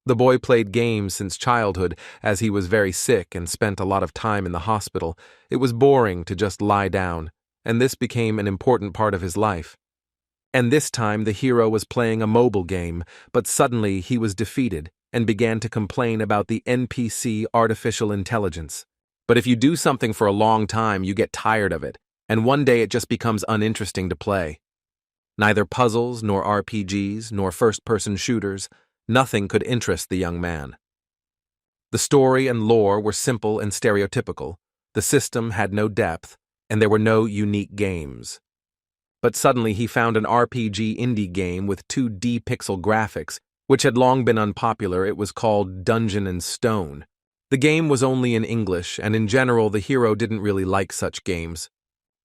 The boy played games since childhood, as he was very sick and spent a lot of time in the hospital. It was boring to just lie down, and this became an important part of his life. And this time the hero was playing a mobile game, but suddenly he was defeated and began to complain about the NPC artificial intelligence. But if you do something for a long time, you get tired of it, and one day it just becomes uninteresting to play. Neither puzzles, nor RPGs, nor first-person shooters, nothing could interest the young man. The story and lore were simple and stereotypical, the system had no depth, and there were no unique games. But suddenly he found an RPG indie game with 2D pixel graphics, which had long been unpopular. It was called Dungeon and Stone. The game was only in English, and in general the hero didn't really like such games.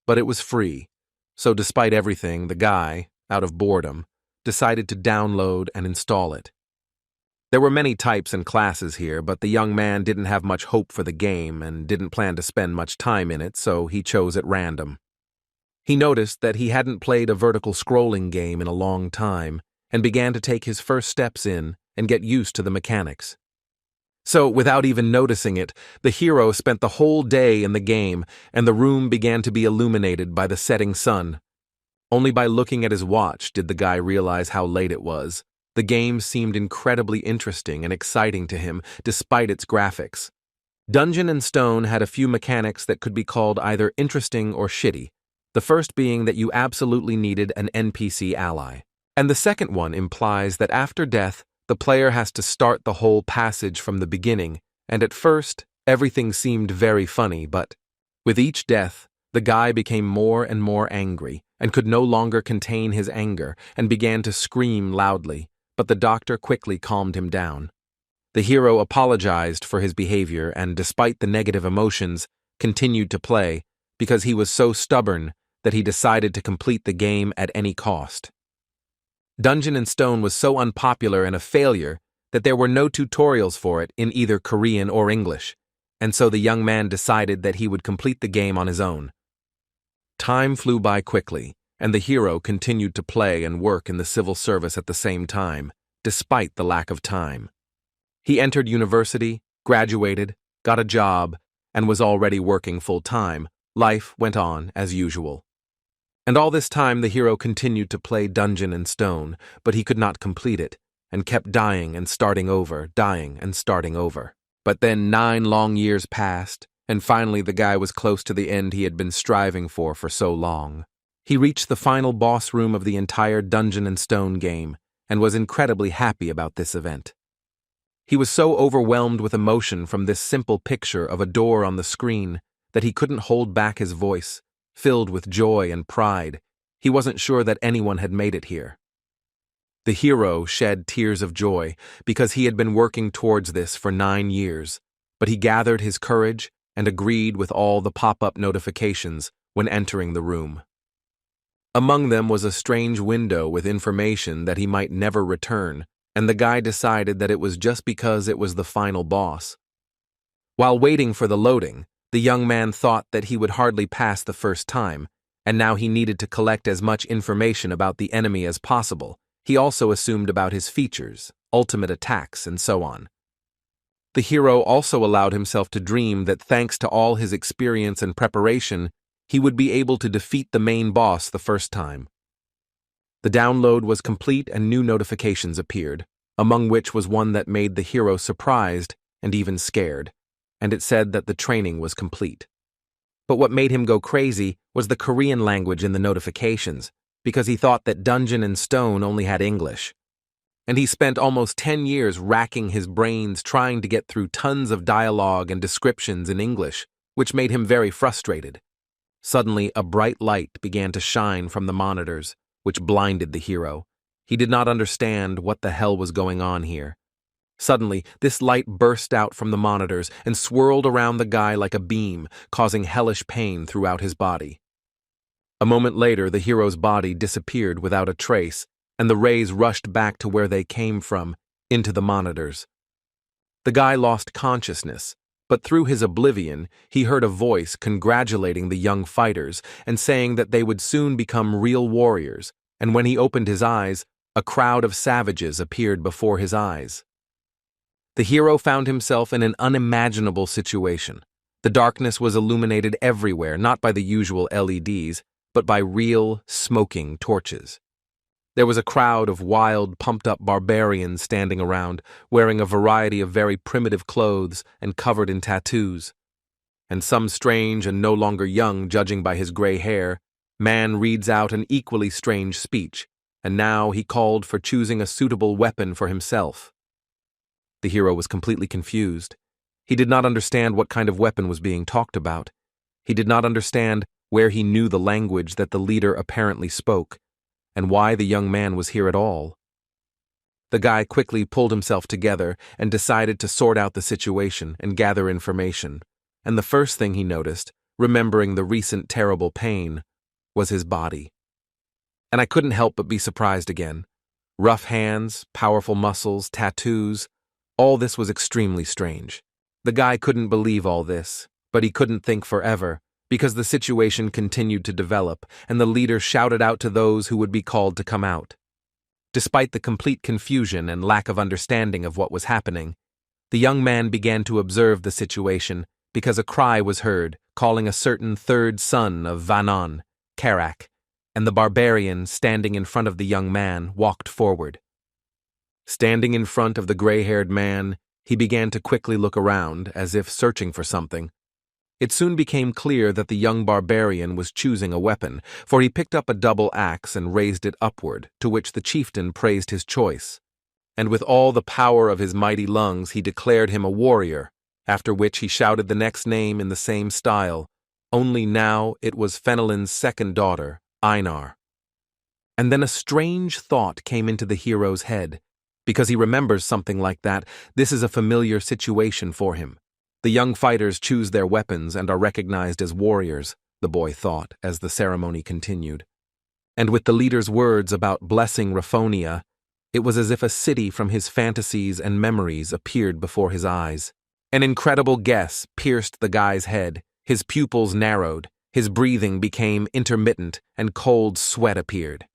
But it was free, so despite everything, the guy, out of boredom, decided to download and install it. There were many types and classes here, but the young man didn't have much hope for the game and didn't plan to spend much time in it, so he chose at random. He noticed that he hadn't played a vertical scrolling game in a long time and began to take his first steps in and get used to the mechanics. So, without even noticing it, the hero spent the whole day in the game, and the room began to be illuminated by the setting sun. Only by looking at his watch did the guy realize how late it was. The game seemed incredibly interesting and exciting to him, despite its graphics. Dungeon and Stone had a few mechanics that could be called either interesting or shitty, the first being that you absolutely needed an NPC ally. And the second one implies that after death, the player has to start the whole passage from the beginning, and at first, everything seemed very funny, but with each death, the guy became more and more angry and could no longer contain his anger and began to scream loudly, but the doctor quickly calmed him down. The hero apologized for his behavior and, despite the negative emotions, continued to play because he was so stubborn that he decided to complete the game at any cost. Dungeon and Stone was so unpopular and a failure that there were no tutorials for it in either Korean or English, and so the young man decided that he would complete the game on his own. Time flew by quickly, and the hero continued to play and work in the civil service at the same time, despite the lack of time. He entered university, graduated, got a job, and was already working full-time. Life went on as usual. And all this time the hero continued to play Dungeon and Stone, but he could not complete it, and kept dying and starting over, dying and starting over. But then 9 long years passed, and finally the guy was close to the end he had been striving for so long. He reached the final boss room of the entire Dungeon and Stone game, and was incredibly happy about this event. He was so overwhelmed with emotion from this simple picture of a door on the screen that he couldn't hold back his voice. Filled with joy and pride, he wasn't sure that anyone had made it here. The hero shed tears of joy because he had been working towards this for 9 years, but he gathered his courage and agreed with all the pop-up notifications when entering the room. Among them was a strange window with information that he might never return, and the guy decided that it was just because it was the final boss. While waiting for the loading, the young man thought that he would hardly pass the first time, and now he needed to collect as much information about the enemy as possible. He also assumed about his features, ultimate attacks, and so on. The hero also allowed himself to dream that thanks to all his experience and preparation, he would be able to defeat the main boss the first time. The download was complete and new notifications appeared, among which was one that made the hero surprised and even scared, and it said that the training was complete. But what made him go crazy was the Korean language in the notifications, because he thought that Dungeon and Stone only had English. And he spent almost 10 years racking his brains trying to get through tons of dialogue and descriptions in English, which made him very frustrated. Suddenly, a bright light began to shine from the monitors, which blinded the hero. He did not understand what the hell was going on here. Suddenly, this light burst out from the monitors and swirled around the guy like a beam, causing hellish pain throughout his body. A moment later, the hero's body disappeared without a trace, and the rays rushed back to where they came from, into the monitors. The guy lost consciousness, but through his oblivion, he heard a voice congratulating the young fighters and saying that they would soon become real warriors, and when he opened his eyes, a crowd of savages appeared before his eyes. The hero found himself in an unimaginable situation. The darkness was illuminated everywhere, not by the usual LEDs, but by real, smoking torches. There was a crowd of wild, pumped-up barbarians standing around, wearing a variety of very primitive clothes and covered in tattoos. And some strange and no longer young, judging by his gray hair, man reads out an equally strange speech, and now he called for choosing a suitable weapon for himself. The hero was completely confused. He did not understand what kind of weapon was being talked about. He did not understand where he knew the language that the leader apparently spoke, and why the young man was here at all. The guy quickly pulled himself together and decided to sort out the situation and gather information, and the first thing he noticed, remembering the recent terrible pain, was his body. And I couldn't help but be surprised again. Rough hands, powerful muscles, tattoos, all this was extremely strange. The guy couldn't believe all this, but he couldn't think forever, because the situation continued to develop, and the leader shouted out to those who would be called to come out. Despite the complete confusion and lack of understanding of what was happening, the young man began to observe the situation because a cry was heard calling a certain third son of Vanon, Karak, and the barbarian standing in front of the young man walked forward. Standing in front of the gray-haired man, he began to quickly look around, as if searching for something. It soon became clear that the young barbarian was choosing a weapon, for he picked up a double axe and raised it upward, to which the chieftain praised his choice. And with all the power of his mighty lungs he declared him a warrior, after which he shouted the next name in the same style, only now it was Fenelon's second daughter, Anar. And then a strange thought came into the hero's head. Because he remembers something like that, this is a familiar situation for him. The young fighters choose their weapons and are recognized as warriors, the boy thought as the ceremony continued. And with the leader's words about blessing Raphonia, it was as if a city from his fantasies and memories appeared before his eyes. An incredible guess pierced the guy's head, his pupils narrowed, his breathing became intermittent, and cold sweat appeared.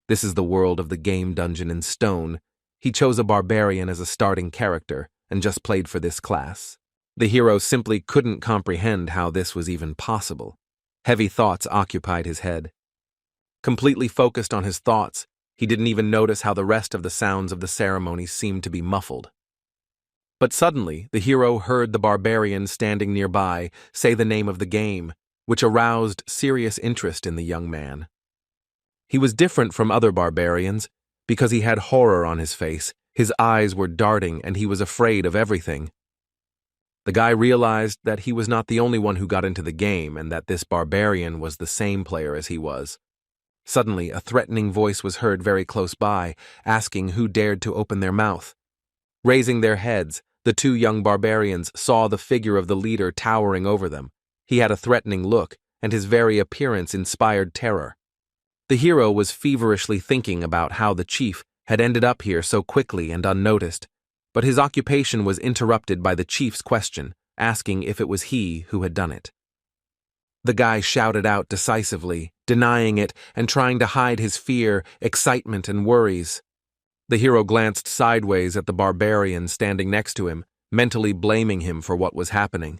This is the world of the game dungeon in stone. He chose a barbarian as a starting character and just played for this class. The hero simply couldn't comprehend how this was even possible. Heavy thoughts occupied his head. Completely focused on his thoughts, he didn't even notice how the rest of the sounds of the ceremony seemed to be muffled. But suddenly, the hero heard the barbarian standing nearby say the name of the game, which aroused serious interest in the young man. He was different from other barbarians because he had horror on his face, his eyes were darting, and he was afraid of everything. The guy realized that he was not the only one who got into the game and that this barbarian was the same player as he was. Suddenly, a threatening voice was heard very close by, asking who dared to open their mouth. Raising their heads, the two young barbarians saw the figure of the leader towering over them. He had a threatening look, and his very appearance inspired terror. The hero was feverishly thinking about how the chief had ended up here so quickly and unnoticed, but his occupation was interrupted by the chief's question, asking if it was he who had done it. The guy shouted out decisively, denying it and trying to hide his fear, excitement, and worries. The hero glanced sideways at the barbarian standing next to him, mentally blaming him for what was happening.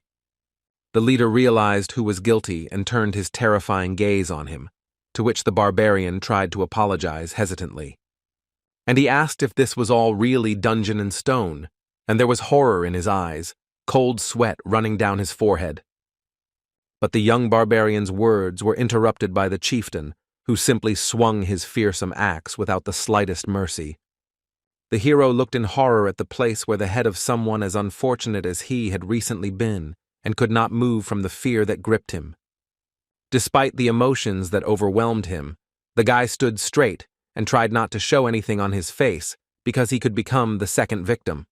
The leader realized who was guilty and turned his terrifying gaze on him, to which the barbarian tried to apologize hesitantly. And he asked if this was all really dungeon and stone, and there was horror in his eyes, cold sweat running down his forehead. But the young barbarian's words were interrupted by the chieftain, who simply swung his fearsome axe without the slightest mercy. The hero looked in horror at the place where the head of someone as unfortunate as he had recently been, and could not move from the fear that gripped him. Despite the emotions that overwhelmed him, the guy stood straight and tried not to show anything on his face because he could become the second victim.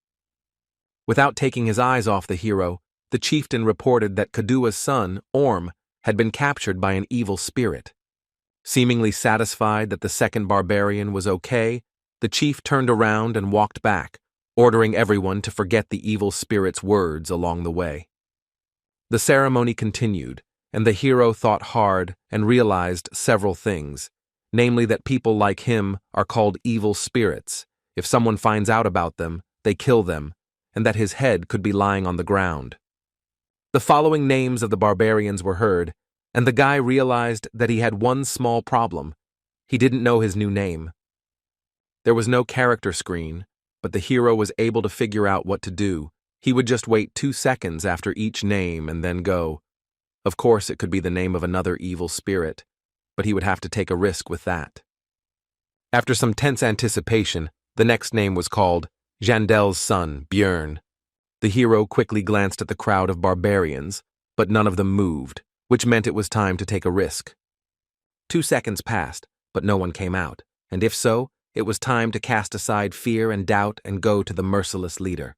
Without taking his eyes off the hero, the chieftain reported that Kadua's son, Orm, had been captured by an evil spirit. Seemingly satisfied that the second barbarian was okay, the chief turned around and walked back, ordering everyone to forget the evil spirit's words along the way. The ceremony continued, and the hero thought hard and realized several things, namely that people like him are called evil spirits. If someone finds out about them, they kill them, and that his head could be lying on the ground. The following names of the barbarians were heard, and the guy realized that he had one small problem. He didn't know his new name. There was no character screen, but the hero was able to figure out what to do. He would just wait 2 seconds after each name and then go. Of course, it could be the name of another evil spirit, but he would have to take a risk with that. After some tense anticipation, the next name was called Jandel's son, Björn. The hero quickly glanced at the crowd of barbarians, but none of them moved, which meant it was time to take a risk. 2 seconds passed, but no one came out, and if so, it was time to cast aside fear and doubt and go to the merciless leader.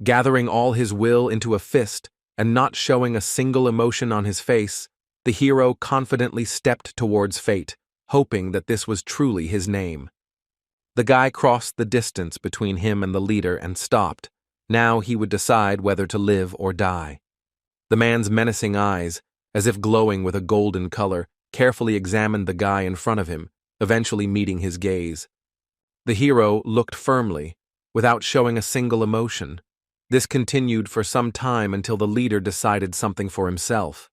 Gathering all his will into a fist and not showing a single emotion on his face, the hero confidently stepped towards fate, hoping that this was truly his name. The guy crossed the distance between him and the leader and stopped. Now he would decide whether to live or die. The man's menacing eyes, as if glowing with a golden color, carefully examined the guy in front of him, eventually meeting his gaze. The hero looked firmly, without showing a single emotion. This continued for some time until the leader decided something for himself.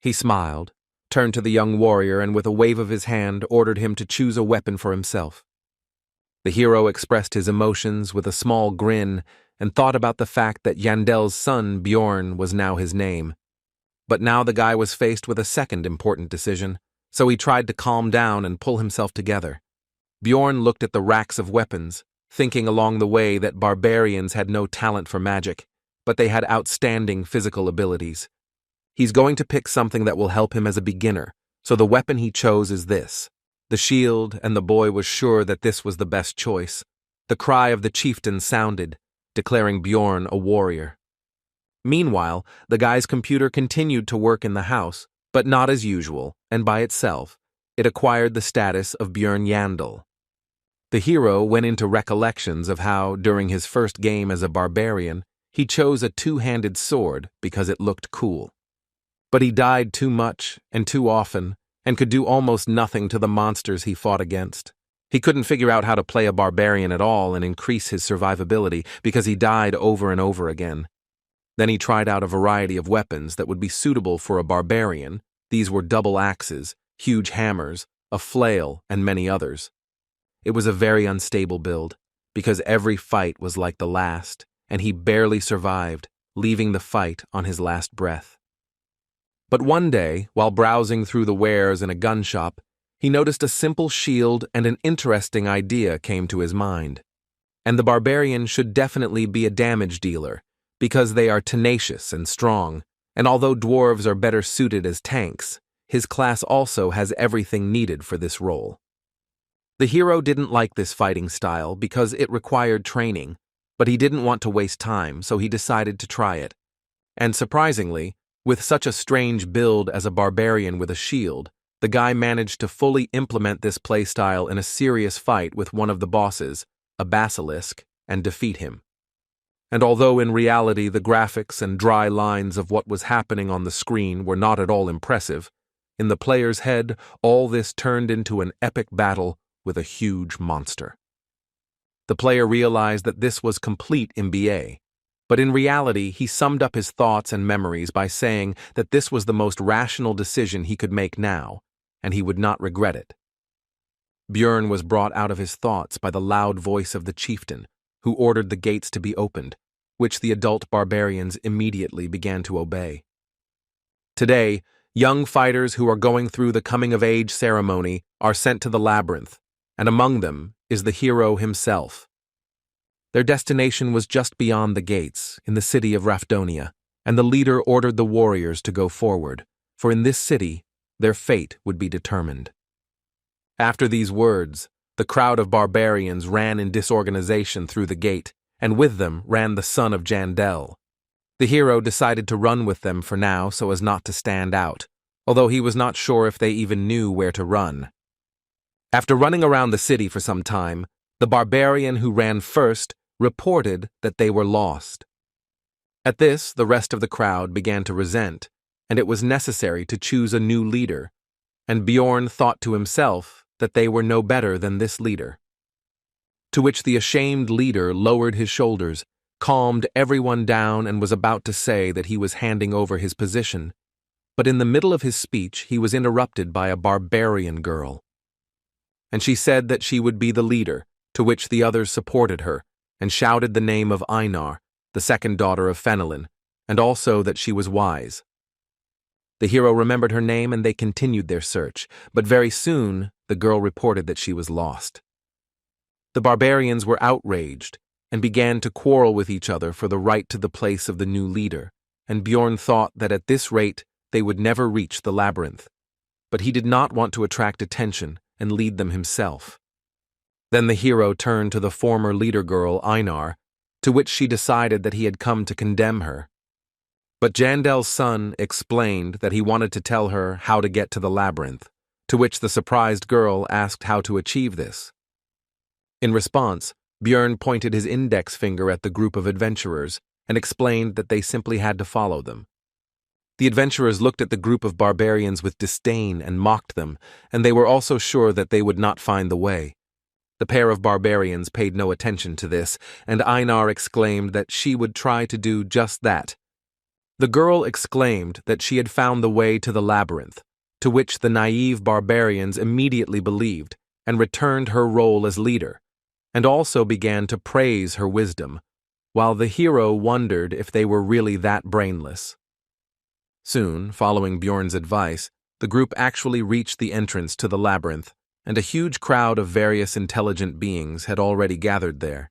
He smiled, turned to the young warrior, and with a wave of his hand ordered him to choose a weapon for himself. The hero expressed his emotions with a small grin and thought about the fact that Jandel's son, Bjorn, was now his name. But now the guy was faced with a second important decision, so he tried to calm down and pull himself together. Bjorn looked at the racks of weapons, thinking along the way that barbarians had no talent for magic, but they had outstanding physical abilities. He's going to pick something that will help him as a beginner, so the weapon he chose is this. The shield, and the boy was sure that this was the best choice. The cry of the chieftain sounded, declaring Bjorn a warrior. Meanwhile, the guy's computer continued to work in the house, but not as usual, and by itself, it acquired the status of Björn Yandel. The hero went into recollections of how, during his first game as a barbarian, he chose a two-handed sword because it looked cool. But he died too much and too often, and could do almost nothing to the monsters he fought against. He couldn't figure out how to play a barbarian at all and increase his survivability because he died over and over again. Then he tried out a variety of weapons that would be suitable for a barbarian. These were double axes, huge hammers, a flail, and many others. It was a very unstable build, because every fight was like the last, and he barely survived, leaving the fight on his last breath. But one day, while browsing through the wares in a gun shop, he noticed a simple shield and an interesting idea came to his mind. And the barbarian should definitely be a damage dealer, because they are tenacious and strong, and although dwarves are better suited as tanks, his class also has everything needed for this role. The hero didn't like this fighting style because it required training, but he didn't want to waste time, so he decided to try it. And surprisingly, with such a strange build as a barbarian with a shield, the guy managed to fully implement this playstyle in a serious fight with one of the bosses, a basilisk, and defeat him. And although in reality the graphics and dry lines of what was happening on the screen were not at all impressive, in the player's head all this turned into an epic battle with a huge monster. The player realized that this was complete MBA, but in reality he summed up his thoughts and memories by saying that this was the most rational decision he could make now, and he would not regret it. Björn was brought out of his thoughts by the loud voice of the chieftain, who ordered the gates to be opened, which the adult barbarians immediately began to obey. Today, young fighters who are going through the coming-of-age ceremony are sent to the Labyrinth, and among them is the hero himself. Their destination was just beyond the gates, in the city of Rafdonia, and the leader ordered the warriors to go forward, for in this city, their fate would be determined. After these words, the crowd of barbarians ran in disorganization through the gate, and with them ran the son of Jandel. The hero decided to run with them for now so as not to stand out, although he was not sure if they even knew where to run. After running around the city for some time, the barbarian who ran first reported that they were lost. At this, the rest of the crowd began to resent, and it was necessary to choose a new leader, and Bjorn thought to himself that they were no better than this leader. To which the ashamed leader lowered his shoulders calmed everyone down and was about to say that he was handing over his position. But in the middle of his speech, he was interrupted by a barbarian girl. And she said that she would be the leader, to which the others supported her, and shouted the name of Anar, the second daughter of Fenelon, and also that she was wise. The hero remembered her name and they continued their search, but very soon the girl reported that she was lost. The barbarians were outraged and began to quarrel with each other for the right to the place of the new leader, and Bjorn thought that at this rate they would never reach the labyrinth. But he did not want to attract attention and lead them himself. Then the hero turned to the former leader girl, Einar, to which she decided that he had come to condemn her. But Jandel's son explained that he wanted to tell her how to get to the labyrinth, to which the surprised girl asked how to achieve this. In response, Bjorn pointed his index finger at the group of adventurers and explained that they simply had to follow them. The adventurers looked at the group of barbarians with disdain and mocked them, and they were also sure that they would not find the way. The pair of barbarians paid no attention to this, and Einar exclaimed that she would try to do just that. The girl exclaimed that she had found the way to the labyrinth, to which the naive barbarians immediately believed and returned her role as leader, and also began to praise her wisdom, while the hero wondered if they were really that brainless. Soon, following Bjorn's advice, the group actually reached the entrance to the labyrinth, and a huge crowd of various intelligent beings had already gathered there.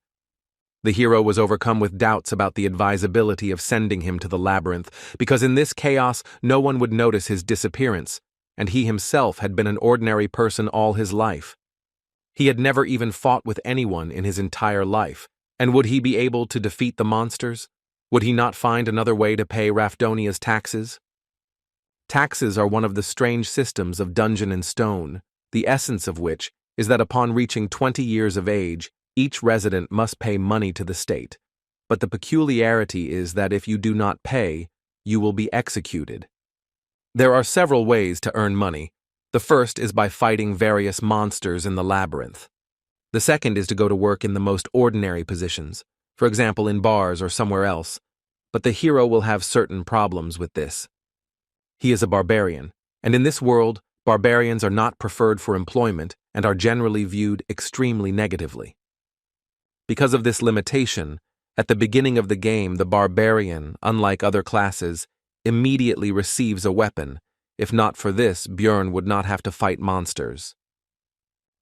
The hero was overcome with doubts about the advisability of sending him to the labyrinth, because in this chaos no one would notice his disappearance, and he himself had been an ordinary person all his life. He had never even fought with anyone in his entire life, and would he be able to defeat the monsters? Would he not find another way to pay Rafdonia's taxes? Taxes are one of the strange systems of Dungeon and Stone, the essence of which is that upon reaching 20 years of age, each resident must pay money to the state, but the peculiarity is that if you do not pay, you will be executed. There are several ways to earn money. The first is by fighting various monsters in the labyrinth. The second is to go to work in the most ordinary positions, for example in bars or somewhere else, but the hero will have certain problems with this. He is a barbarian, and in this world, barbarians are not preferred for employment and are generally viewed extremely negatively. Because of this limitation, at the beginning of the game, the barbarian, unlike other classes, immediately receives a weapon. If not for this, Bjorn would not have to fight monsters.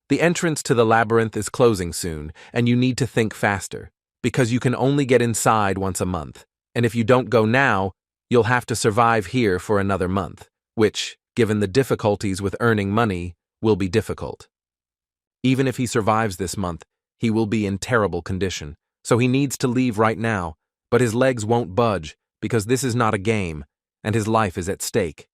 The entrance to the labyrinth is closing soon, and you need to think faster, because you can only get inside once a month, and if you don't go now, you'll have to survive here for another month, which, given the difficulties with earning money, will be difficult. Even if he survives this month, he will be in terrible condition, so he needs to leave right now, but his legs won't budge because this is not a game, and his life is at stake.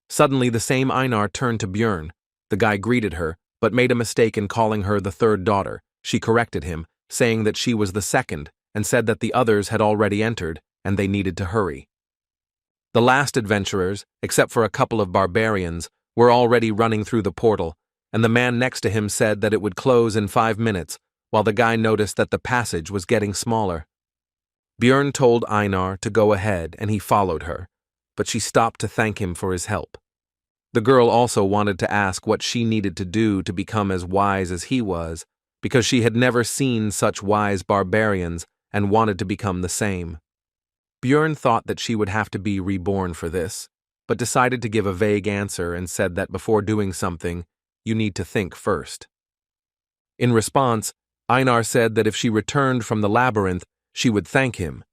Suddenly, the same Einar turned to Bjorn. The guy greeted her, but made a mistake in calling her the third daughter. She corrected him, saying that she was the second, and said that the others had already entered, and they needed to hurry. The last adventurers, except for a couple of barbarians, were already running through the portal, and the man next to him said that it would close in 5 minutes, while the guy noticed that the passage was getting smaller. Bjorn told Einar to go ahead, and he followed her, but she stopped to thank him for his help. The girl also wanted to ask what she needed to do to become as wise as he was, because she had never seen such wise barbarians and wanted to become the same. Bjorn thought that she would have to be reborn for this, but decided to give a vague answer and said that before doing something, you need to think first. In response, Einar said that if she returned from the labyrinth, she would thank him,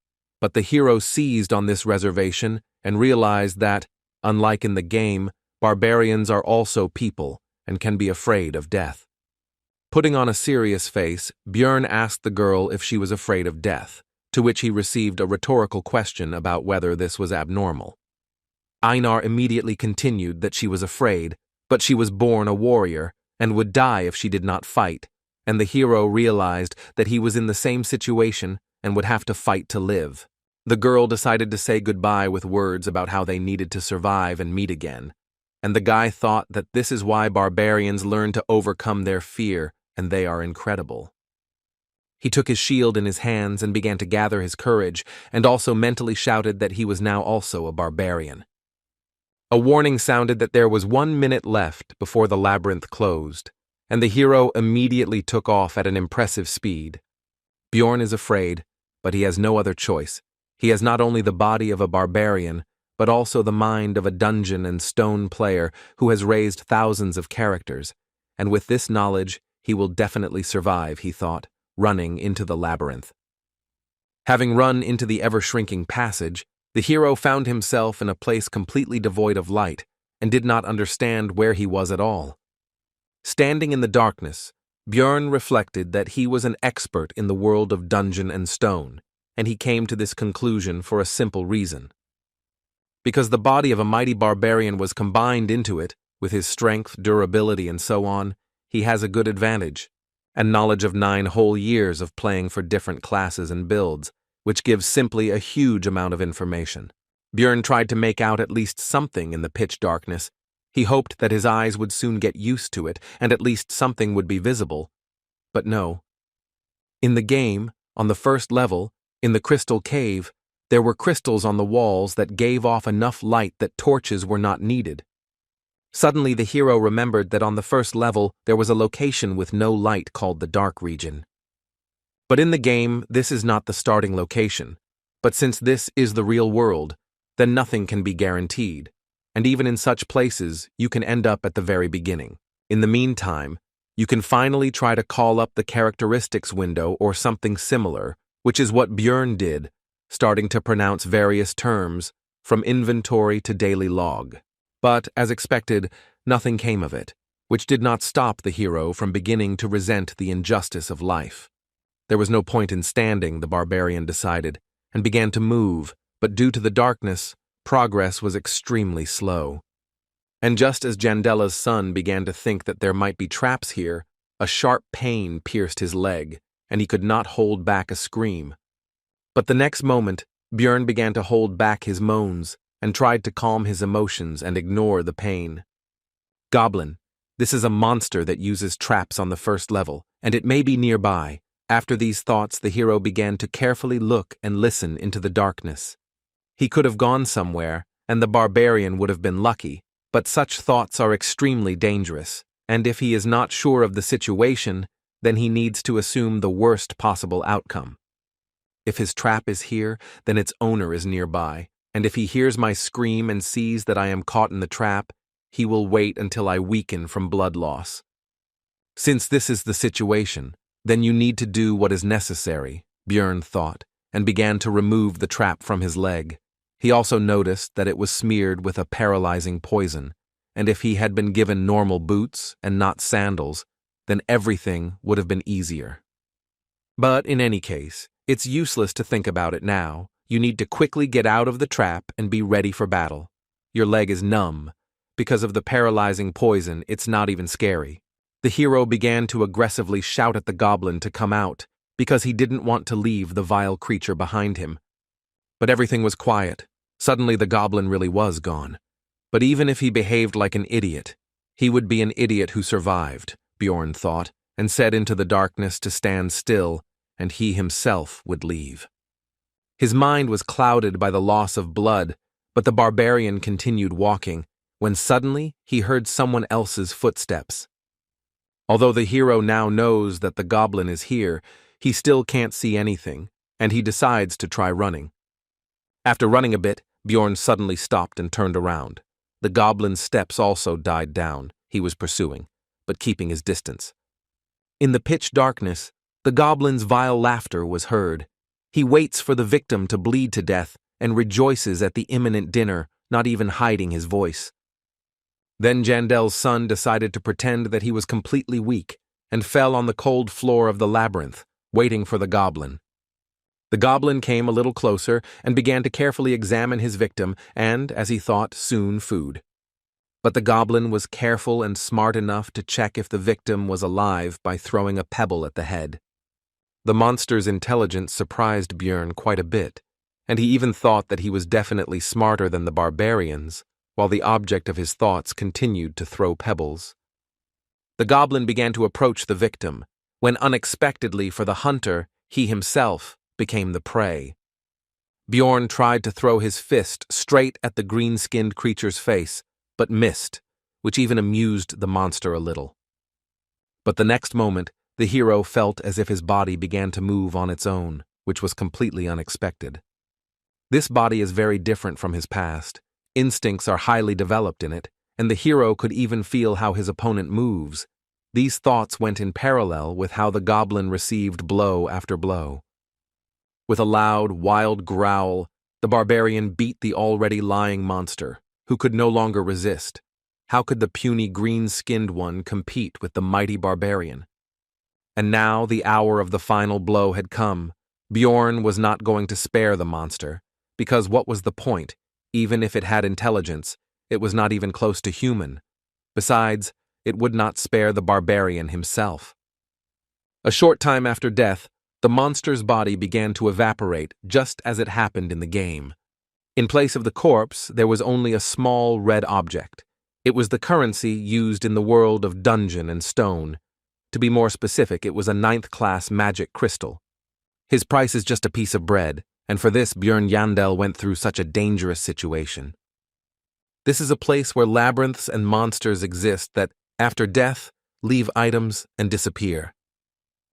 but the hero seized on this reservation and realized that, unlike in the game, barbarians are also people and can be afraid of death. Putting on a serious face, Bjorn asked the girl if she was afraid of death, to which he received a rhetorical question about whether this was abnormal. Einar immediately continued that she was afraid, but she was born a warrior and would die if she did not fight, and the hero realized that he was in the same situation and would have to fight to live. The girl decided to say goodbye with words about how they needed to survive and meet again, and the guy thought that this is why barbarians learn to overcome their fear, and they are incredible. He took his shield in his hands and began to gather his courage, and also mentally shouted that he was now also a barbarian. A warning sounded that there was 1 minute left before the labyrinth closed, and the hero immediately took off at an impressive speed. Bjorn is afraid, but he has no other choice. He has not only the body of a barbarian, but also the mind of a dungeon and stone player who has raised thousands of characters, and with this knowledge he will definitely survive, he thought, running into the labyrinth. Having run into the ever-shrinking passage, the hero found himself in a place completely devoid of light and did not understand where he was at all. Standing in the darkness, Bjorn reflected that he was an expert in the world of dungeon and stone, and he came to this conclusion for a simple reason. Because the body of a mighty barbarian was combined into it, with his strength, durability, and so on, he has a good advantage, and knowledge of 9 whole years of playing for different classes and builds, which gives simply a huge amount of information. Bjorn tried to make out at least something in the pitch darkness. He hoped that his eyes would soon get used to it, and at least something would be visible. But no. In the game, on the first level, in the crystal cave, there were crystals on the walls that gave off enough light that torches were not needed. Suddenly the hero remembered that on the first level there was a location with no light called the Dark Region. But in the game, this is not the starting location. But since this is the real world, then nothing can be guaranteed. And even in such places, you can end up at the very beginning. In the meantime, you can finally try to call up the characteristics window or something similar, which is what Bjorn did, starting to pronounce various terms, from inventory to daily log. But, as expected, nothing came of it, which did not stop the hero from beginning to resent the injustice of life. There was no point in standing, the barbarian decided, and began to move, but due to the darkness, progress was extremely slow. And just as Jandella's son began to think that there might be traps here, a sharp pain pierced his leg, and he could not hold back a scream. But the next moment, Bjorn began to hold back his moans and tried to calm his emotions and ignore the pain. Goblin, this is a monster that uses traps on the first level, and it may be nearby. After these thoughts, the hero began to carefully look and listen into the darkness. He could have gone somewhere, and the barbarian would have been lucky, but such thoughts are extremely dangerous, and if he is not sure of the situation, then he needs to assume the worst possible outcome. If his trap is here, then its owner is nearby, and if he hears my scream and sees that I am caught in the trap, he will wait until I weaken from blood loss. Since this is the situation, then you need to do what is necessary, Bjorn thought, and began to remove the trap from his leg. He also noticed that it was smeared with a paralyzing poison, and if he had been given normal boots and not sandals, then everything would have been easier. But in any case, it's useless to think about it now. You need to quickly get out of the trap and be ready for battle. Your leg is numb. Because of the paralyzing poison, it's not even scary. The hero began to aggressively shout at the goblin to come out, because he didn't want to leave the vile creature behind him. But everything was quiet. Suddenly the goblin really was gone. But even if he behaved like an idiot, he would be an idiot who survived, Bjorn thought, and said into the darkness to stand still, and he himself would leave. His mind was clouded by the loss of blood, but the barbarian continued walking, when suddenly he heard someone else's footsteps. Although the hero now knows that the goblin is here, he still can't see anything, and he decides to try running. After running a bit, Bjorn suddenly stopped and turned around. The goblin's steps also died down. He was pursuing, but keeping his distance. In the pitch darkness, the goblin's vile laughter was heard. He waits for the victim to bleed to death and rejoices at the imminent dinner, not even hiding his voice. Then Jandel's son decided to pretend that he was completely weak and fell on the cold floor of the labyrinth, waiting for the goblin. The goblin came a little closer and began to carefully examine his victim and, as he thought, soon food. But the goblin was careful and smart enough to check if the victim was alive by throwing a pebble at the head. The monster's intelligence surprised Bjorn quite a bit, and he even thought that he was definitely smarter than the barbarians, while the object of his thoughts continued to throw pebbles. The goblin began to approach the victim, when unexpectedly for the hunter, he himself became the prey. Bjorn tried to throw his fist straight at the green-skinned creature's face, but missed, which even amused the monster a little. But the next moment, the hero felt as if his body began to move on its own, which was completely unexpected. This body is very different from his past. Instincts are highly developed in it, and the hero could even feel how his opponent moves. These thoughts went in parallel with how the goblin received blow after blow. With a loud, wild growl, the barbarian beat the already lying monster, who could no longer resist. How could the puny green-skinned one compete with the mighty barbarian? And now the hour of the final blow had come. Bjorn was not going to spare the monster, because what was the point? Even if it had intelligence, it was not even close to human. Besides, it would not spare the barbarian himself. A short time after death, the monster's body began to evaporate just as it happened in the game. In place of the corpse, there was only a small red object. It was the currency used in the world of Dungeon and Stone. To be more specific, it was a 9th-class magic crystal. His price is just a piece of bread, and for this Bjorn Yandel went through such a dangerous situation. This is a place where labyrinths and monsters exist that, after death, leave items and disappear.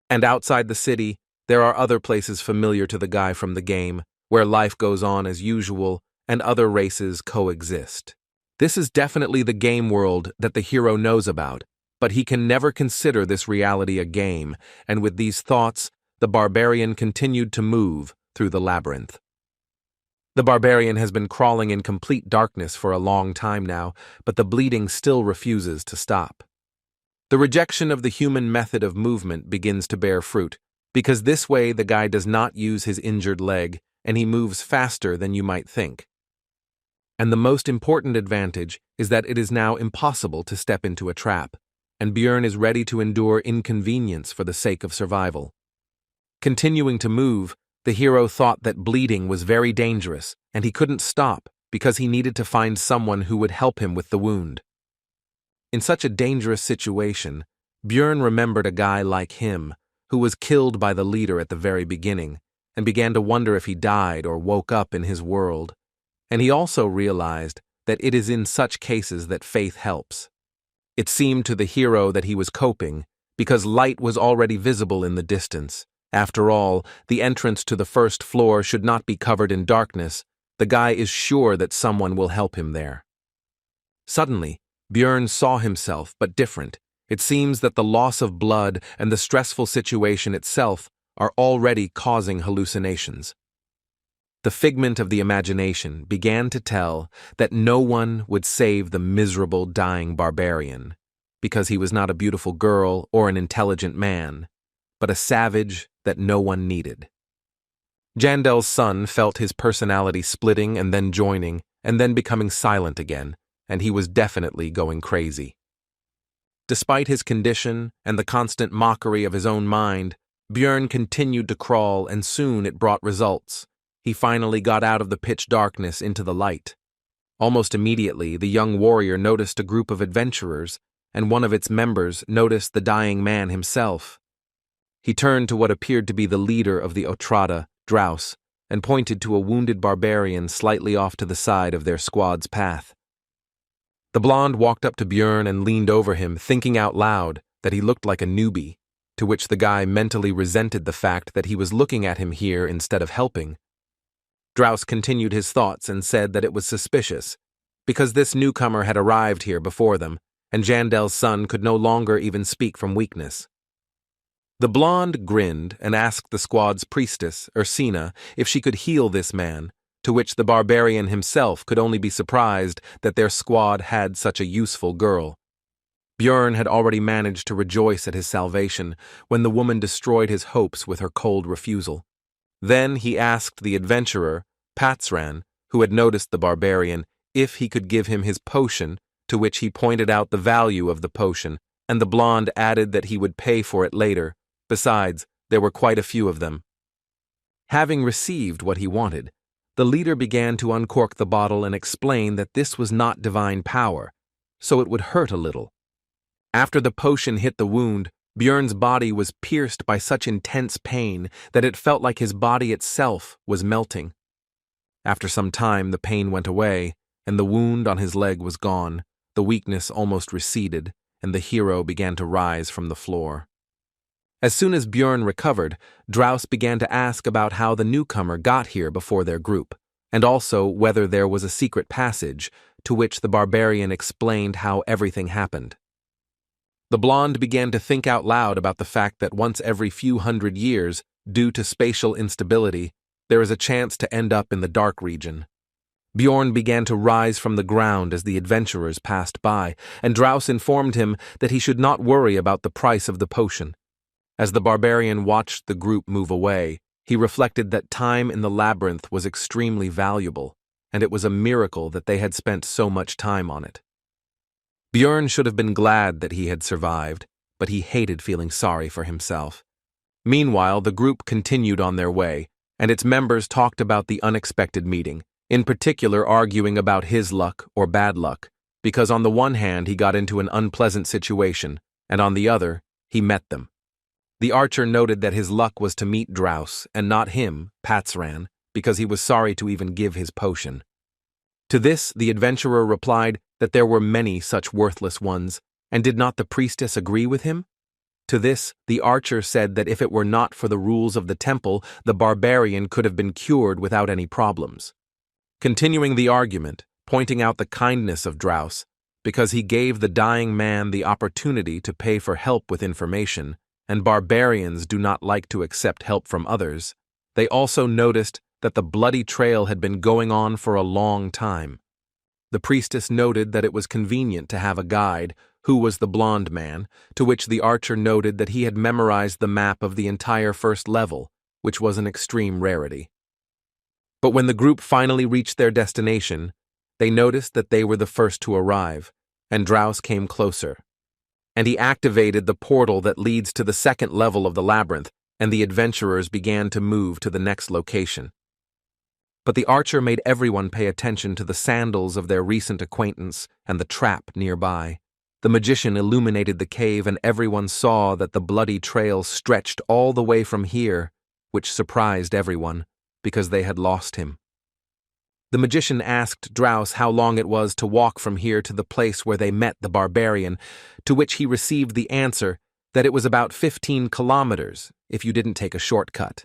And outside the city, there are other places familiar to the guy from the game, where life goes on as usual and other races coexist. This is definitely the game world that the hero knows about, but he can never consider this reality a game, and with these thoughts, the barbarian continued to move through the labyrinth. The barbarian has been crawling in complete darkness for a long time now, but the bleeding still refuses to stop. The rejection of the human method of movement begins to bear fruit, because this way the guy does not use his injured leg, and he moves faster than you might think. And the most important advantage is that it is now impossible to step into a trap, and Bjorn is ready to endure inconvenience for the sake of survival. Continuing to move, the hero thought that bleeding was very dangerous, and he couldn't stop because he needed to find someone who would help him with the wound. In such a dangerous situation, Bjorn remembered a guy like him who was killed by the leader at the very beginning, and began to wonder if he died or woke up in his world. And he also realized that it is in such cases that faith helps. It seemed to the hero that he was coping, because light was already visible in the distance. After all, the entrance to the first floor should not be covered in darkness. The guy is sure that someone will help him there. Suddenly, Bjorn saw himself, but different. It seems that the loss of blood and the stressful situation itself are already causing hallucinations. The figment of the imagination began to tell that no one would save the miserable dying barbarian, because he was not a beautiful girl or an intelligent man, but a savage that no one needed. Jandel's son felt his personality splitting and then joining, and then becoming silent again, and he was definitely going crazy. Despite his condition and the constant mockery of his own mind, Bjorn continued to crawl, and soon it brought results. He finally got out of the pitch darkness into the light. Almost immediately, the young warrior noticed a group of adventurers, and one of its members noticed the dying man himself. He turned to what appeared to be the leader of the Otrada, Drouse, and pointed to a wounded barbarian slightly off to the side of their squad's path. The blonde walked up to Bjorn and leaned over him, thinking out loud that he looked like a newbie, to which the guy mentally resented the fact that he was looking at him here instead of helping. Drouse continued his thoughts and said that it was suspicious, because this newcomer had arrived here before them, and Jandel's son could no longer even speak from weakness. The blonde grinned and asked the squad's priestess, Ursina, if she could heal this man, to which the barbarian himself could only be surprised that their squad had such a useful girl. Bjorn had already managed to rejoice at his salvation when the woman destroyed his hopes with her cold refusal. Then he asked the adventurer, Patsran, who had noticed the barbarian, if he could give him his potion, to which he pointed out the value of the potion, and the blonde added that he would pay for it later. Besides, there were quite a few of them. Having received what he wanted, the leader began to uncork the bottle and explain that this was not divine power, so it would hurt a little. After the potion hit the wound, Björn's body was pierced by such intense pain that it felt like his body itself was melting. After some time, the pain went away, and the wound on his leg was gone, the weakness almost receded, and the hero began to rise from the floor. As soon as Björn recovered, Draus began to ask about how the newcomer got here before their group, and also whether there was a secret passage, to which the barbarian explained how everything happened. The blonde began to think out loud about the fact that once every few hundred years, due to spatial instability, there is a chance to end up in the dark region. Bjorn began to rise from the ground as the adventurers passed by, and Draus informed him that he should not worry about the price of the potion. As the barbarian watched the group move away, he reflected that time in the labyrinth was extremely valuable, and it was a miracle that they had spent so much time on it. Bjorn should have been glad that he had survived, but he hated feeling sorry for himself. Meanwhile, the group continued on their way, and its members talked about the unexpected meeting, in particular arguing about his luck or bad luck, because on the one hand he got into an unpleasant situation, and on the other, he met them. The archer noted that his luck was to meet Draus, and not him, Patsran, because he was sorry to even give his potion. To this, the adventurer replied that there were many such worthless ones, and did not the priestess agree with him? To this, the archer said that if it were not for the rules of the temple, the barbarian could have been cured without any problems. Continuing the argument, pointing out the kindness of Draus, because he gave the dying man the opportunity to pay for help with information, and barbarians do not like to accept help from others, they also noticed that the bloody trail had been going on for a long time. The priestess noted that it was convenient to have a guide, who was the blonde man, to which the archer noted that he had memorized the map of the entire first level, which was an extreme rarity. But when the group finally reached their destination, they noticed that they were the first to arrive, and Draus came closer. And he activated the portal that leads to the second level of the labyrinth, and the adventurers began to move to the next location. But the archer made everyone pay attention to the sandals of their recent acquaintance and the trap nearby. The magician illuminated the cave, and everyone saw that the bloody trail stretched all the way from here, which surprised everyone, because they had lost him. The magician asked Draus how long it was to walk from here to the place where they met the barbarian, to which he received the answer that it was about 15 kilometers if you didn't take a shortcut.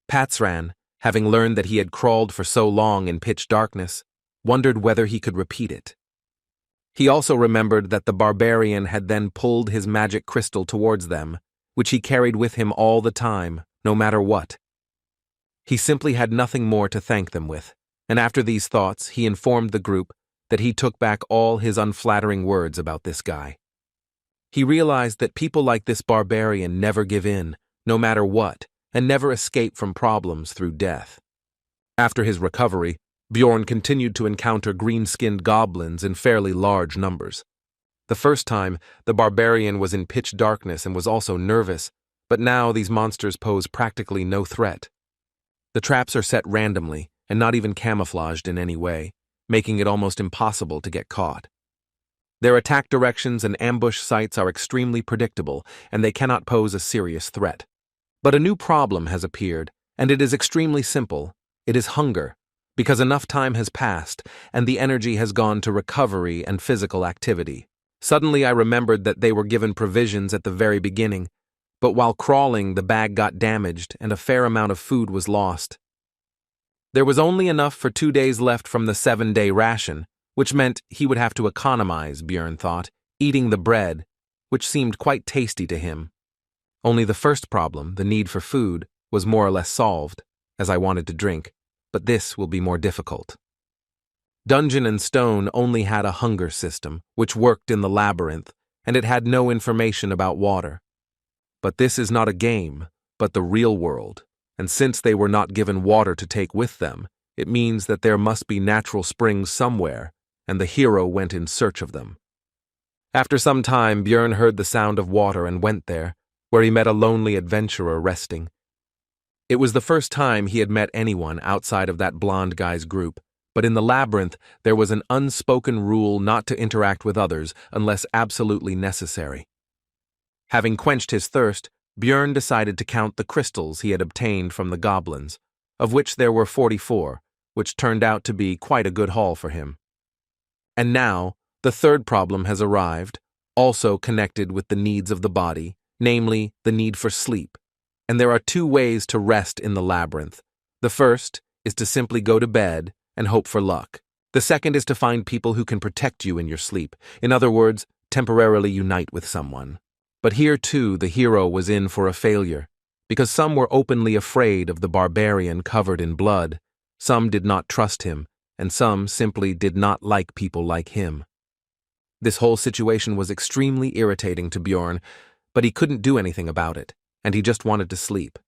Patsran, having learned that he had crawled for so long in pitch darkness, wondered whether he could repeat it. He also remembered that the barbarian had then pulled his magic crystal towards them, which he carried with him all the time, no matter what. He simply had nothing more to thank them with, and after these thoughts, he informed the group that he took back all his unflattering words about this guy. He realized that people like this barbarian never give in, no matter what, and never escape from problems through death. After his recovery, Bjorn continued to encounter green-skinned goblins in fairly large numbers. The first time, the barbarian was in pitch darkness and was also nervous, but now these monsters pose practically no threat. The traps are set randomly and not even camouflaged in any way, making it almost impossible to get caught. Their attack directions and ambush sites are extremely predictable, and they cannot pose a serious threat. But a new problem has appeared, and it is extremely simple. It is hunger, because enough time has passed, and the energy has gone to recovery and physical activity. Suddenly I remembered that they were given provisions at the very beginning, but while crawling the bag got damaged and a fair amount of food was lost. There was only enough for 2 days left from the 7-day ration, which meant he would have to economize, Bjorn thought, eating the bread, which seemed quite tasty to him. Only the first problem, the need for food, was more or less solved, as I wanted to drink, but this will be more difficult. Dungeon and Stone only had a hunger system, which worked in the labyrinth, and it had no information about water. But this is not a game, but the real world, and since they were not given water to take with them, it means that there must be natural springs somewhere, and the hero went in search of them. After some time, Bjorn heard the sound of water and went there, where he met a lonely adventurer resting. It was the first time he had met anyone outside of that blonde guy's group, but in the labyrinth there was an unspoken rule not to interact with others unless absolutely necessary. Having quenched his thirst, Björn decided to count the crystals he had obtained from the goblins, of which there were 44, which turned out to be quite a good haul for him. And now, the third problem has arrived, also connected with the needs of the body, namely, the need for sleep. And there are two ways to rest in the labyrinth. The first is to simply go to bed and hope for luck. The second is to find people who can protect you in your sleep. In other words, temporarily unite with someone. But here too the hero was in for a failure, because some were openly afraid of the barbarian covered in blood, some did not trust him, and some simply did not like people like him. This whole situation was extremely irritating to Björn, but he couldn't do anything about it, and he just wanted to sleep.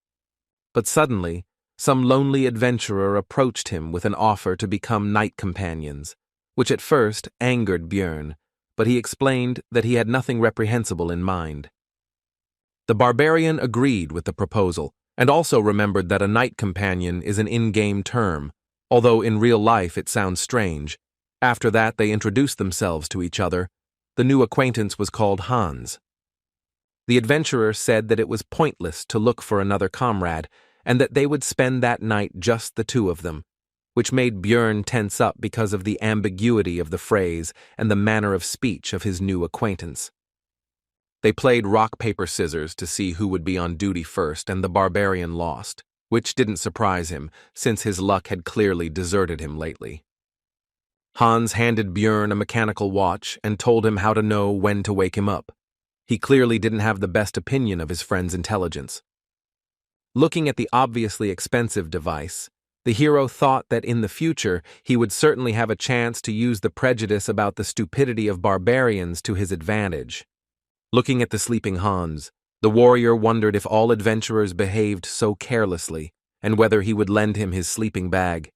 But suddenly, some lonely adventurer approached him with an offer to become night companions, which at first angered Björn, but he explained that he had nothing reprehensible in mind. The barbarian agreed with the proposal, and also remembered that a night companion is an in-game term, although in real life it sounds strange. After that, they introduced themselves to each other. The new acquaintance was called Hans. The adventurer said that it was pointless to look for another comrade, and that they would spend that night just the two of them, which made Björn tense up because of the ambiguity of the phrase and the manner of speech of his new acquaintance. They played rock, paper, scissors to see who would be on duty first, and the barbarian lost, which didn't surprise him, since his luck had clearly deserted him lately. Hans handed Björn a mechanical watch and told him how to know when to wake him up. He clearly didn't have the best opinion of his friend's intelligence. Looking at the obviously expensive device, the hero thought that in the future he would certainly have a chance to use the prejudice about the stupidity of barbarians to his advantage. Looking at the sleeping Hans, the warrior wondered if all adventurers behaved so carelessly, and whether he would lend him his sleeping bag.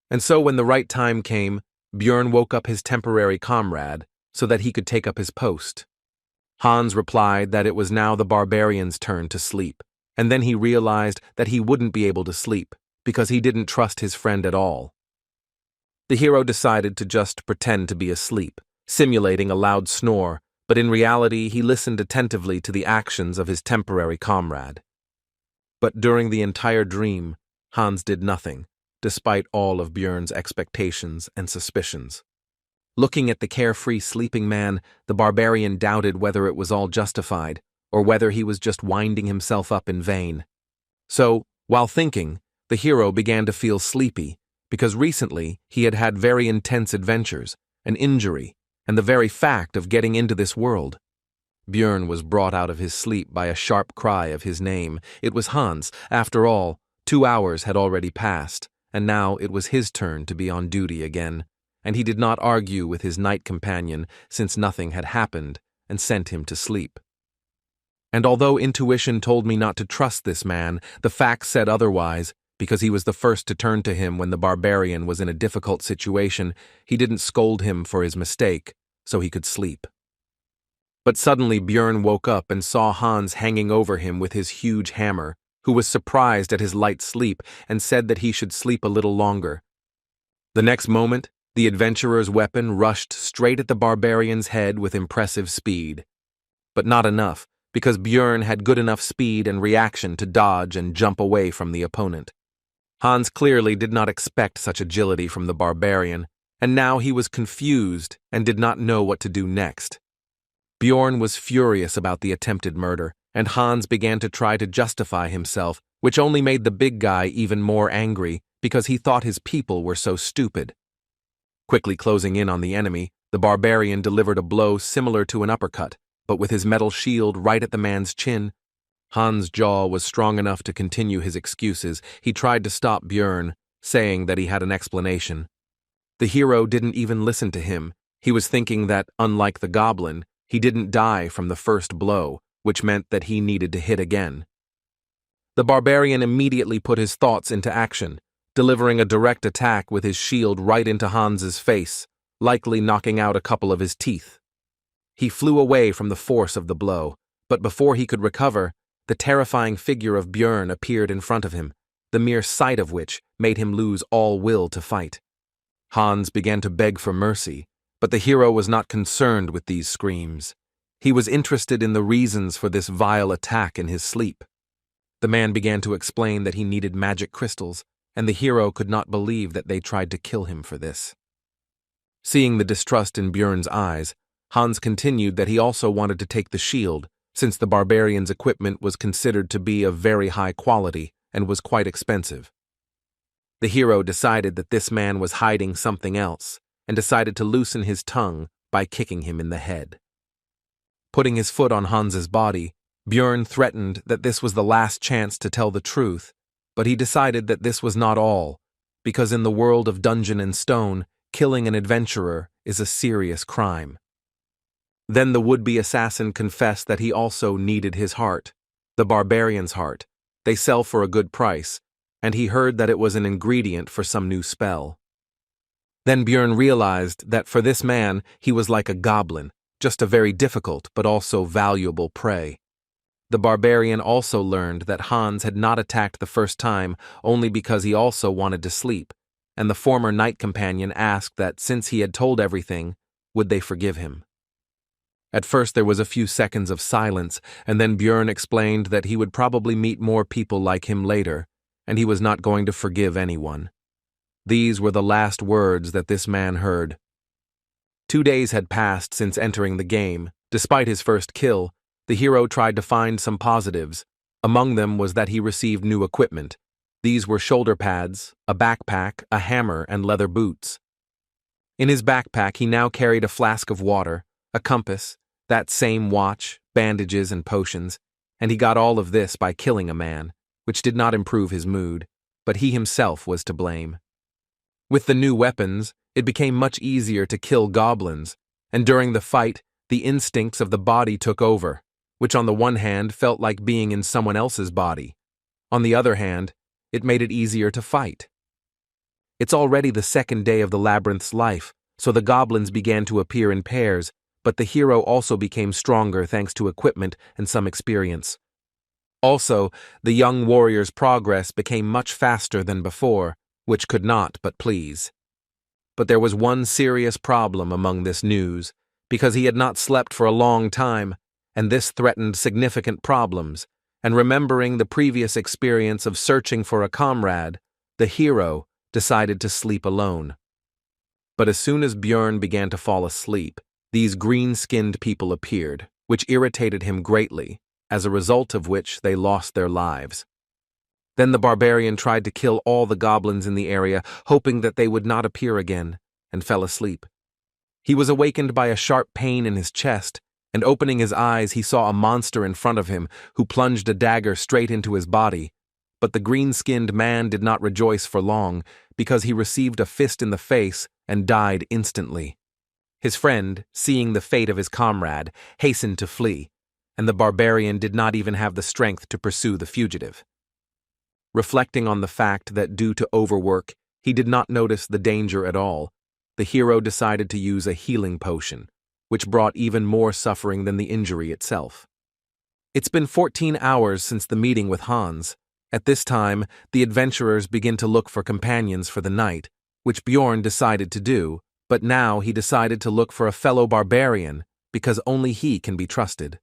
And so when the right time came, Björn woke up his temporary comrade so that he could take up his post. Hans replied that it was now the barbarian's turn to sleep, and then he realized that he wouldn't be able to sleep because he didn't trust his friend at all. The hero decided to just pretend to be asleep, simulating a loud snore, but in reality he listened attentively to the actions of his temporary comrade. But during the entire dream, Hans did nothing, despite all of Björn's expectations and suspicions. Looking at the carefree sleeping man, the barbarian doubted whether it was all justified, or whether he was just winding himself up in vain. So, while thinking, the hero began to feel sleepy, because recently he had had very intense adventures, an injury, and the very fact of getting into this world. Björn was brought out of his sleep by a sharp cry of his name. It was Hans. After all, 2 hours had already passed, and now it was his turn to be on duty again, and he did not argue with his night companion since nothing had happened, and sent him to sleep. And although intuition told me not to trust this man, the facts said otherwise, because he was the first to turn to him when the barbarian was in a difficult situation. He didn't scold him for his mistake, so he could sleep. But suddenly Björn woke up and saw Hans hanging over him with his huge hammer, who was surprised at his light sleep and said that he should sleep a little longer. The next moment, the adventurer's weapon rushed straight at the barbarian's head with impressive speed. But not enough, because Björn had good enough speed and reaction to dodge and jump away from the opponent. Hans clearly did not expect such agility from the barbarian, and now he was confused and did not know what to do next. Björn was furious about the attempted murder, and Hans began to try to justify himself, which only made the big guy even more angry because he thought his people were so stupid. Quickly closing in on the enemy, the barbarian delivered a blow similar to an uppercut, but with his metal shield right at the man's chin. Hans' jaw was strong enough to continue his excuses. He tried to stop Björn, saying that he had an explanation. The hero didn't even listen to him. He was thinking that, unlike the goblin, he didn't die from the first blow, which meant that he needed to hit again. The barbarian immediately put his thoughts into action, delivering a direct attack with his shield right into Hans's face, likely knocking out a couple of his teeth. He flew away from the force of the blow, but before he could recover, the terrifying figure of Björn appeared in front of him, the mere sight of which made him lose all will to fight. Hans began to beg for mercy, but the hero was not concerned with these screams. He was interested in the reasons for this vile attack in his sleep. The man began to explain that he needed magic crystals, and the hero could not believe that they tried to kill him for this. Seeing the distrust in Björn's eyes, Hans continued that he also wanted to take the shield, since the barbarian's equipment was considered to be of very high quality and was quite expensive. The hero decided that this man was hiding something else, and decided to loosen his tongue by kicking him in the head. Putting his foot on Hans's body, Björn threatened that this was the last chance to tell the truth, but he decided that this was not all, because in the world of Dungeon and Stone, killing an adventurer is a serious crime. Then the would-be assassin confessed that he also needed his heart, the barbarian's heart. They sell for a good price, and he heard that it was an ingredient for some new spell. Then Björn realized that for this man he was like a goblin, just a very difficult but also valuable prey. The barbarian also learned that Hans had not attacked the first time only because he also wanted to sleep, and the former knight companion asked that since he had told everything, would they forgive him. At first there was a few seconds of silence, and then Björn explained that he would probably meet more people like him later, and he was not going to forgive anyone. These were the last words that this man heard. 2 days had passed since entering the game. Despite his first kill, the hero tried to find some positives. Among them was that he received new equipment. These were shoulder pads, a backpack, a hammer, and leather boots. In his backpack he now carried a flask of water, a compass, that same watch, bandages, and potions, and he got all of this by killing a man, which did not improve his mood, but he himself was to blame. With the new weapons, it became much easier to kill goblins, and during the fight, the instincts of the body took over, which on the one hand felt like being in someone else's body. On the other hand, it made it easier to fight. It's already the second day of the Labyrinth's life, so the goblins began to appear in pairs, but the hero also became stronger thanks to equipment and some experience. Also, the young warrior's progress became much faster than before, which could not but please. But there was one serious problem among this news, because he had not slept for a long time, and this threatened significant problems, and remembering the previous experience of searching for a comrade, the hero decided to sleep alone. But as soon as Björn began to fall asleep, these green-skinned people appeared, which irritated him greatly, as a result of which they lost their lives. Then the barbarian tried to kill all the goblins in the area, hoping that they would not appear again, and fell asleep. He was awakened by a sharp pain in his chest, and opening his eyes he saw a monster in front of him who plunged a dagger straight into his body. But the green-skinned man did not rejoice for long, because he received a fist in the face and died instantly. His friend, seeing the fate of his comrade, hastened to flee, and the barbarian did not even have the strength to pursue the fugitive. Reflecting on the fact that due to overwork, he did not notice the danger at all, the hero decided to use a healing potion, which brought even more suffering than the injury itself. It's been 14 hours since the meeting with Hans. At this time, the adventurers begin to look for companions for the night, which Björn decided to do, but now he decided to look for a fellow barbarian, because only he can be trusted.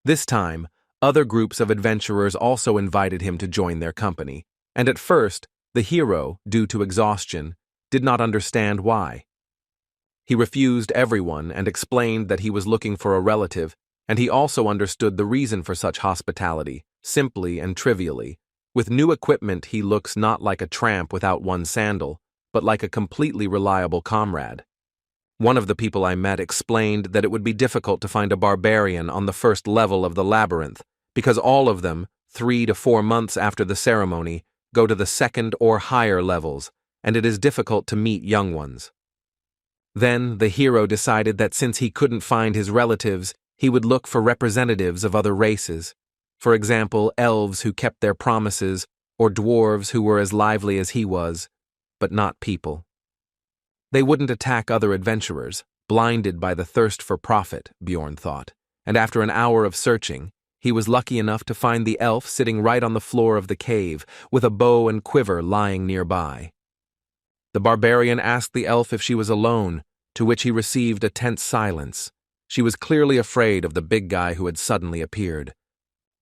This time, other groups of adventurers also invited him to join their company, and at first, the hero, due to exhaustion, did not understand why. He refused everyone and explained that he was looking for a relative, and he also understood the reason for such hospitality, simply and trivially. With new equipment, he looks not like a tramp without one sandal, but like a completely reliable comrade. One of the people I met explained that it would be difficult to find a barbarian on the first level of the Labyrinth, because all of them, 3 to 4 months after the ceremony, go to the second or higher levels, and it is difficult to meet young ones. Then the hero decided that since he couldn't find his relatives, he would look for representatives of other races. For example, elves who kept their promises, or dwarves who were as lively as he was, but not people. They wouldn't attack other adventurers, blinded by the thirst for profit, Björn thought, and after an hour of searching, he was lucky enough to find the elf sitting right on the floor of the cave, with a bow and quiver lying nearby. The barbarian asked the elf if she was alone, to which he received a tense silence, She was clearly afraid of the big guy who had suddenly appeared.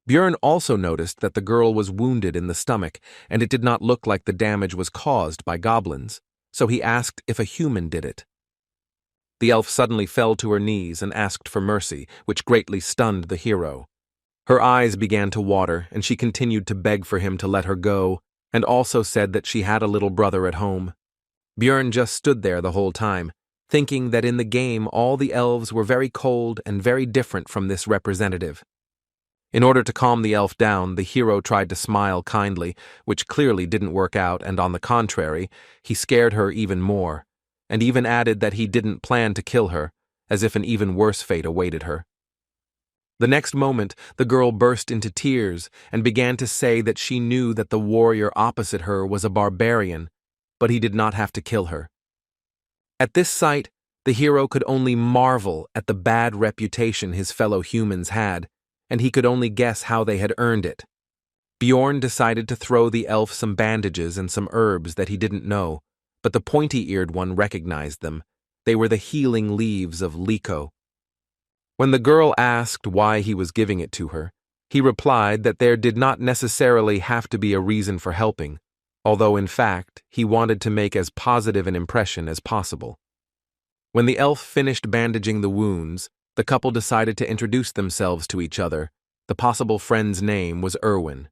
Björn also noticed that the girl was wounded in the stomach, and it did not look like the damage was caused by goblins, so he asked if a human did it. The elf suddenly fell to her knees and asked for mercy, which greatly stunned the hero. Her eyes began to water, and she continued to beg for him to let her go, and also said that she had a little brother at home. Björn just stood there the whole time, thinking that in the game all the elves were very cold and very different from this representative. In order to calm the elf down, the hero tried to smile kindly, which clearly didn't work out, and on the contrary, he scared her even more, and even added that he didn't plan to kill her, as if an even worse fate awaited her. The next moment, the girl burst into tears and began to say that she knew that the warrior opposite her was a barbarian, but he did not have to kill her. At this sight, the hero could only marvel at the bad reputation his fellow humans had, and he could only guess how they had earned it. Bjorn decided to throw the elf some bandages and some herbs that he didn't know, but the pointy-eared one recognized them. They were the healing leaves of Liko. When the girl asked why he was giving it to her, he replied that there did not necessarily have to be a reason for helping, although in fact he wanted to make as positive an impression as possible. When the elf finished bandaging the wounds, the couple decided to introduce themselves to each other. The possible friend's name was Irwin.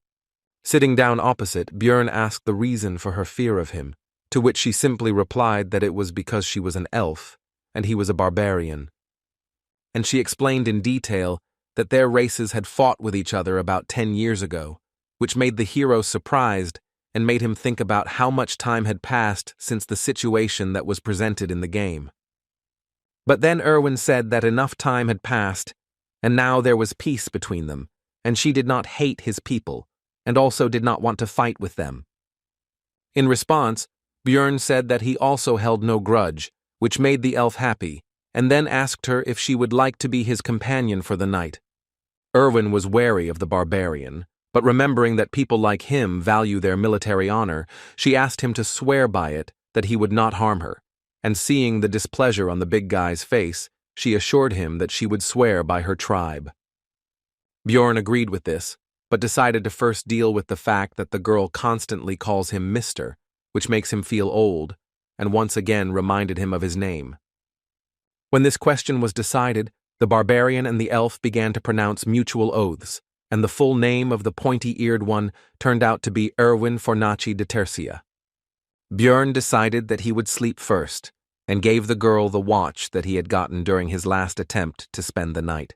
Sitting down opposite, Björn asked the reason for her fear of him, to which she simply replied that it was because she was an elf, and he was a barbarian. And she explained in detail that their races had fought with each other about 10 years ago, which made the hero surprised and made him think about how much time had passed since the situation that was presented in the game. But then Irwin said that enough time had passed, and now there was peace between them, and she did not hate his people, and also did not want to fight with them. In response, Björn said that he also held no grudge, which made the elf happy, and then asked her if she would like to be his companion for the night. Irwin was wary of the barbarian, but remembering that people like him value their military honor, she asked him to swear by it that he would not harm her, and seeing the displeasure on the big guy's face, she assured him that she would swear by her tribe. Bjorn agreed with this, but decided to first deal with the fact that the girl constantly calls him Mister, which makes him feel old, and once again reminded him of his name. When this question was decided, the barbarian and the elf began to pronounce mutual oaths, and the full name of the pointy-eared one turned out to be Irwin Fornaci de Tercia. Björn decided that he would sleep first, and gave the girl the watch that he had gotten during his last attempt to spend the night.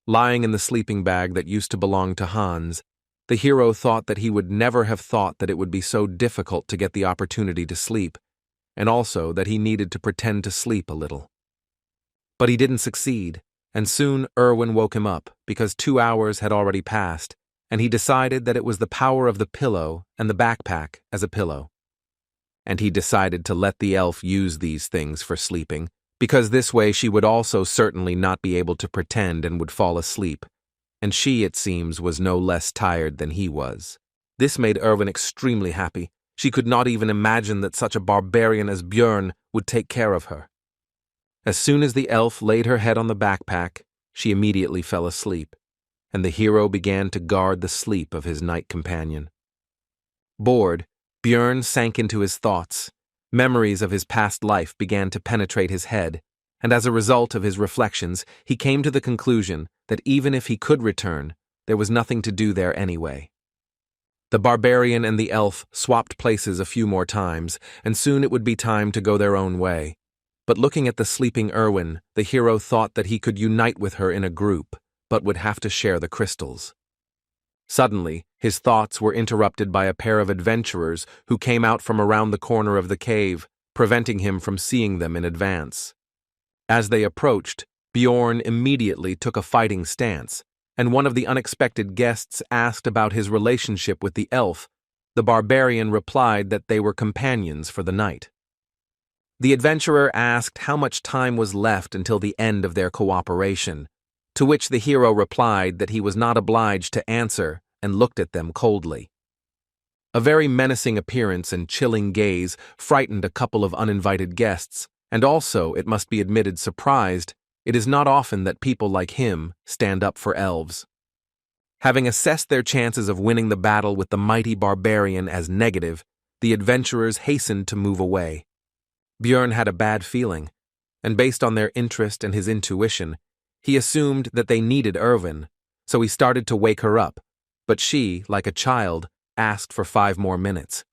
Lying in the sleeping bag that used to belong to Hans, the hero thought that he would never have thought that it would be so difficult to get the opportunity to sleep, and also that he needed to pretend to sleep a little. But he didn't succeed, and soon Irwin woke him up because 2 hours had already passed, and he decided that it was the power of the pillow and the backpack as a pillow. And he decided to let the elf use these things for sleeping, because this way she would also certainly not be able to pretend and would fall asleep, and she, it seems, was no less tired than he was. This made Irwin extremely happy. She could not even imagine that such a barbarian as Björn would take care of her. As soon as the elf laid her head on the backpack, she immediately fell asleep, and the hero began to guard the sleep of his night companion. Bored, Björn sank into his thoughts. Memories of his past life began to penetrate his head, and as a result of his reflections, he came to the conclusion that even if he could return, there was nothing to do there anyway. The barbarian and the elf swapped places a few more times, and soon it would be time to go their own way. But looking at the sleeping Irwin, the hero thought that he could unite with her in a group, but would have to share the crystals. Suddenly, his thoughts were interrupted by a pair of adventurers who came out from around the corner of the cave, preventing him from seeing them in advance. As they approached, Bjorn immediately took a fighting stance, and one of the unexpected guests asked about his relationship with the elf. The barbarian replied that they were companions for the night. The adventurer asked how much time was left until the end of their cooperation, to which the hero replied that he was not obliged to answer and looked at them coldly. A very menacing appearance and chilling gaze frightened a couple of uninvited guests, and also, it must be admitted, surprised It is not often that people like him stand up for elves. Having assessed their chances of winning the battle with the mighty barbarian as negative, the adventurers hastened to move away. Björn had a bad feeling, and based on their interest and his intuition, he assumed that they needed Irwin, so he started to wake her up, but she, like a child, asked for 5 more minutes.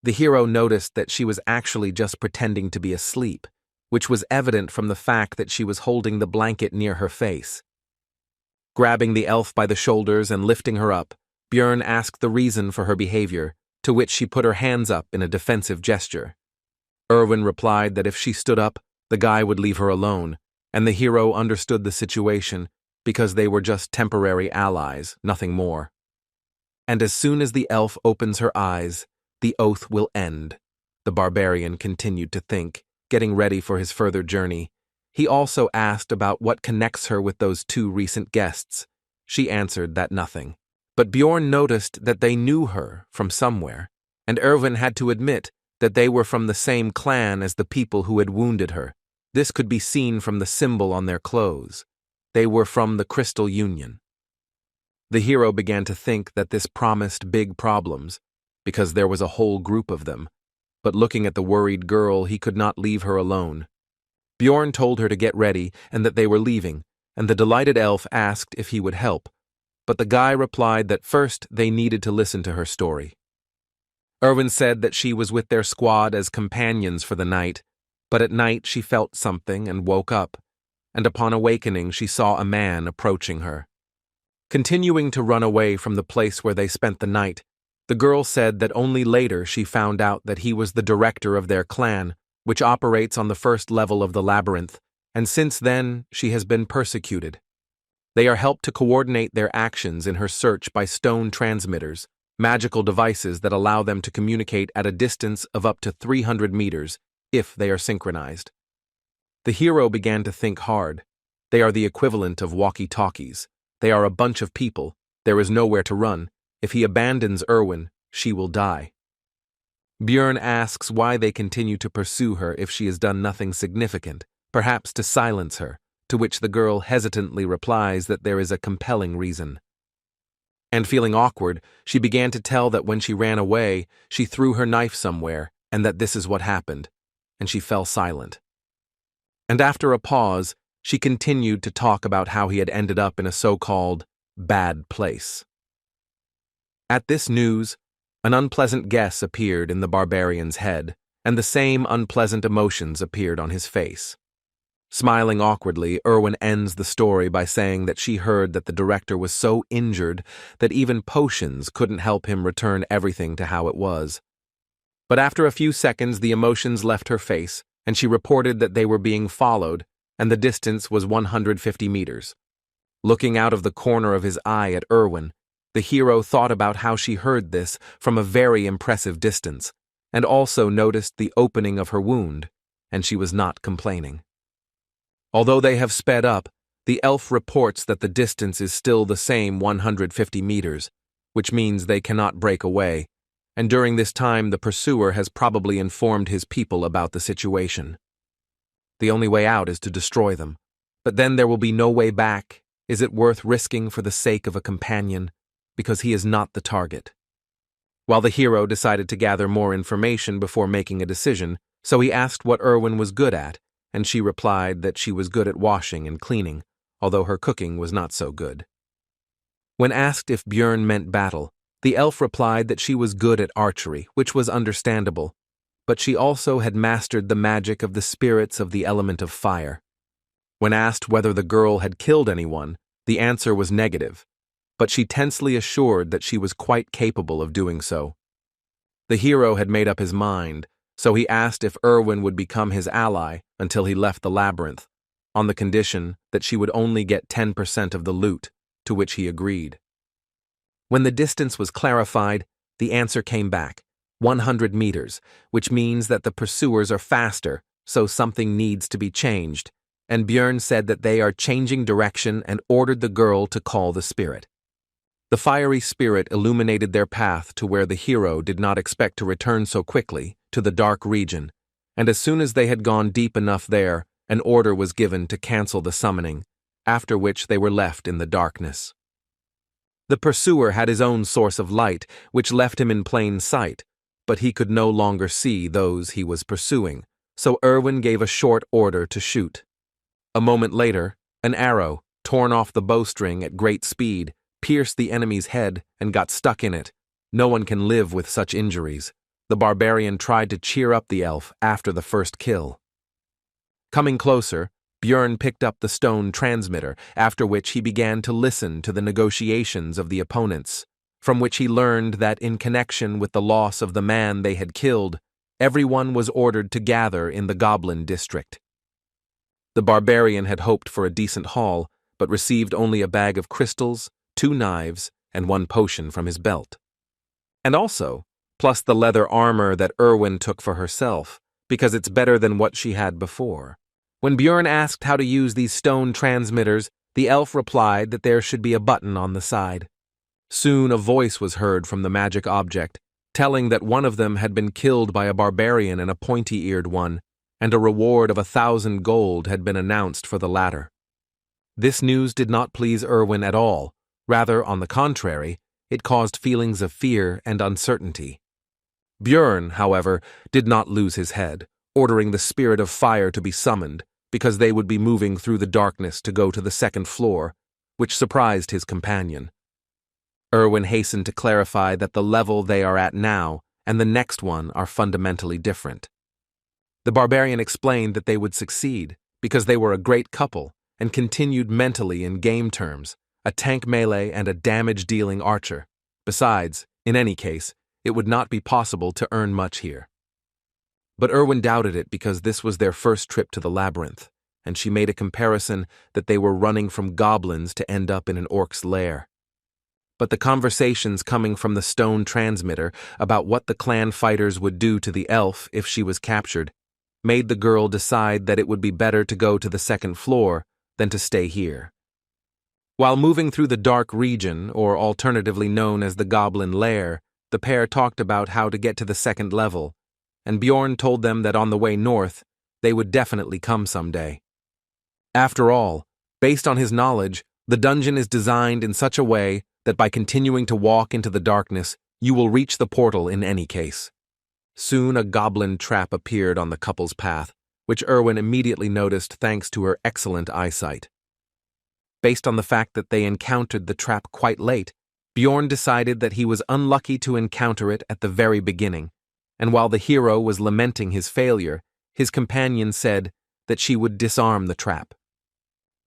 The hero noticed that she was actually just pretending to be asleep, which was evident from the fact that she was holding the blanket near her face. Grabbing the elf by the shoulders and lifting her up, Björn asked the reason for her behavior, to which she put her hands up in a defensive gesture. Irwin replied that if she stood up, the guy would leave her alone, and the hero understood the situation because they were just temporary allies, nothing more. And as soon as the elf opens her eyes, the oath will end, the barbarian continued to think, getting ready for his further journey. He also asked about what connects her with those 2 recent guests. She answered that nothing. But Björn noticed that they knew her from somewhere, and Irwin had to admit that they were from the same clan as the people who had wounded her. This could be seen from the symbol on their clothes. They were from the Crystal Union. The hero began to think that this promised big problems, because there was a whole group of them, but looking at the worried girl, he could not leave her alone. Björn told her to get ready and that they were leaving, and the delighted elf asked if he would help, but the guy replied that first they needed to listen to her story. Irwin said that she was with their squad as companions for the night, but at night she felt something and woke up, and upon awakening she saw a man approaching her. Continuing to run away from the place where they spent the night, the girl said that only later she found out that he was the director of their clan, which operates on the first level of the Labyrinth, and since then she has been persecuted. They are helped to coordinate their actions in her search by stone transmitters, magical devices that allow them to communicate at a distance of up to 300 meters, if they are synchronized. The hero began to think hard. They are the equivalent of walkie-talkies. They are a bunch of people. There is nowhere to run. If he abandons Irwin, she will die. Björn asks why they continue to pursue her if she has done nothing significant, perhaps to silence her, to which the girl hesitantly replies that there is a compelling reason. And feeling awkward, she began to tell that when she ran away, she threw her knife somewhere, and that this is what happened, and she fell silent. And after a pause, she continued to talk about how he had ended up in a so-called bad place. At this news, an unpleasant guess appeared in the barbarian's head, and the same unpleasant emotions appeared on his face. Smiling awkwardly, Irwin ends the story by saying that she heard that the director was so injured that even potions couldn't help him return everything to how it was. But after a few seconds, the emotions left her face, and she reported that they were being followed, and the distance was 150 meters. Looking out of the corner of his eye at Irwin, the hero thought about how she heard this from a very impressive distance, and also noticed the opening of her wound, and she was not complaining. Although they have sped up, the elf reports that the distance is still the same 150 meters, which means they cannot break away, and during this time the pursuer has probably informed his people about the situation. The only way out is to destroy them, but then there will be no way back. Is it worth risking for the sake of a companion? Because he is not the target. While the hero decided to gather more information before making a decision, so he asked what Irwin was good at, and she replied that she was good at washing and cleaning, although her cooking was not so good. When asked if Björn meant battle, the elf replied that she was good at archery, which was understandable, but she also had mastered the magic of the spirits of the element of fire. When asked whether the girl had killed anyone, the answer was negative, but she tensely assured that she was quite capable of doing so. The hero had made up his mind, so he asked if Irwin would become his ally until he left the labyrinth, on the condition that she would only get 10% of the loot, to which he agreed. When the distance was clarified, the answer came back, 100 meters, which means that the pursuers are faster, so something needs to be changed, and Björn said that they are changing direction and ordered the girl to call the spirit. The fiery spirit illuminated their path to where the hero did not expect to return so quickly, to the dark region, and as soon as they had gone deep enough there, An order was given to cancel the summoning, after which they were left in the darkness. The pursuer had his own source of light, which left him in plain sight, but he could no longer see those he was pursuing, so Irwin gave a short order to shoot. A moment later, an arrow, torn off the bowstring at great speed, pierced the enemy's head and got stuck in it. No one can live with such injuries. The barbarian tried to cheer up the elf after the first kill. Coming closer, Björn picked up the stone transmitter, after which he began to listen to the negotiations of the opponents, from which he learned that in connection with the loss of the man they had killed, everyone was ordered to gather in the goblin district. The barbarian had hoped for a decent haul, but received only a bag of crystals, 2 knives, and 1 potion from his belt. And also, plus the leather armor that Irwin took for herself, because it's better than what she had before. When Björn asked how to use these stone transmitters, the elf replied that there should be a button on the side. Soon a voice was heard from the magic object, telling that one of them had been killed by a barbarian and a pointy-eared one, and a reward of 1,000 gold had been announced for the latter. This news did not please Irwin at all. Rather, on the contrary, it caused feelings of fear and uncertainty. Björn, however, did not lose his head, ordering the spirit of fire to be summoned, because they would be moving through the darkness to go to the 2nd floor, which surprised his companion. Irwin hastened to clarify that the level they are at now and the next one are fundamentally different. The barbarian explained that they would succeed, because they were a great couple, and continued mentally in game terms, a tank melee and a damage-dealing archer. Besides, in any case, it would not be possible to earn much here. But Irwin doubted it because this was their first trip to the Labyrinth, and she made a comparison that they were running from goblins to end up in an orc's lair. But the conversations coming from the stone transmitter about what the clan fighters would do to the elf if she was captured made the girl decide that it would be better to go to the 2nd floor than to stay here. While moving through the dark region, or alternatively known as the Goblin Lair, the pair talked about how to get to the 2nd level, and Björn told them that on the way north, they would definitely come someday. After all, based on his knowledge, the dungeon is designed in such a way that by continuing to walk into the darkness, you will reach the portal in any case. Soon a goblin trap appeared on the couple's path, which Irwin immediately noticed thanks to her excellent eyesight. Based on the fact that they encountered the trap quite late, Björn decided that he was unlucky to encounter it at the very beginning, and while the hero was lamenting his failure, his companion said that she would disarm the trap.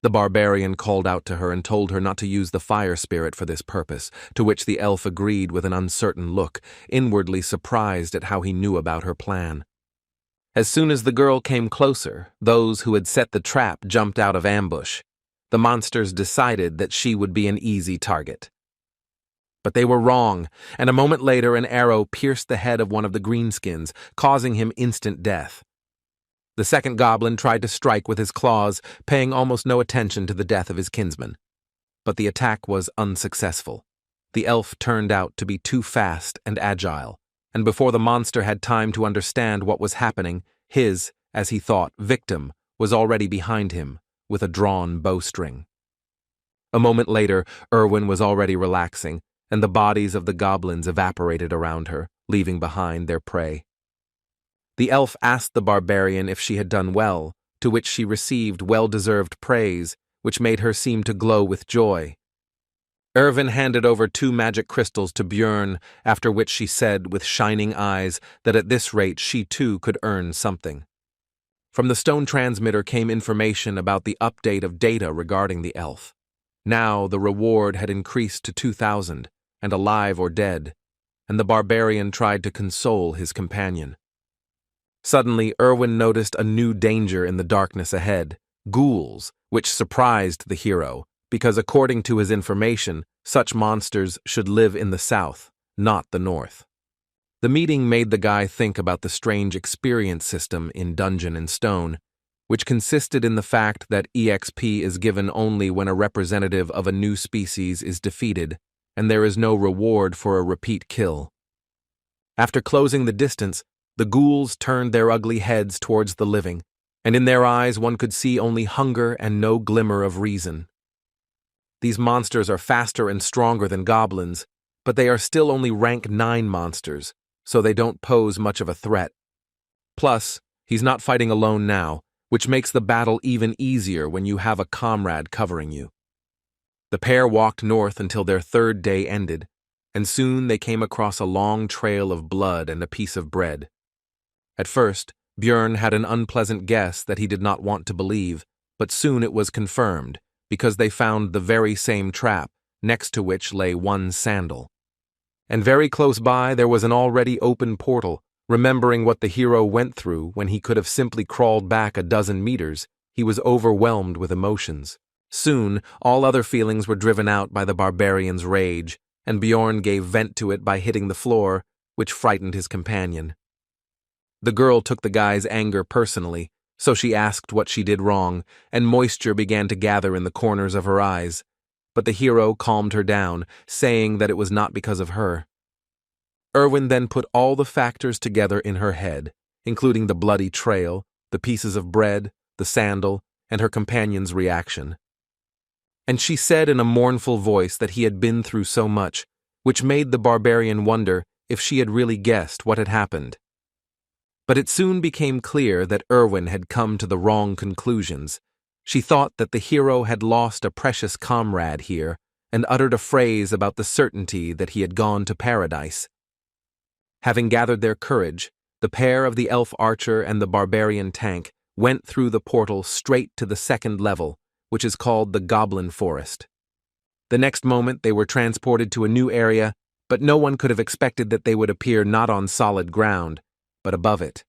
The barbarian called out to her and told her not to use the fire spirit for this purpose, to which the elf agreed with an uncertain look, inwardly surprised at how he knew about her plan. As soon as the girl came closer, those who had set the trap jumped out of ambush. The monsters decided that she would be an easy target. But they were wrong, and a moment later an arrow pierced the head of one of the greenskins, causing him instant death. The 2nd goblin tried to strike with his claws, paying almost no attention to the death of his kinsman. But the attack was unsuccessful. The elf turned out to be too fast and agile, and before the monster had time to understand what was happening, his, as he thought, victim was already behind him, with a drawn bowstring. A moment later, Irwin was already relaxing, and the bodies of the goblins evaporated around her, leaving behind their prey. The elf asked the barbarian if she had done well, to which she received well-deserved praise, which made her seem to glow with joy. Irwin handed over 2 magic crystals to Björn, after which she said with shining eyes that at this rate she too could earn something. From the stone transmitter came information about the update of data regarding the elf. Now the reward had increased to 2,000, and alive or dead, and the barbarian tried to console his companion. Suddenly, Irwin noticed a new danger in the darkness ahead, ghouls, which surprised the hero, because according to his information, such monsters should live in the south, not the north. The meeting made the guy think about the strange experience system in Dungeon and Stone, which consisted in the fact that EXP is given only when a representative of a new species is defeated, and there is no reward for a repeat kill. After closing the distance, the ghouls turned their ugly heads towards the living, and in their eyes one could see only hunger and no glimmer of reason. These monsters are faster and stronger than goblins, but they are still only rank 9 monsters, so they don't pose much of a threat. Plus, he's not fighting alone now, which makes the battle even easier when you have a comrade covering you. The pair walked north until their 3rd day ended, and soon they came across a long trail of blood and a piece of bread. At first, Björn had an unpleasant guess that he did not want to believe, but soon it was confirmed, because they found the very same trap, next to which lay one sandal. And very close by there was an already open portal. Remembering what the hero went through when he could have simply crawled back a dozen meters, he was overwhelmed with emotions. Soon, all other feelings were driven out by the barbarian's rage, and Bjorn gave vent to it by hitting the floor, which frightened his companion. The girl took the guy's anger personally, so she asked what she did wrong, and moisture began to gather in the corners of her eyes. But the hero calmed her down, saying that it was not because of her. Irwin then put all the factors together in her head, including the bloody trail, the pieces of bread, the sandal, and her companion's reaction. And she said in a mournful voice that he had been through so much, which made the barbarian wonder if she had really guessed what had happened. But it soon became clear that Irwin had come to the wrong conclusions. She thought that the hero had lost a precious comrade here, and uttered a phrase about the certainty that he had gone to paradise. Having gathered their courage, the pair of the elf archer and the barbarian tank went through the portal straight to the 2nd level, which is called the Goblin Forest. The next moment they were transported to a new area, but no one could have expected that they would appear not on solid ground, but above it.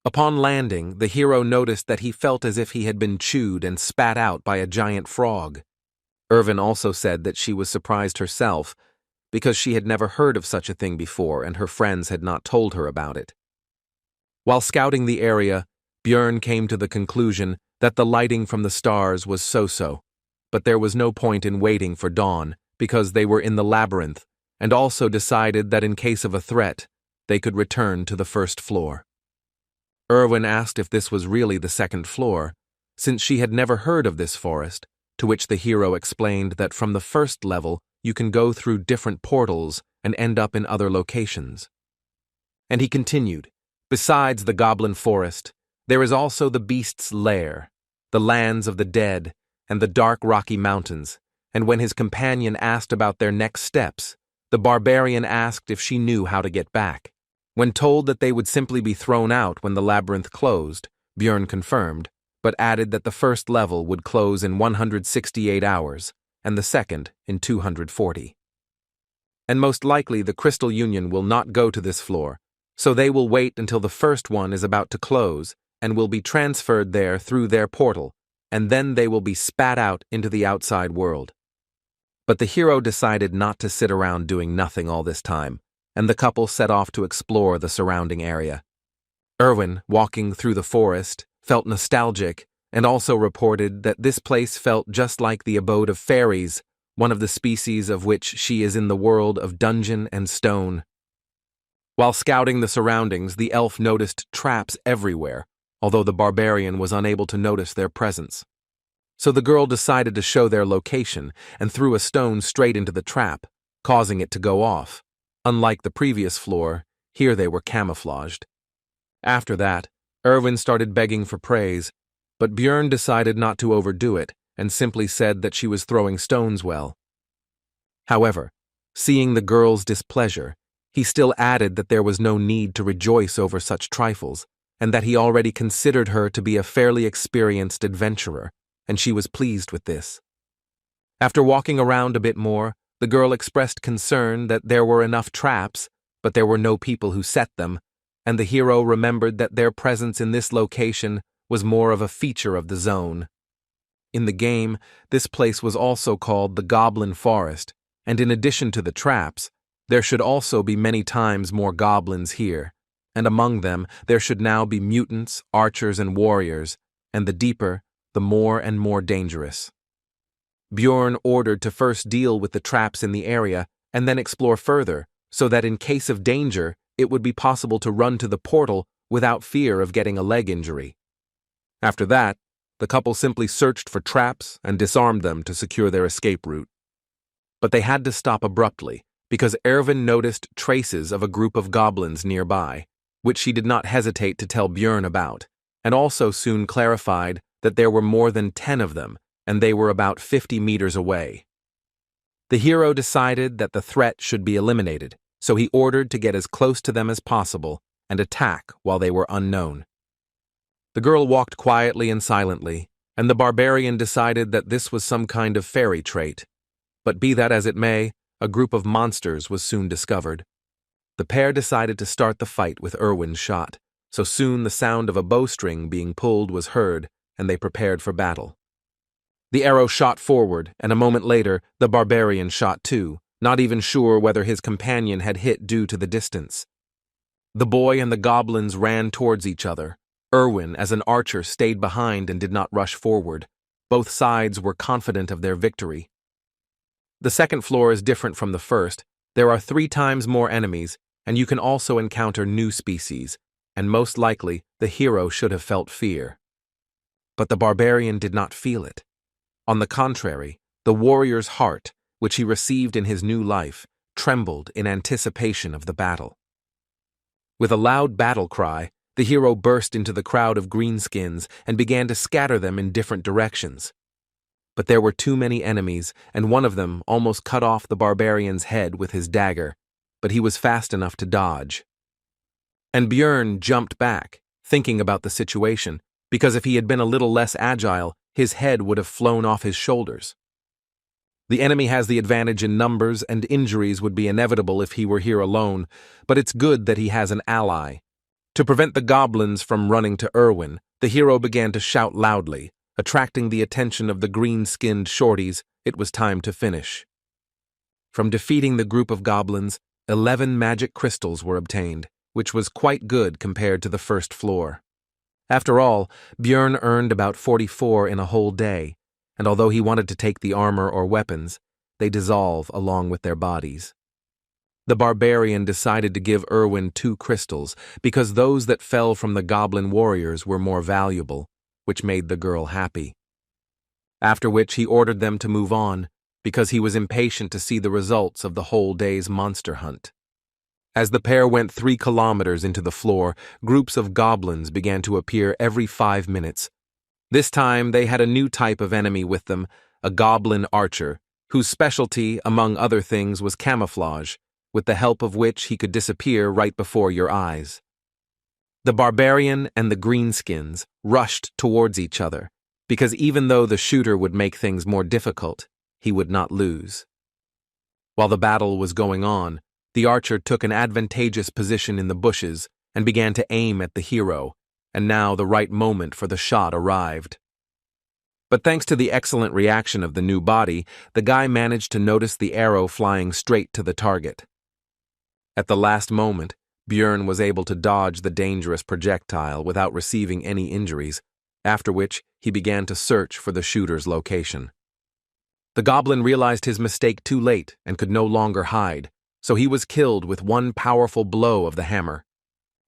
Upon landing, the hero noticed that he felt as if he had been chewed and spat out by a giant frog. Irwin also said that she was surprised herself, because she had never heard of such a thing before and her friends had not told her about it. While scouting the area, Björn came to the conclusion that the lighting from the stars was so-so, but there was no point in waiting for dawn because they were in the Labyrinth, and also decided that in case of a threat, they could return to the 1st floor. Irwin asked if this was really the 2nd floor, since she had never heard of this forest, to which the hero explained that from the 1st level you can go through different portals and end up in other locations. And he continued, besides the Goblin Forest, there is also the Beast's Lair, the lands of the dead, and the dark rocky mountains, and when his companion asked about their next steps, the barbarian asked if she knew how to get back. When told that they would simply be thrown out when the labyrinth closed, Björn confirmed, but added that the 1st level would close in 168 hours, and the 2nd in 240. And most likely the Crystal Union will not go to this floor, so they will wait until the 1st one is about to close and will be transferred there through their portal, and then they will be spat out into the outside world. But the hero decided not to sit around doing nothing all this time, and the couple set off to explore the surrounding area. Irwin, walking through the forest, felt nostalgic and also reported that this place felt just like the abode of fairies, one of the species of which she is in the world of dungeon and stone. While scouting the surroundings, the elf noticed traps everywhere, although the barbarian was unable to notice their presence. So the girl decided to show their location and threw a stone straight into the trap, causing it to go off. Unlike the previous floor, here they were camouflaged. After that, Irwin started begging for praise, but Björn decided not to overdo it and simply said that she was throwing stones well. However, seeing the girl's displeasure, he still added that there was no need to rejoice over such trifles, and that he already considered her to be a fairly experienced adventurer, and she was pleased with this. After walking around a bit more, the girl expressed concern that there were enough traps, but there were no people who set them, and the hero remembered that their presence in this location was more of a feature of the zone. In the game, this place was also called the Goblin Forest, and in addition to the traps, there should also be many times more goblins here, and among them there should now be mutants, archers, and warriors, and the deeper, the more and more dangerous. Björn ordered to first deal with the traps in the area and then explore further, so that in case of danger, it would be possible to run to the portal without fear of getting a leg injury. After that, the couple simply searched for traps and disarmed them to secure their escape route. But they had to stop abruptly, because Irwin noticed traces of a group of goblins nearby, which she did not hesitate to tell Björn about, and also soon clarified that there were more than 10 of them, and they were about 50 meters away. The hero decided that the threat should be eliminated, so he ordered to get as close to them as possible and attack while they were unknown. The girl walked quietly and silently, and the barbarian decided that this was some kind of fairy trait. But be that as it may, a group of monsters was soon discovered. The pair decided to start the fight with Irwin's shot, so soon the sound of a bowstring being pulled was heard, and they prepared for battle. The arrow shot forward, and a moment later, the barbarian shot too, not even sure whether his companion had hit due to the distance. The boy and the goblins ran towards each other. Irwin, as an archer, stayed behind and did not rush forward. Both sides were confident of their victory. The second floor is different from the first. There are 3 times more enemies, and you can also encounter new species, and most likely the hero should have felt fear. But the barbarian did not feel it. On the contrary, the warrior's heart, which he received in his new life, trembled in anticipation of the battle. With a loud battle cry, the hero burst into the crowd of greenskins and began to scatter them in different directions. But there were too many enemies, and one of them almost cut off the barbarian's head with his dagger, but he was fast enough to dodge. And Björn jumped back, thinking about the situation, because if he had been a little less agile, his head would have flown off his shoulders. The enemy has the advantage in numbers, and injuries would be inevitable if he were here alone, but it's good that he has an ally. To prevent the goblins from running to Irwin, the hero began to shout loudly, attracting the attention of the green-skinned shorties. It was time to finish. From defeating the group of goblins, 11 magic crystals were obtained, which was quite good compared to the first floor. After all, Björn earned about 44 in a whole day, and although he wanted to take the armor or weapons, they dissolve along with their bodies. The barbarian decided to give Irwin 2 crystals because those that fell from the goblin warriors were more valuable, which made the girl happy. After which he ordered them to move on, because he was impatient to see the results of the whole day's monster hunt. As the pair went 3 kilometers into the floor, groups of goblins began to appear every 5 minutes. This time they had a new type of enemy with them, a goblin archer, whose specialty, among other things, was camouflage, with the help of which he could disappear right before your eyes. The barbarian and the greenskins rushed towards each other, because even though the shooter would make things more difficult, he would not lose. While the battle was going on, the archer took an advantageous position in the bushes and began to aim at the hero, and now the right moment for the shot arrived. But thanks to the excellent reaction of the new body, the guy managed to notice the arrow flying straight to the target. At the last moment, Björn was able to dodge the dangerous projectile without receiving any injuries, after which he began to search for the shooter's location. The goblin realized his mistake too late and could no longer hide, so he was killed with one powerful blow of the hammer.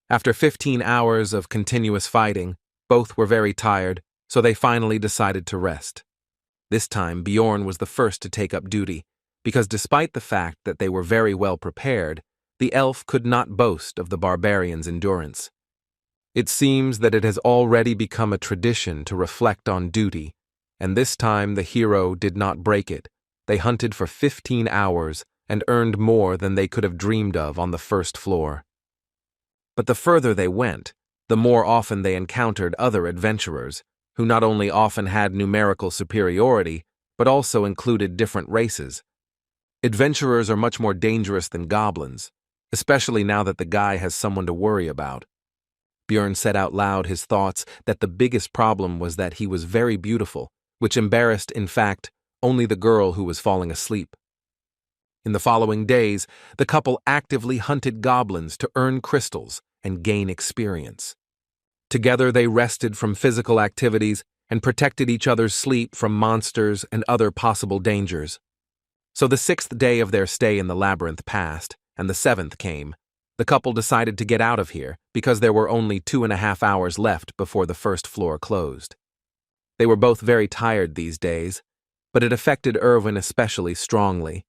After 15 hours of continuous fighting, both were very tired, so they finally decided to rest. This time, Björn was the first to take up duty, because despite the fact that they were very well prepared, the elf could not boast of the barbarian's endurance. It seems that it has already become a tradition to reflect on duty, and this time the hero did not break it. They hunted for 15 hours and earned more than they could have dreamed of on the first floor. But the further they went, the more often they encountered other adventurers, who not only often had numerical superiority, but also included different races. Adventurers are much more dangerous than goblins, especially now that the guy has someone to worry about. Björn said out loud his thoughts that the biggest problem was that he was very beautiful, which embarrassed, in fact, only the girl who was falling asleep. In the following days, the couple actively hunted goblins to earn crystals and gain experience. Together they rested from physical activities and protected each other's sleep from monsters and other possible dangers. So the 6th day of their stay in the labyrinth passed, and the 7th came. The couple decided to get out of here because there were only 2.5 hours left before the first floor closed. They were both very tired these days, but it affected Irwin especially strongly.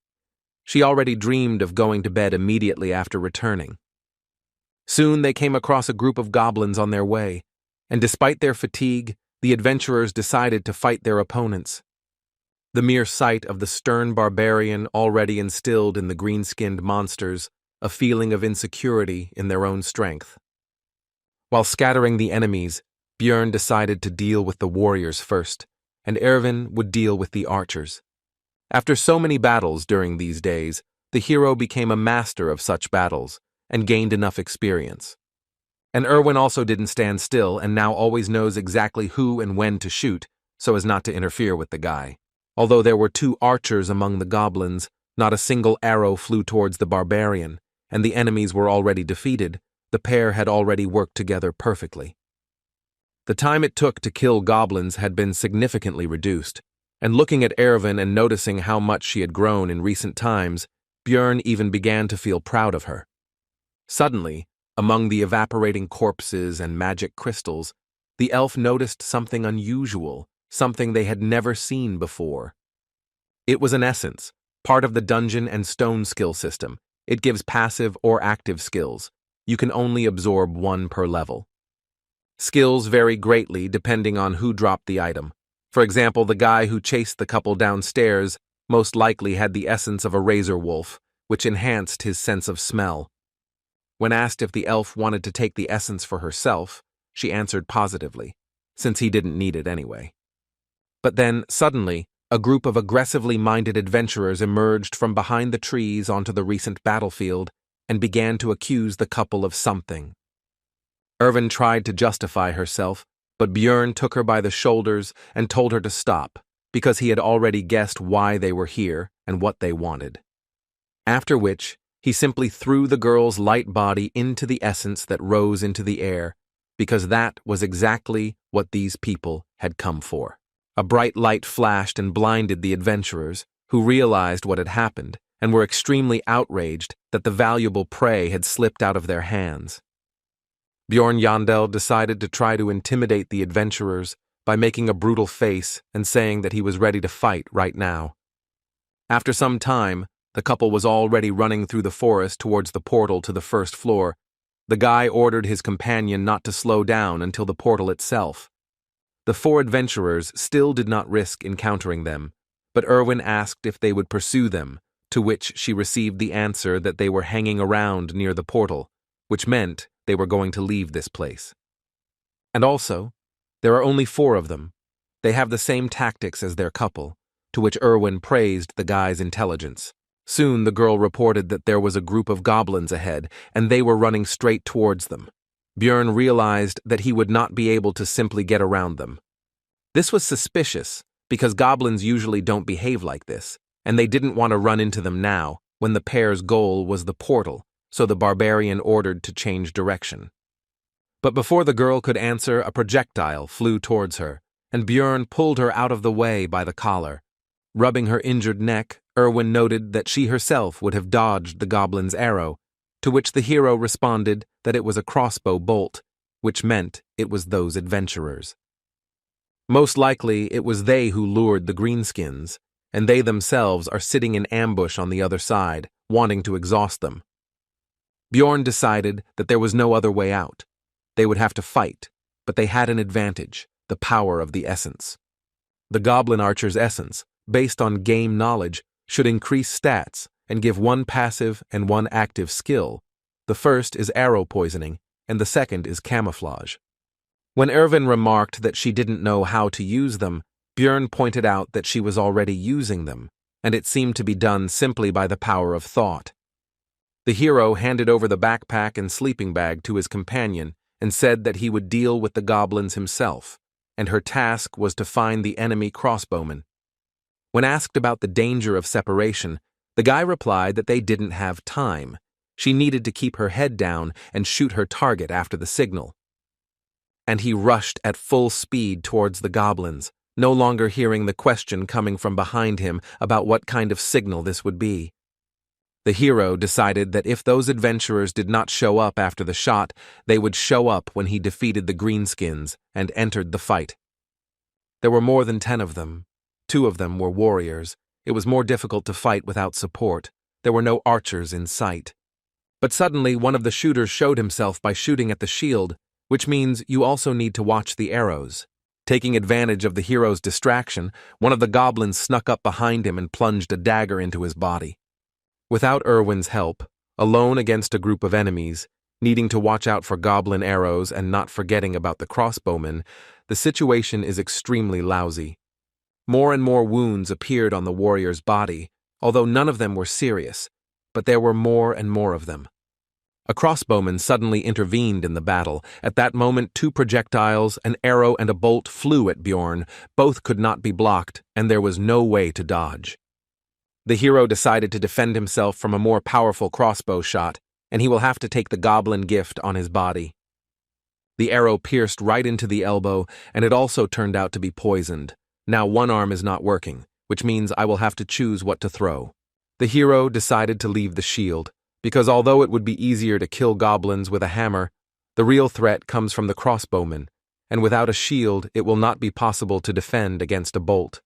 She already dreamed of going to bed immediately after returning. Soon they came across a group of goblins on their way, and despite their fatigue, the adventurers decided to fight their opponents. The mere sight of the stern barbarian already instilled in the green-skinned monsters a feeling of insecurity in their own strength. While scattering the enemies, Björn decided to deal with the warriors first, and Irwin would deal with the archers. After so many battles during these days, the hero became a master of such battles and gained enough experience. And Irwin also didn't stand still and now always knows exactly who and when to shoot so as not to interfere with the guy. Although there were 2 archers among the goblins, not a single arrow flew towards the barbarian, and the enemies were already defeated. The pair had already worked together perfectly. The time it took to kill goblins had been significantly reduced, and looking at Irwin and noticing how much she had grown in recent times, Björn even began to feel proud of her. Suddenly, among the evaporating corpses and magic crystals, the elf noticed something unusual, something they had never seen before. It was an essence, part of the dungeon and stone skill system. It gives passive or active skills. You can only absorb 1 per level. Skills vary greatly depending on who dropped the item. For example, the guy who chased the couple downstairs most likely had the essence of a razor wolf, which enhanced his sense of smell. When asked if the elf wanted to take the essence for herself, she answered positively, since he didn't need it anyway. But then, suddenly, a group of aggressively minded adventurers emerged from behind the trees onto the recent battlefield and began to accuse the couple of something. Irwin tried to justify herself, but Björn took her by the shoulders and told her to stop, because he had already guessed why they were here and what they wanted. After which, he simply threw the girl's light body into the essence that rose into the air, because that was exactly what these people had come for. A bright light flashed and blinded the adventurers, who realized what had happened and were extremely outraged that the valuable prey had slipped out of their hands. Björn Yandel decided to try to intimidate the adventurers by making a brutal face and saying that he was ready to fight right now. After some time, the couple was already running through the forest towards the portal to the first floor. The guy ordered his companion not to slow down until the portal itself. The 4 adventurers still did not risk encountering them, but Irwin asked if they would pursue them, to which she received the answer that they were hanging around near the portal, which meant they were going to leave this place. And also, there are only 4 of them. They have the same tactics as their couple, to which Irwin praised the guy's intelligence. Soon the girl reported that there was a group of goblins ahead, and they were running straight towards them. Björn realized that he would not be able to simply get around them. This was suspicious, because goblins usually don't behave like this, and they didn't want to run into them now, when the pair's goal was the portal, so the barbarian ordered to change direction. But before the girl could answer, a projectile flew towards her, and Björn pulled her out of the way by the collar. Rubbing her injured neck, Irwin noted that she herself would have dodged the goblin's arrow, to which the hero responded that it was a crossbow bolt, which meant it was those adventurers. Most likely, it was they who lured the greenskins, and they themselves are sitting in ambush on the other side, wanting to exhaust them. Björn decided that there was no other way out. They would have to fight, but they had an advantage, the power of the essence. The goblin archer's essence, based on game knowledge, should increase stats and give 1 passive and 1 active skill. The first is arrow poisoning, and the second is camouflage. When Irwin remarked that she didn't know how to use them, Björn pointed out that she was already using them, and it seemed to be done simply by the power of thought. The hero handed over the backpack and sleeping bag to his companion and said that he would deal with the goblins himself, and her task was to find the enemy crossbowmen. When asked about the danger of separation, the guy replied that they didn't have time. She needed to keep her head down and shoot her target after the signal. And he rushed at full speed towards the goblins, no longer hearing the question coming from behind him about what kind of signal this would be. The hero decided that if those adventurers did not show up after the shot, they would show up when he defeated the greenskins and entered the fight. There were more than 10 of them. 2 of them were warriors. It was more difficult to fight without support. There were no archers in sight. But suddenly, one of the shooters showed himself by shooting at the shield, which means you also need to watch the arrows. Taking advantage of the hero's distraction, one of the goblins snuck up behind him and plunged a dagger into his body. Without Irwin's help, alone against a group of enemies, needing to watch out for goblin arrows and not forgetting about the crossbowmen, the situation is extremely lousy. More and more wounds appeared on the warrior's body, although none of them were serious, but there were more and more of them. A crossbowman suddenly intervened in the battle. At that moment, 2 projectiles, an arrow and a bolt flew at Bjorn. Both could not be blocked, and there was no way to dodge. The hero decided to defend himself from a more powerful crossbow shot, and he will have to take the goblin gift on his body. The arrow pierced right into the elbow, and it also turned out to be poisoned. Now one arm is not working, which means I will have to choose what to throw. The hero decided to leave the shield, because although it would be easier to kill goblins with a hammer, the real threat comes from the crossbowmen, and without a shield it will not be possible to defend against a bolt.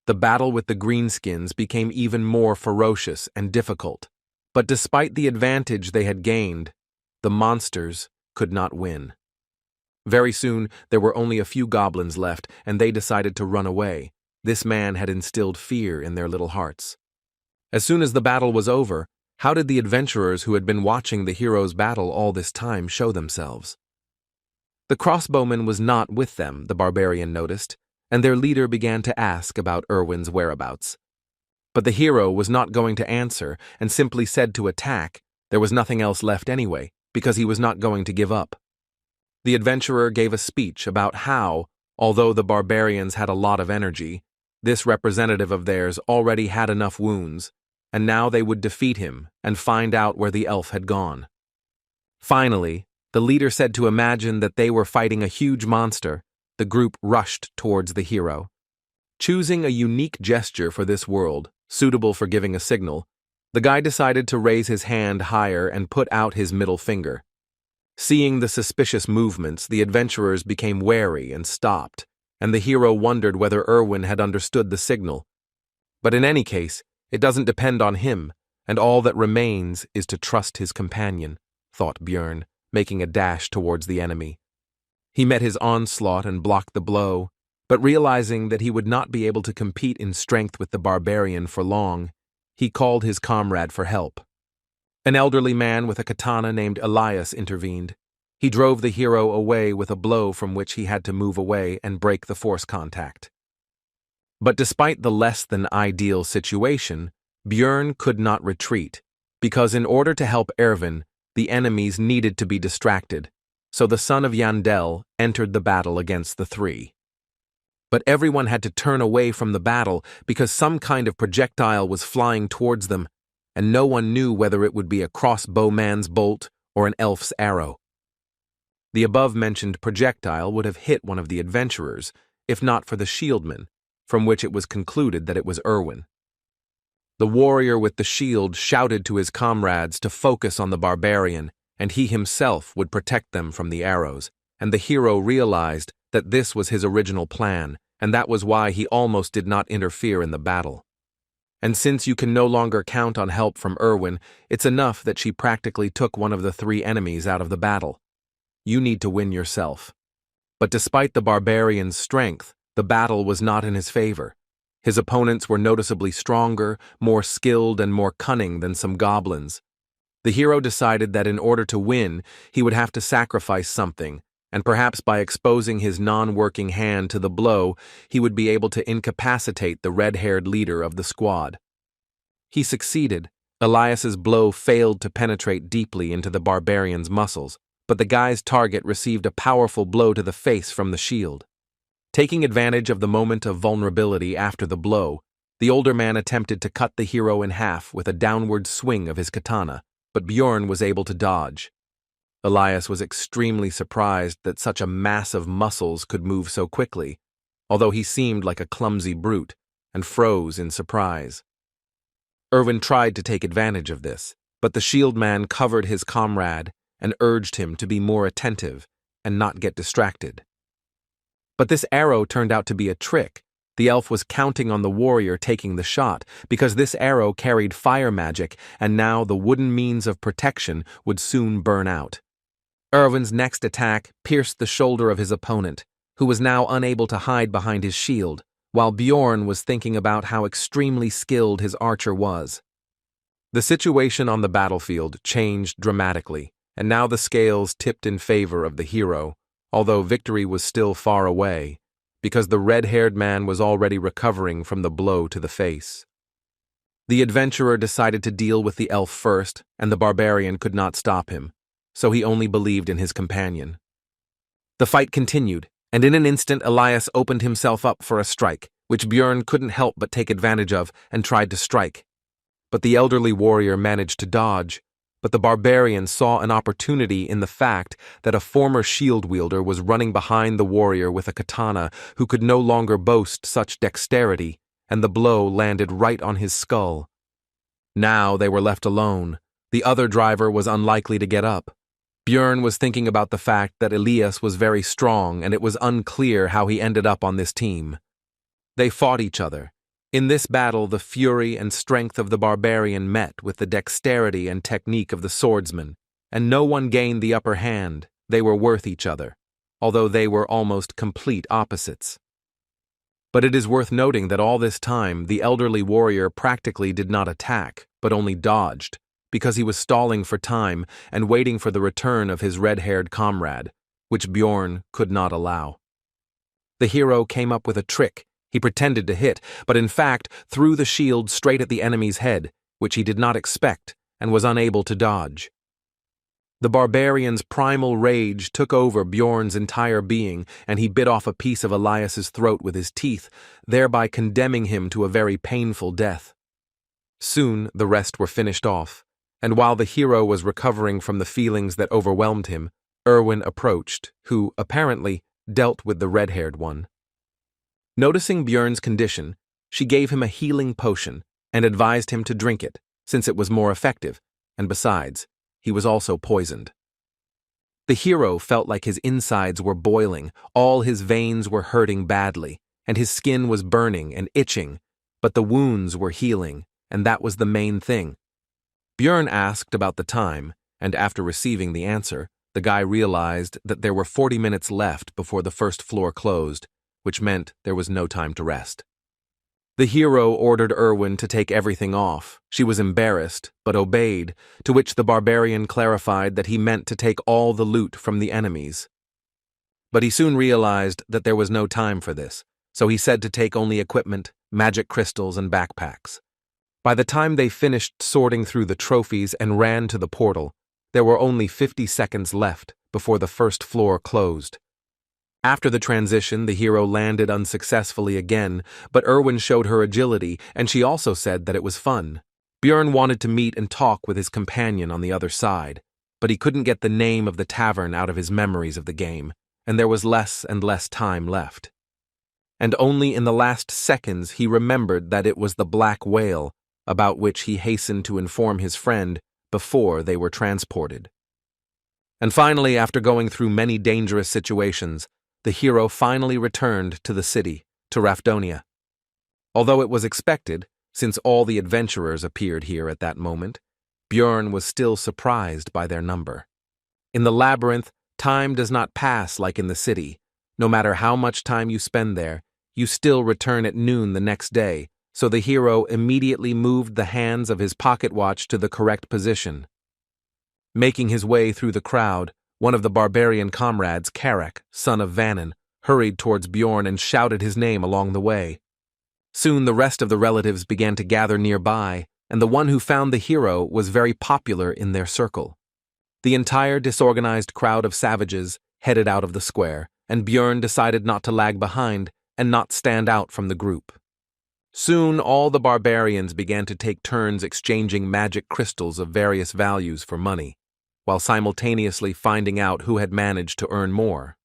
The battle with the greenskins became even more ferocious and difficult, but despite the advantage they had gained, the monsters could not win. Very soon, there were only a few goblins left, and they decided to run away. This man had instilled fear in their little hearts. As soon as the battle was over, how did the adventurers who had been watching the hero's battle all this time show themselves? The crossbowman was not with them, the barbarian noticed, and their leader began to ask about Irwin's whereabouts. But the hero was not going to answer and simply said to attack. There was nothing else left anyway, because he was not going to give up. The adventurer gave a speech about how, although the barbarians had a lot of energy, this representative of theirs already had enough wounds, and now they would defeat him and find out where the elf had gone. Finally, the leader said to imagine that they were fighting a huge monster. The group rushed towards the hero. Choosing a unique gesture for this world, suitable for giving a signal, the guy decided to raise his hand higher and put out his middle finger. Seeing the suspicious movements, the adventurers became wary and stopped, and the hero wondered whether Irwin had understood the signal. But in any case, it doesn't depend on him, and all that remains is to trust his companion, thought Bjorn, making a dash towards the enemy. He met his onslaught and blocked the blow, but realizing that he would not be able to compete in strength with the barbarian for long, he called his comrade for help. An elderly man with a katana named Eliza intervened. He drove the hero away with a blow from which he had to move away and break the force contact. But despite the less than ideal situation, Bjorn could not retreat, because in order to help Irwin, the enemies needed to be distracted. So the son of Yandel entered the battle against the 3. But everyone had to turn away from the battle because some kind of projectile was flying towards them, and no one knew whether it would be a crossbowman's bolt or an elf's arrow. The above-mentioned projectile would have hit one of the adventurers, if not for the shieldman, from which it was concluded that it was Irwin. The warrior with the shield shouted to his comrades to focus on the barbarian, and he himself would protect them from the arrows, and the hero realized that this was his original plan, and that was why he almost did not interfere in the battle. And since you can no longer count on help from Irwin, it's enough that she practically took one of the 3 enemies out of the battle. You need to win yourself. But despite the barbarian's strength, the battle was not in his favor. His opponents were noticeably stronger, more skilled, and more cunning than some goblins. The hero decided that in order to win, he would have to sacrifice something, and perhaps by exposing his non-working hand to the blow, he would be able to incapacitate the red-haired leader of the squad. He succeeded. Elias's blow failed to penetrate deeply into the barbarian's muscles, but the guy's target received a powerful blow to the face from the shield. Taking advantage of the moment of vulnerability after the blow, the older man attempted to cut the hero in half with a downward swing of his katana, but Bjorn was able to dodge. Elias was extremely surprised that such a mass of muscles could move so quickly, although he seemed like a clumsy brute, and froze in surprise. Irwin tried to take advantage of this, but the shield man covered his comrade and urged him to be more attentive and not get distracted. But this arrow turned out to be a trick. The elf was counting on the warrior taking the shot, because this arrow carried fire magic, and now the wooden means of protection would soon burn out. Irwin's next attack pierced the shoulder of his opponent, who was now unable to hide behind his shield, while Bjorn was thinking about how extremely skilled his archer was. The situation on the battlefield changed dramatically, and now the scales tipped in favor of the hero, although victory was still far away, because the red-haired man was already recovering from the blow to the face. The adventurer decided to deal with the elf first, and the barbarian could not stop him, so he only believed in his companion. The fight continued, and in an instant Elias opened himself up for a strike, which Bjorn couldn't help but take advantage of and tried to strike. But the elderly warrior managed to dodge, but the barbarian saw an opportunity in the fact that a former shield wielder was running behind the warrior with a katana who could no longer boast such dexterity, and the blow landed right on his skull. Now they were left alone. The other driver was unlikely to get up. Bjorn was thinking about the fact that Elias was very strong, and it was unclear how he ended up on this team. They fought each other. In this battle, the fury and strength of the barbarian met with the dexterity and technique of the swordsman, and no one gained the upper hand. They were worth each other, although they were almost complete opposites. But it is worth noting that all this time, the elderly warrior practically did not attack, but only dodged, because he was stalling for time and waiting for the return of his red-haired comrade, which Bjorn could not allow. The hero came up with a trick. He pretended to hit, but in fact threw the shield straight at the enemy's head, which he did not expect and was unable to dodge. The barbarian's primal rage took over Bjorn's entire being, and he bit off a piece of Elias's throat with his teeth, thereby condemning him to a very painful death. Soon the rest were finished off, and while the hero was recovering from the feelings that overwhelmed him, Irwin approached, who, apparently, dealt with the red-haired one. Noticing Bjorn's condition, she gave him a healing potion and advised him to drink it, since it was more effective, and besides, he was also poisoned. The hero felt like his insides were boiling, all his veins were hurting badly, and his skin was burning and itching, but the wounds were healing, and that was the main thing. Bjorn asked about the time, and after receiving the answer, the guy realized that there were 40 minutes left before the first floor closed, which meant there was no time to rest. The hero ordered Irwin to take everything off. She was embarrassed, but obeyed, to which the barbarian clarified that he meant to take all the loot from the enemies. But he soon realized that there was no time for this, so he said to take only equipment, magic crystals, and backpacks. By the time they finished sorting through the trophies and ran to the portal, there were only 50 seconds left before the first floor closed. After the transition, the hero landed unsuccessfully again, but Irwin showed her agility, and she also said that it was fun. Bjorn wanted to meet and talk with his companion on the other side, but he couldn't get the name of the tavern out of his memories of the game, and there was less and less time left. And only in the last seconds he remembered that it was the Black Whale, about which he hastened to inform his friend before they were transported. And finally, after going through many dangerous situations, the hero finally returned to the city, to Rafdonia. Although it was expected, since all the adventurers appeared here at that moment, Bjorn was still surprised by their number. In the Labyrinth, time does not pass like in the city. No matter how much time you spend there, you still return at noon the next day, so the hero immediately moved the hands of his pocket watch to the correct position. Making his way through the crowd, one of the barbarian comrades, Karak, son of Vannon, hurried towards Bjorn and shouted his name along the way. Soon the rest of the relatives began to gather nearby, and the one who found the hero was very popular in their circle. The entire disorganized crowd of savages headed out of the square, and Bjorn decided not to lag behind and not stand out from the group. Soon all the barbarians began to take turns exchanging magic crystals of various values for money, while simultaneously finding out who had managed to earn more.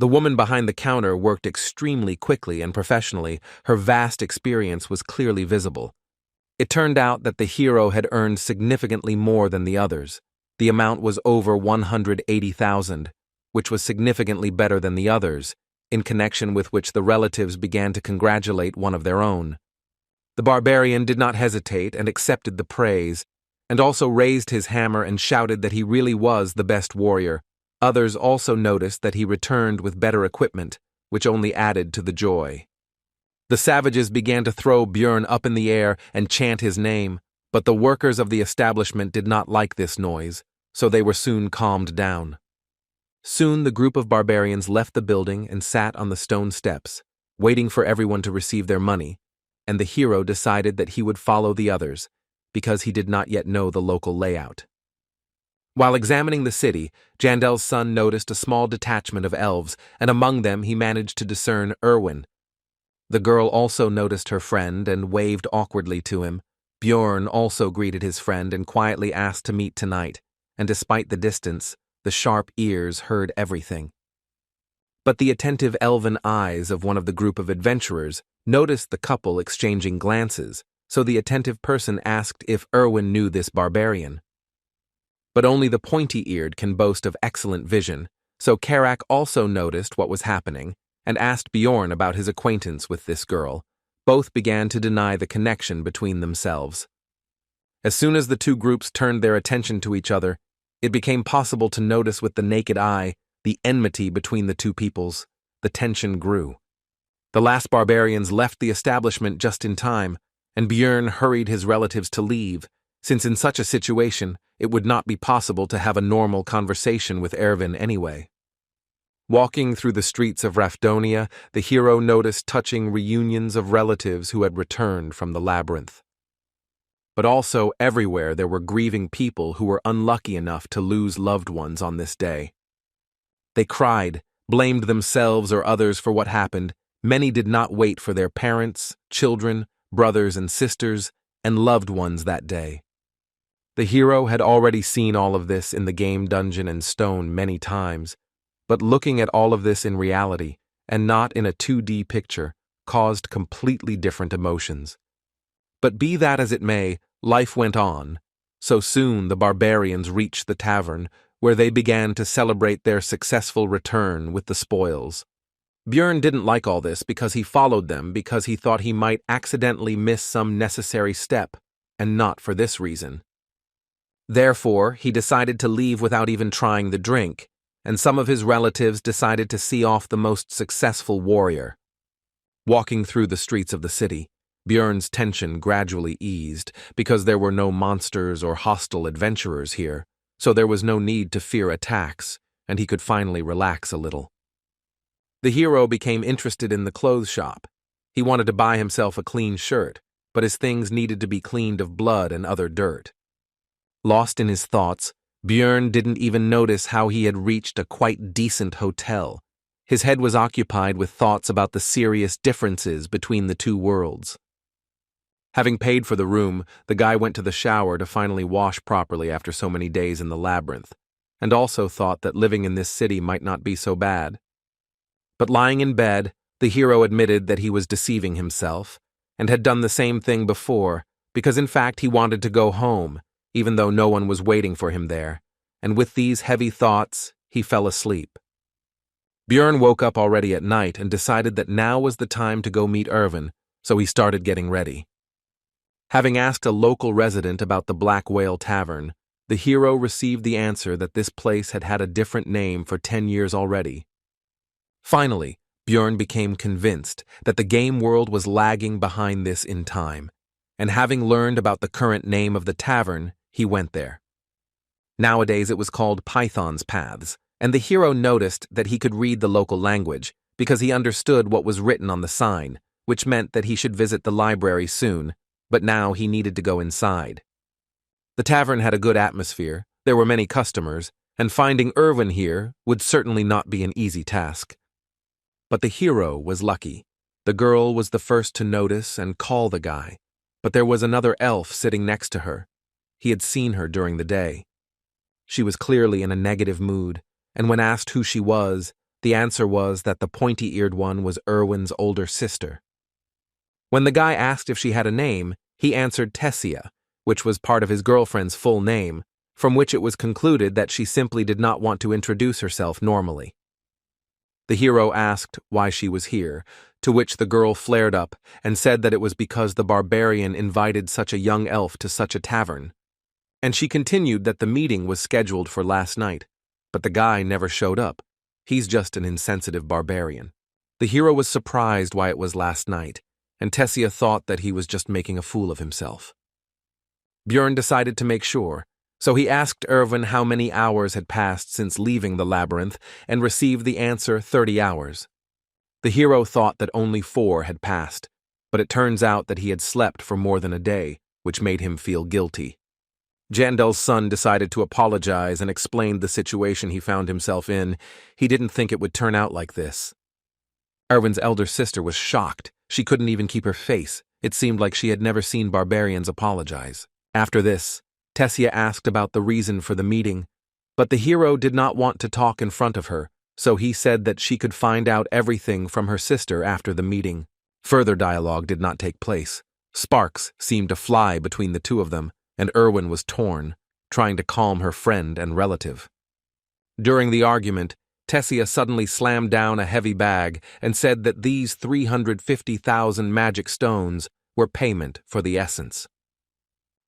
The woman behind the counter worked extremely quickly and professionally. Her vast experience was clearly visible. It turned out that the hero had earned significantly more than the others. The amount was over 180,000, which was significantly better than the others, in connection with which the relatives began to congratulate one of their own. The barbarian did not hesitate and accepted the praise, and also raised his hammer and shouted that he really was the best warrior. Others also noticed that he returned with better equipment, which only added to the joy. The savages began to throw Björn up in the air and chant his name, but the workers of the establishment did not like this noise, so they were soon calmed down. Soon the group of barbarians left the building and sat on the stone steps, waiting for everyone to receive their money, and the hero decided that he would follow the others, because he did not yet know the local layout. While examining the city, Jandel's son noticed a small detachment of elves, and among them he managed to discern Irwin. The girl also noticed her friend and waved awkwardly to him. Björn also greeted his friend and quietly asked to meet tonight, and despite the distance, the sharp ears heard everything. But the attentive elven eyes of one of the group of adventurers noticed the couple exchanging glances, so the attentive person asked if Irwin knew this barbarian. But only the pointy-eared can boast of excellent vision, so Karak also noticed what was happening and asked Björn about his acquaintance with this girl. Both began to deny the connection between themselves. As soon as the two groups turned their attention to each other, it became possible to notice with the naked eye the enmity between the two peoples. The tension grew. The last barbarians left the establishment just in time, and Björn hurried his relatives to leave, since in such a situation it would not be possible to have a normal conversation with Irwin anyway. Walking through the streets of Rafdonia, the hero noticed touching reunions of relatives who had returned from the Labyrinth. But also everywhere there were grieving people who were unlucky enough to lose loved ones on this day. They cried, blamed themselves or others for what happened. Many did not wait for their parents, children, brothers and sisters, and loved ones that day. The hero had already seen all of this in the game Dungeon and Stone many times, but looking at all of this in reality, and not in a 2D picture, caused completely different emotions. But be that as it may, life went on. So soon the barbarians reached the tavern, where they began to celebrate their successful return with the spoils. Björn didn't like all this because he followed them because he thought he might accidentally miss some necessary step, and not for this reason. Therefore, he decided to leave without even trying the drink, and some of his relatives decided to see off the most successful warrior. Walking through the streets of the city, Björn's tension gradually eased because there were no monsters or hostile adventurers here, so there was no need to fear attacks, and he could finally relax a little. The hero became interested in the clothes shop. He wanted to buy himself a clean shirt, but his things needed to be cleaned of blood and other dirt. Lost in his thoughts, Björn didn't even notice how he had reached a quite decent hotel. His head was occupied with thoughts about the serious differences between the two worlds. Having paid for the room, the guy went to the shower to finally wash properly after so many days in the Labyrinth, and also thought that living in this city might not be so bad. But lying in bed, the hero admitted that he was deceiving himself, and had done the same thing before, because in fact he wanted to go home, even though no one was waiting for him there, and with these heavy thoughts, he fell asleep. Björn woke up already at night and decided that now was the time to go meet Irwin, so he started getting ready. Having asked a local resident about the Black Whale Tavern, the hero received the answer that this place had had a different name for 10 years already. Finally, Björn became convinced that the game world was lagging behind this in time, and having learned about the current name of the tavern, he went there. Nowadays it was called Python's Paths, and the hero noticed that he could read the local language because he understood what was written on the sign, which meant that he should visit the library soon, but now he needed to go inside. The tavern had a good atmosphere, there were many customers, and finding Irwin here would certainly not be an easy task. But the hero was lucky. The girl was the first to notice and call the guy, but there was another elf sitting next to her. He had seen her during the day. She was clearly in a negative mood, and when asked who she was, the answer was that the pointy-eared one was Irwin's older sister. When the guy asked if she had a name, He answered Tessia, which was part of his girlfriend's full name, from which it was concluded that she simply did not want to introduce herself normally. The hero asked why she was here, to which the girl flared up and said that it was because the barbarian invited such a young elf to such a tavern. And she continued that the meeting was scheduled for last night, but the guy never showed up. He's just an insensitive barbarian. The hero was surprised why it was last night, and Tessia thought that he was just making a fool of himself. Björn decided to make sure, so he asked Irwin how many hours had passed since leaving the labyrinth and received the answer 30 hours. The hero thought that only 4 had passed, but it turns out that he had slept for more than a day, which made him feel guilty. Jandel's son decided to apologize and explained the situation he found himself in. He didn't think it would turn out like this. Irwin's elder sister was shocked. She couldn't even keep her face. It seemed like she had never seen barbarians apologize. After this, Tessia asked about the reason for the meeting, but the hero did not want to talk in front of her, so he said that she could find out everything from her sister after the meeting. Further dialogue did not take place. Sparks seemed to fly between the two of them, and Irwin was torn, trying to calm her friend and relative. During the argument, Tessia suddenly slammed down a heavy bag and said that these 350,000 magic stones were payment for the essence.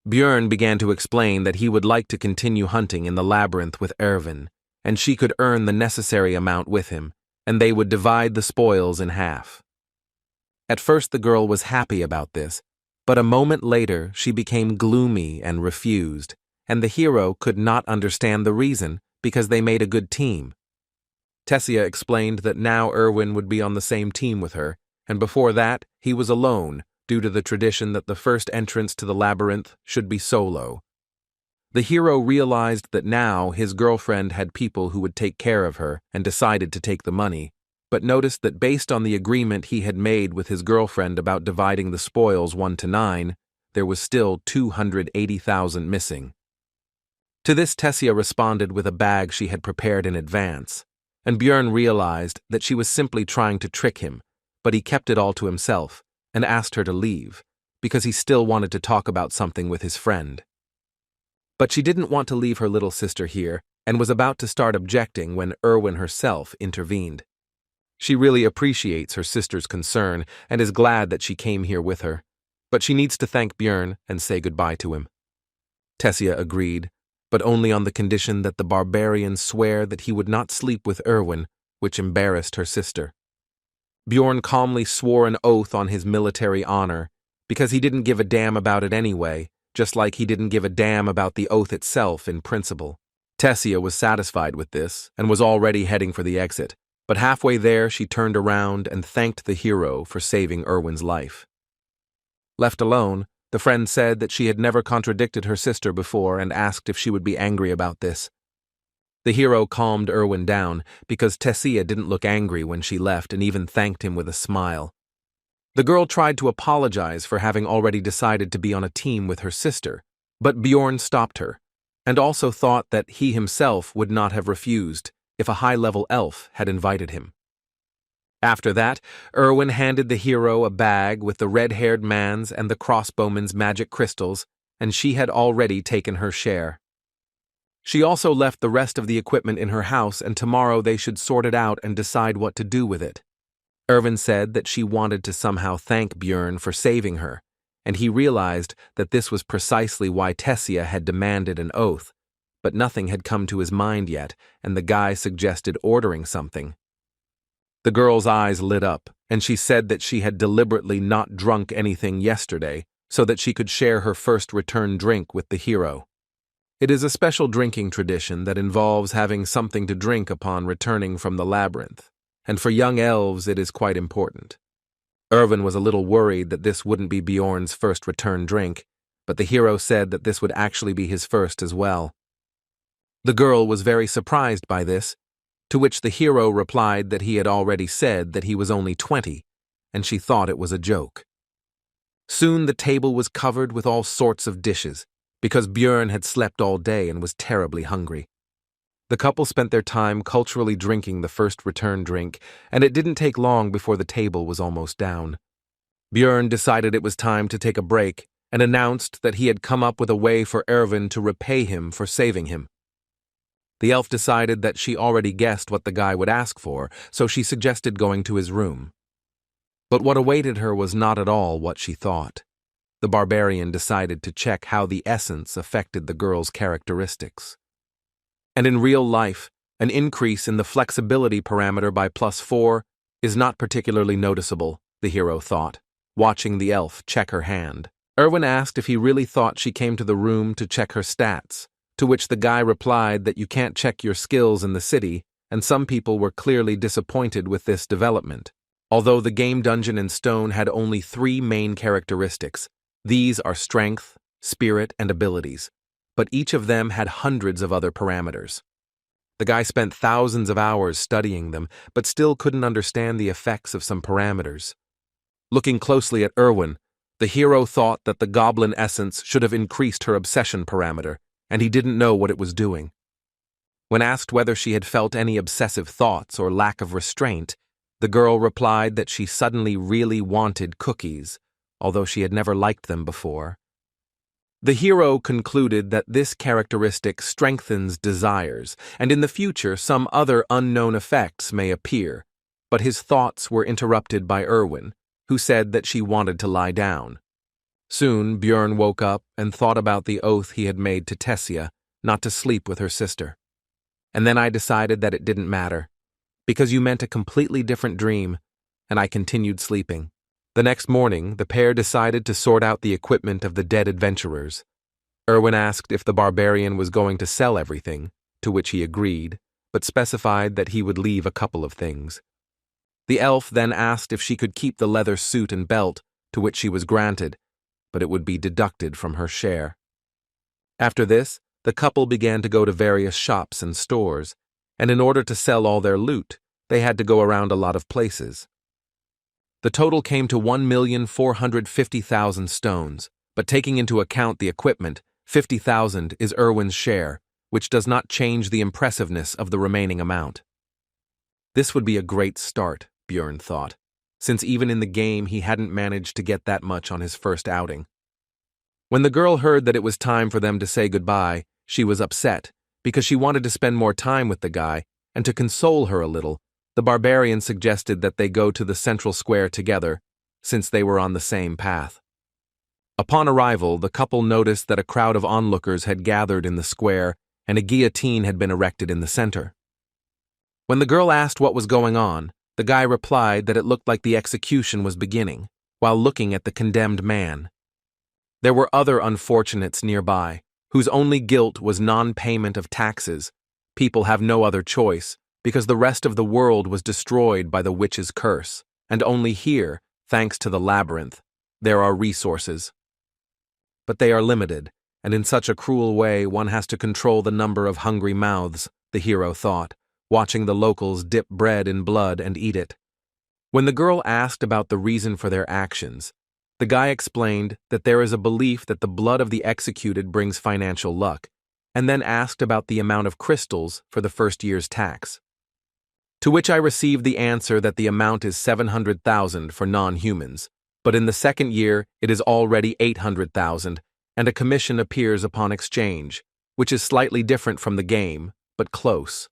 Björn began to explain that he would like to continue hunting in the labyrinth with Irwin, and she could earn the necessary amount with him, and they would divide the spoils in half. At first the girl was happy about this, but a moment later she became gloomy and refused, and the hero could not understand the reason because they made a good team. Tessia explained that now Irwin would be on the same team with her, and before that he was alone due to the tradition that the first entrance to the labyrinth should be solo. The hero realized that now his girlfriend had people who would take care of her and decided to take the money, but noticed that based on the agreement he had made with his girlfriend about dividing the spoils 1 to 9, there was still 280,000 missing. To this Tessia responded with a bag she had prepared in advance, and Björn realized that she was simply trying to trick him, but he kept it all to himself and asked her to leave, because he still wanted to talk about something with his friend. But she didn't want to leave her little sister here and was about to start objecting when Irwin herself intervened. She really appreciates her sister's concern and is glad that she came here with her, but she needs to thank Björn and say goodbye to him. Tessia agreed, but only on the condition that the barbarian swear that he would not sleep with Irwin, which embarrassed her sister. Björn calmly swore an oath on his military honor, because he didn't give a damn about it anyway, just like he didn't give a damn about the oath itself in principle. Tessia was satisfied with this and was already heading for the exit, but halfway there she turned around and thanked the hero for saving Irwin's life. Left alone, the friend said that she had never contradicted her sister before and asked if she would be angry about this. The hero calmed Irwin down because Tessia didn't look angry when she left and even thanked him with a smile. The girl tried to apologize for having already decided to be on a team with her sister, but Björn stopped her, and also thought that he himself would not have refused if a high-level elf had invited him. After that, Irwin handed the hero a bag with the red-haired man's and the crossbowman's magic crystals, and she had already taken her share. She also left the rest of the equipment in her house, and tomorrow they should sort it out and decide what to do with it. Irwin said that she wanted to somehow thank Björn for saving her, and he realized that this was precisely why Tessia had demanded an oath, but nothing had come to his mind yet, and the guy suggested ordering something. The girl's eyes lit up, and she said that she had deliberately not drunk anything yesterday so that she could share her first return drink with the hero. It is a special drinking tradition that involves having something to drink upon returning from the labyrinth, and for young elves it is quite important. Irwin was a little worried that this wouldn't be Bjorn's first return drink, but the hero said that this would actually be his first as well. The girl was very surprised by this, to which the hero replied that he had already said that he was only 20, and she thought it was a joke. Soon the table was covered with all sorts of dishes, because Björn had slept all day and was terribly hungry. The couple spent their time culturally drinking the first return drink, and it didn't take long before the table was almost down. Björn decided it was time to take a break, and announced that he had come up with a way for Irwin to repay him for saving him. The elf decided that she already guessed what the guy would ask for, so she suggested going to his room. But what awaited her was not at all what she thought. The barbarian decided to check how the essence affected the girl's characteristics. And in real life, an increase in the flexibility parameter by +4 is not particularly noticeable, the hero thought, watching the elf check her hand. Irwin asked if he really thought she came to the room to check her stats, to which the guy replied that you can't check your skills in the city, and some people were clearly disappointed with this development. Although the game dungeon in stone had only 3 main characteristics, these are strength, spirit, and abilities, but each of them had hundreds of other parameters. The guy spent thousands of hours studying them, but still couldn't understand the effects of some parameters. Looking closely at Irwin, the hero thought that the goblin essence should have increased her obsession parameter, and he didn't know what it was doing. When asked whether she had felt any obsessive thoughts or lack of restraint, the girl replied that she suddenly really wanted cookies, although she had never liked them before. The hero concluded that this characteristic strengthens desires, and in the future some other unknown effects may appear, but his thoughts were interrupted by Irwin, who said that she wanted to lie down. Soon Bjorn woke up and thought about the oath he had made to Tessia not to sleep with her sister. And then I decided that it didn't matter, because you meant a completely different dream, and I continued sleeping. The next morning, the pair decided to sort out the equipment of the dead adventurers. Irwin asked if the barbarian was going to sell everything, to which he agreed, but specified that he would leave a couple of things. The elf then asked if she could keep the leather suit and belt, to which she was granted, but it would be deducted from her share. After this, the couple began to go to various shops and stores, and in order to sell all their loot, they had to go around a lot of places. The total came to 1,450,000 stones, but taking into account the equipment, 50,000 is Irwin's share, which does not change the impressiveness of the remaining amount. This would be a great start, Bjorn thought, since even in the game he hadn't managed to get that much on his first outing. When the girl heard that it was time for them to say goodbye, she was upset, because she wanted to spend more time with the guy, and to console her a little, the barbarian suggested that they go to the central square together, since they were on the same path. Upon arrival, the couple noticed that a crowd of onlookers had gathered in the square, and a guillotine had been erected in the center. When the girl asked what was going on, the guy replied that it looked like the execution was beginning, while looking at the condemned man. There were other unfortunates nearby, whose only guilt was non-payment of taxes. People have no other choice, because the rest of the world was destroyed by the witch's curse, and only here, thanks to the Labyrinth, there are resources. But they are limited, and in such a cruel way one has to control the number of hungry mouths, the hero thought, watching the locals dip bread in blood and eat it. When the girl asked about the reason for their actions, the guy explained that there is a belief that the blood of the executed brings financial luck, and then asked about the amount of crystals for the first year's tax. To which I received the answer that the amount is 700,000 for non-humans, but in the second year it is already 800,000, and a commission appears upon exchange, which is slightly different from the game, but close.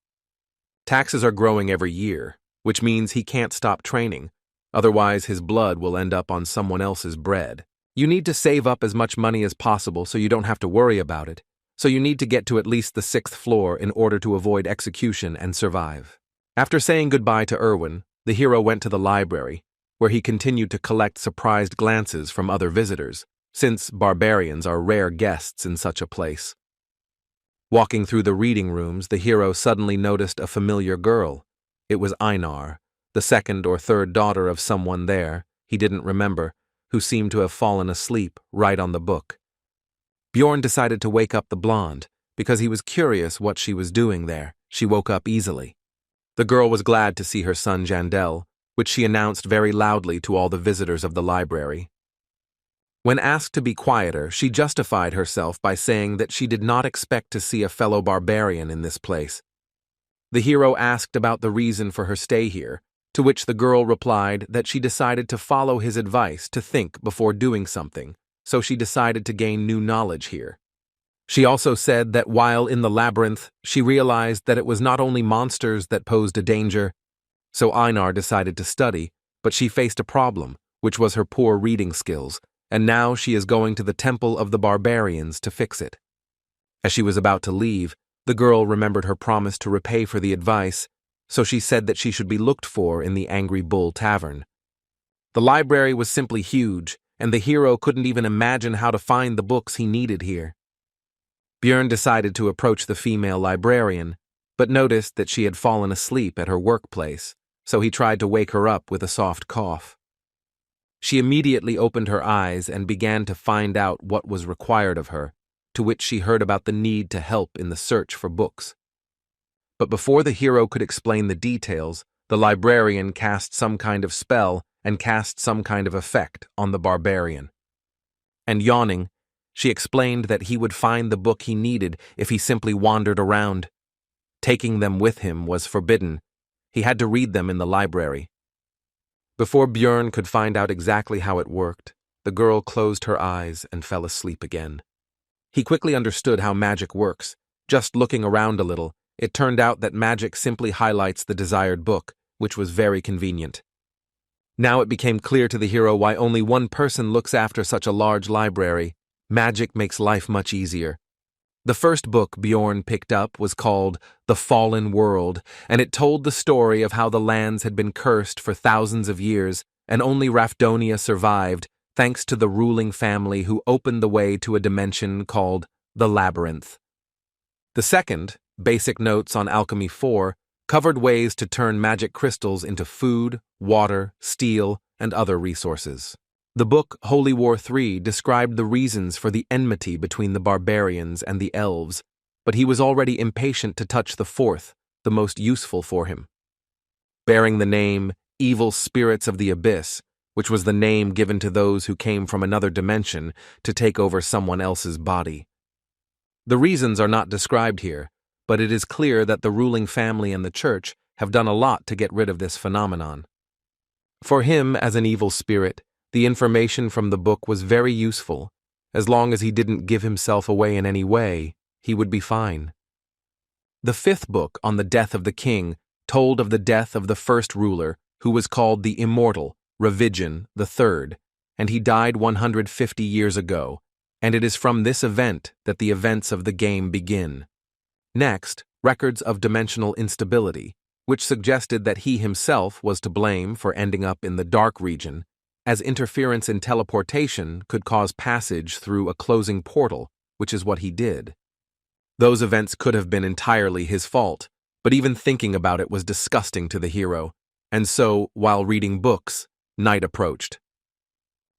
Taxes are growing every year, which means he can't stop training, otherwise his blood will end up on someone else's bread. You need to save up as much money as possible so you don't have to worry about it, so you need to get to at least the 6th floor in order to avoid execution and survive. After saying goodbye to Irwin, the hero went to the library, where he continued to collect surprised glances from other visitors, since barbarians are rare guests in such a place. Walking through the reading rooms, the hero suddenly noticed a familiar girl. It was Anar, the second or third daughter of someone there, he didn't remember, who seemed to have fallen asleep right on the book. Bjorn decided to wake up the blonde, because he was curious what she was doing there. She woke up easily. The girl was glad to see her son Jandel, which she announced very loudly to all the visitors of the library. When asked to be quieter, she justified herself by saying that she did not expect to see a fellow barbarian in this place. The hero asked about the reason for her stay here, to which the girl replied that she decided to follow his advice to think before doing something, so she decided to gain new knowledge here. She also said that while in the labyrinth, she realized that it was not only monsters that posed a danger, so Anar decided to study, but she faced a problem, which was her poor reading skills, and now she is going to the Temple of the Barbarians to fix it. As she was about to leave, the girl remembered her promise to repay for the advice, so she said that she should be looked for in the Angry Bull Tavern. The library was simply huge, and the hero couldn't even imagine how to find the books he needed here. Björn decided to approach the female librarian, but noticed that she had fallen asleep at her workplace, so he tried to wake her up with a soft cough. She immediately opened her eyes and began to find out what was required of her, to which she heard about the need to help in the search for books. But before the hero could explain the details, the librarian cast some kind of spell and cast some kind of effect on the barbarian. And yawning, she explained that he would find the book he needed if he simply wandered around. Taking them with him was forbidden. He had to read them in the library. Before Björn could find out exactly how it worked, the girl closed her eyes and fell asleep again. He quickly understood how magic works. Just looking around a little, it turned out that magic simply highlights the desired book, which was very convenient. Now it became clear to the hero why only one person looks after such a large library. Magic makes life much easier. The first book Björn picked up was called The Fallen World, and it told the story of how the lands had been cursed for thousands of years, and only Rafdonia survived, thanks to the ruling family who opened the way to a dimension called the Labyrinth. The second, Basic Notes on Alchemy 4, covered ways to turn magic crystals into food, water, steel, and other resources. The book Holy War 3 described the reasons for the enmity between the barbarians and the elves, but he was already impatient to touch the fourth, the most useful for him. Bearing the name Evil Spirits of the Abyss, which was the name given to those who came from another dimension to take over someone else's body. The reasons are not described here, but it is clear that the ruling family and the church have done a lot to get rid of this phenomenon. For him, as an evil spirit, the information from the book was very useful. As long as he didn't give himself away in any way, he would be fine. The fifth book on the death of the king told of the death of the first ruler, who was called the Immortal, Ravigian III, and he died 150 years ago, and it is from this event that the events of the game begin. Next, records of dimensional instability, which suggested that he himself was to blame for ending up in the dark region, as interference in teleportation could cause passage through a closing portal, which is what he did. Those events could have been entirely his fault, but even thinking about it was disgusting to the hero, and so, while reading books, night approached.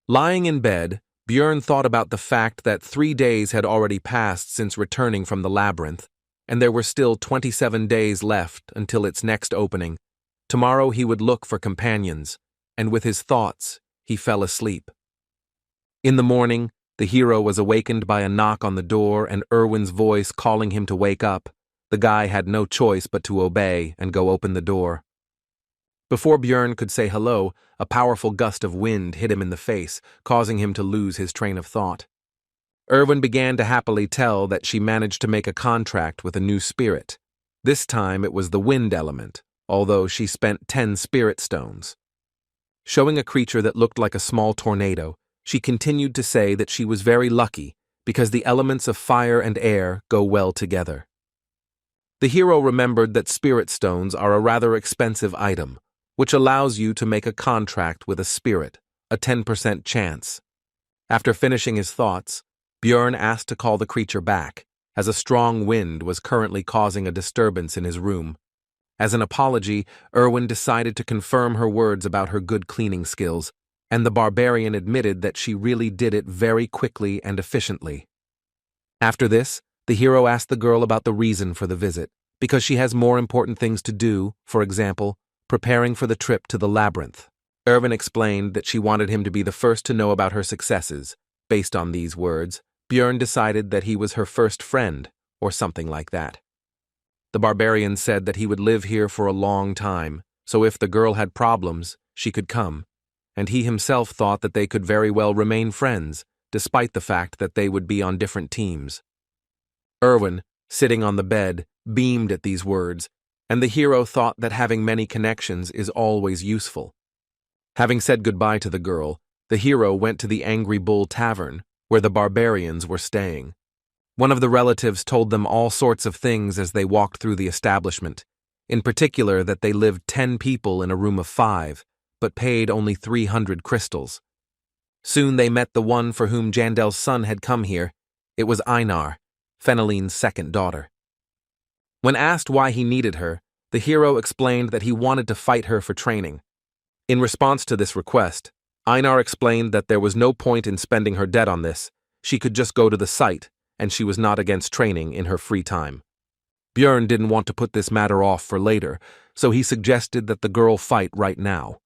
Lying in bed, Björn thought about the fact that 3 days had already passed since returning from the labyrinth, and there were still 27 days left until its next opening. Tomorrow he would look for companions, and with his thoughts, he fell asleep. In the morning, the hero was awakened by a knock on the door and Irwin's voice calling him to wake up. The guy had no choice but to obey and go open the door. Before Björn could say hello, a powerful gust of wind hit him in the face, causing him to lose his train of thought. Irwin began to happily tell that she managed to make a contract with a new spirit. This time it was the wind element, although she spent 10 spirit stones. Showing a creature that looked like a small tornado, she continued to say that she was very lucky because the elements of fire and air go well together. The hero remembered that spirit stones are a rather expensive item, which allows you to make a contract with a spirit, a 10% chance. After finishing his thoughts, Björn asked to call the creature back, as a strong wind was currently causing a disturbance in his room. As an apology, Irwin decided to confirm her words about her good cleaning skills, and the barbarian admitted that she really did it very quickly and efficiently. After this, the hero asked the girl about the reason for the visit, because she has more important things to do, for example, preparing for the trip to the labyrinth. Irwin explained that she wanted him to be the first to know about her successes. Based on these words, Björn decided that he was her first friend, or something like that. The barbarian said that he would live here for a long time, so if the girl had problems, she could come, and he himself thought that they could very well remain friends, despite the fact that they would be on different teams. Irwin, sitting on the bed, beamed at these words, and the hero thought that having many connections is always useful. Having said goodbye to the girl, the hero went to the Angry Bull Tavern, where the barbarians were staying. One of the relatives told them all sorts of things as they walked through the establishment, in particular that they lived 10 people in a room of 5, but paid only 300 crystals. Soon they met the one for whom Jandel's son had come here. It was Anar, Feneline's second daughter. When asked why he needed her, the hero explained that he wanted to fight her for training. In response to this request, Einar explained that there was no point in spending her debt on this. She could just go to the site, and she was not against training in her free time. Björn didn't want to put this matter off for later, so he suggested that the girl fight right now.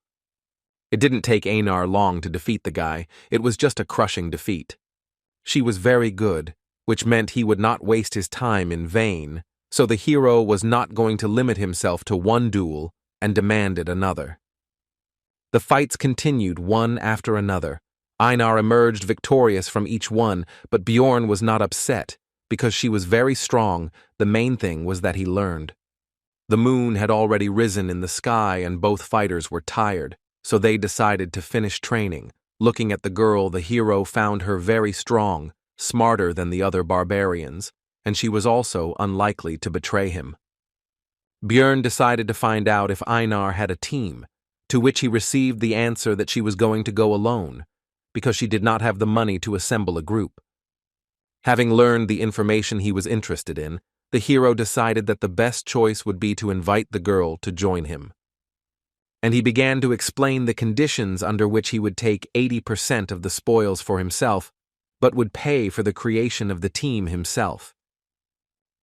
It didn't take Einar long to defeat the guy. It was just a crushing defeat. She was very good, which meant he would not waste his time in vain, so the hero was not going to limit himself to one duel and demanded another. The fights continued one after another. Einar emerged victorious from each one, but Bjorn was not upset. Because she was very strong, the main thing was that he learned. The moon had already risen in the sky and both fighters were tired, so they decided to finish training. Looking at the girl, the hero found her very strong, smarter than the other barbarians, and she was also unlikely to betray him. Björn decided to find out if Einar had a team, to which he received the answer that she was going to go alone, because she did not have the money to assemble a group. Having learned the information he was interested in, the hero decided that the best choice would be to invite the girl to join him. And he began to explain the conditions under which he would take 80% of the spoils for himself, but would pay for the creation of the team himself.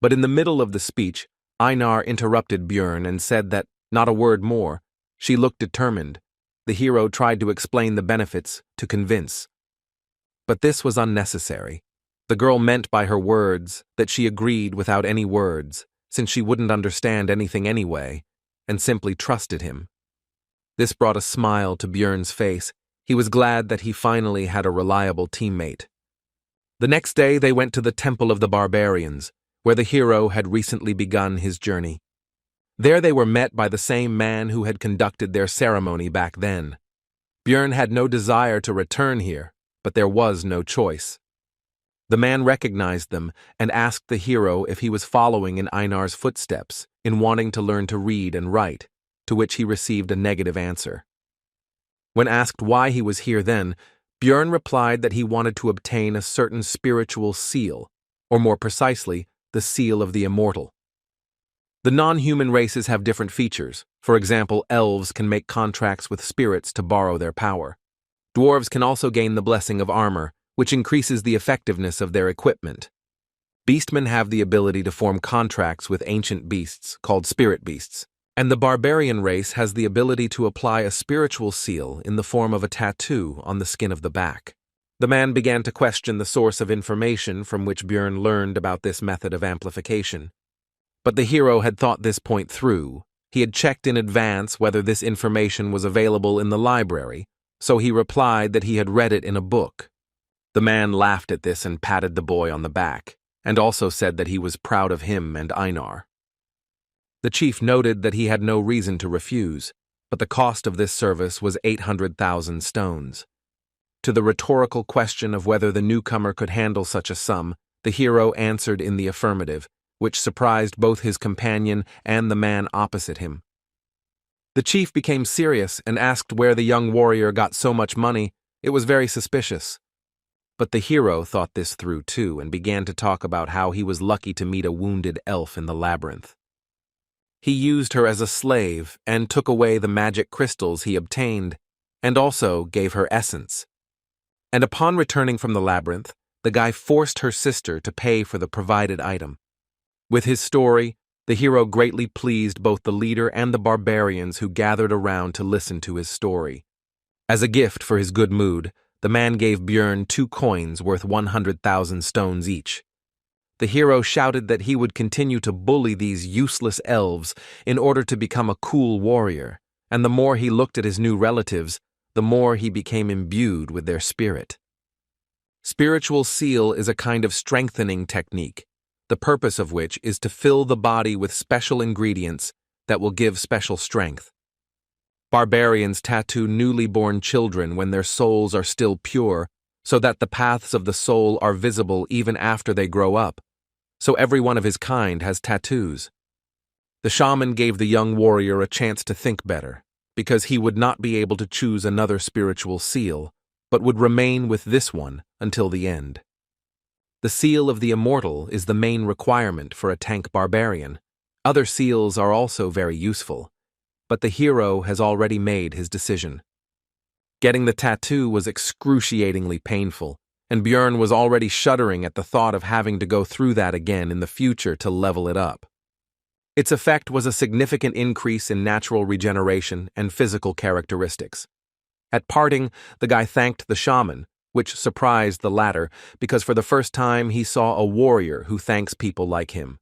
But in the middle of the speech, Einar interrupted Björn and said that, not a word more. She looked determined. The hero tried to explain the benefits, to convince. But this was unnecessary. The girl meant by her words that she agreed without any words, since she wouldn't understand anything anyway, and simply trusted him. This brought a smile to Björn's face. He was glad that he finally had a reliable teammate. The next day they went to the Temple of the Barbarians, where the hero had recently begun his journey. There they were met by the same man who had conducted their ceremony back then. Björn had no desire to return here, but there was no choice. The man recognized them and asked the hero if he was following in Einar's footsteps in wanting to learn to read and write, to which he received a negative answer. When asked why he was here then, Björn replied that he wanted to obtain a certain spiritual seal, or more precisely, the seal of the immortal. The non-human races have different features. For example, elves can make contracts with spirits to borrow their power. Dwarves can also gain the blessing of armor, which increases the effectiveness of their equipment. Beastmen have the ability to form contracts with ancient beasts, called spirit beasts, and the barbarian race has the ability to apply a spiritual seal in the form of a tattoo on the skin of the back. The man began to question the source of information from which Björn learned about this method of amplification. But the hero had thought this point through. He had checked in advance whether this information was available in the library, so he replied that he had read it in a book. The man laughed at this and patted the boy on the back, and also said that he was proud of him and Einar. The chief noted that he had no reason to refuse, but the cost of this service was 800,000 stones. To the rhetorical question of whether the newcomer could handle such a sum, the hero answered in the affirmative, which surprised both his companion and the man opposite him. The chief became serious and asked where the young warrior got so much money. It was very suspicious. But the hero thought this through too and began to talk about how he was lucky to meet a wounded elf in the labyrinth. He used her as a slave and took away the magic crystals he obtained, and also gave her essence. And upon returning from the labyrinth, the guy forced her sister to pay for the provided item. With his story, the hero greatly pleased both the leader and the barbarians who gathered around to listen to his story. As a gift for his good mood, the man gave Björn 2 coins worth 100,000 stones each. The hero shouted that he would continue to bully these useless elves in order to become a cool warrior, and the more he looked at his new relatives, the more he became imbued with their spirit. Spiritual seal is a kind of strengthening technique, the purpose of which is to fill the body with special ingredients that will give special strength. Barbarians tattoo newly born children when their souls are still pure, so that the paths of the soul are visible even after they grow up. So every one of his kind has tattoos. The shaman gave the young warrior a chance to think better, because he would not be able to choose another spiritual seal, but would remain with this one until the end. The seal of the immortal is the main requirement for a tank barbarian. Other seals are also very useful, but the hero has already made his decision. Getting the tattoo was excruciatingly painful, and Björn was already shuddering at the thought of having to go through that again in the future to level it up. Its effect was a significant increase in natural regeneration and physical characteristics. At parting, the guy thanked the shaman, which surprised the latter because for the first time he saw a warrior who thanks people like him.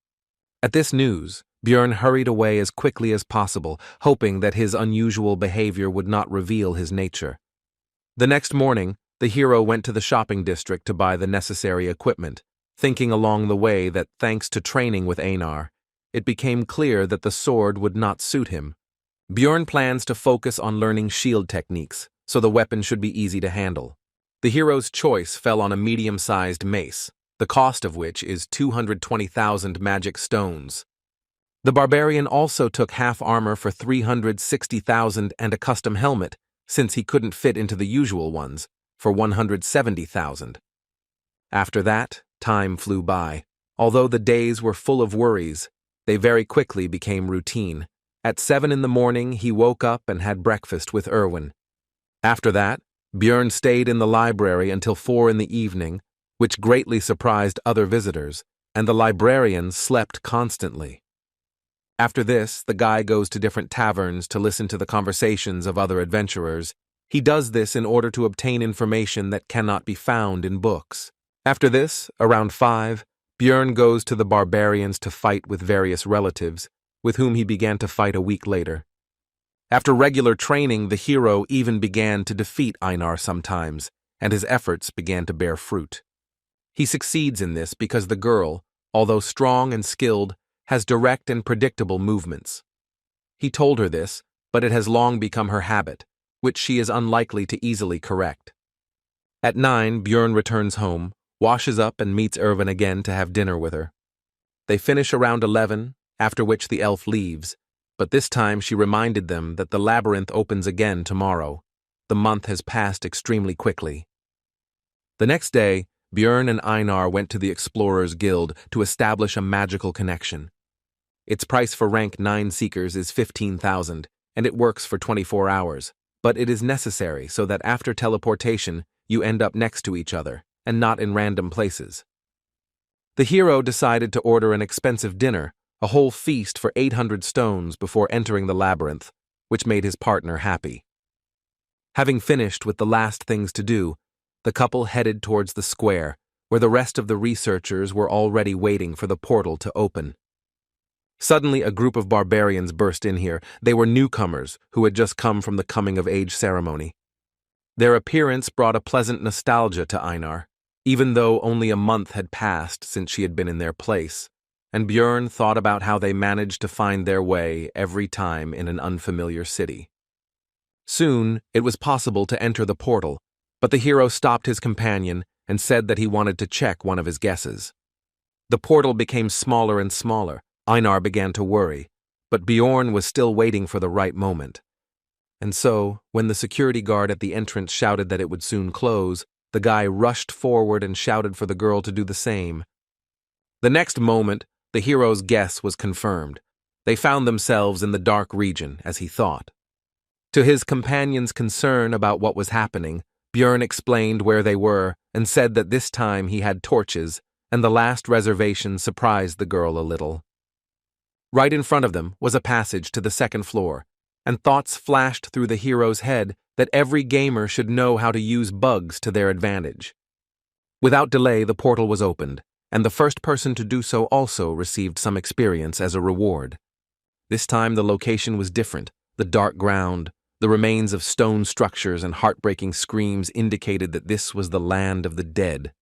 At this news, Björn hurried away as quickly as possible, hoping that his unusual behavior would not reveal his nature. The next morning, the hero went to the shopping district to buy the necessary equipment, thinking along the way that thanks to training with Anar, it became clear that the sword would not suit him. Björn plans to focus on learning shield techniques, so the weapon should be easy to handle. The hero's choice fell on a medium-sized mace, the cost of which is 220,000 magic stones. The barbarian also took half armor for 360,000 and a custom helmet, since he couldn't fit into the usual ones, for 170,000. After that, time flew by. Although the days were full of worries, they very quickly became routine. At 7 in the morning, he woke up and had breakfast with Irwin. After that, Björn stayed in the library until 4 in the evening, which greatly surprised other visitors, and the librarian slept constantly. After this, the guy goes to different taverns to listen to the conversations of other adventurers. He does this in order to obtain information that cannot be found in books. After this, around 5, Björn goes to the barbarians to fight with various relatives, with whom he began to fight a week later. After regular training, the hero even began to defeat Anar sometimes, and his efforts began to bear fruit. He succeeds in this because the girl, although strong and skilled, has direct and predictable movements. He told her this, but it has long become her habit, which she is unlikely to easily correct. At 9, Björn returns home, washes up and meets Irwin again to have dinner with her. They finish around 11, after which the elf leaves, but this time she reminded them that the labyrinth opens again tomorrow. The month has passed extremely quickly. The next day, Björn and Einar went to the Explorers Guild to establish a magical connection. Its price for rank 9 seekers is 15,000, and it works for 24 hours, but it is necessary so that after teleportation, you end up next to each other, and not in random places. The hero decided to order an expensive dinner, a whole feast for 800 stones before entering the labyrinth, which made his partner happy. Having finished with the last things to do, the couple headed towards the square, where the rest of the researchers were already waiting for the portal to open. Suddenly, a group of barbarians burst in here. They were newcomers who had just come from the coming-of-age ceremony. Their appearance brought a pleasant nostalgia to Einar, even though only a month had passed since she had been in their place, and Björn thought about how they managed to find their way every time in an unfamiliar city. Soon, it was possible to enter the portal, but the hero stopped his companion and said that he wanted to check one of his guesses. The portal became smaller and smaller. Einar began to worry, but Björn was still waiting for the right moment. And so, when the security guard at the entrance shouted that it would soon close, the guy rushed forward and shouted for the girl to do the same. The next moment, the hero's guess was confirmed. They found themselves in the dark region, as he thought. To his companion's concern about what was happening, Björn explained where they were and said that this time he had torches, and the last reservation surprised the girl a little. Right in front of them was a passage to the second floor, and thoughts flashed through the hero's head that every gamer should know how to use bugs to their advantage. Without delay, the portal was opened, and the first person to do so also received some experience as a reward. This time the location was different, the dark ground, The remains of stone structures and heartbreaking screams indicated that this was the land of the dead.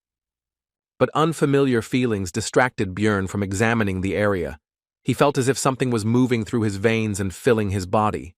But unfamiliar feelings distracted Björn from examining the area. He felt as if something was moving through his veins and filling his body.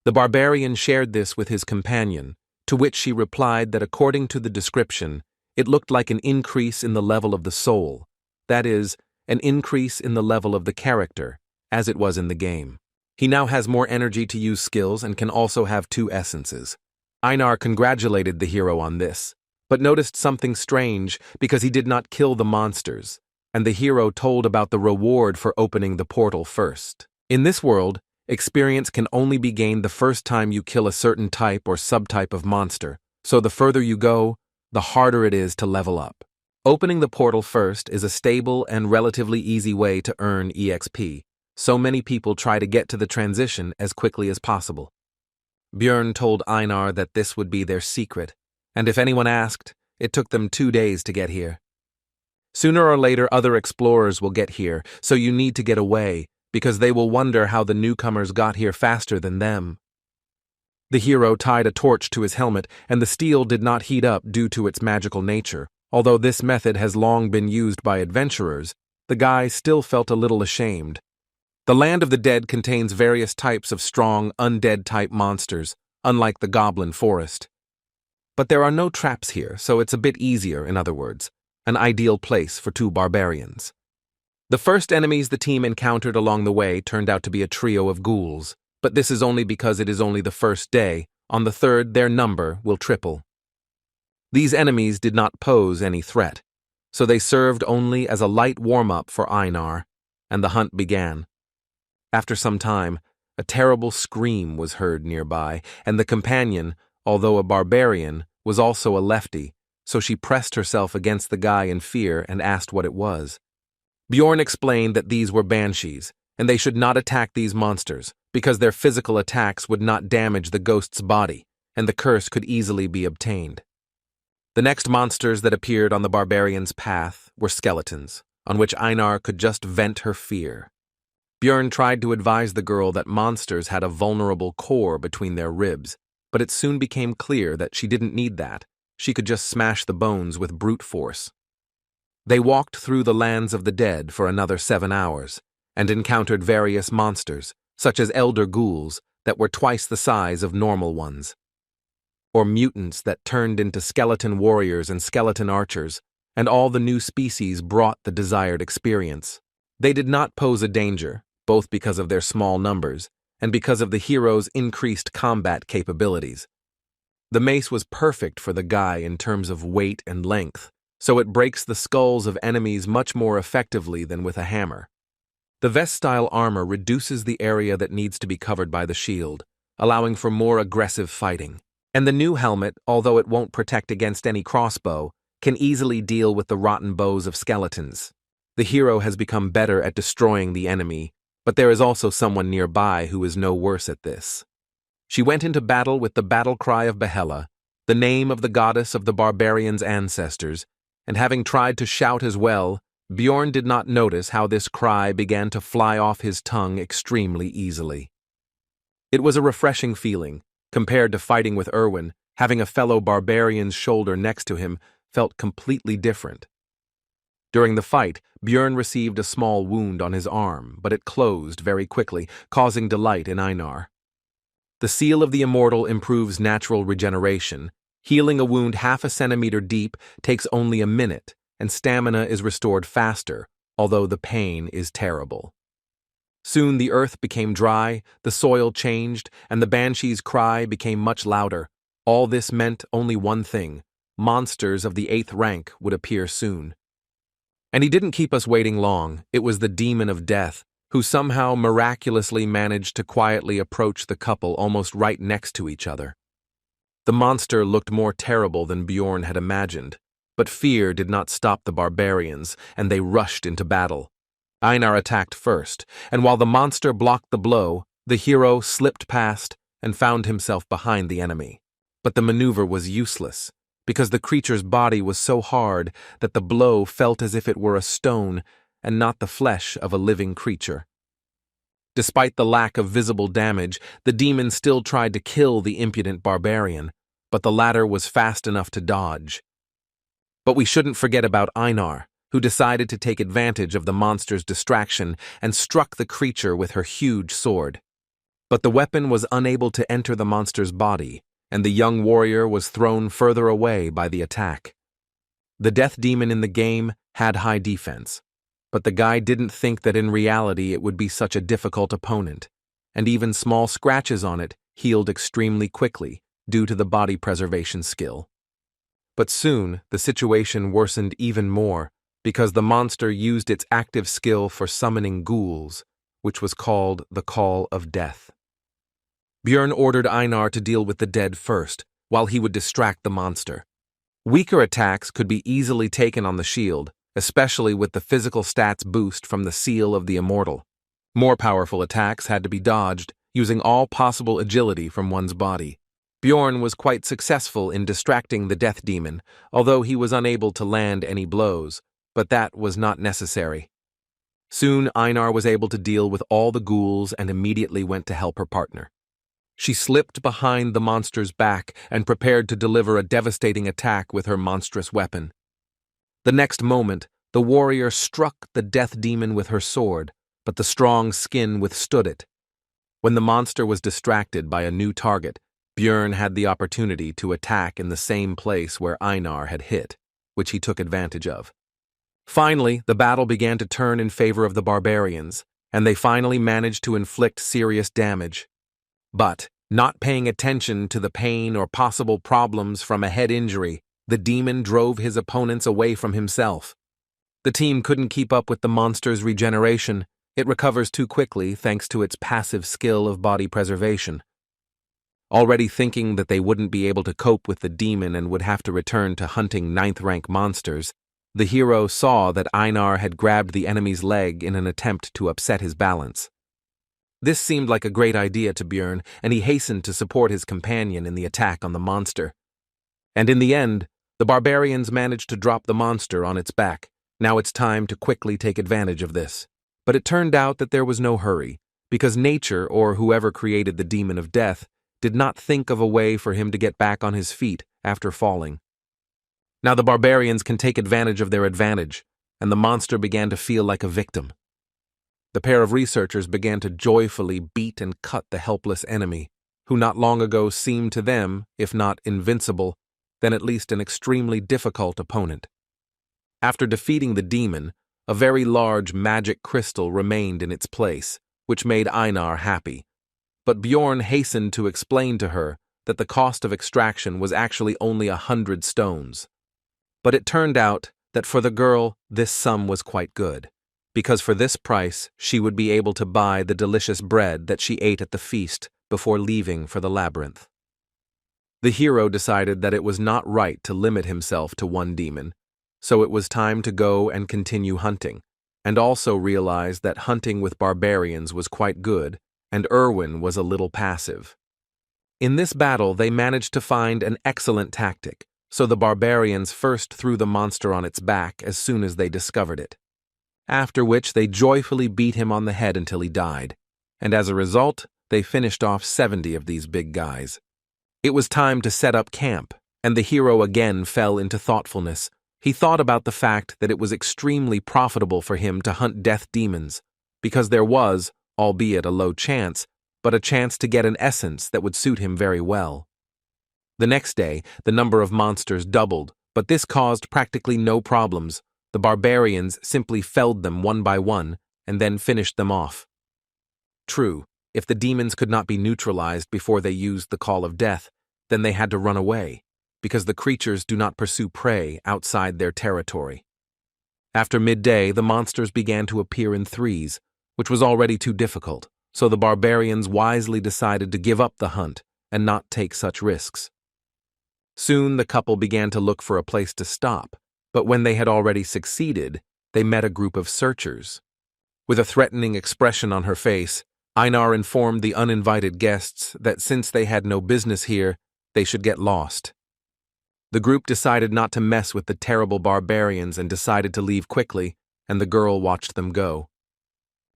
The barbarian shared this with his companion, to which she replied that according to the description, it looked like an increase in the level of the soul, that is, an increase in the level of the character, as it was in the game. He now has more energy to use skills and can also have 2 essences. Anar congratulated the hero on this, but noticed something strange because he did not kill the monsters, and the hero told about the reward for opening the portal first. In this world, experience can only be gained the first time you kill a certain type or subtype of monster, so the further you go, the harder it is to level up. Opening the portal first is a stable and relatively easy way to earn EXP, so many people try to get to the transition as quickly as possible. Björn told Einar that this would be their secret, and if anyone asked, it took them 2 days to get here. Sooner or later other explorers will get here, so you need to get away, because they will wonder how the newcomers got here faster than them. The hero tied a torch to his helmet, and the steel did not heat up due to its magical nature. Although this method has long been used by adventurers, the guy still felt a little ashamed. The land of the dead contains various types of strong, undead-type monsters, unlike the goblin forest. But there are no traps here, so it's a bit easier, in other words, an ideal place for 2 barbarians. The first enemies the team encountered along the way turned out to be a trio of ghouls, but this is only because it is only the first day. On the 3rd, their number will triple. These enemies did not pose any threat, so they served only as a light warm-up for Einar, and the hunt began. After some time, a terrible scream was heard nearby, and the companion, although a barbarian, was also a lefty, so she pressed herself against the guy in fear and asked what it was. Bjorn explained that these were banshees, and they should not attack these monsters, because their physical attacks would not damage the ghost's body, and the curse could easily be obtained. The next monsters that appeared on the barbarian's path were skeletons, on which Einar could just vent her fear. Björn tried to advise the girl that monsters had a vulnerable core between their ribs, but it soon became clear that she didn't need that. She could just smash the bones with brute force. They walked through the lands of the dead for another 7 hours, and encountered various monsters, such as elder ghouls, that were twice the size of normal ones, or mutants that turned into skeleton warriors and skeleton archers, and all the new species brought the desired experience. They did not pose a danger, both because of their small numbers, and because of the hero's increased combat capabilities. The mace was perfect for the guy in terms of weight and length, so it breaks the skulls of enemies much more effectively than with a hammer. The vest-style armor reduces the area that needs to be covered by the shield, allowing for more aggressive fighting. And the new helmet, although it won't protect against any crossbow, can easily deal with the rotten bows of skeletons. The hero has become better at destroying the enemy, but there is also someone nearby who is no worse at this. She went into battle with the battle cry of Behela, the name of the goddess of the barbarians' ancestors, and having tried to shout as well, Bjorn did not notice how this cry began to fly off his tongue extremely easily. It was a refreshing feeling. Compared to fighting with Irwin, having a fellow barbarian's shoulder next to him felt completely different. During the fight, Björn received a small wound on his arm, but it closed very quickly, causing delight in Einar. The seal of the immortal improves natural regeneration. Healing a wound half a centimeter deep takes only a minute, and stamina is restored faster, although the pain is terrible. Soon the earth became dry, the soil changed, and the banshee's cry became much louder. All this meant only one thing: monsters of the 8th rank would appear soon. And he didn't keep us waiting long. It was the demon of death, who somehow miraculously managed to quietly approach the couple almost right next to each other. The monster looked more terrible than Bjorn had imagined, but fear did not stop the barbarians, and they rushed into battle. Einar attacked first, and while the monster blocked the blow, the hero slipped past and found himself behind the enemy. But the maneuver was useless, because the creature's body was so hard that the blow felt as if it were a stone and not the flesh of a living creature. Despite the lack of visible damage, the demon still tried to kill the impudent barbarian, but the latter was fast enough to dodge. But we shouldn't forget about Anar, who decided to take advantage of the monster's distraction and struck the creature with her huge sword. But the weapon was unable to enter the monster's body, and the young warrior was thrown further away by the attack. The death demon in the game had high defense, but the guy didn't think that in reality it would be such a difficult opponent, and even small scratches on it healed extremely quickly due to the body preservation skill. But soon, the situation worsened even more because the monster used its active skill for summoning ghouls, which was called the Call of Death. Björn ordered Einar to deal with the dead first, while he would distract the monster. Weaker attacks could be easily taken on the shield, especially with the physical stats boost from the seal of the immortal. More powerful attacks had to be dodged, using all possible agility from one's body. Bjorn was quite successful in distracting the death demon, although he was unable to land any blows, but that was not necessary. Soon Einar was able to deal with all the ghouls and immediately went to help her partner. She slipped behind the monster's back and prepared to deliver a devastating attack with her monstrous weapon. The next moment, the warrior struck the death demon with her sword, but the strong skin withstood it. When the monster was distracted by a new target, Björn had the opportunity to attack in the same place where Einar had hit, which he took advantage of. Finally, the battle began to turn in favor of the barbarians, and they finally managed to inflict serious damage. But, not paying attention to the pain or possible problems from a head injury, the demon drove his opponents away from himself. The team couldn't keep up with the monster's regeneration. It recovers too quickly thanks to its passive skill of body preservation. Already thinking that they wouldn't be able to cope with the demon and would have to return to hunting 9th rank monsters, the hero saw that Einar had grabbed the enemy's leg in an attempt to upset his balance. This seemed like a great idea to Björn, and he hastened to support his companion in the attack on the monster. And in the end, the barbarians managed to drop the monster on its back. Now it's time to quickly take advantage of this. But it turned out that there was no hurry, because nature, or whoever created the demon of death, did not think of a way for him to get back on his feet after falling. Now the barbarians can take advantage of their advantage, and the monster began to feel like a victim. The pair of researchers began to joyfully beat and cut the helpless enemy, who not long ago seemed to them, if not invincible, then at least an extremely difficult opponent. After defeating the demon, a very large magic crystal remained in its place, which made Einar happy. But Bjorn hastened to explain to her that the cost of extraction was actually only 100 stones. But it turned out that for the girl, this sum was quite good, because for this price she would be able to buy the delicious bread that she ate at the feast before leaving for the labyrinth. The hero decided that it was not right to limit himself to one demon, so it was time to go and continue hunting, and also realized that hunting with barbarians was quite good, and Irwin was a little passive. In this battle, they managed to find an excellent tactic, so the barbarians first threw the monster on its back as soon as they discovered it, after which they joyfully beat him on the head until he died, and as a result, they finished off 70 of these big guys. It was time to set up camp, and the hero again fell into thoughtfulness. He thought about the fact that it was extremely profitable for him to hunt death demons, because there was, albeit a low chance, but a chance to get an essence that would suit him very well. The next day, the number of monsters doubled, but this caused practically no problems. The barbarians simply felled them one by one, and then finished them off. True, if the demons could not be neutralized before they used the Call of Death, then they had to run away, because the creatures do not pursue prey outside their territory. After midday, the monsters began to appear in threes, which was already too difficult, so the barbarians wisely decided to give up the hunt and not take such risks. Soon the couple began to look for a place to stop, but when they had already succeeded, they met a group of searchers. With a threatening expression on her face, Einar informed the uninvited guests that since they had no business here, they should get lost. The group decided not to mess with the terrible barbarians and decided to leave quickly, and the girl watched them go.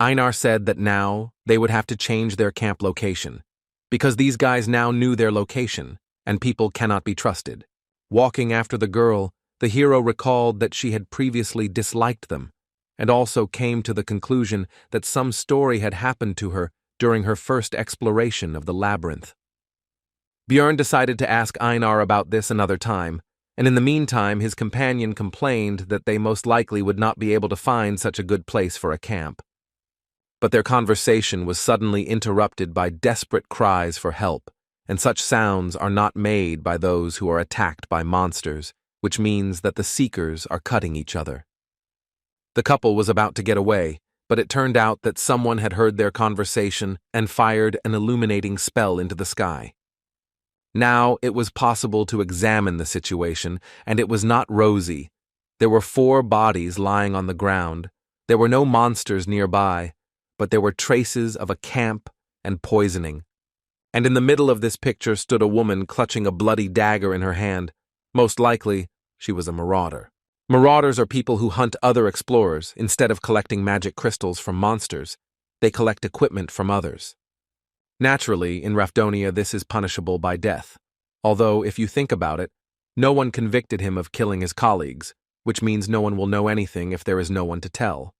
Einar said that now they would have to change their camp location, because these guys now knew their location, and people cannot be trusted. Walking after the girl, the hero recalled that she had previously disliked them, and also came to the conclusion that some story had happened to her during her first exploration of the labyrinth. Björn decided to ask Einar about this another time, and in the meantime his companion complained that they most likely would not be able to find such a good place for a camp. But their conversation was suddenly interrupted by desperate cries for help, and such sounds are not made by those who are attacked by monsters, which means that the seekers are cutting each other. The couple was about to get away, but it turned out that someone had heard their conversation and fired an illuminating spell into the sky. Now it was possible to examine the situation, and it was not rosy. There were 4 bodies lying on the ground. There were no monsters nearby, but there were traces of a camp and poisoning. And in the middle of this picture stood a woman clutching a bloody dagger in her hand. Most likely, she was a marauder. Marauders are people who hunt other explorers instead of collecting magic crystals from monsters. They collect equipment from others. Naturally, in Rafdonia this is punishable by death, although if you think about it, no one convicted him of killing his colleagues, which means no one will know anything if there is no one to tell.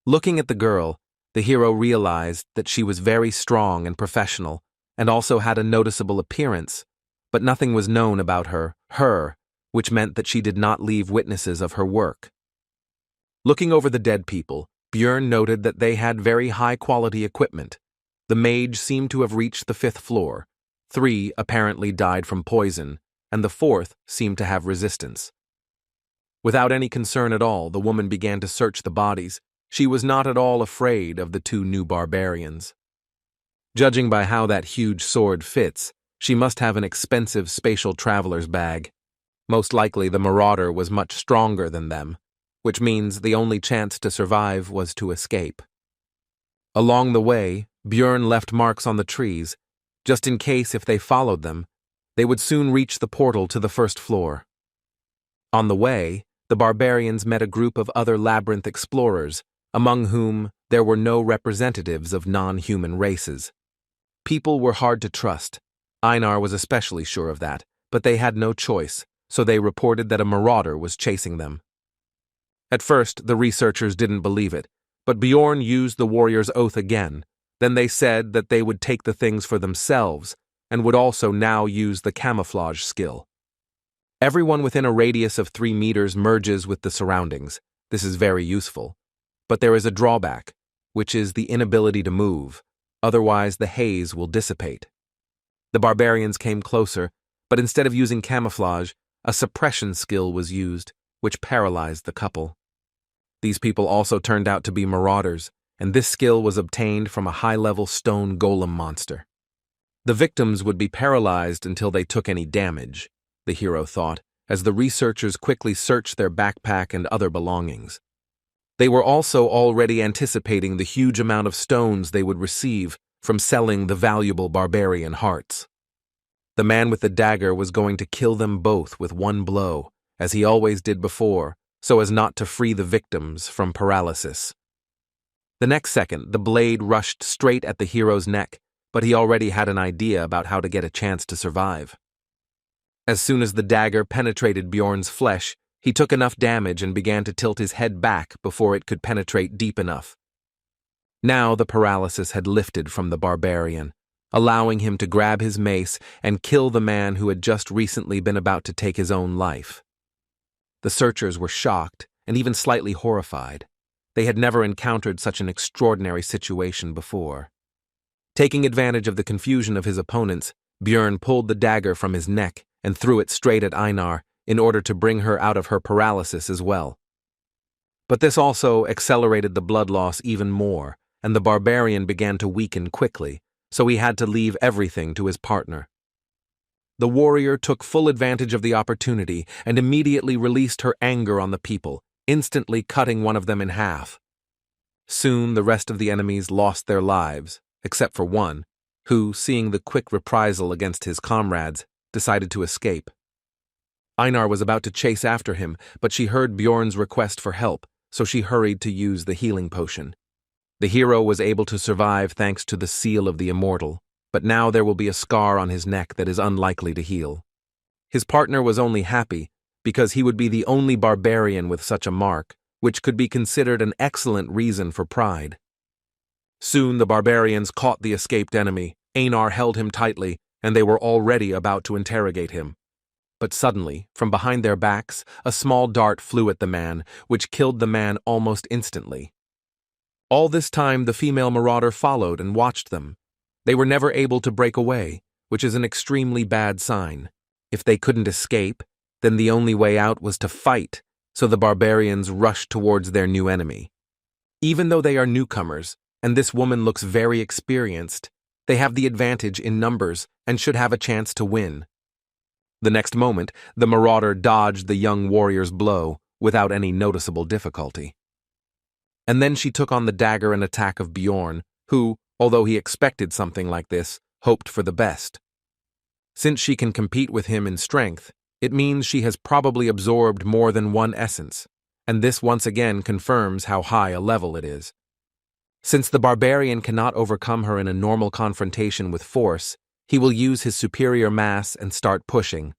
Looking at the girl, the hero realized that she was very strong and professional, and also had a noticeable appearance, but nothing was known about her, which meant that she did not leave witnesses of her work. Looking over the dead people, Björn noted that they had very high-quality equipment. The mage seemed to have reached the 5th floor. 3 apparently died from poison, and the 4th seemed to have resistance. Without any concern at all, the woman began to search the bodies. She was not at all afraid of the 2 new barbarians. Judging by how that huge sword fits, she must have an expensive spatial traveler's bag. Most likely the marauder was much stronger than them, which means the only chance to survive was to escape. Along the way, Björn left marks on the trees, just in case if they followed them, they would soon reach the portal to the 1st floor. On the way, the barbarians met a group of other labyrinth explorers, among whom there were no representatives of non-human races. People were hard to trust. Einar was especially sure of that, but they had no choice, so they reported that a marauder was chasing them. At first, the researchers didn't believe it, but Björn used the warrior's oath again. Then they said that they would take the things for themselves and would also now use the camouflage skill. Everyone within a radius of 3 meters merges with the surroundings. This is very useful. But there is a drawback, which is the inability to move, otherwise the haze will dissipate. The barbarians came closer, but instead of using camouflage, a suppression skill was used, which paralyzed the couple. These people also turned out to be marauders, and this skill was obtained from a high-level stone golem monster. The victims would be paralyzed until they took any damage, the hero thought, as the researchers quickly searched their backpack and other belongings. They were also already anticipating the huge amount of stones they would receive from selling the valuable barbarian hearts. The man with the dagger was going to kill them both with one blow, as he always did before, so as not to free the victims from paralysis. The next second, the blade rushed straight at the hero's neck, but he already had an idea about how to get a chance to survive. As soon as the dagger penetrated Björn's flesh, he took enough damage and began to tilt his head back before it could penetrate deep enough. Now the paralysis had lifted from the barbarian, allowing him to grab his mace and kill the man who had just recently been about to take his own life. The searchers were shocked and even slightly horrified. They had never encountered such an extraordinary situation before. Taking advantage of the confusion of his opponents, Björn pulled the dagger from his neck and threw it straight at Einar in order to bring her out of her paralysis as well. But this also accelerated the blood loss even more, and the barbarian began to weaken quickly, so he had to leave everything to his partner. The warrior took full advantage of the opportunity and immediately released her anger on the people, instantly cutting one of them in half. Soon the rest of the enemies lost their lives, except for one, who, seeing the quick reprisal against his comrades, decided to escape. Einar was about to chase after him, but she heard Björn's request for help, so she hurried to use the healing potion. The hero was able to survive thanks to the seal of the immortal, but now there will be a scar on his neck that is unlikely to heal. His partner was only happy because he would be the only barbarian with such a mark, which could be considered an excellent reason for pride. Soon the barbarians caught the escaped enemy. Anar held him tightly, and they were already about to interrogate him. But suddenly, from behind their backs, a small dart flew at the man, which killed the man almost instantly. All this time, the female marauder followed and watched them. They were never able to break away, which is an extremely bad sign. If they couldn't escape, then the only way out was to fight, so the barbarians rushed towards their new enemy. Even though they are newcomers, and this woman looks very experienced, they have the advantage in numbers and should have a chance to win. The next moment, the marauder dodged the young warrior's blow without any noticeable difficulty. And then she took on the dagger and attack of Bjorn, who, although he expected something like this, hoped for the best. Since she can compete with him in strength, it means she has probably absorbed more than one essence, and this once again confirms how high a level it is. Since the barbarian cannot overcome her in a normal confrontation with force, he will use his superior mass and start pushing.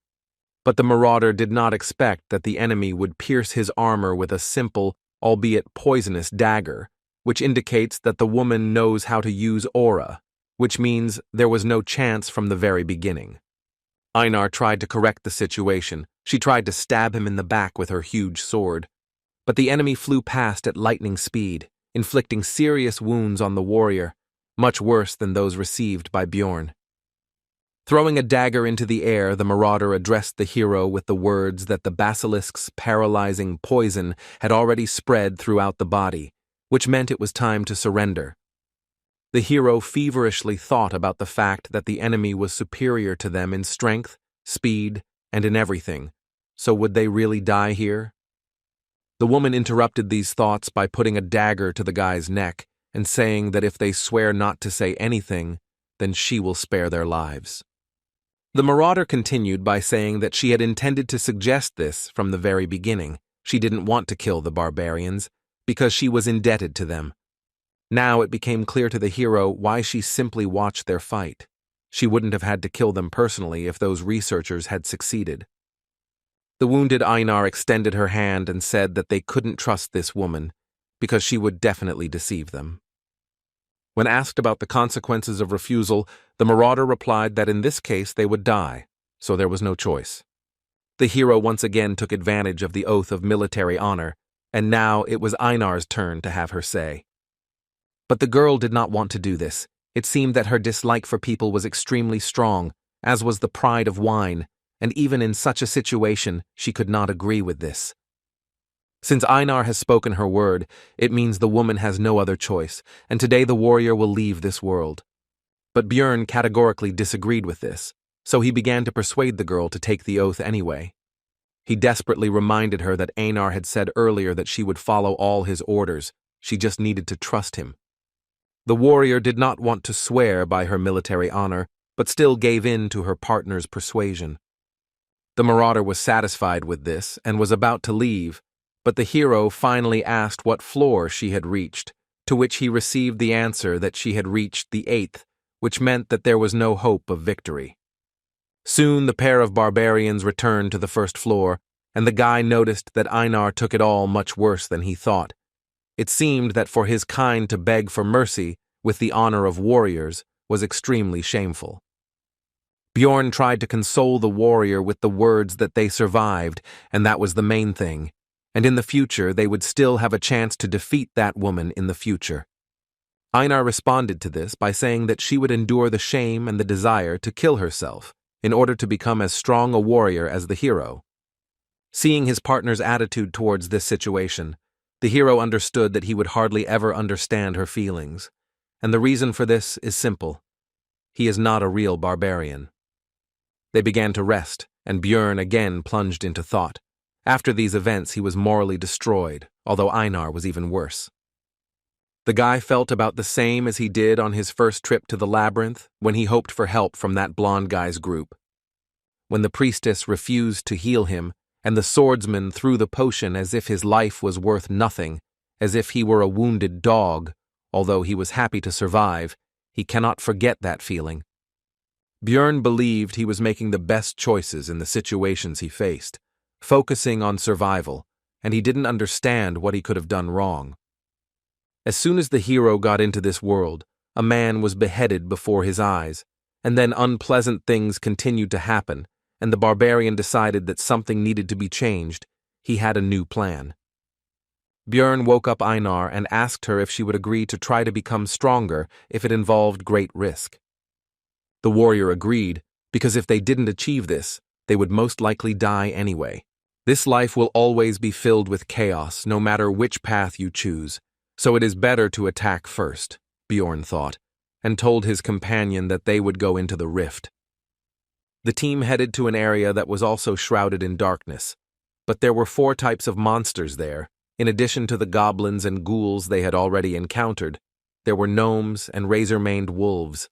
But the marauder did not expect that the enemy would pierce his armor with a simple, albeit poisonous dagger, which indicates that the woman knows how to use aura, which means there was no chance from the very beginning. Anar tried to correct the situation. She tried to stab him in the back with her huge sword. But the enemy flew past at lightning speed, inflicting serious wounds on the warrior, much worse than those received by Bjorn. Throwing a dagger into the air, the marauder addressed the hero with the words that the basilisk's paralyzing poison had already spread throughout the body, which meant it was time to surrender. The hero feverishly thought about the fact that the enemy was superior to them in strength, speed, and in everything, so would they really die here? The woman interrupted these thoughts by putting a dagger to the guy's neck and saying that if they swear not to say anything, then she will spare their lives. The marauder continued by saying that she had intended to suggest this from the very beginning. She didn't want to kill the barbarians because she was indebted to them. Now it became clear to the hero why she simply watched their fight. She wouldn't have had to kill them personally if those researchers had succeeded. The wounded Anar extended her hand and said that they couldn't trust this woman because she would definitely deceive them. When asked about the consequences of refusal, the marauder replied that in this case they would die, so there was no choice. The hero once again took advantage of the oath of military honor, and now it was Einar's turn to have her say. But the girl did not want to do this. It seemed that her dislike for people was extremely strong, as was the pride of wine, and even in such a situation, she could not agree with this. Since Anar has spoken her word, it means the woman has no other choice, and today the warrior will leave this world. But Bjorn categorically disagreed with this, so he began to persuade the girl to take the oath anyway. He desperately reminded her that Anar had said earlier that she would follow all his orders. She just needed to trust him. The warrior did not want to swear by her military honor, but still gave in to her partner's persuasion. The marauder was satisfied with this and was about to leave, but the hero finally asked what floor she had reached, to which he received the answer that she had reached the 8th, which meant that there was no hope of victory. Soon the pair of barbarians returned to the first floor, and the guy noticed that Anar took it all much worse than he thought. It seemed that for his kind to beg for mercy with the honor of warriors was extremely shameful. Bjorn tried to console the warrior with the words that they survived, and that was the main thing, and in the future they would still have a chance to defeat that woman in the future. Einar responded to this by saying that she would endure the shame and the desire to kill herself in order to become as strong a warrior as the hero. Seeing his partner's attitude towards this situation, the hero understood that he would hardly ever understand her feelings, and the reason for this is simple. He is not a real barbarian. They began to rest, and Bjorn again plunged into thought. After these events, he was morally destroyed, although Einar was even worse. The guy felt about the same as he did on his first trip to the Labyrinth when he hoped for help from that blonde guy's group. When the priestess refused to heal him, and the swordsman threw the potion as if his life was worth nothing, as if he were a wounded dog, although he was happy to survive, he cannot forget that feeling. Björn believed he was making the best choices in the situations he faced, focusing on survival, and he didn't understand what he could have done wrong. As soon as the hero got into this world, a man was beheaded before his eyes, and then unpleasant things continued to happen, and the barbarian decided that something needed to be changed. He had a new plan. Björn woke up Einar and asked her if she would agree to try to become stronger if it involved great risk. The warrior agreed, because if they didn't achieve this, they would most likely die anyway. This life will always be filled with chaos, no matter which path you choose, so it is better to attack first, Björn thought, and told his companion that they would go into the rift. The team headed to an area that was also shrouded in darkness, but there were 4 types of monsters there. In addition to the goblins and ghouls they had already encountered, there were gnomes and razor-maned wolves.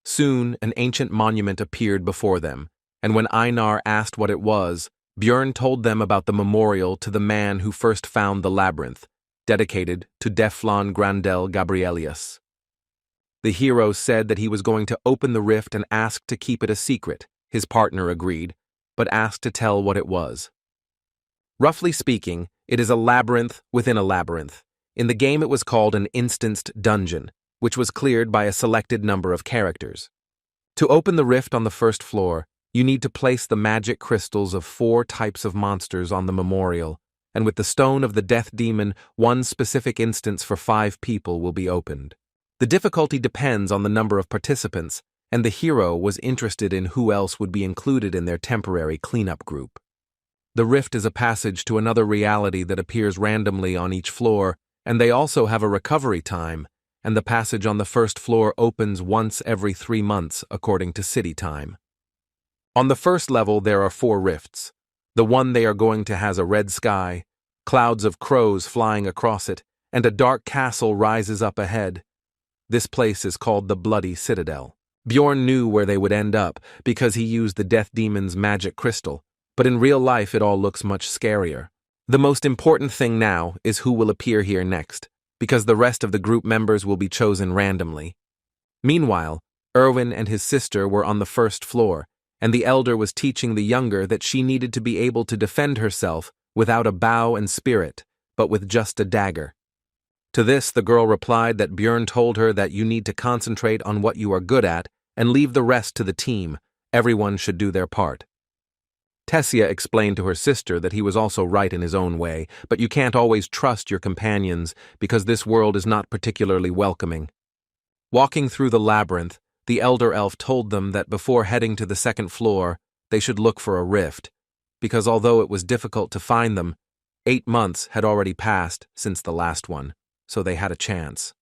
Soon, an ancient monument appeared before them, and when Einar asked what it was, Björn told them about the memorial to the man who first found the labyrinth, dedicated to Deflon Grandel Gabrielius. The hero said that he was going to open the rift and asked to keep it a secret. His partner agreed, but asked to tell what it was. Roughly speaking, it is a labyrinth within a labyrinth. In the game it was called an instanced dungeon, which was cleared by a selected number of characters. To open the rift on the first floor, you need to place the magic crystals of 4 types of monsters on the memorial, and with the stone of the death demon, 1 specific instance for 5 people will be opened. The difficulty depends on the number of participants, and the hero was interested in who else would be included in their temporary cleanup group. The rift is a passage to another reality that appears randomly on each floor, and they also have a recovery time, and the passage on the first floor opens once every 3 months according to city time. On the first level there are 4 rifts. The one they are going to has a red sky, clouds of crows flying across it, and a dark castle rises up ahead. This place is called the Bloody Citadel. Björn knew where they would end up because he used the death demon's magic crystal, but in real life it all looks much scarier. The most important thing now is who will appear here next, because the rest of the group members will be chosen randomly. Meanwhile, Irwin and his sister were on the first floor, and the elder was teaching the younger that she needed to be able to defend herself without a bow and spirit, but with just a dagger. To this, the girl replied that Björn told her that you need to concentrate on what you are good at and leave the rest to the team. Everyone should do their part. Tessia explained to her sister that he was also right in his own way, but you can't always trust your companions because this world is not particularly welcoming. Walking through the labyrinth, the elder elf told them that before heading to the second floor, they should look for a rift, because although it was difficult to find them, 8 months had already passed since the last one, so they had a chance.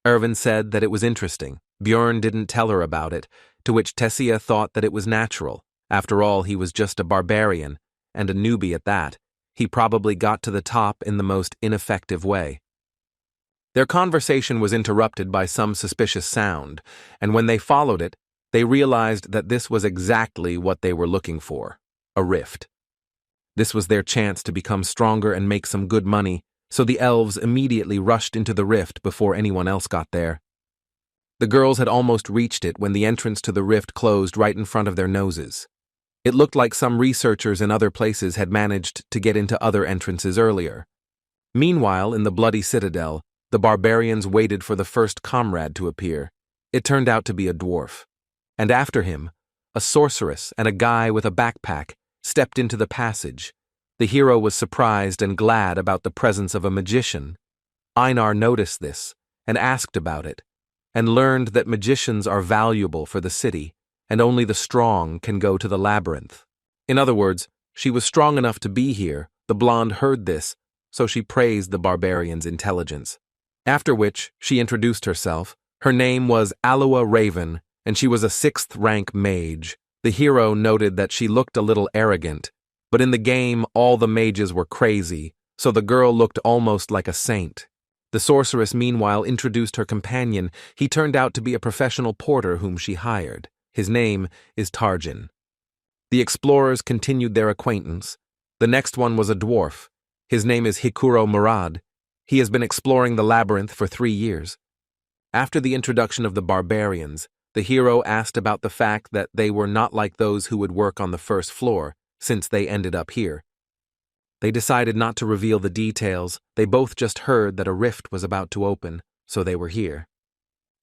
Irwin said that it was interesting. Björn didn't tell her about it, to which Tessia thought that it was natural. After all, he was just a barbarian, and a newbie at that. He probably got to the top in the most ineffective way. Their conversation was interrupted by some suspicious sound, and when they followed it, they realized that this was exactly what they were looking for, a rift. This was their chance to become stronger and make some good money, so the elves immediately rushed into the rift before anyone else got there. The girls had almost reached it when the entrance to the rift closed right in front of their noses. It looked like some researchers in other places had managed to get into other entrances earlier. Meanwhile, in the Bloody Citadel, the barbarians waited for the first comrade to appear. It turned out to be a dwarf. And after him, a sorceress and a guy with a backpack stepped into the passage. The hero was surprised and glad about the presence of a magician. Einar noticed this and asked about it, and learned that magicians are valuable for the city, and only the strong can go to the labyrinth. In other words, she was strong enough to be here. The blonde heard this, so she praised the barbarian's intelligence. After which, she introduced herself. Her name was Aloa Raven, and she was a 6th-rank mage. The hero noted that she looked a little arrogant, but in the game all the mages were crazy, so the girl looked almost like a saint. The sorceress meanwhile introduced her companion. He turned out to be a professional porter whom she hired. His name is Tarjan. The explorers continued their acquaintance. The next one was a dwarf. His name is Hikuro Murad. He has been exploring the labyrinth for 3 years. After the introduction of the barbarians, the hero asked about the fact that they were not like those who would work on the first floor, since they ended up here. They decided not to reveal the details. They both just heard that a rift was about to open, so they were here.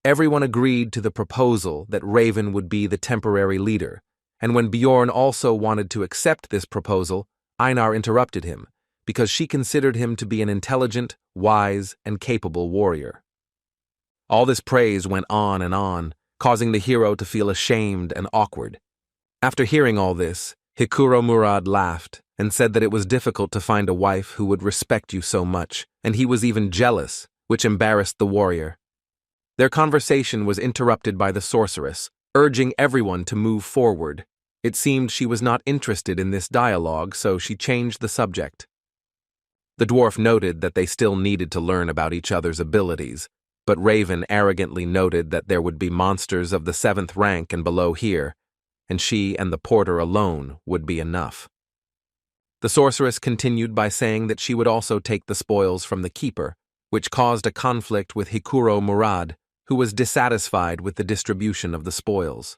Everyone agreed to the proposal that Raven would be the temporary leader, and when Bjorn also wanted to accept this proposal, Einar interrupted him, because she considered him to be an intelligent, wise, and capable warrior. All this praise went on, causing the hero to feel ashamed and awkward. After hearing all this, Hikuro Murad laughed and said that it was difficult to find a wife who would respect you so much, and he was even jealous, which embarrassed the warrior. Their conversation was interrupted by the sorceress, urging everyone to move forward. It seemed she was not interested in this dialogue, so she changed the subject. The dwarf noted that they still needed to learn about each other's abilities, but Raven arrogantly noted that there would be monsters of the 7th rank and below here, and she and the porter alone would be enough. The sorceress continued by saying that she would also take the spoils from the keeper, which caused a conflict with Hikuro Murad, who was dissatisfied with the distribution of the spoils.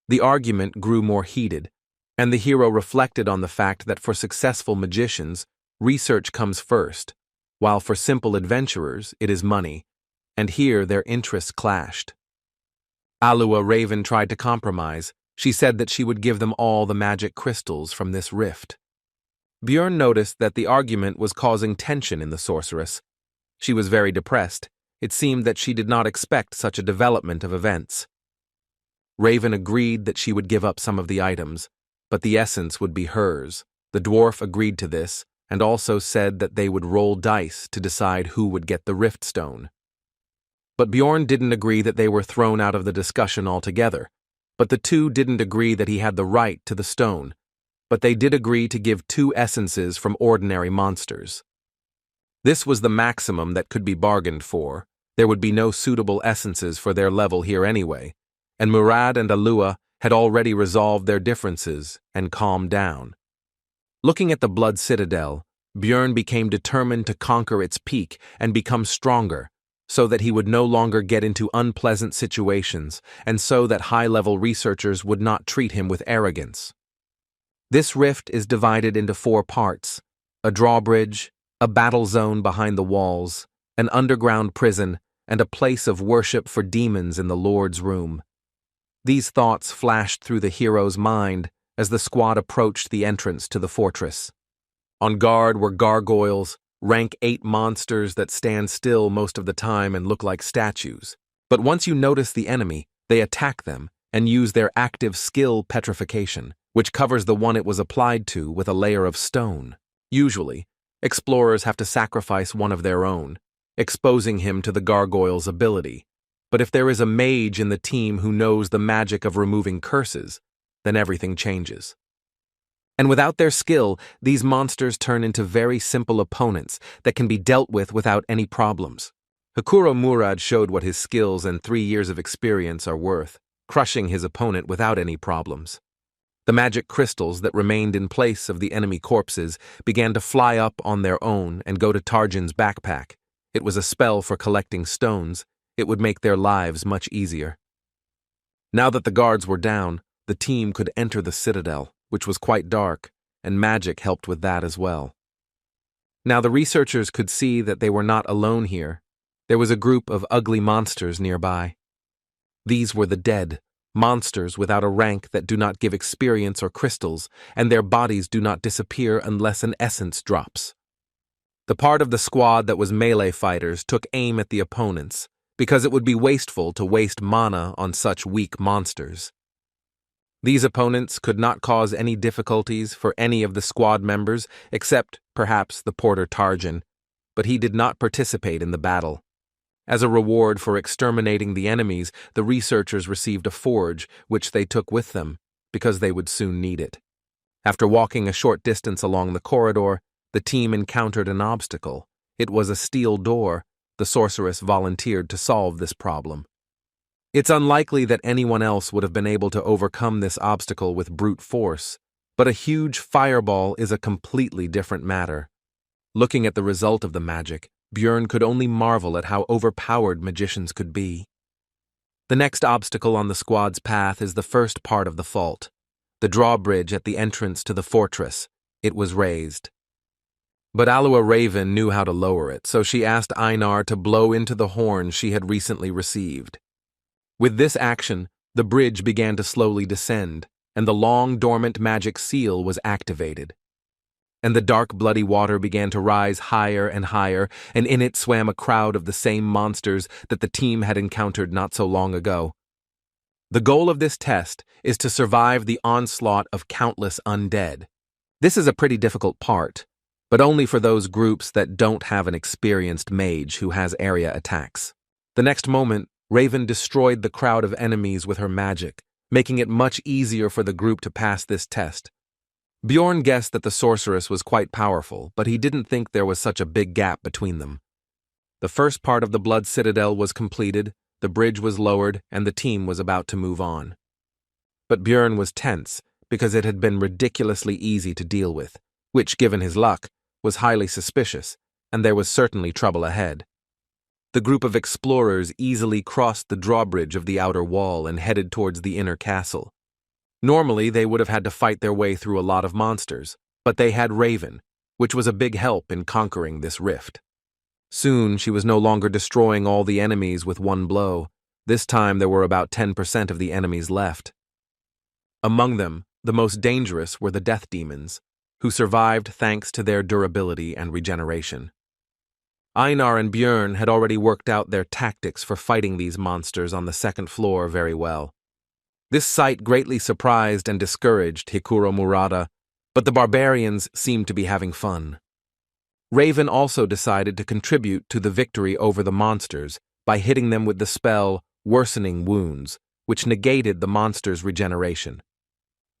The argument grew more heated, and the hero reflected on the fact that for successful magicians, research comes first, while for simple adventurers, it is money, and here their interests clashed. Alua Raven tried to compromise. She said that she would give them all the magic crystals from this rift. Bjorn noticed that the argument was causing tension in the sorceress. She was very depressed. It seemed that she did not expect such a development of events. Raven agreed that she would give up some of the items, but the essence would be hers. The dwarf agreed to this, and also said that they would roll dice to decide who would get the rift stone. But Bjorn didn't agree that they were thrown out of the discussion altogether. But the two didn't agree that he had the right to the stone, but they did agree to give 2 essences from ordinary monsters. This was the maximum that could be bargained for. There would be no suitable essences for their level here anyway, and Murad and Alua had already resolved their differences and calmed down. Looking at the Blood Citadel, Bjorn became determined to conquer its peak and become stronger, so that he would no longer get into unpleasant situations, and so that high-level researchers would not treat him with arrogance. This rift is divided into 4 parts: a drawbridge, a battle zone behind the walls, an underground prison, and a place of worship for demons in the Lord's room. These thoughts flashed through the hero's mind as the squad approached the entrance to the fortress. On guard were gargoyles, rank 8 monsters that stand still most of the time and look like statues. But once you notice the enemy, they attack them and use their active skill petrification, which covers the one it was applied to with a layer of stone. Usually, explorers have to sacrifice one of their own, exposing him to the gargoyle's ability. But if there is a mage in the team who knows the magic of removing curses, then everything changes. And without their skill, these monsters turn into very simple opponents that can be dealt with without any problems. Hikuro Murad showed what his skills and 3 years of experience are worth, crushing his opponent without any problems. The magic crystals that remained in place of the enemy corpses began to fly up on their own and go to Tarjan's backpack. It was a spell for collecting stones. It would make their lives much easier. Now that the guards were down, the team could enter the citadel, which was quite dark, and magic helped with that as well. Now the researchers could see that they were not alone here. There was a group of ugly monsters nearby. These were the dead, monsters without a rank that do not give experience or crystals, and their bodies do not disappear unless an essence drops. The part of the squad that was melee fighters took aim at the opponents, because it would be wasteful to waste mana on such weak monsters. These opponents could not cause any difficulties for any of the squad members except, perhaps, the porter Tarjan, but he did not participate in the battle. As a reward for exterminating the enemies, the researchers received a forge, which they took with them, because they would soon need it. After walking a short distance along the corridor, the team encountered an obstacle. It was a steel door. The sorceress volunteered to solve this problem. It's unlikely that anyone else would have been able to overcome this obstacle with brute force, but a huge fireball is a completely different matter. Looking at the result of the magic, Björn could only marvel at how overpowered magicians could be. The next obstacle on the squad's path is the first part of the fault, the drawbridge at the entrance to the fortress. It was raised. But Alua Raven knew how to lower it, so she asked Anar to blow into the horn she had recently received. With this action, the bridge began to slowly descend, and the long dormant magic seal was activated. And the dark bloody water began to rise higher and higher, and in it swam a crowd of the same monsters that the team had encountered not so long ago. The goal of this test is to survive the onslaught of countless undead. This is a pretty difficult part, but only for those groups that don't have an experienced mage who has area attacks. The next moment, Raven destroyed the crowd of enemies with her magic, making it much easier for the group to pass this test. Bjorn guessed that the sorceress was quite powerful, but he didn't think there was such a big gap between them. The first part of the Blood Citadel was completed, the bridge was lowered, and the team was about to move on. But Bjorn was tense, because it had been ridiculously easy to deal with, which, given his luck, was highly suspicious, and there was certainly trouble ahead. The group of explorers easily crossed the drawbridge of the outer wall and headed towards the inner castle. Normally, they would have had to fight their way through a lot of monsters, but they had Raven, which was a big help in conquering this rift. Soon, she was no longer destroying all the enemies with one blow. This time, there were about 10% of the enemies left. Among them, the most dangerous were the death demons, who survived thanks to their durability and regeneration. Einar and Björn had already worked out their tactics for fighting these monsters on the second floor very well. This sight greatly surprised and discouraged Hikuro Murata, but the barbarians seemed to be having fun. Raven also decided to contribute to the victory over the monsters by hitting them with the spell Worsening Wounds, which negated the monsters' regeneration.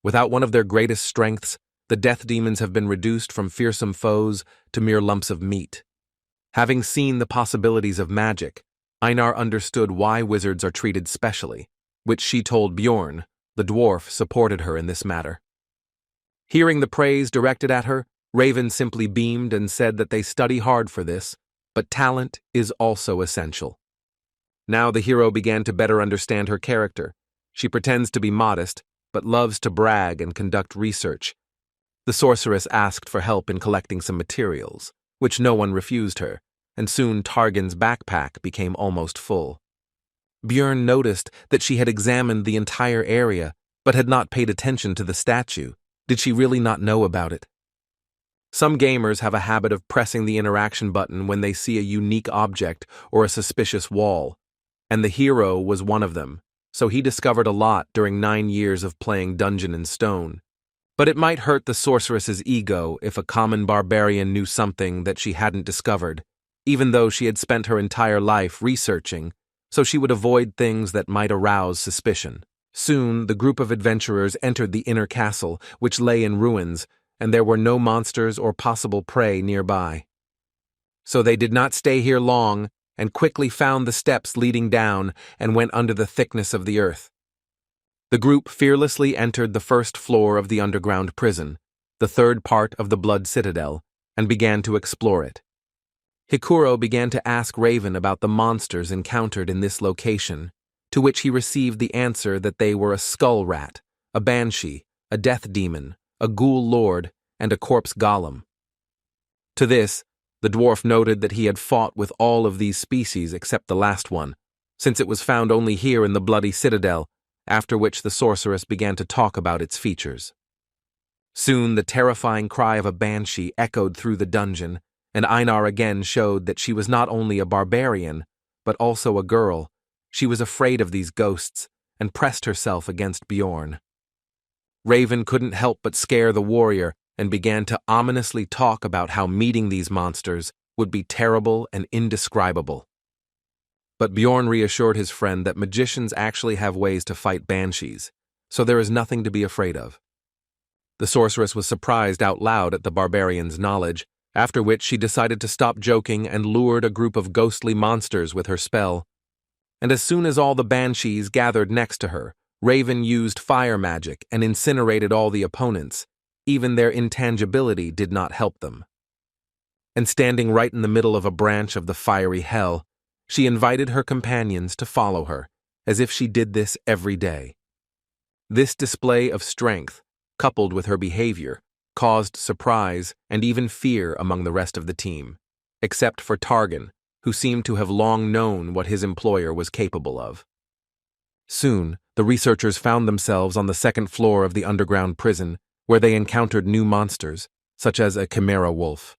Without one of their greatest strengths, the death demons have been reduced from fearsome foes to mere lumps of meat. Having seen the possibilities of magic, Einar understood why wizards are treated specially, which she told Bjorn. The dwarf supported her in this matter. Hearing the praise directed at her, Raven simply beamed and said that they study hard for this, but talent is also essential. Now the hero began to better understand her character. She pretends to be modest, but loves to brag and conduct research. The sorceress asked for help in collecting some materials, which no one refused her, and soon Targan's backpack became almost full. Björn noticed that she had examined the entire area, but had not paid attention to the statue. Did she really not know about it? Some gamers have a habit of pressing the interaction button when they see a unique object or a suspicious wall, and the hero was one of them, so he discovered a lot during 9 years of playing Dungeon and Stone. But it might hurt the sorceress's ego if a common barbarian knew something that she hadn't discovered, even though she had spent her entire life researching, so she would avoid things that might arouse suspicion. Soon, the group of adventurers entered the inner castle, which lay in ruins, and there were no monsters or possible prey nearby. So they did not stay here long, and quickly found the steps leading down and went under the thickness of the earth. The group fearlessly entered the first floor of the underground prison, the third part of the Blood Citadel, and began to explore it. Hikuro began to ask Raven about the monsters encountered in this location, to which he received the answer that they were a skull rat, a banshee, a death demon, a ghoul lord, and a corpse golem. To this, the dwarf noted that he had fought with all of these species except the last one, since it was found only here in the Bloody Citadel, after which the sorceress began to talk about its features. Soon the terrifying cry of a banshee echoed through the dungeon, and Einar again showed that she was not only a barbarian, but also a girl. She was afraid of these ghosts, and pressed herself against Bjorn. Raven couldn't help but scare the warrior, and began to ominously talk about how meeting these monsters would be terrible and indescribable. But Bjorn reassured his friend that magicians actually have ways to fight banshees, so there is nothing to be afraid of. The sorceress was surprised out loud at the barbarian's knowledge, after which she decided to stop joking and lured a group of ghostly monsters with her spell. And as soon as all the banshees gathered next to her, Raven used fire magic and incinerated all the opponents. Even their intangibility did not help them. and standing right in the middle of a branch of the fiery hell, she invited her companions to follow her, as if she did this every day. This display of strength, coupled with her behavior, caused surprise and even fear among the rest of the team, except for Targan, who seemed to have long known what his employer was capable of. Soon, the researchers found themselves on the second floor of the underground prison, where they encountered new monsters, such as a chimera wolf,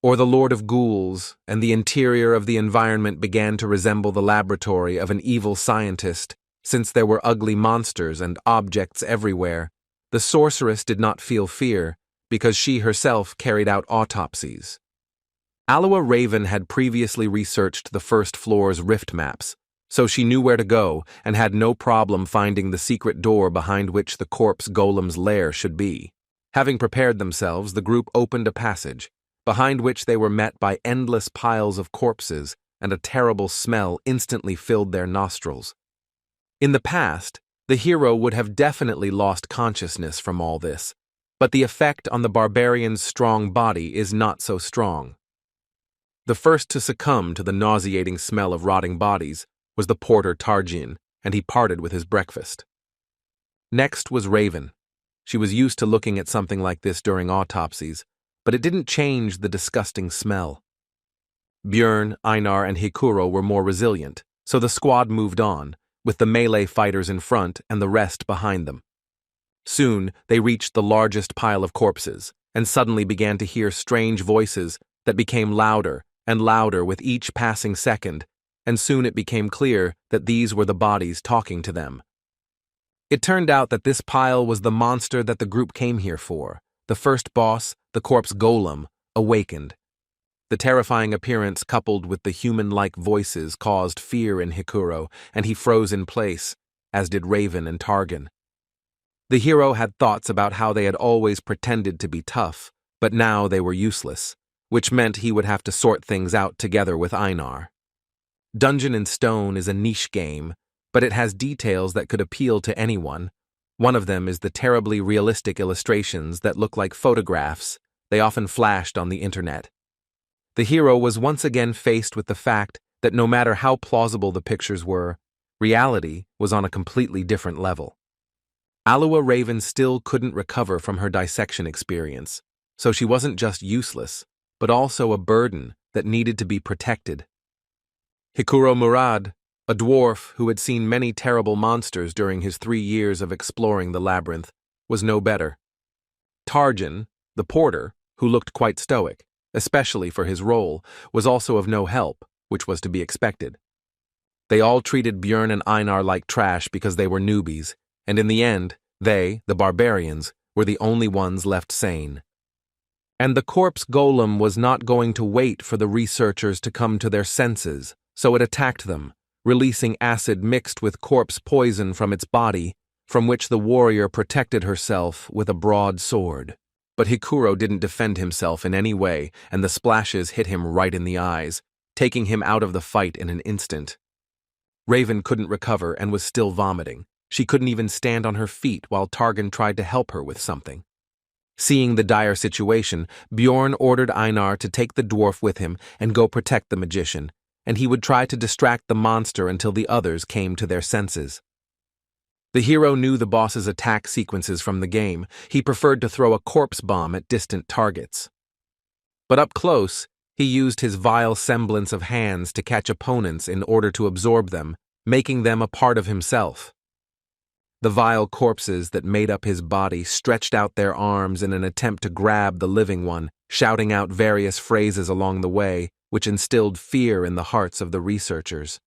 or the Lord of Ghouls, and the interior of the environment began to resemble the laboratory of an evil scientist, since there were ugly monsters and objects everywhere. The sorceress did not feel fear, because she herself carried out autopsies. Aloha Raven had previously researched the first floor's rift maps, so she knew where to go and had no problem finding the secret door behind which the corpse golem's lair should be. Having prepared themselves, the group opened a passage, behind which they were met by endless piles of corpses, and a terrible smell instantly filled their nostrils. In the past, the hero would have definitely lost consciousness from all this, but the effect on the barbarian's strong body is not so strong. The first to succumb to the nauseating smell of rotting bodies was the porter Tarjin, and he parted with his breakfast. Next was Raven. She was used to looking at something like this during autopsies, but it didn't change the disgusting smell. Björn, Einar, and Hikuro were more resilient, so the squad moved on, with the melee fighters in front and the rest behind them. Soon, they reached the largest pile of corpses, and suddenly began to hear strange voices that became louder and louder with each passing second, and soon it became clear that these were the bodies talking to them. It turned out that this pile was the monster that the group came here for. The first boss, the corpse golem, awakened. The terrifying appearance coupled with the human-like voices caused fear in Hikuro, and he froze in place, as did Raven and Targan. The hero had thoughts about how they had always pretended to be tough, but now they were useless, which meant he would have to sort things out together with Einar. Dungeon and Stone is a niche game, but it has details that could appeal to anyone. One of them is the terribly realistic illustrations that look like photographs. They often flashed on the internet. The hero was once again faced with the fact that no matter how plausible the pictures were, reality was on a completely different level. Aloha Raven still couldn't recover from her dissection experience, so she wasn't just useless, but also a burden that needed to be protected. Hikuro Murad, a dwarf who had seen many terrible monsters during his 3 years of exploring the labyrinth, was no better. Tarjan, the porter, who looked quite stoic, especially for his role, was also of no help, which was to be expected. They all treated Björn and Einar like trash because they were newbies, and in the end, they, the barbarians, were the only ones left sane. And the corpse golem was not going to wait for the researchers to come to their senses, so it attacked them, releasing acid mixed with corpse poison from its body, from which the warrior protected herself with a broadsword. But Hikuro didn't defend himself in any way, and the splashes hit him right in the eyes, taking him out of the fight in an instant. Raven couldn't recover and was still vomiting. She couldn't even stand on her feet while Targan tried to help her with something. Seeing the dire situation, Bjorn ordered Einar to take the dwarf with him and go protect the magician, and he would try to distract the monster until the others came to their senses. The hero knew the boss's attack sequences from the game. He preferred to throw a corpse bomb at distant targets. But up close, he used his vile semblance of hands to catch opponents in order to absorb them, making them a part of himself. The vile corpses that made up his body stretched out their arms in an attempt to grab the living one, shouting out various phrases along the way, which instilled fear in the hearts of the researchers.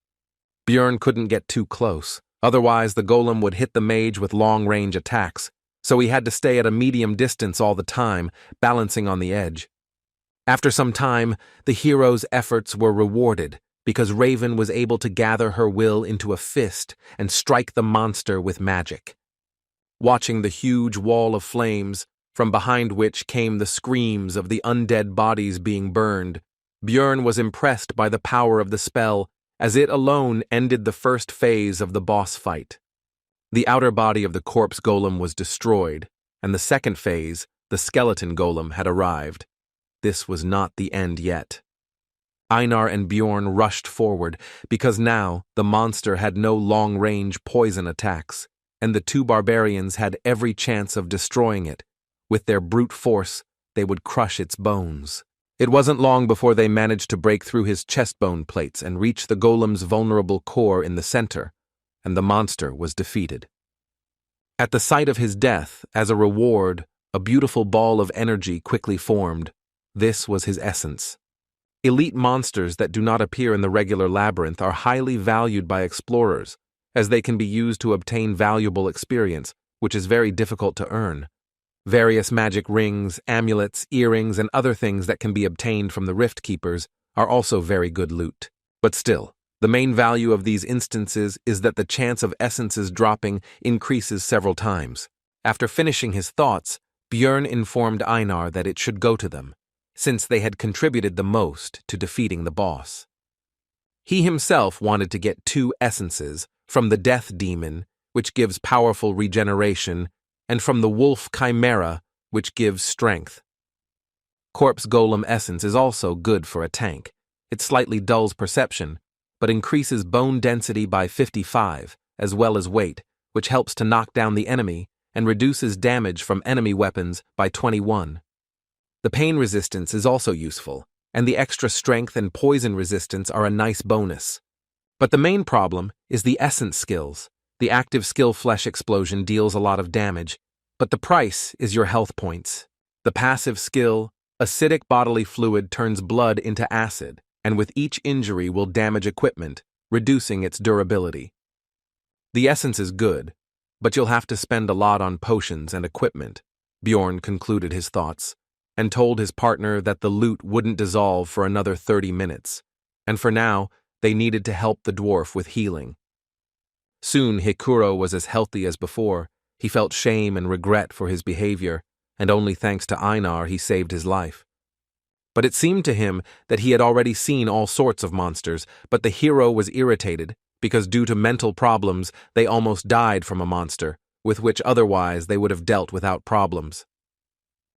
Björn couldn't get too close, otherwise the golem would hit the mage with long-range attacks, so he had to stay at a medium distance all the time, balancing on the edge. After some time, the hero's efforts were rewarded, because Raven was able to gather her will into a fist and strike the monster with magic. Watching the huge wall of flames, from behind which came the screams of the undead bodies being burned, Björn was impressed by the power of the spell, as it alone ended the first phase of the boss fight. The outer body of the corpse golem was destroyed, and the second phase, the skeleton golem, had arrived. this was not the end yet. Einar and Bjorn rushed forward, because now the monster had no long-range poison attacks, and the two barbarians had every chance of destroying it. With their brute force, they would crush its bones. It wasn't long before they managed to break through his chest-bone plates and reach the golem's vulnerable core in the center, and the monster was defeated. At the sight of his death, as a reward, a beautiful ball of energy quickly formed. This was his essence. Elite monsters that do not appear in the regular labyrinth are highly valued by explorers, as they can be used to obtain valuable experience, which is very difficult to earn. Various magic rings, amulets, earrings, and other things that can be obtained from the Rift Keepers are also very good loot. But still, the main value of these instances is that the chance of essences dropping increases several times. After finishing his thoughts, Bjorn informed Einar that it should go to them, since they had contributed the most to defeating the boss. He himself wanted to get 2 essences from the Death Demon, which gives powerful regeneration, and from the Wolf Chimera, which gives strength. Corpse Golem Essence is also good for a tank. It slightly dulls perception, but increases bone density by 55, as well as weight, which helps to knock down the enemy and reduces damage from enemy weapons by 21. The pain resistance is also useful, and the extra strength and poison resistance are a nice bonus. But the main problem is the essence skills. The active skill Flesh Explosion deals a lot of damage, but the price is your health points. The passive skill, Acidic Bodily Fluid, turns blood into acid, and with each injury will damage equipment, reducing its durability. The essence is good, but you'll have to spend a lot on potions and equipment, Bjorn concluded his thoughts, and told his partner that the loot wouldn't dissolve for another 30 minutes, and for now, they needed to help the dwarf with healing. Soon Hikuro was as healthy as before. He felt shame and regret for his behavior, and only thanks to Einar he saved his life. But it seemed to him that he had already seen all sorts of monsters, but the hero was irritated because due to mental problems they almost died from a monster, with which otherwise they would have dealt without problems.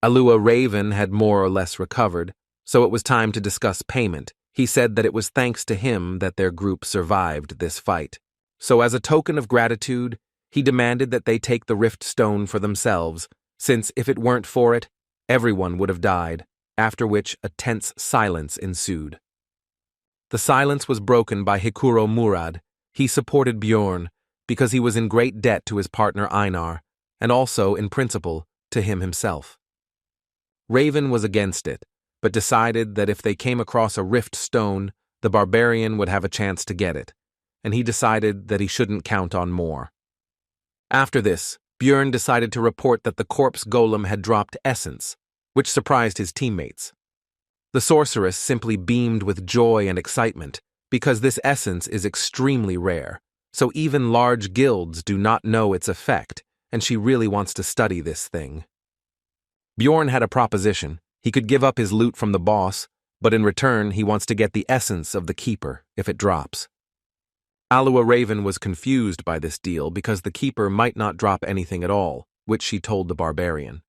Alua Raven had more or less recovered, so it was time to discuss payment. He said that it was thanks to him that their group survived this fight. So as a token of gratitude, he demanded that they take the Rift Stone for themselves, since if it weren't for it, everyone would have died, after which a tense silence ensued. The silence was broken by Hikuro Murad. He supported Bjorn, because he was in great debt to his partner Einar, and also, in principle, to him himself. Raven was against it, but decided that if they came across a Rift Stone, the Barbarian would have a chance to get it, and he decided that he shouldn't count on more. After this, Bjorn decided to report that the corpse golem had dropped essence, which surprised his teammates. The sorceress simply beamed with joy and excitement, because this essence is extremely rare, so even large guilds do not know its effect, and she really wants to study this thing. Bjorn had a proposition. He could give up his loot from the boss, but in return he wants to get the essence of the keeper if it drops. Alua Raven was confused by this deal because the keeper might not drop anything at all, which she told the barbarian.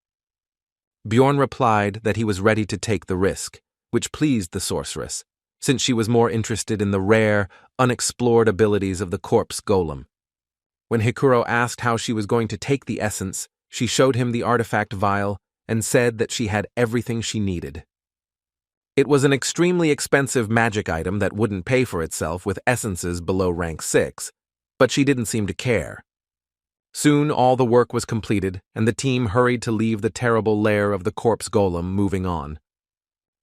Bjorn replied that he was ready to take the risk, which pleased the sorceress, since she was more interested in the rare, unexplored abilities of the corpse golem. When Hikuro asked how she was going to take the essence, she showed him the artifact vial and said that she had everything she needed. It was an extremely expensive magic item that wouldn't pay for itself with essences below rank 6, but she didn't seem to care. Soon all the work was completed, and the team hurried to leave the terrible lair of the corpse golem, moving on.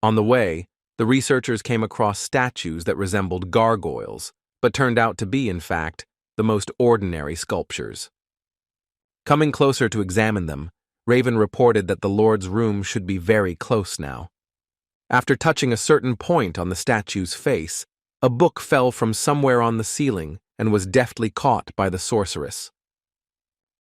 On the way, the researchers came across statues that resembled gargoyles, but turned out to be, in fact, the most ordinary sculptures. Coming closer to examine them, Raven reported that the Lord's room should be very close now. After touching a certain point on the statue's face, a book fell from somewhere on the ceiling and was deftly caught by the sorceress.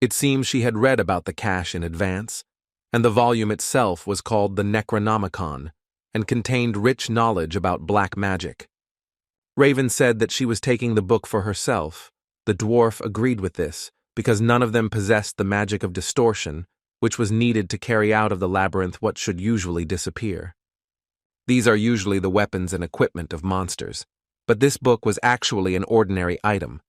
It seems she had read about the cache in advance, and the volume itself was called the Necronomicon and contained rich knowledge about black magic. Raven said that she was taking the book for herself. The dwarf agreed with this because none of them possessed the magic of distortion, which was needed to carry out of the labyrinth what should usually disappear. These are usually the weapons and equipment of monsters. But this book was actually an ordinary item,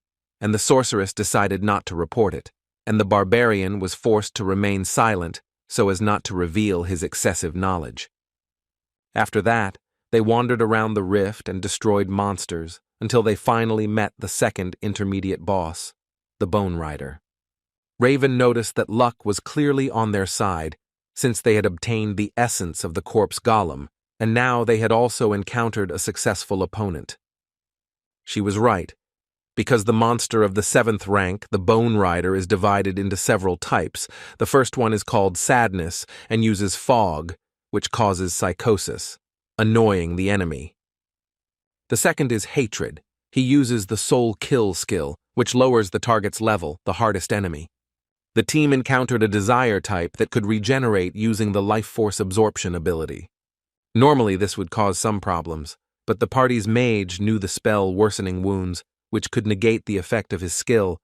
and the sorceress decided not to report it, and the barbarian was forced to remain silent so as not to reveal his excessive knowledge. After that, they wandered around the rift and destroyed monsters until they finally met the second intermediate boss, the Bone Rider. Raven noticed that luck was clearly on their side, since they had obtained the essence of the corpse golem, and now they had also encountered a successful opponent. She was right, because the monster of the 7th rank, the Bone Rider, is divided into several types. The first one is called Sadness and uses fog, which causes psychosis, annoying the enemy. The second is Hatred. He uses the Soul Kill skill, which lowers the target's level, the hardest enemy. The team encountered a Desire type that could regenerate using the Life Force Absorption ability. Normally this would cause some problems, but the party's mage knew the spell Worsening Wounds, which could negate the effect of his skill.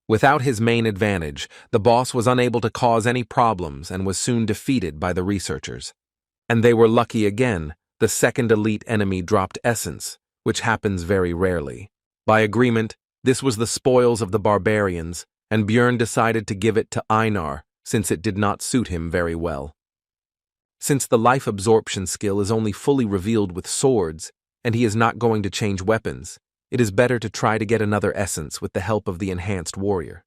Without his main advantage, the boss was unable to cause any problems and was soon defeated by the researchers. And they were lucky again. The second elite enemy dropped essence, which happens very rarely. By agreement, this was the spoils of the barbarians, and Björn decided to give it to Anar since it did not suit him very well. Since the life absorption skill is only fully revealed with swords, and he is not going to change weapons, it is better to try to get another essence with the help of the enhanced warrior.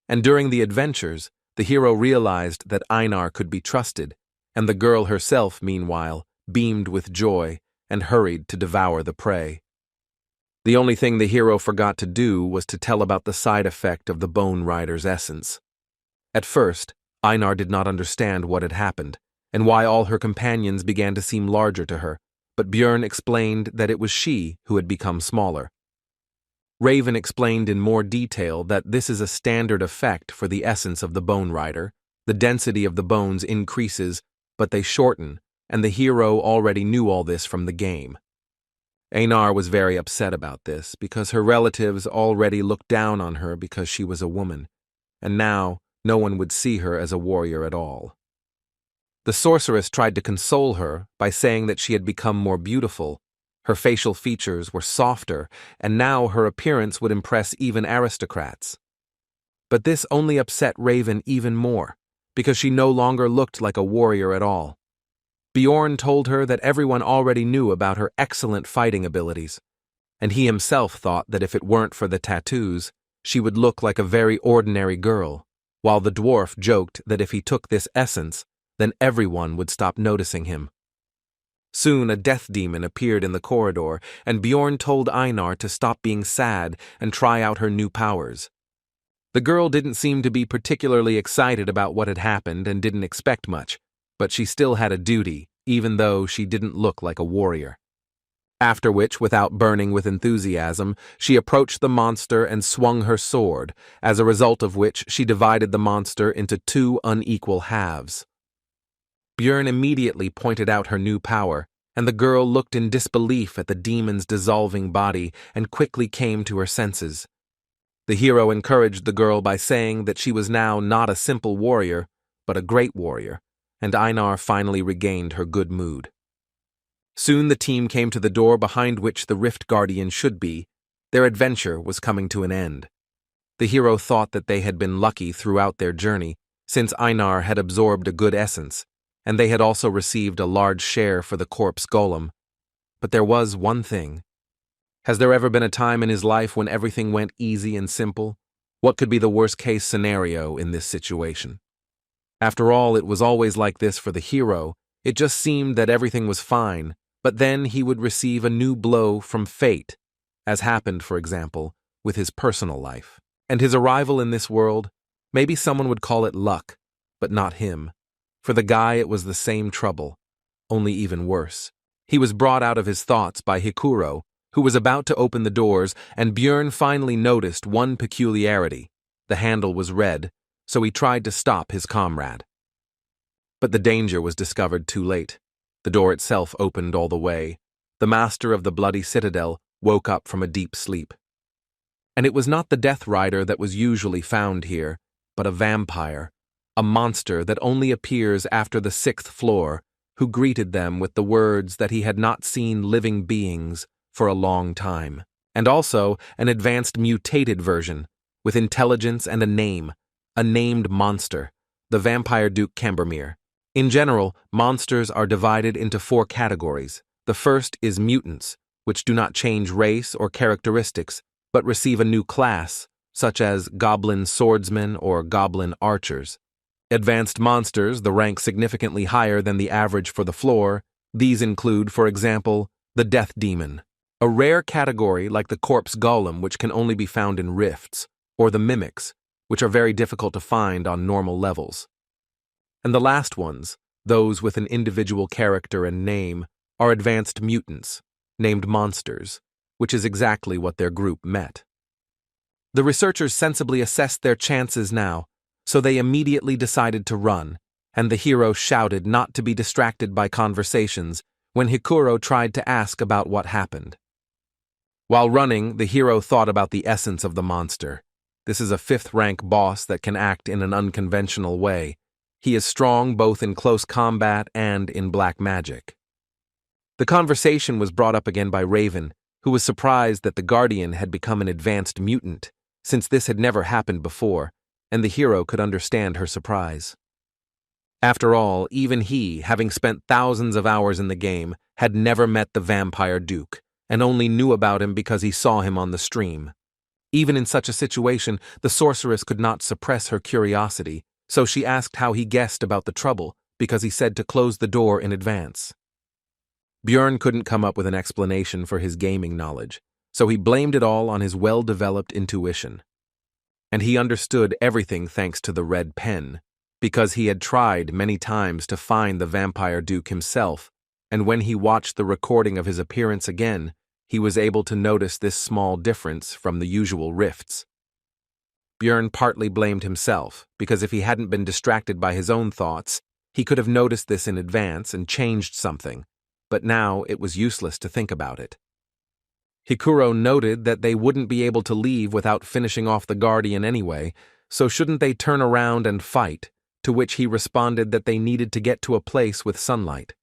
And during the adventures, the hero realized that Einar could be trusted, and the girl herself, meanwhile, beamed with joy and hurried to devour the prey. The only thing the hero forgot to do was to tell about the side effect of the Bone Rider's essence. At first, Einar did not understand what had happened, and why all her companions began to seem larger to her, but Björn explained that it was she who had become smaller. Raven explained in more detail that this is a standard effect for the essence of the Bone Rider. The density of the bones increases, but they shorten, and the hero already knew all this from the game. Einar was very upset about this because her relatives already looked down on her because she was a woman, and now no one would see her as a warrior at all. The sorceress tried to console her by saying that she had become more beautiful. Her facial features were softer, and now her appearance would impress even aristocrats. But this only upset Raven even more, because she no longer looked like a warrior at all. Bjorn told her that everyone already knew about her excellent fighting abilities, and he himself thought that if it weren't for the tattoos, she would look like a very ordinary girl, while the dwarf joked that if he took this essence, then everyone would stop noticing him. Soon a death demon appeared in the corridor, and Bjorn told Einar to stop being sad and try out her new powers. The girl didn't seem to be particularly excited about what had happened and didn't expect much, but she still had a duty, even though she didn't look like a warrior. After which, without burning with enthusiasm, she approached the monster and swung her sword, as a result of which she divided the monster into 2 unequal halves. Björn immediately pointed out her new power, and the girl looked in disbelief at the demon's dissolving body and quickly came to her senses. The hero encouraged the girl by saying that she was now not a simple warrior, but a great warrior, and Einar finally regained her good mood. Soon the team came to the door behind which the Rift Guardian should be. Their adventure was coming to an end. The hero thought that they had been lucky throughout their journey, since Einar had absorbed a good essence, and they had also received a large share for the corpse golem. But there was one thing. Has there ever been a time in his life when everything went easy and simple? What could be the worst-case scenario in this situation? After all, it was always like this for the hero. It just seemed that everything was fine, but then he would receive a new blow from fate, as happened, for example, with his personal life. And his arrival in this world, maybe someone would call it luck, but not him. For the guy, it was the same trouble, only even worse. He was brought out of his thoughts by Hikuro, who was about to open the doors, and Björn finally noticed one peculiarity. The handle was red, so he tried to stop his comrade. But the danger was discovered too late. The door itself opened all the way. The master of the bloody citadel woke up from a deep sleep. And it was not the Death Rider that was usually found here, but a vampire, a monster that only appears after the 6th floor, who greeted them with the words that he had not seen living beings for a long time, and also an advanced mutated version, with intelligence and a named monster, the Vampire Duke Cambermere. In general, monsters are divided into 4 categories. The first is mutants, which do not change race or characteristics, but receive a new class, such as goblin swordsmen or goblin archers. Advanced monsters, the rank significantly higher than the average for the floor. These include, for example, the Death Demon, a rare category like the corpse golem which can only be found in rifts, or the mimics, which are very difficult to find on normal levels. And the last ones, those with an individual character and name, are advanced mutants, named monsters, which is exactly what their group met. The researchers sensibly assessed their chances now, so they immediately decided to run, and the hero shouted not to be distracted by conversations when Hikuro tried to ask about what happened. While running, the hero thought about the essence of the monster. This is a 5th rank boss that can act in an unconventional way. He is strong both in close combat and in black magic. The conversation was brought up again by Raven, who was surprised that the Guardian had become an advanced mutant, since this had never happened before, and the hero could understand her surprise. After all, even he, having spent thousands of hours in the game, had never met the Vampire Duke, and only knew about him because he saw him on the stream. Even in such a situation, the sorceress could not suppress her curiosity, so she asked how he guessed about the trouble, because he said to close the door in advance. Björn couldn't come up with an explanation for his gaming knowledge, so he blamed it all on his well-developed intuition. And he understood everything thanks to the red pen, because he had tried many times to find the Vampire Duke himself, and when he watched the recording of his appearance again, he was able to notice this small difference from the usual rifts. Björn partly blamed himself, because if he hadn't been distracted by his own thoughts, he could have noticed this in advance and changed something, but now it was useless to think about it. Hikuro noted that they wouldn't be able to leave without finishing off the Guardian anyway, so shouldn't they turn around and fight, to which he responded that they needed to get to a place with sunlight.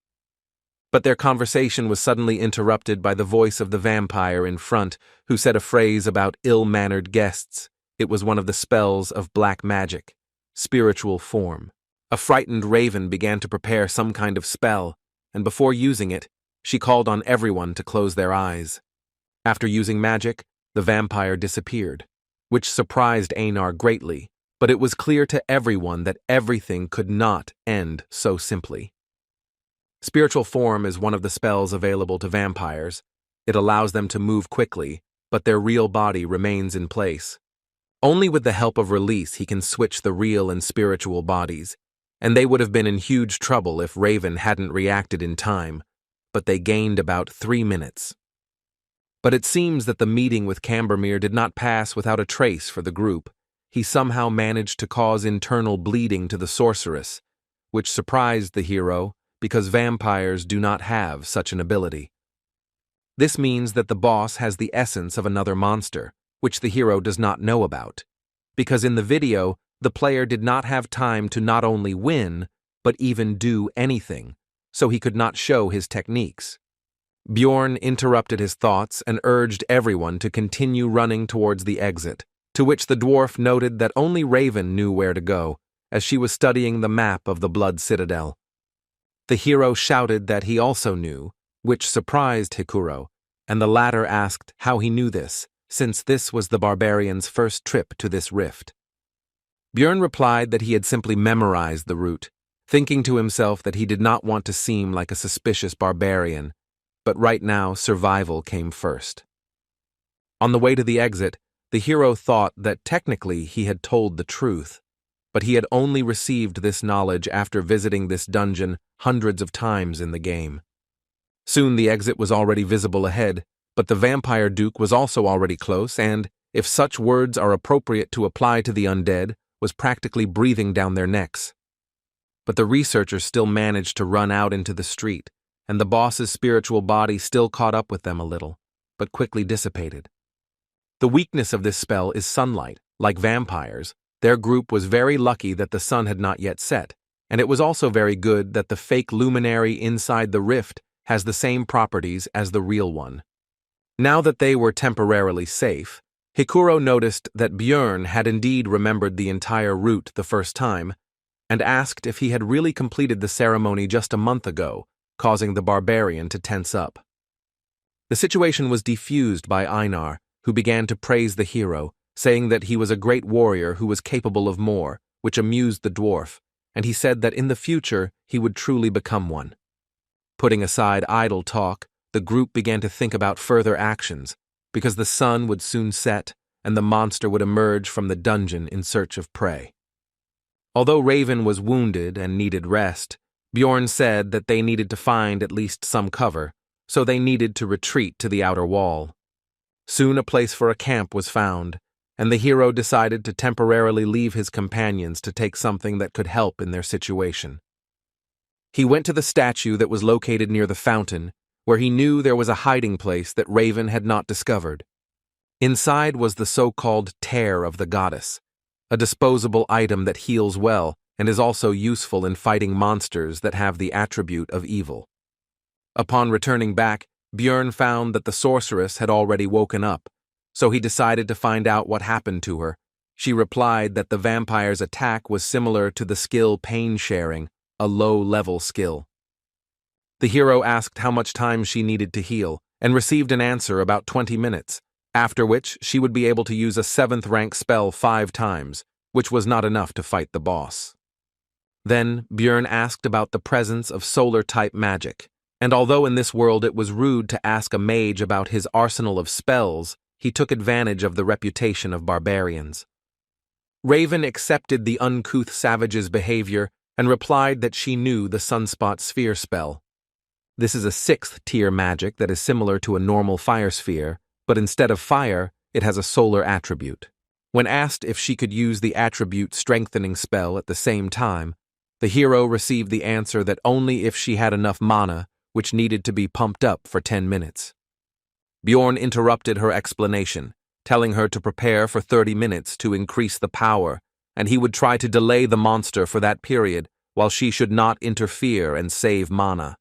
But their conversation was suddenly interrupted by the voice of the vampire in front, who said a phrase about ill-mannered guests. It was one of the spells of black magic, spiritual form. A frightened Raven began to prepare some kind of spell, and before using it, she called on everyone to close their eyes. After using magic, the vampire disappeared, which surprised Anar greatly, but it was clear to everyone that everything could not end so simply. Spiritual form is one of the spells available to vampires. It allows them to move quickly, but their real body remains in place. Only with the help of release he can switch the real and spiritual bodies, and they would have been in huge trouble if Raven hadn't reacted in time, but they gained about 3 minutes. But it seems that the meeting with Cambermere did not pass without a trace for the group. He somehow managed to cause internal bleeding to the sorceress, which surprised the hero because vampires do not have such an ability. This means that the boss has the essence of another monster, which the hero does not know about, because in the video, the player did not have time to not only win, but even do anything, so he could not show his techniques. Bjorn interrupted his thoughts and urged everyone to continue running towards the exit, to which the dwarf noted that only Raven knew where to go, as she was studying the map of the Blood Citadel. The hero shouted that he also knew, which surprised Hikuro, and the latter asked how he knew this, since this was the barbarian's first trip to this rift. Björn replied that he had simply memorized the route, thinking to himself that he did not want to seem like a suspicious barbarian, but right now survival came first. On the way to the exit, the hero thought that technically he had told the truth, but he had only received this knowledge after visiting this dungeon hundreds of times in the game. Soon the exit was already visible ahead, but the Vampire Duke was also already close and, if such words are appropriate to apply to the undead, was practically breathing down their necks. But the researchers still managed to run out into the street, and the boss's spiritual body still caught up with them a little, but quickly dissipated. The weakness of this spell is sunlight. Like vampires, their group was very lucky that the sun had not yet set, and it was also very good that the fake luminary inside the rift has the same properties as the real one. Now that they were temporarily safe, Hikuro noticed that Björn had indeed remembered the entire route the first time, and asked if he had really completed the ceremony just a month ago, causing the barbarian to tense up. The situation was defused by Anar, who began to praise the hero, saying that he was a great warrior who was capable of more, which amused the dwarf, and he said that in the future he would truly become one. Putting aside idle talk, the group began to think about further actions, because the sun would soon set and the monster would emerge from the dungeon in search of prey. Although Raven was wounded and needed rest, Bjorn said that they needed to find at least some cover, so they needed to retreat to the outer wall. Soon a place for a camp was found, and the hero decided to temporarily leave his companions to take something that could help in their situation. He went to the statue that was located near the fountain, where he knew there was a hiding place that Raven had not discovered. Inside was the so-called tear of the goddess, a disposable item that heals well and is also useful in fighting monsters that have the attribute of evil. Upon returning back, Björn found that the sorceress had already woken up, so he decided to find out what happened to her. She replied that the vampire's attack was similar to the skill pain sharing, a low-level skill. The hero asked how much time she needed to heal, and received an answer about 20 minutes, after which she would be able to use a 7th rank spell 5 times, which was not enough to fight the boss. Then Björn asked about the presence of solar-type magic, and although in this world it was rude to ask a mage about his arsenal of spells, he took advantage of the reputation of barbarians. Raven accepted the uncouth savage's behavior and replied that she knew the Sunspot Sphere spell. This is a 6th tier magic that is similar to a normal fire sphere, but instead of fire, it has a solar attribute. When asked if she could use the attribute strengthening spell at the same time, the hero received the answer that only if she had enough mana, which needed to be pumped up for 10 minutes. Bjorn interrupted her explanation, telling her to prepare for 30 minutes to increase the power, and he would try to delay the monster for that period while she should not interfere and save mana.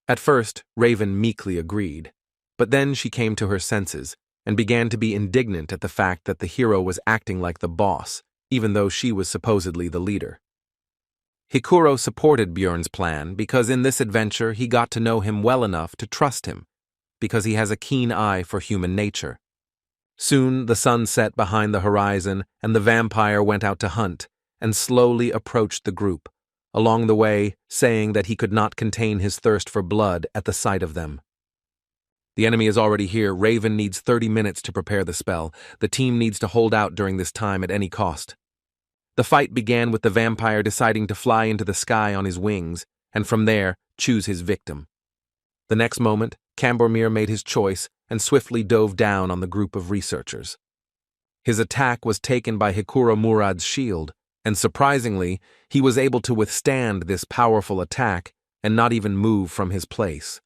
At first, Raven meekly agreed, but then she came to her senses and began to be indignant at the fact that the hero was acting like the boss, even though she was supposedly the leader. Hikuro supported Bjorn's plan because in this adventure he got to know him well enough to trust him, because he has a keen eye for human nature. Soon the sun set behind the horizon and the vampire went out to hunt and slowly approached the group, along the way saying that he could not contain his thirst for blood at the sight of them. The enemy is already here. Raven needs 30 minutes to prepare the spell. The team needs to hold out during this time at any cost. The fight began with the vampire deciding to fly into the sky on his wings, and from there, choose his victim. The next moment, Cambormir made his choice and swiftly dove down on the group of researchers. His attack was taken by Hikuro Murad's shield, and surprisingly, he was able to withstand this powerful attack and not even move from his place.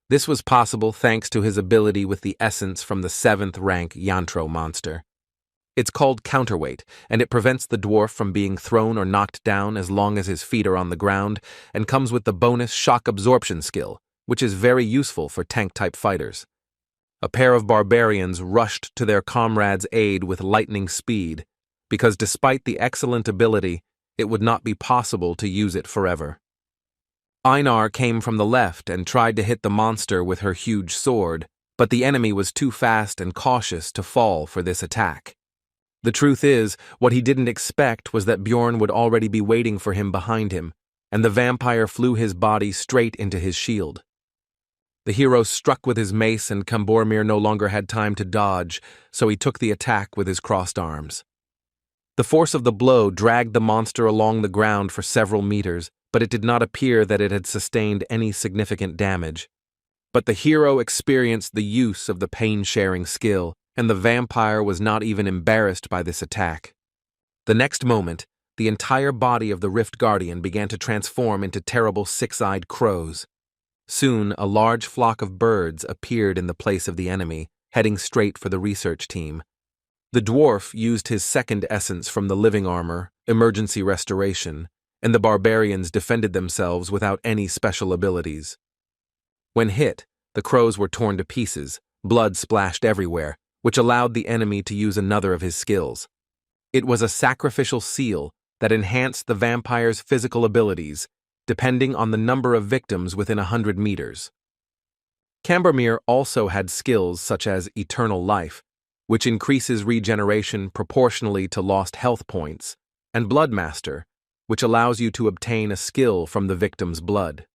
This was possible thanks to his ability with the essence from the 7th rank Yantro monster. It's called counterweight, and it prevents the dwarf from being thrown or knocked down as long as his feet are on the ground, and comes with the bonus shock absorption skill, which is very useful for tank-type fighters. A pair of barbarians rushed to their comrade's aid with lightning speed, because despite the excellent ability, it would not be possible to use it forever. Einar came from the left and tried to hit the monster with her huge sword, but the enemy was too fast and cautious to fall for this attack. The truth is, what he didn't expect was that Bjorn would already be waiting for him behind him, and the vampire flew his body straight into his shield. The hero struck with his mace and Cambormir no longer had time to dodge, so he took the attack with his crossed arms. The force of the blow dragged the monster along the ground for several meters, but it did not appear that it had sustained any significant damage. But the hero experienced the use of the pain-sharing skill, and the vampire was not even embarrassed by this attack. The next moment, the entire body of the Rift Guardian began to transform into terrible six-eyed crows. Soon, a large flock of birds appeared in the place of the enemy, heading straight for the research team. The dwarf used his second essence from the living armor, emergency restoration, and the barbarians defended themselves without any special abilities. When hit, the crows were torn to pieces, blood splashed everywhere, which allowed the enemy to use another of his skills. It was a sacrificial seal that enhanced the vampire's physical abilities, depending on the number of victims within 100 meters. Cambermere also had skills such as Eternal Life, which increases regeneration proportionally to lost health points, and Bloodmaster, which allows you to obtain a skill from the victim's blood.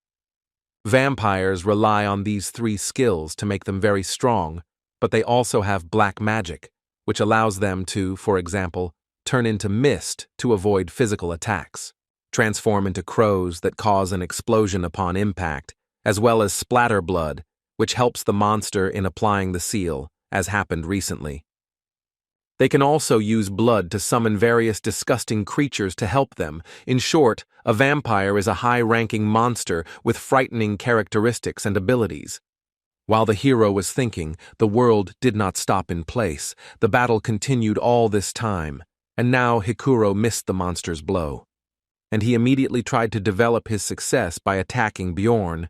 Vampires rely on these three skills to make them very strong, but they also have black magic, which allows them to, for example, turn into mist to avoid physical attacks, transform into crows that cause an explosion upon impact, as well as splatter blood, which helps the monster in applying the seal, as happened recently. They can also use blood to summon various disgusting creatures to help them. In short, a vampire is a high-ranking monster with frightening characteristics and abilities. While the hero was thinking, the world did not stop in place. The battle continued all this time, and now Hikuro missed the monster's blow. And he immediately tried to develop his success by attacking Bjorn,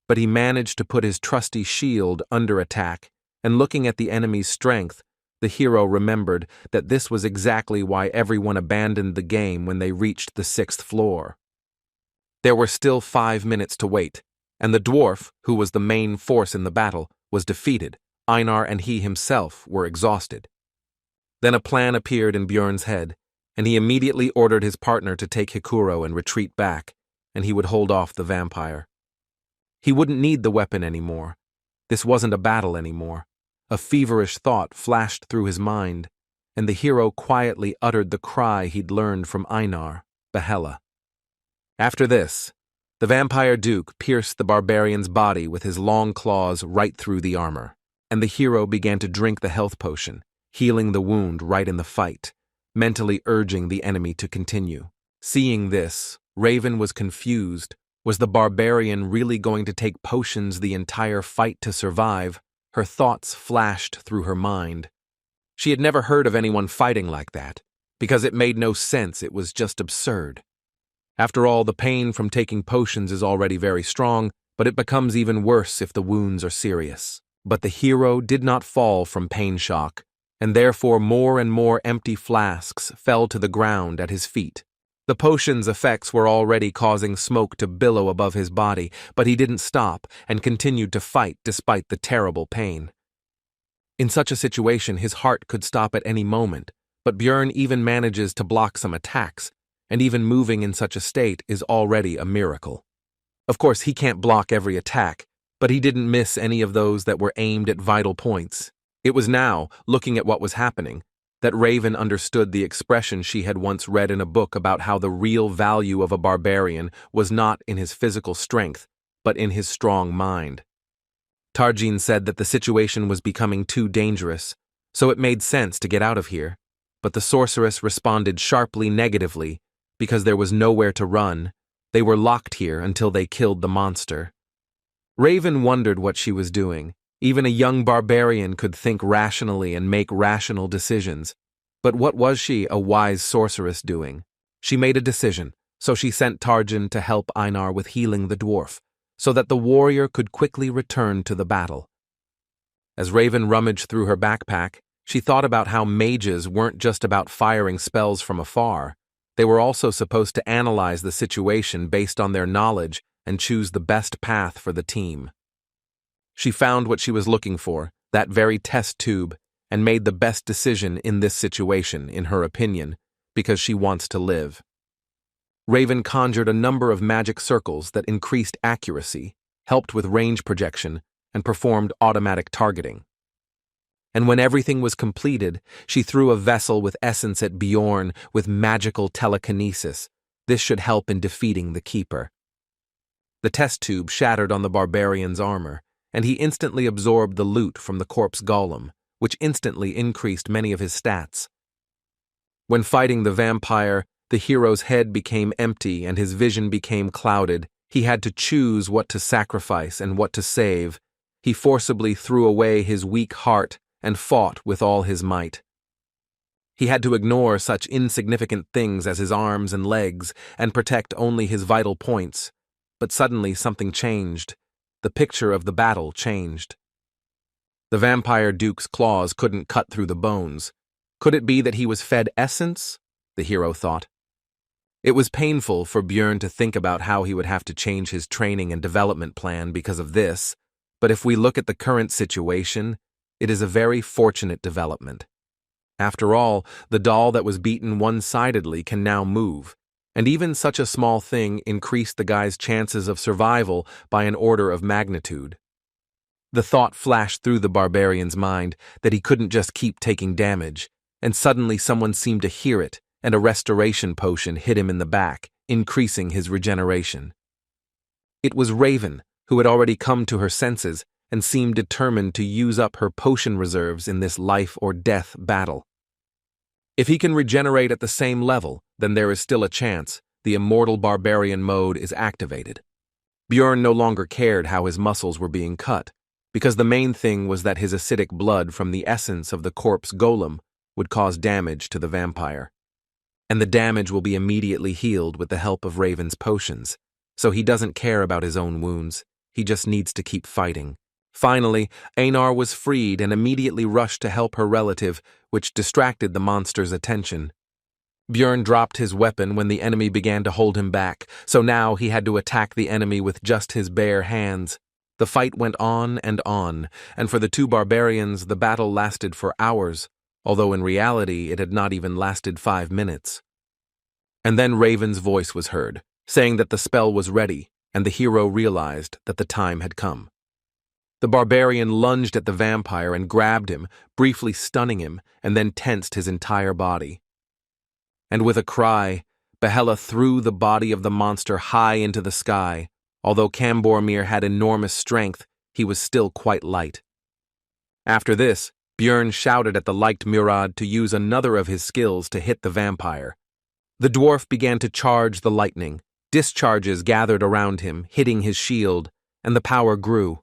but he managed to put his trusty shield under attack, and looking at the enemy's strength, the hero remembered that this was exactly why everyone abandoned the game when they reached the 6th floor. There were still 5 minutes to wait, and the dwarf, who was the main force in the battle, was defeated. Einar and he himself were exhausted. Then a plan appeared in Bjorn's head, and he immediately ordered his partner to take Hikuro and retreat back, and he would hold off the vampire. He wouldn't need the weapon anymore. This wasn't a battle anymore. A feverish thought flashed through his mind, and the hero quietly uttered the cry he'd learned from Einar, Behela. After this, the vampire duke pierced the barbarian's body with his long claws right through the armor, and the hero began to drink the health potion, healing the wound right in the fight, mentally urging the enemy to continue. Seeing this, Raven was confused. Was the barbarian really going to take potions the entire fight to survive? Her thoughts flashed through her mind. She had never heard of anyone fighting like that, because it made no sense. It was just absurd. After all, the pain from taking potions is already very strong, but it becomes even worse if the wounds are serious. But the hero did not fall from pain shock, and therefore more and more empty flasks fell to the ground at his feet. The potion's effects were already causing smoke to billow above his body, but he didn't stop and continued to fight despite the terrible pain. In such a situation, his heart could stop at any moment, but Bjorn even manages to block some attacks, and even moving in such a state is already a miracle. Of course, he can't block every attack, but he didn't miss any of those that were aimed at vital points. It was now, looking at what was happening, that Raven understood the expression she had once read in a book about how the real value of a barbarian was not in his physical strength, but in his strong mind. Tarjin said that the situation was becoming too dangerous, so it made sense to get out of here, but the sorceress responded sharply negatively because there was nowhere to run. They were locked here until they killed the monster. Raven wondered what she was doing. Even a young barbarian could think rationally and make rational decisions. But what was she, a wise sorceress, doing? She made a decision, so she sent Tarjin to help Einar with healing the dwarf, so that the warrior could quickly return to the battle. As Raven rummaged through her backpack, she thought about how mages weren't just about firing spells from afar. They were also supposed to analyze the situation based on their knowledge and choose the best path for the team. She found what she was looking for, that very test tube, and made the best decision in this situation, in her opinion, because she wants to live. Raven conjured a number of magic circles that increased accuracy, helped with range projection, and performed automatic targeting. And when everything was completed, she threw a vessel with essence at Bjorn with magical telekinesis. This should help in defeating the Keeper. The test tube shattered on the barbarian's armor, and he instantly absorbed the loot from the corpse golem, which instantly increased many of his stats. When fighting the vampire, the hero's head became empty and his vision became clouded. He had to choose what to sacrifice and what to save. He forcibly threw away his weak heart and fought with all his might. He had to ignore such insignificant things as his arms and legs and protect only his vital points. But suddenly something changed. The picture of the battle changed. The vampire duke's claws couldn't cut through the bones. Could it be that he was fed essence? The hero thought. It was painful for Björn to think about how he would have to change his training and development plan because of this, but if we look at the current situation, it is a very fortunate development. After all, the doll that was beaten one-sidedly can now move, and even such a small thing increased the guy's chances of survival by an order of magnitude. The thought flashed through the barbarian's mind that he couldn't just keep taking damage, and suddenly someone seemed to hear it, and a restoration potion hit him in the back, increasing his regeneration. It was Raven, who had already come to her senses and seemed determined to use up her potion reserves in this life-or-death battle. If he can regenerate at the same level, then there is still a chance the immortal barbarian mode is activated. Björn no longer cared how his muscles were being cut, because the main thing was that his acidic blood from the essence of the corpse golem would cause damage to the vampire. And the damage will be immediately healed with the help of Raven's potions, so he doesn't care about his own wounds, he just needs to keep fighting. Finally, Anar was freed and immediately rushed to help her relative, which distracted the monster's attention. Björn dropped his weapon when the enemy began to hold him back, so now he had to attack the enemy with just his bare hands. The fight went on, and for the two barbarians the battle lasted for hours, although in reality it had not even lasted 5 minutes. And then Raven's voice was heard, saying that the spell was ready, and the hero realized that the time had come. The barbarian lunged at the vampire and grabbed him, briefly stunning him, and then tensed his entire body. And with a cry, Behela threw the body of the monster high into the sky. Although Cambormir had enormous strength, he was still quite light. After this, Björn shouted at the liked Murad to use another of his skills to hit the vampire. The dwarf began to charge the lightning. Discharges gathered around him, hitting his shield, and the power grew.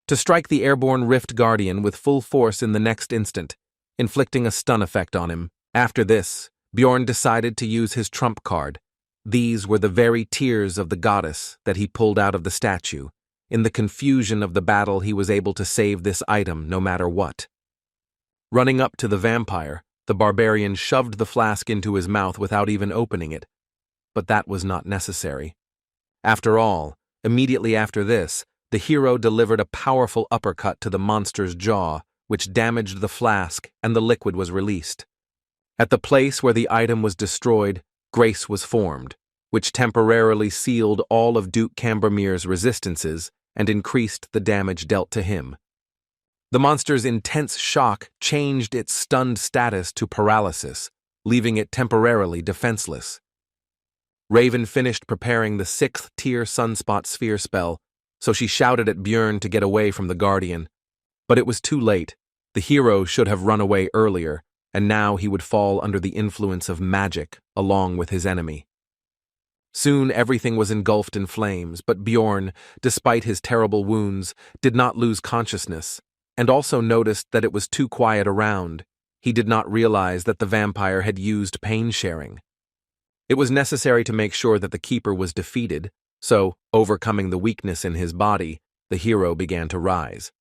To strike the airborne Rift Guardian with full force in the next instant, inflicting a stun effect on him. After this, Björn decided to use his trump card. These were the very tears of the goddess that he pulled out of the statue. In the confusion of the battle, he was able to save this item no matter what. Running up to the vampire, the barbarian shoved the flask into his mouth without even opening it. But that was not necessary. After all, immediately after this, the hero delivered a powerful uppercut to the monster's jaw, which damaged the flask, and the liquid was released. At the place where the item was destroyed, grace was formed, which temporarily sealed all of Duke Cambormir's resistances and increased the damage dealt to him. The monster's intense shock changed its stunned status to paralysis, leaving it temporarily defenseless. Raven finished preparing the 6th-tier Sunspot Sphere spell, so she shouted at Björn to get away from the Guardian. But it was too late. The hero should have run away earlier, and now he would fall under the influence of magic along with his enemy. Soon everything was engulfed in flames, but Björn, despite his terrible wounds, did not lose consciousness, and also noticed that it was too quiet around. He did not realize that the vampire had used pain sharing. It was necessary to make sure that the keeper was defeated, so, overcoming the weakness in his body, the hero began to rise.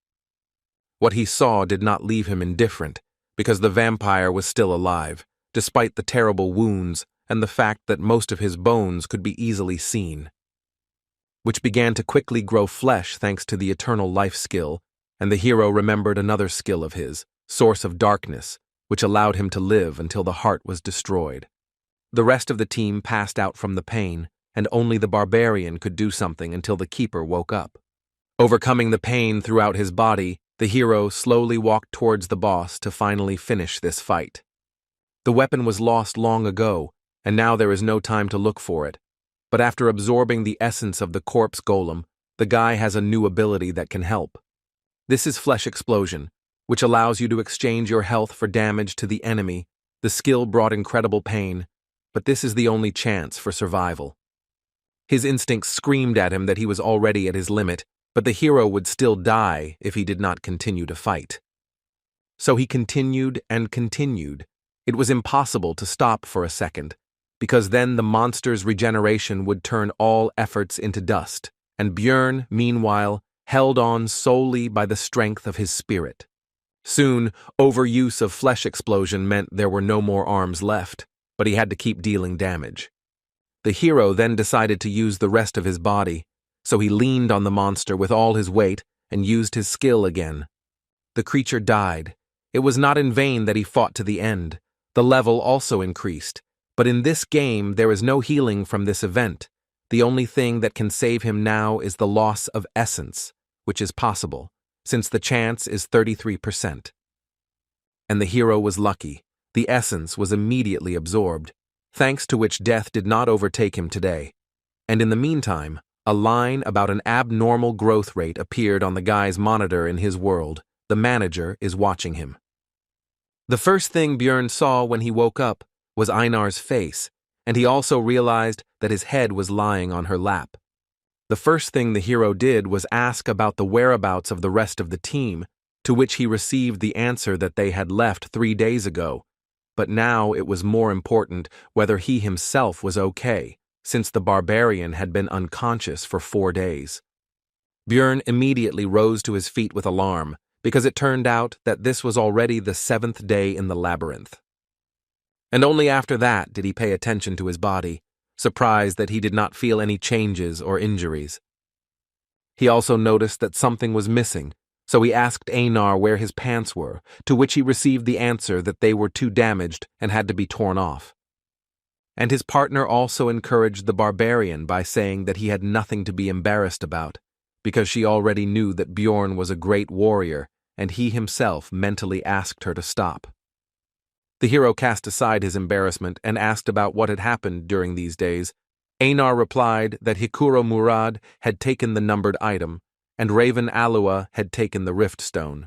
What he saw did not leave him indifferent, because the vampire was still alive, despite the terrible wounds and the fact that most of his bones could be easily seen, which began to quickly grow flesh thanks to the eternal life skill, and the hero remembered another skill of his, Source of Darkness, which allowed him to live until the heart was destroyed. The rest of the team passed out from the pain, and only the barbarian could do something until the keeper woke up. Overcoming the pain throughout his body, the hero slowly walked towards the boss to finally finish this fight. The weapon was lost long ago, and now there is no time to look for it. But after absorbing the essence of the corpse golem, the guy has a new ability that can help. This is Flesh Explosion, which allows you to exchange your health for damage to the enemy. The skill brought incredible pain, but this is the only chance for survival. His instincts screamed at him that he was already at his limit, but the hero would still die if he did not continue to fight. So he continued and continued. It was impossible to stop for a second, because then the monster's regeneration would turn all efforts into dust, and Björn, meanwhile, held on solely by the strength of his spirit. Soon, overuse of flesh explosion meant there were no more arms left, but he had to keep dealing damage. The hero then decided to use the rest of his body, so he leaned on the monster with all his weight and used his skill again. The creature died. It was not in vain that he fought to the end. The level also increased, but in this game there is no healing from this event. The only thing that can save him now is the loss of essence, which is possible, since the chance is 33%. And the hero was lucky. The essence was immediately absorbed, thanks to which death did not overtake him today. And in the meantime, a line about an abnormal growth rate appeared on the guy's monitor in his world. The manager is watching him. The first thing Björn saw when he woke up was Einar's face, and he also realized that his head was lying on her lap. The first thing the hero did was ask about the whereabouts of the rest of the team, to which he received the answer that they had left 3 days ago. But now it was more important whether he himself was okay, since the barbarian had been unconscious for 4 days. Björn immediately rose to his feet with alarm, because it turned out that this was already the 7th day in the labyrinth. And only after that did he pay attention to his body, surprised that he did not feel any changes or injuries. He also noticed that something was missing, so he asked Anar where his pants were, to which he received the answer that they were too damaged and had to be torn off. And his partner also encouraged the barbarian by saying that he had nothing to be embarrassed about, because she already knew that Björn was a great warrior, and he himself mentally asked her to stop. The hero cast aside his embarrassment and asked about what had happened during these days. Anar replied that Hikuro Murad had taken the numbered item, and Raven Alua had taken the rift stone.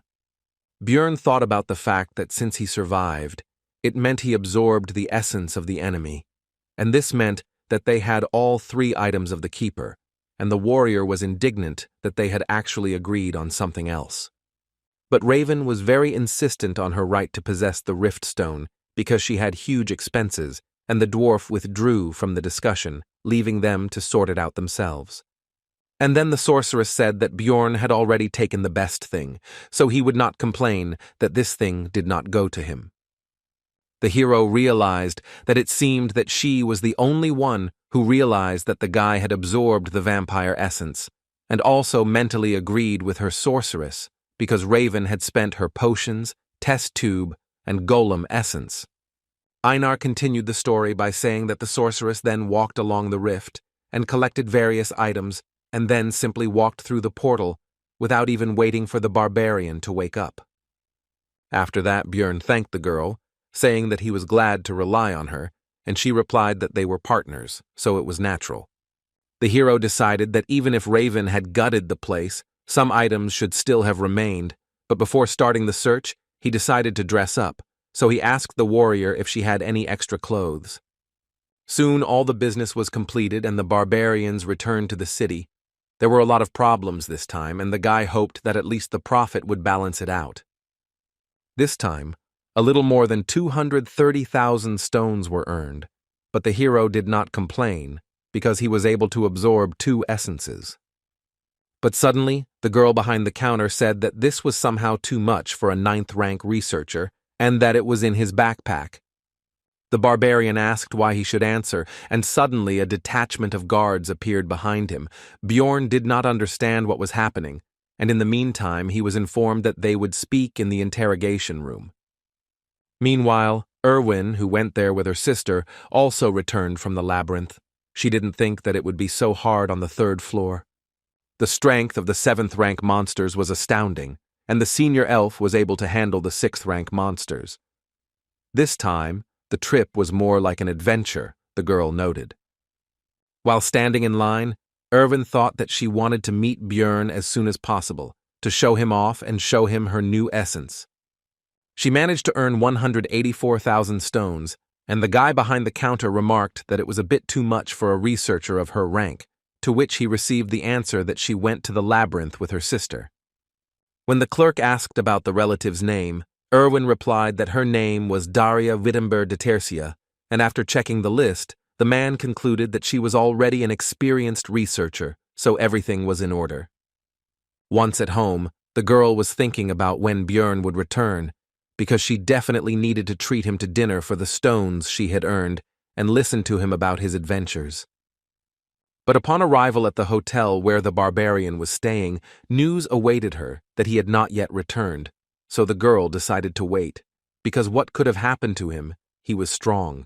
Björn thought about the fact that since he survived, it meant he absorbed the essence of the enemy, and this meant that they had all 3 items of the keeper, and the warrior was indignant that they had actually agreed on something else. But Raven was very insistent on her right to possess the rift stone because she had huge expenses, and the dwarf withdrew from the discussion, leaving them to sort it out themselves. And then the sorceress said that Björn had already taken the best thing, so he would not complain that this thing did not go to him. The hero realized that it seemed that she was the only one who realized that the guy had absorbed the vampire essence, and also mentally agreed with her sorceress, because Raven had spent her potions, test tube, and golem essence. Einar continued the story by saying that the sorceress then walked along the rift and collected various items and then simply walked through the portal without even waiting for the barbarian to wake up. After that, Björn thanked the girl, saying that he was glad to rely on her, and she replied that they were partners, so it was natural. The hero decided that even if Raven had gutted the place, some items should still have remained, but before starting the search, he decided to dress up, so he asked the warrior if she had any extra clothes. Soon all the business was completed and the barbarians returned to the city. There were a lot of problems this time, and the guy hoped that at least the profit would balance it out. This time, a little more than 230,000 stones were earned, but the hero did not complain because he was able to absorb 2 essences. But suddenly, the girl behind the counter said that this was somehow too much for a 9th rank researcher and that it was in his backpack. The barbarian asked why he should answer, and suddenly a detachment of guards appeared behind him. Björn did not understand what was happening, and in the meantime he was informed that they would speak in the interrogation room. Meanwhile, Irwin, who went there with her sister, also returned from the labyrinth. She didn't think that it would be so hard on the 3rd floor. The strength of the 7th rank monsters was astounding, and the senior elf was able to handle the 6th rank monsters. This time, the trip was more like an adventure, the girl noted. While standing in line, Irwin thought that she wanted to meet Björn as soon as possible, to show him off and show him her new essence. She managed to earn 184,000 stones, and the guy behind the counter remarked that it was a bit too much for a researcher of her rank, to which he received the answer that she went to the labyrinth with her sister. When the clerk asked about the relative's name, Irwin replied that her name was Daria Wittenberg de Tercia, and after checking the list, the man concluded that she was already an experienced researcher, so everything was in order. Once at home, the girl was thinking about when Björn would return, because she definitely needed to treat him to dinner for the stones she had earned and listen to him about his adventures. But upon arrival at the hotel where the Barbarian was staying, news awaited her that he had not yet returned, so the girl decided to wait, because what could have happened to him? He was strong.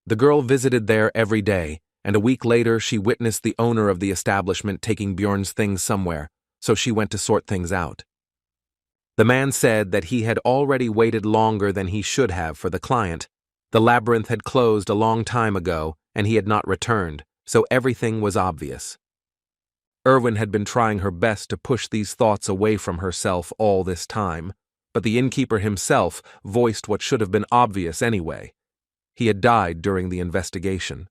The girl visited there every day, and a week later she witnessed the owner of the establishment taking Björn's things somewhere, so she went to sort things out. The man said that he had already waited longer than he should have for the client. The Labyrinth had closed a long time ago, and he had not returned, so everything was obvious. Irwin had been trying her best to push these thoughts away from herself all this time, but the innkeeper himself voiced what should have been obvious anyway. He had died during the investigation.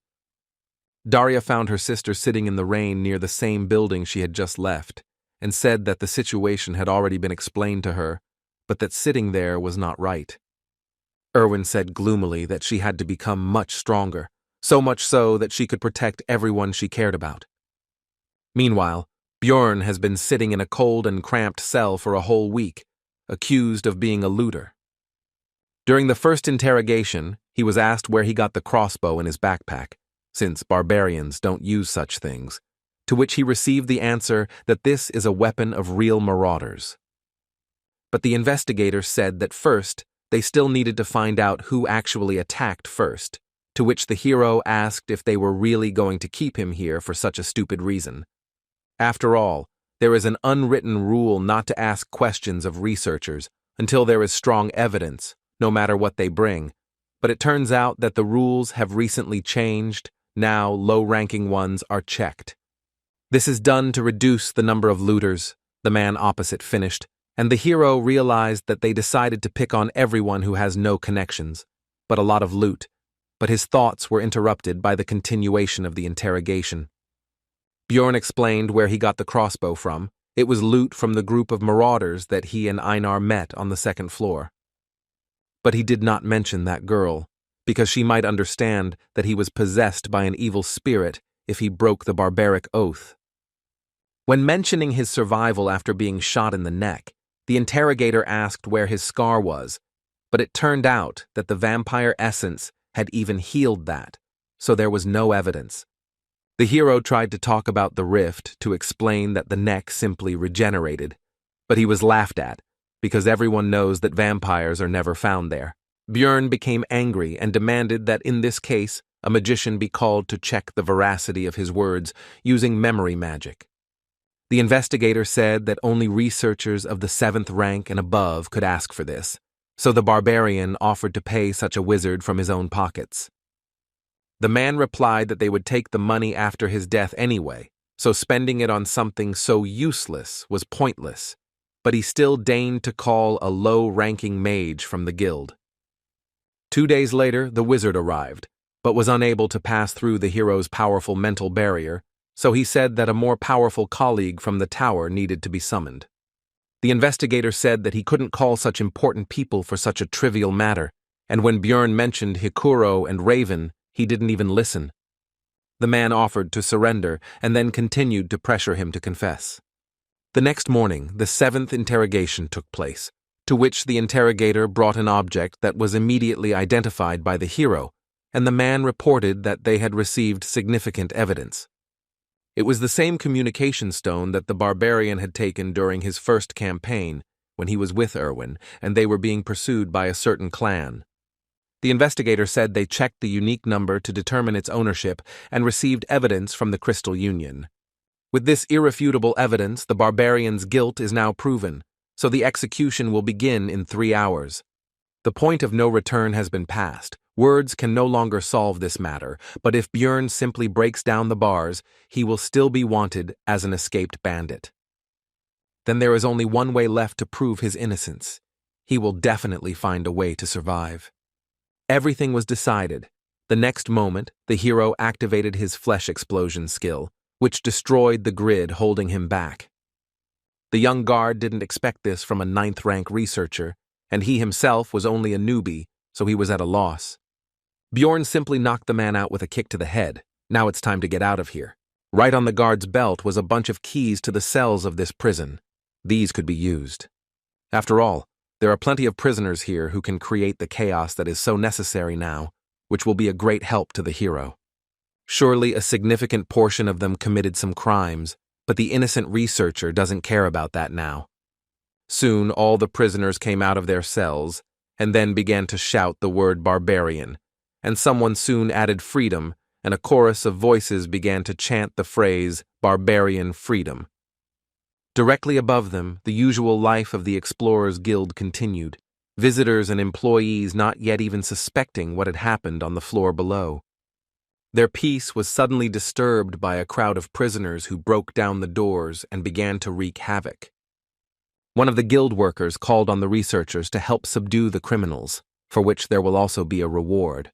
Daria found her sister sitting in the rain near the same building she had just left, and said that the situation had already been explained to her, but that sitting there was not right. Irwin said gloomily that she had to become much stronger, so much so that she could protect everyone she cared about. Meanwhile, Björn has been sitting in a cold and cramped cell for a whole week, accused of being a looter. During the first interrogation, he was asked where he got the crossbow in his backpack, since barbarians don't use such things, to which he received the answer that this is a weapon of real marauders. But the investigator said that first, they still needed to find out who actually attacked first, to which the hero asked if they were really going to keep him here for such a stupid reason. After all, there is an unwritten rule not to ask questions of researchers until there is strong evidence, no matter what they bring, but it turns out that the rules have recently changed. Now low-ranking ones are checked. This is done to reduce the number of looters, the man opposite finished, and the hero realized that they decided to pick on everyone who has no connections, but a lot of loot. But his thoughts were interrupted by the continuation of the interrogation. Björn explained where he got the crossbow from. It was loot from the group of marauders that he and Anar met on the second floor. But he did not mention that girl, because she might understand that he was possessed by an evil spirit if he broke the barbaric oath. When mentioning his survival after being shot in the neck, the interrogator asked where his scar was, but it turned out that the vampire essence had even healed that, so there was no evidence. The hero tried to talk about the rift to explain that the neck simply regenerated, but he was laughed at, because everyone knows that vampires are never found there. Björn became angry and demanded that in this case, a magician be called to check the veracity of his words using memory magic. The investigator said that only researchers of the 7th rank and above could ask for this, so the Barbarian offered to pay such a wizard from his own pockets. The man replied that they would take the money after his death anyway, so spending it on something so useless was pointless, but he still deigned to call a low-ranking mage from the guild. 2 days later, the wizard arrived, but was unable to pass through the hero's powerful mental barrier, so he said that a more powerful colleague from the tower needed to be summoned. The investigator said that he couldn't call such important people for such a trivial matter, and when Björn mentioned Hikuro and Raven, he didn't even listen. The man offered to surrender and then continued to pressure him to confess. The next morning, the 7th interrogation took place, to which the interrogator brought an object that was immediately identified by the hero, and the man reported that they had received significant evidence. It was the same communication stone that the Barbarian had taken during his first campaign, when he was with Irwin, and they were being pursued by a certain clan. The investigator said they checked the unique number to determine its ownership and received evidence from the Crystal Union. With this irrefutable evidence, the Barbarian's guilt is now proven, so the execution will begin in 3 hours. The point of no return has been passed. Words can no longer solve this matter, but if Björn simply breaks down the bars, he will still be wanted as an escaped bandit. Then there is only one way left to prove his innocence. He will definitely find a way to survive. Everything was decided. The next moment, the hero activated his flesh explosion skill, which destroyed the grid holding him back. The young guard didn't expect this from a 9th rank researcher, and he himself was only a newbie, so he was at a loss. Bjorn simply knocked the man out with a kick to the head. Now it's time to get out of here. Right on the guard's belt was a bunch of keys to the cells of this prison. These could be used. After all, there are plenty of prisoners here who can create the chaos that is so necessary now, which will be a great help to the hero. Surely a significant portion of them committed some crimes, but the innocent researcher doesn't care about that now. Soon all the prisoners came out of their cells, and then began to shout the word barbarian, and someone soon added freedom, and a chorus of voices began to chant the phrase barbarian freedom. Directly above them, the usual life of the Explorers Guild continued, visitors and employees not yet even suspecting what had happened on the floor below. Their peace was suddenly disturbed by a crowd of prisoners who broke down the doors and began to wreak havoc. One of the guild workers called on the researchers to help subdue the criminals, for which there will also be a reward.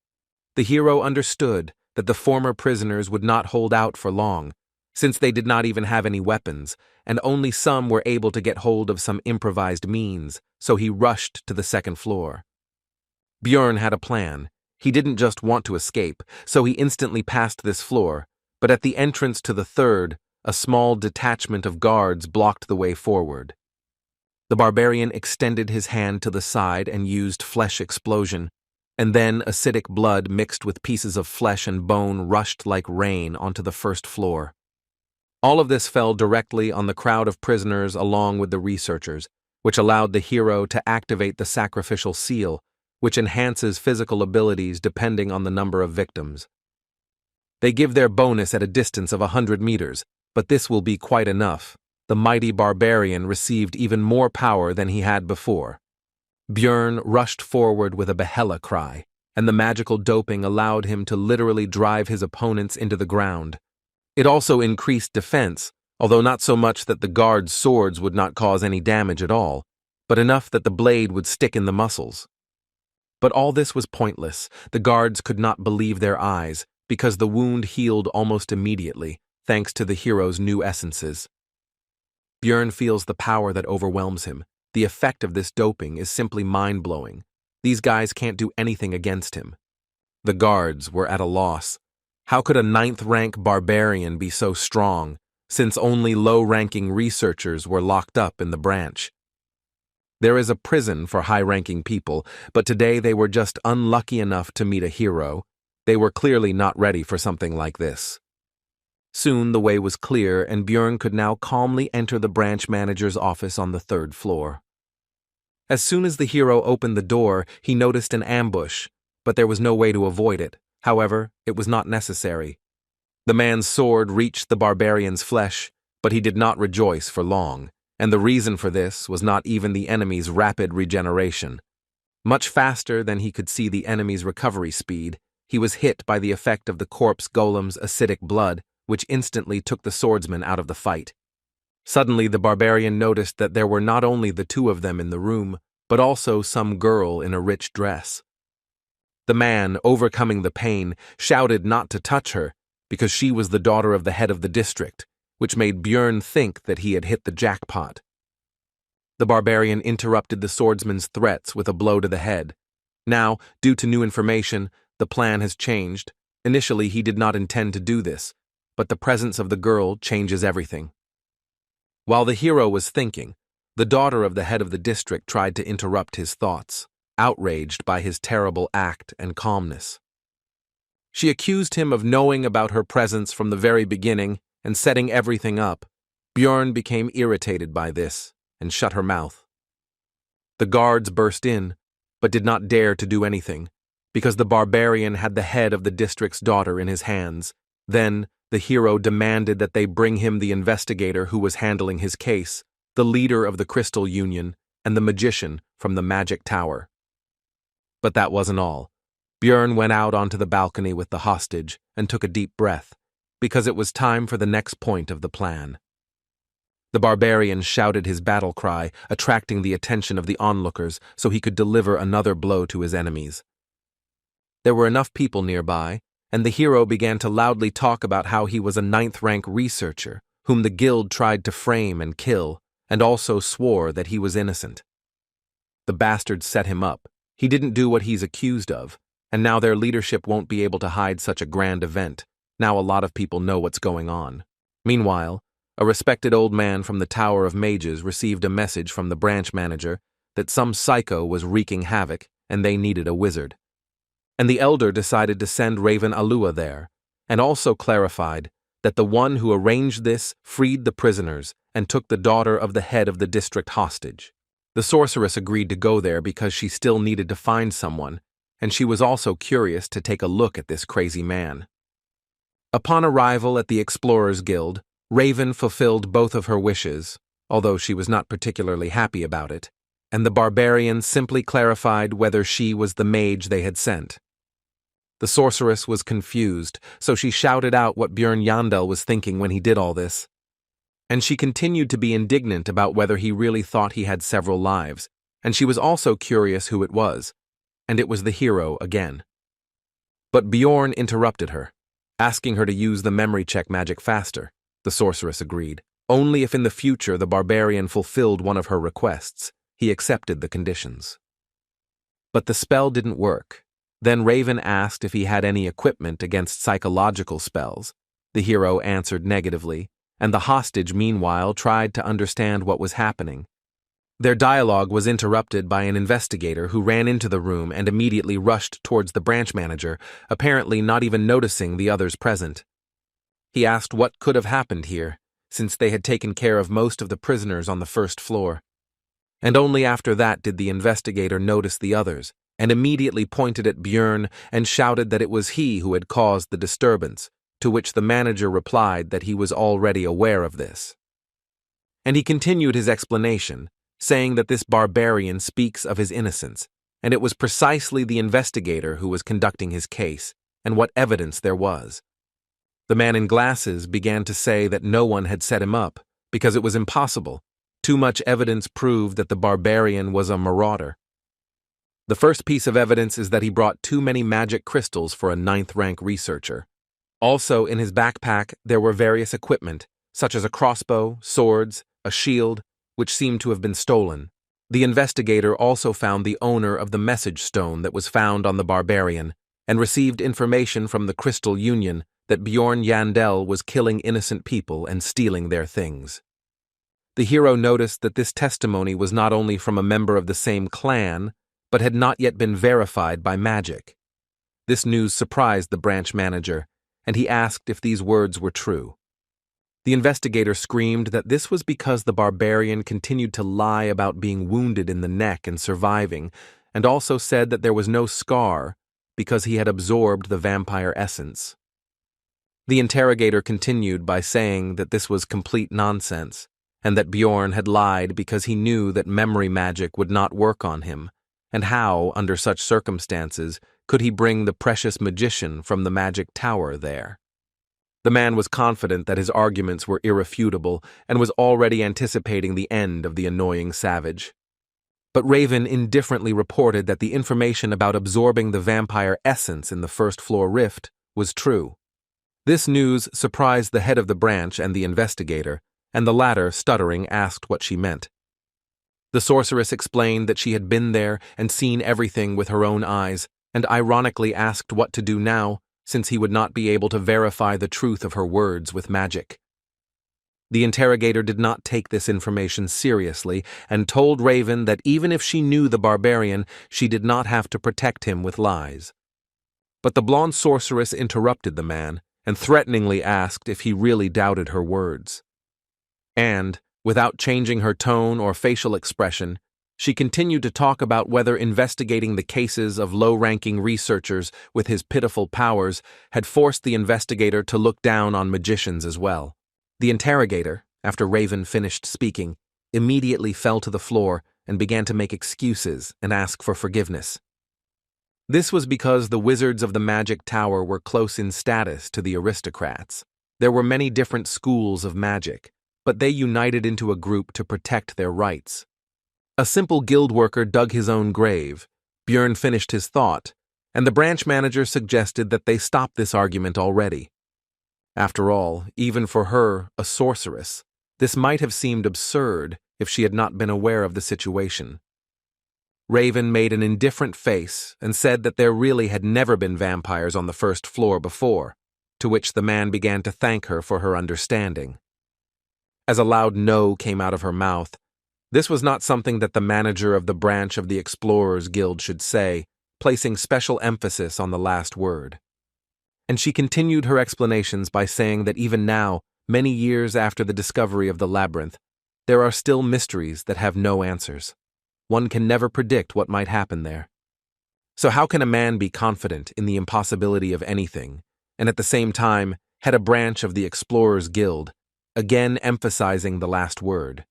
The hero understood that the former prisoners would not hold out for long, since they did not even have any weapons, and only some were able to get hold of some improvised means, so he rushed to the second floor. Bjorn had a plan. He didn't just want to escape, so he instantly passed this floor, but at the entrance to the third, a small detachment of guards blocked the way forward. The barbarian extended his hand to the side and used flesh explosion, and then acidic blood mixed with pieces of flesh and bone rushed like rain onto the first floor. All of this fell directly on the crowd of prisoners along with the researchers, which allowed the hero to activate the sacrificial seal, which enhances physical abilities depending on the number of victims. They give their bonus at a distance of 100 meters, but this will be quite enough. The mighty barbarian received even more power than he had before. Bjorn rushed forward with a Behela cry, and the magical doping allowed him to literally drive his opponents into the ground. It also increased defense, although not so much that the guards' swords would not cause any damage at all, but enough that the blade would stick in the muscles. But all this was pointless. The guards could not believe their eyes, because the wound healed almost immediately, thanks to the hero's new essences. Bjorn feels the power that overwhelms him. The effect of this doping is simply mind-blowing. These guys can't do anything against him. The guards were at a loss. How could a 9th-rank barbarian be so strong, since only low-ranking researchers were locked up in the branch? There is a prison for high-ranking people, but today they were just unlucky enough to meet a hero. They were clearly not ready for something like this. Soon the way was clear, and Bjorn could now calmly enter the branch manager's office on the 3rd floor. As soon as the hero opened the door, he noticed an ambush, but there was no way to avoid it. However, it was not necessary. The man's sword reached the barbarian's flesh, but he did not rejoice for long, and the reason for this was not even the enemy's rapid regeneration. Much faster than he could see the enemy's recovery speed, he was hit by the effect of the corpse golem's acidic blood, which instantly took the swordsman out of the fight. Suddenly the barbarian noticed that there were not only the two of them in the room, but also some girl in a rich dress. The man, overcoming the pain, shouted not to touch her, because she was the daughter of the head of the district, which made Bjorn think that he had hit the jackpot. The barbarian interrupted the swordsman's threats with a blow to the head. Now, due to new information, the plan has changed. Initially, he did not intend to do this, but the presence of the girl changes everything. While the hero was thinking, the daughter of the head of the district tried to interrupt his thoughts, outraged by his terrible act and calmness. She accused him of knowing about her presence from the very beginning and setting everything up. Bjorn became irritated by this and shut her mouth. The guards burst in, but did not dare to do anything, because the barbarian had the head of the district's daughter in his hands. Then, the hero demanded that they bring him the investigator who was handling his case, the leader of the Crystal Union, and the magician from the Magic Tower. But that wasn't all. Bjorn went out onto the balcony with the hostage and took a deep breath, because it was time for the next point of the plan. The barbarian shouted his battle cry, attracting the attention of the onlookers so he could deliver another blow to his enemies. There were enough people nearby, and the hero began to loudly talk about how he was a 9th-rank researcher, whom the guild tried to frame and kill, and also swore that he was innocent. The bastard set him up. He didn't do what he's accused of, and now their leadership won't be able to hide such a grand event. Now a lot of people know what's going on. Meanwhile, a respected old man from the Tower of Mages received a message from the branch manager that some psycho was wreaking havoc and they needed a wizard. And the elder decided to send Raven Alua there, and also clarified that the one who arranged this freed the prisoners and took the daughter of the head of the district hostage. The sorceress agreed to go there because she still needed to find someone, and she was also curious to take a look at this crazy man. Upon arrival at the Explorers Guild, Raven fulfilled both of her wishes, although she was not particularly happy about it, and the Barbarian simply clarified whether she was the mage they had sent. The sorceress was confused, so she shouted out what Bjorn Yandel was thinking when he did all this. And she continued to be indignant about whether he really thought he had several lives, and she was also curious who it was, and it was the hero again. But Bjorn interrupted her, asking her to use the memory check magic faster. The sorceress agreed. Only if in the future the Barbarian fulfilled one of her requests, he accepted the conditions. But the spell didn't work. Then Raven asked if he had any equipment against psychological spells. The hero answered negatively, and the hostage meanwhile tried to understand what was happening. Their dialogue was interrupted by an investigator who ran into the room and immediately rushed towards the branch manager, apparently not even noticing the others present. He asked what could have happened here, since they had taken care of most of the prisoners on the first floor. And only after that did the investigator notice the others, and immediately pointed at Bjorn and shouted that it was he who had caused the disturbance, to which the manager replied that he was already aware of this. And he continued his explanation, saying that this barbarian speaks of his innocence, and it was precisely the investigator who was conducting his case, and what evidence there was. The man in glasses began to say that no one had set him up, because it was impossible. Too much evidence proved that the barbarian was a marauder. The first piece of evidence is that he brought too many magic crystals for a 9th rank researcher. Also, in his backpack, there were various equipment, such as a crossbow, swords, a shield, which seemed to have been stolen. The investigator also found the owner of the message stone that was found on the barbarian, and received information from the Crystal Union that Bjorn Yandel was killing innocent people and stealing their things. The hero noticed that this testimony was not only from a member of the same clan, but had not yet been verified by magic. This news surprised the branch manager, and he asked if these words were true. The investigator screamed that this was because the barbarian continued to lie about being wounded in the neck and surviving, and also said that there was no scar because he had absorbed the vampire essence. The interrogator continued by saying that this was complete nonsense, and that Bjorn had lied because he knew that memory magic would not work on him, and how, under such circumstances, could he bring the precious magician from the magic tower there? The man was confident that his arguments were irrefutable and was already anticipating the end of the annoying savage. But Raven indifferently reported that the information about absorbing the vampire essence in the first-floor rift was true. This news surprised the head of the branch and the investigator, and the latter, stuttering, asked what she meant. The sorceress explained that she had been there and seen everything with her own eyes, and ironically asked what to do now, since he would not be able to verify the truth of her words with magic. The interrogator did not take this information seriously and told Raven that even if she knew the barbarian, she did not have to protect him with lies. But the blonde sorceress interrupted the man and threateningly asked if he really doubted her words. And, without changing her tone or facial expression, she continued to talk about whether investigating the cases of low-ranking researchers with his pitiful powers had forced the investigator to look down on magicians as well. The interrogator, after Raven finished speaking, immediately fell to the floor and began to make excuses and ask for forgiveness. This was because the wizards of the magic tower were close in status to the aristocrats. There were many different schools of magic, but they united into a group to protect their rights. A simple guild worker dug his own grave. Bjorn finished his thought, and the branch manager suggested that they stop this argument already. After all, even for her, a sorceress, this might have seemed absurd if she had not been aware of the situation. Raven made an indifferent face and said that there really had never been vampires on the first floor before, to which the man began to thank her for her understanding. As a loud no came out of her mouth, this was not something that the manager of the branch of the Explorers Guild should say, placing special emphasis on the last word. And she continued her explanations by saying that even now, many years after the discovery of the Labyrinth, there are still mysteries that have no answers. One can never predict what might happen there. So how can a man be confident in the impossibility of anything, and at the same time head a branch of the Explorers Guild, again emphasizing the last word?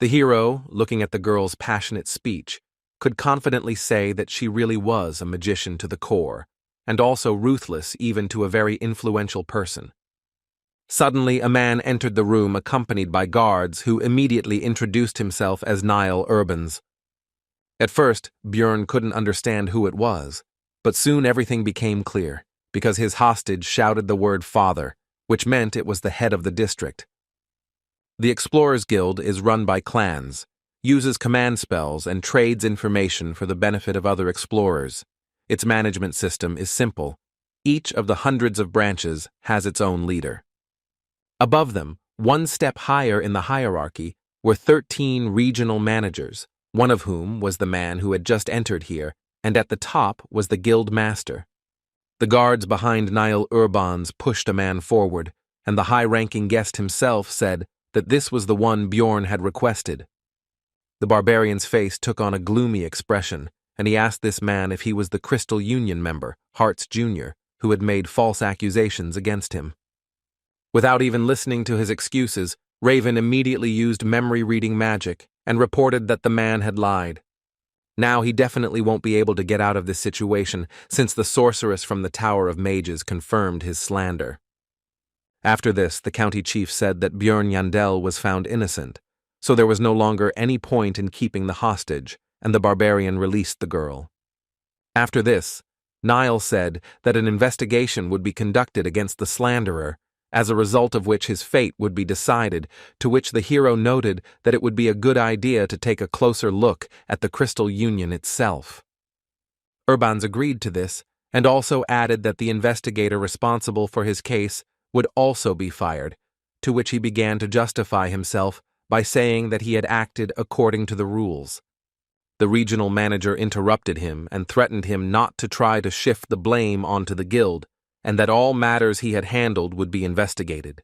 The hero, looking at the girl's passionate speech, could confidently say that she really was a magician to the core, and also ruthless even to a very influential person. Suddenly, a man entered the room accompanied by guards who immediately introduced himself as Niall Urbans. At first, Björn couldn't understand who it was, but soon everything became clear, because his hostage shouted the word father, which meant it was the head of the district. The Explorers Guild is run by clans, uses command spells, and trades information for the benefit of other explorers. Its management system is simple. Each of the hundreds of branches has its own leader. Above them, one step higher in the hierarchy, were 13 regional managers, one of whom was the man who had just entered here, and at the top was the guild master. The guards behind Niall Urbans pushed a man forward, and the high-ranking guest himself said that this was the one Björn had requested. The barbarian's face took on a gloomy expression, and he asked this man if he was the Crystal Union member, Hartz Jr., who had made false accusations against him. Without even listening to his excuses, Raven immediately used memory-reading magic and reported that the man had lied. Now he definitely won't be able to get out of this situation, since the sorceress from the Tower of Mages confirmed his slander. After this, the county chief said that Björn Yandel was found innocent, so there was no longer any point in keeping the hostage, and the barbarian released the girl. After this, Niall said that an investigation would be conducted against the slanderer, as a result of which his fate would be decided, to which the hero noted that it would be a good idea to take a closer look at the Crystal Union itself. Urbans agreed to this, and also added that the investigator responsible for his case would also be fired, to which he began to justify himself by saying that he had acted according to the rules. The regional manager interrupted him and threatened him not to try to shift the blame onto the guild, and that all matters he had handled would be investigated.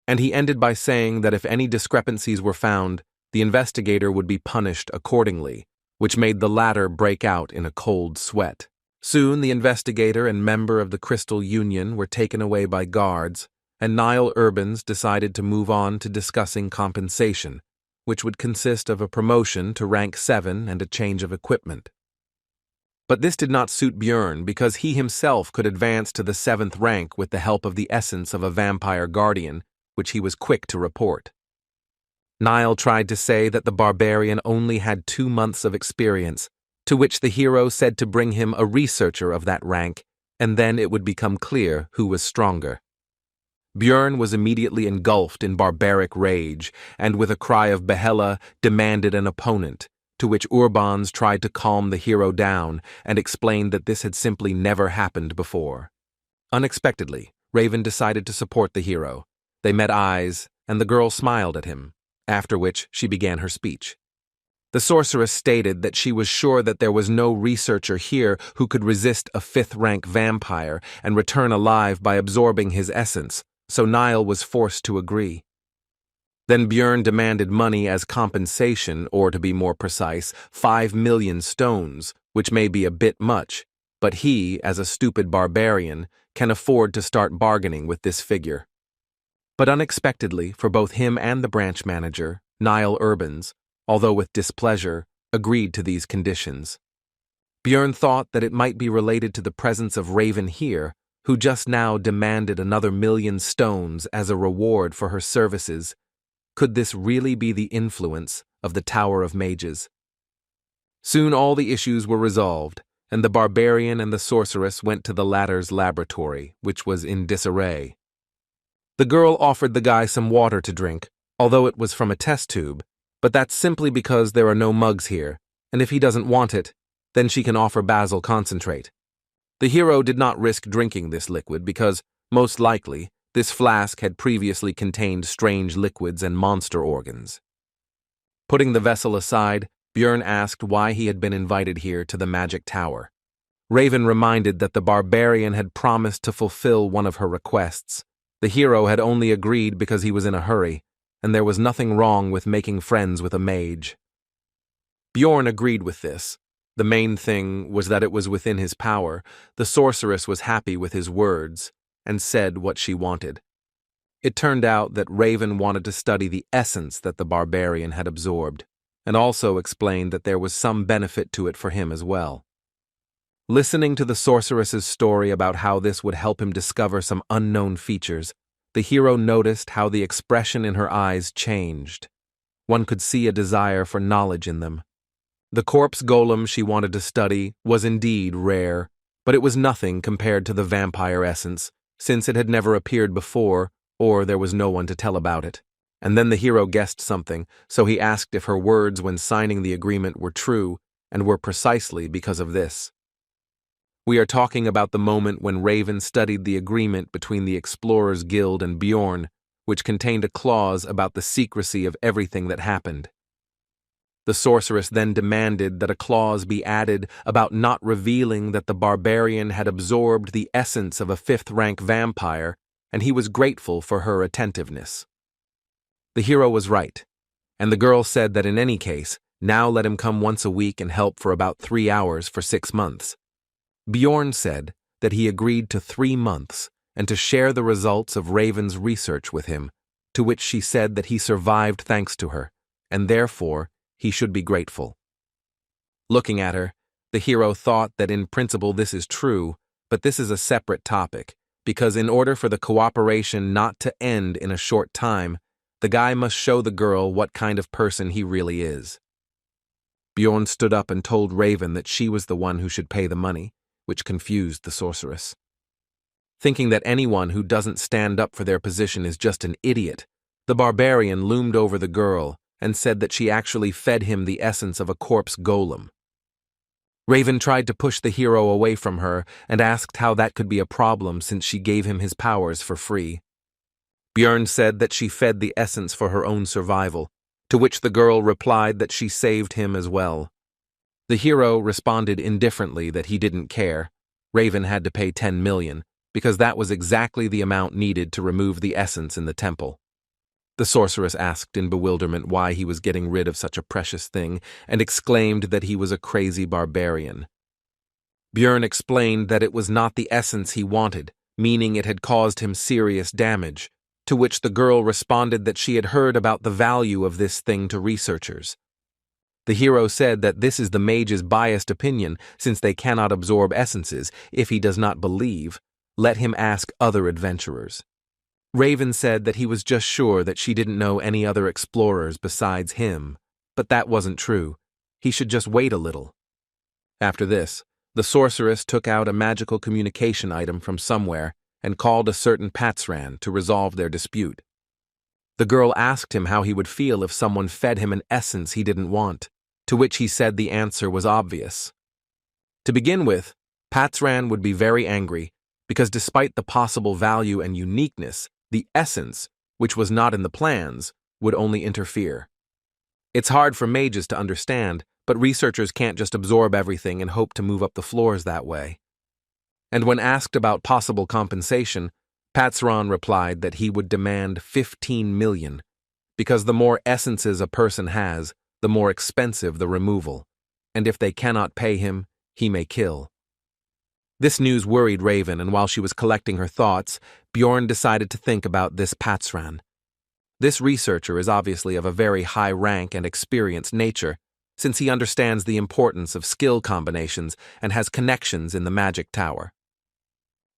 And he ended by saying that if any discrepancies were found, the investigator would be punished accordingly, which made the latter break out in a cold sweat. Soon the investigator and member of the Crystal Union were taken away by guards, and Niall Urbans decided to move on to discussing compensation, which would consist of a promotion to rank 7 and a change of equipment. But this did not suit Björn because he himself could advance to the 7th rank with the help of the essence of a vampire guardian, which he was quick to report. Niall tried to say that the barbarian only had 2 months of experience, to which the hero said to bring him a researcher of that rank, and then it would become clear who was stronger. Björn was immediately engulfed in barbaric rage, and with a cry of Behella demanded an opponent, to which Urbans tried to calm the hero down and explained that this had simply never happened before. Unexpectedly, Raven decided to support the hero. They met eyes, and the girl smiled at him, after which she began her speech. The sorceress stated that she was sure that there was no researcher here who could resist a 5th-rank vampire and return alive by absorbing his essence, so Niall was forced to agree. Then Björn demanded money as compensation, or to be more precise, 5 million stones, which may be a bit much, but he, as a stupid barbarian, can afford to start bargaining with this figure. But unexpectedly, for both him and the branch manager, Niall Urbans, although with displeasure, agreed to these conditions. Björn thought that it might be related to the presence of Raven here, who just now demanded another 1,000,000 stones as a reward for her services. Could this really be the influence of the Tower of Mages? Soon all the issues were resolved, and the barbarian and the sorceress went to the latter's laboratory, which was in disarray. The girl offered the guy some water to drink, although it was from a test tube, but that's simply because there are no mugs here, and if he doesn't want it, then she can offer Basil concentrate. The hero did not risk drinking this liquid because, most likely, this flask had previously contained strange liquids and monster organs. Putting the vessel aside, Björn asked why he had been invited here to the magic tower. Raven reminded that the barbarian had promised to fulfill one of her requests. The hero had only agreed because he was in a hurry, and there was nothing wrong with making friends with a mage. Bjorn agreed with this. The main thing was that it was within his power. The sorceress was happy with his words and said what she wanted. It turned out that Raven wanted to study the essence that the barbarian had absorbed, and also explained that there was some benefit to it for him as well. Listening to the sorceress's story about how this would help him discover some unknown features, the hero noticed how the expression in her eyes changed. One could see a desire for knowledge in them. The corpse golem she wanted to study was indeed rare, but it was nothing compared to the vampire essence, since it had never appeared before, or there was no one to tell about it. And then the hero guessed something, so he asked if her words when signing the agreement were true, and were precisely because of this. We are talking about the moment when Raven studied the agreement between the Explorers Guild and Bjorn, which contained a clause about the secrecy of everything that happened. The sorceress then demanded that a clause be added about not revealing that the barbarian had absorbed the essence of a 5th-rank vampire, and he was grateful for her attentiveness. The hero was right, and the girl said that in any case, now let him come once a week and help for about 3 hours for 6 months. Bjorn said that he agreed to 3 months and to share the results of Raven's research with him, to which she said that he survived thanks to her, and therefore he should be grateful. Looking at her, the hero thought that in principle this is true, but this is a separate topic, because in order for the cooperation not to end in a short time, the guy must show the girl what kind of person he really is. Bjorn stood up and told Raven that she was the one who should pay the money, which confused the sorceress. Thinking that anyone who doesn't stand up for their position is just an idiot, the barbarian loomed over the girl and said that she actually fed him the essence of a corpse golem. Raven tried to push the hero away from her and asked how that could be a problem since she gave him his powers for free. Bjorn said that she fed the essence for her own survival, to which the girl replied that she saved him as well. The hero responded indifferently that he didn't care. Raven had to pay 10 million, because that was exactly the amount needed to remove the essence in the temple. The sorceress asked in bewilderment why he was getting rid of such a precious thing, and exclaimed that he was a crazy barbarian. Bjorn explained that it was not the essence he wanted, meaning it had caused him serious damage, to which the girl responded that she had heard about the value of this thing to researchers. The hero said that this is the mage's biased opinion, since they cannot absorb essences. If he does not believe, let him ask other adventurers. Raven said that he was just sure that she didn't know any other explorers besides him, but that wasn't true. He should just wait a little. After this, the sorceress took out a magical communication item from somewhere and called a certain Patsran to resolve their dispute. The girl asked him how he would feel if someone fed him an essence he didn't want, to which he said the answer was obvious. To begin with, Patsran would be very angry, because despite the possible value and uniqueness, the essence, which was not in the plans, would only interfere. It's hard for mages to understand, but researchers can't just absorb everything and hope to move up the floors that way. And when asked about possible compensation, Patsran replied that he would demand 15 million, because the more essences a person has, the more expensive the removal, and if they cannot pay him, he may kill. This news worried Raven, and while she was collecting her thoughts, Bjorn decided to think about this Patsran. This researcher is obviously of a very high rank and experienced nature, since he understands the importance of skill combinations and has connections in the magic tower.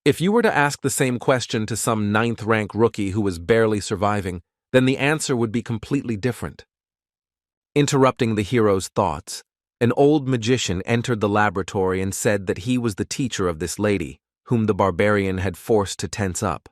If you were to ask the same question to some 9th-rank rookie who was barely surviving, then the answer would be completely different. Interrupting the hero's thoughts, an old magician entered the laboratory and said that he was the teacher of this lady, whom the barbarian had forced to tense up.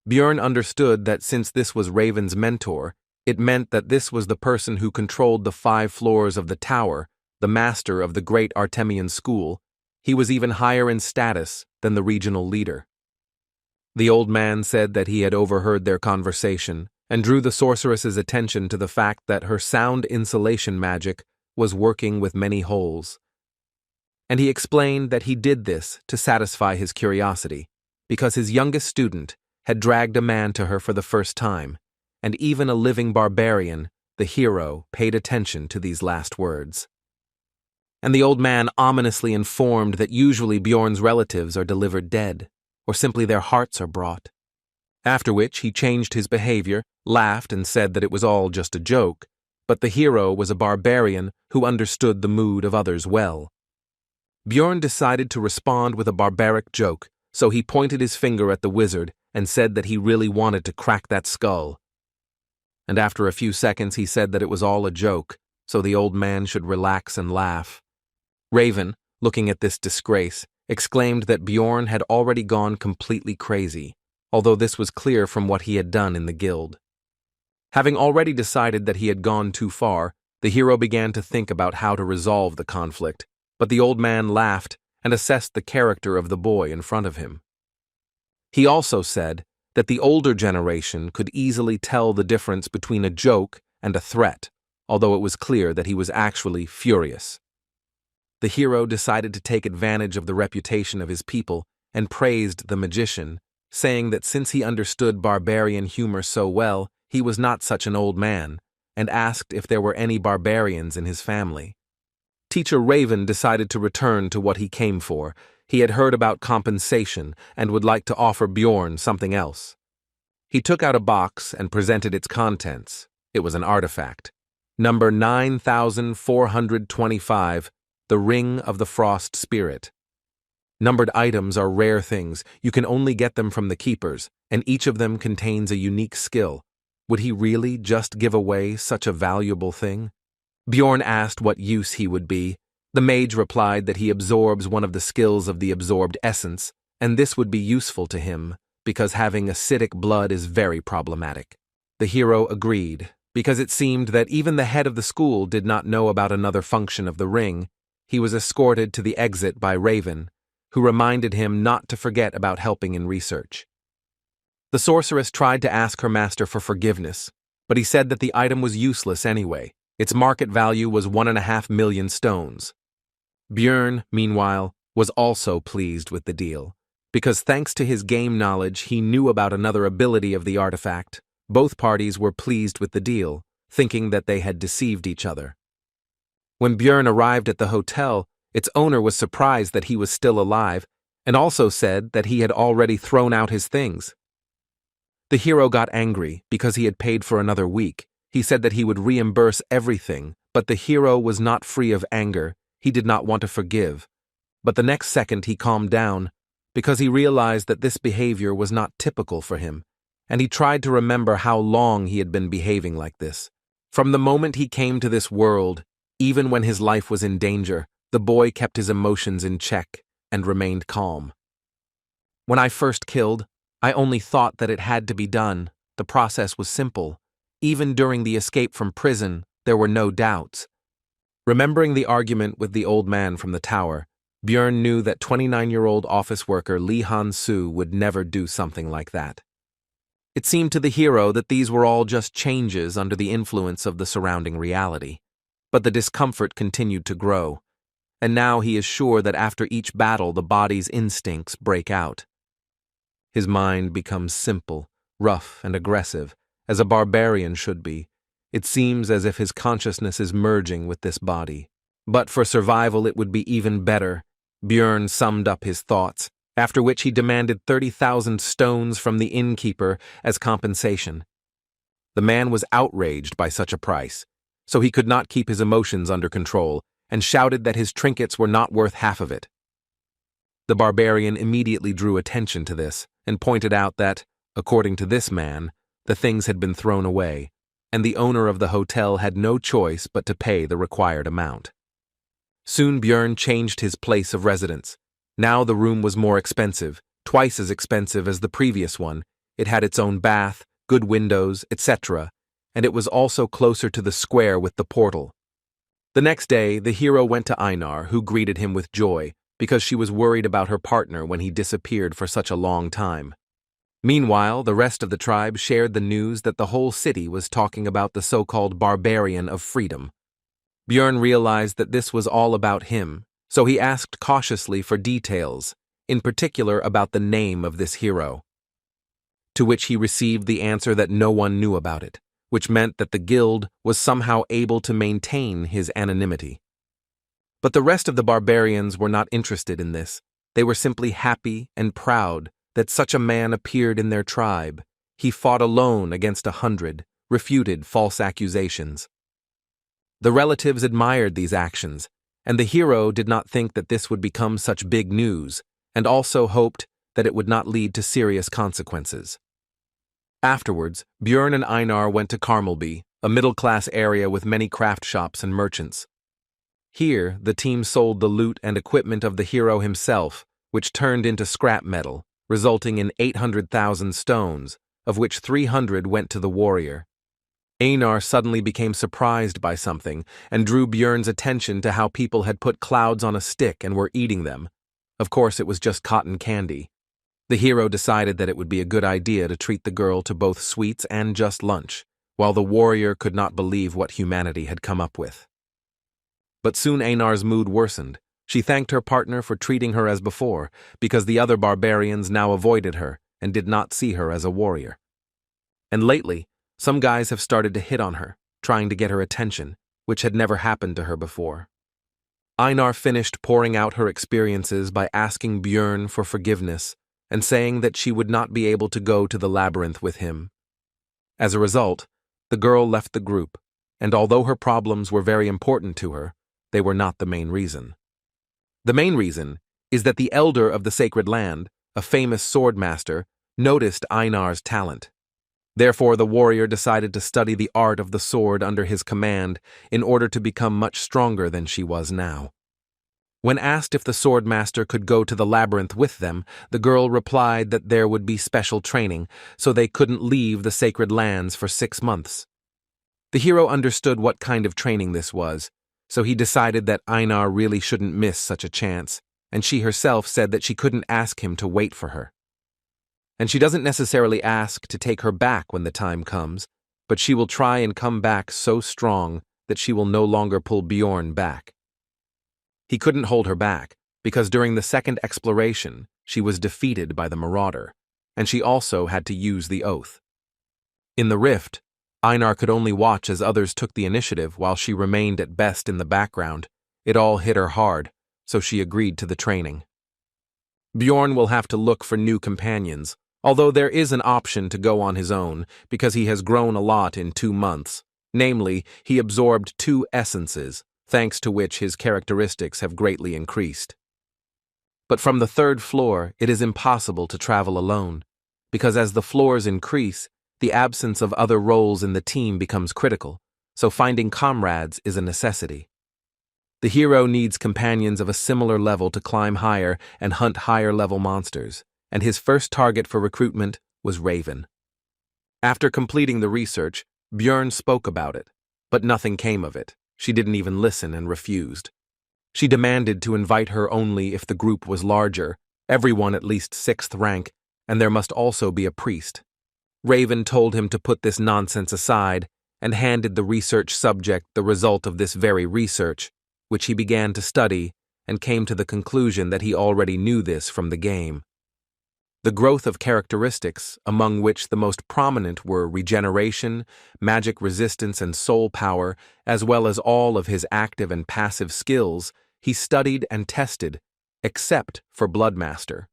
Bjorn understood that since this was Raven's mentor, it meant that this was the person who controlled the 5 floors of the tower, the master of the great Artemian school, he was even higher in status than the regional leader. The old man said that he had overheard their conversation and drew the sorceress's attention to the fact that her sound insulation magic was working with many holes. And he explained that he did this to satisfy his curiosity, because his youngest student had dragged a man to her for the first time, and even a living barbarian, the hero, paid attention to these last words. And the old man ominously informed that usually Bjorn's relatives are delivered dead, or simply their hearts are brought. After which he changed his behavior, laughed, and said that it was all just a joke, but the hero was a barbarian who understood the mood of others well. Bjorn decided to respond with a barbaric joke, so he pointed his finger at the wizard and said that he really wanted to crack that skull. And after a few seconds he said that it was all a joke, so the old man should relax and laugh. Raven, looking at this disgrace, exclaimed that Bjorn had already gone completely crazy, although this was clear from what he had done in the guild. Having already decided that he had gone too far, the hero began to think about how to resolve the conflict, but the old man laughed and assessed the character of the boy in front of him. He also said that the older generation could easily tell the difference between a joke and a threat, although it was clear that he was actually furious. The hero decided to take advantage of the reputation of his people and praised the magician, saying that since he understood barbarian humor so well, he was not such an old man, and asked if there were any barbarians in his family. Teacher Raven decided to return to what he came for. He had heard about compensation and would like to offer Bjorn something else. He took out a box and presented its contents. It was an artifact. Number 9425, the Ring of the Frost Spirit. Numbered items are rare things. You can only get them from the keepers, and each of them contains a unique skill. Would he really just give away such a valuable thing? Bjorn asked what use he would be. The mage replied that he absorbs one of the skills of the absorbed essence, and this would be useful to him, because having acidic blood is very problematic. The hero agreed, because it seemed that even the head of the school did not know about another function of the ring. He was escorted to the exit by Raven, who reminded him not to forget about helping in research. The sorceress tried to ask her master for forgiveness, but he said that the item was useless anyway. Its market value was 1.5 million stones. Bjorn, meanwhile, was also pleased with the deal, because thanks to his game knowledge he knew about another ability of the artifact. Both parties were pleased with the deal, thinking that they had deceived each other. When Bjorn arrived at the hotel, its owner was surprised that he was still alive, and also said that he had already thrown out his things. The hero got angry because he had paid for another week. He said that he would reimburse everything, but the hero was not free of anger. He did not want to forgive. But the next second he calmed down, because he realized that this behavior was not typical for him, and he tried to remember how long he had been behaving like this. From the moment he came to this world, even when his life was in danger, the boy kept his emotions in check and remained calm. When I first killed, I only thought that it had to be done. The process was simple. Even during the escape from prison, there were no doubts. Remembering the argument with the old man from the tower, Bjorn knew that 29-year-old office worker Lee Han-soo would never do something like that. It seemed to the hero that these were all just changes under the influence of the surrounding reality. But the discomfort continued to grow, and now he is sure that after each battle the body's instincts break out. His mind becomes simple, rough, and aggressive, as a barbarian should be. It seems as if his consciousness is merging with this body. But for survival it would be even better. Bjorn summed up his thoughts, after which he demanded 30,000 stones from the innkeeper as compensation. The man was outraged by such a price, so he could not keep his emotions under control, and shouted that his trinkets were not worth half of it. The barbarian immediately drew attention to this, and pointed out that, according to this man, the things had been thrown away, and the owner of the hotel had no choice but to pay the required amount. Soon Bjorn changed his place of residence. Now the room was more expensive, twice as expensive as the previous one. It had its own bath, good windows, etc., and it was also closer to the square with the portal. The next day, the hero went to Anar, who greeted him with joy, because she was worried about her partner when he disappeared for such a long time. Meanwhile, the rest of the tribe shared the news that the whole city was talking about the so-called Barbarian of Freedom. Bjorn realized that this was all about him, so he asked cautiously for details, in particular about the name of this hero. To which he received the answer that no one knew about it, which meant that the guild was somehow able to maintain his anonymity. But the rest of the barbarians were not interested in this. They were simply happy and proud that such a man appeared in their tribe. He fought alone against 100, refuted false accusations. The relatives admired these actions, and the hero did not think that this would become such big news, and also hoped that it would not lead to serious consequences. Afterwards, Bjorn and Einar went to Carmelby, a middle-class area with many craft shops and merchants. Here, the team sold the loot and equipment of the hero himself, which turned into scrap metal, resulting in 800,000 stones, of which 300 went to the warrior. Einar suddenly became surprised by something and drew Bjorn's attention to how people had put clouds on a stick and were eating them. Of course, it was just cotton candy. The hero decided that it would be a good idea to treat the girl to both sweets and just lunch, while the warrior could not believe what humanity had come up with. But soon Einar's mood worsened. She thanked her partner for treating her as before, because the other barbarians now avoided her and did not see her as a warrior. And lately, some guys have started to hit on her, trying to get her attention, which had never happened to her before. Einar finished pouring out her experiences by asking Bjorn for forgiveness and saying that she would not be able to go to the Labyrinth with him. As a result, the girl left the group, and although her problems were very important to her, they were not the main reason. The main reason is that the elder of the sacred land, a famous sword master, noticed Einar's talent. Therefore, the warrior decided to study the art of the sword under his command in order to become much stronger than she was now. When asked if the sword master could go to the labyrinth with them, the girl replied that there would be special training, so they couldn't leave the sacred lands for 6 months. The hero understood what kind of training this was, so he decided that Einar really shouldn't miss such a chance, and she herself said that she couldn't ask him to wait for her. And she doesn't necessarily ask to take her back when the time comes, but she will try and come back so strong that she will no longer pull Bjorn back. He couldn't hold her back, because during the second exploration, she was defeated by the marauder, and she also had to use the oath. In the rift, Einar could only watch as others took the initiative while she remained at best in the background. It all hit her hard, so she agreed to the training. Bjorn will have to look for new companions, although there is an option to go on his own because he has grown a lot in 2 months. Namely, he absorbed 2 essences, thanks to which his characteristics have greatly increased. But from the 3rd floor, it is impossible to travel alone, because as the floors increase, the absence of other roles in the team becomes critical, so finding comrades is a necessity. The hero needs companions of a similar level to climb higher and hunt higher-level monsters, and his first target for recruitment was Raven. After completing the research, Bjorn spoke about it, but nothing came of it. She didn't even listen and refused. She demanded to invite her only if the group was larger, everyone at least 6th rank, and there must also be a priest. Raven told him to put this nonsense aside and handed the research subject the result of this very research, which he began to study and came to the conclusion that he already knew this from the game. The growth of characteristics, among which the most prominent were regeneration, magic resistance, and soul power, as well as all of his active and passive skills, he studied and tested, except for Bloodmaster.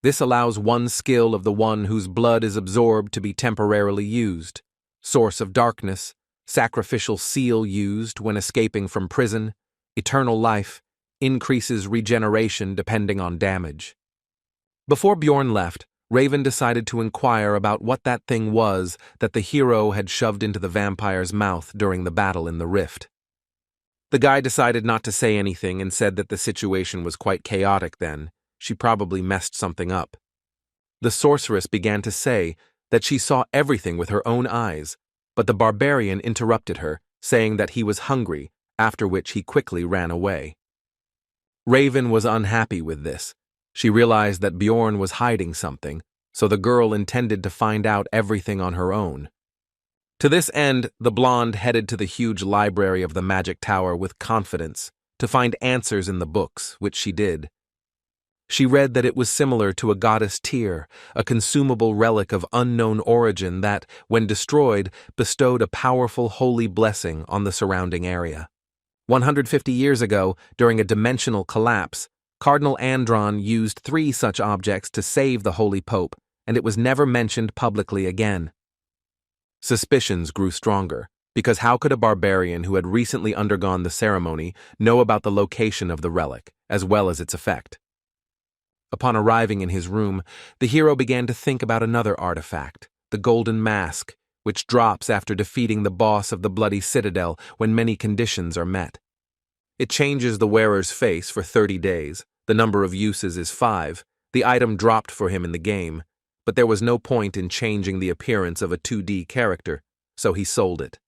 This allows one skill of the one whose blood is absorbed to be temporarily used. Source of Darkness, Sacrificial Seal used when escaping from prison, Eternal Life, increases regeneration depending on damage. Before Bjorn left, Raven decided to inquire about what that thing was that the hero had shoved into the vampire's mouth during the battle in the rift. The guy decided not to say anything and said that the situation was quite chaotic then. She probably messed something up. The sorceress began to say that she saw everything with her own eyes, but the barbarian interrupted her, saying that he was hungry after which he quickly ran away. Raven was unhappy with this. She realized that Bjorn was hiding something, so the girl intended to find out everything on her own. To this end, the blonde headed to the huge library of the Magic Tower with confidence, to find answers in the books, which she did. She read that it was similar to a goddess Tyr, a consumable relic of unknown origin that, when destroyed, bestowed a powerful holy blessing on the surrounding area. 150 years ago, during a dimensional collapse, Cardinal Andron used 3 such objects to save the Holy Pope, and it was never mentioned publicly again. Suspicions grew stronger, because how could a barbarian who had recently undergone the ceremony know about the location of the relic, as well as its effect? Upon arriving in his room, the hero began to think about another artifact, the Golden Mask, which drops after defeating the boss of the Bloody Citadel when many conditions are met. It changes the wearer's face for 30 days, the number of uses is 5, the item dropped for him in the game, but there was no point in changing the appearance of a 2D character, so he sold it.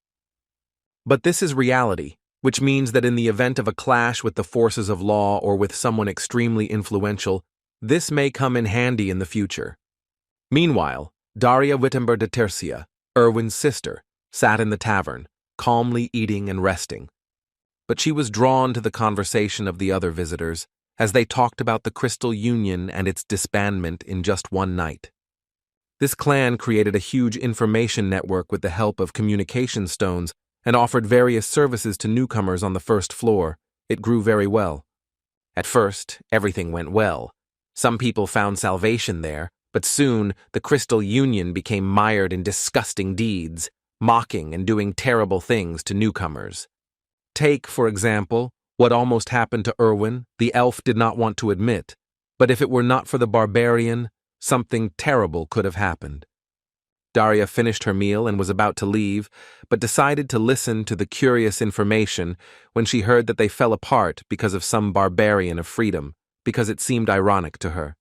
But this is reality, which means that in the event of a clash with the forces of law or with someone extremely influential, this may come in handy in the future. Meanwhile, Daria Wittenberg de Tercia, Irwin's sister, sat in the tavern, calmly eating and resting. But she was drawn to the conversation of the other visitors, as they talked about the Crystal Union and its disbandment in just one night. This clan created a huge information network with the help of communication stones and offered various services to newcomers on the first floor. It grew very well. At first, everything went well. Some people found salvation there, but soon the Crystal Union became mired in disgusting deeds, mocking and doing terrible things to newcomers. Take, for example, what almost happened to Irwin. The elf did not want to admit, but if it were not for the barbarian, something terrible could have happened. Daria finished her meal and was about to leave, but decided to listen to the curious information when she heard that they fell apart because of some barbarian of freedom, because it seemed ironic to her.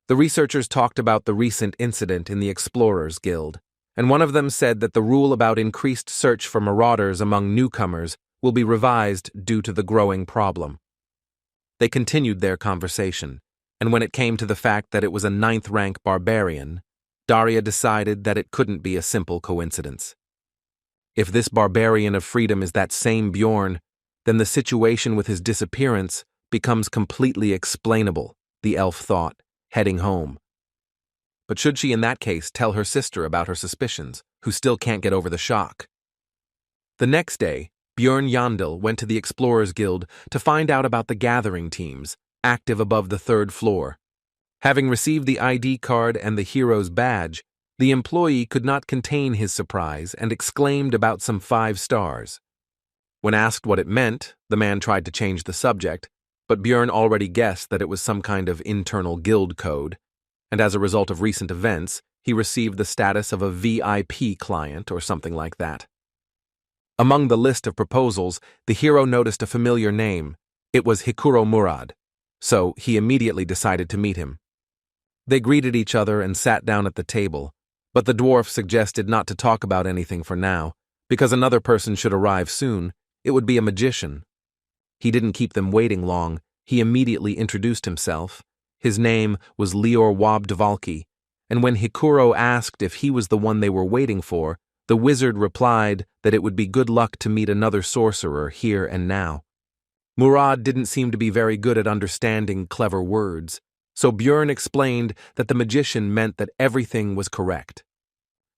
The researchers talked about the recent incident in the Explorers Guild, and one of them said that the rule about increased search for marauders among newcomers will be revised due to the growing problem. They continued their conversation, and when it came to the fact that it was a 9th-rank barbarian, Daria decided that it couldn't be a simple coincidence. If this barbarian of freedom is that same Bjorn, then the situation with his disappearance becomes completely explainable, the elf thought, heading home. But should she in that case tell her sister about her suspicions, who still can't get over the shock? The next day, Bjorn Yandel went to the Explorers Guild to find out about the gathering teams, active above the 3rd floor. Having received the ID card and the hero's badge, the employee could not contain his surprise and exclaimed about some 5 stars. When asked what it meant, the man tried to change the subject, but Bjorn already guessed that it was some kind of internal guild code, and as a result of recent events, he received the status of a VIP client or something like that. Among the list of proposals, the hero noticed a familiar name. It was Hikuro Murad, so he immediately decided to meet him. They greeted each other and sat down at the table, but the dwarf suggested not to talk about anything for now, because another person should arrive soon. It would be a magician. He didn't keep them waiting long. He immediately introduced himself. His name was Lior Wabdvalki, and when Hikuro asked if he was the one they were waiting for, the wizard replied that it would be good luck to meet another sorcerer here and now. Murad didn't seem to be very good at understanding clever words, so Bjorn explained that the magician meant that everything was correct.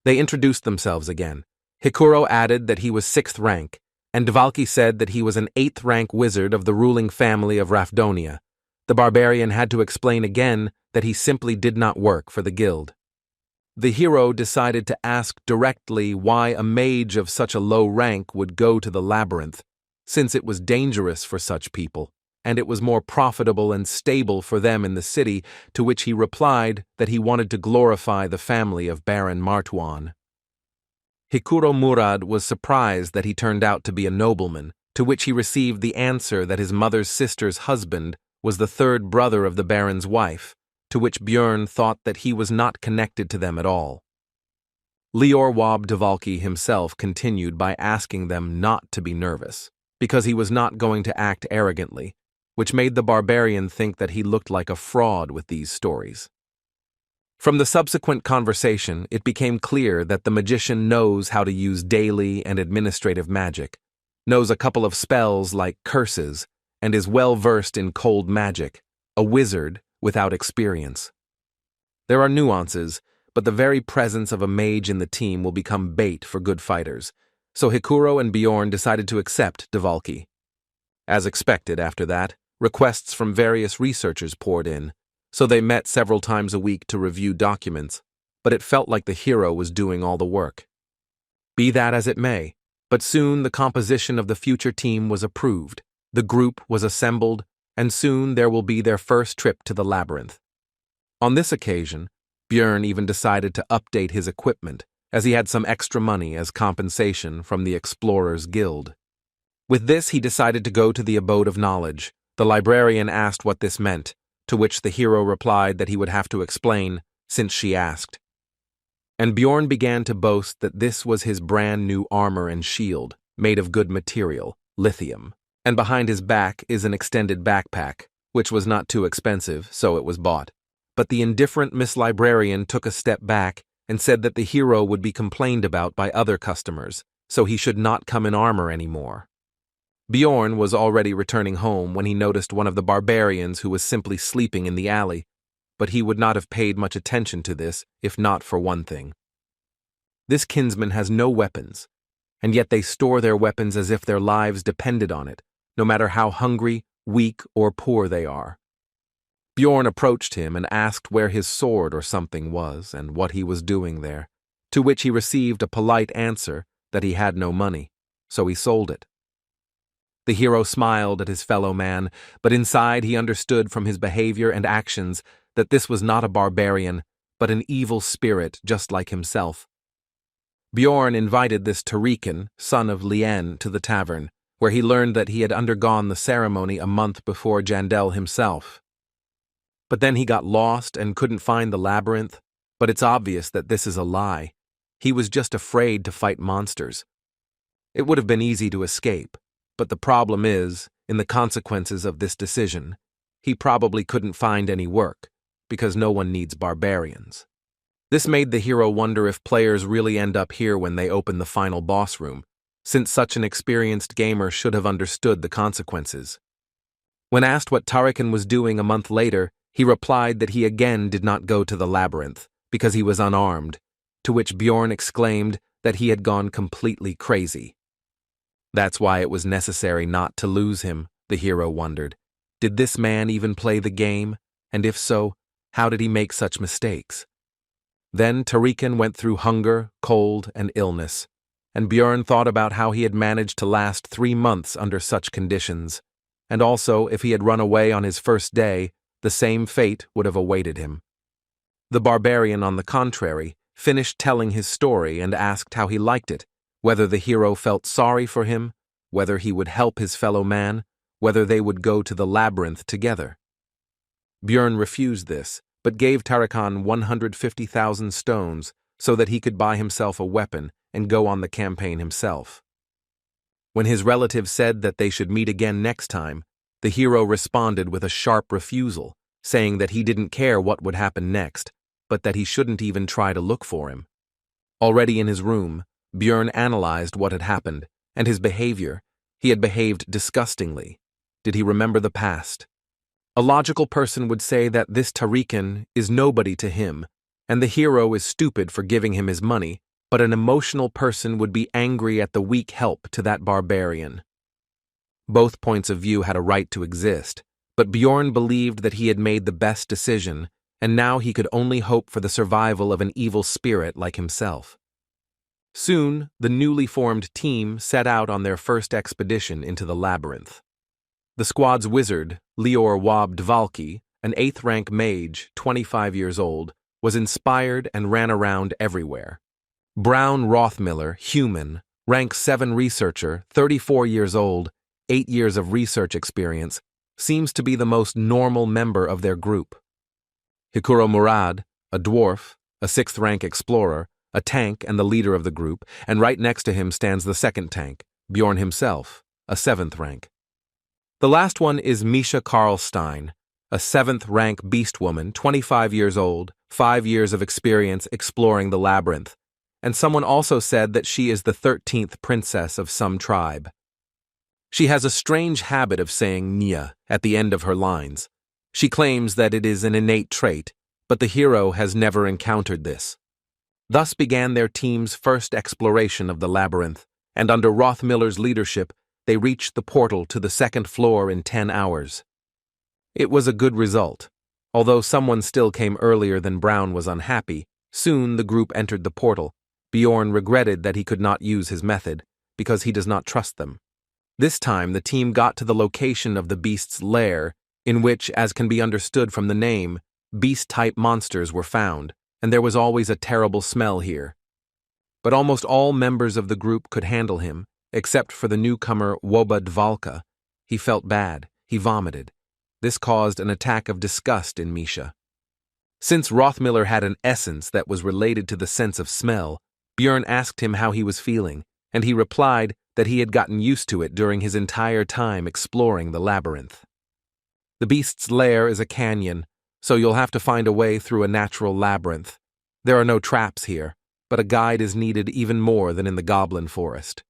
They introduced themselves again. Hikuro added that he was 6th rank, and Dvalki said that he was an 8th-rank wizard of the ruling family of Rafdonia. The barbarian had to explain again that he simply did not work for the guild. The hero decided to ask directly why a mage of such a low rank would go to the Labyrinth, since it was dangerous for such people, and it was more profitable and stable for them in the city, to which he replied that he wanted to glorify the family of Baron Martuan. Hikuro Murad was surprised that he turned out to be a nobleman, to which he received the answer that his mother's sister's husband was the 3rd brother of the Baron's wife, to which Bjorn thought that he was not connected to them at all. Lior Wabdvalki himself continued by asking them not to be nervous. because he was not going to act arrogantly, which made the barbarian think that he looked like a fraud with these stories. From the subsequent conversation, it became clear that the magician knows how to use daily and administrative magic, knows a couple of spells like curses, and is well versed in cold magic, a wizard without experience. There are nuances, but the very presence of a mage in the team will become bait for good fighters, so Hikuro and Bjorn decided to accept Dvalki. As expected after that, requests from various researchers poured in, so they met several times a week to review documents, but it felt like the hero was doing all the work. Be that as it may, but soon the composition of the future team was approved, the group was assembled, and soon there will be their first trip to the Labyrinth. On this occasion, Bjorn even decided to update his equipment, as he had some extra money as compensation from the Explorers Guild. With this, he decided to go to the Abode of Knowledge. The librarian asked what this meant, to which the hero replied that he would have to explain, since she asked. And Bjorn began to boast that this was his brand new armor and shield, made of good material, lithium, and behind his back is an extended backpack, which was not too expensive, so it was bought. But the indifferent Miss Librarian took a step back and said that the hero would be complained about by other customers, so he should not come in armor anymore. Bjorn was already returning home when he noticed one of the barbarians who was simply sleeping in the alley, but he would not have paid much attention to this if not for one thing. This kinsman has no weapons, and yet they store their weapons as if their lives depended on it, no matter how hungry, weak, or poor they are. Bjorn approached him and asked where his sword or something was and what he was doing there, to which he received a polite answer that he had no money, so he sold it. The hero smiled at his fellow man, but inside he understood from his behavior and actions that this was not a barbarian, but an evil spirit just like himself. Bjorn invited this Tarikan, son of Lien, to the tavern, where he learned that he had undergone the ceremony a month before Jandel himself. But then he got lost and couldn't find the labyrinth, but it's obvious that this is a lie. He was just afraid to fight monsters. It would have been easy to escape, but the problem is, in the consequences of this decision, he probably couldn't find any work, because no one needs barbarians. This made the hero wonder if players really end up here when they open the final boss room, since such an experienced gamer should have understood the consequences. When asked what Tarikan was doing a month later, he replied that he again did not go to the labyrinth, because he was unarmed, to which Bjorn exclaimed that he had gone completely crazy. That's why it was necessary not to lose him, the hero wondered. Did this man even play the game? And if so, how did he make such mistakes? Then Tarikan went through hunger, cold, and illness, and Bjorn thought about how he had managed to last 3 months under such conditions, and also if he had run away on his first day, the same fate would have awaited him. The barbarian, on the contrary, finished telling his story and asked how he liked it, whether the hero felt sorry for him, whether he would help his fellow man, whether they would go to the labyrinth together. Bjorn refused this, but gave Tarikan 150,000 stones so that he could buy himself a weapon and go on the campaign himself. When his relative said that they should meet again next time, the hero responded with a sharp refusal, saying that he didn't care what would happen next, but that he shouldn't even try to look for him. Already in his room, Bjorn analyzed what had happened, and his behavior. He had behaved disgustingly. Did he remember the past? A logical person would say that this Tarikan is nobody to him, and the hero is stupid for giving him his money, but an emotional person would be angry at the weak help to that barbarian. Both points of view had a right to exist, but Bjorn believed that he had made the best decision, and now he could only hope for the survival of an evil spirit like himself. Soon, the newly formed team set out on their first expedition into the labyrinth. The squad's wizard, Lior Wab Dvalki, an 8th rank mage, 25 years old, was inspired and ran around everywhere. Brown Rothmiller, human, rank 7 researcher, 34 years old, 8 years of research experience, seems to be the most normal member of their group. Hikuro Murad, a dwarf, a 6th rank explorer, a tank and the leader of the group, and right next to him stands the second tank, Bjorn himself, a 7th rank. The last one is Misha Karlstein, a 7th rank beast woman, 25 years old, 5 years of experience exploring the Labyrinth, and someone also said that she is the 13th princess of some tribe. She has a strange habit of saying Nia at the end of her lines. She claims that it is an innate trait, but the hero has never encountered this. Thus began their team's first exploration of the Labyrinth, and under Rothmiller's leadership, they reached the portal to the 2nd floor in 10 hours. It was a good result. Although someone still came earlier than Brown was unhappy, soon the group entered the portal. Bjorn regretted that he could not use his method, because he does not trust them. This time the team got to the location of the beast's lair, in which, as can be understood from the name, beast-type monsters were found, and there was always a terrible smell here. But almost all members of the group could handle him, except for the newcomer Woba Dvalka. He felt bad. He vomited. This caused an attack of disgust in Misha. Since Rothmiller had an essence that was related to the sense of smell, Bjorn asked him how he was feeling, and he replied that he had gotten used to it during his entire time exploring the Labyrinth. The beast's lair is a canyon, so you'll have to find a way through a natural labyrinth. There are no traps here, but a guide is needed even more than in the goblin forest.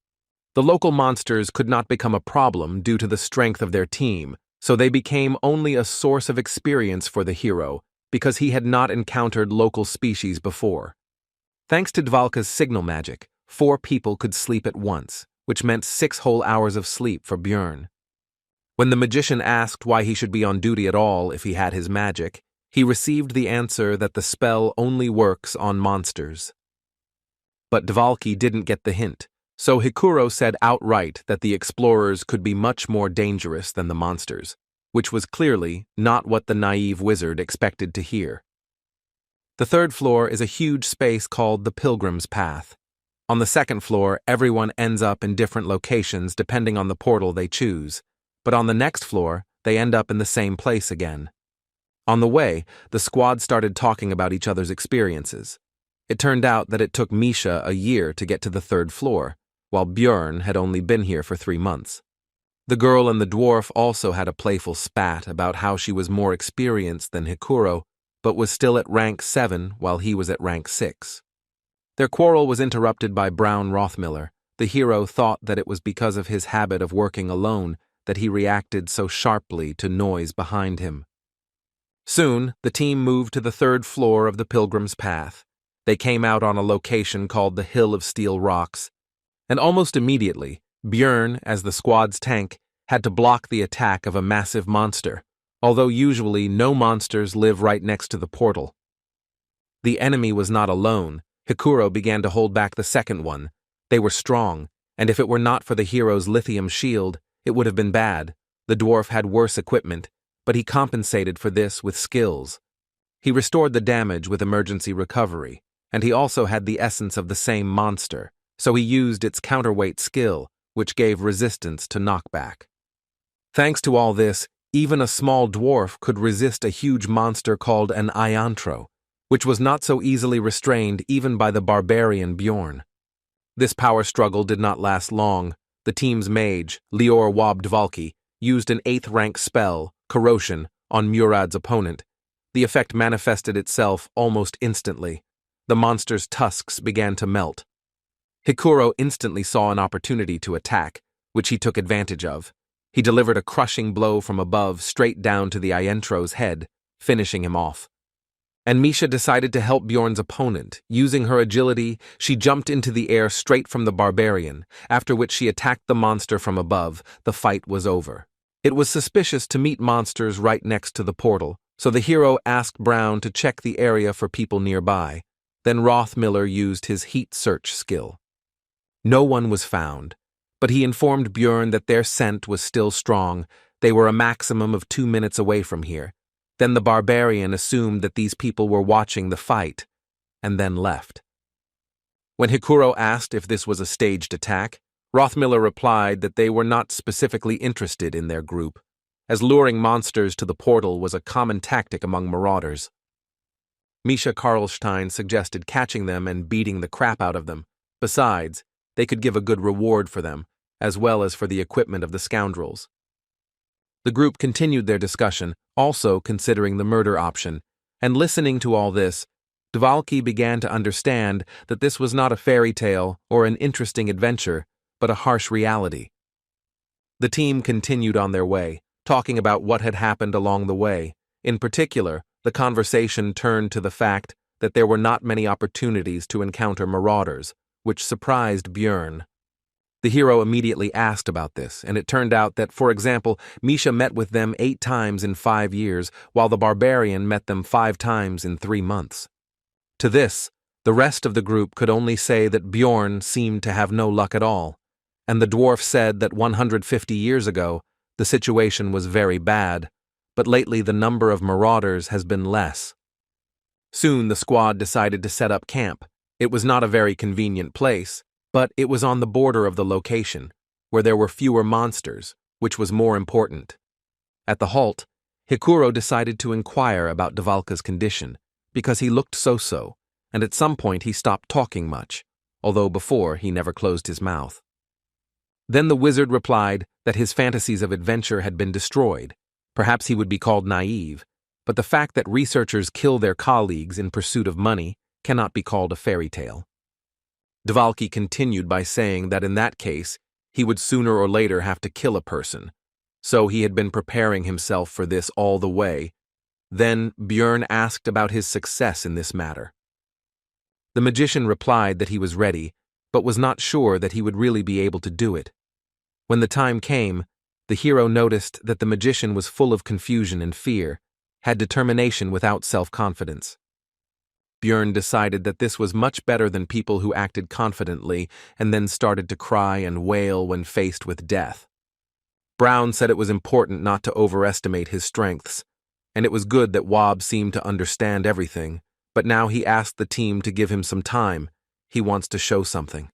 The local monsters could not become a problem due to the strength of their team, so they became only a source of experience for the hero because he had not encountered local species before. Thanks to Dvalka's signal magic, 4 people could sleep at once, which meant 6 whole hours of sleep for Bjorn. When the magician asked why he should be on duty at all if he had his magic, he received the answer that the spell only works on monsters. But Dvalki didn't get the hint. So Hikuro said outright that the explorers could be much more dangerous than the monsters, which was clearly not what the naive wizard expected to hear. The 3rd floor is a huge space called the Pilgrim's Path. On the 2nd floor, everyone ends up in different locations depending on the portal they choose, but on the next floor, they end up in the same place again. On the way, the squad started talking about each other's experiences. It turned out that it took Misha a year to get to the 3rd floor, while Bjorn had only been here for 3 months. The girl and the dwarf also had a playful spat about how she was more experienced than Hikuro, but was still at rank 7 while he was at rank 6. Their quarrel was interrupted by Brown Rothmiller. The hero thought that it was because of his habit of working alone that he reacted so sharply to noise behind him. Soon, the team moved to the 3rd floor of the Pilgrim's Path. They came out on a location called the Hill of Steel Rocks, and almost immediately, Bjorn, as the squad's tank, had to block the attack of a massive monster, although usually no monsters live right next to the portal. The enemy was not alone. Hikuro began to hold back the 2nd one. They were strong, and if it were not for the hero's lithium shield, it would have been bad. The dwarf had worse equipment, but he compensated for this with skills. He restored the damage with emergency recovery, and he also had the essence of the same monster, so he used its counterweight skill, which gave resistance to knockback. Thanks to all this, even a small dwarf could resist a huge monster called an Iantro, which was not so easily restrained even by the barbarian Bjorn. This power struggle did not last long. The team's mage, Lior Wabdvalki, used an 8th rank spell, Corrosion, on Murad's opponent. The effect manifested itself almost instantly. The monster's tusks began to melt. Hikuro instantly saw an opportunity to attack, which he took advantage of. He delivered a crushing blow from above straight down to the Iantro's head, finishing him off. And Misha decided to help Bjorn's opponent. Using her agility, she jumped into the air straight from the barbarian, after which she attacked the monster from above. The fight was over. It was suspicious to meet monsters right next to the portal, so the hero asked Brown to check the area for people nearby. Then Rothmiller used his heat search skill. No one was found, but he informed Bjorn that their scent was still strong. They were a maximum of 2 minutes away from here. Then the barbarian assumed that these people were watching the fight, and then left. When Hikuro asked if this was a staged attack, Rothmiller replied that they were not specifically interested in their group, as luring monsters to the portal was a common tactic among marauders. Misha Karlstein suggested catching them and beating the crap out of them. Besides, they could give a good reward for them, as well as for the equipment of the scoundrels. The group continued their discussion, also considering the murder option, and listening to all this, Dvalki began to understand that this was not a fairy tale or an interesting adventure, but a harsh reality. The team continued on their way, talking about what had happened along the way. In particular, the conversation turned to the fact that there were not many opportunities to encounter marauders, which surprised Björn. The hero immediately asked about this, and it turned out that, for example, Misha met with them 8 times in 5 years, while the Barbarian met them 5 times in 3 months. To this, the rest of the group could only say that Björn seemed to have no luck at all, and the dwarf said that 150 years ago, the situation was very bad, but lately the number of marauders has been less. Soon the squad decided to set up camp. It was not a very convenient place, but it was on the border of the location, where there were fewer monsters, which was more important. At the halt, Hikuro decided to inquire about Dvalka's condition, because he looked so-so, and at some point he stopped talking much, although before he never closed his mouth. Then the wizard replied that his fantasies of adventure had been destroyed. Perhaps he would be called naive, but the fact that researchers kill their colleagues in pursuit of money cannot be called a fairy tale. Dvalki continued by saying that in that case, he would sooner or later have to kill a person, so he had been preparing himself for this all the way. Then Björn asked about his success in this matter. The magician replied that he was ready, but was not sure that he would really be able to do it. When the time came, the hero noticed that the magician was full of confusion and fear, had determination without self-confidence. Björn decided that this was much better than people who acted confidently and then started to cry and wail when faced with death. Brown said it was important not to overestimate his strengths, and it was good that Wob seemed to understand everything, but now he asked the team to give him some time. He wants to show something.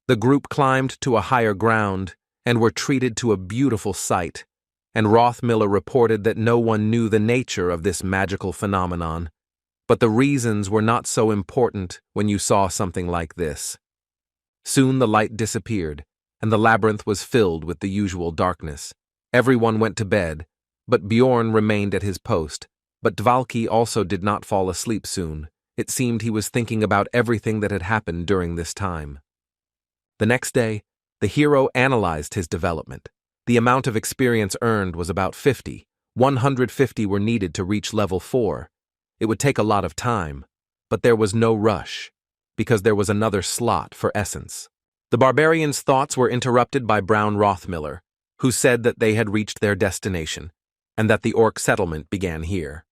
The group climbed to a higher ground and were treated to a beautiful sight, and Rothmiller reported that no one knew the nature of this magical phenomenon. But the reasons were not so important when you saw something like this. Soon the light disappeared, and the labyrinth was filled with the usual darkness. Everyone went to bed, but Bjorn remained at his post. But Dvalki also did not fall asleep soon. It seemed he was thinking about everything that had happened during this time. The next day, the hero analyzed his development. The amount of experience earned was about 50. 150 were needed to reach level 4. It would take a lot of time, but there was no rush, because there was another slot for essence. The Barbarian's thoughts were interrupted by Brown Rothmiller, who said that they had reached their destination, and that the orc settlement began here.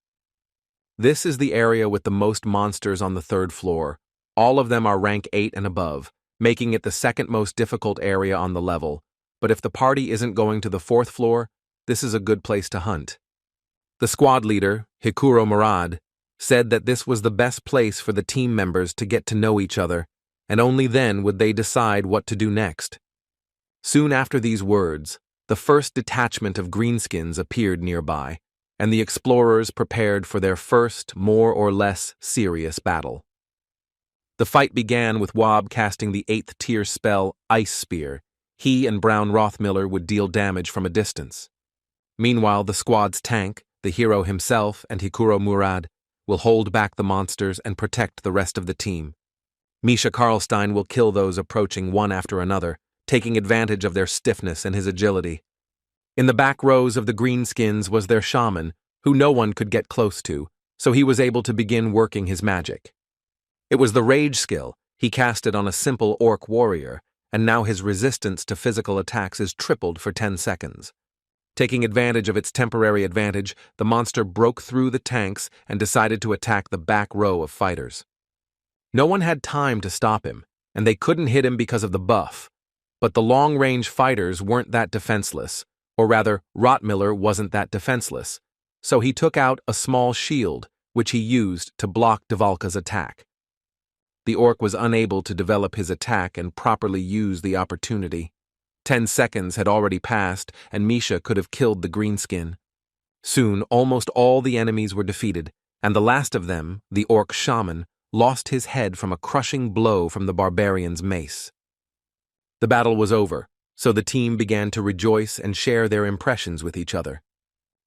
This is the area with the most monsters on the 3rd floor. All of them are rank 8 and above, making it the second most difficult area on the level, but if the party isn't going to the 4th floor, this is a good place to hunt. The squad leader, Hikuro Murad, said that this was the best place for the team members to get to know each other, and only then would they decide what to do next. Soon after these words, the first detachment of greenskins appeared nearby, and the explorers prepared for their first, more or less serious battle. The fight began with Wob casting the 8th tier spell Ice Spear. He and Brown Rothmiller would deal damage from a distance. Meanwhile, the squad's tank, the hero himself and Hikuro Murad, will hold back the monsters and protect the rest of the team. Misha Karlstein will kill those approaching one after another, taking advantage of their stiffness and his agility. In the back rows of the greenskins was their shaman, who no one could get close to, so he was able to begin working his magic. It was the rage skill. He cast it on a simple orc warrior, and now his resistance to physical attacks is tripled for 10 seconds. Taking advantage of its temporary advantage, the monster broke through the tanks and decided to attack the back row of fighters. No one had time to stop him, and they couldn't hit him because of the buff. But the long-range fighters weren't that defenseless, or rather, Rothmiller wasn't that defenseless, so he took out a small shield, which he used to block Dvalka's attack. The orc was unable to develop his attack and properly use the opportunity. 10 seconds had already passed, and Misha could have killed the greenskin. Soon, almost all the enemies were defeated, and the last of them, the orc shaman, lost his head from a crushing blow from the barbarian's mace. The battle was over, so the team began to rejoice and share their impressions with each other.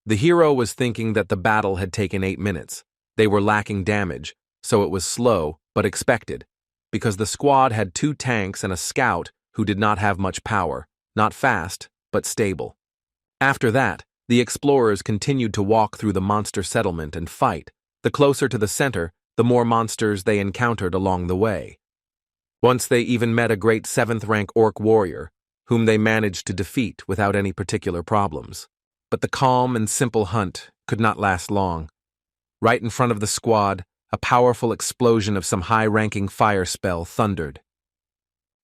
The hero was thinking that the battle had taken 8 minutes. They were lacking damage, so it was slow, but expected, because the squad had 2 tanks and a scout who did not have much power, not fast, but stable. After that, the explorers continued to walk through the monster settlement and fight. The closer to the center, the more monsters they encountered along the way. Once they even met a great 7th rank orc warrior, whom they managed to defeat without any particular problems. But the calm and simple hunt could not last long. Right in front of the squad, a powerful explosion of some high-ranking fire spell thundered.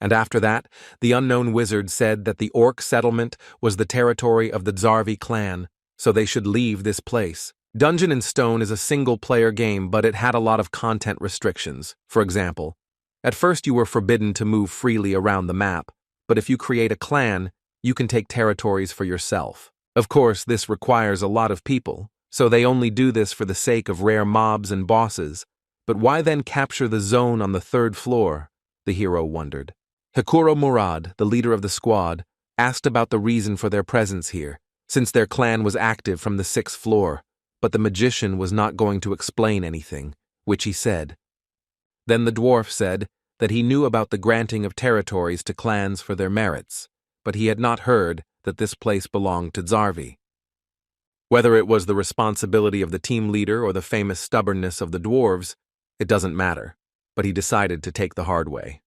And after that, the unknown wizard said that the orc settlement was the territory of the Zarvi clan, so they should leave this place. Dungeon and Stone is a single-player game, but it had a lot of content restrictions. For example, at first you were forbidden to move freely around the map, but if you create a clan, you can take territories for yourself. Of course, this requires a lot of people, so they only do this for the sake of rare mobs and bosses. But why then capture the zone on the 3rd floor? The hero wondered. Hikuro Murad, the leader of the squad, asked about the reason for their presence here, since their clan was active from the 6th floor, but the magician was not going to explain anything, which he said. Then the dwarf said that he knew about the granting of territories to clans for their merits, but he had not heard that this place belonged to Zarvi. Whether it was the responsibility of the team leader or the famous stubbornness of the dwarves, it doesn't matter, but he decided to take the hard way.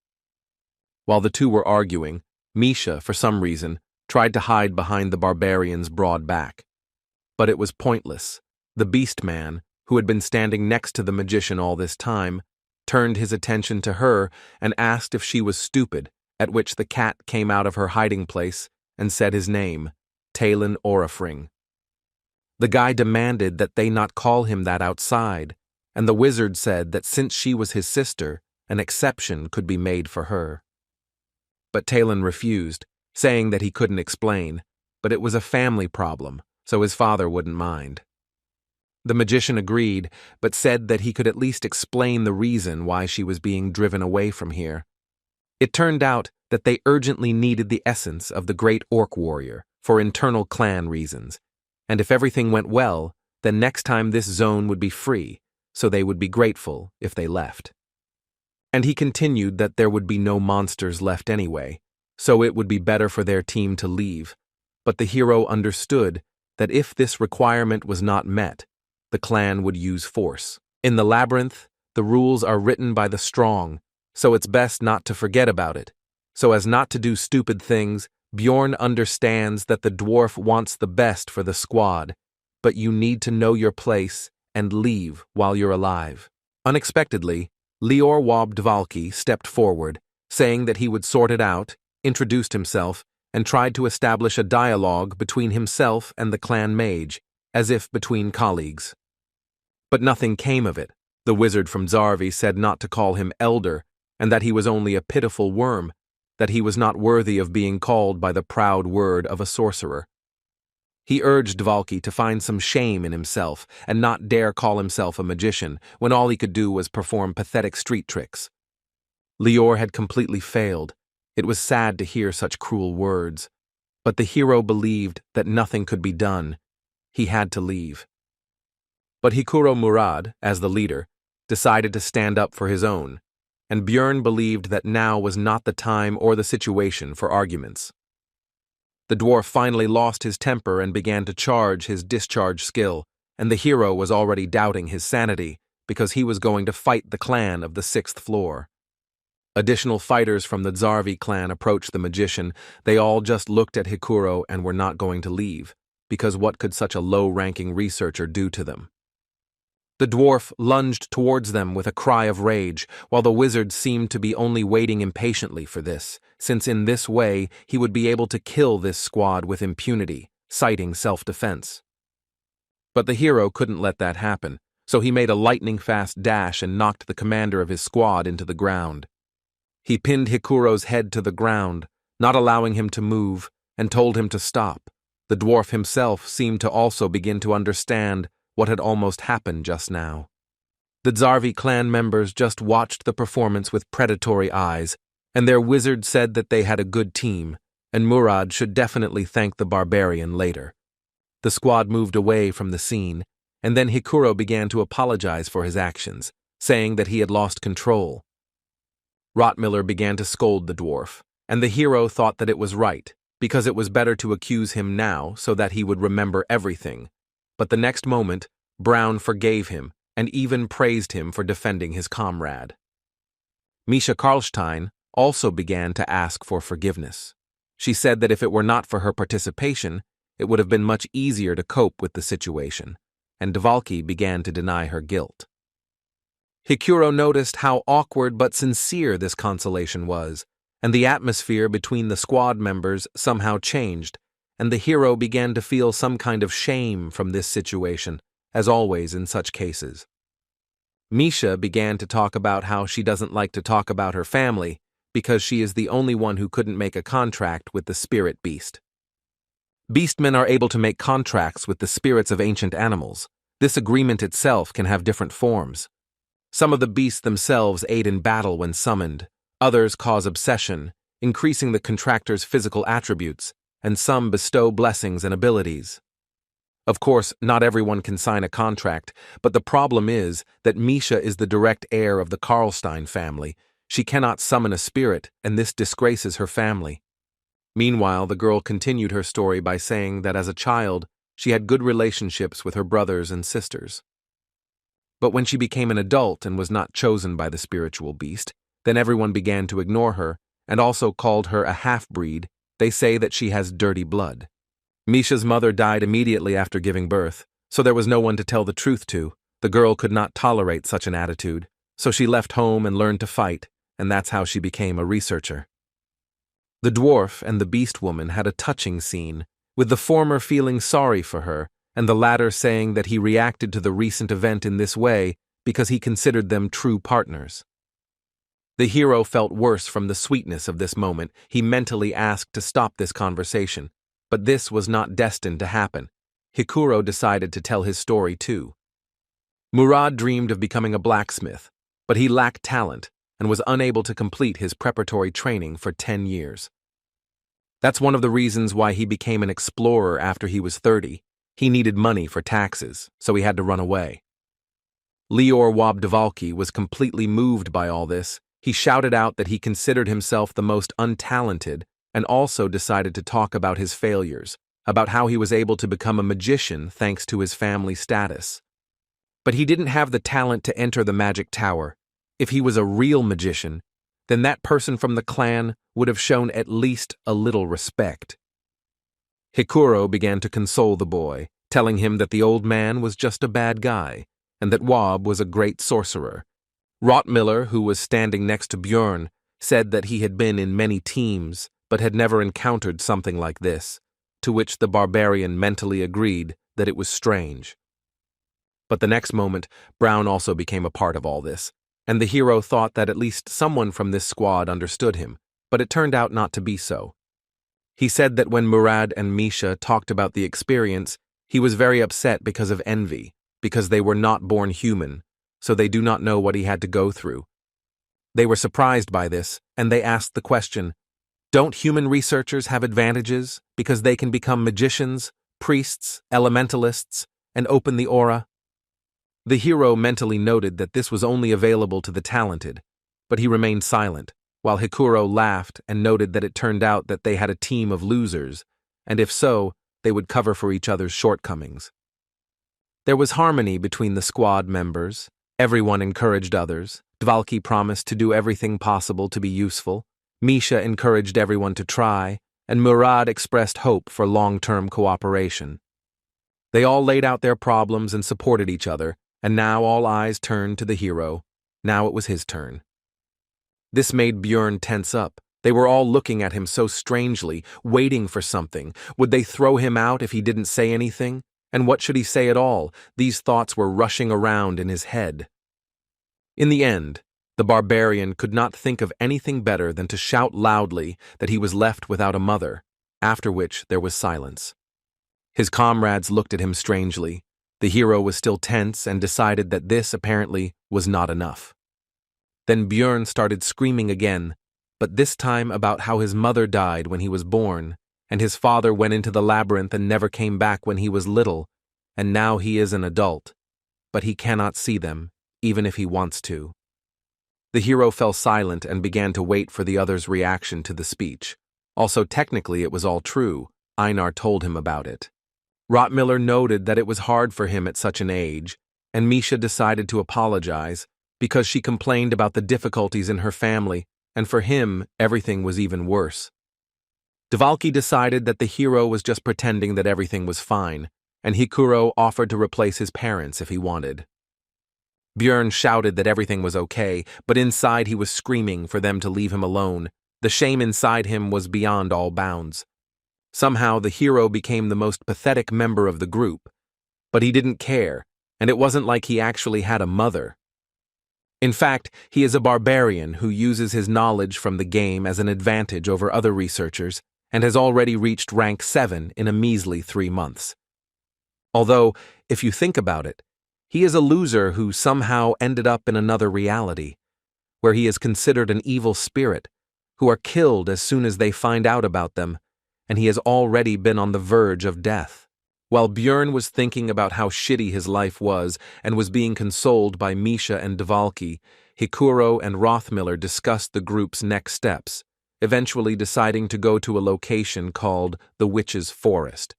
While the two were arguing, Misha, for some reason, tried to hide behind the barbarian's broad back. But it was pointless. The beast man, who had been standing next to the magician all this time, turned his attention to her and asked if she was stupid, at which the cat came out of her hiding place and said his name, Talon Orifring. The guy demanded that they not call him that outside, and the wizard said that since she was his sister, an exception could be made for her. But Talon refused, saying that he couldn't explain, but it was a family problem, so his father wouldn't mind. The magician agreed, but said that he could at least explain the reason why she was being driven away from here. It turned out that they urgently needed the essence of the great orc warrior for internal clan reasons, and if everything went well, then next time this zone would be free, so they would be grateful if they left. And he continued that there would be no monsters left anyway, so it would be better for their team to leave. But the hero understood that if this requirement was not met, the clan would use force. In the Labyrinth, the rules are written by the strong, so it's best not to forget about it. So as not to do stupid things, Bjorn understands that the dwarf wants the best for the squad, but you need to know your place and leave while you're alive. Unexpectedly, Lior Wab Dvalki stepped forward, saying that he would sort it out, introduced himself, and tried to establish a dialogue between himself and the clan mage, as if between colleagues. But nothing came of it. The wizard from Zarvi said not to call him elder, and that he was only a pitiful worm, that he was not worthy of being called by the proud word of a sorcerer. He urged Dvalki to find some shame in himself and not dare call himself a magician when all he could do was perform pathetic street tricks. Lior had completely failed. It was sad to hear such cruel words, but the hero believed that nothing could be done. He had to leave. But Hikuro Murad, as the leader, decided to stand up for his own, and Björn believed that now was not the time or the situation for arguments. The dwarf finally lost his temper and began to charge his discharge skill, and the hero was already doubting his sanity because he was going to fight the clan of the 6th floor. Additional fighters from the Zarvi clan approached the magician. They all just looked at Hikuro and were not going to leave, because what could such a low-ranking researcher do to them? The dwarf lunged towards them with a cry of rage, while the wizard seemed to be only waiting impatiently for this, since in this way he would be able to kill this squad with impunity, citing self-defense. But the hero couldn't let that happen, so he made a lightning-fast dash and knocked the commander of his squad into the ground. He pinned Hikuro's head to the ground, not allowing him to move, and told him to stop. The dwarf himself seemed to also begin to understand what had almost happened just now. The Zarvi clan members just watched the performance with predatory eyes, and their wizard said that they had a good team, and Murad should definitely thank the Barbarian later. The squad moved away from the scene, and then Hikuro began to apologize for his actions, saying that he had lost control. Rottmiller began to scold the dwarf, and the hero thought that it was right, because it was better to accuse him now so that he would remember everything. But the next moment, Brown forgave him and even praised him for defending his comrade. Misha Karlstein also began to ask for forgiveness. She said that if it were not for her participation, it would have been much easier to cope with the situation, and Dvalki began to deny her guilt. Hikuro noticed how awkward but sincere this consolation was, and the atmosphere between the squad members somehow changed, and the hero began to feel some kind of shame from this situation, as always in such cases. Misha began to talk about how she doesn't like to talk about her family because she is the only one who couldn't make a contract with the spirit beast. Beastmen are able to make contracts with the spirits of ancient animals. This agreement itself can have different forms. Some of the beasts themselves aid in battle when summoned, others cause obsession, increasing the contractor's physical attributes, and some bestow blessings and abilities. Of course, not everyone can sign a contract, but the problem is that Misha is the direct heir of the Karlstein family. She cannot summon a spirit, and this disgraces her family. Meanwhile, the girl continued her story by saying that as a child, she had good relationships with her brothers and sisters. But when she became an adult and was not chosen by the spiritual beast, then everyone began to ignore her and also called her a half-breed. They say that she has dirty blood. Misha's mother died immediately after giving birth, so there was no one to tell the truth to. The girl could not tolerate such an attitude, so she left home and learned to fight, and that's how she became a researcher. The dwarf and the beast woman had a touching scene, with the former feeling sorry for her, and the latter saying that he reacted to the recent event in this way because he considered them true partners. The hero felt worse from the sweetness of this moment. He mentally asked to stop this conversation, but this was not destined to happen. Hikuro decided to tell his story too. Murad dreamed of becoming a blacksmith, but he lacked talent and was unable to complete his preparatory training for 10 years. That's one of the reasons why he became an explorer after he was 30. He needed money for taxes, so he had to run away. Lior Wabdvalki was completely moved by all this. He shouted out that he considered himself the most untalented and also decided to talk about his failures, about how he was able to become a magician thanks to his family status. But he didn't have the talent to enter the magic tower. If he was a real magician, then that person from the clan would have shown at least a little respect. Hikuro began to console the boy, telling him that the old man was just a bad guy, and that Wab was a great sorcerer. Rottmiller, who was standing next to Björn, said that he had been in many teams, but had never encountered something like this, to which the Barbarian mentally agreed that it was strange. But the next moment, Brown also became a part of all this, and the hero thought that at least someone from this squad understood him, but it turned out not to be so. He said that when Murad and Misha talked about the experience, he was very upset because of envy, because they were not born human, so they do not know what he had to go through. They were surprised by this, and they asked the question, don't human researchers have advantages because they can become magicians, priests, elementalists, and open the aura? The hero mentally noted that this was only available to the talented, but he remained silent, while Hikuro laughed and noted that it turned out that they had a team of losers, and if so, they would cover for each other's shortcomings. There was harmony between the squad members. Everyone encouraged others. Dvalki promised to do everything possible to be useful. Misha encouraged everyone to try, and Murad expressed hope for long-term cooperation. They all laid out their problems and supported each other, and now all eyes turned to the hero. Now it was his turn. This made Björn tense up. They were all looking at him so strangely, waiting for something. Would they throw him out if he didn't say anything? And what should he say at all? These thoughts were rushing around in his head. In the end, the Barbarian could not think of anything better than to shout loudly that he was left without a mother, after which there was silence. His comrades looked at him strangely. The hero was still tense and decided that this, apparently, was not enough. Then Björn started screaming again, but this time about how his mother died when he was born, and his father went into the labyrinth and never came back when he was little, and now he is an adult, but he cannot see them, even if he wants to. The hero fell silent and began to wait for the other's reaction to the speech. Also, technically, it was all true. Anar told him about it. Rottmiller noted that it was hard for him at such an age, and Misha decided to apologize because she complained about the difficulties in her family, and for him, everything was even worse. Dvalki decided that the hero was just pretending that everything was fine, and Hikuro offered to replace his parents if he wanted. Björn shouted that everything was okay, but inside he was screaming for them to leave him alone. The shame inside him was beyond all bounds. Somehow the hero became the most pathetic member of the group, but he didn't care, and it wasn't like he actually had a mother. In fact, he is a barbarian who uses his knowledge from the game as an advantage over other researchers and has already reached rank 7 in a measly 3 months. Although, if you think about it, he is a loser who somehow ended up in another reality, where he is considered an evil spirit, who are killed as soon as they find out about them, and he has already been on the verge of death. While Björn was thinking about how shitty his life was and was being consoled by Misha and Dvalki, Hikuro and Rothmiller discussed the group's next steps, eventually deciding to go to a location called the Witch's Forest.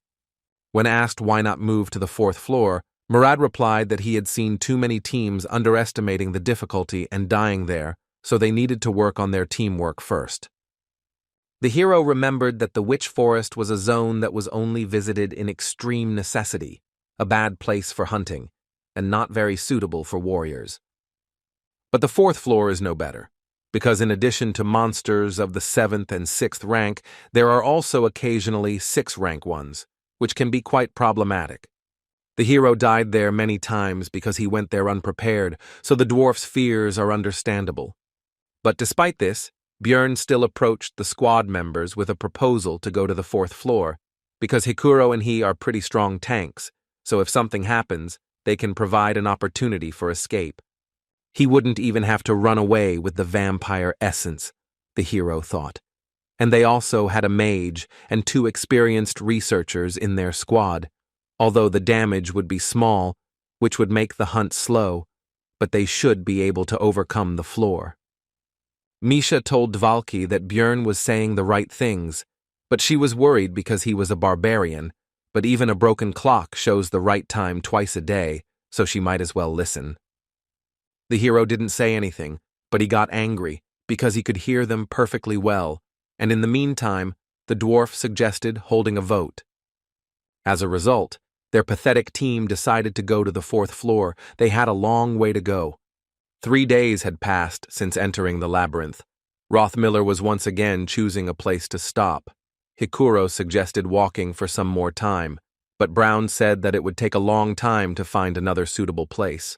When asked why not move to the 4th floor, Murad replied that he had seen too many teams underestimating the difficulty and dying there, so they needed to work on their teamwork first. The hero remembered that the Witch Forest was a zone that was only visited in extreme necessity, a bad place for hunting, and not very suitable for warriors. But the 4th floor is no better, because in addition to monsters of the 7th and 6th rank, there are also occasionally 6th rank ones, which can be quite problematic. The hero died there many times because he went there unprepared, so the dwarf's fears are understandable. But despite this, Björn still approached the squad members with a proposal to go to the 4th floor, because Hikuro and he are pretty strong tanks, so if something happens, they can provide an opportunity for escape. He wouldn't even have to run away with the vampire essence, the hero thought. And they also had a mage and 2 experienced researchers in their squad, although the damage would be small, which would make the hunt slow, but they should be able to overcome the floor. Misha told Dvalki that Björn was saying the right things, but she was worried because he was a barbarian, but even a broken clock shows the right time twice a day, so she might as well listen. The hero didn't say anything, but he got angry because he could hear them perfectly well, and in the meantime, the dwarf suggested holding a vote. As a result, their pathetic team decided to go to the 4th floor. They had a long way to go. 3 days had passed since entering the labyrinth. Rothmiller was once again choosing a place to stop. Hikuro suggested walking for some more time, but Brown said that it would take a long time to find another suitable place.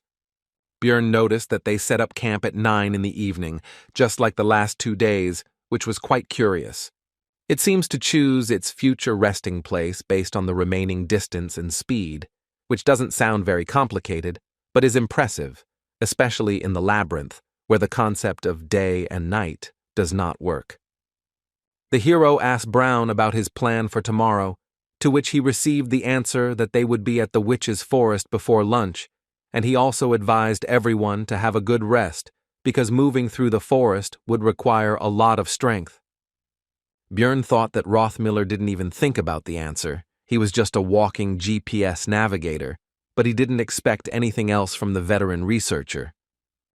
Björn noticed that they set up camp at 9 in the evening, just like the last 2 days, which was quite curious. It seems to choose its future resting place based on the remaining distance and speed, which doesn't sound very complicated, but is impressive, especially in the labyrinth, where the concept of day and night does not work. The hero asked Brown about his plan for tomorrow, to which he received the answer that they would be at the Witch's Forest before lunch, and he also advised everyone to have a good rest, because moving through the forest would require a lot of strength. Björn thought that Rothmiller didn't even think about the answer. He was just a walking GPS navigator, but he didn't expect anything else from the veteran researcher.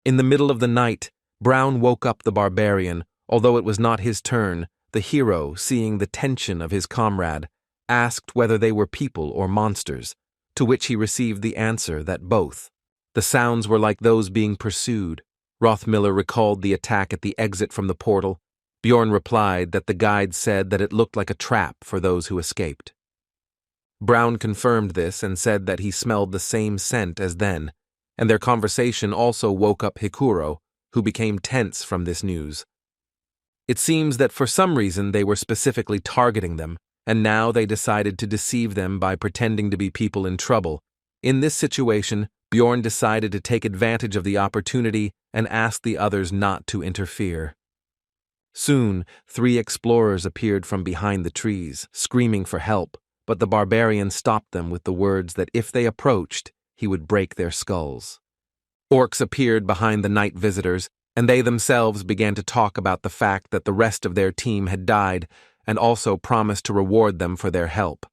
In the middle of the night, Brown woke up the barbarian. Although it was not his turn, the hero, seeing the tension of his comrade, asked whether they were people or monsters, to which he received the answer that both. The sounds were like those being pursued. Rothmiller recalled the attack at the exit from the portal. Björn replied that the guide said that it looked like a trap for those who escaped. Brown confirmed this and said that he smelled the same scent as then, and their conversation also woke up Hikuro, who became tense from this news. It seems that for some reason they were specifically targeting them, and now they decided to deceive them by pretending to be people in trouble. In this situation, Björn decided to take advantage of the opportunity and ask the others not to interfere. Soon, 3 explorers appeared from behind the trees, screaming for help, but the barbarian stopped them with the words that if they approached, he would break their skulls. Orcs appeared behind the night visitors, and they themselves began to talk about the fact that the rest of their team had died, and also promised to reward them for their help.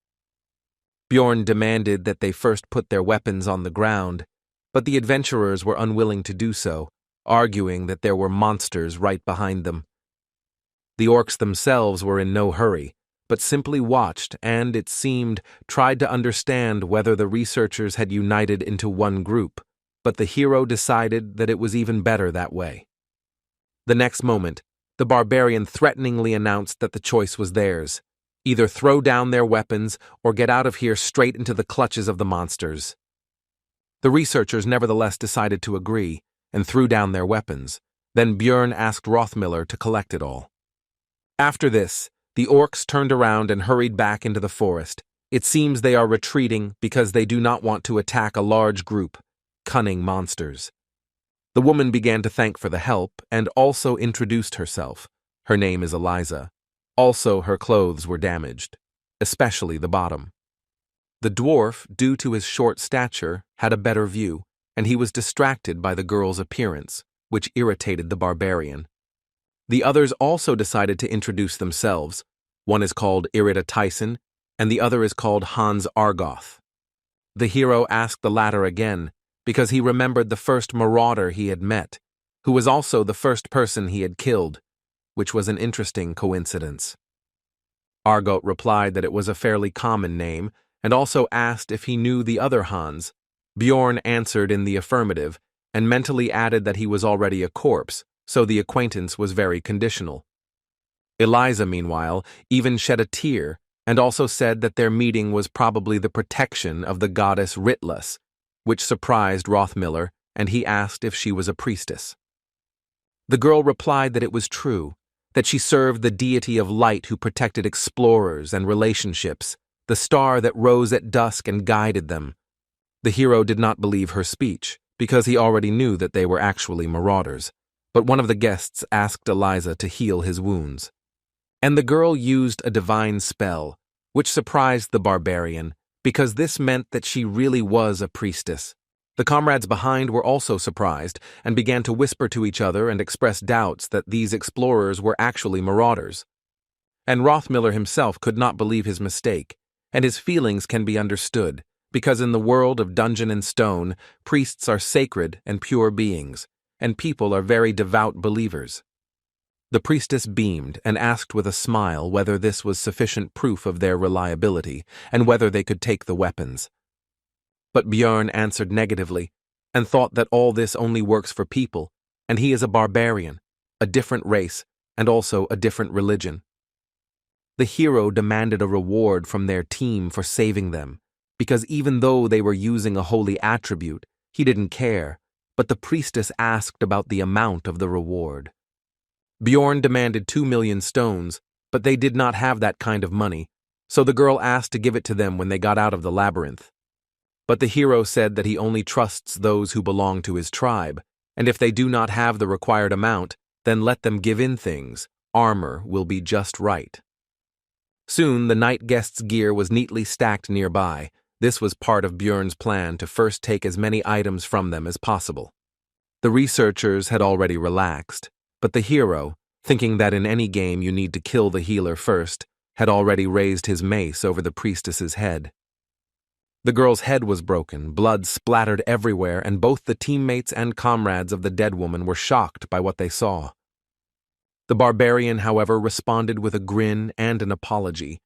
Bjorn demanded that they first put their weapons on the ground, but the adventurers were unwilling to do so, arguing that there were monsters right behind them. The orcs themselves were in no hurry, but simply watched and, it seemed, tried to understand whether the researchers had united into one group, but the hero decided that it was even better that way. The next moment, the barbarian threateningly announced that the choice was theirs: either throw down their weapons or get out of here straight into the clutches of the monsters. The researchers nevertheless decided to agree and threw down their weapons. Then Bjorn asked Rothmiller to collect it all. After this, the orcs turned around and hurried back into the forest. It seems they are retreating because they do not want to attack a large group, cunning monsters. The woman began to thank for the help and also introduced herself. Her name is Eliza. Also, her clothes were damaged, especially the bottom. The dwarf, due to his short stature, had a better view, and he was distracted by the girl's appearance, which irritated the barbarian. The others also decided to introduce themselves. One is called Irida Tyson, and the other is called Hans Argoth. The hero asked the latter again, because he remembered the first marauder he had met, who was also the first person he had killed, which was an interesting coincidence. Argoth replied that it was a fairly common name, and also asked if he knew the other Hans. Bjorn answered in the affirmative, and mentally added that he was already a corpse, so the acquaintance was very conditional. Eliza, meanwhile, even shed a tear, and also said that their meeting was probably the protection of the goddess Ritlas, which surprised Rothmiller, and he asked if she was a priestess. The girl replied that it was true, that she served the deity of light who protected explorers and relationships, the star that rose at dusk and guided them. The hero did not believe her speech, because he already knew that they were actually marauders, but one of the guests asked Eliza to heal his wounds. And the girl used a divine spell, which surprised the barbarian, because this meant that she really was a priestess. The comrades behind were also surprised and began to whisper to each other and express doubts that these explorers were actually marauders. And Rothmiller himself could not believe his mistake, and his feelings can be understood, because in the world of Dungeon and Stone, priests are sacred and pure beings, and people are very devout believers. The priestess beamed and asked with a smile whether this was sufficient proof of their reliability and whether they could take the weapons. But Bjorn answered negatively and thought that all this only works for people, and he is a barbarian, a different race, and also a different religion. The hero demanded a reward from their team for saving them, because even though they were using a holy attribute, he didn't care, but the priestess asked about the amount of the reward. Bjorn demanded 2 million stones, but they did not have that kind of money, so the girl asked to give it to them when they got out of the labyrinth. But the hero said that he only trusts those who belong to his tribe, and if they do not have the required amount, then let them give in things. Armor will be just right. Soon the night guests' gear was neatly stacked nearby. This was part of Bjorn's plan to first take as many items from them as possible. The researchers had already relaxed, but the hero, thinking that in any game you need to kill the healer first, had already raised his mace over the priestess's head. The girl's head was broken, blood splattered everywhere, and both the teammates and comrades of the dead woman were shocked by what they saw. The barbarian, however, responded with a grin and an apology,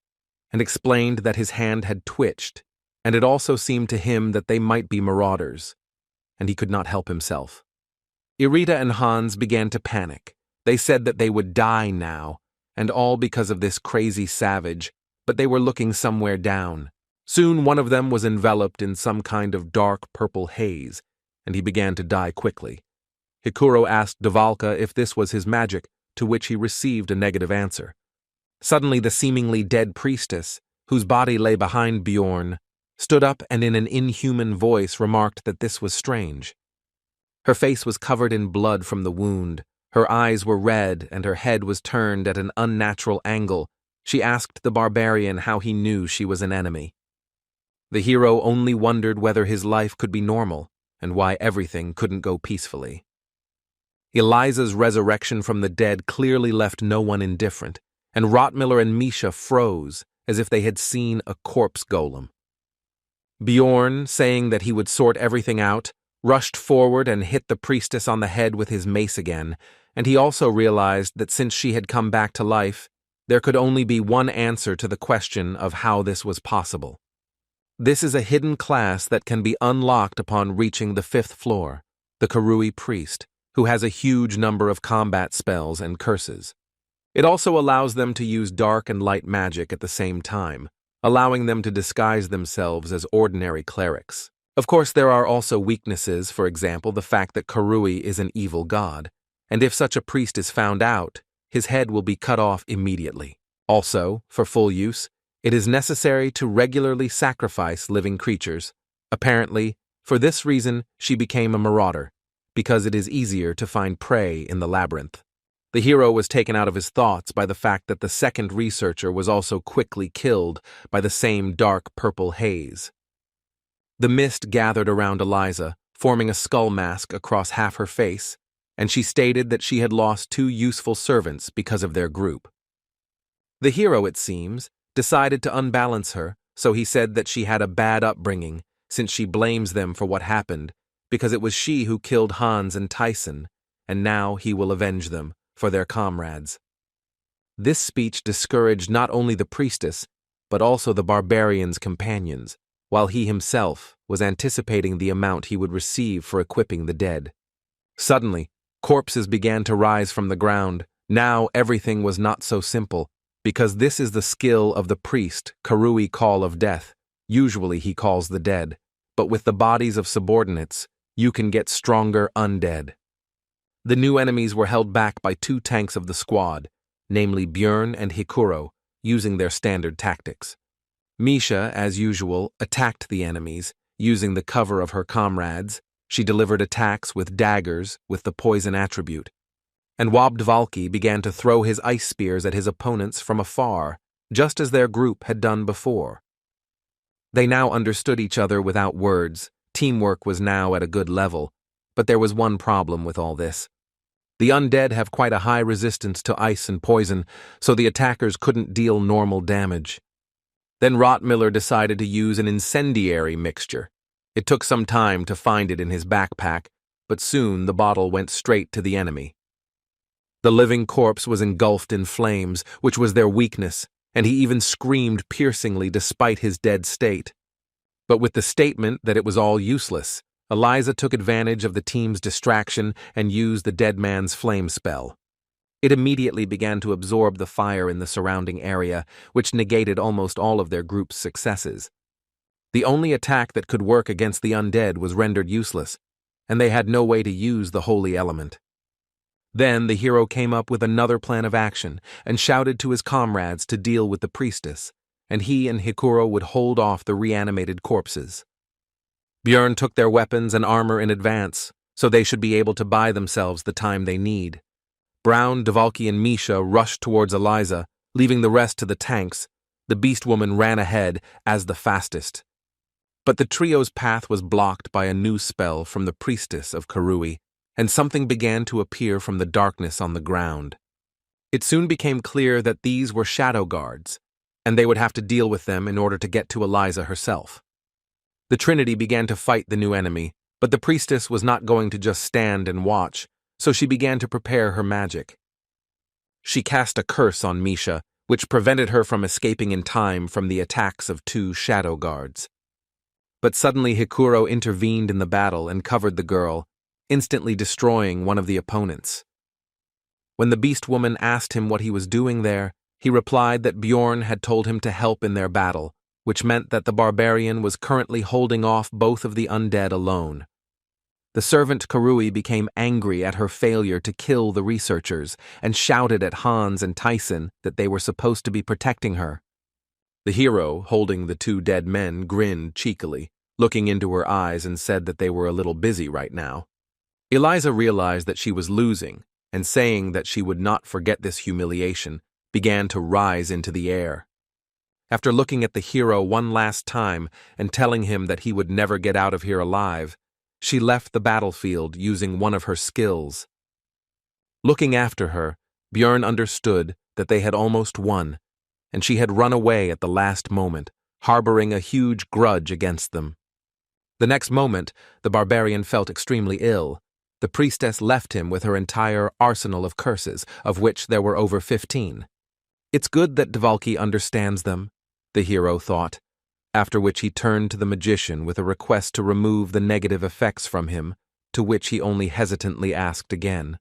and explained that his hand had twitched, and it also seemed to him that they might be marauders, and he could not help himself. Irida and Hans began to panic. They said that they would die now, and all because of this crazy savage, but they were looking somewhere down. Soon one of them was enveloped in some kind of dark purple haze, and he began to die quickly. Hikuro asked Davalka if this was his magic, to which he received a negative answer. Suddenly the seemingly dead priestess, whose body lay behind Bjorn, stood up and in an inhuman voice remarked that this was strange. Her face was covered in blood from the wound, Her eyes were red and her head was turned at an unnatural angle. She asked the barbarian how he knew she was an enemy. The hero only wondered whether his life could be normal and why everything couldn't go peacefully. Eliza's resurrection from the dead clearly left no one indifferent, and Rottmiller and Misha froze as if they had seen a corpse golem. Bjorn, saying that he would sort everything out, rushed forward and hit the priestess on the head with his mace again, and he also realized that since she had come back to life, there could only be one answer to the question of how this was possible. This is a hidden class that can be unlocked upon reaching the 5th floor, the Karui priest, who has a huge number of combat spells and curses. It also allows them to use dark and light magic at the same time, allowing them to disguise themselves as ordinary clerics. Of course, there are also weaknesses, for example, the fact that Karui is an evil god, and if such a priest is found out, his head will be cut off immediately. Also, for full use, it is necessary to regularly sacrifice living creatures. Apparently, for this reason, she became a marauder, because it is easier to find prey in the labyrinth. The hero was taken out of his thoughts by the fact that the second researcher was also quickly killed by the same dark purple haze. The mist gathered around Eliza, forming a skull mask across half her face, and she stated that she had lost 2 useful servants because of their group. The hero, it seems, decided to unbalance her, so he said that she had a bad upbringing since she blames them for what happened because it was she who killed Hans and Tyson, and now he will avenge them for their comrades. This speech discouraged not only the priestess, but also the barbarian's companions, while he himself was anticipating the amount he would receive for equipping the dead. Suddenly, corpses began to rise from the ground. Now everything was not so simple, because this is the skill of the priest, Karui Call of Death. Usually he calls the dead, but with the bodies of subordinates, you can get stronger undead. The new enemies were held back by 2 tanks of the squad, namely Bjorn and Hikuro, using their standard tactics. Misha, as usual, attacked the enemies, using the cover of her comrades. She delivered attacks with daggers with the poison attribute. And Wabdvalki began to throw his ice spears at his opponents from afar, just as their group had done before. They now understood each other without words. Teamwork was now at a good level, but there was one problem with all this. The undead have quite a high resistance to ice and poison, so the attackers couldn't deal normal damage. Then Rottmiller decided to use an incendiary mixture. It took some time to find it in his backpack, but soon the bottle went straight to the enemy. The living corpse was engulfed in flames, which was their weakness, and he even screamed piercingly despite his dead state. But with the statement that it was all useless, Eliza took advantage of the team's distraction and used the dead man's flame spell. It immediately began to absorb the fire in the surrounding area, which negated almost all of their group's successes. The only attack that could work against the undead was rendered useless, and they had no way to use the holy element. Then the hero came up with another plan of action and shouted to his comrades to deal with the priestess, and he and Hikuro would hold off the reanimated corpses. Bjorn took their weapons and armor in advance, so they should be able to buy themselves the time they need. Brown, Dvalki, and Misha rushed towards Eliza, leaving the rest to the tanks. The beast woman ran ahead as the fastest. But the trio's path was blocked by a new spell from the priestess of Karui, and something began to appear from the darkness on the ground. It soon became clear that these were shadow guards, and they would have to deal with them in order to get to Eliza herself. The Trinity began to fight the new enemy, but the priestess was not going to just stand and watch, so she began to prepare her magic. She cast a curse on Misha, which prevented her from escaping in time from the attacks of 2 shadow guards. But suddenly Hikuro intervened in the battle and covered the girl, instantly destroying one of the opponents. When the beast woman asked him what he was doing there, he replied that Bjorn had told him to help in their battle, which meant that the barbarian was currently holding off both of the undead alone. The servant Karui became angry at her failure to kill the researchers and shouted at Hans and Tyson that they were supposed to be protecting her. The hero, holding the 2 dead men, grinned cheekily, looking into her eyes and said that they were a little busy right now. Eliza realized that she was losing, and saying that she would not forget this humiliation, began to rise into the air. After looking at the hero one last time and telling him that he would never get out of here alive, she left the battlefield using one of her skills. Looking after her, Bjorn understood that they had almost won, and she had run away at the last moment, harboring a huge grudge against them. The next moment, the barbarian felt extremely ill. The priestess left him with her entire arsenal of curses, of which there were over 15. It's good that Dvalki understands them, the hero thought, after which he turned to the magician with a request to remove the negative effects from him, to which he only hesitantly asked again.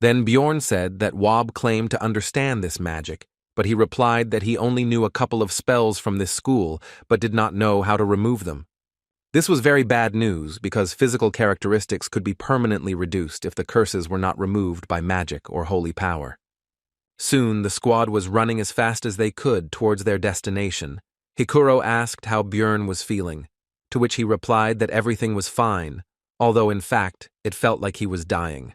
Then Bjorn said that Wob claimed to understand this magic, but he replied that he only knew a couple of spells from this school, but did not know how to remove them. This was very bad news because physical characteristics could be permanently reduced if the curses were not removed by magic or holy power. Soon the squad was running as fast as they could towards their destination. Hikuro asked how Bjorn was feeling, to which he replied that everything was fine, although in fact it felt like he was dying.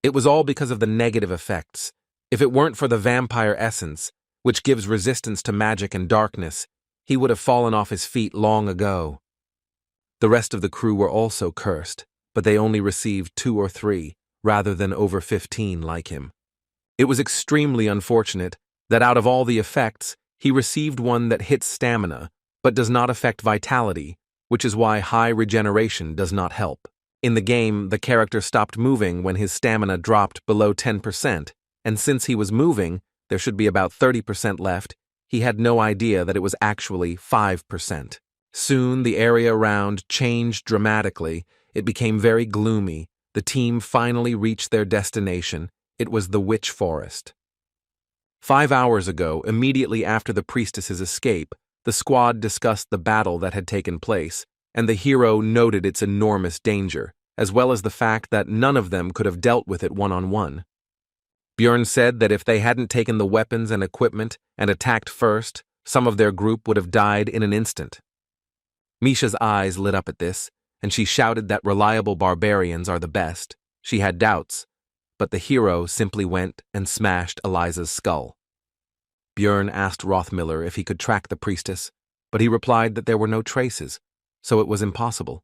It was all because of the negative effects. If it weren't for the vampire essence, which gives resistance to magic and darkness, he would have fallen off his feet long ago. The rest of the crew were also cursed, but they only received 2 or 3, rather than over 15 like him. It was extremely unfortunate that out of all the effects, he received one that hits stamina, but does not affect vitality, which is why high regeneration does not help. In the game, the character stopped moving when his stamina dropped below 10%, and since he was moving, there should be about 30% left, he had no idea that it was actually 5%. Soon, the area around changed dramatically. It became very gloomy. The team finally reached their destination. It was the Witch Forest. 5 hours ago, immediately after the priestess's escape, the squad discussed the battle that had taken place, and the hero noted its enormous danger, as well as the fact that none of them could have dealt with it one-on-one. Bjorn said that if they hadn't taken the weapons and equipment and attacked first, some of their group would have died in an instant. Misha's eyes lit up at this, and she shouted that reliable barbarians are the best. She had doubts, but the hero simply went and smashed Eliza's skull. Bjorn asked Rothmiller if he could track the priestess, but he replied that there were no traces, so it was impossible.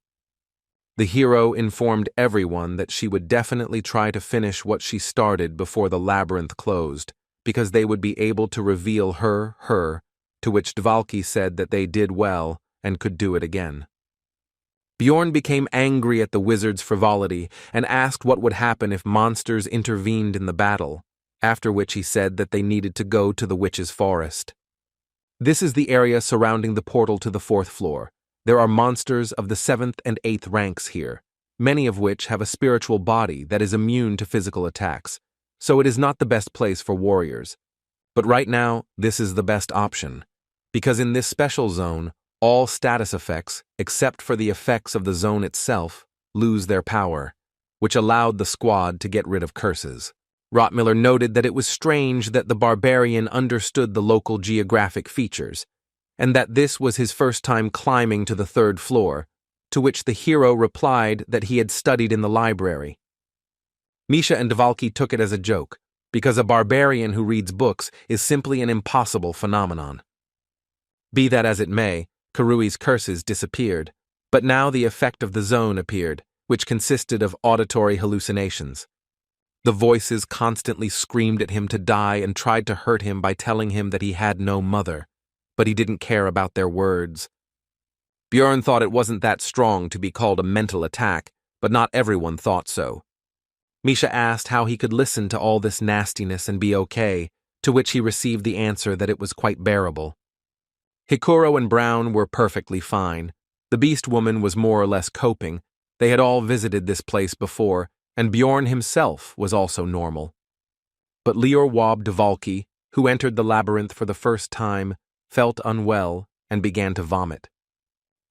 The hero informed everyone that she would definitely try to finish what she started before the labyrinth closed, because they would be able to reveal her, to which Dvalki said that they did well and could do it again. Bjorn became angry at the wizard's frivolity and asked what would happen if monsters intervened in the battle, after which he said that they needed to go to the witch's forest. This is the area surrounding the portal to the 4th floor. There are monsters of the 7th and 8th ranks here, many of which have a spiritual body that is immune to physical attacks, so it is not the best place for warriors. But right now, this is the best option, because in this special zone, all status effects, except for the effects of the zone itself, lose their power, which allowed the squad to get rid of curses. Rothmiller noted that it was strange that the barbarian understood the local geographic features, and that this was his first time climbing to the 3rd floor, to which the hero replied that he had studied in the library. Misha and Dvalki took it as a joke, because a barbarian who reads books is simply an impossible phenomenon. Be that as it may, Karui's curses disappeared, but now the effect of the zone appeared, which consisted of auditory hallucinations. The voices constantly screamed at him to die and tried to hurt him by telling him that he had no mother, but he didn't care about their words. Bjorn thought it wasn't that strong to be called a mental attack, but not everyone thought so. Misha asked how he could listen to all this nastiness and be okay, to which he received the answer that it was quite bearable. Hikuro and Brown were perfectly fine. The beast woman was more or less coping. They had all visited this place before, and Bjorn himself was also normal. But Lior Wob Dvalki, who entered the labyrinth for the first time, felt unwell and began to vomit.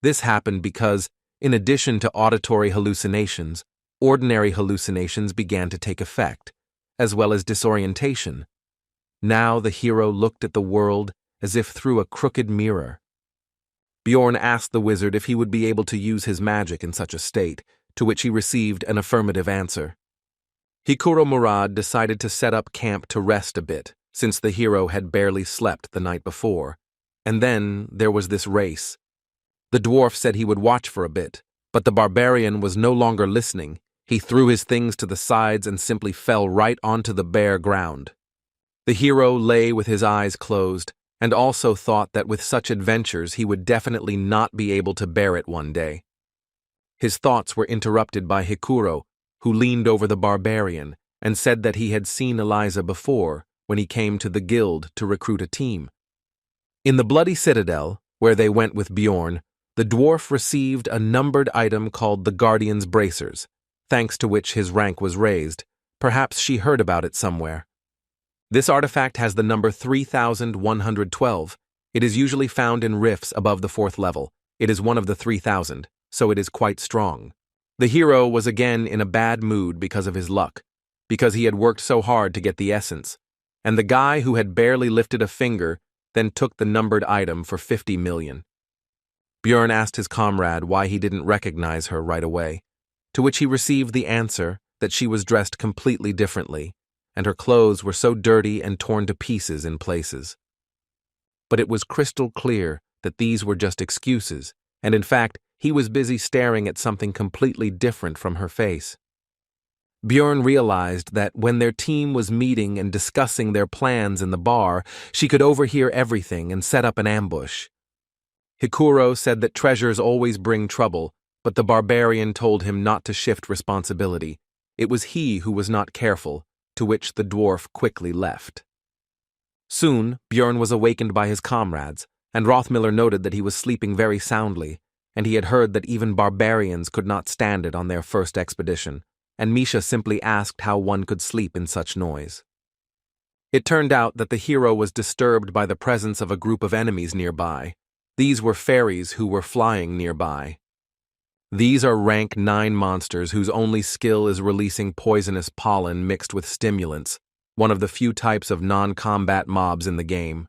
This happened because, in addition to auditory hallucinations, ordinary hallucinations began to take effect, as well as disorientation. Now the hero looked at the world as if through a crooked mirror. Bjorn asked the wizard if he would be able to use his magic in such a state, to which he received an affirmative answer. Hikuro Murad decided to set up camp to rest a bit, since the hero had barely slept the night before. And then there was this race. The dwarf said he would watch for a bit, but the barbarian was no longer listening. He threw his things to the sides and simply fell right onto the bare ground. The hero lay with his eyes closed, and also thought that with such adventures he would definitely not be able to bear it one day. His thoughts were interrupted by Hikuro, who leaned over the barbarian and said that he had seen Eliza before when he came to the guild to recruit a team. In the Bloody Citadel, where they went with Bjorn, the dwarf received a numbered item called the Guardian's Bracers, thanks to which his rank was raised. Perhaps she heard about it somewhere. This artifact has the number 3112. It is usually found in rifts above the 4th level. It is one of the 3000, so it is quite strong. The hero was again in a bad mood because of his luck, because he had worked so hard to get the essence, and the guy who had barely lifted a finger then took the numbered item for 50 million. Bjorn asked his comrade why he didn't recognize her right away, to which he received the answer that she was dressed completely differently, and her clothes were so dirty and torn to pieces in places. But it was crystal clear that these were just excuses, and in fact, he was busy staring at something completely different from her face. Bjorn realized that when their team was meeting and discussing their plans in the bar, she could overhear everything and set up an ambush. Hikuro said that treasures always bring trouble, but the barbarian told him not to shift responsibility. It was he who was not careful, to which the dwarf quickly left. Soon, Bjorn was awakened by his comrades, and Rothmiller noted that he was sleeping very soundly, and he had heard that even barbarians could not stand it on their first expedition, and Misha simply asked how one could sleep in such noise. It turned out that the hero was disturbed by the presence of a group of enemies nearby. These were fairies who were flying nearby. These are rank 9 monsters whose only skill is releasing poisonous pollen mixed with stimulants, one of the few types of non-combat mobs in the game.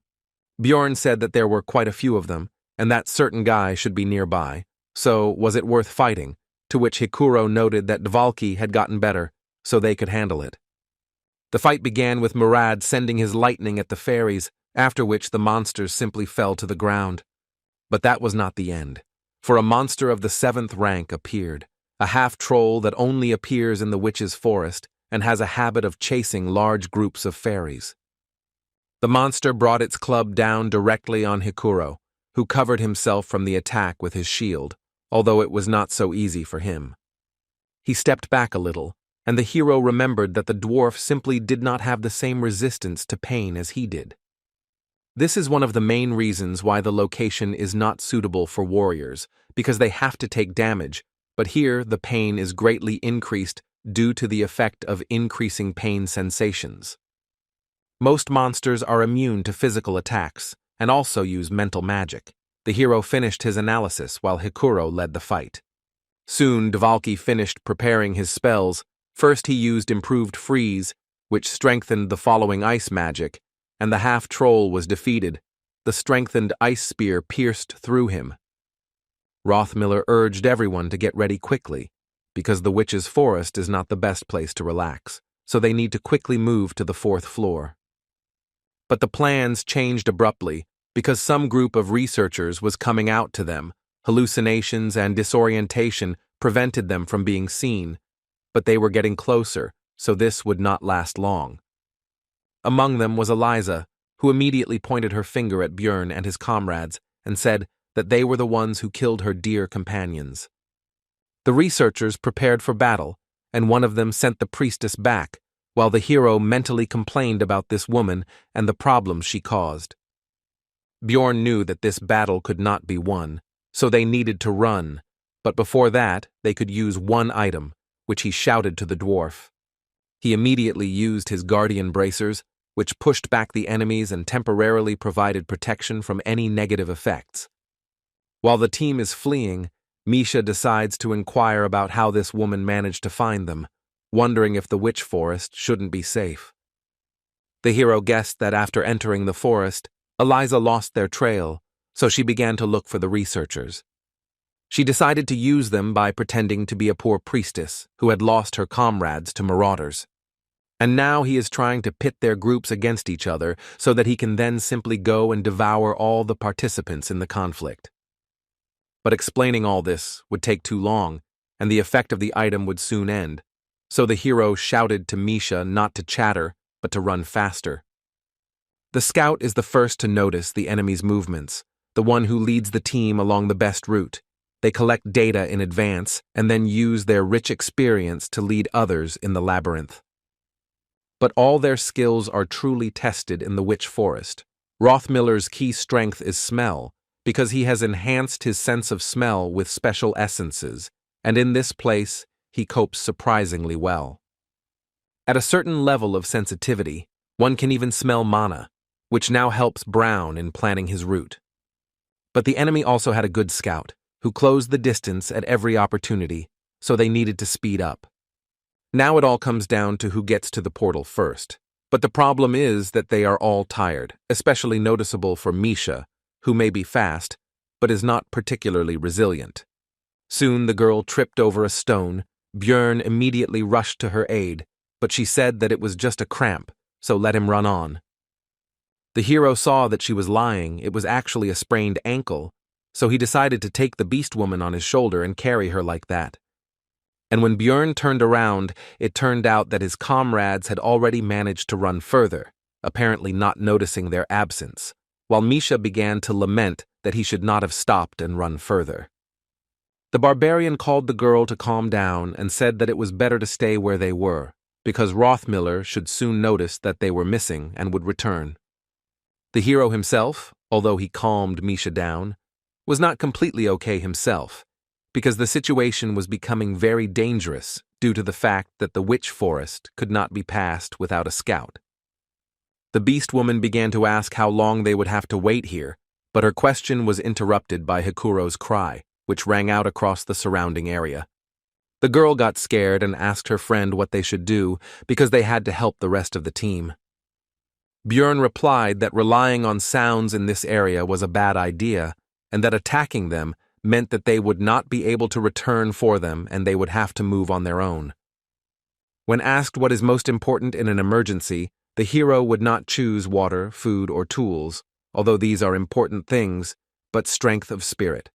Bjorn said that there were quite a few of them, and that certain guy should be nearby, so was it worth fighting, to which Hikuro noted that Dvalki had gotten better, so they could handle it. The fight began with Murad sending his lightning at the fairies, after which the monsters simply fell to the ground. But that was not the end, for a monster of the 7th rank appeared, a half-troll that only appears in the witch's forest and has a habit of chasing large groups of fairies. The monster brought its club down directly on Hikuro, who covered himself from the attack with his shield, although it was not so easy for him. He stepped back a little, and the hero remembered that the dwarf simply did not have the same resistance to pain as he did. This is one of the main reasons why the location is not suitable for warriors, because they have to take damage, but here the pain is greatly increased due to the effect of increasing pain sensations. Most monsters are immune to physical attacks, and also use mental magic. The hero finished his analysis while Hikuro led the fight. Soon Dvalki finished preparing his spells. First he used improved freeze, which strengthened the following ice magic, and the half-troll was defeated. The strengthened ice spear pierced through him. Rothmiller urged everyone to get ready quickly, because the witch's forest is not the best place to relax, so they need to quickly move to the 4th floor. But the plans changed abruptly because some group of researchers was coming out to them. Hallucinations and disorientation prevented them from being seen, but they were getting closer, so this would not last long. Among them was Eliza, who immediately pointed her finger at Bjorn and his comrades and said that they were the ones who killed her dear companions. The researchers prepared for battle, and one of them sent the priestess back, while the hero mentally complained about this woman and the problems she caused. Bjorn knew that this battle could not be won, so they needed to run, but before that they could use one item, which he shouted to the dwarf. He immediately used his guardian bracers, which pushed back the enemies and temporarily provided protection from any negative effects. While the team is fleeing, Misha decides to inquire about how this woman managed to find them, wondering if the witch forest shouldn't be safe. The hero guessed that after entering the forest, Eliza lost their trail, so she began to look for the researchers. She decided to use them by pretending to be a poor priestess who had lost her comrades to marauders. And now he is trying to pit their groups against each other so that he can then simply go and devour all the participants in the conflict. But explaining all this would take too long, and the effect of the item would soon end. So the hero shouted to Misha not to chatter, but to run faster. The scout is the first to notice the enemy's movements, the one who leads the team along the best route. They collect data in advance and then use their rich experience to lead others in the labyrinth. But all their skills are truly tested in the Witch Forest. Rothmiller's key strength is smell, because he has enhanced his sense of smell with special essences, and in this place he copes surprisingly well. At a certain level of sensitivity, one can even smell mana, which now helps Brown in planning his route. But the enemy also had a good scout, who closed the distance at every opportunity, so they needed to speed up. Now it all comes down to who gets to the portal first. But the problem is that they are all tired, especially noticeable for Misha, who may be fast, but is not particularly resilient. Soon the girl tripped over a stone. Björn immediately rushed to her aid, but she said that it was just a cramp, so let him run on. The hero saw that she was lying. It was actually a sprained ankle, so he decided to take the beast woman on his shoulder and carry her like that. And when Björn turned around, it turned out that his comrades had already managed to run further, apparently not noticing their absence, while Misha began to lament that he should not have stopped and run further. The barbarian called the girl to calm down and said that it was better to stay where they were, because Rothmiller should soon notice that they were missing and would return. The hero himself, although he calmed Misha down, was not completely okay himself, because the situation was becoming very dangerous due to the fact that the Witch Forest could not be passed without a scout. The beast woman began to ask how long they would have to wait here, but her question was interrupted by Hikuro's cry, which rang out across the surrounding area. The girl got scared and asked her friend what they should do because they had to help the rest of the team. Björn replied that relying on sounds in this area was a bad idea, and that attacking them meant that they would not be able to return for them and they would have to move on their own. When asked what is most important in an emergency, the hero would not choose water, food, or tools, although these are important things, but strength of spirit.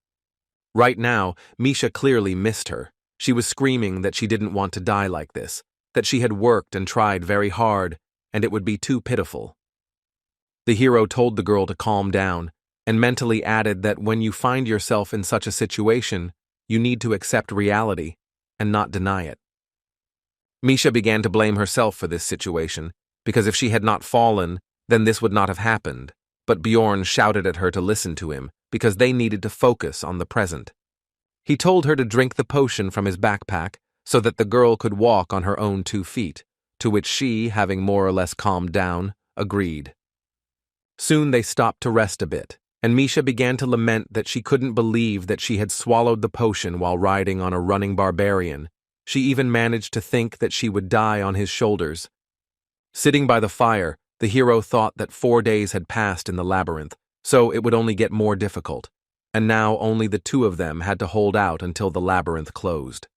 Right now, Misha clearly missed her. She was screaming that she didn't want to die like this, that she had worked and tried very hard, and it would be too pitiful. The hero told the girl to calm down, and mentally added that when you find yourself in such a situation, you need to accept reality and not deny it. Misha began to blame herself for this situation, because if she had not fallen, then this would not have happened, but Björn shouted at her to listen to him, because they needed to focus on the present. He told her to drink the potion from his backpack so that the girl could walk on her own 2 feet, to which she, having more or less calmed down, agreed. Soon they stopped to rest a bit, and Misha began to lament that she couldn't believe that she had swallowed the potion while riding on a running barbarian. She even managed to think that she would die on his shoulders. Sitting by the fire, the hero thought that 4 days had passed in the labyrinth, so it would only get more difficult, and now only the 2 of them had to hold out until the labyrinth closed.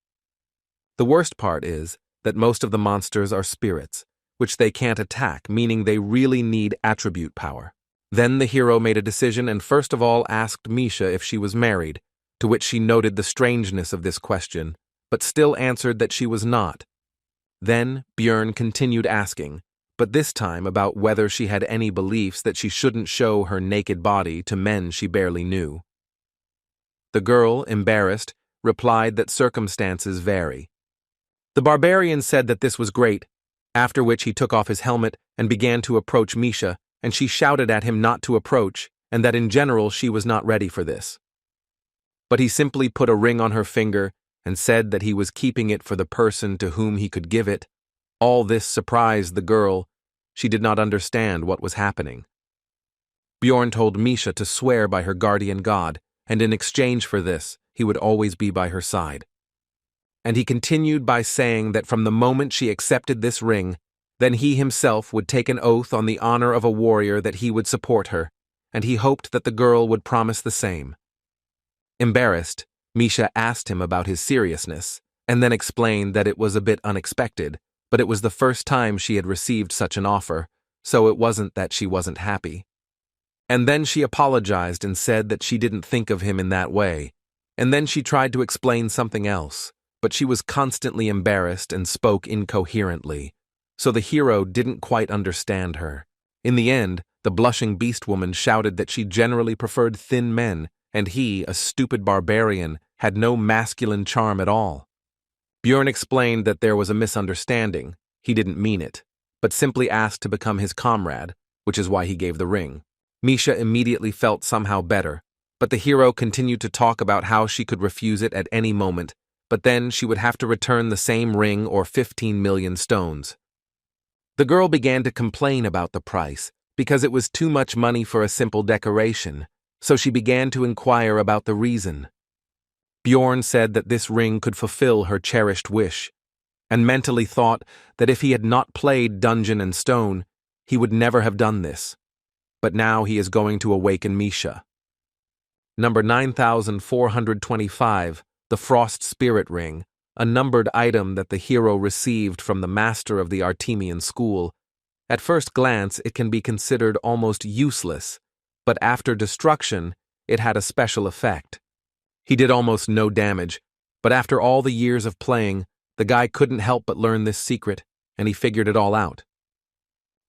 The worst part is that most of the monsters are spirits, which they can't attack, meaning they really need attribute power. Then the hero made a decision and first of all asked Misha if she was married, to which she noted the strangeness of this question, but still answered that she was not. Then Björn continued asking, but this time about whether she had any beliefs that she shouldn't show her naked body to men she barely knew. The girl, embarrassed, replied that circumstances vary. The barbarian said that this was great, after which he took off his helmet and began to approach Misha, and she shouted at him not to approach, and that in general she was not ready for this. But he simply put a ring on her finger and said that he was keeping it for the person to whom he could give it. All this surprised the girl. She did not understand what was happening. Björn told Misha to swear by her guardian god, and in exchange for this, he would always be by her side. And he continued by saying that from the moment she accepted this ring, then he himself would take an oath on the honor of a warrior that he would support her, and he hoped that the girl would promise the same. Embarrassed, Misha asked him about his seriousness, and then explained that it was a bit unexpected, but it was the first time she had received such an offer, so it wasn't that she wasn't happy. And then she apologized and said that she didn't think of him in that way, and then she tried to explain something else, but she was constantly embarrassed and spoke incoherently, so the hero didn't quite understand her. In the end, the blushing beast woman shouted that she generally preferred thin men, and he, a stupid barbarian, had no masculine charm at all. Bjorn explained that there was a misunderstanding. He didn't mean it, but simply asked to become his comrade, which is why he gave the ring. Misha immediately felt somehow better, but the hero continued to talk about how she could refuse it at any moment, but then she would have to return the same ring or 15 million stones. The girl began to complain about the price, because it was too much money for a simple decoration, so she began to inquire about the reason. Bjorn said that this ring could fulfill her cherished wish, and mentally thought that if he had not played Dungeon and Stone, he would never have done this. But now he is going to awaken Misha. Number 9425, the Frost Spirit Ring, a numbered item that the hero received from the master of the Artemian school. At first glance, it can be considered almost useless, but after destruction, it had a special effect. He did almost no damage, but after all the years of playing, the guy couldn't help but learn this secret, and he figured it all out.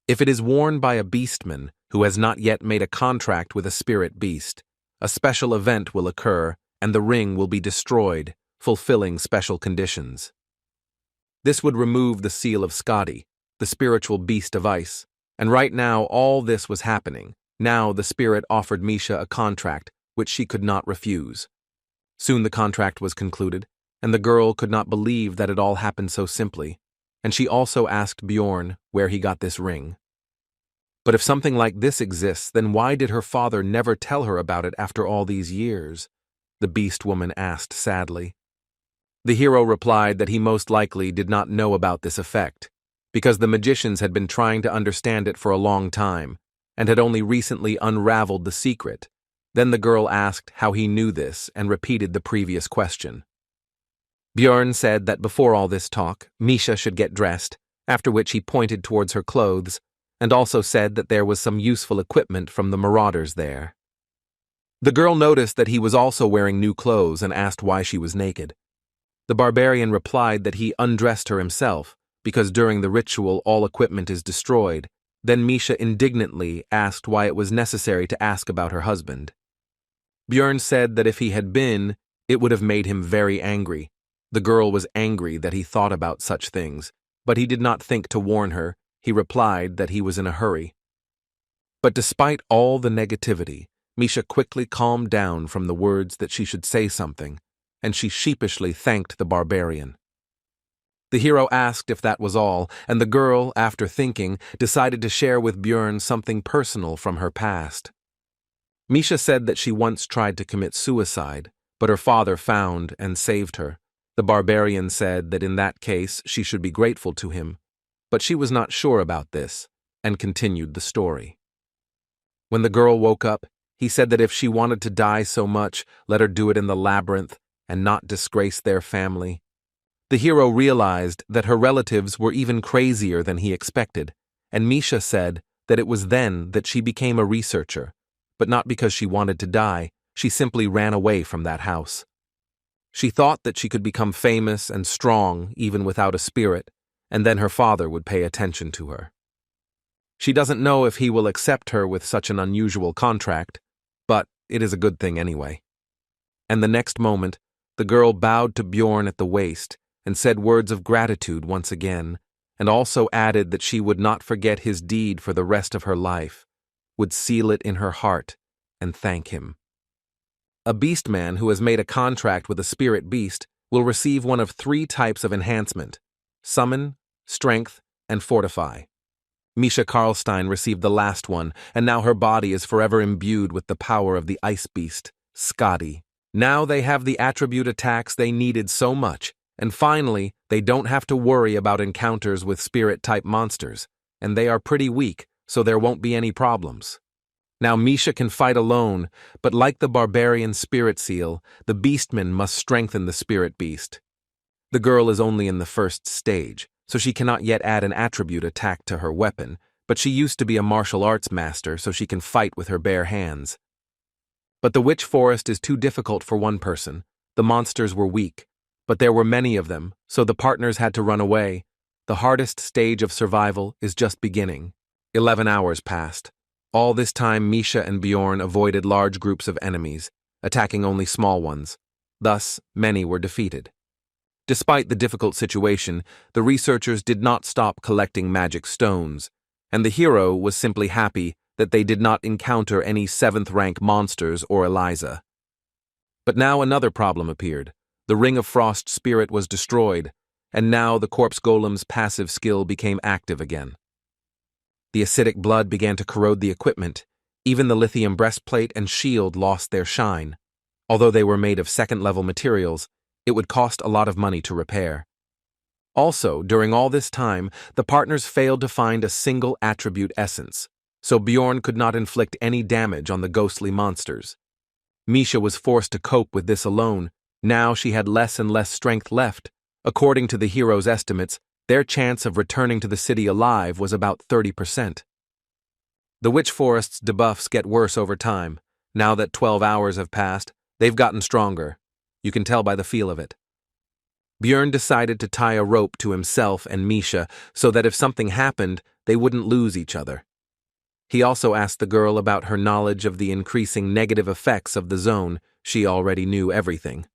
If it is worn by a beastman who has not yet made a contract with a spirit beast, a special event will occur and the ring will be destroyed, fulfilling special conditions. This would remove the seal of Skadi, the spiritual beast of ice, and right now all this was happening. Now the spirit offered Misha a contract which she could not refuse. Soon the contract was concluded, and the girl could not believe that it all happened so simply, and she also asked Bjorn where he got this ring. But if something like this exists, then why did her father never tell her about it after all these years? The beast woman asked sadly. The hero replied that he most likely did not know about this effect, because the magicians had been trying to understand it for a long time, and had only recently unraveled the secret. Then the girl asked how he knew this and repeated the previous question. Bjorn said that before all this talk, Misha should get dressed, after which he pointed towards her clothes, and also said that there was some useful equipment from the marauders there. The girl noticed that he was also wearing new clothes and asked why she was naked. The barbarian replied that he undressed her himself, because during the ritual all equipment is destroyed. Then Misha indignantly asked why it was necessary to ask about her husband. Bjorn said that if he had been, it would have made him very angry. The girl was angry that he thought about such things, but he did not think to warn her. He replied that he was in a hurry. But despite all the negativity, Misha quickly calmed down from the words that she should say something, and she sheepishly thanked the barbarian. The hero asked if that was all, and the girl, after thinking, decided to share with Bjorn something personal from her past. Misha said that she once tried to commit suicide, but her father found and saved her. The barbarian said that in that case she should be grateful to him, but she was not sure about this, and continued the story. When the girl woke up, he said that if she wanted to die so much, let her do it in the Labyrinth and not disgrace their family. The hero realized that her relatives were even crazier than he expected, and Misha said that it was then that she became a researcher, but not because she wanted to die. She simply ran away from that house. She thought that she could become famous and strong even without a spirit, and then her father would pay attention to her. She doesn't know if he will accept her with such an unusual contract, but it is a good thing anyway. And the next moment, the girl bowed to Bjorn at the waist and said words of gratitude once again, and also added that she would not forget his deed for the rest of her life, would seal it in her heart and thank him. A beastman who has made a contract with a spirit beast will receive one of 3 types of enhancement: Summon, Strength, and Fortify. Misha Karlstein received the last one, and now her body is forever imbued with the power of the ice beast, Skadi. Now they have the attribute attacks they needed so much, and finally, they don't have to worry about encounters with spirit-type monsters, and they are pretty weak, so there won't be any problems. Now Misha can fight alone, but like the barbarian spirit seal, the beastman must strengthen the spirit beast. The girl is only in the first stage, so she cannot yet add an attribute attack to her weapon, but she used to be a martial arts master, so she can fight with her bare hands. But the witch forest is too difficult for one person. The monsters were weak, but there were many of them, so the partners had to run away. The hardest stage of survival is just beginning. 11 hours passed. All this time, Misha and Bjorn avoided large groups of enemies, attacking only small ones. Thus, many were defeated. Despite the difficult situation, the researchers did not stop collecting magic stones, and the hero was simply happy that they did not encounter any 7th-rank monsters or Eliza. But now another problem appeared. The Ring of Frost spirit was destroyed, and now the corpse golem's passive skill became active again. The acidic blood began to corrode the equipment. Even the lithium breastplate and shield lost their shine. Although they were made of 2nd-level materials, it would cost a lot of money to repair. Also, during all this time, the partners failed to find a single attribute essence, so Bjorn could not inflict any damage on the ghostly monsters. Misha was forced to cope with this alone. Now she had less and less strength left. According to the hero's estimates, their chance of returning to the city alive was about 30%. The Witch Forest's debuffs get worse over time. Now that 12 hours have passed, they've gotten stronger. You can tell by the feel of it. Bjorn decided to tie a rope to himself and Misha so that if something happened, they wouldn't lose each other. He also asked the girl about her knowledge of the increasing negative effects of the zone. She already knew everything.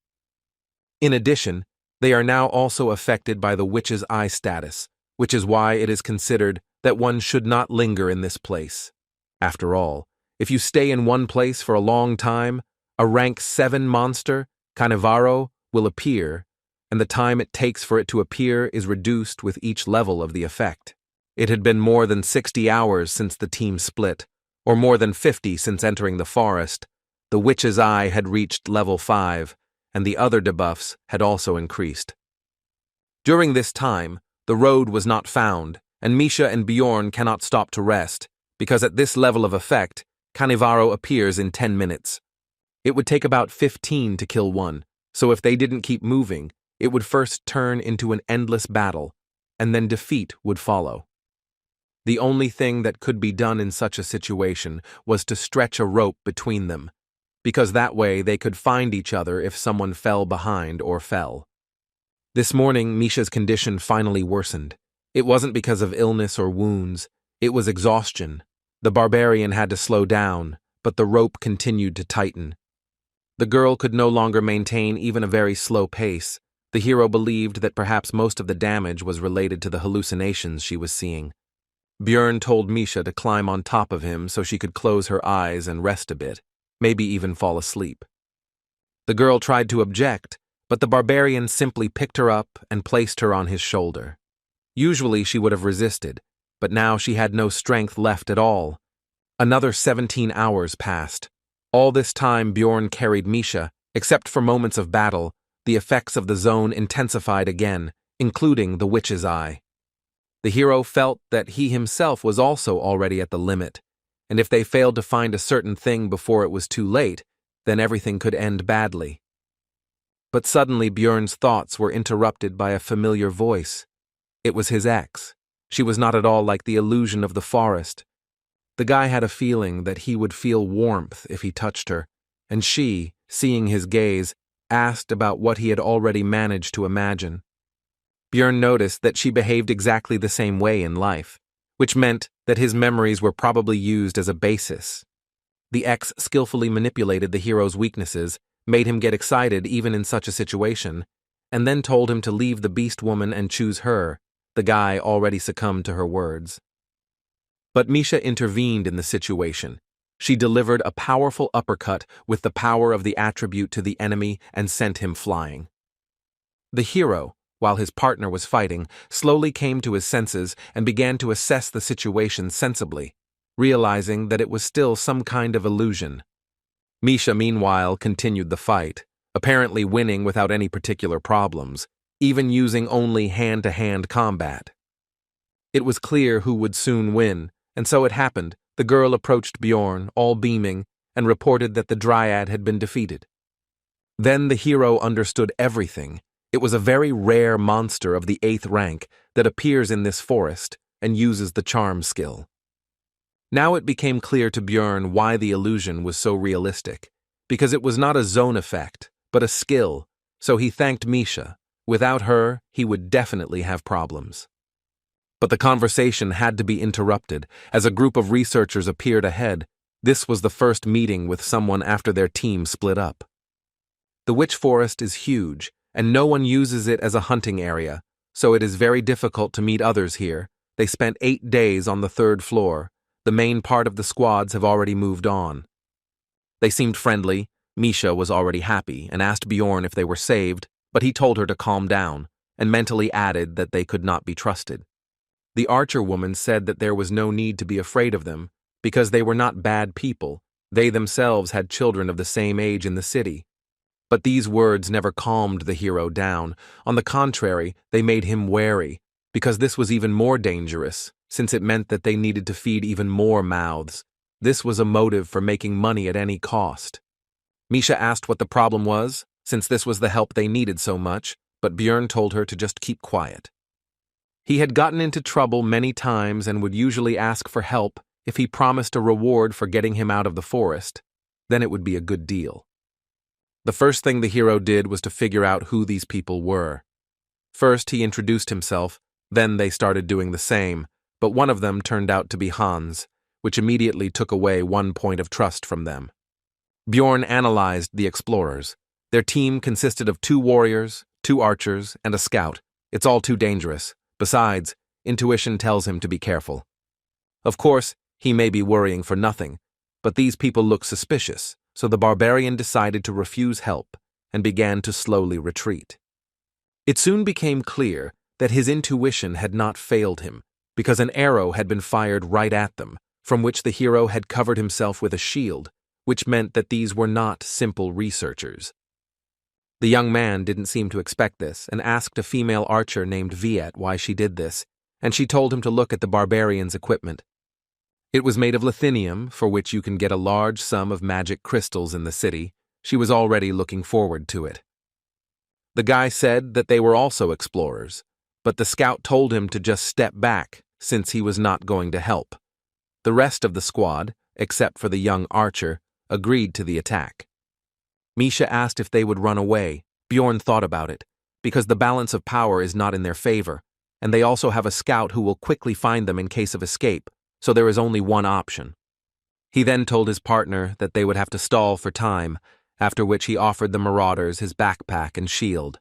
In addition, they are now also affected by the Witch's Eye status, which is why it is considered that one should not linger in this place. After all, if you stay in one place for a long time, a rank 7 monster, Canevaro, will appear, and the time it takes for it to appear is reduced with each level of the effect. It had been more than 60 hours since the team split, or more than 50 since entering the forest. The Witch's Eye had reached level 5, and the other debuffs had also increased. During this time, the road was not found, and Misha and Bjorn cannot stop to rest, because at this level of effect, Canevaro appears in 10 minutes. It would take about 15 to kill one, so if they didn't keep moving, it would first turn into an endless battle, and then defeat would follow. The only thing that could be done in such a situation was to stretch a rope between them, because that way they could find each other if someone fell behind or fell. This morning, Misha's condition finally worsened. It wasn't because of illness or wounds, it was exhaustion. The barbarian had to slow down, but the rope continued to tighten. The girl could no longer maintain even a very slow pace. The hero believed that perhaps most of the damage was related to the hallucinations she was seeing. Bjorn told Misha to climb on top of him so she could close her eyes and rest a bit, maybe even fall asleep. The girl tried to object, but the barbarian simply picked her up and placed her on his shoulder. Usually she would have resisted, but now she had no strength left at all. Another 17 hours passed. All this time Bjorn carried Misha. Except for moments of battle, the effects of the zone intensified again, including the Witch's Eye. The hero felt that he himself was also already at the limit, and if they failed to find a certain thing before it was too late, then everything could end badly. But suddenly Bjorn's thoughts were interrupted by a familiar voice. It was his ex. She was not at all like the illusion of the forest. The guy had a feeling that he would feel warmth if he touched her, and she, seeing his gaze, asked about what he had already managed to imagine. Bjorn noticed that she behaved exactly the same way in life, which meant that his memories were probably used as a basis. The ex skillfully manipulated the hero's weaknesses, made him get excited even in such a situation, and then told him to leave the beast woman and choose her. The guy already succumbed to her words. But Misha intervened in the situation. She delivered a powerful uppercut with the power of the attribute to the enemy and sent him flying. The hero, while his partner was fighting, slowly came to his senses and began to assess the situation sensibly, realizing that it was still some kind of illusion. Misha, meanwhile, continued the fight, apparently winning without any particular problems, even using only hand-to-hand combat. It was clear who would soon win, and so it happened. The girl approached Bjorn, all beaming, and reported that the Dryad had been defeated. Then the hero understood everything. It was a very rare monster of the 8th rank that appears in this forest and uses the charm skill. Now it became clear to Bjorn why the illusion was so realistic, because it was not a zone effect, but a skill, so he thanked Misha. Without her, he would definitely have problems. But the conversation had to be interrupted as a group of researchers appeared ahead. This was the first meeting with someone after their team split up. The Witch Forest is huge, and no one uses it as a hunting area, so it is very difficult to meet others here. They spent 8 days on the 3rd floor. The main part of the squads have already moved on. They seemed friendly. Misha was already happy and asked Bjorn if they were saved, but he told her to calm down, and mentally added that they could not be trusted. The archer woman said that there was no need to be afraid of them, because they were not bad people. They themselves had children of the same age in the city. But these words never calmed the hero down. On the contrary, they made him wary, because this was even more dangerous, since it meant that they needed to feed even more mouths. This was a motive for making money at any cost. Misha asked what the problem was, since this was the help they needed so much, but Bjorn told her to just keep quiet. He had gotten into trouble many times and would usually ask for help if he promised a reward for getting him out of the forest. Then it would be a good deal. The first thing the hero did was to figure out who these people were. First, he introduced himself, then they started doing the same, but one of them turned out to be Hans, which immediately took away one point of trust from them. Bjorn analyzed the explorers. Their team consisted of 2 warriors, 2 archers, and a scout. It's all too dangerous. Besides, intuition tells him to be careful. Of course, he may be worrying for nothing, but these people look suspicious, so the barbarian decided to refuse help and began to slowly retreat. It soon became clear that his intuition had not failed him, because an arrow had been fired right at them, from which the hero had covered himself with a shield, which meant that these were not simple researchers. The young man didn't seem to expect this and asked a female archer named Viet why she did this, and she told him to look at the barbarian's equipment. It was made of lithinium, for which you can get a large sum of magic crystals in the city. She was already looking forward to it. The guy said that they were also explorers, but the scout told him to just step back since he was not going to help. The rest of the squad, except for the young archer, agreed to the attack. Misha asked if they would run away. Bjorn thought about it, because the balance of power is not in their favor, and they also have a scout who will quickly find them in case of escape, so there is only one option. He then told his partner that they would have to stall for time, after which he offered the marauders his backpack and shield.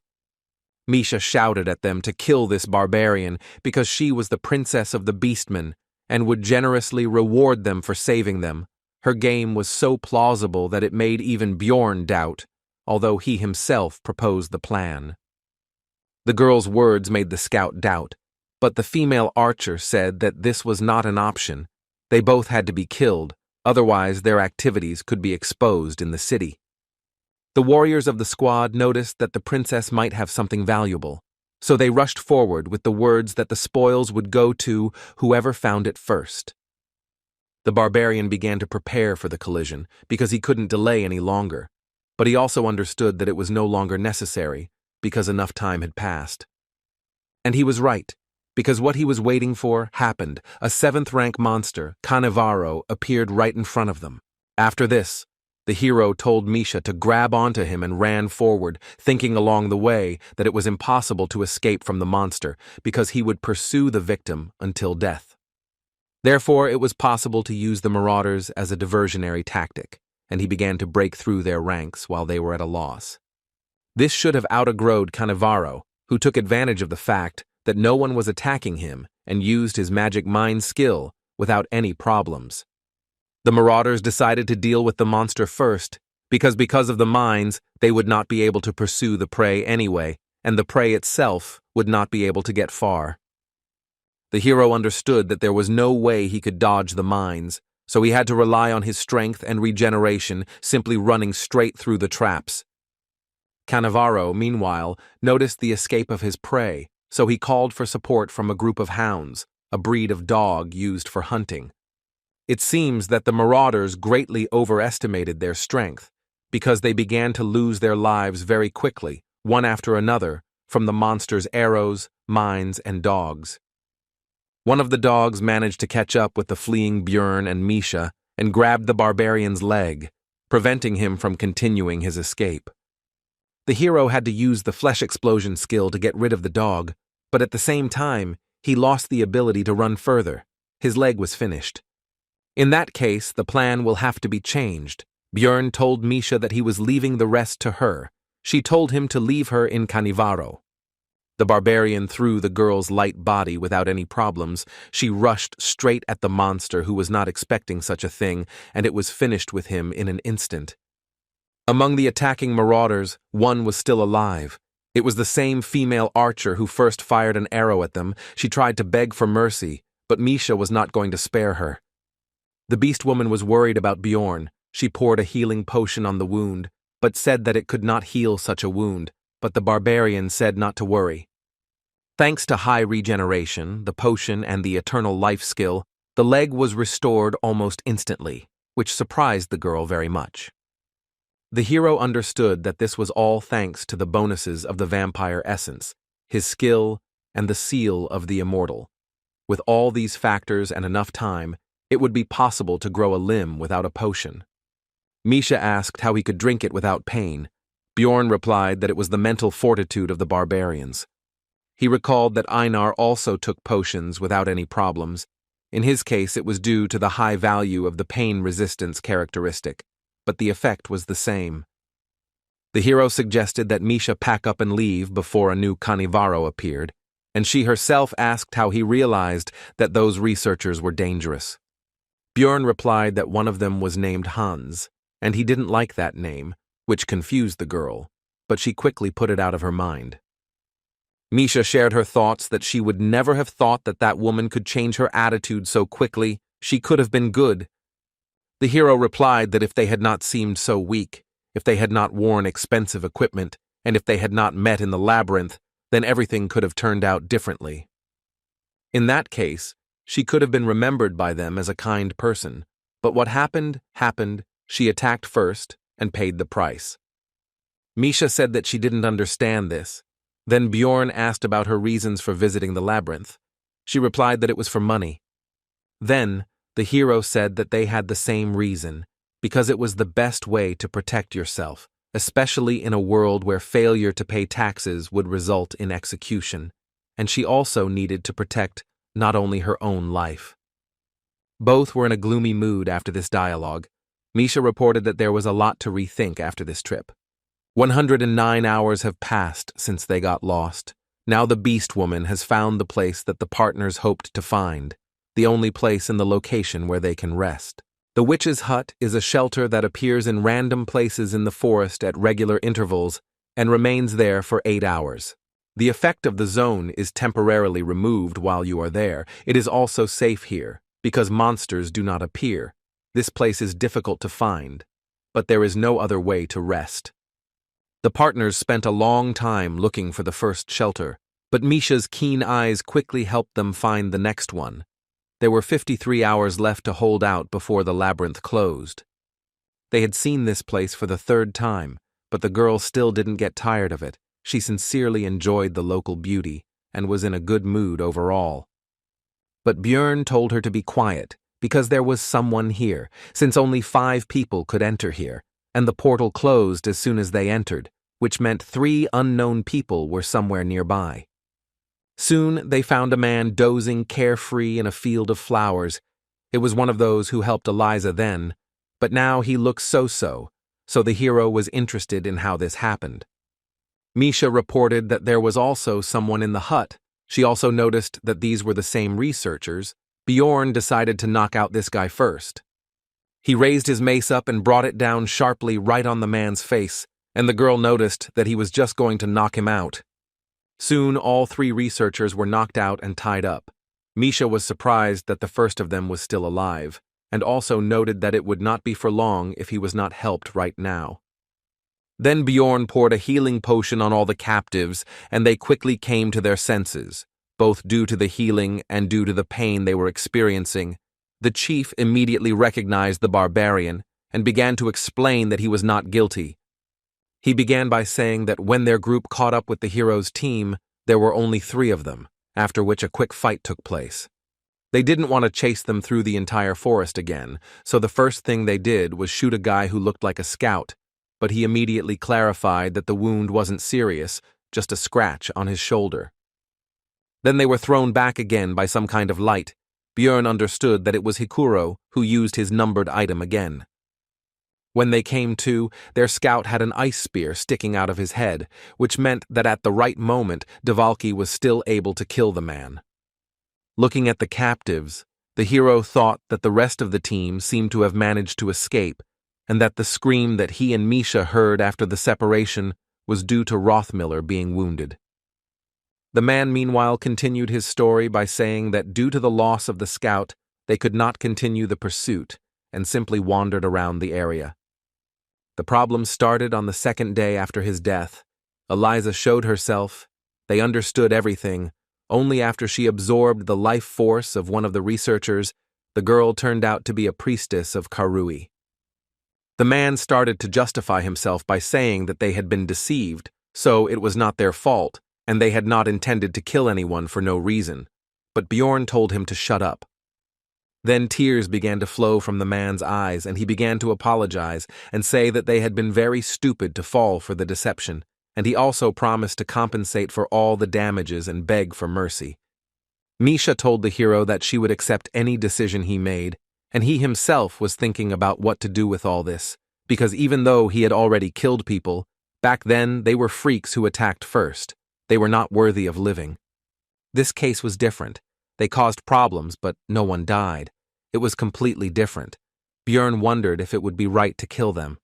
Misha shouted at them to kill this barbarian because she was the princess of the beastmen and would generously reward them for saving them. Her game was so plausible that it made even Bjorn doubt, although he himself proposed the plan. The girl's words made the scout doubt, but the female archer said that this was not an option. They both had to be killed, otherwise their activities could be exposed in the city. The warriors of the squad noticed that the princess might have something valuable, so they rushed forward with the words that the spoils would go to whoever found it first. The barbarian began to prepare for the collision because he couldn't delay any longer, but he also understood that it was no longer necessary because enough time had passed. And he was right, because what he was waiting for happened. A 7th rank monster, Cannavaro, appeared right in front of them. After this, the hero told Misha to grab onto him and ran forward, thinking along the way that it was impossible to escape from the monster because he would pursue the victim until death. Therefore, it was possible to use the marauders as a diversionary tactic, and he began to break through their ranks while they were at a loss. This should have out-aggroed Cannavaro, who took advantage of the fact that no one was attacking him and used his magic mind skill without any problems. The marauders decided to deal with the monster first, because of the mines, they would not be able to pursue the prey anyway, and the prey itself would not be able to get far. The hero understood that there was no way he could dodge the mines, so he had to rely on his strength and regeneration, simply running straight through the traps. Cannavaro, meanwhile, noticed the escape of his prey, so he called for support from a group of hounds, a breed of dog used for hunting. It seems that the marauders greatly overestimated their strength, because they began to lose their lives very quickly, one after another, from the monster's arrows, mines, and dogs. One of the dogs managed to catch up with the fleeing Björn and Misha and grabbed the barbarian's leg, preventing him from continuing his escape. The hero had to use the flesh explosion skill to get rid of the dog, but at the same time, he lost the ability to run further. His leg was finished. In that case, the plan will have to be changed. Björn told Misha that he was leaving the rest to her. She told him to leave her in Canivaro. The barbarian threw the girl's light body without any problems. She rushed straight at the monster, who was not expecting such a thing, and it was finished with him in an instant. Among the attacking marauders, one was still alive. It was the same female archer who first fired an arrow at them. She tried to beg for mercy, but Misha was not going to spare her. The beast woman was worried about Bjorn. She poured a healing potion on the wound, but said that it could not heal such a wound, but the barbarian said not to worry. Thanks to high regeneration, the potion, and the eternal life skill, the leg was restored almost instantly, which surprised the girl very much. The hero understood that this was all thanks to the bonuses of the vampire essence, his skill, and the seal of the immortal. With all these factors and enough time, it would be possible to grow a limb without a potion. Misha asked how he could drink it without pain. Bjorn replied that it was the mental fortitude of the barbarians. He recalled that Anar also took potions without any problems. In his case, it was due to the high value of the pain resistance characteristic, but the effect was the same. The hero suggested that Misha pack up and leave before a new Canivaro appeared, and she herself asked how he realized that those researchers were dangerous. Bjorn replied that one of them was named Hans, and he didn't like that name, which confused the girl, but she quickly put it out of her mind. Misha shared her thoughts that she would never have thought that that woman could change her attitude so quickly. She could have been good. The hero replied that if they had not seemed so weak, if they had not worn expensive equipment, and if they had not met in the labyrinth, then everything could have turned out differently. In that case, she could have been remembered by them as a kind person, but what happened, happened. She attacked first and paid the price. Misha said that she didn't understand this. Then Bjorn asked about her reasons for visiting the labyrinth. She replied that it was for money. Then, the hero said that they had the same reason, because it was the best way to protect yourself, especially in a world where failure to pay taxes would result in execution, and she also needed to protect not only her own life. Both were in a gloomy mood after this dialogue. Misha reported that there was a lot to rethink after this trip. 109 hours have passed since they got lost. Now the beast woman has found the place that the partners hoped to find, the only place in the location where they can rest. The witch's hut is a shelter that appears in random places in the forest at regular intervals and remains there for 8 hours. The effect of the zone is temporarily removed while you are there. It is also safe here, because monsters do not appear. This place is difficult to find, but there is no other way to rest. The partners spent a long time looking for the first shelter, but Misha's keen eyes quickly helped them find the next one. There were 53 hours left to hold out before the labyrinth closed. They had seen this place for the 3rd time, but the girl still didn't get tired of it. She sincerely enjoyed the local beauty and was in a good mood overall. But Björn told her to be quiet, because there was someone here, since only 5 people could enter here, and the portal closed as soon as they entered, which meant 3 unknown people were somewhere nearby. Soon they found a man dozing carefree in a field of flowers. It was one of those who helped Eliza then, but now he looked so-so, so the hero was interested in how this happened. Misha reported that there was also someone in the hut. She also noticed that these were the same researchers. Bjorn decided to knock out this guy first. He raised his mace up and brought it down sharply right on the man's face, and the girl noticed that he was just going to knock him out. Soon all 3 researchers were knocked out and tied up. Misha was surprised that the first of them was still alive, and also noted that it would not be for long if he was not helped right now. Then Bjorn poured a healing potion on all the captives, and they quickly came to their senses, both due to the healing and due to the pain they were experiencing. The chief immediately recognized the barbarian and began to explain that he was not guilty. He began by saying that when their group caught up with the hero's team, there were only 3 of them, after which a quick fight took place. They didn't want to chase them through the entire forest again, so the first thing they did was shoot a guy who looked like a scout, but he immediately clarified that the wound wasn't serious, just a scratch on his shoulder. Then they were thrown back again by some kind of light. Björn understood that it was Hikuro who used his numbered item again. When they came to, their scout had an ice spear sticking out of his head, which meant that at the right moment, Devalki was still able to kill the man. Looking at the captives, the hero thought that the rest of the team seemed to have managed to escape, and that the scream that he and Misha heard after the separation was due to Rothmiller being wounded. The man meanwhile continued his story by saying that due to the loss of the scout, they could not continue the pursuit and simply wandered around the area. The problem started on the 2nd day after his death. Eliza showed herself. They understood everything. Only after she absorbed the life force of one of the researchers, the girl turned out to be a priestess of Karui. The man started to justify himself by saying that they had been deceived, so it was not their fault, and they had not intended to kill anyone for no reason. But Bjorn told him to shut up. Then tears began to flow from the man's eyes, and he began to apologize and say that they had been very stupid to fall for the deception, and he also promised to compensate for all the damages and beg for mercy. Misha told the hero that she would accept any decision he made, and he himself was thinking about what to do with all this, because even though he had already killed people, back then they were freaks who attacked first. They were not worthy of living. This case was different. They caused problems, but no one died. It was completely different. Björn wondered if it would be right to kill them.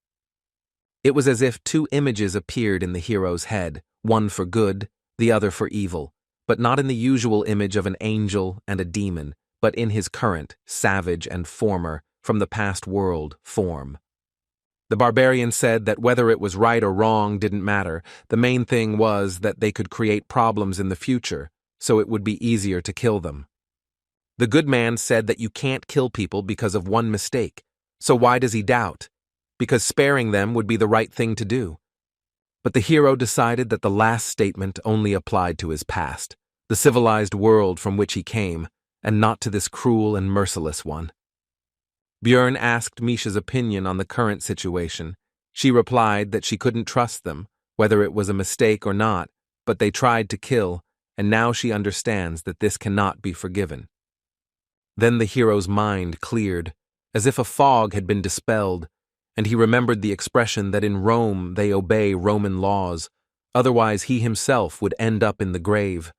It was as if 2 images appeared in the hero's head, one for good, the other for evil, but not in the usual image of an angel and a demon, but in his current, savage and former, from the past world, form. The barbarian said that whether it was right or wrong didn't matter. The main thing was that they could create problems in the future, so it would be easier to kill them. The good man said that you can't kill people because of one mistake, so why does he doubt? Because sparing them would be the right thing to do. But the hero decided that the last statement only applied to his past, the civilized world from which he came, and not to this cruel and merciless one. Björn asked Misha's opinion on the current situation. She replied that she couldn't trust them, whether it was a mistake or not, but they tried to kill, and now she understands that this cannot be forgiven. Then the hero's mind cleared, as if a fog had been dispelled, and he remembered the expression that in Rome they obey Roman laws, otherwise he himself would end up in the grave.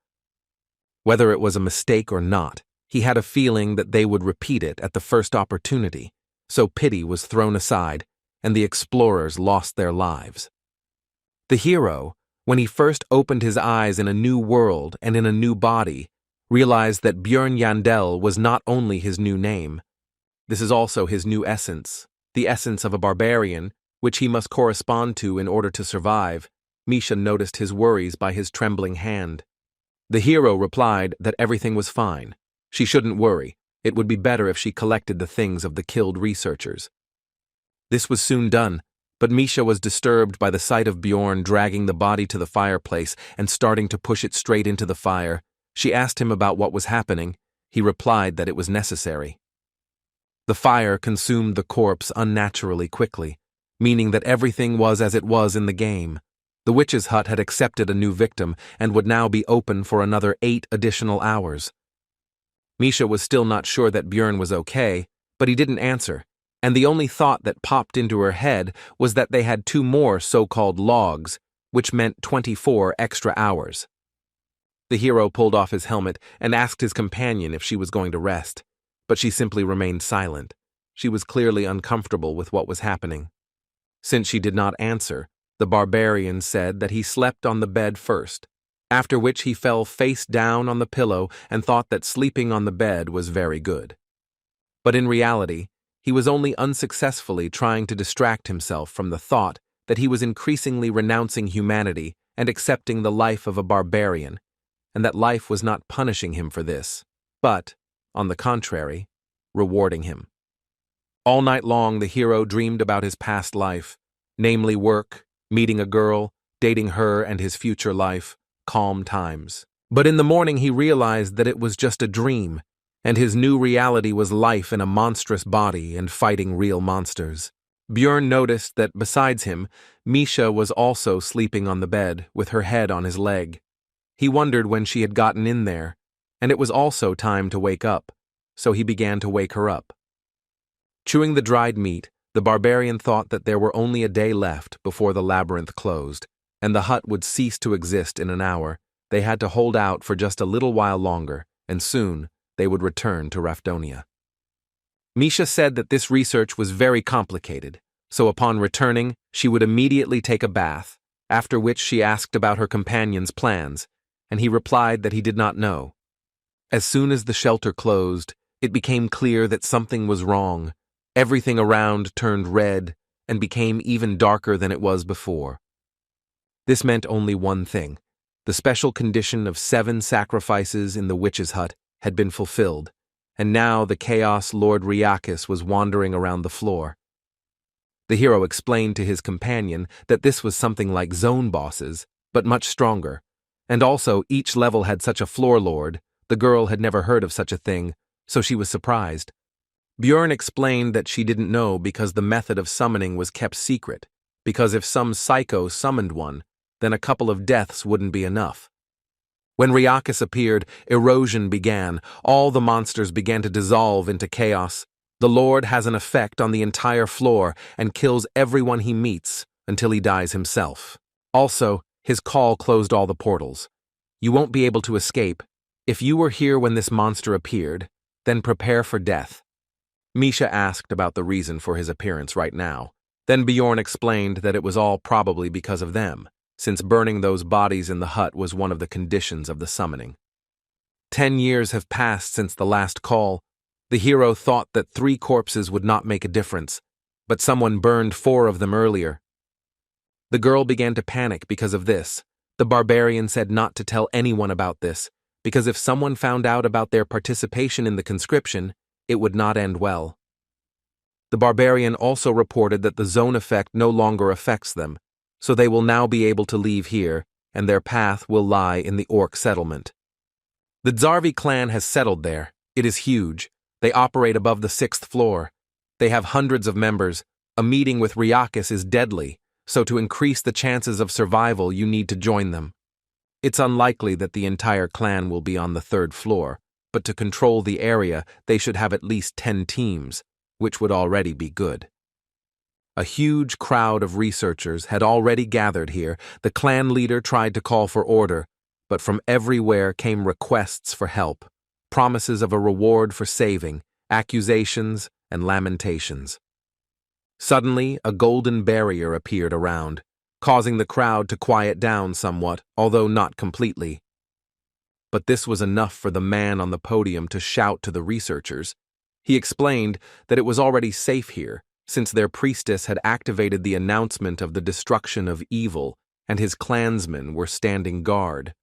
Whether it was a mistake or not, he had a feeling that they would repeat it at the first opportunity, so pity was thrown aside, and the explorers lost their lives. The hero, when he first opened his eyes in a new world and in a new body, realized that Björn Yandel was not only his new name. This is also his new essence, the essence of a barbarian, which he must correspond to in order to survive. Misha noticed his worries by his trembling hand. The hero replied that everything was fine. She shouldn't worry. It would be better if she collected the things of the killed researchers. This was soon done, but Misha was disturbed by the sight of Bjorn dragging the body to the fireplace and starting to push it straight into the fire. She asked him about what was happening. He replied that it was necessary. The fire consumed the corpse unnaturally quickly, meaning that everything was as it was in the game. The witch's hut had accepted a new victim and would now be open for another 8 additional hours. Misha was still not sure that Björn was okay, but he didn't answer, and the only thought that popped into her head was that they had 2 more so-called logs, which meant 24 extra hours. The hero pulled off his helmet and asked his companion if she was going to rest, but she simply remained silent. She was clearly uncomfortable with what was happening. Since she did not answer, the barbarian said that he slept on the bed first, after which he fell face down on the pillow and thought that sleeping on the bed was very good. But in reality, he was only unsuccessfully trying to distract himself from the thought that he was increasingly renouncing humanity and accepting the life of a barbarian, and that life was not punishing him for this, but, on the contrary, rewarding him. All night long the hero dreamed about his past life, namely work, meeting a girl, dating her and his future life, calm times. But in the morning he realized that it was just a dream, and his new reality was life in a monstrous body and fighting real monsters. Bjorn noticed that besides him, Misha was also sleeping on the bed with her head on his leg. He wondered when she had gotten in there, and it was also time to wake up, so he began to wake her up. Chewing the dried meat, the barbarian thought that there were only a day left before the labyrinth closed, and the hut would cease to exist in an hour. They had to hold out for just a little while longer, and soon they would return to Rafdonia. Misha said that this research was very complicated, so upon returning, she would immediately take a bath, after which she asked about her companion's plans, and he replied that he did not know. As soon as the shelter closed, it became clear that something was wrong. Everything around turned red and became even darker than it was before. This meant only one thing. The special condition of 7 sacrifices in the witch's hut had been fulfilled, and now the Chaos Lord Riakis was wandering around the floor. The hero explained to his companion that this was something like zone bosses, but much stronger, and also each level had such a floor lord. The girl had never heard of such a thing, so she was surprised. Bjorn explained that she didn't know because the method of summoning was kept secret, because if some psycho summoned one, then a couple of deaths wouldn't be enough. When Riakis appeared, erosion began. All the monsters began to dissolve into chaos. The Lord has an effect on the entire floor and kills everyone he meets until he dies himself. Also, his call closed all the portals. You won't be able to escape. If you were here when this monster appeared, then prepare for death. Misha asked about the reason for his appearance right now. Then Bjorn explained that it was all probably because of them, since burning those bodies in the hut was one of the conditions of the summoning. 10 years have passed since the last call. The hero thought that 3 corpses would not make a difference, but someone burned 4 of them earlier. The girl began to panic because of this. The barbarian said not to tell anyone about this, because if someone found out about their participation in the conscription, it would not end well. The barbarian also reported that the zone effect no longer affects them, so they will now be able to leave here, and their path will lie in the orc settlement. The Zarvi clan has settled there. It is huge. They operate above the 6th floor. They have hundreds of members. A meeting with Riakis is deadly, so to increase the chances of survival you need to join them. It's unlikely that the entire clan will be on the 3rd floor, but to control the area they should have at least 10 teams, which would already be good. A huge crowd of researchers had already gathered here. The clan leader tried to call for order, but from everywhere came requests for help, promises of a reward for saving, accusations, and lamentations. Suddenly, a golden barrier appeared around, causing the crowd to quiet down somewhat, although not completely. But this was enough for the man on the podium to shout to the researchers. He explained that it was already safe here, since their priestess had activated the announcement of the destruction of evil, and his clansmen were standing guard.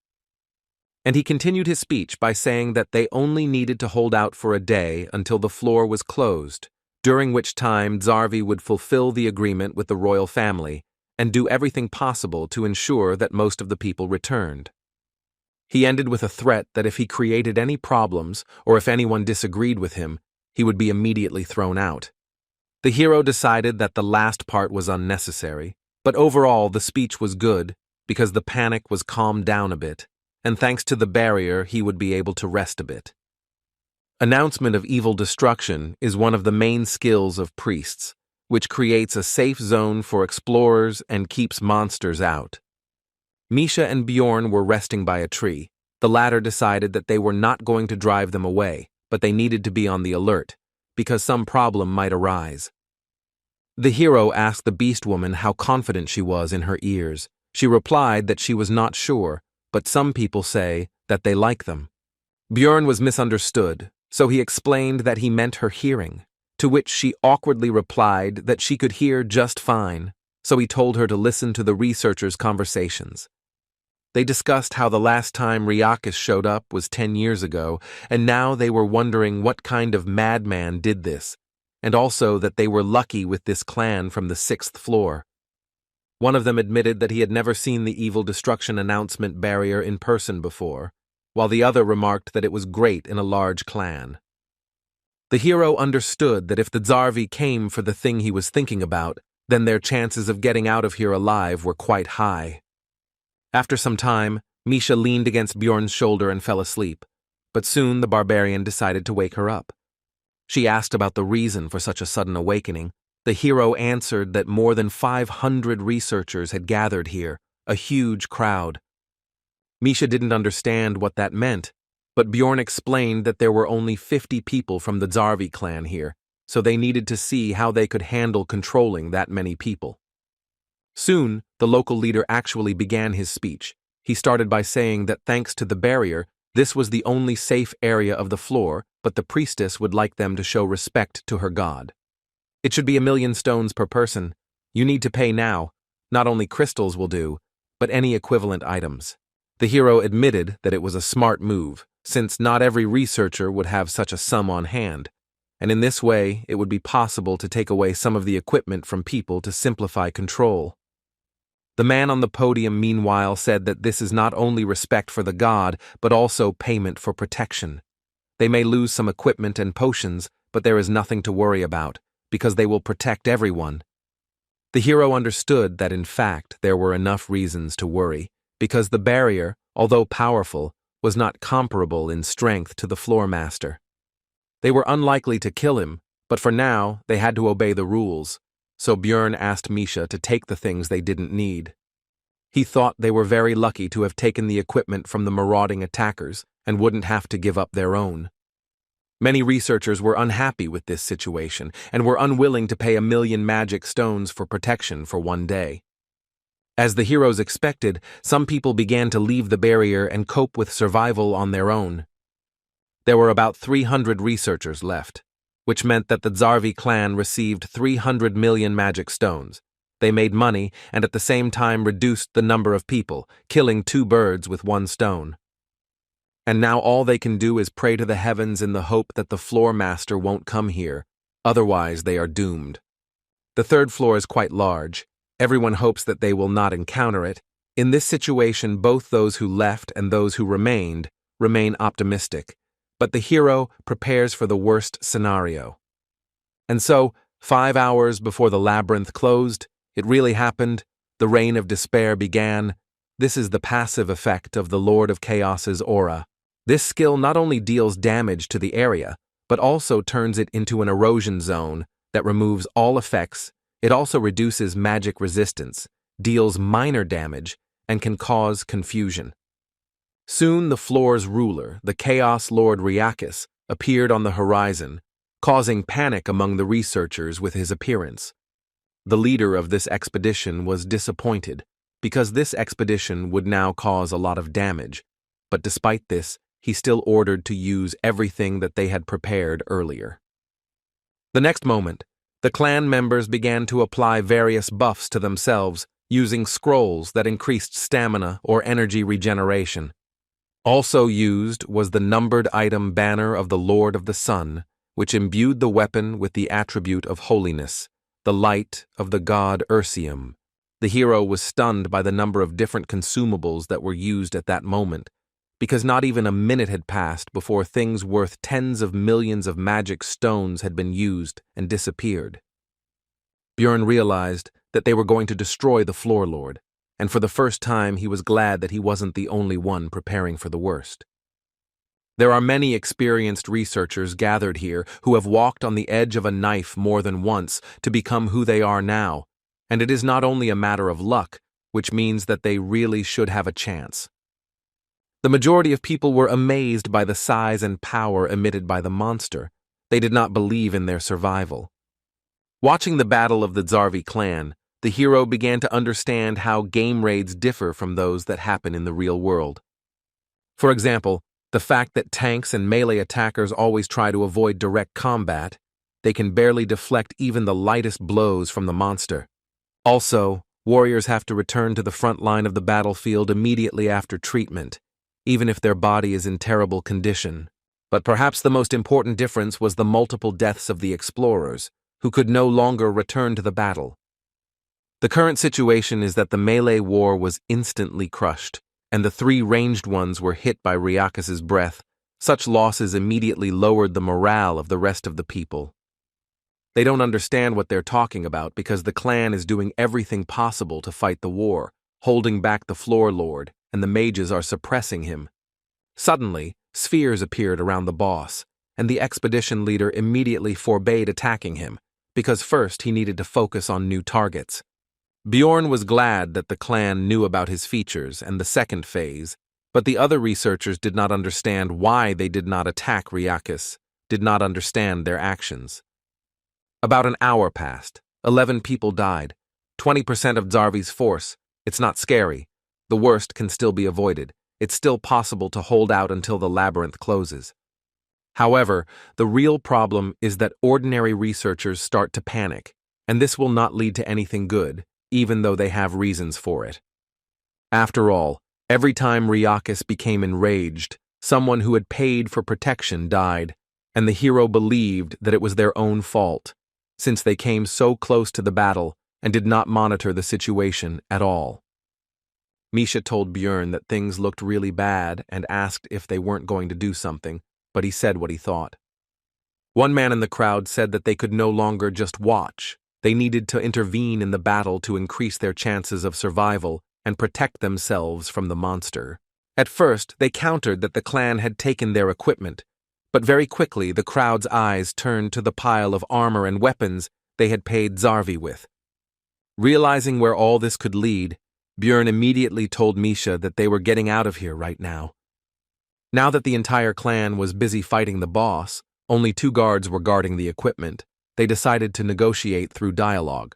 And he continued his speech by saying that they only needed to hold out for a day until the floor was closed, during which time Zarvi would fulfill the agreement with the royal family and do everything possible to ensure that most of the people returned. He ended with a threat that if he created any problems or if anyone disagreed with him, he would be immediately thrown out. The hero decided that the last part was unnecessary, but overall the speech was good because the panic was calmed down a bit, and thanks to the barrier he would be able to rest a bit. Announcement of evil destruction is one of the main skills of priests, which creates a safe zone for explorers and keeps monsters out. Misha and Bjorn were resting by a tree. The latter decided that they were not going to drive them away, but they needed to be on the alert, because some problem might arise. The hero asked the beast woman how confident she was in her ears. She replied that she was not sure, but some people say that they like them. Bjorn was misunderstood, so he explained that he meant her hearing, to which she awkwardly replied that she could hear just fine, so he told her to listen to the researchers' conversations. They discussed how the last time Riakis showed up was 10 years ago, and now they were wondering what kind of madman did this, and also that they were lucky with this clan from the 6th floor. One of them admitted that he had never seen the evil destruction announcement barrier in person before, while the other remarked that it was great in a large clan. The hero understood that if the Zarvi came for the thing he was thinking about, then their chances of getting out of here alive were quite high. After some time, Misha leaned against Bjorn's shoulder and fell asleep, but soon the barbarian decided to wake her up. She asked about the reason for such a sudden awakening. The hero answered that more than 500 researchers had gathered here, a huge crowd. Misha didn't understand what that meant, but Bjorn explained that there were only 50 people from the Zarvi clan here, so they needed to see how they could handle controlling that many people. Soon, the local leader actually began his speech. He started by saying that thanks to the barrier, this was the only safe area of the floor, but the priestess would like them to show respect to her god. It should be 1,000,000 stones per person. You need to pay now. Not only crystals will do, but any equivalent items. The hero admitted that it was a smart move, since not every researcher would have such a sum on hand, and in this way it would be possible to take away some of the equipment from people to simplify control. The man on the podium meanwhile said that this is not only respect for the god, but also payment for protection. They may lose some equipment and potions, but there is nothing to worry about, because they will protect everyone. The hero understood that in fact there were enough reasons to worry, because the barrier, although powerful, was not comparable in strength to the floor master. They were unlikely to kill him, but for now they had to obey the rules, so Bjorn asked Misha to take the things they didn't need. He thought they were very lucky to have taken the equipment from the marauding attackers and wouldn't have to give up their own. Many researchers were unhappy with this situation and were unwilling to pay 1,000,000 magic stones for protection for one day. As the heroes expected, some people began to leave the barrier and cope with survival on their own. There were about 300 researchers left, which meant that the Zarvi clan received 300 million magic stones. They made money and at the same time reduced the number of people, killing 2 birds with 1 stone. And now all they can do is pray to the heavens in the hope that the floor master won't come here, otherwise they are doomed. The 3rd floor is quite large. Everyone hopes that they will not encounter it. In this situation, both those who left and those who remain optimistic, but the hero prepares for the worst scenario. And so, 5 hours before the labyrinth closed, it really happened. The reign of despair began. This is the passive effect of the Lord of Chaos's aura. This skill not only deals damage to the area, but also turns it into an erosion zone that removes all effects. It also reduces magic resistance, deals minor damage, and can cause confusion. Soon the floor's ruler, the Chaos Lord Ryakis, appeared on the horizon, causing panic among the researchers with his appearance. The leader of this expedition was disappointed, because this expedition would now cause a lot of damage, but despite this, he still ordered to use everything that they had prepared earlier. The next moment, the clan members began to apply various buffs to themselves, using scrolls that increased stamina or energy regeneration. Also used was the numbered item banner of the Lord of the Sun, which imbued the weapon with the attribute of holiness, the light of the god Ursium. The hero was stunned by the number of different consumables that were used at that moment, because not even a minute had passed before things worth tens of millions of magic stones had been used and disappeared. Bjorn realized that they were going to destroy the Floor Lord, and for the first time he was glad that he wasn't the only one preparing for the worst. There are many experienced researchers gathered here who have walked on the edge of a knife more than once to become who they are now, and it is not only a matter of luck, which means that they really should have a chance. The majority of people were amazed by the size and power emitted by the monster. They did not believe in their survival. Watching the battle of the Zarvi clan, the hero began to understand how game raids differ from those that happen in the real world. For example, the fact that tanks and melee attackers always try to avoid direct combat, they can barely deflect even the lightest blows from the monster. Also, warriors have to return to the front line of the battlefield immediately after treatment, even if their body is in terrible condition. But perhaps the most important difference was the multiple deaths of the explorers, who could no longer return to the battle. The current situation is that the melee war was instantly crushed, and the 3 ranged ones were hit by Ryakis's breath. Such losses immediately lowered the morale of the rest of the people. They don't understand what they're talking about because the clan is doing everything possible to fight the war, holding back the floor lord, and the mages are suppressing him. Suddenly, spheres appeared around the boss, and the expedition leader immediately forbade attacking him, because first he needed to focus on new targets. Bjorn was glad that the clan knew about his features and the second phase, but the other researchers did not understand why they did not attack Ryakis, did not understand their actions. About an hour passed. 11 people died. 20% of Zarvi's force. It's not scary. The worst can still be avoided. It's still possible to hold out until the labyrinth closes. However, the real problem is that ordinary researchers start to panic, and this will not lead to anything good, even though they have reasons for it. After all, every time Ryakis became enraged, someone who had paid for protection died, and the hero believed that it was their own fault, since they came so close to the battle and did not monitor the situation at all. Misha told Bjorn that things looked really bad and asked if they weren't going to do something, but he said what he thought. One man in the crowd said that they could no longer just watch. They needed to intervene in the battle to increase their chances of survival and protect themselves from the monster. At first, they countered that the clan had taken their equipment, but very quickly the crowd's eyes turned to the pile of armor and weapons they had paid Zarvi with. Realizing where all this could lead, Bjorn immediately told Misha that they were getting out of here right now. Now that the entire clan was busy fighting the boss, only 2 guards were guarding the equipment. They decided to negotiate through dialogue.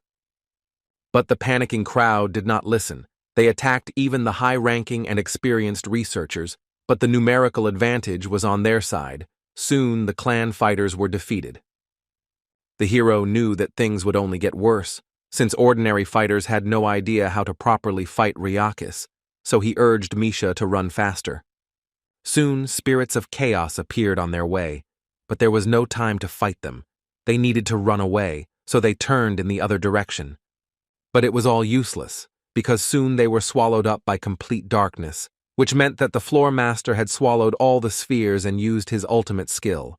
But the panicking crowd did not listen. They attacked even the high-ranking and experienced researchers, but the numerical advantage was on their side. Soon the clan fighters were defeated. The hero knew that things would only get worse, since ordinary fighters had no idea how to properly fight Ryakis, so he urged Misha to run faster. Soon, spirits of chaos appeared on their way, but there was no time to fight them. They needed to run away, so they turned in the other direction. But it was all useless, because soon they were swallowed up by complete darkness, which meant that the floor master had swallowed all the spheres and used his ultimate skill.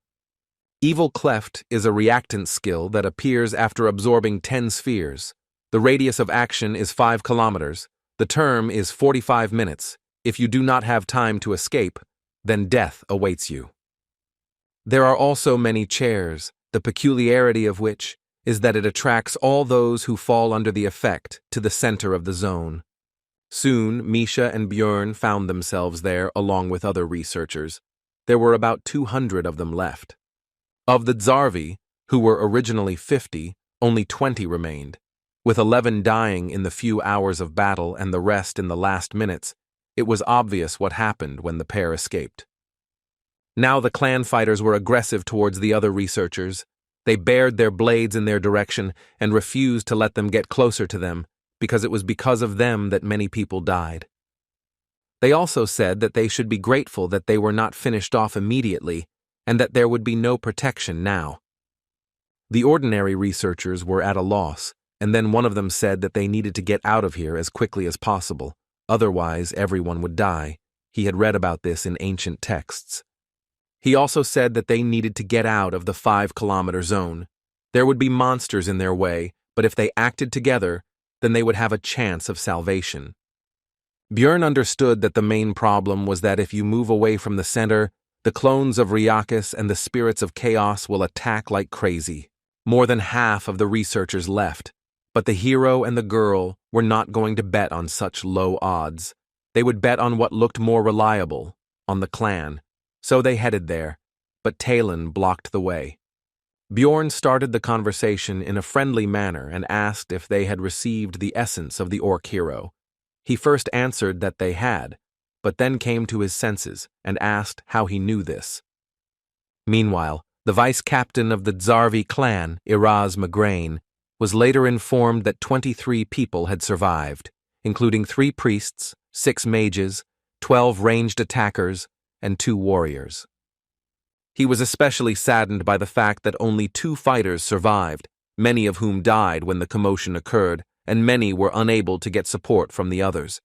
Evil Cleft is a reactant skill that appears after absorbing 10 spheres. The radius of action is 5 kilometers. The term is 45 minutes. If you do not have time to escape, then death awaits you. There are also many chairs, the peculiarity of which is that it attracts all those who fall under the effect to the center of the zone. Soon, Misha and Bjorn found themselves there along with other researchers. There were about 200 of them left. Of the Zarvi, who were originally 50, only 20 remained. With 11 dying in the few hours of battle and the rest in the last minutes, it was obvious what happened when the pair escaped. Now the clan fighters were aggressive towards the other researchers. They bared their blades in their direction and refused to let them get closer to them, because it was because of them that many people died. They also said that they should be grateful that they were not finished off immediately, and that there would be no protection now. The ordinary researchers were at a loss, and then one of them said that they needed to get out of here as quickly as possible, otherwise everyone would die. He had read about this in ancient texts. He also said that they needed to get out of the 5-kilometer zone. There would be monsters in their way, but if they acted together, then they would have a chance of salvation. Bjorn understood that the main problem was that if you move away from the center, the clones of Ryakis and the spirits of chaos will attack like crazy. More than half of the researchers left, but the hero and the girl were not going to bet on such low odds. They would bet on what looked more reliable, on the clan. So they headed there, but Talon blocked the way. Bjorn started the conversation in a friendly manner and asked if they had received the essence of the orc hero. He first answered that they had, but then came to his senses and asked how he knew this. Meanwhile, the vice-captain of the Zarvi clan, Iraz Magrain, was later informed that 23 people had survived, including 3 priests, 6 mages, 12 ranged attackers, and 2 warriors. He was especially saddened by the fact that only 2 fighters survived, many of whom died when the commotion occurred, and many were unable to get support from the others.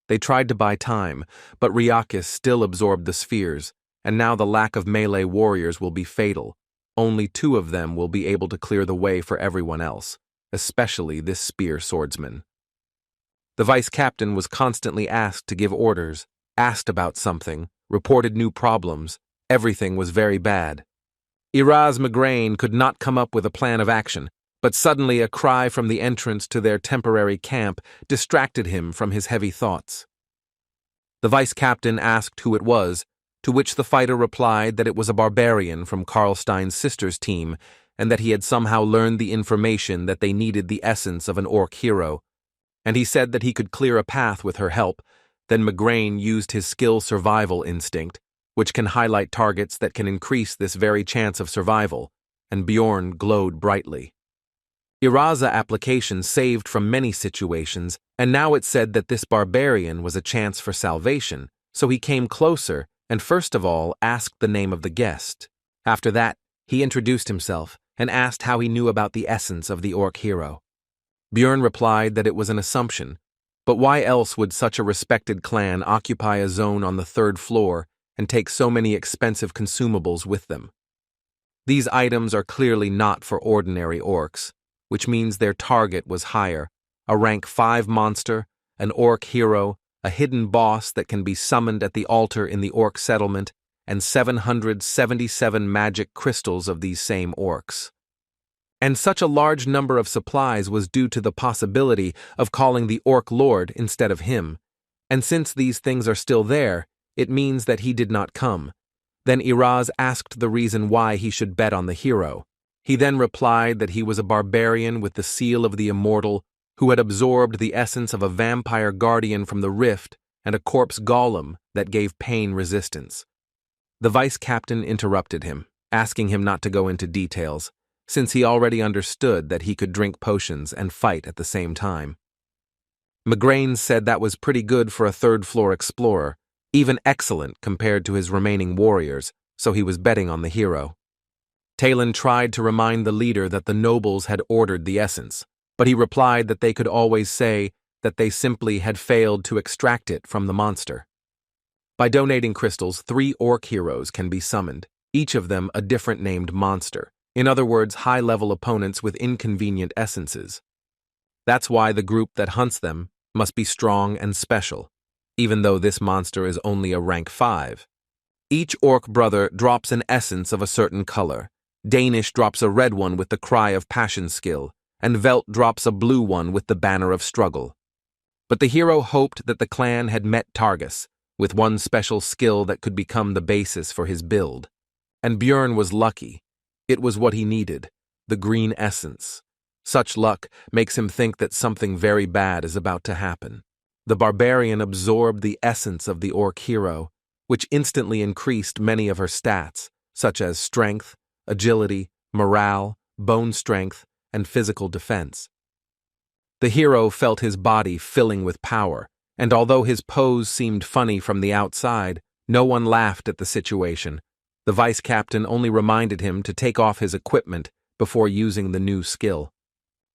They tried to buy time, but Ryakis still absorbed the spheres, and now the lack of melee warriors will be fatal. Only 2 of them will be able to clear the way for everyone else, especially this spear swordsman. The vice captain was constantly asked to give orders, asked about something, reported new problems. Everything was very bad. Transmigration could not come up with a plan of action, but suddenly a cry from the entrance to their temporary camp distracted him from his heavy thoughts. The vice captain asked who it was, to which the fighter replied that it was a barbarian from Karlstein's sister's team, and that he had somehow learned the information that they needed the essence of an orc hero. And he said that he could clear a path with her help. Then Migraine used his skill survival instinct, which can highlight targets that can increase this very chance of survival, and Bjorn glowed brightly. Iraza application saved from many situations, and now it said that this barbarian was a chance for salvation, so he came closer and first of all asked the name of the guest. After that, he introduced himself and asked how he knew about the essence of the orc hero. Bjorn replied that it was an assumption, but why else would such a respected clan occupy a zone on the 3rd floor and take so many expensive consumables with them? These items are clearly not for ordinary orcs, which means their target was higher, a rank 5 monster, an orc hero, a hidden boss that can be summoned at the altar in the orc settlement, and 777 magic crystals of these same orcs. And such a large number of supplies was due to the possibility of calling the orc lord instead of him, and since these things are still there, it means that he did not come. Then Iraz asked the reason why he should bet on the hero. He then replied that he was a barbarian with the seal of the immortal, who had absorbed the essence of a vampire guardian from the rift and a corpse golem that gave pain resistance. The vice captain interrupted him, asking him not to go into details, since he already understood that he could drink potions and fight at the same time. Migraine said that was pretty good for a 3rd-floor explorer, even excellent compared to his remaining warriors, so he was betting on the hero. Talon tried to remind the leader that the nobles had ordered the essence, but he replied that they could always say that they simply had failed to extract it from the monster. By donating crystals, 3 orc heroes can be summoned, each of them a different named monster. In other words, high-level opponents with inconvenient essences. That's why the group that hunts them must be strong and special, even though this monster is only a rank 5. Each orc brother drops an essence of a certain color. Danish drops a red one with the Cry of Passion skill, and Velt drops a blue one with the Banner of Struggle. But the hero hoped that the clan had met Targus, with one special skill that could become the basis for his build. And Bjorn was lucky. It was what he needed, the green essence. Such luck makes him think that something very bad is about to happen. The barbarian absorbed the essence of the orc hero, which instantly increased many of her stats, such as strength, agility, morale, bone strength, and physical defense. The hero felt his body filling with power, and although his pose seemed funny from the outside, no one laughed at the situation. The vice captain only reminded him to take off his equipment before using the new skill.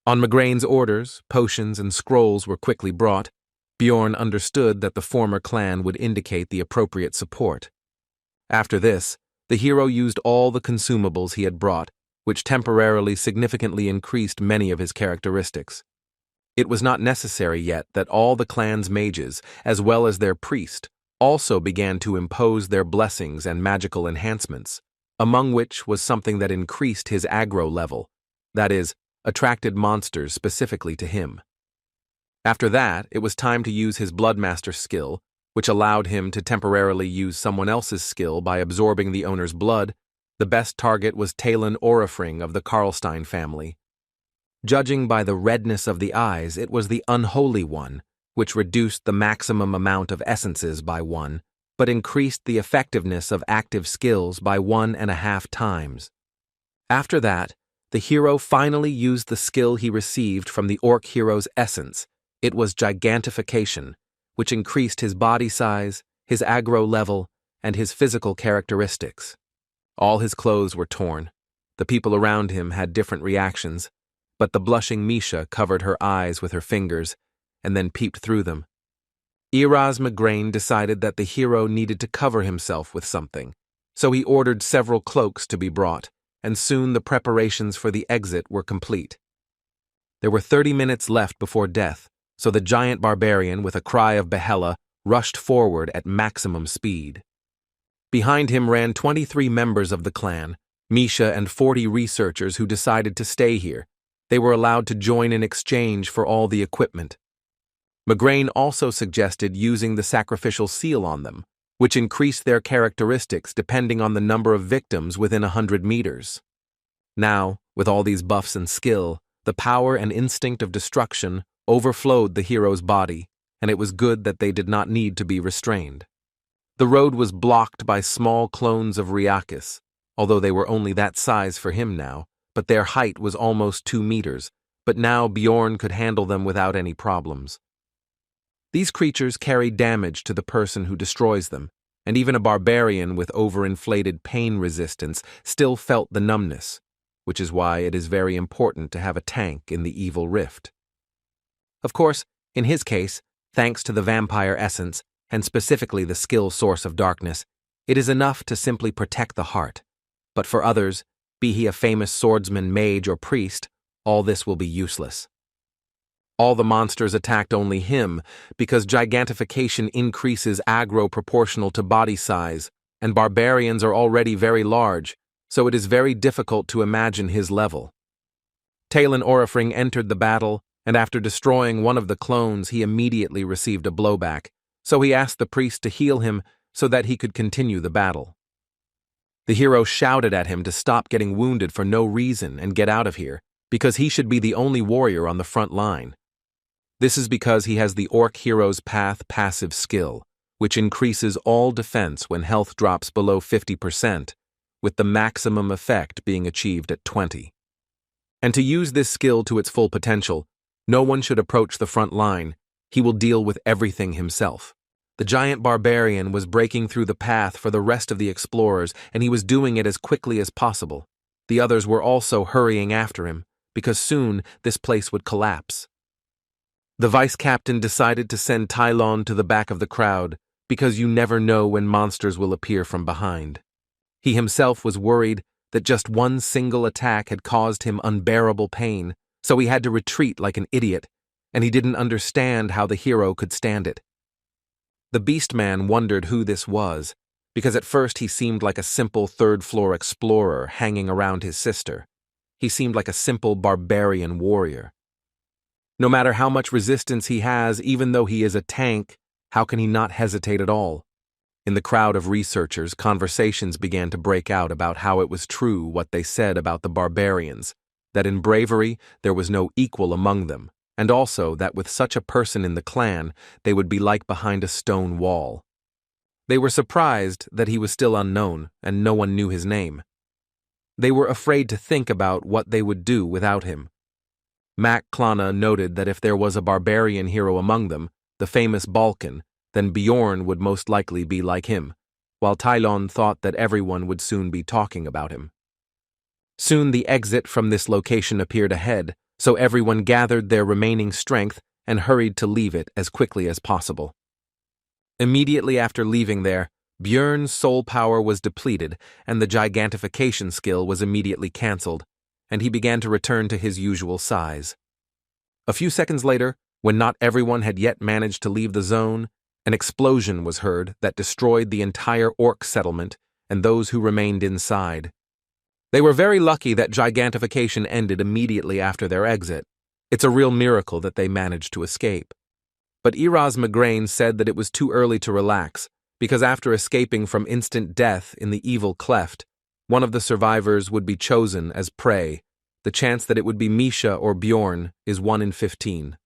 On Migraine's orders, potions and scrolls were quickly brought. Bjorn understood that the former clan would indicate the appropriate support. After this, the hero used all the consumables he had brought, which temporarily significantly increased many of his characteristics. It was not necessary yet that all the clan's mages, as well as their priest, also began to impose their blessings and magical enhancements, among which was something that increased his aggro level, that is, attracted monsters specifically to him. After that, it was time to use his Bloodmaster skill, which allowed him to temporarily use someone else's skill by absorbing the owner's blood. The best target was Talon Orifring of the Karlstein family. Judging by the redness of the eyes, it was the Unholy One, which reduced the maximum amount of essences by 1, but increased the effectiveness of active skills by 1.5 times. After that, the hero finally used the skill he received from the orc hero's essence. It was Gigantification, which increased his body size, his aggro level, and his physical characteristics. All his clothes were torn. The people around him had different reactions. but the blushing Misha covered her eyes with her fingers and then peeped through them. Transmigration decided that the hero needed to cover himself with something, so he ordered several cloaks to be brought, and soon the preparations for the exit were complete. There were 30 minutes left before death, so the giant barbarian, with a cry of Behella, rushed forward at maximum speed. Behind him ran 23 members of the clan, Misha and 40 researchers who decided to stay here. They were allowed to join in exchange for all the equipment. Migraine also suggested using the sacrificial seal on them, which increased their characteristics depending on the number of victims within 100 meters. Now, with all these buffs and skill, the power and instinct of destruction overflowed the hero's body, and it was good that they did not need to be restrained. The road was blocked by small clones of Ryakis, although they were only that size for him now, but their height was almost 2 meters, but now Bjorn could handle them without any problems. These creatures carry damage to the person who destroys them, and even a barbarian with overinflated pain resistance still felt the numbness, which is why it is very important to have a tank in the evil rift. Of course, in his case, thanks to the vampire essence, and specifically the skill source of darkness, it is enough to simply protect the heart. But for others, be he a famous swordsman, mage, or priest, all this will be useless. All the monsters attacked only him because gigantification increases aggro proportional to body size, and barbarians are already very large, so it is very difficult to imagine his level. Talon Orifring entered the battle, and after destroying one of the clones, he immediately received a blowback, so he asked the priest to heal him so that he could continue the battle. The hero shouted at him to stop getting wounded for no reason and get out of here, because he should be the only warrior on the front line. This is because he has the Orc Hero's Path passive skill, which increases all defense when health drops below 50%, with the maximum effect being achieved at 20. And to use this skill to its full potential, no one should approach the front line. He will deal with everything himself. The giant barbarian was breaking through the path for the rest of the explorers, and he was doing it as quickly as possible. The others were also hurrying after him, because soon this place would collapse. The vice-captain decided to send Tylon to the back of the crowd, because you never know when monsters will appear from behind. He himself was worried that just one single attack had caused him unbearable pain, so he had to retreat like an idiot, and he didn't understand how the hero could stand it. The Beastman wondered who this was, because at first he seemed like a simple third-floor explorer hanging around his sister. He seemed like a simple barbarian warrior. No matter how much resistance he has, even though he is a tank, how can he not hesitate at all? In the crowd of researchers, conversations began to break out about how it was true what they said about the barbarians, that in bravery there was no equal among them, and also that with such a person in the clan, they would be like behind a stone wall. They were surprised that he was still unknown, and no one knew his name. They were afraid to think about what they would do without him. Mac Klana noted that if there was a barbarian hero among them, the famous Balkan, then Bjorn would most likely be like him, while Tylon thought that everyone would soon be talking about him. Soon the exit from this location appeared ahead, so everyone gathered their remaining strength and hurried to leave it as quickly as possible. Immediately after leaving there, Bjorn's soul power was depleted and the gigantification skill was immediately cancelled, and he began to return to his usual size. A few seconds later, when not everyone had yet managed to leave the zone, an explosion was heard that destroyed the entire orc settlement and those who remained inside. They were very lucky that gigantification ended immediately after their exit. It's a real miracle that they managed to escape. But Transmigration said that it was too early to relax, because after escaping from instant death in the evil cleft, one of the survivors would be chosen as prey. The chance that it would be Misha or Bjorn is 1 in 15.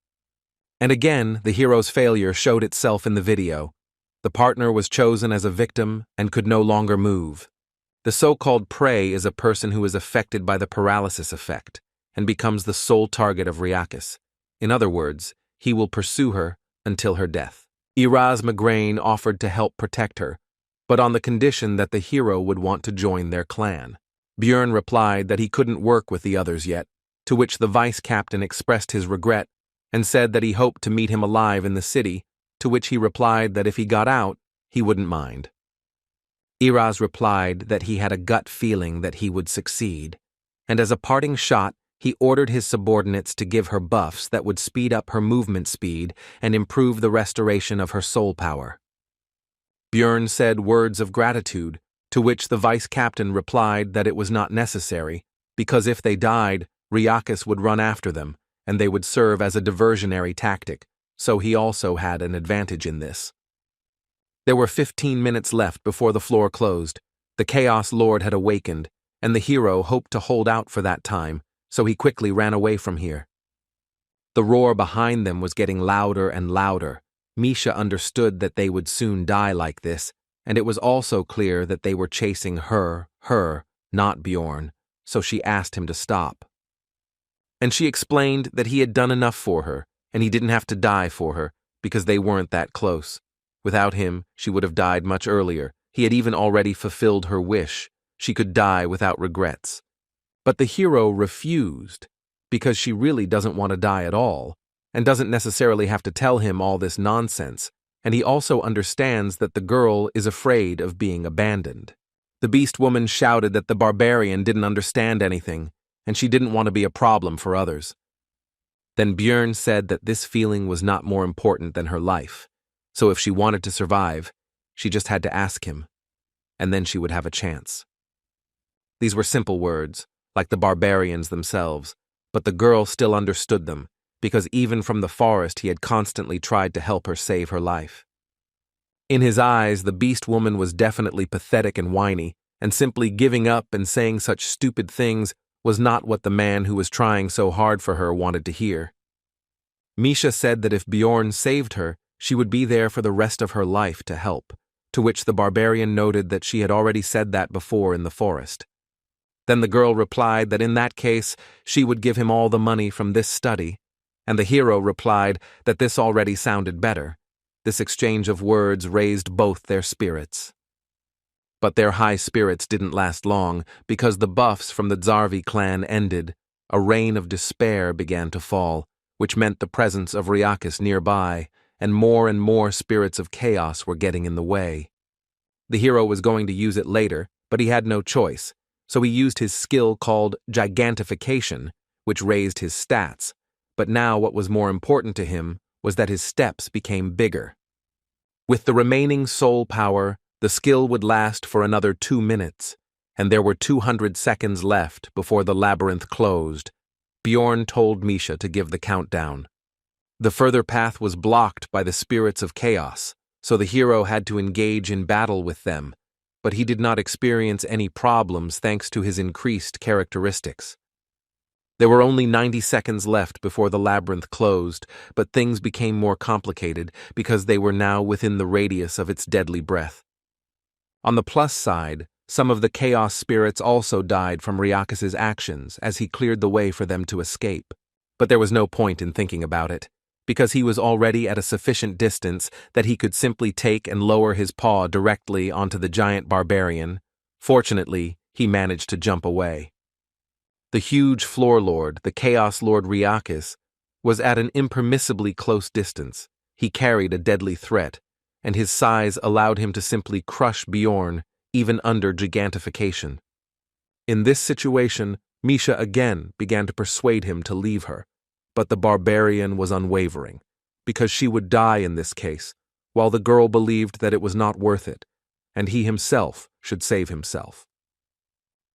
And again, the hero's failure showed itself in the video. The partner was chosen as a victim and could no longer move. The so-called prey is a person who is affected by the paralysis effect and becomes the sole target of Ryakis. In other words, he will pursue her until her death. Transmigration offered to help protect her, but on the condition that the hero would want to join their clan. Bjorn replied that he couldn't work with the others yet, to which the vice captain expressed his regret and said that he hoped to meet him alive in the city, to which he replied that if he got out, he wouldn't mind. Iraz replied that he had a gut feeling that he would succeed, and as a parting shot, he ordered his subordinates to give her buffs that would speed up her movement speed and improve the restoration of her soul power. Björn said words of gratitude, to which the vice captain replied that it was not necessary, because if they died, Riakis would run after them, and they would serve as a diversionary tactic, so he also had an advantage in this. There were 15 minutes left before the floor closed. The Chaos Lord had awakened, and the hero hoped to hold out for that time, so he quickly ran away from here. The roar behind them was getting louder and louder. Misha understood that they would soon die like this, and it was also clear that they were chasing her, not Bjorn, so she asked him to stop. And she explained that he had done enough for her, and he didn't have to die for her, because they weren't that close. Without him, she would have died much earlier. He had even already fulfilled her wish. She could die without regrets. But the hero refused, because she really doesn't want to die at all, and doesn't necessarily have to tell him all this nonsense, and he also understands that the girl is afraid of being abandoned. The beast woman shouted that the barbarian didn't understand anything, and she didn't want to be a problem for others. Then Björn said that this feeling was not more important than her life, so if she wanted to survive, she just had to ask him, and then she would have a chance. These were simple words, like the barbarians themselves, but the girl still understood them, because even from the forest he had constantly tried to help her save her life. In his eyes, the beast woman was definitely pathetic and whiny, and simply giving up and saying such stupid things was not what the man who was trying so hard for her wanted to hear. Misha said that if Bjorn saved her, she would be there for the rest of her life to help, to which the barbarian noted that she had already said that before in the forest. Then the girl replied that in that case she would give him all the money from this study, and the hero replied that this already sounded better. This exchange of words raised both their spirits. But their high spirits didn't last long, because the buffs from the Zarvi clan ended. A rain of despair began to fall, which meant the presence of Riakis nearby, and more spirits of chaos were getting in the way. The hero was going to use it later, but he had no choice, so he used his skill called gigantification, which raised his stats, but now what was more important to him was that his steps became bigger. With the remaining soul power, the skill would last for another 2 minutes, and there were 200 seconds left before the labyrinth closed. Bjorn told Misha to give the countdown. The further path was blocked by the spirits of chaos, so the hero had to engage in battle with them, but he did not experience any problems thanks to his increased characteristics. There were only 90 seconds left before the labyrinth closed, but things became more complicated because they were now within the radius of its deadly breath. On the plus side, some of the chaos spirits also died from Riakis' actions as he cleared the way for them to escape. But there was no point in thinking about it, because he was already at a sufficient distance that he could simply take and lower his paw directly onto the giant barbarian. Fortunately, he managed to jump away. The huge floor lord, the Chaos Lord Riakis, was at an impermissibly close distance. He carried a deadly threat, and his size allowed him to simply crush Bjorn, even under gigantification. In this situation, Misha again began to persuade him to leave her, but the barbarian was unwavering, because she would die in this case, while the girl believed that it was not worth it, and he himself should save himself.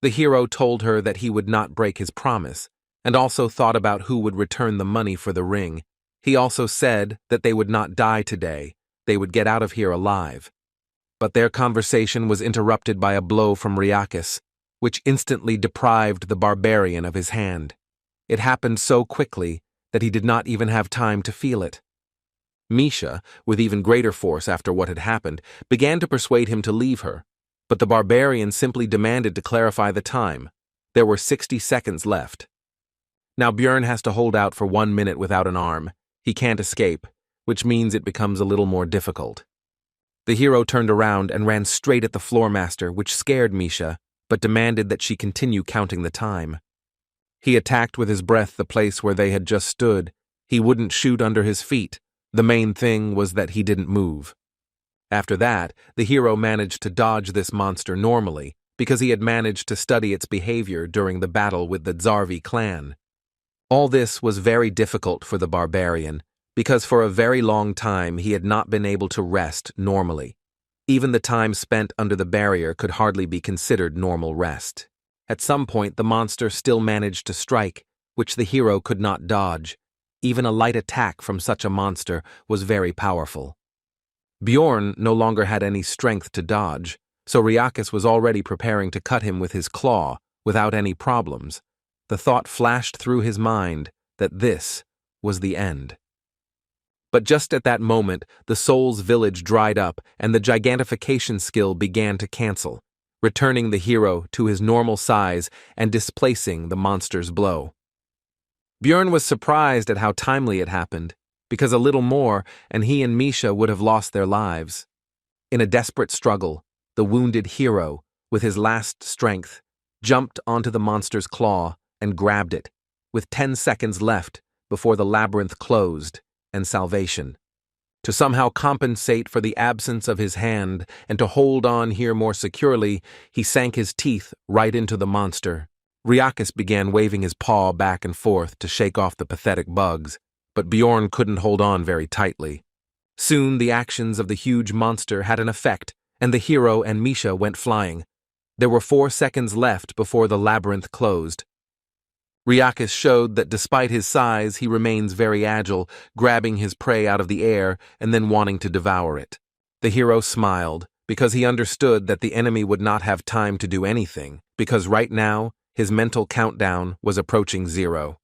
The hero told her that he would not break his promise, and also thought about who would return the money for the ring. He also said that they would not die today, they would get out of here alive. But their conversation was interrupted by a blow from Riakis, which instantly deprived the barbarian of his hand. It happened so quickly that he did not even have time to feel it. Misha, with even greater force after what had happened, began to persuade him to leave her, but the barbarian simply demanded to clarify the time. There were 60 seconds left. Now Bjorn has to hold out for 1 minute without an arm. He can't escape, which means it becomes a little more difficult. The hero turned around and ran straight at the floormaster, which scared Misha, but demanded that she continue counting the time. He attacked with his breath the place where they had just stood. He wouldn't shoot under his feet. The main thing was that he didn't move. After that, the hero managed to dodge this monster normally, because he had managed to study its behavior during the battle with the Zarvi clan. All this was very difficult for the barbarian, because for a very long time he had not been able to rest normally. Even the time spent under the barrier could hardly be considered normal rest. At some point, the monster still managed to strike, which the hero could not dodge. Even a light attack from such a monster was very powerful. Bjorn no longer had any strength to dodge, so Riakis was already preparing to cut him with his claw, without any problems. The thought flashed through his mind that this was the end. But just at that moment, the soul's village dried up and the gigantification skill began to cancel, returning the hero to his normal size and displacing the monster's blow. Bjorn was surprised at how timely it happened, because a little more and he and Misha would have lost their lives. In a desperate struggle, the wounded hero, with his last strength, jumped onto the monster's claw and grabbed it, with 10 seconds left before the labyrinth closed and salvation. To somehow compensate for the absence of his hand and to hold on here more securely, he sank his teeth right into the monster. Riakis began waving his paw back and forth to shake off the pathetic bugs, but Bjorn couldn't hold on very tightly. Soon the actions of the huge monster had an effect, and the hero and Misha went flying. There were 4 seconds left before the labyrinth closed. Riakis showed that despite his size, he remains very agile, grabbing his prey out of the air and then wanting to devour it. The hero smiled, because he understood that the enemy would not have time to do anything, because right now, his mental countdown was approaching 0.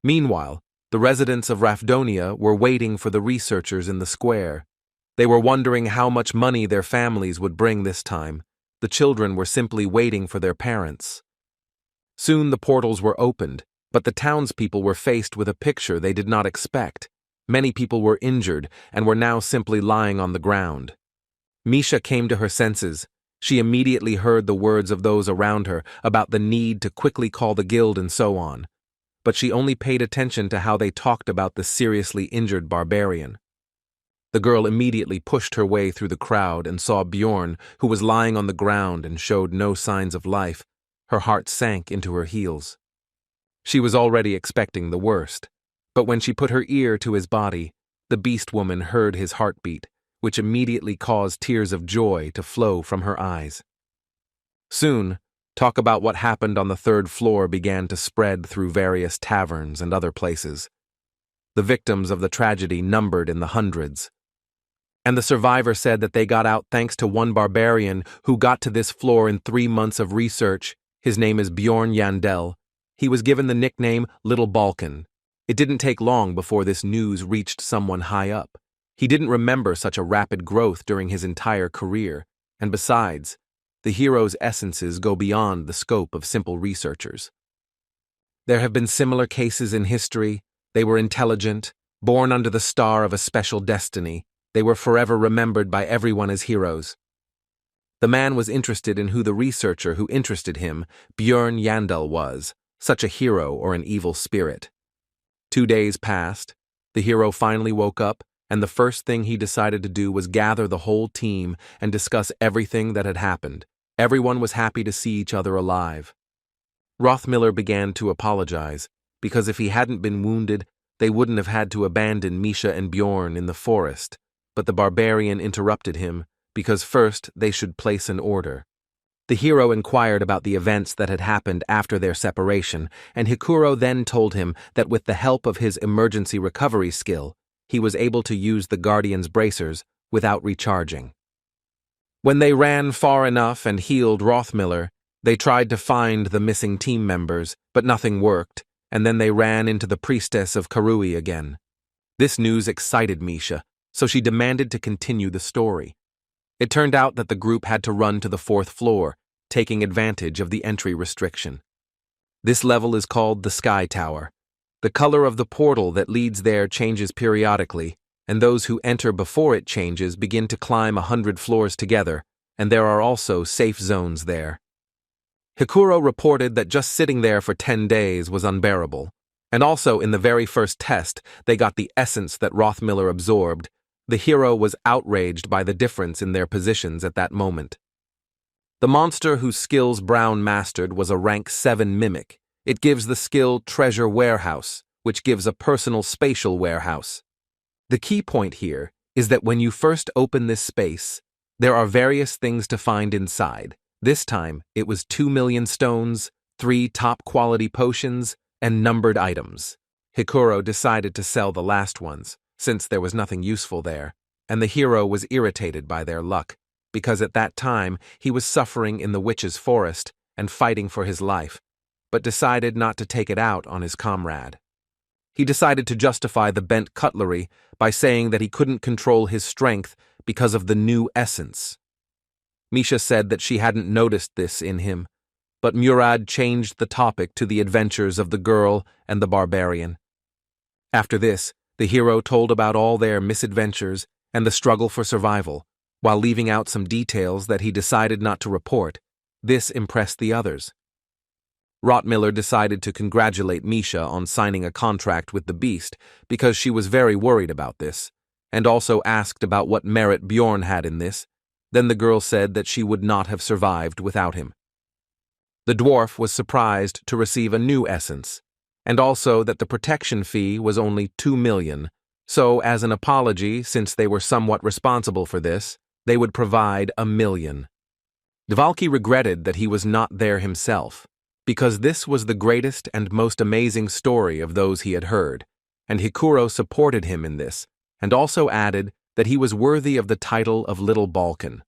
Meanwhile, the residents of Rafdonia were waiting for the researchers in the square. They were wondering how much money their families would bring this time. The children were simply waiting for their parents. Soon the portals were opened, but the townspeople were faced with a picture they did not expect. Many people were injured and were now simply lying on the ground. Misha came to her senses. She immediately heard the words of those around her about the need to quickly call the guild and so on. But she only paid attention to how they talked about the seriously injured barbarian. The girl immediately pushed her way through the crowd and saw Bjorn, who was lying on the ground and showed no signs of life. Her heart sank into her heels. She was already expecting the worst, but when she put her ear to his body, the beast woman heard his heartbeat, which immediately caused tears of joy to flow from her eyes. Soon, talk about what happened on the 3rd floor began to spread through various taverns and other places. The victims of the tragedy numbered in the hundreds. And the survivor said that they got out thanks to one barbarian who got to this floor in 3 months of research. His name is Bjorn Yandel. He was given the nickname Little Balkan. It didn't take long before this news reached someone high up. He didn't remember such a rapid growth during his entire career, and besides, the hero's essences go beyond the scope of simple researchers. There have been similar cases in history. They were intelligent, born under the star of a special destiny. They were forever remembered by everyone as heroes. The man was interested in who the researcher who interested him, Bjorn Yandel, was, such a hero or an evil spirit. 2 days passed. The hero finally woke up, and the first thing he decided to do was gather the whole team and discuss everything that had happened. Everyone was happy to see each other alive. Rothmiller began to apologize, because if he hadn't been wounded, they wouldn't have had to abandon Misha and Bjorn in the forest, but the barbarian interrupted him, because first they should place an order. The hero inquired about the events that had happened after their separation, and Hikuro then told him that with the help of his emergency recovery skill, he was able to use the Guardian's bracers without recharging. When they ran far enough and healed Rothmiller, they tried to find the missing team members, but nothing worked, and then they ran into the priestess of Karui again. This news excited Misha, so she demanded to continue the story. It turned out that the group had to run to the 4th floor, taking advantage of the entry restriction. This level is called the Sky Tower. The color of the portal that leads there changes periodically, and those who enter before it changes begin to climb 100 floors together, and there are also safe zones there. Hikuro reported that just sitting there for 10 days was unbearable. And also, in the very first test, they got the essence that Rothmiller absorbed. The hero was outraged by the difference in their positions at that moment. The monster whose skills Brown mastered was a rank 7 mimic. It gives the skill Treasure Warehouse, which gives a personal spatial warehouse. The key point here is that when you first open this space, there are various things to find inside. This time, it was 2 million stones, 3 top-quality potions, and numbered items. Hikuro decided to sell the last ones, since there was nothing useful there, and the hero was irritated by their luck, because at that time he was suffering in the witch's forest and fighting for his life, but decided not to take it out on his comrade. He decided to justify the bent cutlery by saying that he couldn't control his strength because of the new essence. Misha said that she hadn't noticed this in him, but Murad changed the topic to the adventures of the girl and the barbarian. After this, the hero told about all their misadventures and the struggle for survival, while leaving out some details that he decided not to report. This impressed the others. Rothmiller decided to congratulate Misha on signing a contract with the beast because she was very worried about this, and also asked about what merit Bjorn had in this. Then the girl said that she would not have survived without him. The dwarf was surprised to receive a new essence, and also that the protection fee was only 2 million, so as an apology, since they were somewhat responsible for this, they would provide 1 million. Dvalki regretted that he was not there himself, because this was the greatest and most amazing story of those he had heard, and Hikuro supported him in this, and also added that he was worthy of the title of Little Balkan.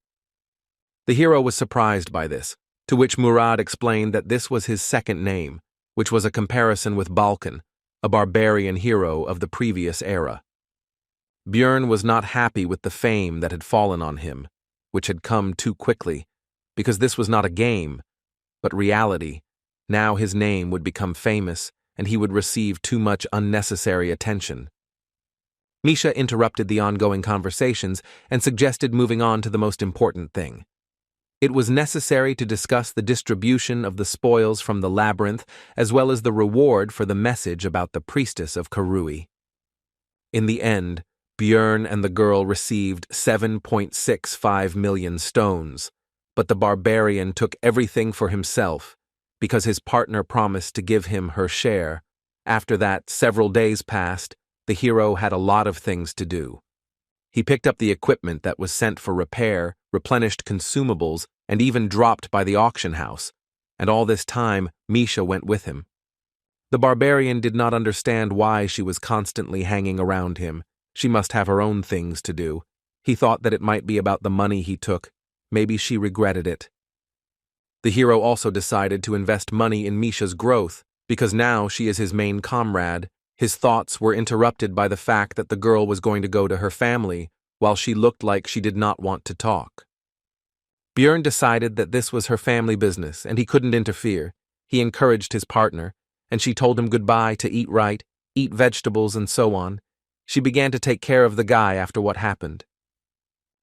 The hero was surprised by this, to which Murad explained that this was his second name, which was a comparison with Balkan, a barbarian hero of the previous era. Bjorn was not happy with the fame that had fallen on him, which had come too quickly, because this was not a game, but reality. Now his name would become famous, and he would receive too much unnecessary attention. Misha interrupted the ongoing conversations and suggested moving on to the most important thing. It was necessary to discuss the distribution of the spoils from the Labyrinth as well as the reward for the message about the priestess of Karui. In the end, Bjorn and the girl received 7.65 million stones, but the barbarian took everything for himself because his partner promised to give him her share. After that, several days passed. The hero had a lot of things to do. He picked up the equipment that was sent for repair, replenished consumables, and even dropped by the auction house, and all this time Misha went with him. The barbarian did not understand why she was constantly hanging around him. She must have her own things to do. He thought that it might be about the money he took. Maybe she regretted it. The hero also decided to invest money in Misha's growth, because now she is his main comrade. His thoughts were interrupted by the fact that the girl was going to go to her family, while she looked like she did not want to talk. Bjorn decided that this was her family business, and he couldn't interfere. He encouraged his partner, and she told him goodbye to eat right, eat vegetables, and so on. She began to take care of the guy after what happened.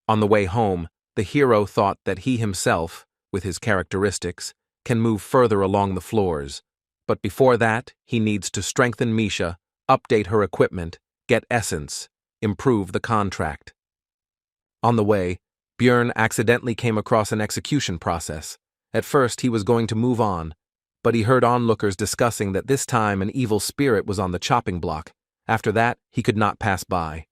On the way home, the hero thought that he himself, with his characteristics, can move further along the floors. But before that, he needs to strengthen Misha, update her equipment, get essence, improve the contract. On the way, Bjorn accidentally came across an execution process. At first, he was going to move on, but he heard onlookers discussing that this time an evil spirit was on the chopping block. After that, he could not pass by.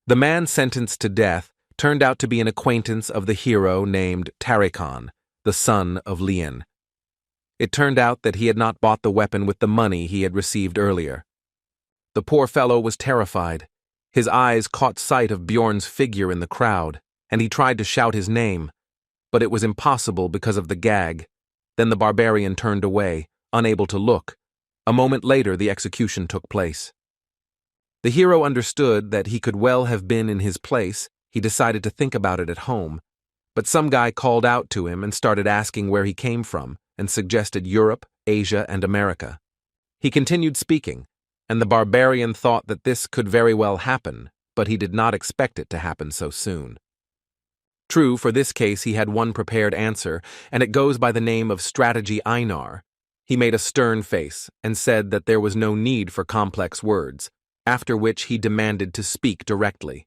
The man sentenced to death turned out to be an acquaintance of the hero named Tarikan, the son of Lien. It turned out that he had not bought the weapon with the money he had received earlier. The poor fellow was terrified. His eyes caught sight of Bjorn's figure in the crowd, and he tried to shout his name, but it was impossible because of the gag. Then the barbarian turned away, unable to look. A moment later, the execution took place. The hero understood that he could well have been in his place. He decided to think about it at home, but some guy called out to him and started asking where he came from and suggested Europe, Asia, and America. He continued speaking, and the barbarian thought that this could very well happen, but he did not expect it to happen so soon. True, for this case he had one prepared answer, and it goes by the name of Strategy Anar. He made a stern face and said that there was no need for complex words, after which he demanded to speak directly.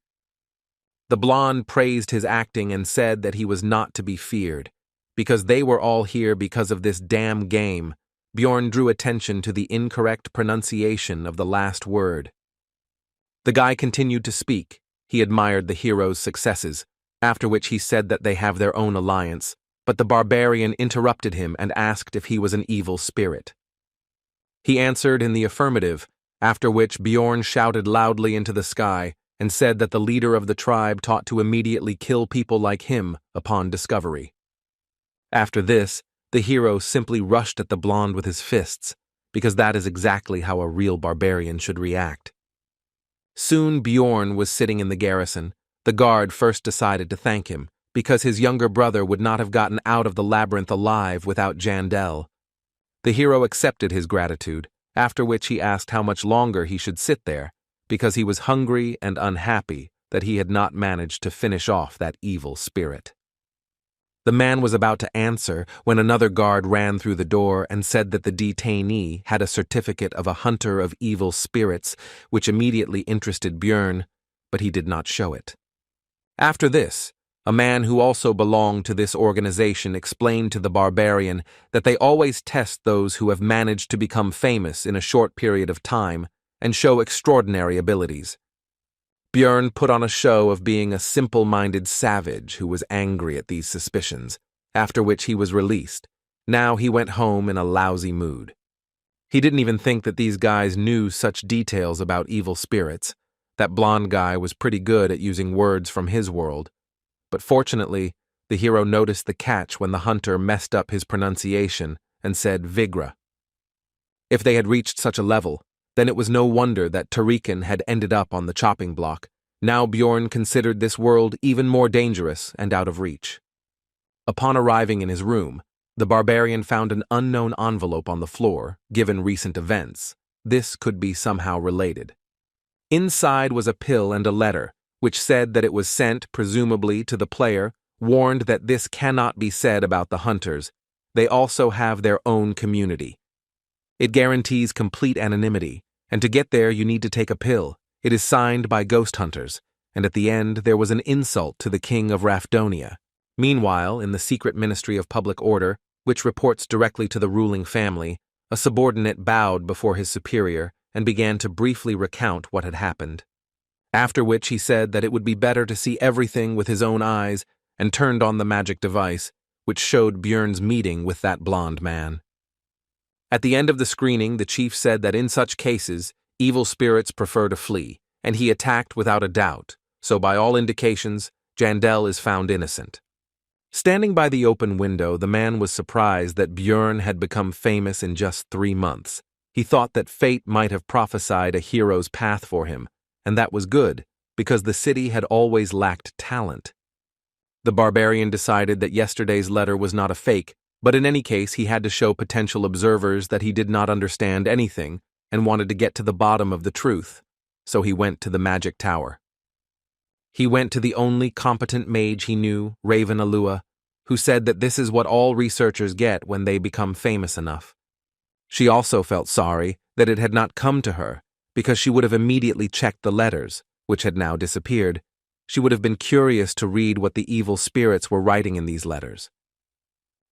The blonde praised his acting and said that he was not to be feared. Because they were all here because of this damn game, Bjorn drew attention to the incorrect pronunciation of the last word. The guy continued to speak. He admired the hero's successes, after which he said that they have their own alliance, but the barbarian interrupted him and asked if he was an evil spirit. He answered in the affirmative, after which Bjorn shouted loudly into the sky and said that the leader of the tribe taught to immediately kill people like him upon discovery. After this, the hero simply rushed at the blonde with his fists, because that is exactly how a real barbarian should react. Soon Bjorn was sitting in the garrison. The guard first decided to thank him, because his younger brother would not have gotten out of the labyrinth alive without Jandel. The hero accepted his gratitude, after which he asked how much longer he should sit there, because he was hungry and unhappy that he had not managed to finish off that evil spirit. The man was about to answer when another guard ran through the door and said that the detainee had a certificate of a hunter of evil spirits, which immediately interested Bjorn, but he did not show it. After this, a man who also belonged to this organization explained to the barbarian that they always test those who have managed to become famous in a short period of time and show extraordinary abilities. Bjorn put on a show of being a simple-minded savage who was angry at these suspicions, after which he was released. Now he went home in a lousy mood. He didn't even think that these guys knew such details about evil spirits. That blonde guy was pretty good at using words from his world. But fortunately, the hero noticed the catch when the hunter messed up his pronunciation and said Vigra. If they had reached such a level, then it was no wonder that Tariqan had ended up on the chopping block. Now Bjorn considered this world even more dangerous and out of reach. Upon arriving in his room, the barbarian found an unknown envelope on the floor, given recent events. This could be somehow related. Inside was a pill and a letter, which said that it was sent, presumably, to the player, warned that this cannot be said about the hunters. They also have their own community. It guarantees complete anonymity, and to get there you need to take a pill. It is signed by ghost hunters, and at the end there was an insult to the king of Rafdonia. Meanwhile, in the secret Ministry of Public Order, which reports directly to the ruling family, a subordinate bowed before his superior and began to briefly recount what had happened. After which he said that it would be better to see everything with his own eyes and turned on the magic device, which showed Bjorn's meeting with that blonde man. At the end of the screening, the chief said that in such cases, evil spirits prefer to flee, and he attacked without a doubt, so by all indications, Jandel is found innocent. Standing by the open window, the man was surprised that Bjorn had become famous in just 3 months. He thought that fate might have prophesied a hero's path for him, and that was good, because the city had always lacked talent. The barbarian decided that yesterday's letter was not a fake, but in any case he had to show potential observers that he did not understand anything and wanted to get to the bottom of the truth, so he went to the magic tower. He went to the only competent mage he knew, Raven Alua, who said that this is what all researchers get when they become famous enough. She also felt sorry that it had not come to her, because she would have immediately checked the letters, which had now disappeared. She would have been curious to read what the evil spirits were writing in these letters.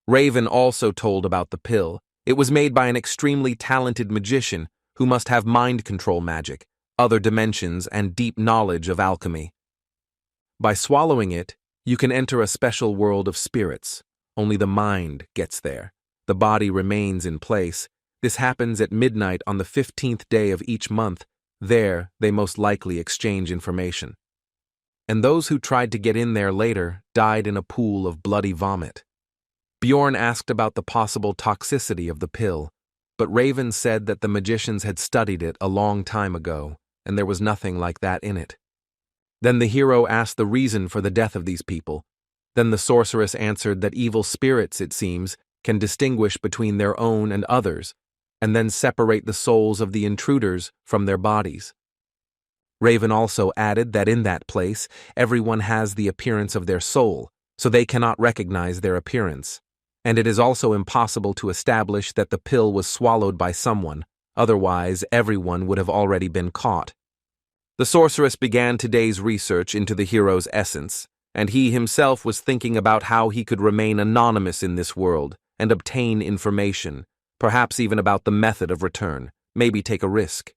Raven also told about the pill. It was made by an extremely talented magician who must have mind control magic, other dimensions, and deep knowledge of alchemy. By swallowing it, you can enter a special world of spirits. Only the mind gets there. The body remains in place. This happens at midnight on the 15th day of each month. There, they most likely exchange information. And those who tried to get in there later died in a pool of bloody vomit. Bjorn asked about the possible toxicity of the pill, but Raven said that the magicians had studied it a long time ago, and there was nothing like that in it. Then the hero asked the reason for the death of these people. Then the sorceress answered that evil spirits, it seems, can distinguish between their own and others, and then separate the souls of the intruders from their bodies. Raven also added that in that place, everyone has the appearance of their soul, so they cannot recognize their appearance. And it is also impossible to establish that the pill was swallowed by someone, otherwise everyone would have already been caught. The sorceress began today's research into the hero's essence, and he himself was thinking about how he could remain anonymous in this world and obtain information, perhaps even about the method of return, maybe take a risk.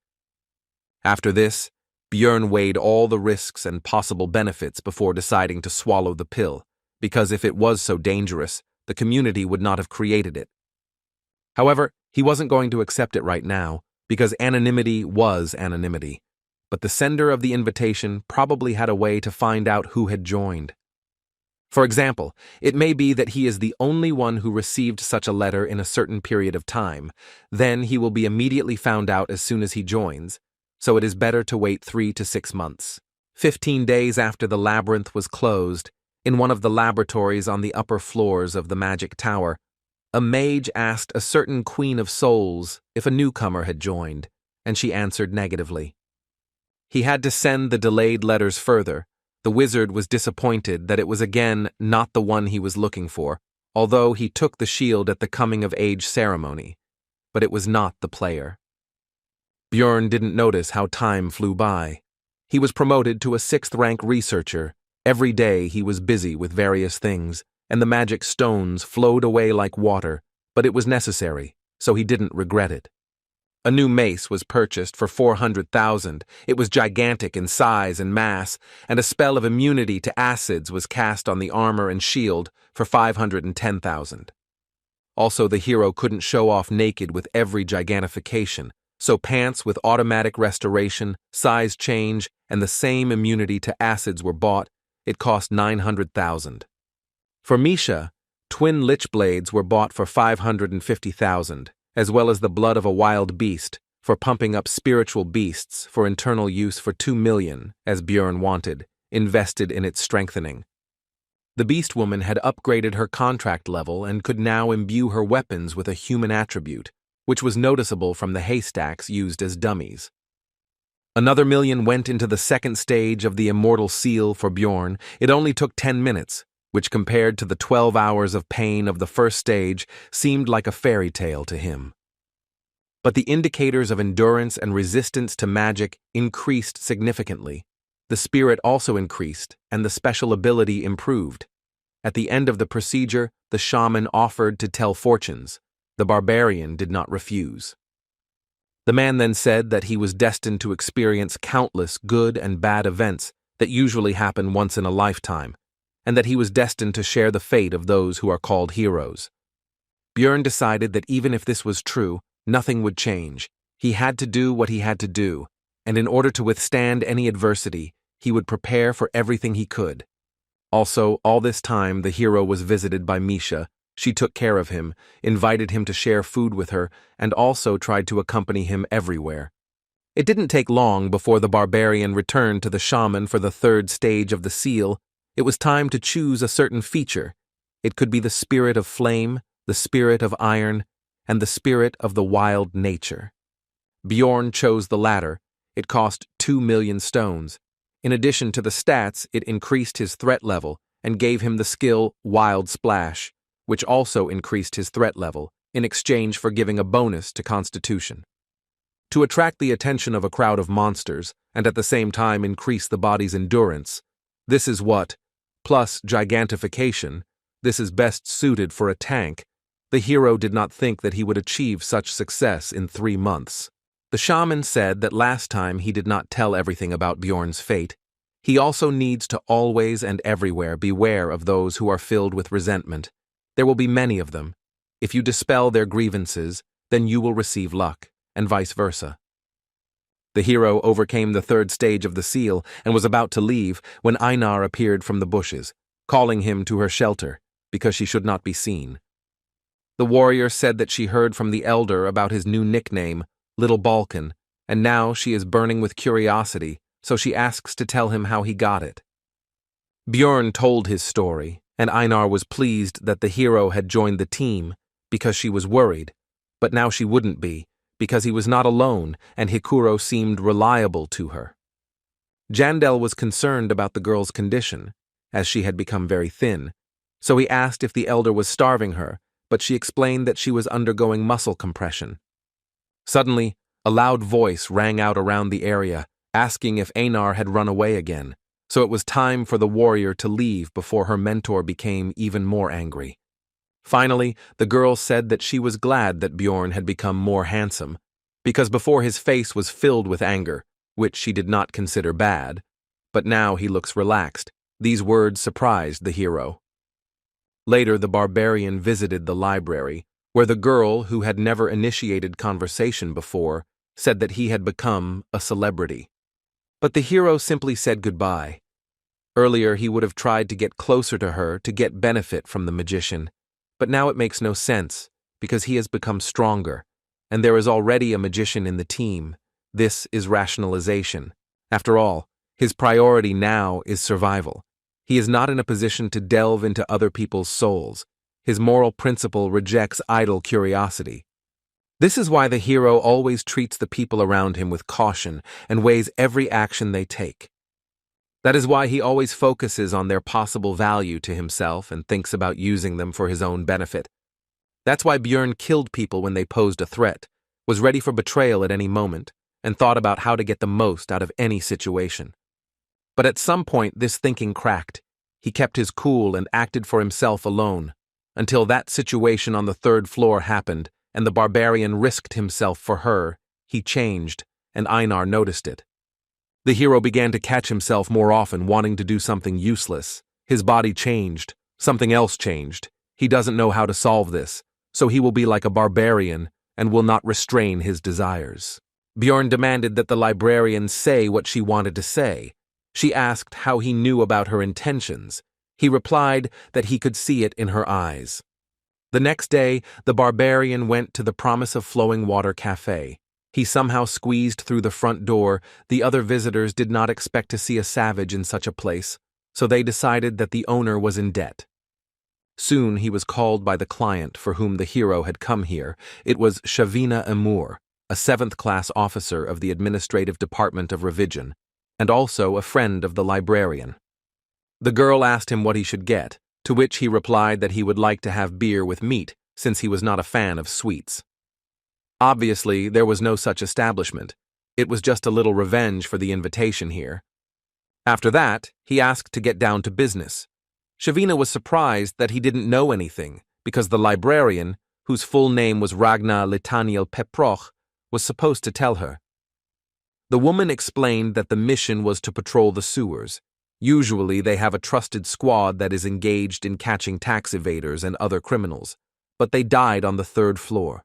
After this, Björn weighed all the risks and possible benefits before deciding to swallow the pill, because if it was so dangerous, the community would not have created it. However, he wasn't going to accept it right now, because anonymity was anonymity. But the sender of the invitation probably had a way to find out who had joined. For example, it may be that he is the only one who received such a letter in a certain period of time. Then he will be immediately found out as soon as he joins, so it is better to wait 3 to 6 months. 15 days after the labyrinth was closed, in one of the laboratories on the upper floors of the magic tower, a mage asked a certain Queen of Souls if a newcomer had joined, and she answered negatively. He had to send the delayed letters further. The wizard was disappointed that it was again not the one he was looking for, although he took the shield at the coming-of-age ceremony, but it was not the player. Björn didn't notice how time flew by. He was promoted to a 6th-rank researcher. Every day he was busy with various things, and the magic stones flowed away like water, but it was necessary, so he didn't regret it. A new mace was purchased for 400,000. It was gigantic in size and mass, and a spell of immunity to acids was cast on the armor and shield for 510,000. Also, the hero couldn't show off naked with every gigantification, so pants with automatic restoration, size change, and the same immunity to acids were bought. It cost 900,000. For Misha, twin lich blades were bought for 550,000, as well as the blood of a wild beast for pumping up spiritual beasts for internal use for 2 million, as Björn wanted, invested in its strengthening. The beast woman had upgraded her contract level and could now imbue her weapons with a human attribute, which was noticeable from the haystacks used as dummies. Another 1 million went into the 2nd stage of the immortal seal for Björn. It only took 10 minutes, which compared to the 12 hours of pain of the 1st stage seemed like a fairy tale to him. But the indicators of endurance and resistance to magic increased significantly. The spirit also increased, and the special ability improved. At the end of the procedure, the shaman offered to tell fortunes. The barbarian did not refuse. The man then said that he was destined to experience countless good and bad events that usually happen once in a lifetime, and that he was destined to share the fate of those who are called heroes. Björn decided that even if this was true, nothing would change. He had to do what he had to do, and in order to withstand any adversity, he would prepare for everything he could. Also, all this time, the hero was visited by Misha. She took care of him, invited him to share food with her, and also tried to accompany him everywhere. It didn't take long before the barbarian returned to the shaman for the 3rd stage of the seal. It was time to choose a certain feature. It could be the spirit of flame, the spirit of iron, and the spirit of the wild nature. Björn chose the latter. It cost 2 million stones. In addition to the stats, it increased his threat level and gave him the skill Wild Splash, which also increased his threat level, in exchange for giving a bonus to Constitution. To attract the attention of a crowd of monsters, and at the same time increase the body's endurance, this is what, plus gigantification, this is best suited for a tank. The hero did not think that he would achieve such success in 3 months. The shaman said that last time he did not tell everything about Björn's fate. He also needs to always and everywhere beware of those who are filled with resentment. There will be many of them. If you dispel their grievances, then you will receive luck, and vice versa. The hero overcame the 3rd stage of the seal and was about to leave when Anar appeared from the bushes, calling him to her shelter, because she should not be seen. The warrior said that she heard from the elder about his new nickname, Little Balkan, and now she is burning with curiosity, so she asks to tell him how he got it. Björn told his story, and Einar was pleased that the hero had joined the team because she was worried, but now she wouldn't be, because he was not alone and Hikuro seemed reliable to her. Jandel was concerned about the girl's condition, as she had become very thin, So he asked if the elder was starving her, but she explained that she was undergoing muscle compression. Suddenly, a loud voice rang out around the area, asking if Anar had run away again, so it was time for the warrior to leave before her mentor became even more angry. Finally, the girl said that she was glad that Bjorn had become more handsome, because before his face was filled with anger, which she did not consider bad, but now he looks relaxed. These words surprised the hero. Later, the barbarian visited the library, where the girl, who had never initiated conversation before, said that he had become a celebrity. But the hero simply said goodbye. Earlier, he would have tried to get closer to her to get benefit from the magician, but now it makes no sense, because he has become stronger, and there is already a magician in the team. This is rationalization. After all, his priority now is survival. He is not in a position to delve into other people's souls. His moral principle rejects idle curiosity. This is why the hero always treats the people around him with caution and weighs every action they take. That is why he always focuses on their possible value to himself and thinks about using them for his own benefit. That's why Bjorn killed people when they posed a threat, was ready for betrayal at any moment, and thought about how to get the most out of any situation. But at some point this thinking cracked. He kept his cool and acted for himself alone, until that situation on the third floor happened, and the barbarian risked himself for her. He changed, and Einar noticed it. The hero began to catch himself more often wanting to do something useless. His body changed. Something else changed. He doesn't know how to solve this, so he will be like a barbarian and will not restrain his desires. Bjorn demanded that the librarian say what she wanted to say. She asked how he knew about her intentions. He replied that he could see it in her eyes. The next day, the barbarian went to the Promise of Flowing Water Cafe. He somehow squeezed through the front door. The other visitors did not expect to see a savage in such a place, so they decided that the owner was in debt. Soon he was called by the client for whom the hero had come here. It was Shavina Amur, a 7th-class officer of the Administrative Department of Revision, and also a friend of the librarian. The girl asked him what he should get, to which he replied that he would like to have beer with meat, since he was not a fan of sweets. Obviously, there was no such establishment. It was just a little revenge for the invitation here. After that, he asked to get down to business. Shavina was surprised that he didn't know anything, because the librarian, whose full name was Ragnar Litaniel Peproch, was supposed to tell her. The woman explained that the mission was to patrol the sewers. Usually they have a trusted squad that is engaged in catching tax evaders and other criminals, but they died on the 3rd floor.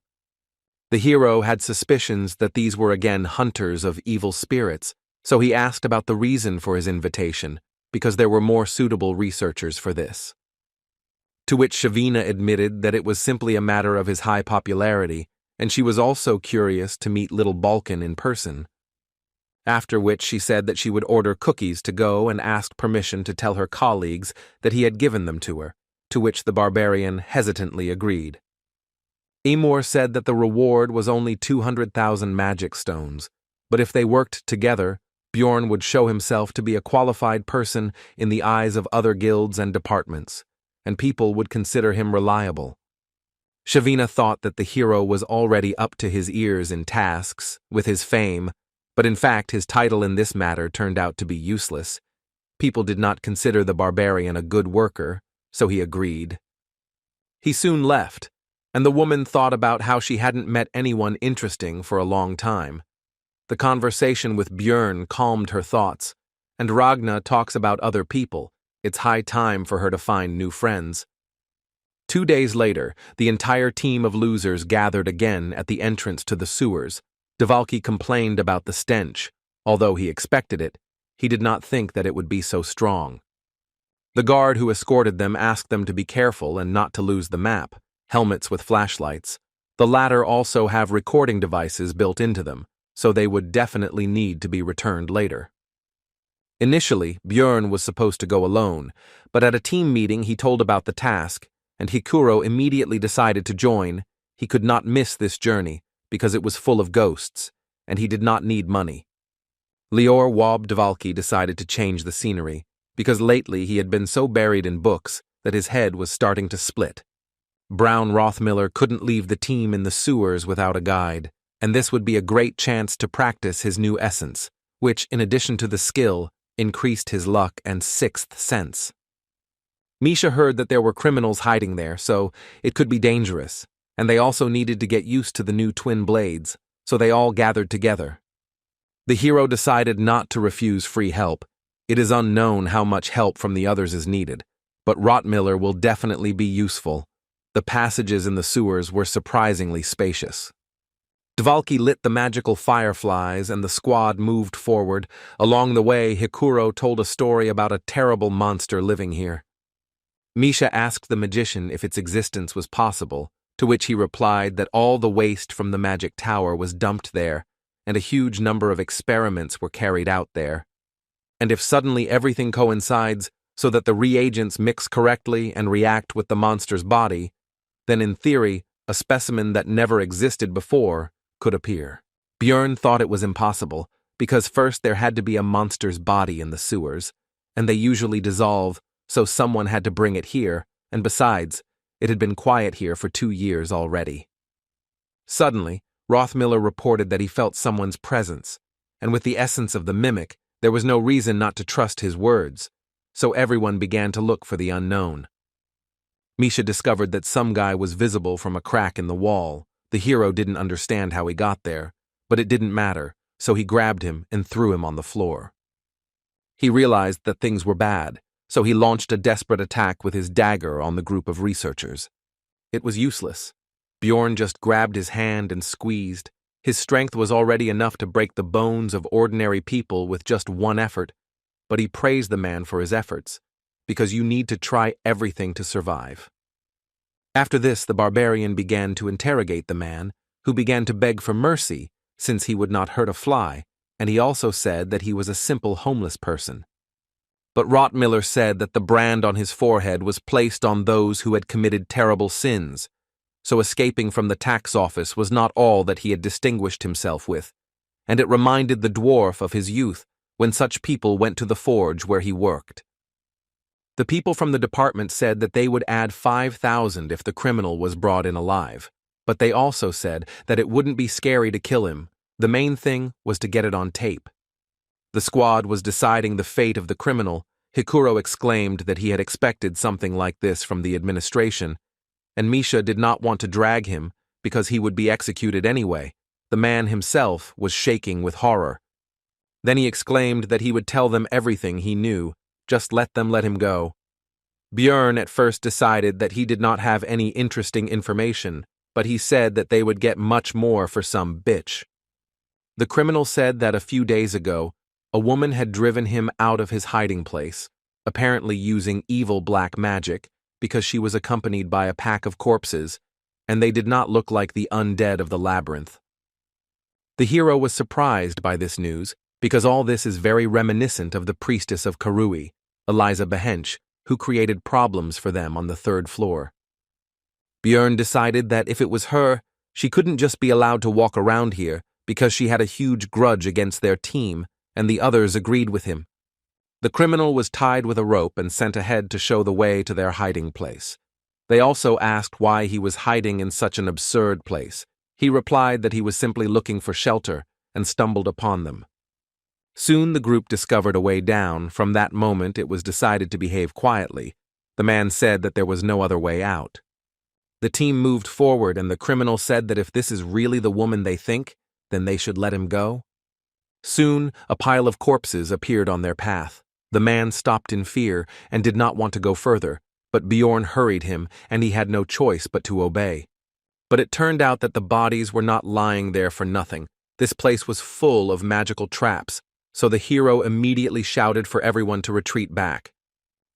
The hero had suspicions that these were again hunters of evil spirits, so he asked about the reason for his invitation, because there were more suitable researchers for this. To which Shavina admitted that it was simply a matter of his high popularity, and she was also curious to meet little Balkan in person. After which she said that she would order cookies to go and asked permission to tell her colleagues that he had given them to her, to which the barbarian hesitantly agreed. Amur said that the reward was only 200,000 magic stones, but if they worked together, Bjorn would show himself to be a qualified person in the eyes of other guilds and departments, and people would consider him reliable. Shavina thought that the hero was already up to his ears in tasks, with his fame, but in fact his title in this matter turned out to be useless. People did not consider the barbarian a good worker, so he agreed. He soon left, and the woman thought about how she hadn't met anyone interesting for a long time. The conversation with Bjorn calmed her thoughts, and Ragna talks about other people. It's high time for her to find new friends. 2 days later, the entire team of losers gathered again at the entrance to the sewers. Devalki complained about the stench. Although he expected it, he did not think that it would be so strong. The guard who escorted them asked them to be careful and not to lose the map, helmets with flashlights. The latter also have recording devices built into them, so they would definitely need to be returned later. Initially, Bjorn was supposed to go alone, but at a team meeting he told about the task, and Hikuro immediately decided to join. He could not miss this journey, because it was full of ghosts, and he did not need money. Lior Wab Dvalki decided to change the scenery, because lately he had been so buried in books that his head was starting to split. Brown Rothmiller couldn't leave the team in the sewers without a guide, and this would be a great chance to practice his new essence, which, in addition to the skill, increased his luck and sixth sense. Misha heard that there were criminals hiding there, so it could be dangerous, and they also needed to get used to the new twin blades, so they all gathered together. The hero decided not to refuse free help. It is unknown how much help from the others is needed, but Rothmiller will definitely be useful. The passages in the sewers were surprisingly spacious. Dvalki lit the magical fireflies and the squad moved forward. Along the way, Hikuro told a story about a terrible monster living here. Misha asked the magician if its existence was possible, to which he replied that all the waste from the magic tower was dumped there, and a huge number of experiments were carried out there. And if suddenly everything coincides so that the reagents mix correctly and react with the monster's body, then in theory, a specimen that never existed before could appear. Björn thought it was impossible, because first there had to be a monster's body in the sewers, and they usually dissolve, so someone had to bring it here, and besides, it had been quiet here for 2 years already. Suddenly, Rothmiller reported that he felt someone's presence, and with the essence of the mimic, there was no reason not to trust his words, so everyone began to look for the unknown. Misha discovered that some guy was visible from a crack in the wall. The hero didn't understand how he got there, but it didn't matter, so he grabbed him and threw him on the floor. He realized that things were bad, so he launched a desperate attack with his dagger on the group of researchers. It was useless. Bjorn just grabbed his hand and squeezed. His strength was already enough to break the bones of ordinary people with just one effort, but he praised the man for his efforts, because you need to try everything to survive. After this, the barbarian began to interrogate the man, who began to beg for mercy since he would not hurt a fly, and he also said that he was a simple homeless person. But Rothmiller said that the brand on his forehead was placed on those who had committed terrible sins, so escaping from the tax office was not all that he had distinguished himself with, and it reminded the dwarf of his youth when such people went to the forge where he worked. The people from the department said that they would add 5,000 if the criminal was brought in alive, but they also said that it wouldn't be scary to kill him. The main thing was to get it on tape. The squad was deciding the fate of the criminal. Hikuro exclaimed that he had expected something like this from the administration, and Misha did not want to drag him because he would be executed anyway. The man himself was shaking with horror. Then he exclaimed that he would tell them everything he knew. Just let him go. Björn at first decided that he did not have any interesting information, but he said that they would get much more for some bitch. The criminal said that a few days ago, a woman had driven him out of his hiding place, apparently using evil black magic, because she was accompanied by a pack of corpses, and they did not look like the undead of the Labyrinth. The hero was surprised by this news, because all this is very reminiscent of the priestess of Karui, Eliza Behench, who created problems for them on the 3rd floor. Björn decided that if it was her, she couldn't just be allowed to walk around here because she had a huge grudge against their team, and the others agreed with him. The criminal was tied with a rope and sent ahead to show the way to their hiding place. They also asked why he was hiding in such an absurd place. He replied that he was simply looking for shelter and stumbled upon them. Soon the group discovered a way down. From that moment it was decided to behave quietly. The man said that there was no other way out. The team moved forward and the criminal said that if this is really the woman they think, then they should let him go. Soon a pile of corpses appeared on their path. The man stopped in fear and did not want to go further, but Bjorn hurried him and he had no choice but to obey. But it turned out that the bodies were not lying there for nothing. This place was full of magical traps, so the hero immediately shouted for everyone to retreat back.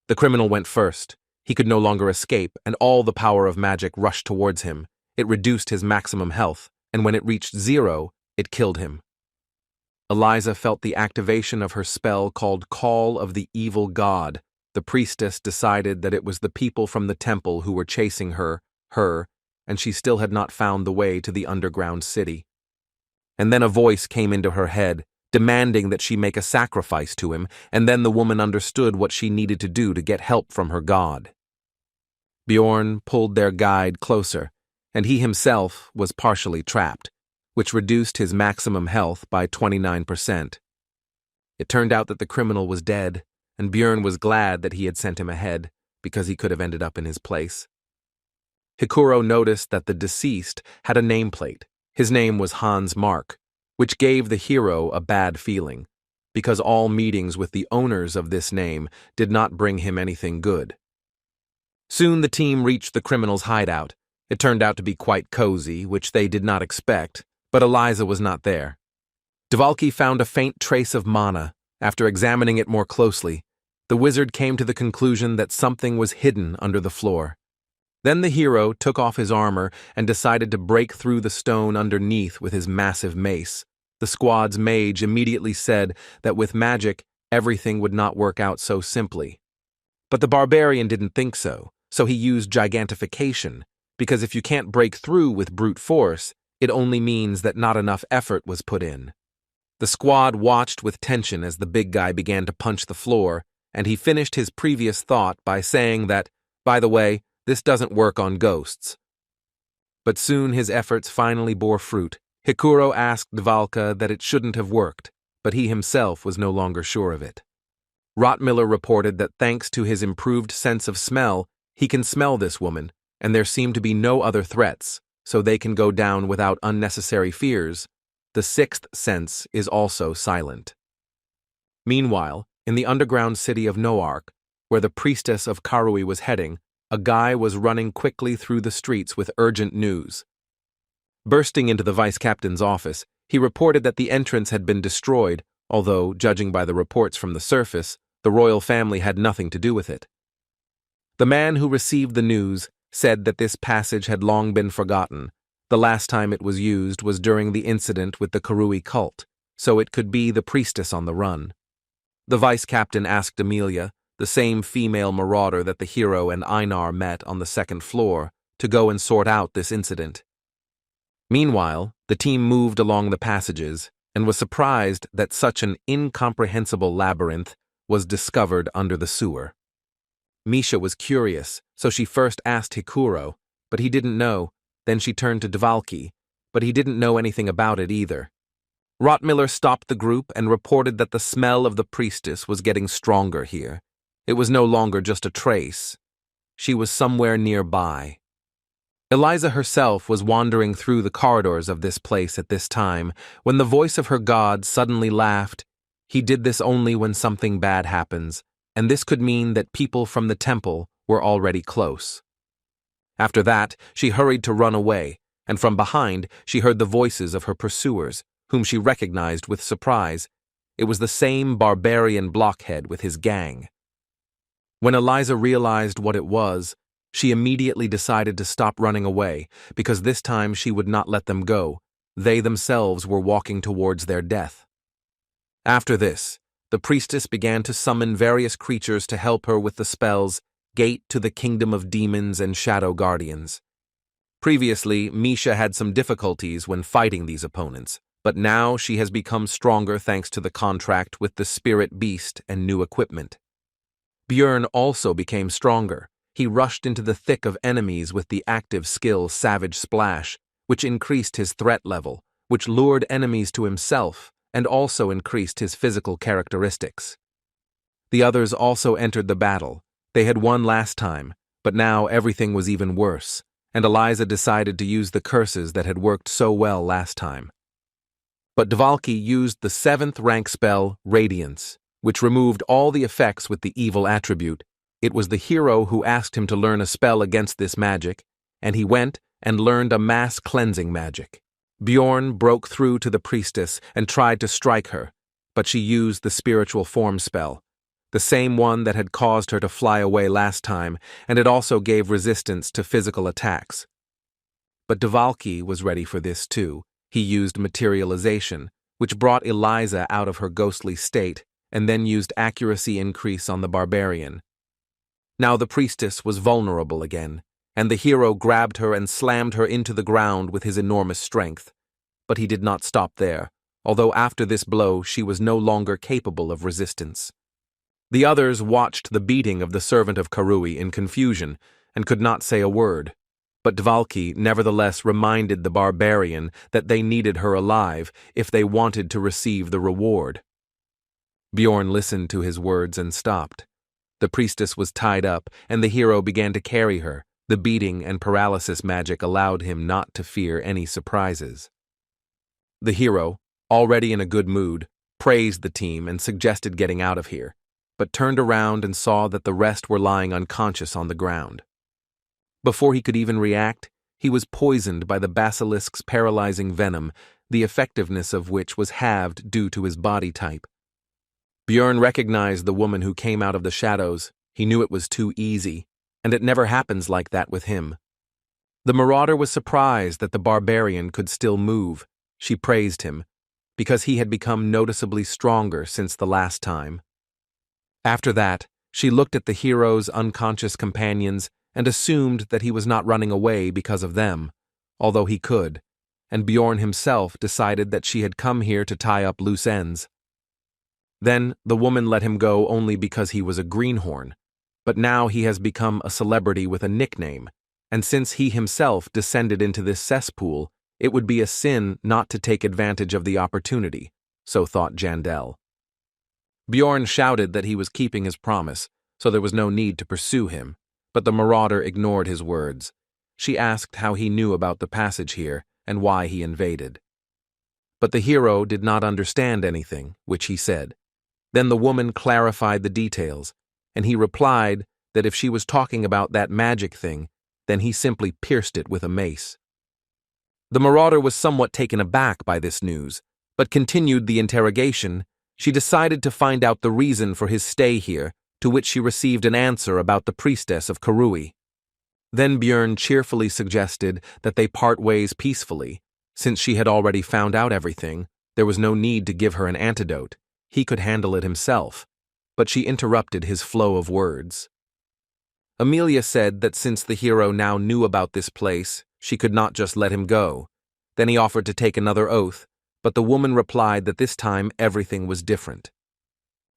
The criminal went first. He could no longer escape, and all the power of magic rushed towards him. It reduced his maximum health, and when it reached 0, it killed him. Eliza felt the activation of her spell called Call of the Evil God. The priestess decided that it was the people from the temple who were chasing her, and she still had not found the way to the underground city. And then a voice came into her head, demanding that she make a sacrifice to him, and then the woman understood what she needed to do to get help from her god. Bjorn pulled their guide closer, and he himself was partially trapped, which reduced his maximum health by 29%. It turned out that the criminal was dead, and Bjorn was glad that he had sent him ahead, because he could have ended up in his place. Hikuro noticed that the deceased had a nameplate. His name was Hans Mark, which gave the hero a bad feeling, because all meetings with the owners of this name did not bring him anything good. Soon the team reached the criminal's hideout. It turned out to be quite cozy, which they did not expect, but Eliza was not there. Dvalki found a faint trace of mana. After examining it more closely, the wizard came to the conclusion that something was hidden under the floor. Then the hero took off his armor and decided to break through the stone underneath with his massive mace. The squad's mage immediately said that with magic, everything would not work out so simply. But the barbarian didn't think so, so he used gigantification, because if you can't break through with brute force, it only means that not enough effort was put in. The squad watched with tension as the big guy began to punch the floor, and he finished his previous thought by saying that, by the way, this doesn't work on ghosts. But soon his efforts finally bore fruit. Hikuro asked Dvalka that it shouldn't have worked, but he himself was no longer sure of it. Rottmiller reported that thanks to his improved sense of smell, he can smell this woman, and there seem to be no other threats, so they can go down without unnecessary fears. The sixth sense is also silent. Meanwhile, in the underground city of Noark, where the priestess of Karui was heading, a guy was running quickly through the streets with urgent news. Bursting into the vice-captain's office, he reported that the entrance had been destroyed, although, judging by the reports from the surface, the royal family had nothing to do with it. The man who received the news said that this passage had long been forgotten. The last time it was used was during the incident with the Karui cult, so it could be the priestess on the run. The vice-captain asked Amelia, the same female marauder that the hero and Anar met on the second floor, to go and sort out this incident. Meanwhile, the team moved along the passages and was surprised that such an incomprehensible labyrinth was discovered under the sewer. Misha was curious, so she first asked Hikuro, but he didn't know. Then she turned to Dvalki, but he didn't know anything about it either. Rottmiller stopped the group and reported that the smell of the priestess was getting stronger here. It was no longer just a trace. She was somewhere nearby. Eliza herself was wandering through the corridors of this place at this time when the voice of her god suddenly laughed. He did this only when something bad happens, and this could mean that people from the temple were already close. After that, she hurried to run away, and from behind she heard the voices of her pursuers, whom she recognized with surprise. It was the same barbarian blockhead with his gang. When Eliza realized what it was, she immediately decided to stop running away, because this time she would not let them go. They themselves were walking towards their death. After this, the priestess began to summon various creatures to help her with the spells Gate to the Kingdom of Demons and Shadow Guardians. Previously, Misha had some difficulties when fighting these opponents, but now she has become stronger thanks to the contract with the spirit beast and new equipment. Bjorn also became stronger. He rushed into the thick of enemies with the active skill Savage Splash, which increased his threat level, which lured enemies to himself, and also increased his physical characteristics. The others also entered the battle. They had won last time, but now everything was even worse, and Eliza decided to use the curses that had worked so well last time. But Dvalki used the 7th rank spell, Radiance, which removed all the effects with the evil attribute. It was the hero who asked him to learn a spell against this magic, and he went and learned a mass cleansing magic. Bjorn broke through to the priestess and tried to strike her, but she used the spiritual form spell, the same one that had caused her to fly away last time, and it also gave resistance to physical attacks. But Dvalki was ready for this too. He used materialization, which brought Eliza out of her ghostly state, and then used accuracy increase on the barbarian. Now the priestess was vulnerable again, and the hero grabbed her and slammed her into the ground with his enormous strength. But he did not stop there, although after this blow she was no longer capable of resistance. The others watched the beating of the servant of Karui in confusion, and could not say a word. But Dvalki nevertheless reminded the barbarian that they needed her alive if they wanted to receive the reward. Bjorn listened to his words and stopped. The priestess was tied up, and the hero began to carry her. The beating and paralysis magic allowed him not to fear any surprises. The hero, already in a good mood, praised the team and suggested getting out of here, but turned around and saw that the rest were lying unconscious on the ground. Before he could even react, he was poisoned by the basilisk's paralyzing venom, the effectiveness of which was halved due to his body type. Bjorn recognized the woman who came out of the shadows. He knew it was too easy, and it never happens like that with him. The marauder was surprised that the barbarian could still move. She praised him, because he had become noticeably stronger since the last time. After that, she looked at the hero's unconscious companions and assumed that he was not running away because of them, although he could, and Bjorn himself decided that she had come here to tie up loose ends. Then the woman let him go only because he was a greenhorn, but now he has become a celebrity with a nickname, and since he himself descended into this cesspool, it would be a sin not to take advantage of the opportunity, so thought Jandel. Bjorn shouted that he was keeping his promise, so there was no need to pursue him, but the marauder ignored his words. She asked how he knew about the passage here and why he invaded. But the hero did not understand anything, which he said. Then the woman clarified the details, and he replied that if she was talking about that magic thing, then he simply pierced it with a mace. The marauder was somewhat taken aback by this news, but continued the interrogation. She decided to find out the reason for his stay here, to which she received an answer about the priestess of Karui. Then Bjorn cheerfully suggested that they part ways peacefully. Since she had already found out everything, there was no need to give her an antidote. He could handle it himself. But she interrupted his flow of words. Amelia said that since the hero now knew about this place, she could not just let him go. Then he offered to take another oath, but the woman replied that this time everything was different.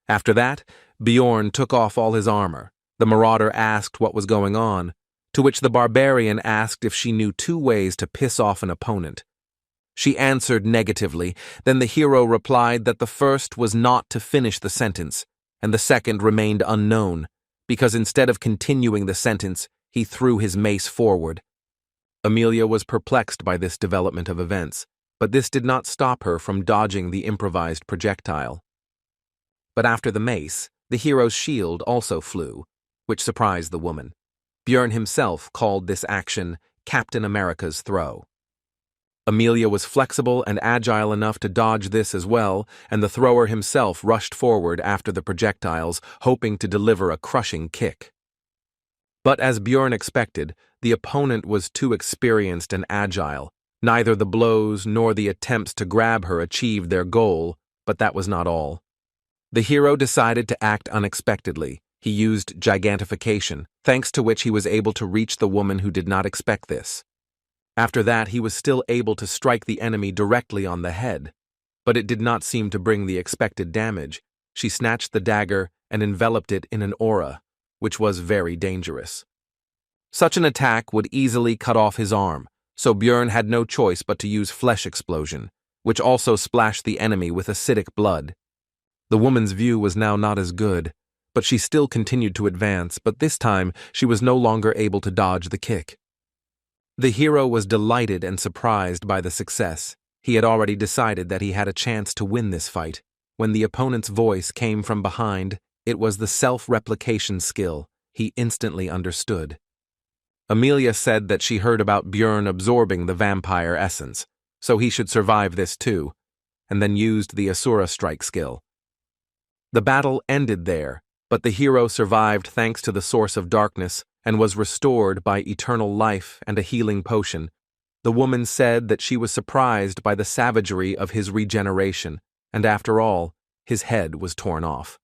After that, Bjorn took off all his armor. The marauder asked what was going on, to which the barbarian asked if she knew 2 ways to piss off an opponent. She answered negatively. Then the hero replied that the first was not to finish the sentence, and the second remained unknown, because instead of continuing the sentence, he threw his mace forward. Amelia was perplexed by this development of events, but this did not stop her from dodging the improvised projectile. But after the mace, the hero's shield also flew, which surprised the woman. Bjorn himself called this action Captain America's throw. Amelia was flexible and agile enough to dodge this as well, and the thrower himself rushed forward after the projectiles, hoping to deliver a crushing kick. But as Bjorn expected, the opponent was too experienced and agile. Neither the blows nor the attempts to grab her achieved their goal, but that was not all. The hero decided to act unexpectedly. He used gigantification, thanks to which he was able to reach the woman who did not expect this. After that, he was still able to strike the enemy directly on the head, but it did not seem to bring the expected damage. She snatched the dagger and enveloped it in an aura, which was very dangerous. Such an attack would easily cut off his arm, so Bjorn had no choice but to use flesh explosion, which also splashed the enemy with acidic blood. The woman's view was now not as good, but she still continued to advance, but this time she was no longer able to dodge the kick. The hero was delighted and surprised by the success. He had already decided that he had a chance to win this fight. When the opponent's voice came from behind, it was the self-replication skill. He instantly understood. Amelia said that she heard about Bjorn absorbing the vampire essence, so he should survive this too, and then used the Asura strike skill. The battle ended there, but the hero survived thanks to the source of darkness and was restored by eternal life and a healing potion. The woman said that she was surprised by the savagery of his regeneration, and after all, his head was torn off.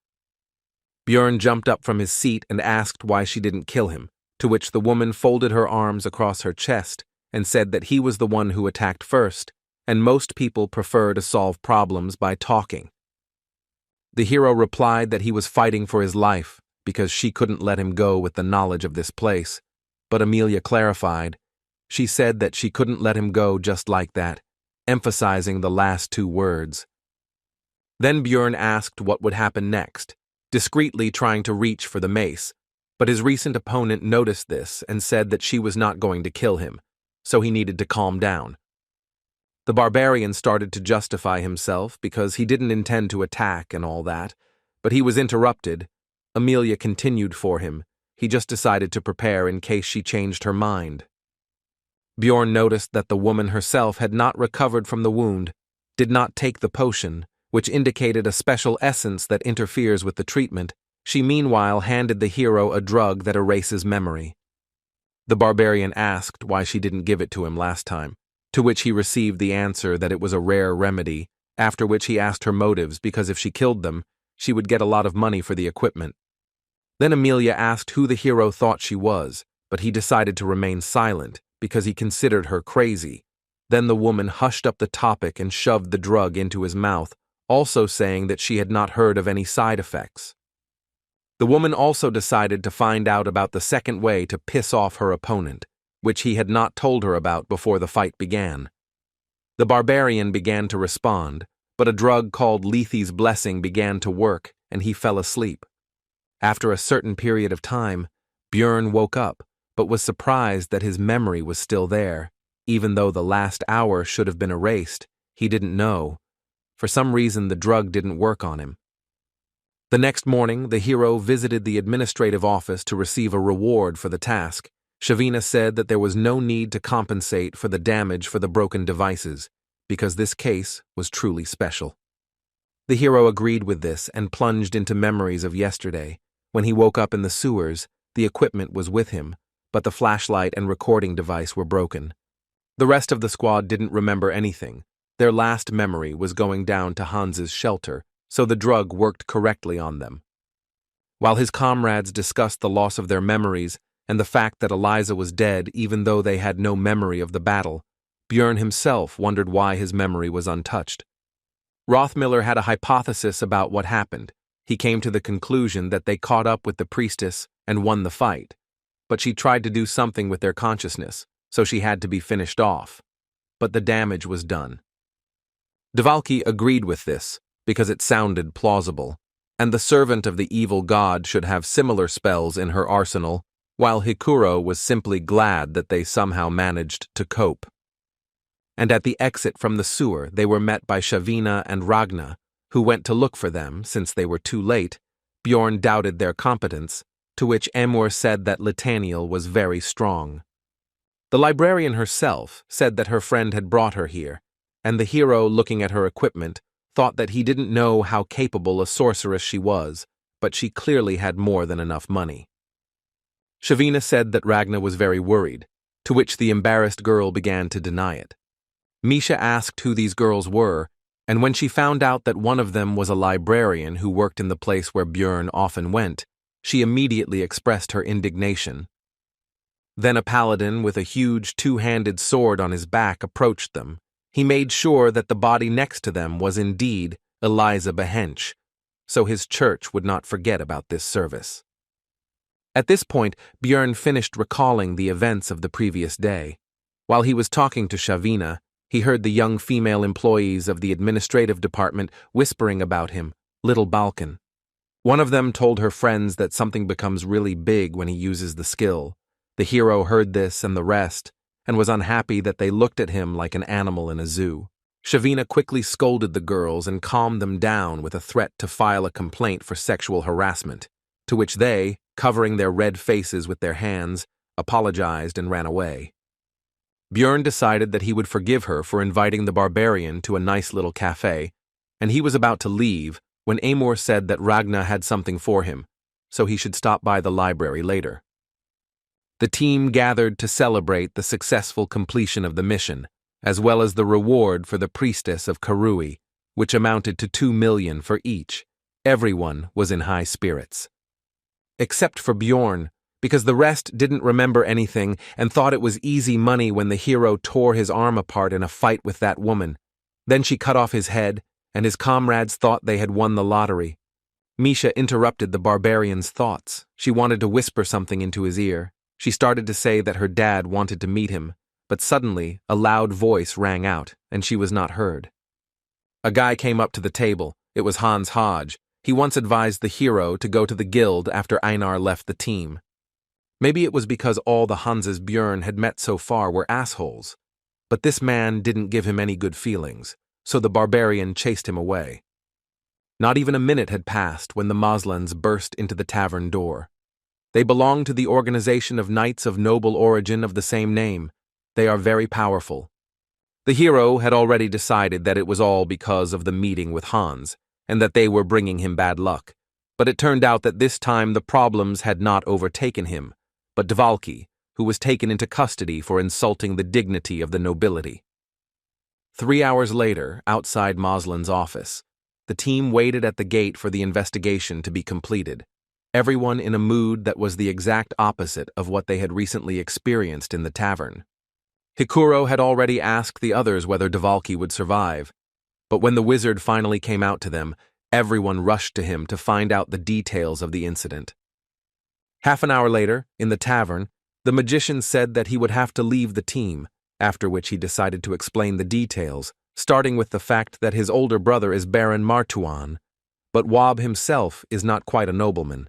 Bjorn jumped up from his seat and asked why she didn't kill him, to which the woman folded her arms across her chest and said that he was the one who attacked first, and most people prefer to solve problems by talking. The hero replied that he was fighting for his life because she couldn't let him go with the knowledge of this place. but Amelia clarified. She said that she couldn't let him go just like that, emphasizing the last two words. Then Bjorn asked what would happen next, discreetly trying to reach for the mace, but his recent opponent noticed this and said that she was not going to kill him, so he needed to calm down. The barbarian started to justify himself because he didn't intend to attack and all that, but he was interrupted. Amelia continued for him. He just decided to prepare in case she changed her mind. Bjorn noticed that the woman herself had not recovered from the wound, did not take the potion, which indicated a special essence that interferes with the treatment. She meanwhile handed the hero a drug that erases memory. The barbarian asked why she didn't give it to him last time, to which he received the answer that it was a rare remedy, after which he asked her motives because if she killed them, she would get a lot of money for the equipment. Then Amelia asked who the hero thought she was, but he decided to remain silent because he considered her crazy. Then the woman hushed up the topic and shoved the drug into his mouth, also saying that she had not heard of any side effects. The woman also decided to find out about the second way to piss off her opponent, which he had not told her about before the fight began. The barbarian began to respond, but a drug called Lethe's Blessing began to work, and he fell asleep. After a certain period of time, Bjorn woke up, but was surprised that his memory was still there. Even though the last hour should have been erased, he didn't know. For some reason, the drug didn't work on him. The next morning, the hero visited the administrative office to receive a reward for the task. Shavina said that there was no need to compensate for the damage for the broken devices, because this case was truly special. The hero agreed with this and plunged into memories of yesterday. When he woke up in the sewers, the equipment was with him, but the flashlight and recording device were broken. The rest of the squad didn't remember anything. Their last memory was going down to Hans's shelter, so the drug worked correctly on them. While his comrades discussed the loss of their memories and the fact that Eliza was dead even though they had no memory of the battle, Bjorn himself wondered why his memory was untouched. Rothmiller had a hypothesis about what happened. He came to the conclusion that they caught up with the priestess and won the fight, but she tried to do something with their consciousness, so she had to be finished off. But the damage was done. Devalki agreed with this, because it sounded plausible, and the servant of the evil god should have similar spells in her arsenal, while Hikuro was simply glad that they somehow managed to cope. And at the exit from the sewer, they were met by Shavina and Ragna, who went to look for them. Since they were too late, Bjorn doubted their competence, to which Amor said that Litaniel was very strong. The librarian herself said that her friend had brought her here, and the hero, looking at her equipment, thought that he didn't know how capable a sorceress she was, but she clearly had more than enough money. Shavina said that Ragna was very worried, to which the embarrassed girl began to deny it. Misha asked who these girls were, and when she found out that one of them was a librarian who worked in the place where Bjorn often went, she immediately expressed her indignation. Then a paladin with a huge two-handed sword on his back approached them. He made sure that the body next to them was indeed Eliza Behench, so his church would not forget about this service. At this point, Bjorn finished recalling the events of the previous day. While he was talking to Shavina, he heard the young female employees of the administrative department whispering about him, Little Balkan. One of them told her friends that something becomes really big when he uses the skill. The hero heard this and the rest, and was unhappy that they looked at him like an animal in a zoo. Shavina quickly scolded the girls and calmed them down with a threat to file a complaint for sexual harassment, to which they, covering their red faces with their hands, apologized and ran away. Bjorn decided that he would forgive her for inviting the barbarian to a nice little cafe, and he was about to leave when Amor said that Ragna had something for him, so he should stop by the library later. The team gathered to celebrate the successful completion of the mission, as well as the reward for the priestess of Karui, which amounted to 2 million for each. Everyone was in high spirits. Except for Bjorn, because the rest didn't remember anything and thought it was easy money when the hero tore his arm apart in a fight with that woman. Then she cut off his head, and his comrades thought they had won the lottery. Misha interrupted the barbarian's thoughts. She wanted to whisper something into his ear. She started to say that her dad wanted to meet him, but suddenly a loud voice rang out, and she was not heard. A guy came up to the table. It was Hans Hodge. He once advised the hero to go to the guild after Anar left the team. Maybe it was because all the Hanses Björn had met so far were assholes. But this man didn't give him any good feelings, so the barbarian chased him away. Not even a minute had passed when the Moslans burst into the tavern door. They belong to the organization of knights of noble origin of the same name. They are very powerful. The hero had already decided that it was all because of the meeting with Hans, and that they were bringing him bad luck. But it turned out that this time the problems had not overtaken him, but Dvalki, who was taken into custody for insulting the dignity of the nobility. 3 hours later, outside Moslin's office, the team waited at the gate for the investigation to be completed, everyone in a mood that was the exact opposite of what they had recently experienced in the tavern. Hikuro had already asked the others whether Dvalki would survive, but when the wizard finally came out to them, everyone rushed to him to find out the details of the incident. Half an hour later, in the tavern, the magician said that he would have to leave the team, after which he decided to explain the details, starting with the fact that his older brother is Baron Martuan, but Wab himself is not quite a nobleman.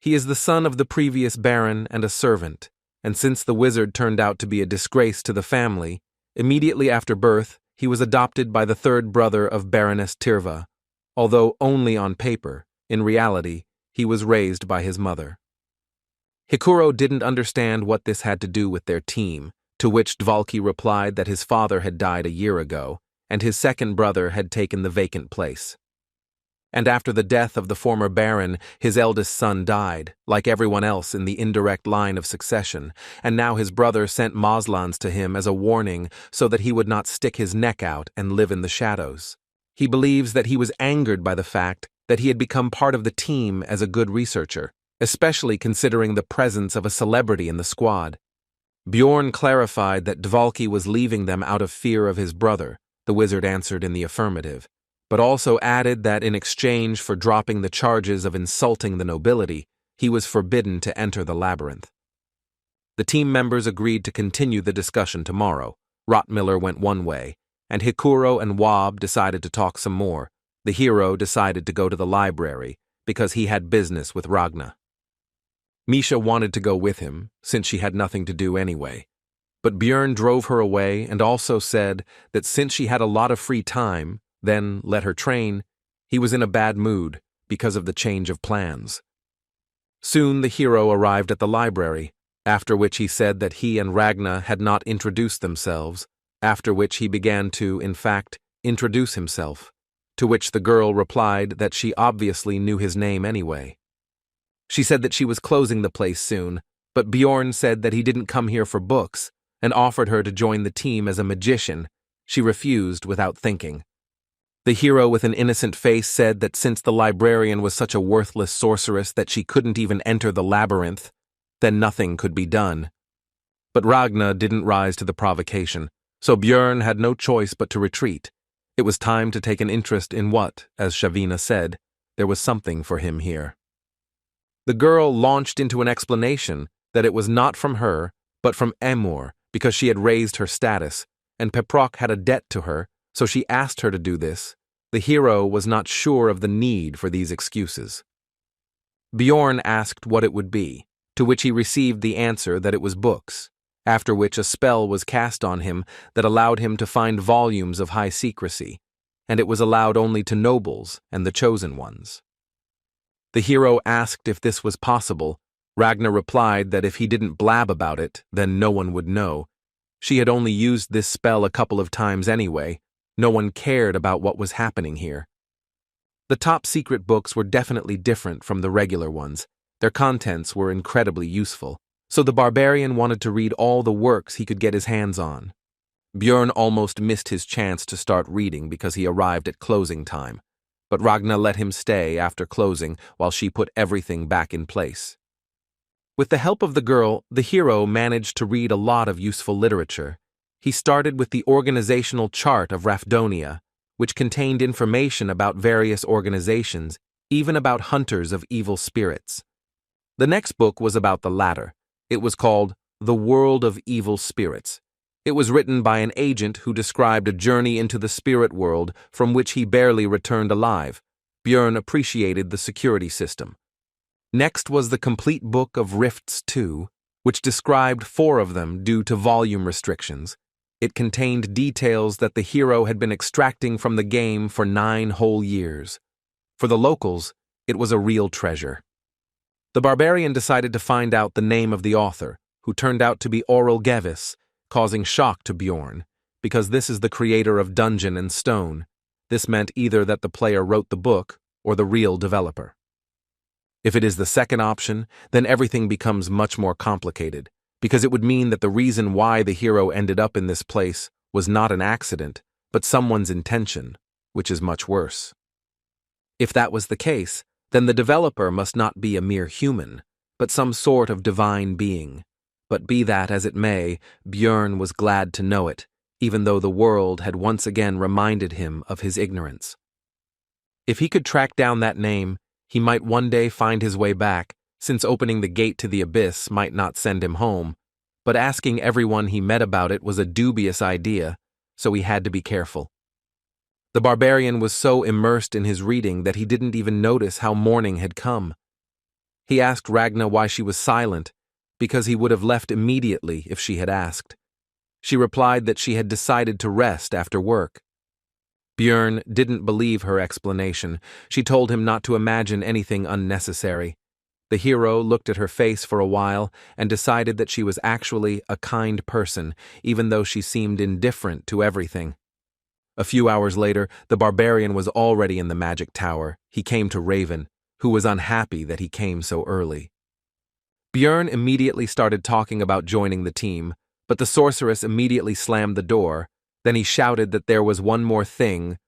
He is the son of the previous baron and a servant, and since the wizard turned out to be a disgrace to the family, immediately after birth, he was adopted by the third brother of Baroness Tirva, although only on paper. In reality, he was raised by his mother. Hikuro didn't understand what this had to do with their team, to which Dvalki replied that his father had died a year ago, and his second brother had taken the vacant place. And after the death of the former baron, his eldest son died, like everyone else in the indirect line of succession, and now his brother sent Moslans to him as a warning so that he would not stick his neck out and live in the shadows. He believes that he was angered by the fact that he had become part of the team as a good researcher, especially considering the presence of a celebrity in the squad. Bjorn clarified that Dvalki was leaving them out of fear of his brother. The wizard answered in the affirmative, but also added that in exchange for dropping the charges of insulting the nobility, he was forbidden to enter the labyrinth. The team members agreed to continue the discussion tomorrow. Rottmiller went one way, and Hikuro and Wab decided to talk some more. The hero decided to go to the library because he had business with Ragna. Misha wanted to go with him, since she had nothing to do anyway. But Björn drove her away and also said that since she had a lot of free time, then let her train, he was in a bad mood because of the change of plans. Soon the hero arrived at the library, after which he said that he and Ragna had not introduced themselves, after which he began to, in fact, introduce himself, to which the girl replied that she obviously knew his name anyway. She said that she was closing the place soon, but Bjorn said that he didn't come here for books and offered her to join the team as a magician. She refused without thinking. The hero with an innocent face said that since the librarian was such a worthless sorceress that she couldn't even enter the labyrinth, then nothing could be done. But Ragna didn't rise to the provocation, so Bjorn had no choice but to retreat. It was time to take an interest in what, as Shavina said, there was something for him here. The girl launched into an explanation that it was not from her, but from Emor, because she had raised her status, and Peprock had a debt to her, so she asked her to do this. The hero was not sure of the need for these excuses. Bjorn asked what it would be, to which he received the answer that it was books, after which a spell was cast on him that allowed him to find volumes of high secrecy, and it was allowed only to nobles and the chosen ones. The hero asked if this was possible. Ragna replied that if he didn't blab about it, then no one would know. She had only used this spell a couple of times anyway. No one cared about what was happening here. The top secret books were definitely different from the regular ones. Their contents were incredibly useful, so the barbarian wanted to read all the works he could get his hands on. Bjorn almost missed his chance to start reading because he arrived at closing time, but Ragna let him stay after closing while she put everything back in place. With the help of the girl, the hero managed to read a lot of useful literature. He started with the organizational chart of Rafdonia, which contained information about various organizations, even about hunters of evil spirits. The next book was about the latter. It was called The World of Evil Spirits. It was written by an agent who described a journey into the spirit world from which he barely returned alive. Björn appreciated the security system. Next was the complete book of Rifts 2, which described 4 of them due to volume restrictions. It contained details that the hero had been extracting from the game for 9 whole years. For the locals, it was a real treasure. The Barbarian decided to find out the name of the author, who turned out to be Aurel Gevis, causing shock to Björn, because this is the creator of Dungeon and Stone. This meant either that the player wrote the book or the real developer. If it is the second option, then everything becomes much more complicated, because it would mean that the reason why the hero ended up in this place was not an accident, but someone's intention, which is much worse. If that was the case, then the developer must not be a mere human, but some sort of divine being. But be that as it may, Björn was glad to know it, even though the world had once again reminded him of his ignorance. If he could track down that name, he might one day find his way back, since opening the gate to the abyss might not send him home, but asking everyone he met about it was a dubious idea, so he had to be careful. The Barbarian was so immersed in his reading that he didn't even notice how morning had come. He asked Ragna why she was silent, because he would have left immediately if she had asked. She replied that she had decided to rest after work. Björn didn't believe her explanation. She told him not to imagine anything unnecessary. The hero looked at her face for a while and decided that she was actually a kind person, even though she seemed indifferent to everything. A few hours later, the Barbarian was already in the magic tower. He came to Raven, who was unhappy that he came so early. Björn immediately started talking about joining the team, but the sorceress immediately slammed the door. Then he shouted that there was one more thing,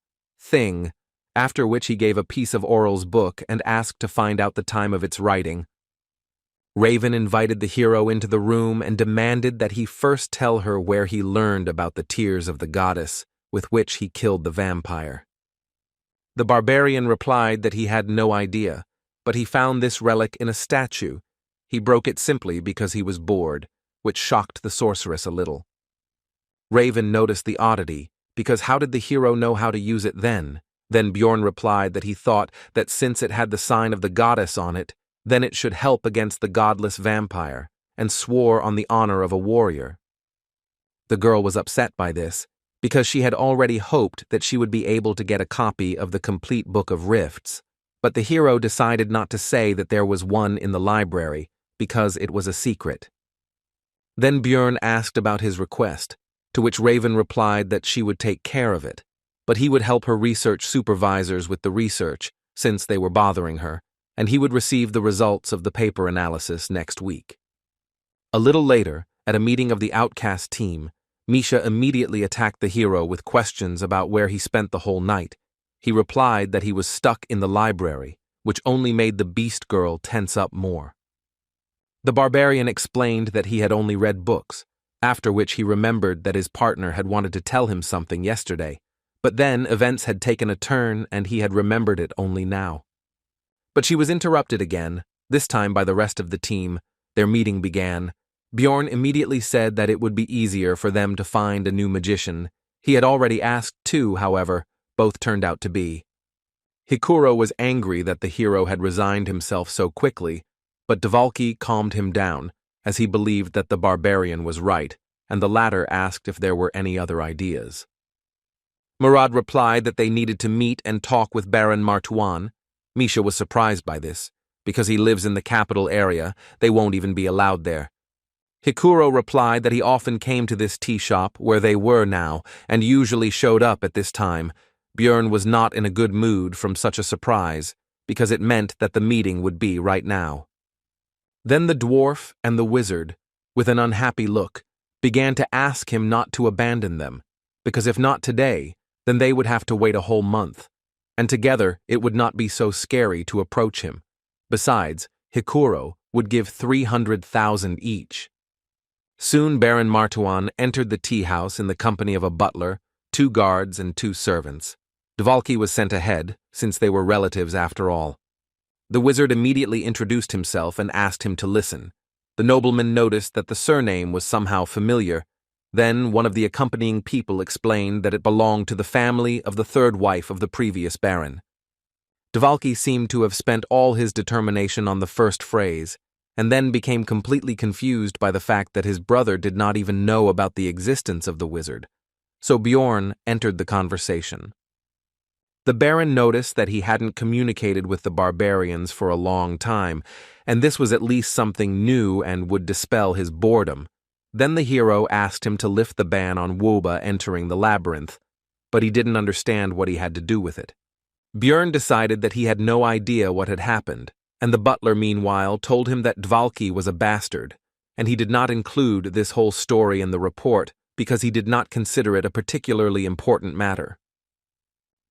after which he gave a piece of Aurel's book and asked to find out the time of its writing. Raven invited the hero into the room and demanded that he first tell her where he learned about the tears of the goddess, with which he killed the vampire. The Barbarian replied that he had no idea, but he found this relic in a statue. He broke it simply because he was bored, which shocked the sorceress a little. Raven noticed the oddity, because how did the hero know how to use it then? Then Björn replied that he thought that since it had the sign of the goddess on it, then it should help against the godless vampire, and swore on the honor of a warrior. The girl was upset by this, because she had already hoped that she would be able to get a copy of the complete Book of Rifts, but the hero decided not to say that there was one in the library, because it was a secret. Then Björn asked about his request, to which Raven replied that she would take care of it, but he would help her research supervisors with the research, since they were bothering her, and he would receive the results of the paper analysis next week. A little later, at a meeting of the Outcast team, Misha immediately attacked the hero with questions about where he spent the whole night. He replied that he was stuck in the library, which only made the beast girl tense up more. The Barbarian explained that he had only read books, after which he remembered that his partner had wanted to tell him something yesterday, but then events had taken a turn and he had remembered it only now. But she was interrupted again, this time by the rest of the team. Their meeting began. Björn immediately said that it would be easier for them to find a new magician. He had already asked 2, however, both turned out to be. Hikuro was angry that the hero had resigned himself so quickly, but Dvalki calmed him down, as he believed that the Barbarian was right, and the latter asked if there were any other ideas. Murad replied that they needed to meet and talk with Baron Martuan. Misha was surprised by this. Because he lives in the capital area, they won't even be allowed there. Hikuro replied that he often came to this tea shop where they were now, and usually showed up at this time. Björn was not in a good mood from such a surprise, because it meant that the meeting would be right now. Then the dwarf and the wizard, with an unhappy look, began to ask him not to abandon them, because if not today, then they would have to wait a whole month, and together it would not be so scary to approach him. Besides, Hikuro would give 300,000 each. Soon Baron Martuan entered the tea house in the company of a butler, 2 guards, and 2 servants. Dvalki was sent ahead, since they were relatives after all. The wizard immediately introduced himself and asked him to listen. The nobleman noticed that the surname was somehow familiar. Then one of the accompanying people explained that it belonged to the family of the third wife of the previous baron. Dvalki seemed to have spent all his determination on the first phrase, and then became completely confused by the fact that his brother did not even know about the existence of the wizard. So Bjorn entered the conversation. The baron noticed that he hadn't communicated with the barbarians for a long time, and this was at least something new and would dispel his boredom. Then the hero asked him to lift the ban on Woba entering the labyrinth, but he didn't understand what he had to do with it. Bjorn decided that he had no idea what had happened, and the butler meanwhile told him that Dvalki was a bastard, and he did not include this whole story in the report because he did not consider it a particularly important matter.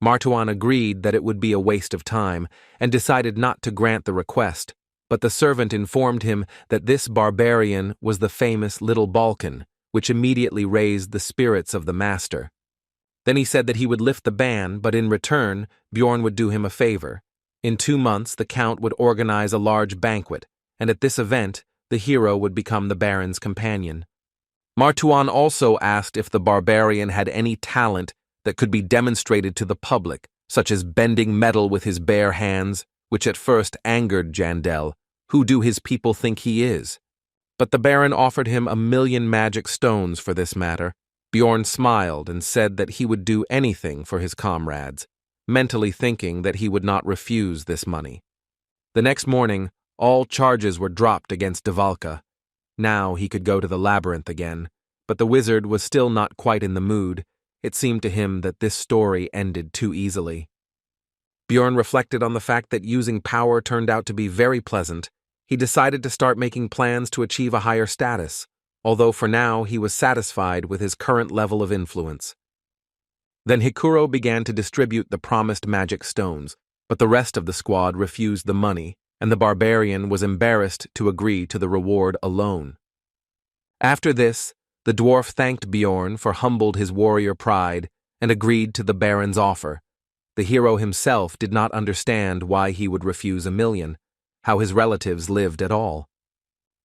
Martuan agreed that it would be a waste of time and decided not to grant the request, but the servant informed him that this barbarian was the famous Little Balkan, which immediately raised the spirits of the master. Then he said that he would lift the ban, but in return, Bjorn would do him a favor. In 2 months, the count would organize a large banquet, and at this event, the hero would become the baron's companion. Martuan also asked if the barbarian had any talent that could be demonstrated to the public, such as bending metal with his bare hands, which at first angered Jandel. Who do his people think he is? But the baron offered him 1,000,000 magic stones for this matter. Bjorn smiled and said that he would do anything for his comrades, mentally thinking that he would not refuse this money. The next morning, all charges were dropped against Dvalka. Now he could go to the labyrinth again, but the wizard was still not quite in the mood. It seemed to him that this story ended too easily. Bjorn reflected on the fact that using power turned out to be very pleasant. He decided to start making plans to achieve a higher status, although for now he was satisfied with his current level of influence. Then Hikuro began to distribute the promised magic stones, but the rest of the squad refused the money, and the barbarian was embarrassed to agree to the reward alone. After this, the dwarf thanked Bjorn for humbled his warrior pride and agreed to the baron's offer. The hero himself did not understand why he would refuse 1,000,000, how his relatives lived at all.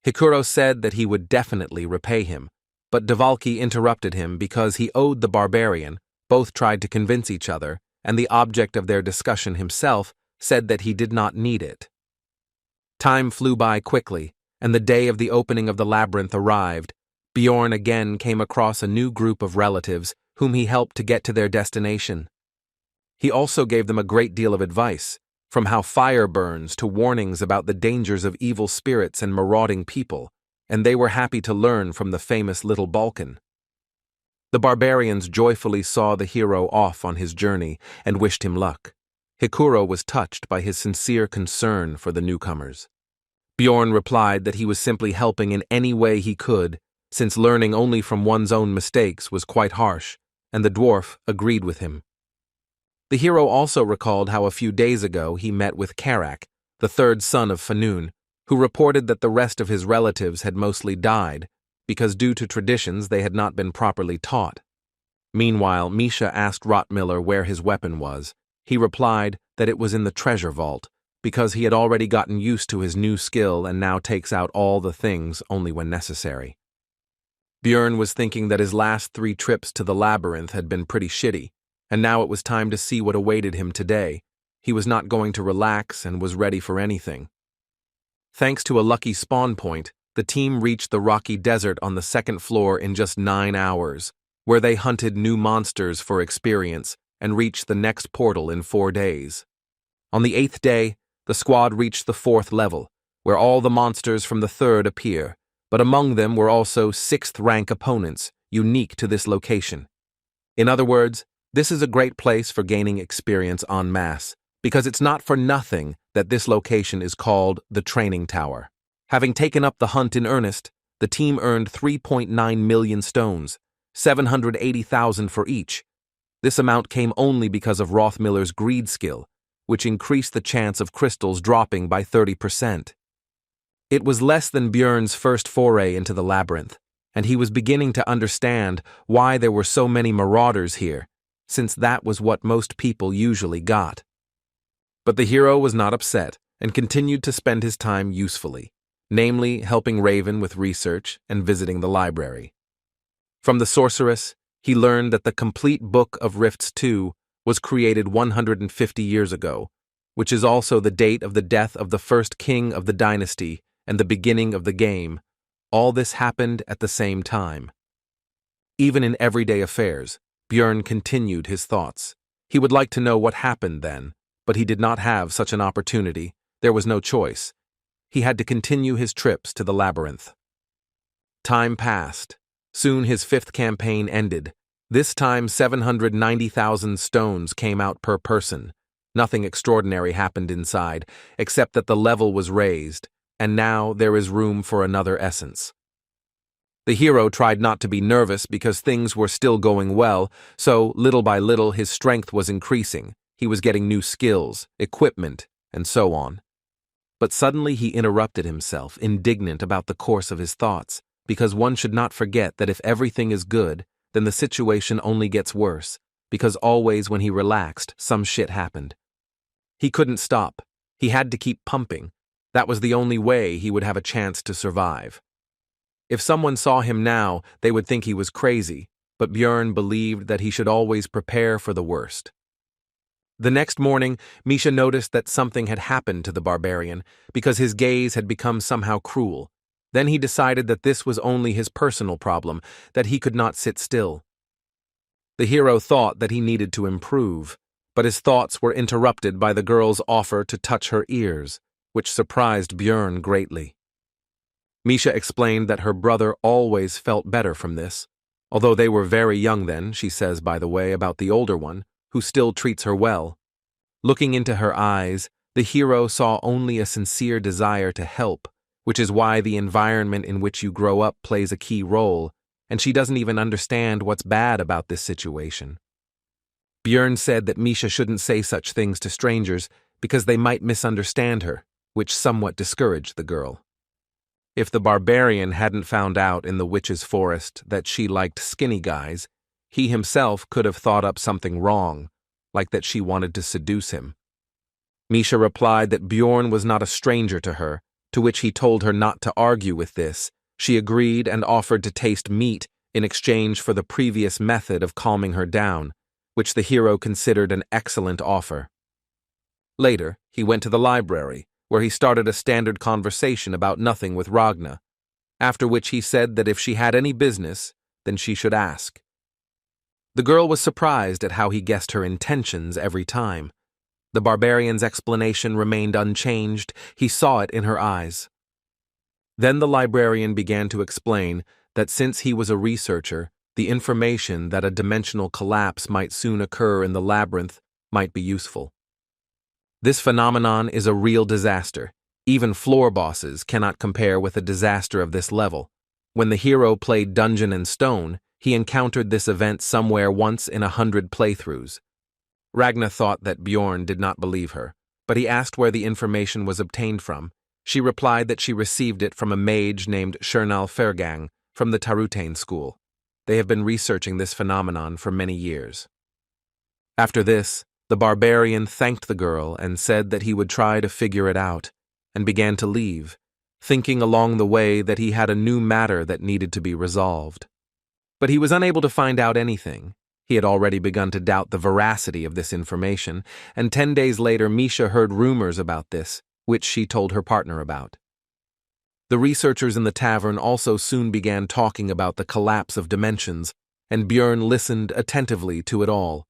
Hikuro said that he would definitely repay him, but Dvalki interrupted him because he owed the barbarian. Both tried to convince each other, and the object of their discussion himself said that he did not need it. Time flew by quickly, and the day of the opening of the labyrinth arrived. Bjorn again came across a new group of relatives whom he helped to get to their destination. He also gave them a great deal of advice, from how fire burns to warnings about the dangers of evil spirits and marauding people, and they were happy to learn from the famous Little Balkan. The barbarians joyfully saw the hero off on his journey and wished him luck. Hikuro was touched by his sincere concern for the newcomers. Bjorn replied that he was simply helping in any way he could, since learning only from one's own mistakes was quite harsh, and the dwarf agreed with him. The hero also recalled how a few days ago he met with Karak, the third son of Fanun, who reported that the rest of his relatives had mostly died, because due to traditions they had not been properly taught. Meanwhile, Misha asked Rotmiller where his weapon was. He replied that it was in the treasure vault, because he had already gotten used to his new skill and now takes out all the things only when necessary. Bjorn was thinking that his last 3 trips to the labyrinth had been pretty shitty, and now it was time to see what awaited him today. He was not going to relax and was ready for anything. Thanks to a lucky spawn point, the team reached the rocky desert on the 2nd floor in just 9 hours, where they hunted new monsters for experience and reached the next portal in 4 days. On the 8th day, the squad reached the 4th level, where all the monsters from the 3rd appear, but among them were also 6th-rank opponents, unique to this location. In other words, this is a great place for gaining experience en masse, because it's not for nothing that this location is called the Training Tower. Having taken up the hunt in earnest, the team earned 3.9 million stones, 780,000 for each. This amount came only because of Rothmiller's greed skill, which increased the chance of crystals dropping by 30%. It was less than Bjorn's first foray into the labyrinth, and he was beginning to understand why there were so many marauders here, since that was what most people usually got. But the hero was not upset and continued to spend his time usefully. namely helping Raven with research and visiting the library. From the sorceress, he learned that the complete Book of Rifts 2 was created 150 years ago, which is also the date of the death of the first king of the dynasty and the beginning of the game. All this happened at the same time. Even in everyday affairs, Björn continued his thoughts. He would like to know what happened then, but he did not have such an opportunity. There was no choice. He had to continue his trips to the Labyrinth. Time passed. Soon his 5th campaign ended. This time 790,000 stones came out per person. Nothing extraordinary happened inside, except that the level was raised, and now there is room for another essence. The hero tried not to be nervous because things were still going well, so little by little his strength was increasing. He was getting new skills, equipment, and so on. But suddenly he interrupted himself, indignant about the course of his thoughts, because one should not forget that if everything is good, then the situation only gets worse, because always when he relaxed, some shit happened. He couldn't stop. He had to keep pumping. That was the only way he would have a chance to survive. If someone saw him now, they would think he was crazy, but Björn believed that he should always prepare for the worst. The next morning, Misha noticed that something had happened to the barbarian, because his gaze had become somehow cruel. Then he decided that this was only his personal problem, that he could not sit still. The hero thought that he needed to improve, but his thoughts were interrupted by the girl's offer to touch her ears, which surprised Björn greatly. Misha explained that her brother always felt better from this, although they were very young then, she says, by the way, about the older one, who still treats her well. Looking into her eyes, the hero saw only a sincere desire to help, which is why the environment in which you grow up plays a key role, and she doesn't even understand what's bad about this situation. Björn said that Misha shouldn't say such things to strangers because they might misunderstand her, which somewhat discouraged the girl. If the barbarian hadn't found out in the witch's forest that she liked skinny guys, he himself could have thought up something wrong, like that she wanted to seduce him. Misha replied that Björn was not a stranger to her, to which he told her not to argue with this. She agreed and offered to taste meat in exchange for the previous method of calming her down, which the hero considered an excellent offer. Later, he went to the library, where he started a standard conversation about nothing with Ragna, after which he said that if she had any business, then she should ask. The girl was surprised at how he guessed her intentions every time. The barbarian's explanation remained unchanged. He saw it in her eyes. Then the librarian began to explain that since he was a researcher, the information that a dimensional collapse might soon occur in the labyrinth might be useful. This phenomenon is a real disaster. Even floor bosses cannot compare with a disaster of this level. When the hero played Dungeon and Stone, he encountered this event somewhere once in 100 playthroughs. Ragna thought that Björn did not believe her, but he asked where the information was obtained from. She replied that she received it from a mage named Shernal Fergang from the Tarutane school. They have been researching this phenomenon for many years. After this, the barbarian thanked the girl and said that he would try to figure it out, and began to leave, thinking along the way that he had a new matter that needed to be resolved. But he was unable to find out anything. He had already begun to doubt the veracity of this information, and 10 days later Misha heard rumors about this, which she told her partner about. The researchers in the tavern also soon began talking about the collapse of dimensions, and Björn listened attentively to it all.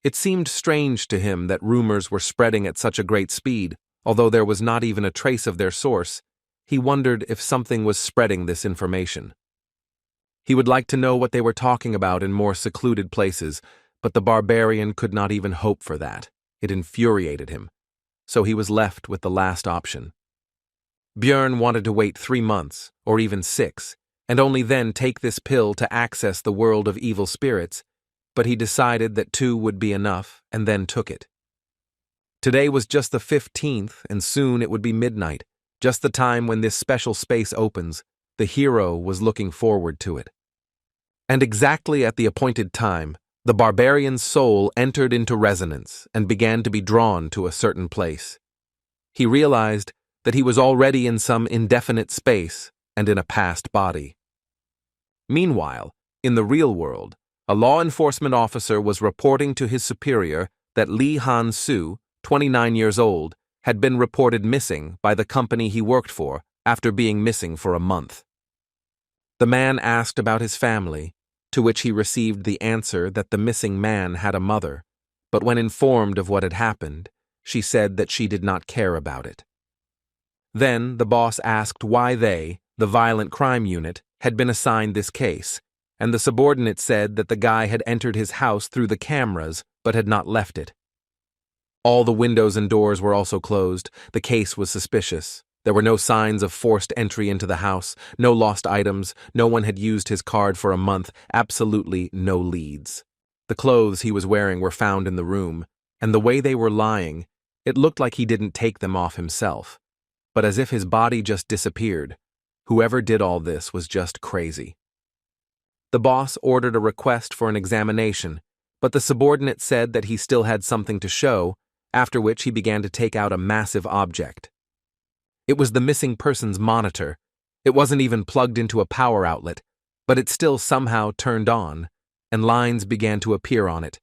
It seemed strange to him that rumors were spreading at such a great speed, although there was not even a trace of their source. He wondered if something was spreading this information. He would like to know what they were talking about in more secluded places, but the barbarian could not even hope for that. It infuriated him. So he was left with the last option. Björn wanted to wait 3 months, or even 6, and only then take this pill to access the world of evil spirits, but he decided that 2 would be enough, and then took it. Today was just the 15th, and soon it would be midnight, just the time when this special space opens. The hero was looking forward to it. And exactly at the appointed time, the barbarian's soul entered into resonance and began to be drawn to a certain place. He realized that he was already in some indefinite space and in a past body. Meanwhile, in the real world, a law enforcement officer was reporting to his superior that Lee Han-soo, 29 years old, had been reported missing by the company he worked for after being missing for a month. The man asked about his family, to which he received the answer that the missing man had a mother, but when informed of what had happened, she said that she did not care about it. Then the boss asked why they, the violent crime unit, had been assigned this case, and the subordinate said that the guy had entered his house through the cameras but had not left it. All the windows and doors were also closed. The case was suspicious. There were no signs of forced entry into the house, no lost items, no one had used his card for a month, absolutely no leads. The clothes he was wearing were found in the room, and the way they were lying, it looked like he didn't take them off himself, but as if his body just disappeared. Whoever did all this was just crazy. The boss ordered a request for an examination, but the subordinate said that he still had something to show, after which he began to take out a massive object. It was the missing person's monitor. It wasn't even plugged into a power outlet, but it still somehow turned on, and lines began to appear on it,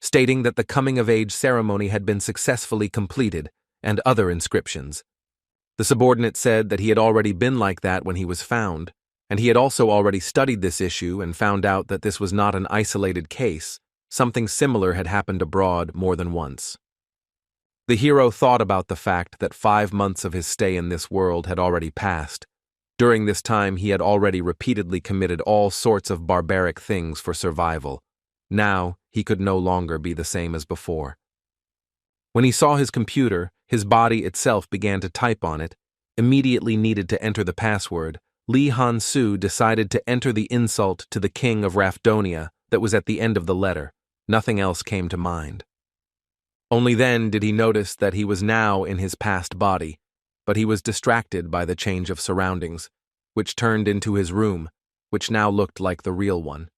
stating that the coming-of-age ceremony had been successfully completed, and other inscriptions. The subordinate said that he had already been like that when he was found, and he had also already studied this issue and found out that this was not an isolated case. Something similar had happened abroad more than once. The hero thought about the fact that 5 months of his stay in this world had already passed. During this time, he had already repeatedly committed all sorts of barbaric things for survival. Now, he could no longer be the same as before. When he saw his computer, his body itself began to type on it, immediately needed to enter the password. Lee Han-soo decided to enter the insult to the king of Rafdonia that was at the end of the letter. Nothing else came to mind. Only then did he notice that he was now in his past body, but he was distracted by the change of surroundings, which turned into his room, which now looked like the real one.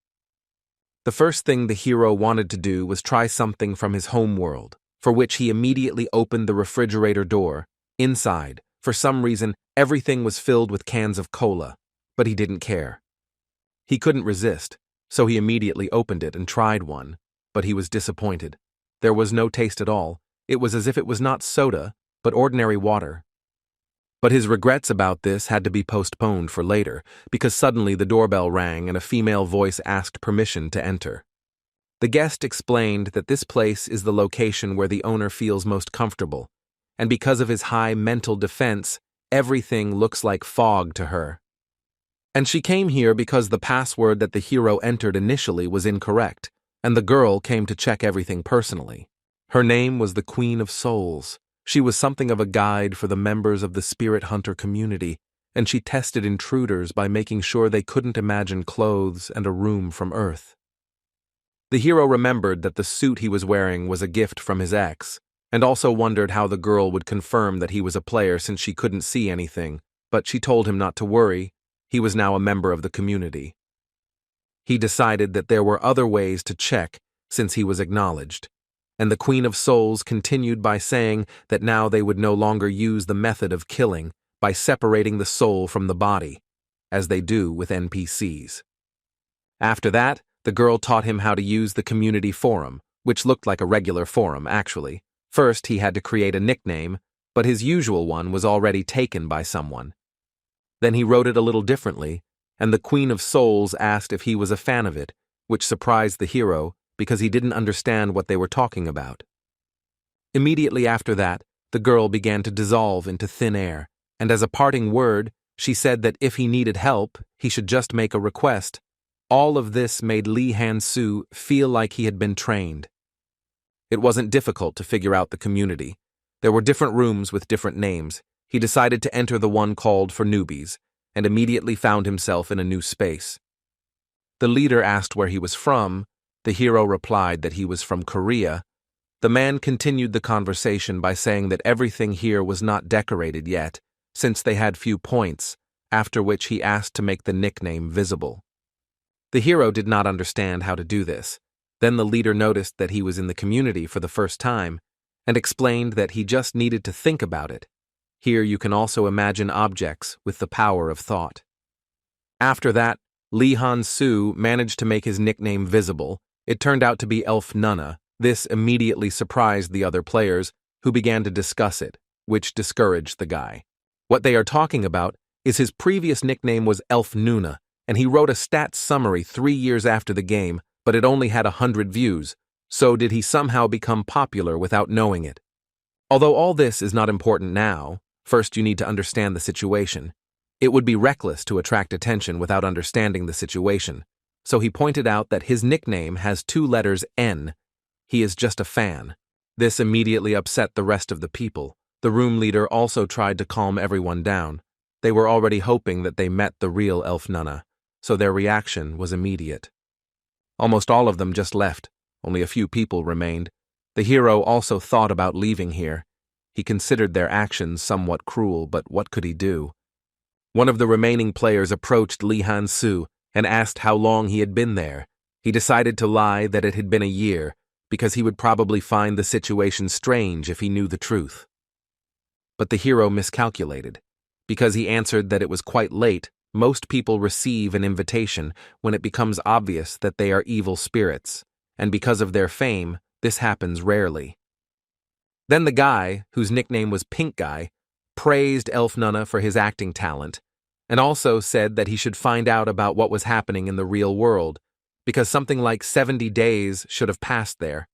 The first thing the hero wanted to do was try something from his home world, for which he immediately opened the refrigerator door. Inside, for some reason, everything was filled with cans of cola, but he didn't care. He couldn't resist, so he immediately opened it and tried one, but he was disappointed. There was no taste at all. It was as if it was not soda, but ordinary water. But his regrets about this had to be postponed for later, because suddenly the doorbell rang and a female voice asked permission to enter. The guest explained that this place is the location where the owner feels most comfortable, and because of his high mental defense, everything looks like fog to her. And she came here because the password that the hero entered initially was incorrect, and the girl came to check everything personally. Her name was the Queen of Souls. She was something of a guide for the members of the spirit hunter community, and she tested intruders by making sure they couldn't imagine clothes and a room from Earth. The hero remembered that the suit he was wearing was a gift from his ex, and also wondered how the girl would confirm that he was a player since she couldn't see anything, but she told him not to worry. He was now a member of the community. He decided that there were other ways to check since he was acknowledged, and the Queen of Souls continued by saying that now they would no longer use the method of killing by separating the soul from the body, as they do with NPCs. After that, the girl taught him how to use the community forum, which looked like a regular forum, actually. First, he had to create a nickname, but his usual one was already taken by someone. Then he wrote it a little differently, and the Queen of Souls asked if he was a fan of it, which surprised the hero because he didn't understand what they were talking about. Immediately after that, the girl began to dissolve into thin air, and as a parting word, she said that if he needed help, he should just make a request. All of this made Lee Han-soo feel like he had been trained. It wasn't difficult to figure out the community. There were different rooms with different names. He decided to enter the one called for newbies, and immediately found himself in a new space. The leader asked where he was from. The hero replied that he was from Korea. The man continued the conversation by saying that everything here was not decorated yet, since they had few points, after which he asked to make the nickname visible. The hero did not understand how to do this. Then the leader noticed that he was in the community for the first time, and explained that he just needed to think about it. Here you can also imagine objects with the power of thought. After that, Lee Han-soo managed to make his nickname visible. It turned out to be Elf Nunna. This immediately surprised the other players, who began to discuss it, which discouraged the guy. What they are talking about is his previous nickname was Elf Nuna, and he wrote a stats summary 3 years after the game, but it only had 100 views. So did he somehow become popular without knowing it? Although all this is not important now, first you need to understand the situation. It would be reckless to attract attention without understanding the situation, so he pointed out that his nickname has 2 letters N. He is just a fan. This immediately upset the rest of the people. The room leader also tried to calm everyone down. They were already hoping that they met the real Elf Nunna, so their reaction was immediate. Almost all of them just left. Only a few people remained. The hero also thought about leaving here. He considered their actions somewhat cruel, but what could he do? One of the remaining players approached Lee Han-soo and asked how long he had been there. He decided to lie that it had been a year, because he would probably find the situation strange if he knew the truth. But the hero miscalculated. Because he answered that it was quite late, most people receive an invitation when it becomes obvious that they are evil spirits, and because of their fame, this happens rarely. Then the guy, whose nickname was Pink Guy, praised Elf Nunna for his acting talent, and also said that he should find out about what was happening in the real world, because something like 70 days should have passed there.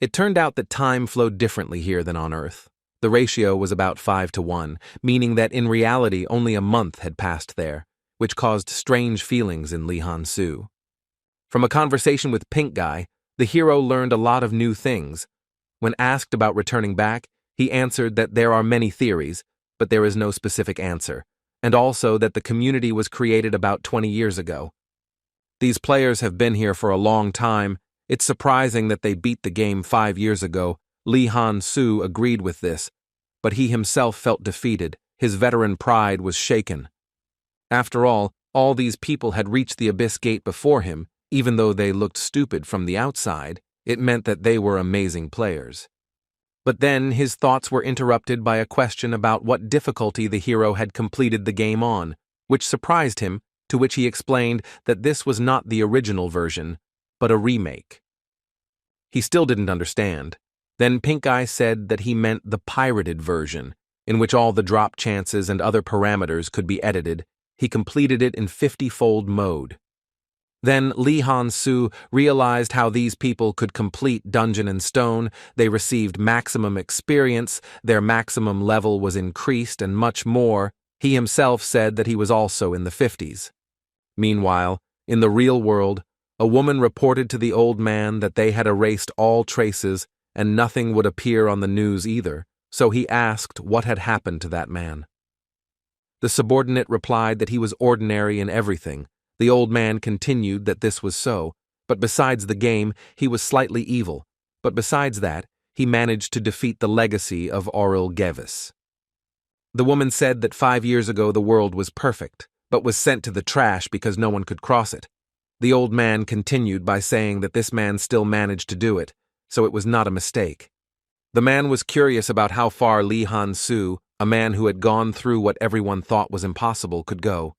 It turned out that time flowed differently here than on Earth. The ratio was about 5-to-1, meaning that in reality only a month had passed there, which caused strange feelings in Lee Han-soo. From a conversation with Pink Guy, the hero learned a lot of new things. When asked about returning back, he answered that there are many theories, but there is no specific answer, and also that the community was created about 20 years ago. These players have been here for a long time. It's surprising that they beat the game 5 years ago. Lee Han-soo agreed with this, but he himself felt defeated. His veteran pride was shaken. After all these people had reached the Abyss Gate before him. Even though they looked stupid from the outside, it meant that they were amazing players. But then his thoughts were interrupted by a question about what difficulty the hero had completed the game on, which surprised him, to which he explained that this was not the original version, but a remake. He still didn't understand. Then Pink Eye said that he meant the pirated version, in which all the drop chances and other parameters could be edited. He completed it in 50-fold mode. Then Lee Han-soo realized how these people could complete Dungeon and Stone. They received maximum experience, their maximum level was increased, and much more. He himself said that he was also in the 50s. Meanwhile, in the real world, a woman reported to the old man that they had erased all traces and nothing would appear on the news either, so he asked what had happened to that man. The subordinate replied that he was ordinary in everything. The old man continued that this was so, but besides the game, he was slightly evil, but besides that, he managed to defeat the legacy of Auril Gevis. The woman said that 5 years ago the world was perfect, but was sent to the trash because no one could cross it. The old man continued by saying that this man still managed to do it, so it was not a mistake. The man was curious about how far Lee Han-soo, a man who had gone through what everyone thought was impossible, could go.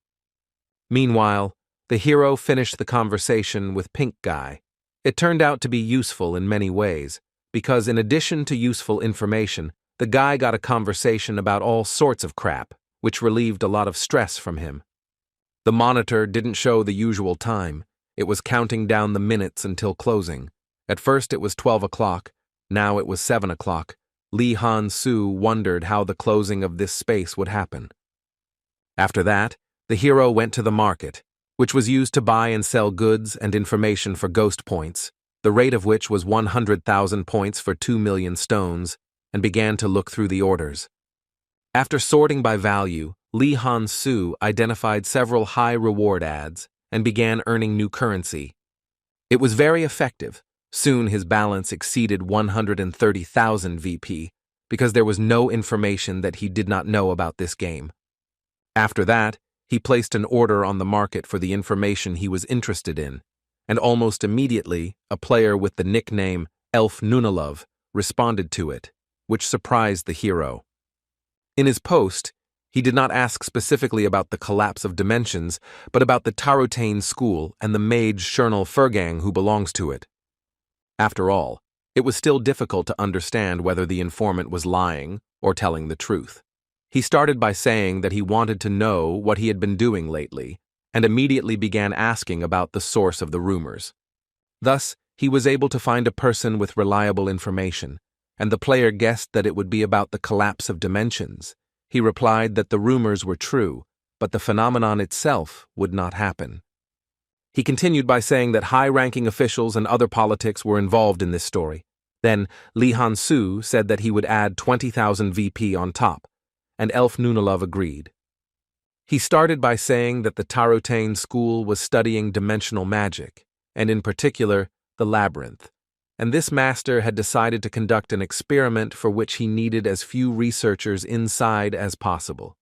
Meanwhile, the hero finished the conversation with Pink Guy. It turned out to be useful in many ways, because in addition to useful information, the guy got a conversation about all sorts of crap, which relieved a lot of stress from him. The monitor didn't show the usual time. It was counting down the minutes until closing. At first it was 12 o'clock, now it was 7 o'clock. Lee Han-soo wondered how the closing of this space would happen. After that, the hero went to the market, which was used to buy and sell goods and information for ghost points, the rate of which was 100,000 points for 2 million stones, and began to look through the orders. After sorting by value, Lee Han-soo identified several high-reward ads and began earning new currency. It was very effective. Soon his balance exceeded 130,000 VP, because there was no information that he did not know about this game. After that, he placed an order on the market for the information he was interested in, and almost immediately, a player with the nickname Elf Nunalove responded to it, which surprised the hero. In his post, he did not ask specifically about the collapse of dimensions, but about the Tarotane school and the mage Shernal Furgang who belongs to it. After all, it was still difficult to understand whether the informant was lying or telling the truth. He started by saying that he wanted to know what he had been doing lately, and immediately began asking about the source of the rumors. Thus, he was able to find a person with reliable information, and the player guessed that it would be about the collapse of dimensions. He replied that the rumors were true, but the phenomenon itself would not happen. He continued by saying that high-ranking officials and other politics were involved in this story. Then, Li Han-su said that he would add 20,000 VP on top, and Elf Nunalov agreed. He started by saying that the Tarotane school was studying dimensional magic, and in particular, the Labyrinth, and this master had decided to conduct an experiment for which he needed as few researchers inside as possible.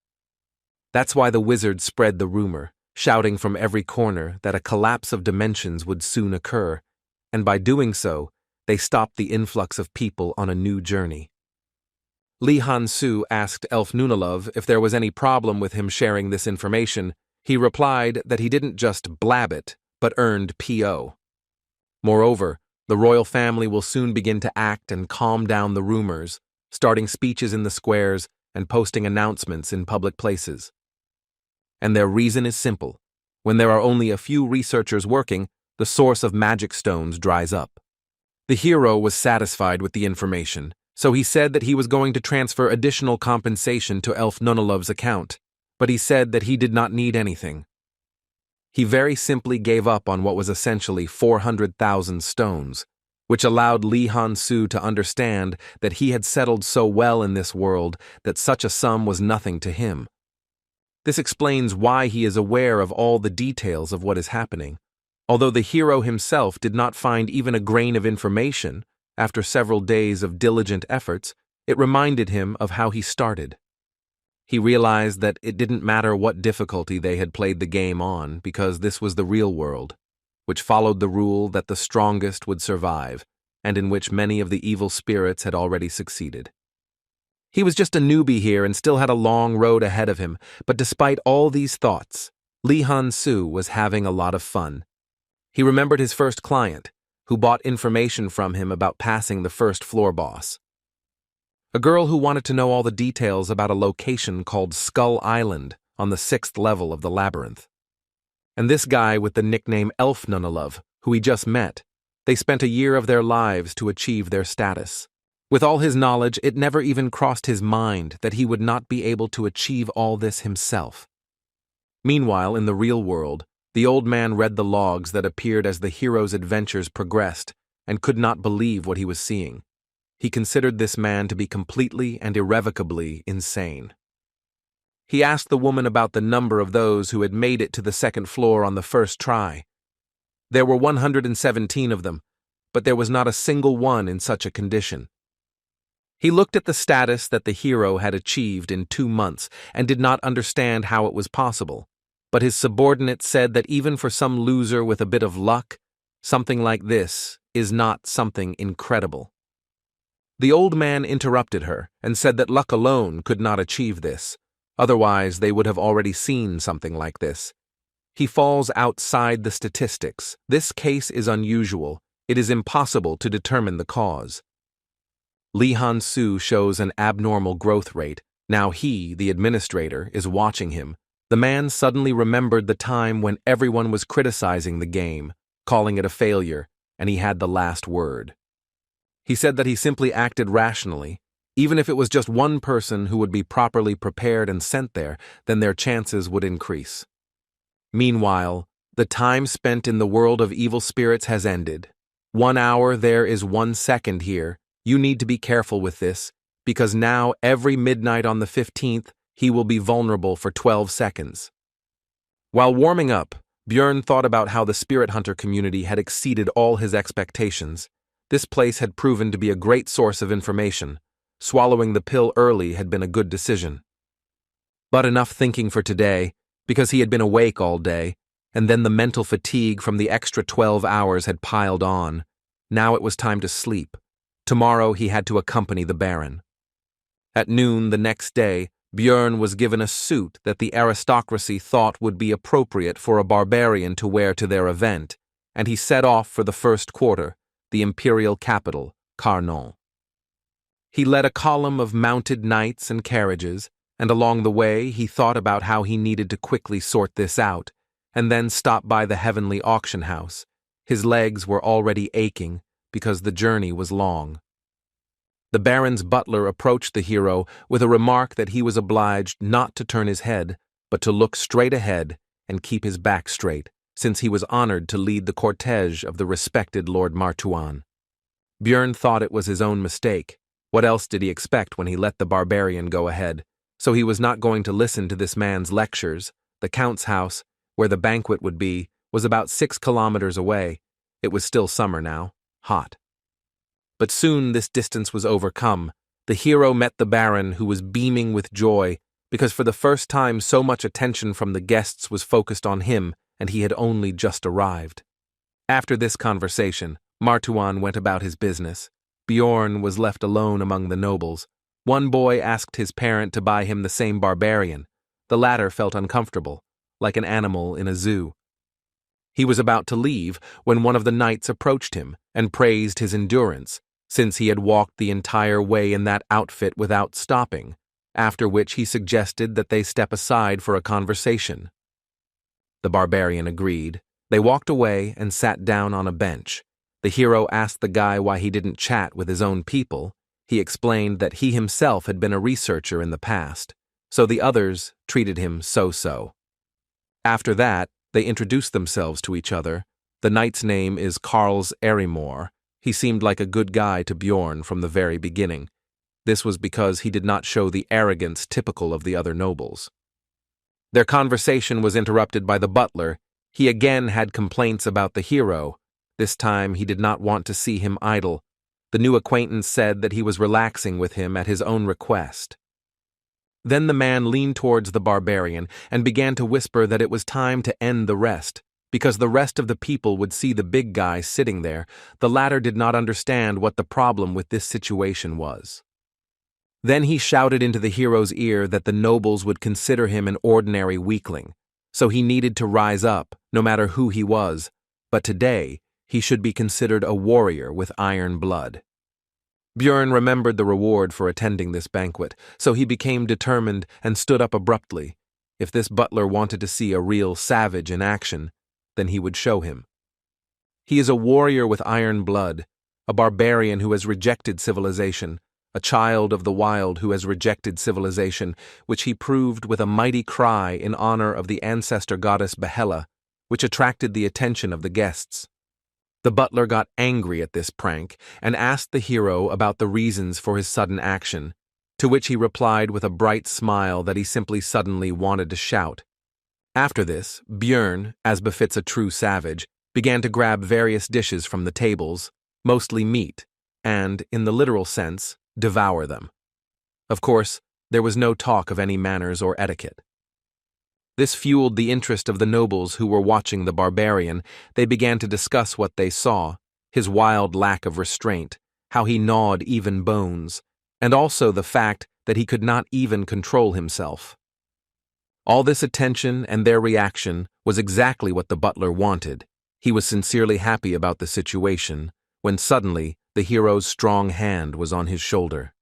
That's why the wizard spread the rumor, shouting from every corner that a collapse of dimensions would soon occur, and by doing so, they stopped the influx of people on a new journey. Li Han-su asked Elf Nunalov if there was any problem with him sharing this information. He replied that he didn't just blab it, but earned PO. Moreover, the royal family will soon begin to act and calm down the rumors, starting speeches in the squares and posting announcements in public places. And their reason is simple. When there are only a few researchers working, the source of magic stones dries up. The hero was satisfied with the information, so he said that he was going to transfer additional compensation to Elf Nunalov's account, but he said that he did not need anything. He very simply gave up on what was essentially 400,000 stones, which allowed Li Han-su to understand that he had settled so well in this world that such a sum was nothing to him. This explains why he is aware of all the details of what is happening. Although the hero himself did not find even a grain of information, after several days of diligent efforts, it reminded him of how he started. He realized that it didn't matter what difficulty they had played the game on because this was the real world, which followed the rule that the strongest would survive, and in which many of the evil spirits had already succeeded. He was just a newbie here and still had a long road ahead of him, but despite all these thoughts, Li Han-su was having a lot of fun. He remembered his first client, who bought information from him about passing the first floor boss. A girl who wanted to know all the details about a location called Skull Island on the 6th level of the Labyrinth. And this guy with the nickname Elf Nunalov, who he just met, they spent a year of their lives to achieve their status. With all his knowledge, it never even crossed his mind that he would not be able to achieve all this himself. Meanwhile, in the real world, the old man read the logs that appeared as the hero's adventures progressed and could not believe what he was seeing. He considered this man to be completely and irrevocably insane. He asked the woman about the number of those who had made it to the 2nd floor on the first try. There were 117 of them, but there was not a single one in such a condition. He looked at the status that the hero had achieved in 2 months and did not understand how it was possible, but his subordinate said that even for some loser with a bit of luck, something like this is not something incredible. The old man interrupted her and said that luck alone could not achieve this, otherwise they would have already seen something like this. He falls outside the statistics. This case is unusual. It is impossible to determine the cause. Li Han-su shows an abnormal growth rate. Now he, the administrator, is watching him. The man suddenly remembered the time when everyone was criticizing the game, calling it a failure, and he had the last word. He said that he simply acted rationally. Even if it was just one person who would be properly prepared and sent there, then their chances would increase. Meanwhile, the time spent in the world of evil spirits has ended. 1 hour there is 1 second here. You need to be careful with this, because now every midnight on the 15th, he will be vulnerable for 12 seconds. While warming up, Björn thought about how the spirit hunter community had exceeded all his expectations. This place had proven to be a great source of information. Swallowing the pill early had been a good decision. But enough thinking for today, because he had been awake all day, and then the mental fatigue from the extra 12 hours had piled on. Now it was time to sleep. Tomorrow he had to accompany the Baron. At noon the next day, Björn was given a suit that the aristocracy thought would be appropriate for a barbarian to wear to their event, and he set off for the first quarter, the imperial capital, Karnal. He led a column of mounted knights and carriages, and along the way he thought about how he needed to quickly sort this out, and then stop by the heavenly auction house. His legs were already aching because the journey was long. The Baron's butler approached the hero with a remark that he was obliged not to turn his head, but to look straight ahead and keep his back straight, since he was honored to lead the cortege of the respected Lord Martuan. Björn thought it was his own mistake. What else did he expect when he let the barbarian go ahead? So he was not going to listen to this man's lectures. The Count's house, where the banquet would be, was about 6 kilometers away. It was still summer now, hot. But soon this distance was overcome. The hero met the Baron, who was beaming with joy, because for the first time so much attention from the guests was focused on him, and he had only just arrived. After this conversation, Martuan went about his business. Bjorn was left alone among the nobles. One boy asked his parent to buy him the same barbarian. The latter felt uncomfortable, like an animal in a zoo. He was about to leave when one of the knights approached him and praised his endurance, since he had walked the entire way in that outfit without stopping, after which he suggested that they step aside for a conversation. The barbarian agreed. They walked away and sat down on a bench. The hero asked the guy why he didn't chat with his own people. He explained that he himself had been a researcher in the past, so the others treated him so-so. After that, they introduced themselves to each other. The knight's name is Karls Erimor. He seemed like a good guy to Bjorn from the very beginning. This was because he did not show the arrogance typical of the other nobles. Their conversation was interrupted by the butler. He again had complaints about the hero. This time he did not want to see him idle. The new acquaintance said that he was relaxing with him at his own request. Then the man leaned towards the barbarian and began to whisper that it was time to end the rest, because the rest of the people would see the big guy sitting there. The latter did not understand what the problem with this situation was. Then he shouted into the hero's ear that the nobles would consider him an ordinary weakling, so he needed to rise up, no matter who he was, but today he should be considered a warrior with iron blood. Björn remembered the reward for attending this banquet, so he became determined and stood up abruptly. If this butler wanted to see a real savage in action, then he would show him. He is a warrior with iron blood, a barbarian who has rejected civilization, a child of the wild who has rejected civilization, which he proved with a mighty cry in honor of the ancestor goddess Behela, which attracted the attention of the guests. The butler got angry at this prank and asked the hero about the reasons for his sudden action, to which he replied with a bright smile that he simply suddenly wanted to shout. After this, Björn, as befits a true savage, began to grab various dishes from the tables, mostly meat, and, in the literal sense, devour them. Of course, there was no talk of any manners or etiquette. This fueled the interest of the nobles who were watching the barbarian. They began to discuss what they saw, his wild lack of restraint, how he gnawed even bones, and also the fact that he could not even control himself. All this attention and their reaction was exactly what the butler wanted. He was sincerely happy about the situation, when suddenly the hero's strong hand was on his shoulder.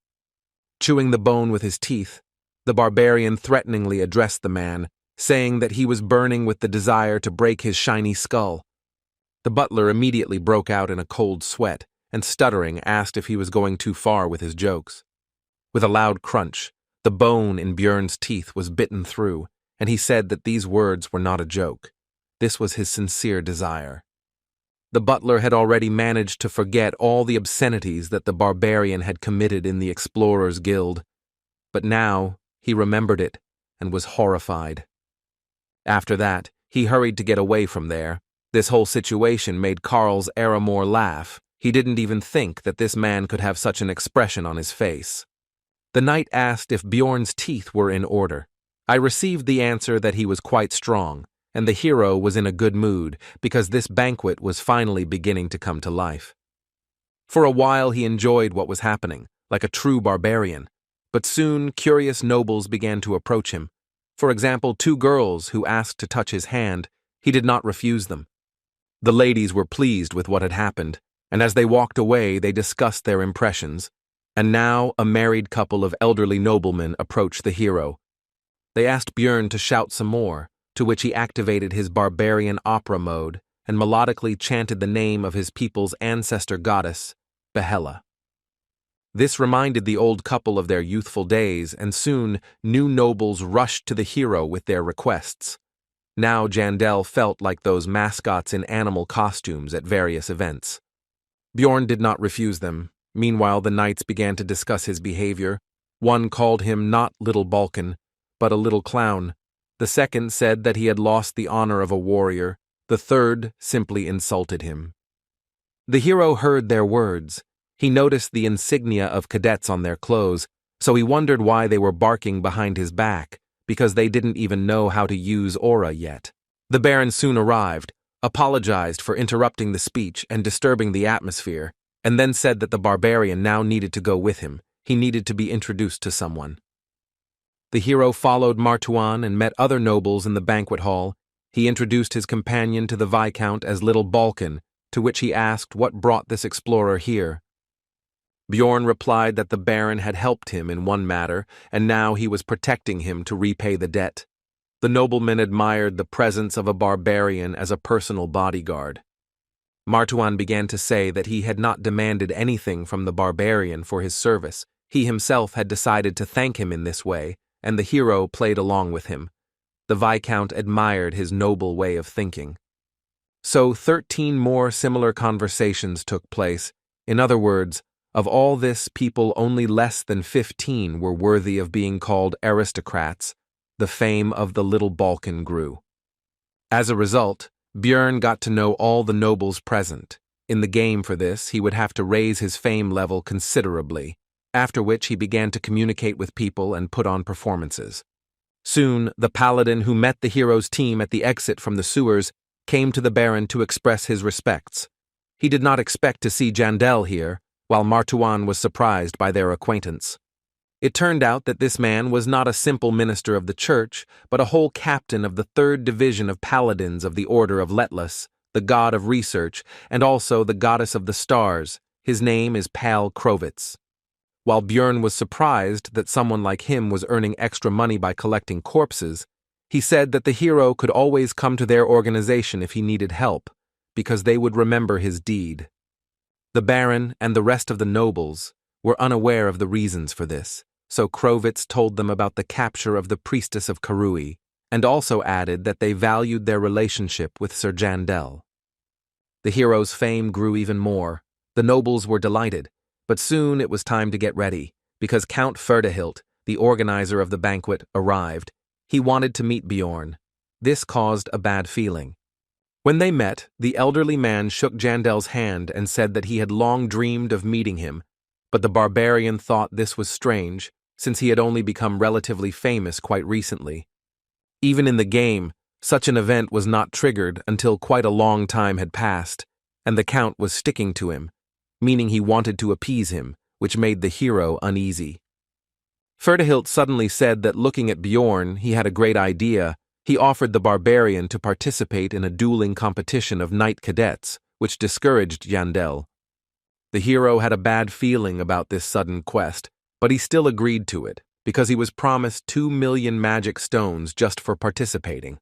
Chewing the bone with his teeth, the barbarian threateningly addressed the man, saying that he was burning with the desire to break his shiny skull. The butler immediately broke out in a cold sweat and, stuttering, asked if he was going too far with his jokes. With a loud crunch, the bone in Björn's teeth was bitten through, and he said that these words were not a joke. This was his sincere desire. The butler had already managed to forget all the obscenities that the barbarian had committed in the Explorers' Guild, but now he remembered it and was horrified. After that, he hurried to get away from there. This whole situation made Karls Erimor laugh. He didn't even think that this man could have such an expression on his face. The knight asked if Bjorn's teeth were in order. I received the answer that he was quite strong, and the hero was in a good mood because this banquet was finally beginning to come to life. For a while he enjoyed what was happening, like a true barbarian, But soon, curious nobles began to approach him. For example, 2 girls who asked to touch his hand. He did not refuse them. The ladies were pleased with what had happened, and as they walked away, they discussed their impressions. And now a married couple of elderly noblemen approached the hero. They asked Björn to shout some more, to which he activated his barbarian opera mode and melodically chanted the name of his people's ancestor goddess, Behela. This reminded the old couple of their youthful days, and soon new nobles rushed to the hero with their requests. Now Jandel felt like those mascots in animal costumes at various events. Bjorn did not refuse them. Meanwhile, the knights began to discuss his behavior. One called him not Little Balkan, but a little clown. The second said that he had lost the honor of a warrior. The third simply insulted him. The hero heard their words. He noticed the insignia of cadets on their clothes, so he wondered why they were barking behind his back, because they didn't even know how to use aura yet. The Baron soon arrived, apologized for interrupting the speech and disturbing the atmosphere, and then said that the barbarian now needed to go with him. He needed to be introduced to someone. The hero followed Martuan and met other nobles in the banquet hall. He introduced his companion to the Viscount as Little Balkan, to which he asked what brought this explorer here. Bjorn replied that the Baron had helped him in one matter, and now he was protecting him to repay the debt. The nobleman admired the presence of a barbarian as a personal bodyguard. Martuan began to say that he had not demanded anything from the barbarian for his service. He himself had decided to thank him in this way, and the hero played along with him. The Viscount admired his noble way of thinking. So 13 more similar conversations took place. In other words, of all this, people only less than 15 were worthy of being called aristocrats. The fame of the Little Balkan grew. As a result, Björn got to know all the nobles present. In the game for this, he would have to raise his fame level considerably, after which he began to communicate with people and put on performances. Soon, the paladin who met the hero's team at the exit from the sewers came to the Baron to express his respects. He did not expect to see Jandel here, while Martuan was surprised by their acquaintance. It turned out that this man was not a simple minister of the church, but a whole captain of the 3rd Division of Paladins of the Order of Letless, the god of research, and also the goddess of the stars. His name is Pal Krovitz. While Björn was surprised that someone like him was earning extra money by collecting corpses, he said that the hero could always come to their organization if he needed help, because they would remember his deed. The Baron and the rest of the nobles were unaware of the reasons for this, so Krovitz told them about the capture of the priestess of Karui, and also added that they valued their relationship with Sir Jandel. The hero's fame grew even more. The nobles were delighted, but soon it was time to get ready, because Count Ferdehilt, the organizer of the banquet, arrived. He wanted to meet Bjorn. This caused a bad feeling. When they met, the elderly man shook Jandel's hand and said that he had long dreamed of meeting him, but the barbarian thought this was strange, since he had only become relatively famous quite recently. Even in the game, such an event was not triggered until quite a long time had passed, and the Count was sticking to him, meaning he wanted to appease him, which made the hero uneasy. Ferdehilt suddenly said that looking at Bjorn, he had a great idea. He offered the barbarian to participate in a dueling competition of knight cadets, which discouraged Jandel. The hero had a bad feeling about this sudden quest, but he still agreed to it, because he was promised 2 million magic stones just for participating.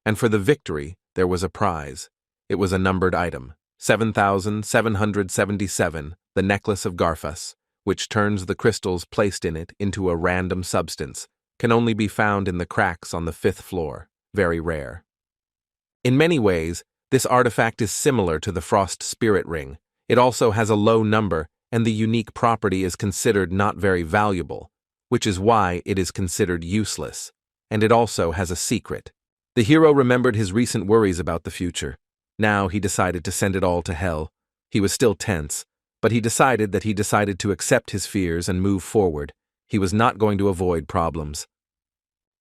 And for the victory, there was a prize. It was a numbered item, 7,777, the necklace of Garfus, which turns the crystals placed in it into a random substance, can only be found in the cracks on the 5th floor, very rare. In many ways, this artifact is similar to the Frost Spirit Ring. It also has a low number, and the unique property is considered not very valuable, which is why it is considered useless, and it also has a secret. The hero remembered his recent worries about the future. Now he decided to send it all to hell. He was still tense, but he decided to accept his fears and move forward. He was not going to avoid problems.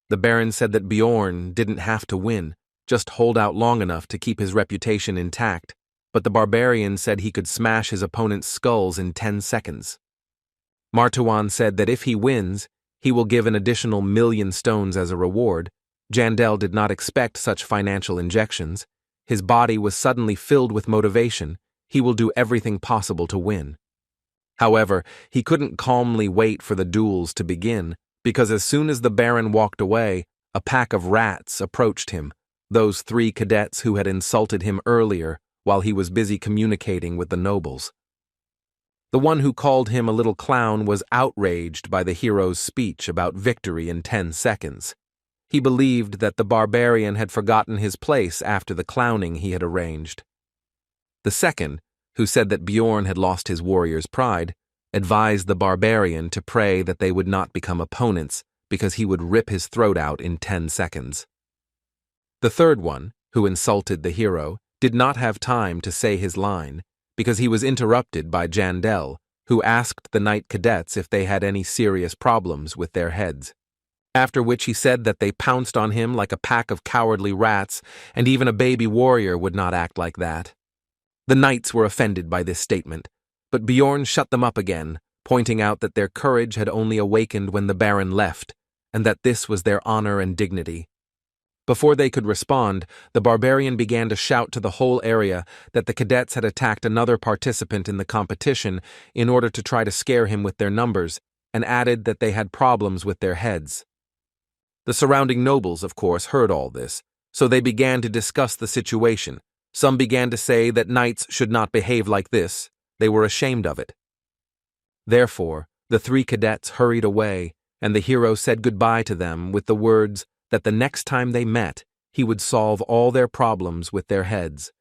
The Baron said that Bjorn didn't have to win, just hold out long enough to keep his reputation intact, but the barbarian said he could smash his opponent's skulls in 10 seconds. Martuan said that if he wins, he will give an additional 1,000,000 stones as a reward. Jandel did not expect such financial injections. His body was suddenly filled with motivation. He will do everything possible to win. However, he couldn't calmly wait for the duels to begin, because as soon as the Baron walked away, a pack of rats approached him, those 3 cadets who had insulted him earlier while he was busy communicating with the nobles. The one who called him a little clown was outraged by the hero's speech about victory in 10 seconds. He believed that the Barbarian had forgotten his place after the clowning he had arranged. The second, who said that Bjorn had lost his warrior's pride, advised the Barbarian to pray that they would not become opponents because he would rip his throat out in 10 seconds. The third one, who insulted the hero, did not have time to say his line because he was interrupted by Jandel, who asked the knight cadets if they had any serious problems with their heads. After which he said that they pounced on him like a pack of cowardly rats, and even a baby warrior would not act like that. The knights were offended by this statement, but Bjorn shut them up again, pointing out that their courage had only awakened when the Baron left, and that this was their honor and dignity. Before they could respond, the Barbarian began to shout to the whole area that the cadets had attacked another participant in the competition in order to try to scare him with their numbers, and added that they had problems with their heads. The surrounding nobles, of course, heard all this, so they began to discuss the situation. Some began to say that knights should not behave like this. They were ashamed of it. Therefore, the 3 cadets hurried away, and the hero said goodbye to them with the words that the next time they met, he would solve all their problems with their heads.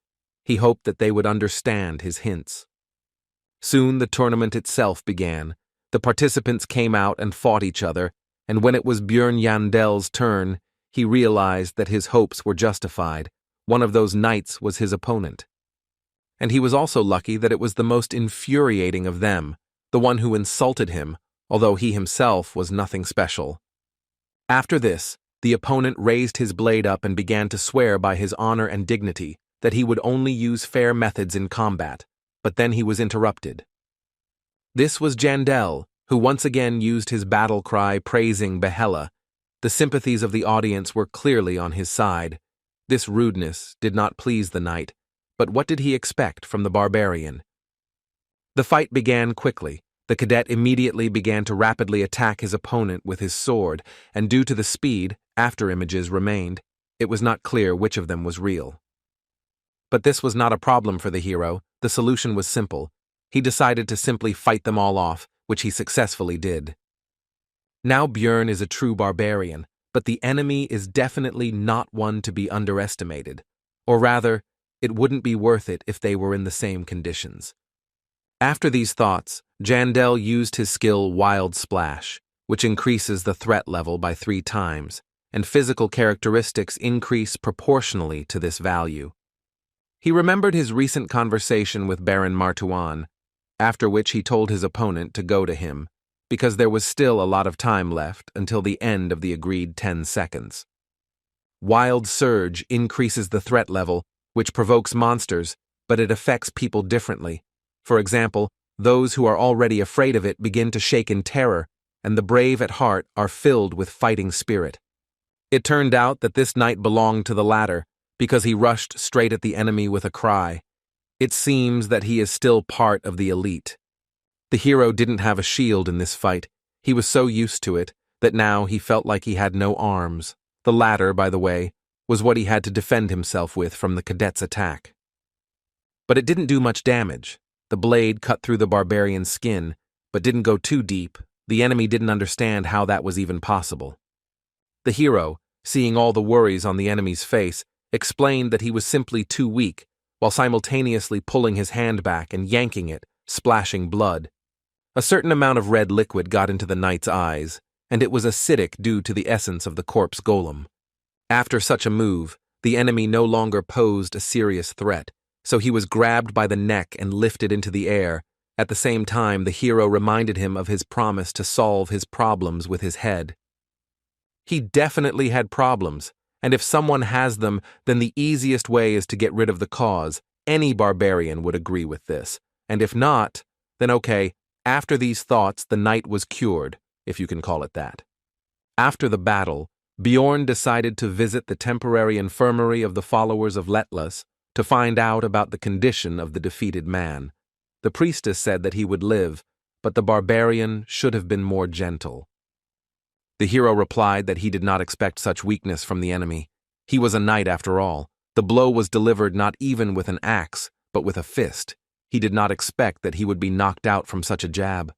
He hoped that they would understand his hints. Soon the tournament itself began. The participants came out and fought each other, and when it was Bjorn Jandel's turn, he realized that his hopes were justified. One of those knights was his opponent. And he was also lucky that it was the most infuriating of them, the one who insulted him, although he himself was nothing special. After this, the opponent raised his blade up and began to swear by his honor and dignity that he would only use fair methods in combat, but then he was interrupted. This was Jandel, who once again used his battle cry praising Behela. The sympathies of the audience were clearly on his side. This rudeness did not please the knight, but what did he expect from the Barbarian? The fight began quickly. The cadet immediately began to rapidly attack his opponent with his sword, and due to the speed, after-images remained. It was not clear which of them was real. But this was not a problem for the hero. The solution was simple. He decided to simply fight them all off, which he successfully did. Now Bjorn is a true barbarian, but the enemy is definitely not one to be underestimated. Or rather, it wouldn't be worth it if they were in the same conditions. After these thoughts, Jandel used his skill Wild Splash, which increases the threat level by 3 times, and physical characteristics increase proportionally to this value. He remembered his recent conversation with Baron Martuan, after which he told his opponent to go to him, because there was still a lot of time left until the end of the agreed 10 seconds. Wild Surge increases the threat level, which provokes monsters, but it affects people differently. For example, those who are already afraid of it begin to shake in terror, and the brave at heart are filled with fighting spirit. It turned out that this knight belonged to the latter, because he rushed straight at the enemy with a cry. It seems that he is still part of the elite. The hero didn't have a shield in this fight. He was so used to it that now he felt like he had no arms. The latter, by the way, was what he had to defend himself with from the cadet's attack. But it didn't do much damage. The blade cut through the barbarian's skin, but didn't go too deep. The enemy didn't understand how that was even possible. The hero, seeing all the worries on the enemy's face, explained that he was simply too weak, while simultaneously pulling his hand back and yanking it, splashing blood. A certain amount of red liquid got into the knight's eyes, and it was acidic due to the essence of the corpse golem. After such a move, the enemy no longer posed a serious threat, so he was grabbed by the neck and lifted into the air. At the same time, the hero reminded him of his promise to solve his problems with his head. He definitely had problems, and if someone has them, then the easiest way is to get rid of the cause. Any barbarian would agree with this, and if not, then okay, After these thoughts, the knight was cured, if you can call it that. After the battle, Bjorn decided to visit the temporary infirmary of the followers of Letlas to find out about the condition of the defeated man. The priestess said that he would live, but the barbarian should have been more gentle. The hero replied that he did not expect such weakness from the enemy. He was a knight after all. The blow was delivered not even with an axe, but with a fist. He did not expect that he would be knocked out from such a jab.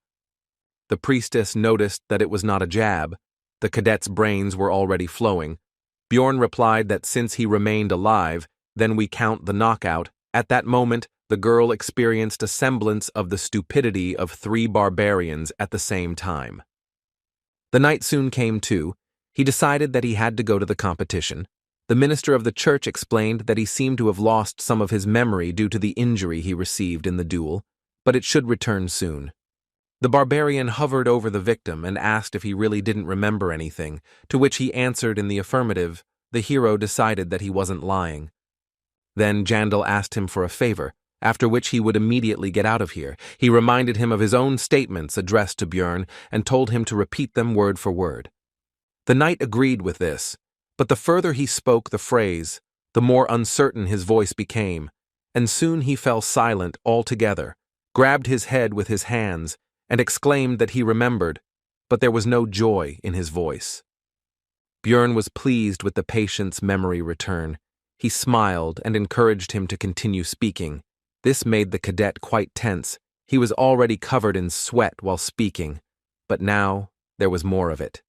The priestess noticed that it was not a jab. The cadet's brains were already flowing. Bjorn replied that since he remained alive, then we count the knockout. At that moment, the girl experienced a semblance of the stupidity of 3 barbarians at the same time. The knight soon came to. He decided that he had to go to the competition. The minister of the church explained that he seemed to have lost some of his memory due to the injury he received in the duel, but it should return soon. The barbarian hovered over the victim and asked if he really didn't remember anything, to which he answered in the affirmative. The hero decided that he wasn't lying. Then Jandal asked him for a favor, after which he would immediately get out of here. He reminded him of his own statements addressed to Bjorn and told him to repeat them word for word. The knight agreed with this, but the further he spoke the phrase, the more uncertain his voice became, and soon he fell silent altogether, grabbed his head with his hands, and exclaimed that he remembered, but there was no joy in his voice. Bjorn was pleased with the patient's memory return. He smiled and encouraged him to continue speaking. This made the cadet quite tense. He was already covered in sweat while speaking, but now there was more of it.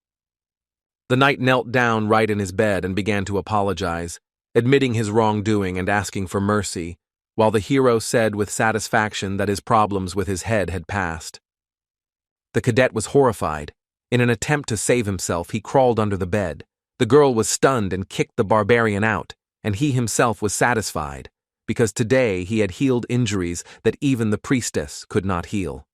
The knight knelt down right in his bed and began to apologize, admitting his wrongdoing and asking for mercy, while the hero said with satisfaction that his problems with his head had passed. The cadet was horrified. In an attempt to save himself, he crawled under the bed. The girl was stunned and kicked the barbarian out, and he himself was satisfied, because today he had healed injuries that even the priestess could not heal.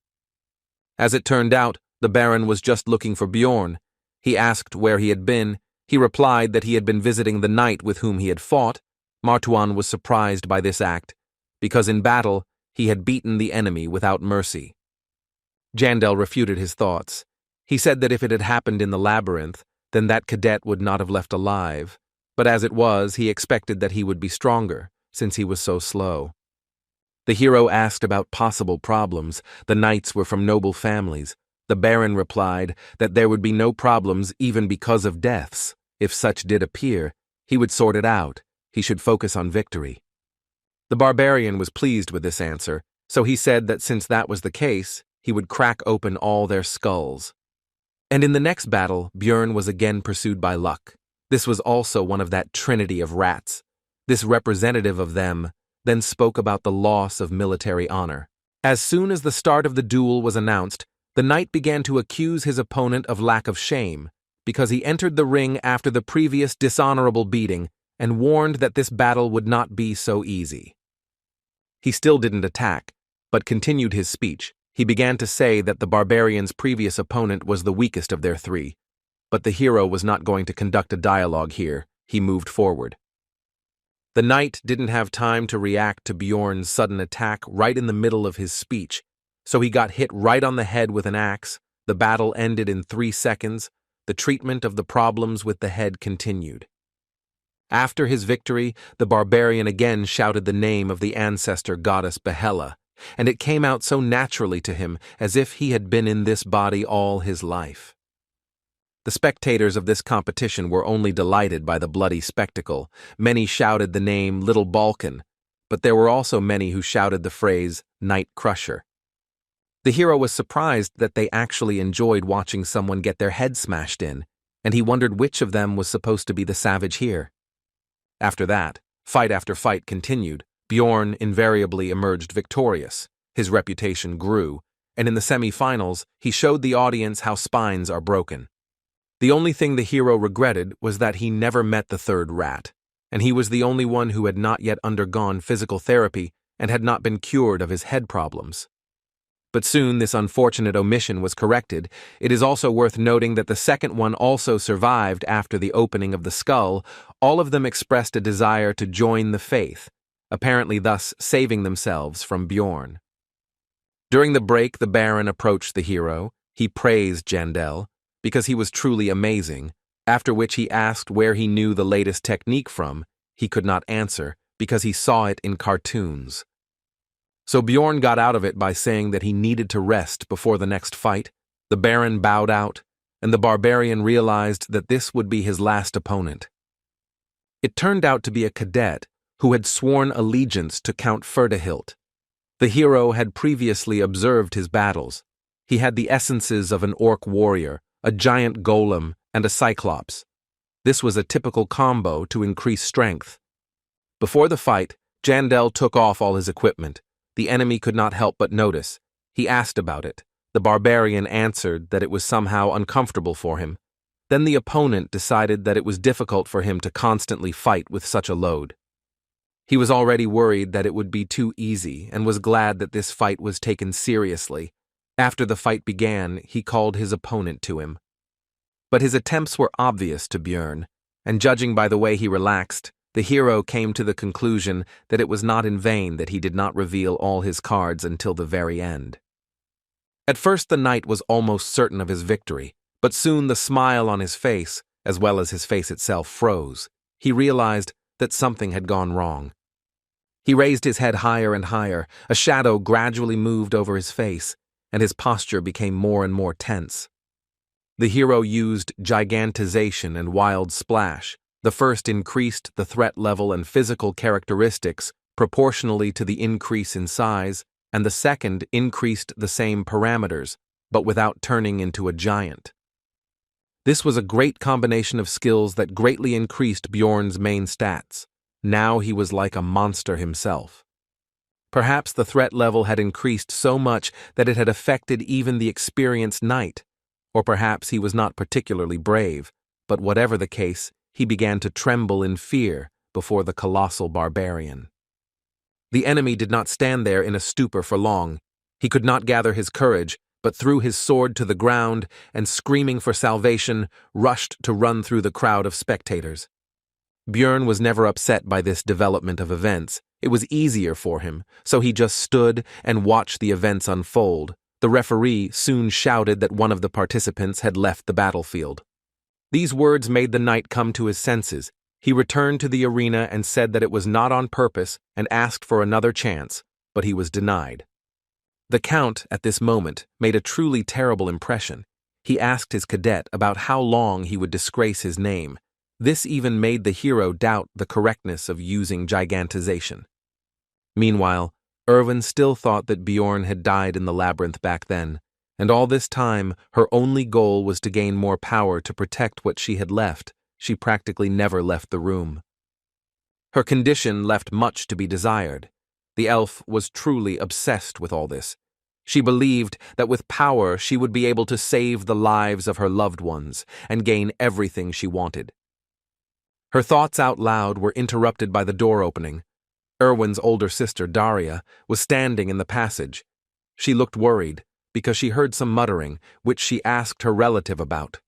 As it turned out, the Baron was just looking for Bjorn. He asked where he had been. He replied that he had been visiting the knight with whom he had fought. Martuan was surprised by this act, because in battle he had beaten the enemy without mercy. Jandal refuted his thoughts. He said that if it had happened in the Labyrinth, then that cadet would not have left alive, but as it was, he expected that he would be stronger, since he was so slow. The hero asked about possible problems. The knights were from noble families. The Baron replied that there would be no problems even because of deaths. If such did appear, he would sort it out. He should focus on victory. The barbarian was pleased with this answer, so he said that since that was the case, he would crack open all their skulls. And in the next battle, Bjorn was again pursued by luck. This was also one of that trinity of rats. This representative of them then spoke about the loss of military honor. As soon as the start of the duel was announced, the knight began to accuse his opponent of lack of shame, because he entered the ring after the previous dishonorable beating and warned that this battle would not be so easy. He still didn't attack, but continued his speech. He began to say that the barbarian's previous opponent was the weakest of their 3, but the hero was not going to conduct a dialogue here. He moved forward. The knight didn't have time to react to Bjorn's sudden attack right in the middle of his speech, so he got hit right on the head with an axe. The battle ended in 3 seconds. The treatment of the problems with the head continued. After his victory, the barbarian again shouted the name of the ancestor goddess Behela, and it came out so naturally to him as if he had been in this body all his life. The spectators of this competition were only delighted by the bloody spectacle. Many shouted the name Little Balkan, but there were also many who shouted the phrase Night Crusher. The hero was surprised that they actually enjoyed watching someone get their head smashed in, and he wondered which of them was supposed to be the savage here. After that, fight after fight continued. Bjorn invariably emerged victorious. His reputation grew, and in the semi-finals, he showed the audience how spines are broken. The only thing the hero regretted was that he never met the 3rd rat, and he was the only one who had not yet undergone physical therapy and had not been cured of his head problems. But soon this unfortunate omission was corrected. It is also worth noting that the second one also survived after the opening of the skull. All of them expressed a desire to join the faith, apparently thus saving themselves from Bjorn. During the break, the Baron approached the hero. He praised Jandel because he was truly amazing, after which he asked where he knew the latest technique from. He could not answer because he saw it in cartoons. So Bjorn got out of it by saying that he needed to rest before the next fight. The Baron bowed out, and the Barbarian realized that this would be his last opponent. It turned out to be a cadet who had sworn allegiance to Count Ferdehilt. The hero had previously observed his battles. He had the essences of an orc warrior, a giant golem, and a cyclops. This was a typical combo to increase strength. Before the fight, Jandel took off all his equipment. The enemy could not help but notice. He asked about it. The Barbarian answered that it was somehow uncomfortable for him. Then the opponent decided that it was difficult for him to constantly fight with such a load. He was already worried that it would be too easy and was glad that this fight was taken seriously. After the fight began, he called his opponent to him. But his attempts were obvious to Bjorn, and judging by the way he relaxed, the hero came to the conclusion that it was not in vain that he did not reveal all his cards until the very end. At first the knight was almost certain of his victory, but soon the smile on his face, as well as his face itself, froze. He realized that something had gone wrong. He raised his head higher and higher. A shadow gradually moved over his face, and his posture became more and more tense. The hero used gigantization and wild splash. The first increased the threat level and physical characteristics proportionally to the increase in size, and the second increased the same parameters, but without turning into a giant. This was a great combination of skills that greatly increased Bjorn's main stats. Now he was like a monster himself. Perhaps the threat level had increased so much that it had affected even the experienced knight, or perhaps he was not particularly brave, but whatever the case, he began to tremble in fear before the colossal barbarian. The enemy did not stand there in a stupor for long. He could not gather his courage, but threw his sword to the ground and, screaming for salvation, rushed to run through the crowd of spectators. Bjorn was never upset by this development of events. It was easier for him, so he just stood and watched the events unfold. The referee soon shouted that one of the participants had left the battlefield. These words made the knight come to his senses. He returned to the arena and said that it was not on purpose and asked for another chance, but he was denied. The count, at this moment, made a truly terrible impression. He asked his cadet about how long he would disgrace his name. This even made the hero doubt the correctness of using gigantization. Meanwhile, Irwin still thought that Bjorn had died in the labyrinth back then, and all this time her only goal was to gain more power to protect what she had left. She practically never left the room. Her condition left much to be desired. The elf was truly obsessed with all this. She believed that with power she would be able to save the lives of her loved ones and gain everything she wanted. Her thoughts out loud were interrupted by the door opening. Irwin's older sister, Daria, was standing in the passage. She looked worried because she heard some muttering, which she asked her relative about.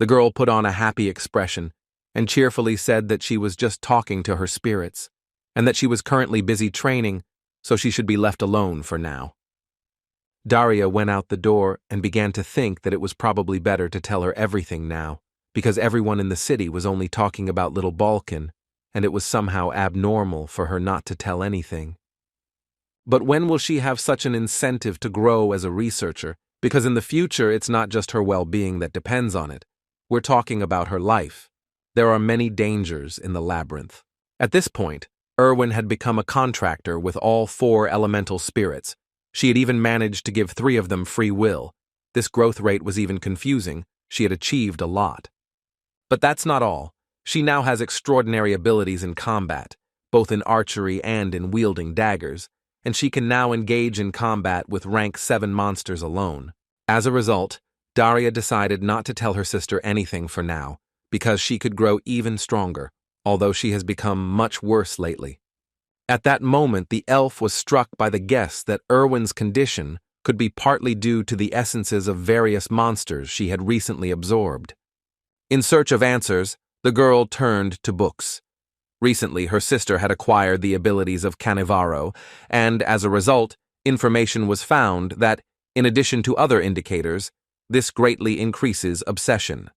The girl put on a happy expression and cheerfully said that she was just talking to her spirits, and that she was currently busy training, so she should be left alone for now. Daria went out the door and began to think that it was probably better to tell her everything now, because everyone in the city was only talking about little Balkan, and it was somehow abnormal for her not to tell anything. But when will she have such an incentive to grow as a researcher? Because in the future, it's not just her well-being that depends on it. We're talking about her life. There are many dangers in the labyrinth. At this point, Irwin had become a contractor with all 4 elemental spirits. She had even managed to give 3 of them free will. This growth rate was even confusing. She had achieved a lot. But that's not all. She now has extraordinary abilities in combat, both in archery and in wielding daggers, and she can now engage in combat with rank 7 monsters alone. As a result, Daria decided not to tell her sister anything for now, because she could grow even stronger, although she has become much worse lately. At that moment, the elf was struck by the guess that Irwin's condition could be partly due to the essences of various monsters she had recently absorbed. In search of answers, the girl turned to books. Recently, her sister had acquired the abilities of Canevaro, and as a result, Information was found that, in addition to other indicators, this greatly increases obsession.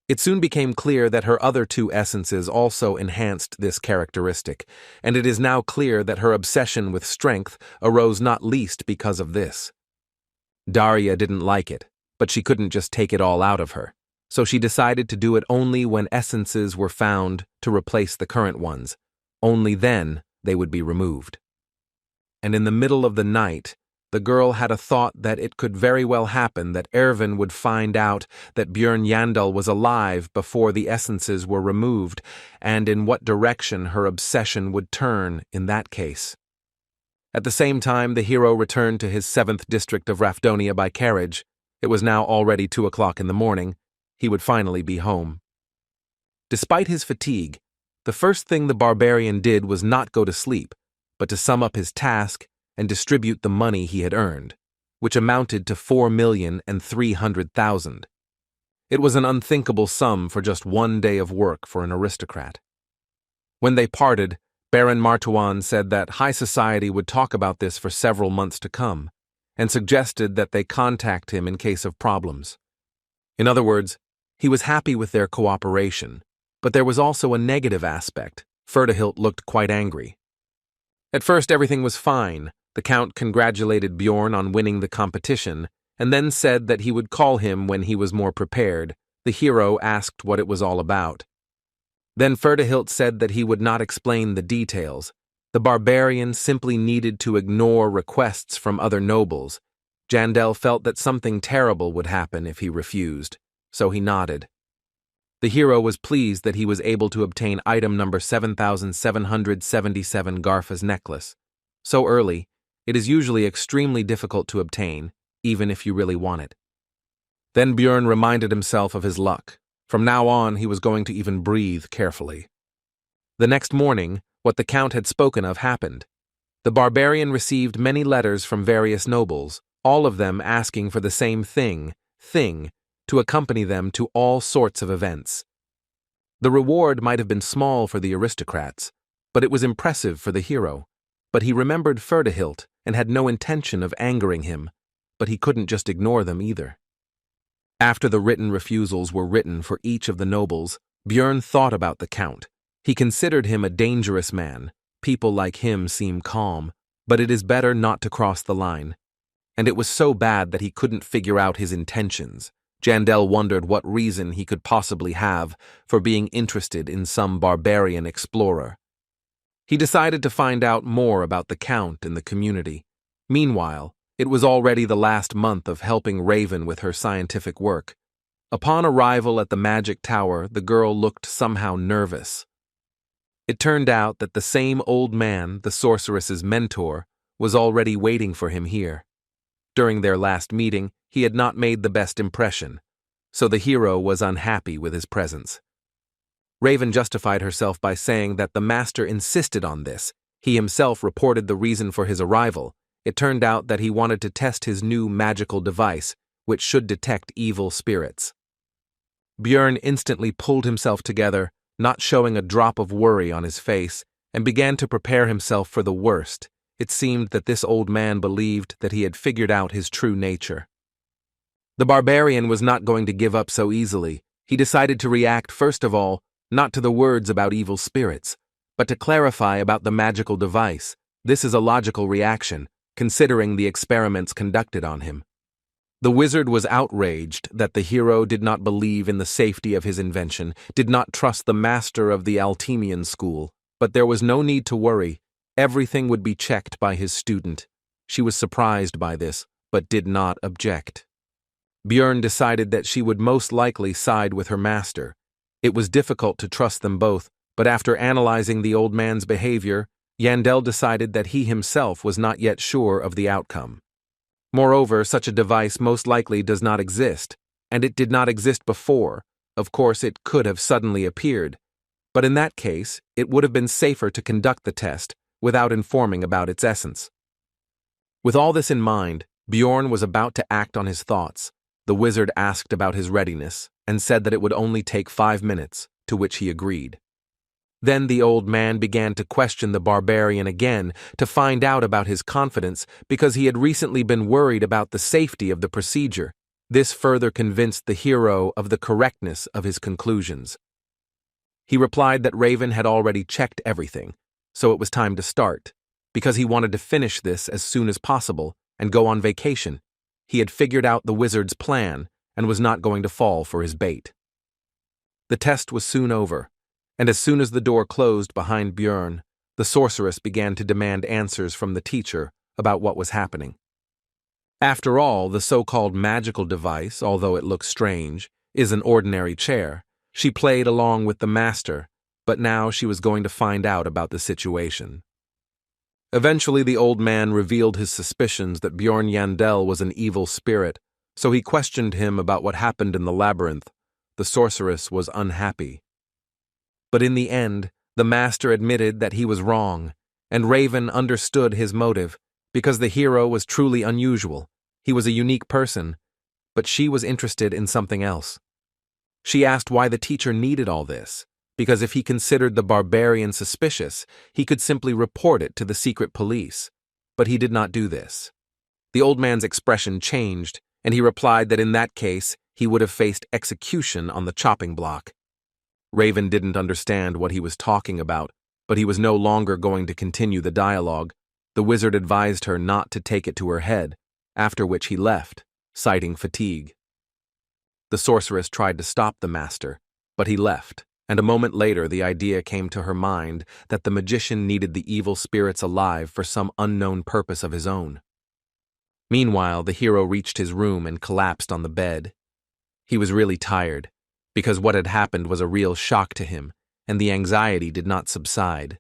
It soon became clear that her other two essences also enhanced this characteristic, and it is now clear that her obsession with strength arose not least because of this. Daria didn't like it, but she couldn't just take it all out of her, so she decided to do it only when essences were found to replace the current ones. Only then they would be removed. And in the middle of the night, the girl had a thought that it could very well happen that Irwin would find out that Björn Yandel was alive before the essences were removed, and in what direction her obsession would turn in that case. At the same time, the hero returned to his 7th district of Rafdonia by carriage. It was now already 2 o'clock in the morning. He would finally be home. Despite his fatigue, the first thing the barbarian did was not go to sleep, but to sum up his task and distribute the money he had earned, which amounted to 4,300,000. It was an unthinkable sum for just 1 day of work for an aristocrat. When they parted, Baron Martuan said that high society would talk about this for several months to come, and suggested that they contact him in case of problems. In other words, he was happy with their cooperation, but there was also a negative aspect. Ferdihilt looked quite angry. At first everything was fine. The Count congratulated Bjorn on winning the competition, and then said that he would call him when he was more prepared. The hero asked what it was all about. Then Ferdihilt said that he would not explain the details. The barbarian simply needed to ignore requests from other nobles. Jandel felt that something terrible would happen if he refused, so he nodded. The hero was pleased that he was able to obtain item number 7777 Garfa's necklace. So early, it is usually extremely difficult to obtain, even if you really want it. Then Björn reminded himself of his luck. From now on, he was going to even breathe carefully. The next morning, what the Count had spoken of happened. The barbarian received many letters from various nobles, all of them asking for the same thing, to accompany them to all sorts of events. The reward might have been small for the aristocrats, but it was impressive for the hero. But he remembered Ferdihilt and had no intention of angering him, but he couldn't just ignore them either. After the written refusals were written for each of the nobles, Björn thought about the Count. He considered him a dangerous man. People like him seem calm, but it is better not to cross the line. And it was so bad that he couldn't figure out his intentions. Jandel wondered what reason he could possibly have for being interested in some barbarian explorer. He decided to find out more about the Count and the community. Meanwhile, it was already the last month of helping Raven with her scientific work. Upon arrival at the magic tower, the girl looked somehow nervous. It turned out that the same old man, the sorceress's mentor, was already waiting for him here. During their last meeting, he had not made the best impression, so the hero was unhappy with his presence. Raven justified herself by saying that the master insisted on this. He himself reported the reason for his arrival. It turned out that he wanted to test his new magical device, which should detect evil spirits. Björn instantly pulled himself together, not showing a drop of worry on his face, and began to prepare himself for the worst. It seemed that this old man believed that he had figured out his true nature. The barbarian was not going to give up so easily. He decided to react, first of all, not to the words about evil spirits, but to clarify about the magical device. This is a logical reaction, considering the experiments conducted on him. The wizard was outraged that the hero did not believe in the safety of his invention, did not trust the master of the Altemian school, but there was no need to worry. Everything would be checked by his student. She was surprised by this, but did not object. Björn decided that she would most likely side with her master. It was difficult to trust them both, but after analyzing the old man's behavior, Yandel decided that he himself was not yet sure of the outcome. Moreover, such a device most likely does not exist, and it did not exist before. Of course, it could have suddenly appeared, but in that case, it would have been safer to conduct the test without informing about its essence. With all this in mind, Bjorn was about to act on his thoughts. The wizard asked about his readiness and said that it would only take 5 minutes, to which he agreed. Then the old man began to question the barbarian again to find out about his confidence because he had recently been worried about the safety of the procedure. This further convinced the hero of the correctness of his conclusions. He replied that Raven had already checked everything, so it was time to start, because he wanted to finish this as soon as possible and go on vacation. He had figured out the wizard's plan and was not going to fall for his bait. The test was soon over, and as soon as the door closed behind Björn, the sorceress began to demand answers from the teacher about what was happening. After all, the so-called magical device, although it looks strange, is an ordinary chair. She played along with the master, but now she was going to find out about the situation. Eventually, the old man revealed his suspicions that Björn Yandel was an evil spirit, so he questioned him about what happened in the labyrinth. The sorceress was unhappy. But in the end, the master admitted that he was wrong, and Raven understood his motive, because the hero was truly unusual. He was a unique person, but she was interested in something else. She asked why the teacher needed all this, because if he considered the barbarian suspicious, he could simply report it to the secret police. But he did not do this. The old man's expression changed, and he replied that in that case, he would have faced execution on the chopping block. Raven didn't understand what he was talking about, but he was no longer going to continue the dialogue. The wizard advised her not to take it to her head, after which he left, citing fatigue. The sorceress tried to stop the master, but he left, and a moment later the idea came to her mind that the magician needed the evil spirits alive for some unknown purpose of his own. Meanwhile, the hero reached his room and collapsed on the bed. He was really tired, because what had happened was a real shock to him, and the anxiety did not subside.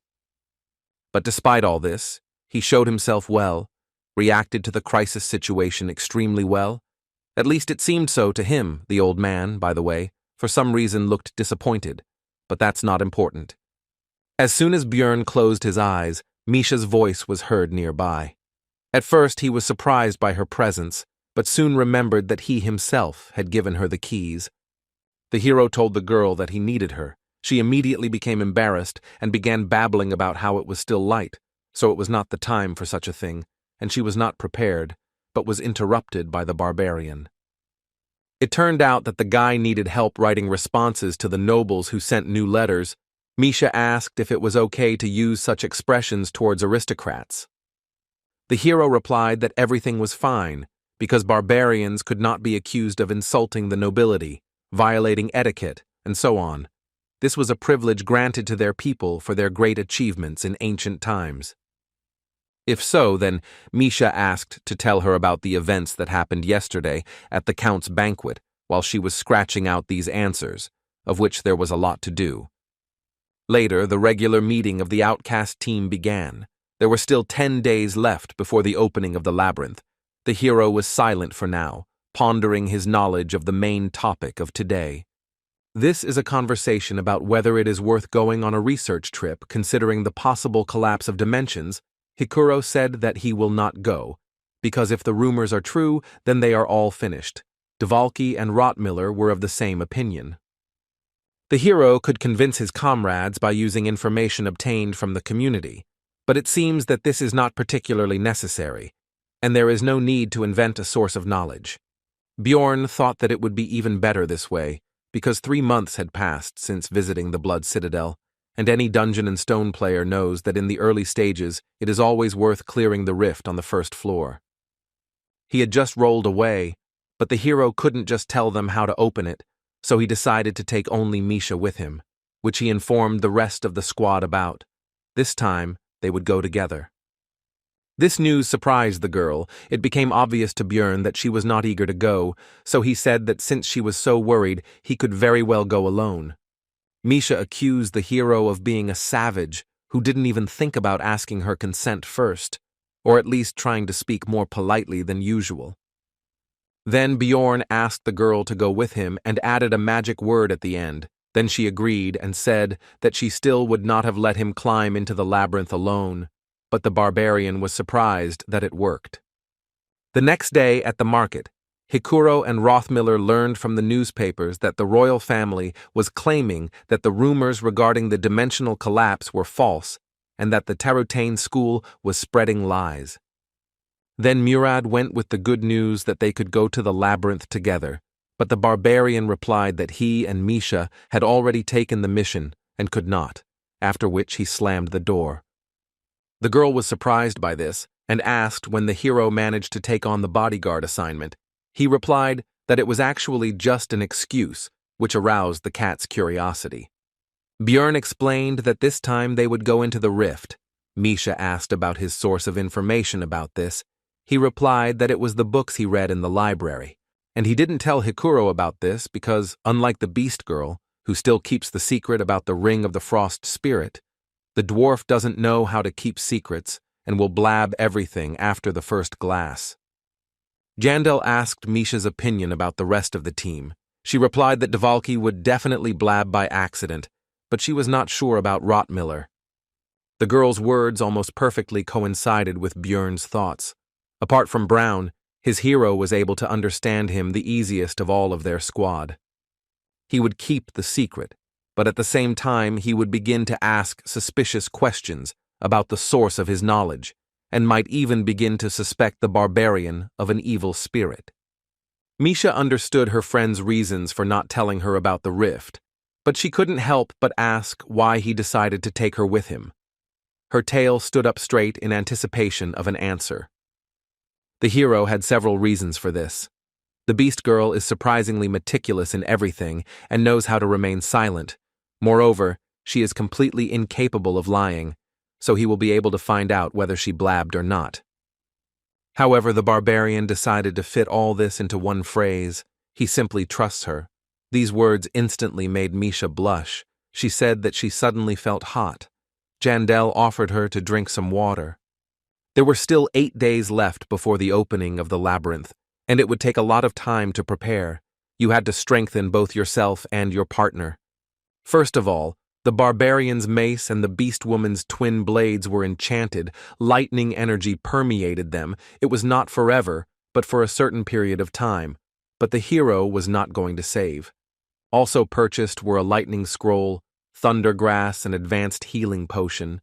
But despite all this, he showed himself well, reacted to the crisis situation extremely well. At least it seemed so to him. The old man, by the way, for some reason looked disappointed, but that's not important. As soon as Björn closed his eyes, Misha's voice was heard nearby. At first he was surprised by her presence, but soon remembered that he himself had given her the keys. The hero told the girl that he needed her. She immediately became embarrassed and began babbling about how it was still light, so it was not the time for such a thing, and she was not prepared, but was interrupted by the barbarian. It turned out that the guy needed help writing responses to the nobles who sent new letters. Misha asked if it was okay to use such expressions towards aristocrats. The hero replied that everything was fine, because barbarians could not be accused of insulting the nobility, violating etiquette, and so on. This was a privilege granted to their people for their great achievements in ancient times. If so, then Misha asked to tell her about the events that happened yesterday at the Count's banquet while she was scratching out these answers, of which there was a lot to do. Later, the regular meeting of the outcast team began. There were still 10 days left before the opening of the labyrinth. The hero was silent for now, pondering his knowledge of the main topic of today. This is a conversation about whether it is worth going on a research trip considering the possible collapse of dimensions. Hikuro said that he will not go, because if the rumors are true, then they are all finished. Dvalki and Rottmiller were of the same opinion. The hero could convince his comrades by using information obtained from the community, but it seems that this is not particularly necessary, and there is no need to invent a source of knowledge. Bjorn thought that it would be even better this way, because 3 months had passed since visiting the Blood Citadel, and any Dungeon and Stone player knows that in the early stages it is always worth clearing the rift on the first floor. He had just rolled away, but the hero couldn't just tell them how to open it, so he decided to take only Misha with him, which he informed the rest of the squad about. This time, they would go together. This news surprised the girl. It became obvious to Björn that she was not eager to go, so he said that since she was so worried, he could very well go alone. Misha accused the hero of being a savage who didn't even think about asking her consent first, or at least trying to speak more politely than usual. Then Bjorn asked the girl to go with him and added a magic word at the end. Then she agreed and said that she still would not have let him climb into the labyrinth alone, but the barbarian was surprised that it worked. The next day at the market, Hikuro and Rothmiller learned from the newspapers that the royal family was claiming that the rumors regarding the dimensional collapse were false and that the Tarutane school was spreading lies. Then Murad went with the good news that they could go to the Labyrinth together, but the Barbarian replied that he and Misha had already taken the mission and could not, after which he slammed the door. The girl was surprised by this and asked when the hero managed to take on the bodyguard assignment. He replied that it was actually just an excuse, which aroused the cat's curiosity. Björn explained that this time they would go into the rift. Misha asked about his source of information about this. He replied that it was the books he read in the library, and he didn't tell Hikuro about this because, unlike the Beast Girl, who still keeps the secret about the Ring of the Frost Spirit, the dwarf doesn't know how to keep secrets and will blab everything after the first glass. Jandel asked Misha's opinion about the rest of the team. She replied that Dvalki would definitely blab by accident, but she was not sure about Rothmiller. The girl's words almost perfectly coincided with Björn's thoughts. Apart from Brown, his hero was able to understand him the easiest of all of their squad. He would keep the secret, but at the same time he would begin to ask suspicious questions about the source of his knowledge, and might even begin to suspect the Barbarian of an evil spirit. Misha understood her friend's reasons for not telling her about the rift, but she couldn't help but ask why he decided to take her with him. Her tail stood up straight in anticipation of an answer. The hero had several reasons for this. The Beast Girl is surprisingly meticulous in everything and knows how to remain silent. Moreover, she is completely incapable of lying, so he will be able to find out whether she blabbed or not. However, the Barbarian decided to fit all this into one phrase. He simply trusts her. These words instantly made Misha blush. She said that she suddenly felt hot. Jandel offered her to drink some water. There were still 8 days left before the opening of the Labyrinth, and it would take a lot of time to prepare. You had to strengthen both yourself and your partner. First of all, the Barbarian's mace and the Beast Woman's twin blades were enchanted. Lightning energy permeated them. It was not forever, but for a certain period of time. But the hero was not going to save. Also purchased were a lightning scroll, thunder grass, and advanced healing potion.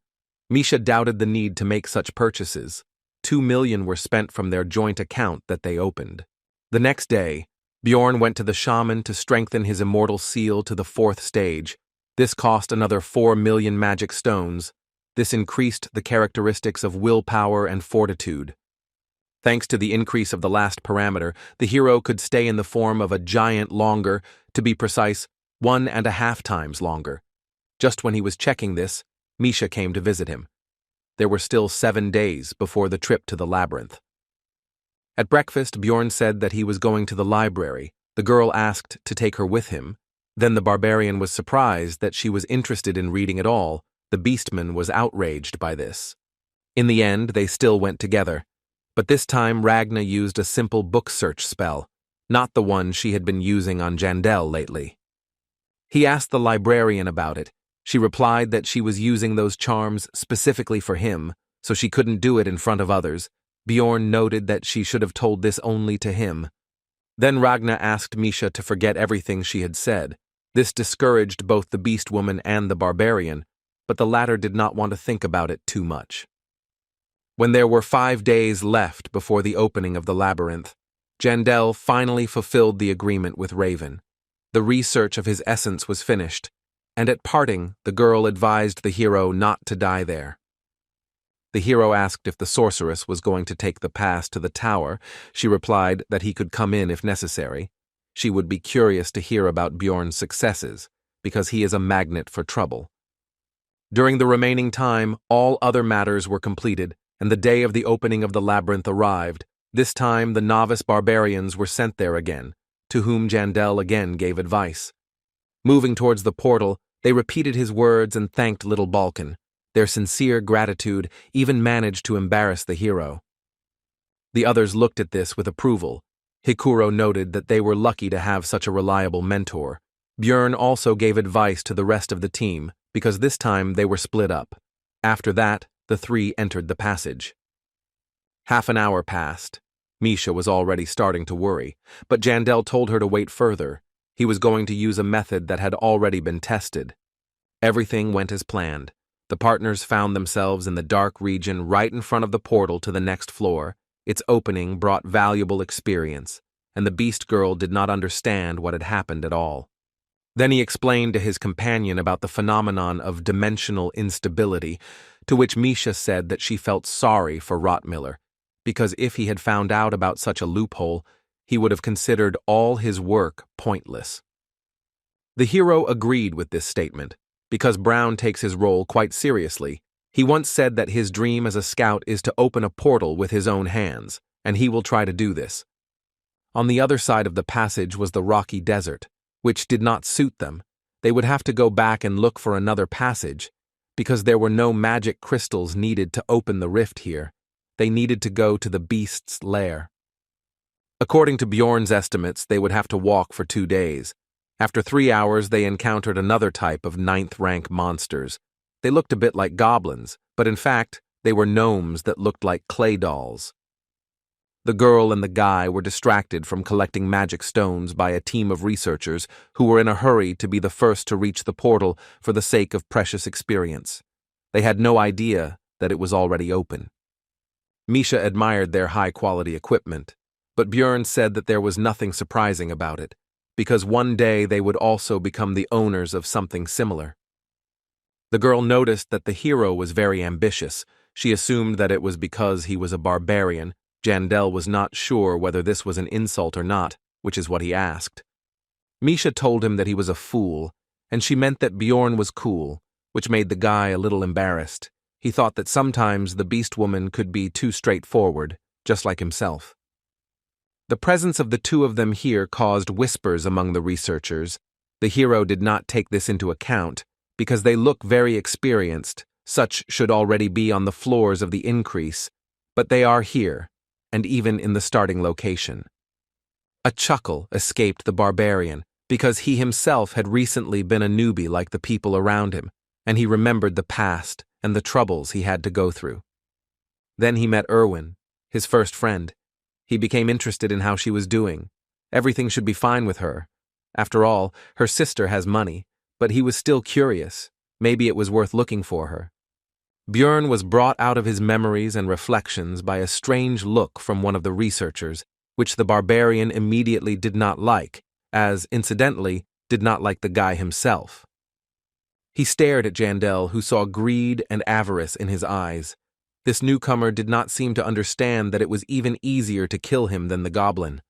Misha doubted the need to make such purchases. 2 million were spent from their joint account that they opened. The next day, Bjorn went to the shaman to strengthen his immortal seal to the 4th stage. This cost another 4 million magic stones. This increased the characteristics of willpower and fortitude. Thanks to the increase of the last parameter, the hero could stay in the form of a giant longer, to be precise, 1.5 times longer. Just when he was checking this, Misha came to visit him. There were still 7 days before the trip to the Labyrinth. At breakfast, Bjorn said that he was going to the library. The girl asked to take her with him. Then the Barbarian was surprised that she was interested in reading at all. The Beastman was outraged by this. In the end, they still went together. But this time Ragna used a simple book search spell, not the one she had been using on Jandel lately. He asked the librarian about it. She replied that she was using those charms specifically for him, so she couldn't do it in front of others. Bjorn noted that she should have told this only to him. Then Ragna asked Misha to forget everything she had said. This discouraged both the Beast Woman and the Barbarian, but the latter did not want to think about it too much. When there were 5 days left before the opening of the Labyrinth, Jandel finally fulfilled the agreement with Raven. The research of his essence was finished, and at parting, the girl advised the hero not to die there. The hero asked if the sorceress was going to take the pass to the tower. She replied that he could come in if necessary. She would be curious to hear about Bjorn's successes, because he is a magnet for trouble. During the remaining time, all other matters were completed, and the day of the opening of the Labyrinth arrived. This time, the novice barbarians were sent there again, to whom Jandel again gave advice. Moving towards the portal, they repeated his words and thanked little Balkan. Their sincere gratitude even managed to embarrass the hero. The others looked at this with approval. Hikuro noted that they were lucky to have such a reliable mentor. Bjorn also gave advice to the rest of the team, because this time they were split up. After that, the 3 entered the passage. Half an hour passed. Misha was already starting to worry, but Jandel told her to wait further. He was going to use a method that had already been tested. Everything went as planned. The partners found themselves in the dark region right in front of the portal to the next floor. Its opening brought valuable experience, and the beast girl did not understand what had happened at all. Then he explained to his companion about the phenomenon of dimensional instability, to which Misha said that she felt sorry for Rottmiller, because if he had found out about such a loophole, he would have considered all his work pointless. The hero agreed with this statement, because Brown takes his role quite seriously. He once said that his dream as a scout is to open a portal with his own hands, and he will try to do this. On the other side of the passage was the rocky desert, which did not suit them. They would have to go back and look for another passage, because there were no magic crystals needed to open the rift here. They needed to go to the beast's lair. According to Bjorn's estimates, they would have to walk for 2 days. After 3 hours, they encountered another type of 9th-rank monsters. They looked a bit like goblins, but in fact, they were gnomes that looked like clay dolls. The girl and the guy were distracted from collecting magic stones by a team of researchers who were in a hurry to be the first to reach the portal for the sake of precious experience. They had no idea that it was already open. Misha admired their high-quality equipment, but Bjorn said that there was nothing surprising about it, because one day they would also become the owners of something similar. The girl noticed that the hero was very ambitious. She assumed that it was because he was a barbarian. Jandel was not sure whether this was an insult or not, which is what he asked. Misha told him that he was a fool, and she meant that Bjorn was cool, which made the guy a little embarrassed. He thought that sometimes the beast woman could be too straightforward, just like himself. The presence of the two of them here caused whispers among the researchers. The hero did not take this into account, because they look very experienced. Such should already be on the floors of the increase, but they are here, and even in the starting location. A chuckle escaped the barbarian, because he himself had recently been a newbie like the people around him, and he remembered the past and the troubles he had to go through. Then he met Irwin, his first friend. He became interested in how she was doing. Everything should be fine with her. After all, her sister has money, but he was still curious. Maybe it was worth looking for her. Bjorn was brought out of his memories and reflections by a strange look from one of the researchers, which the barbarian immediately did not like, as, incidentally, did not like the guy himself. He stared at Jandel, who saw greed and avarice in his eyes. This newcomer did not seem to understand that it was even easier to kill him than the goblin.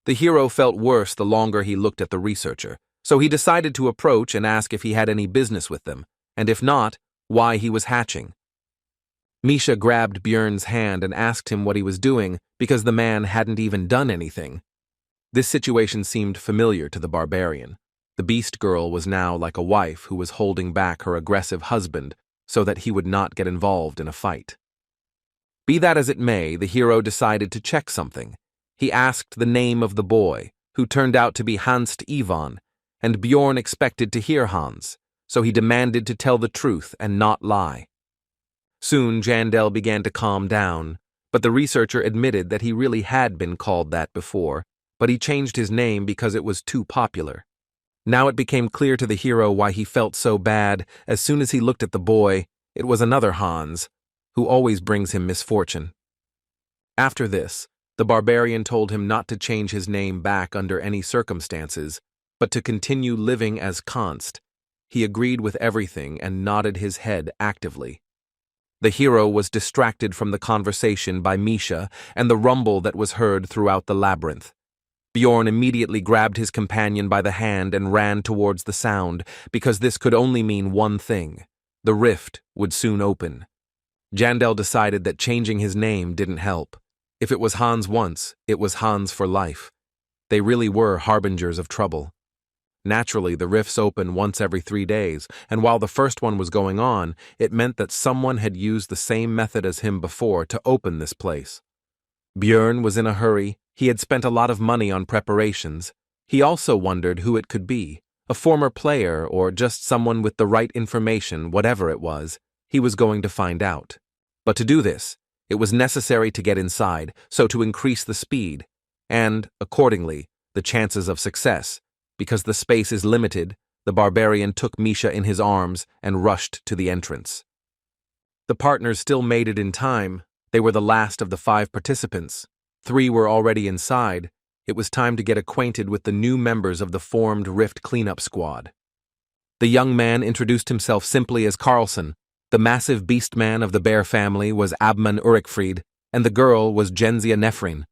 The hero felt worse the longer he looked at the researcher, so he decided to approach and ask if he had any business with them, and if not, why he was hatching. Misha grabbed Bjorn's hand and asked him what he was doing, because the man hadn't even done anything. This situation seemed familiar to the barbarian. The beast girl was now like a wife who was holding back her aggressive husband so that he would not get involved in a fight. Be that as it may, the hero decided to check something. He asked the name of the boy, who turned out to be Hans Ivan, and Bjorn expected to hear Hans, so he demanded to tell the truth and not lie. Soon Jandel began to calm down, but the researcher admitted that he really had been called that before, but he changed his name because it was too popular. Now it became clear to the hero why he felt so bad. As soon as he looked at the boy, it was another Hans, who always brings him misfortune. After this, the barbarian told him not to change his name back under any circumstances, but to continue living as Const. He agreed with everything and nodded his head actively. The hero was distracted from the conversation by Misha and the rumble that was heard throughout the labyrinth. Bjorn immediately grabbed his companion by the hand and ran towards the sound, because this could only mean one thing: the rift would soon open. Jandel decided that changing his name didn't help. If it was Hans once, it was Hans for life. They really were harbingers of trouble. Naturally, the rifts open once every 3 days, and while the first one was going on, it meant that someone had used the same method as him before to open this place. Bjorn was in a hurry. He had spent a lot of money on preparations. He also wondered who it could be, a former player or just someone with the right information, whatever it was. He was going to find out. But to do this, It was necessary to get inside, so to increase the speed, and, accordingly, the chances of success. Because the space is limited, the barbarian took Misha in his arms and rushed to the entrance. The partners still made it in time. They were the last of the 5 participants. 3 were already inside. It was time to get acquainted with the new members of the formed Rift cleanup squad. The young man introduced himself simply as Carlson. The massive beast man of the bear family was Abman Urikfried, and the girl was Genzia Nefrin.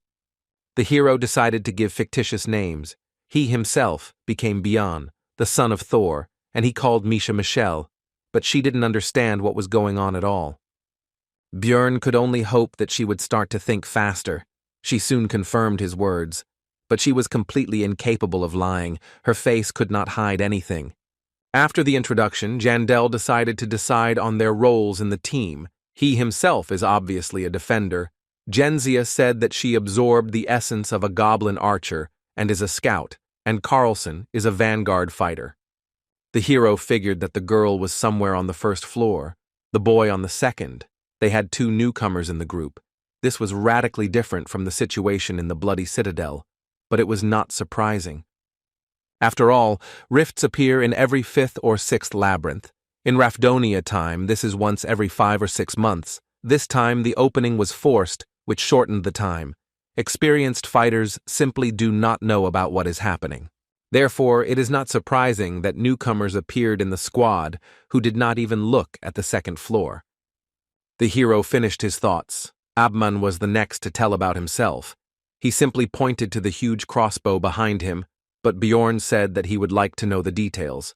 The hero decided to give fictitious names. He himself became Bian, the son of Thor, and he called Misha Michelle, but she didn't understand what was going on at all. Björn could only hope that she would start to think faster. She soon confirmed his words, but she was completely incapable of lying. Her face could not hide anything. After the introduction, Jandel decided to decide on their roles in the team. He himself is obviously a defender. Genzia said that she absorbed the essence of a goblin archer and is a scout, and Carlson is a vanguard fighter. The hero figured that the girl was somewhere on the first floor, the boy on the second. They had 2 newcomers in the group. This was radically different from the situation in the Bloody Citadel, but it was not surprising. After all, rifts appear in every 5th or 6th labyrinth. In Rafdonia time, this is once every 5 or 6 months. This time the opening was forced, which shortened the time. Experienced fighters simply do not know about what is happening. Therefore, it is not surprising that newcomers appeared in the squad who did not even look at the 2nd floor. The hero finished his thoughts. Abman was the next to tell about himself. He simply pointed to the huge crossbow behind him, but Bjorn said that he would like to know the details.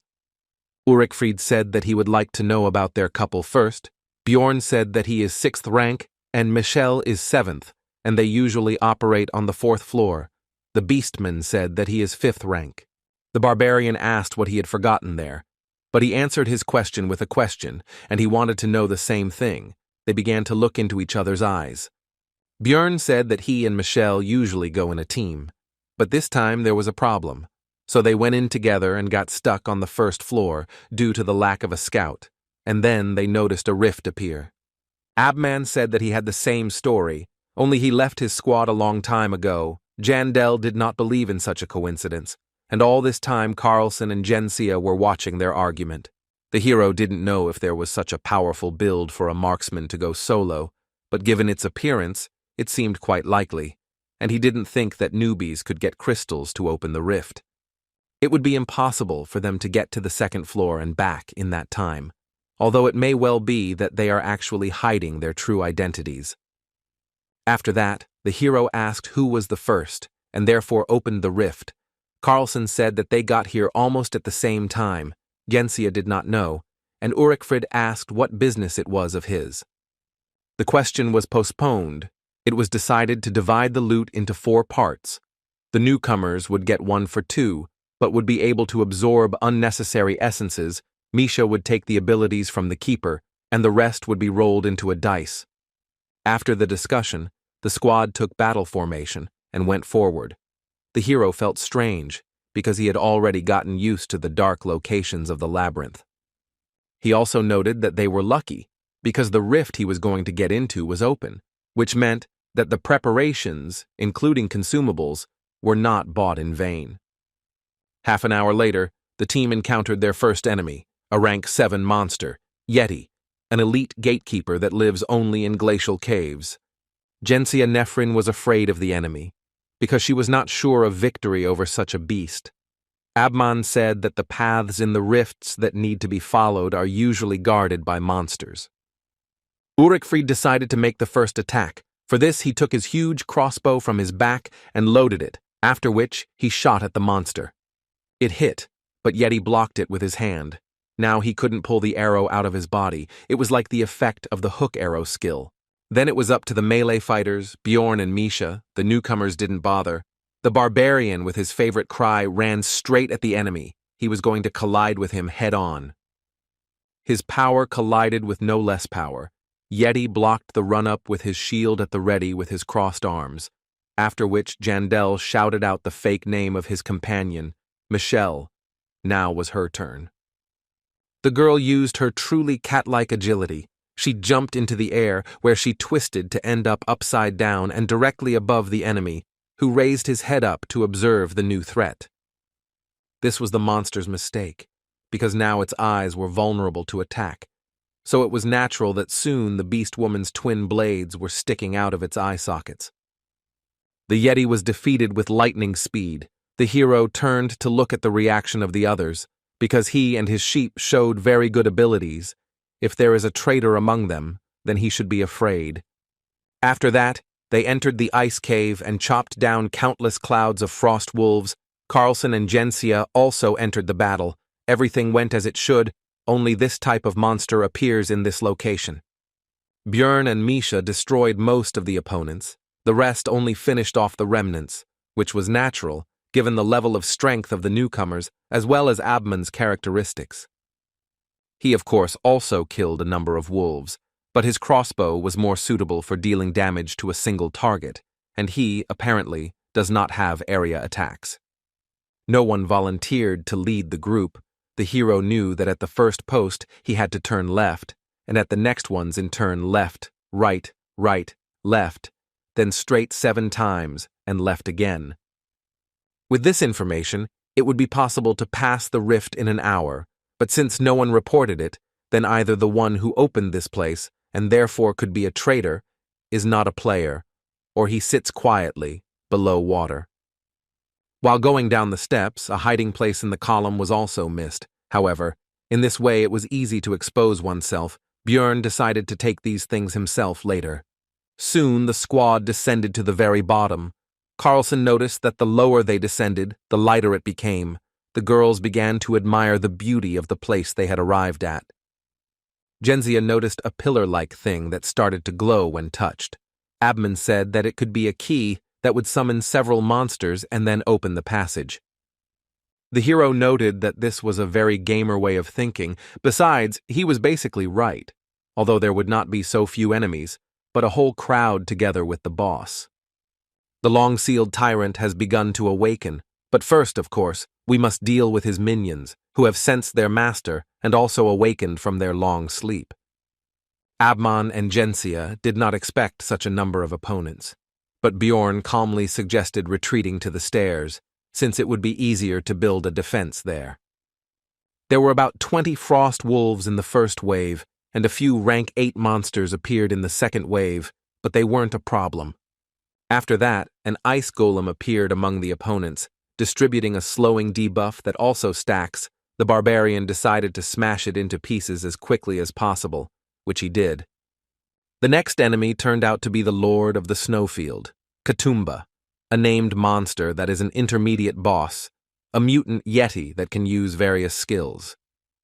Urikfried said that he would like to know about their couple first. Bjorn said that he is 6th rank and Michelle is 7th, and they usually operate on the 4th floor. The Beastman said that he is 5th rank. The Barbarian asked what he had forgotten there, but he answered his question with a question, and he wanted to know the same thing. They began to look into each other's eyes. Björn said that he and Michelle usually go in a team, but this time there was a problem, so they went in together and got stuck on the 1st floor due to the lack of a scout, and then they noticed a rift appear. Abman said that he had the same story, only he left his squad a long time ago. Jandel did not believe in such a coincidence, and all this time Carlson and Genzia were watching their argument. The hero didn't know if there was such a powerful build for a marksman to go solo, but given its appearance, it seemed quite likely, and he didn't think that newbies could get crystals to open the rift. It would be impossible for them to get to the 2nd floor and back in that time, although it may well be that they are actually hiding their true identities. After that, the hero asked who was the first, and therefore opened the rift. Carlson said that they got here almost at the same time. Genzia did not know, and Urikfried asked what business it was of his. The question was postponed. It was decided to divide the loot into 4 parts. The newcomers would get 1 for 2, but would be able to absorb unnecessary essences. Misha would take the abilities from the keeper, and the rest would be rolled into a dice. After the discussion, the squad took battle formation and went forward. The hero felt strange, because he had already gotten used to the dark locations of the labyrinth. He also noted that they were lucky, because the rift he was going to get into was open, which meant that the preparations, including consumables, were not bought in vain. Half an hour later, the team encountered their first enemy, a rank 7 monster, Yeti, an elite gatekeeper that lives only in glacial caves. Genzia Nefrin was afraid of the enemy, because she was not sure of victory over such a beast. Abman said that the paths in the rifts that need to be followed are usually guarded by monsters. Urikfried decided to make the first attack. For this, he took his huge crossbow from his back and loaded it, after which he shot at the monster. It hit, but Yeti blocked it with his hand. Now he couldn't pull the arrow out of his body. It was like the effect of the hook arrow skill. Then it was up to the melee fighters, Bjorn and Misha. The newcomers didn't bother. The Barbarian, with his favorite cry, ran straight at the enemy. He was going to collide with him head-on. His power collided with no less power. Yeti blocked the run-up with his shield at the ready with his crossed arms, after which Jandel shouted out the fake name of his companion, Michelle. Now was her turn. The girl used her truly cat-like agility. She jumped into the air, where she twisted to end up upside down and directly above the enemy, who raised his head up to observe the new threat. This was the monster's mistake, because now its eyes were vulnerable to attack, so it was natural that soon the beast woman's twin blades were sticking out of its eye sockets. The Yeti was defeated with lightning speed. The hero turned to look at the reaction of the others, because he and his sheep showed very good abilities. If there is a traitor among them, then he should be afraid. After that, they entered the ice cave and chopped down countless clouds of frost wolves. Carlson and Jensia also entered the battle. Everything went as it should, only this type of monster appears in this location. Björn and Misha destroyed most of the opponents. The rest only finished off the remnants, which was natural, given the level of strength of the newcomers, as well as Abman's characteristics. He, of course, also killed a number of wolves, but his crossbow was more suitable for dealing damage to a single target, and he, apparently, does not have area attacks. No one volunteered to lead the group. The hero knew that at the first post he had to turn left, and at the next ones in turn left, right, left, then straight 7 times, and left again. With this information, it would be possible to pass the rift in an hour, but since no one reported it, then either the one who opened this place, and therefore could be a traitor, is not a player, or he sits quietly, below water. While going down the steps, a hiding place in the column was also missed. However, in this way it was easy to expose oneself. Björn decided to take these things himself later. Soon the squad descended to the very bottom. Carlson noticed that the lower they descended, the lighter it became. The girls began to admire the beauty of the place they had arrived at. Jensia noticed a pillar-like thing that started to glow when touched. Abman said that it could be a key that would summon several monsters and then open the passage. The hero noted that this was a very gamer way of thinking. Besides, he was basically right, although there would not be so few enemies, but a whole crowd together with the boss. The long-sealed tyrant has begun to awaken, but first, of course, we must deal with his minions, who have sensed their master and also awakened from their long sleep. Abman and Jensia did not expect such a number of opponents, but Bjorn calmly suggested retreating to the stairs, since it would be easier to build a defense there. There were about 20 frost wolves in the first wave, and a few rank 8 monsters appeared in the second wave, but they weren't a problem. After that, an ice golem appeared among the opponents, distributing a slowing debuff that also stacks. The barbarian decided to smash it into pieces as quickly as possible, which he did. The next enemy turned out to be the Lord of the Snowfield, Katumba, a named monster that is an intermediate boss, a mutant yeti that can use various skills,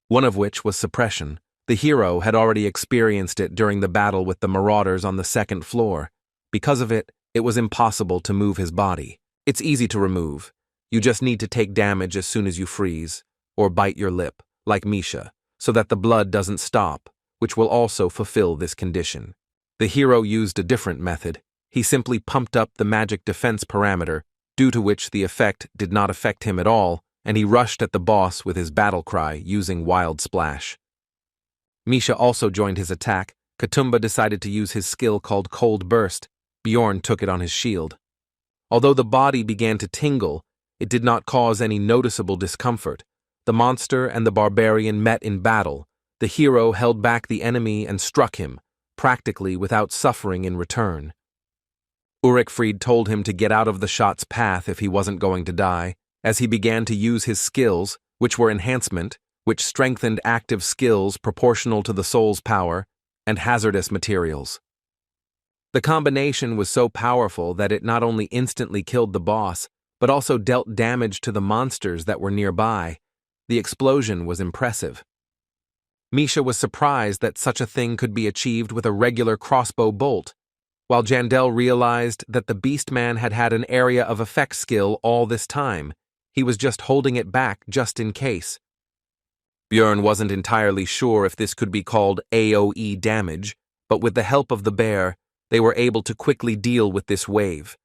one of which was suppression. The hero had already experienced it during the battle with the marauders on the second floor. Because of it, it was impossible to move his body. It's easy to remove. You just need to take damage as soon as you freeze, or bite your lip, like Misha, so that the blood doesn't stop, which will also fulfill this condition. The hero used a different method. He simply pumped up the magic defense parameter, due to which the effect did not affect him at all, and he rushed at the boss with his battle cry using Wild Splash. Misha also joined his attack. Katumba decided to use his skill called Cold Burst. Bjorn took it on his shield. Although the body began to tingle, it did not cause any noticeable discomfort. The monster and the barbarian met in battle. The hero held back the enemy and struck him, practically without suffering in return. Ulrichfried told him to get out of the shot's path if he wasn't going to die, as he began to use his skills, which were enhancement, which strengthened active skills proportional to the soul's power, and hazardous materials. The combination was so powerful that it not only instantly killed the boss, but also dealt damage to the monsters that were nearby. The explosion was impressive. Misha was surprised that such a thing could be achieved with a regular crossbow bolt, while Jandel realized that the Beastman had had an area of effect skill all this time. He was just holding it back just in case. Björn wasn't entirely sure if this could be called AoE damage, but with the help of the bear, they were able to quickly deal with this wave.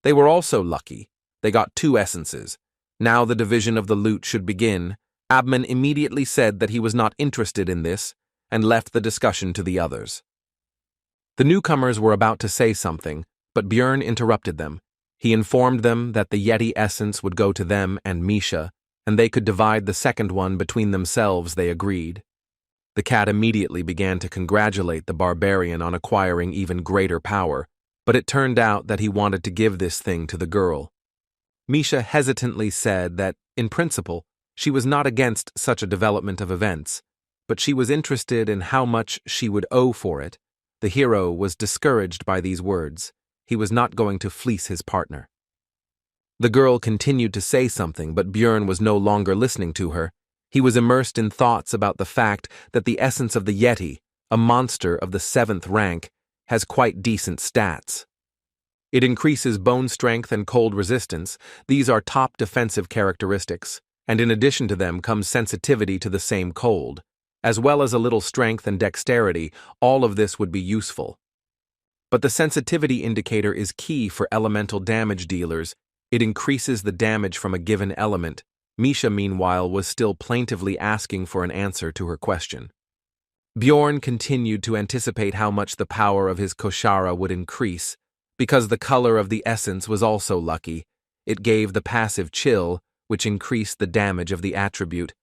They were also lucky. They got 2 essences. Now the division of the loot should begin. Abman immediately said that he was not interested in this, and left the discussion to the others. The newcomers were about to say something, but Björn interrupted them. He informed them that the Yeti essence would go to them and Misha, and they could divide the second one between themselves. They agreed. The cat immediately began to congratulate the barbarian on acquiring even greater power, but it turned out that he wanted to give this thing to the girl. Misha hesitantly said that, in principle, she was not against such a development of events, but she was interested in how much she would owe for it. The hero was discouraged by these words. He was not going to fleece his partner. The girl continued to say something, but Björn was no longer listening to her. He was immersed in thoughts about the fact that the essence of the Yeti, a monster of the 7th rank, has quite decent stats. It increases bone strength and cold resistance. These are top defensive characteristics, and in addition to them comes sensitivity to the same cold, as well as a little strength and dexterity. All of this would be useful. But the sensitivity indicator is key for elemental damage dealers. It increases the damage from a given element. Misha, meanwhile, was still plaintively asking for an answer to her question. Björn continued to anticipate how much the power of his Koshara would increase. Because the color of the essence was also lucky, it gave the passive chill, which increased the damage of the attribute.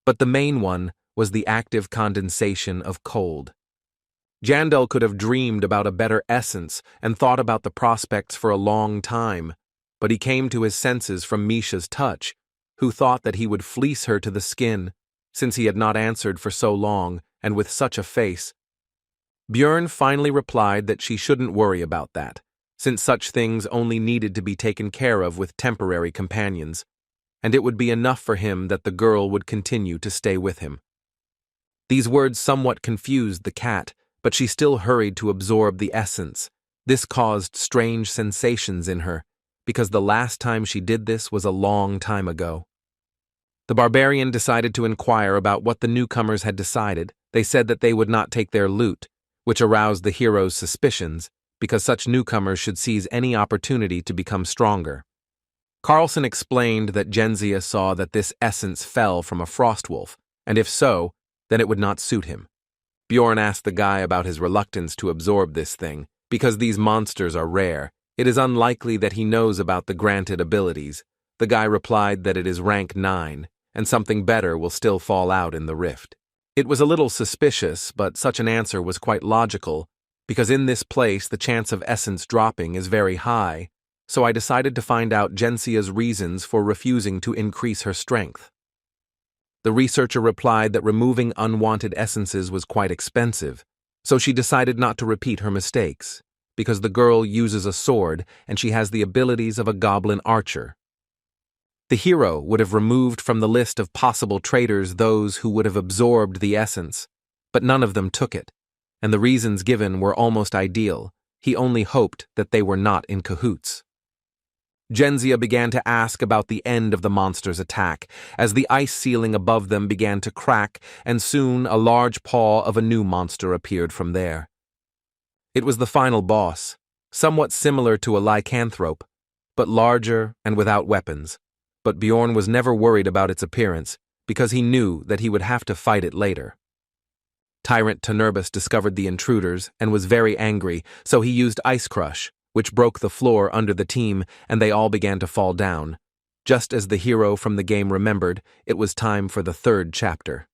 But the main one was the active condensation of cold. Jandel could have dreamed about a better essence and thought about the prospects for a long time, but he came to his senses from Misha's touch, who thought that he would fleece her to the skin, since he had not answered for so long and with such a face. Björn finally replied that she shouldn't worry about that, since such things only needed to be taken care of with temporary companions, and it would be enough for him that the girl would continue to stay with him. These words somewhat confused the cat, but she still hurried to absorb the essence. This caused strange sensations in her, because the last time she did this was a long time ago. The barbarian decided to inquire about what the newcomers had decided. They said that they would not take their loot, which aroused the hero's suspicions, because such newcomers should seize any opportunity to become stronger. Carlson explained that Genzia saw that this essence fell from a frostwolf, and if so, then it would not suit him. Björn asked the guy about his reluctance to absorb this thing. Because these monsters are rare, it is unlikely that he knows about the granted abilities. The guy replied that it is rank 9, and something better will still fall out in the rift. It was a little suspicious, but such an answer was quite logical, because in this place the chance of essence dropping is very high, so I decided to find out Gensia's reasons for refusing to increase her strength. The researcher replied that removing unwanted essences was quite expensive, so she decided not to repeat her mistakes, because the girl uses a sword and she has the abilities of a goblin archer. The hero would have removed from the list of possible traitors those who would have absorbed the essence, but none of them took it, and the reasons given were almost ideal. He only hoped that they were not in cahoots. Genzia began to ask about the end of the monster's attack, as the ice ceiling above them began to crack, and soon a large paw of a new monster appeared from there. It was the final boss, somewhat similar to a lycanthrope, but larger and without weapons. But Björn was never worried about its appearance, because he knew that he would have to fight it later. Tyrant Tenerbus discovered the intruders and was very angry, so he used Ice Crush, which broke the floor under the team, and they all began to fall down. Just as the hero from the game remembered, it was time for the 3rd chapter.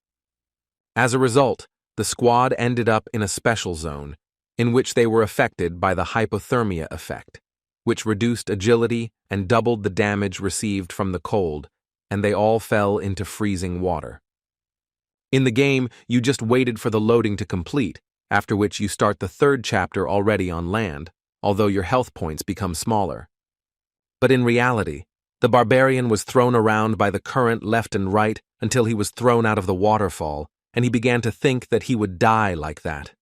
As a result, the squad ended up in a special zone, in which they were affected by the hypothermia effect, which reduced agility and doubled the damage received from the cold, and they all fell into freezing water. In the game, you just waited for the loading to complete, after which you start the 3rd chapter already on land, although your health points become smaller. But in reality, the barbarian was thrown around by the current left and right until he was thrown out of the waterfall, and he began to think that he would die like that.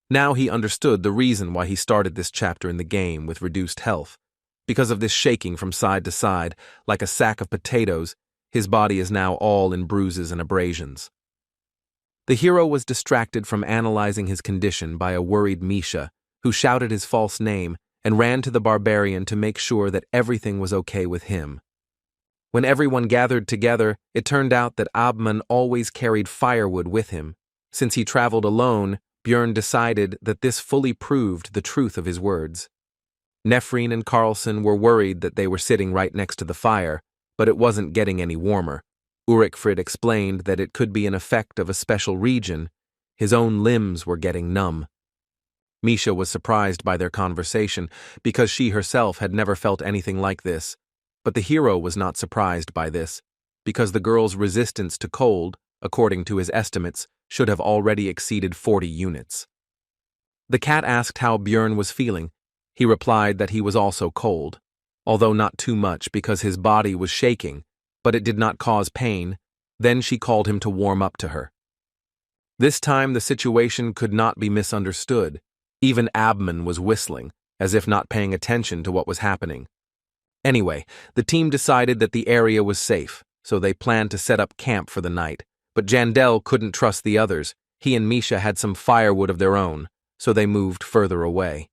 Now he understood the reason why he started this chapter in the game with reduced health. Because of this shaking from side to side, like a sack of potatoes, his body is now all in bruises and abrasions. The hero was distracted from analyzing his condition by a worried Misha, who shouted his false name and ran to the barbarian to make sure that everything was okay with him. When everyone gathered together, it turned out that Abman always carried firewood with him, Since he traveled alone, Björn decided that this fully proved the truth of his words. Nephrine and Carlson were worried that they were sitting right next to the fire, but it wasn't getting any warmer. Ulrichfrid explained that it could be an effect of a special region. His own limbs were getting numb. Misha was surprised by their conversation because she herself had never felt anything like this, but the hero was not surprised by this because the girl's resistance to cold, according to his estimates, should have already exceeded 40 units. The cat asked how Björn was feeling. He replied that he was also cold, although not too much because his body was shaking, but it did not cause pain. Then she called him to warm up to her. This time the situation could not be misunderstood. Even Abman was whistling, as if not paying attention to what was happening. Anyway, the team decided that the area was safe, so they planned to set up camp for the night. But Jandel couldn't trust the others. He and Misha had some firewood of their own, so they moved further away.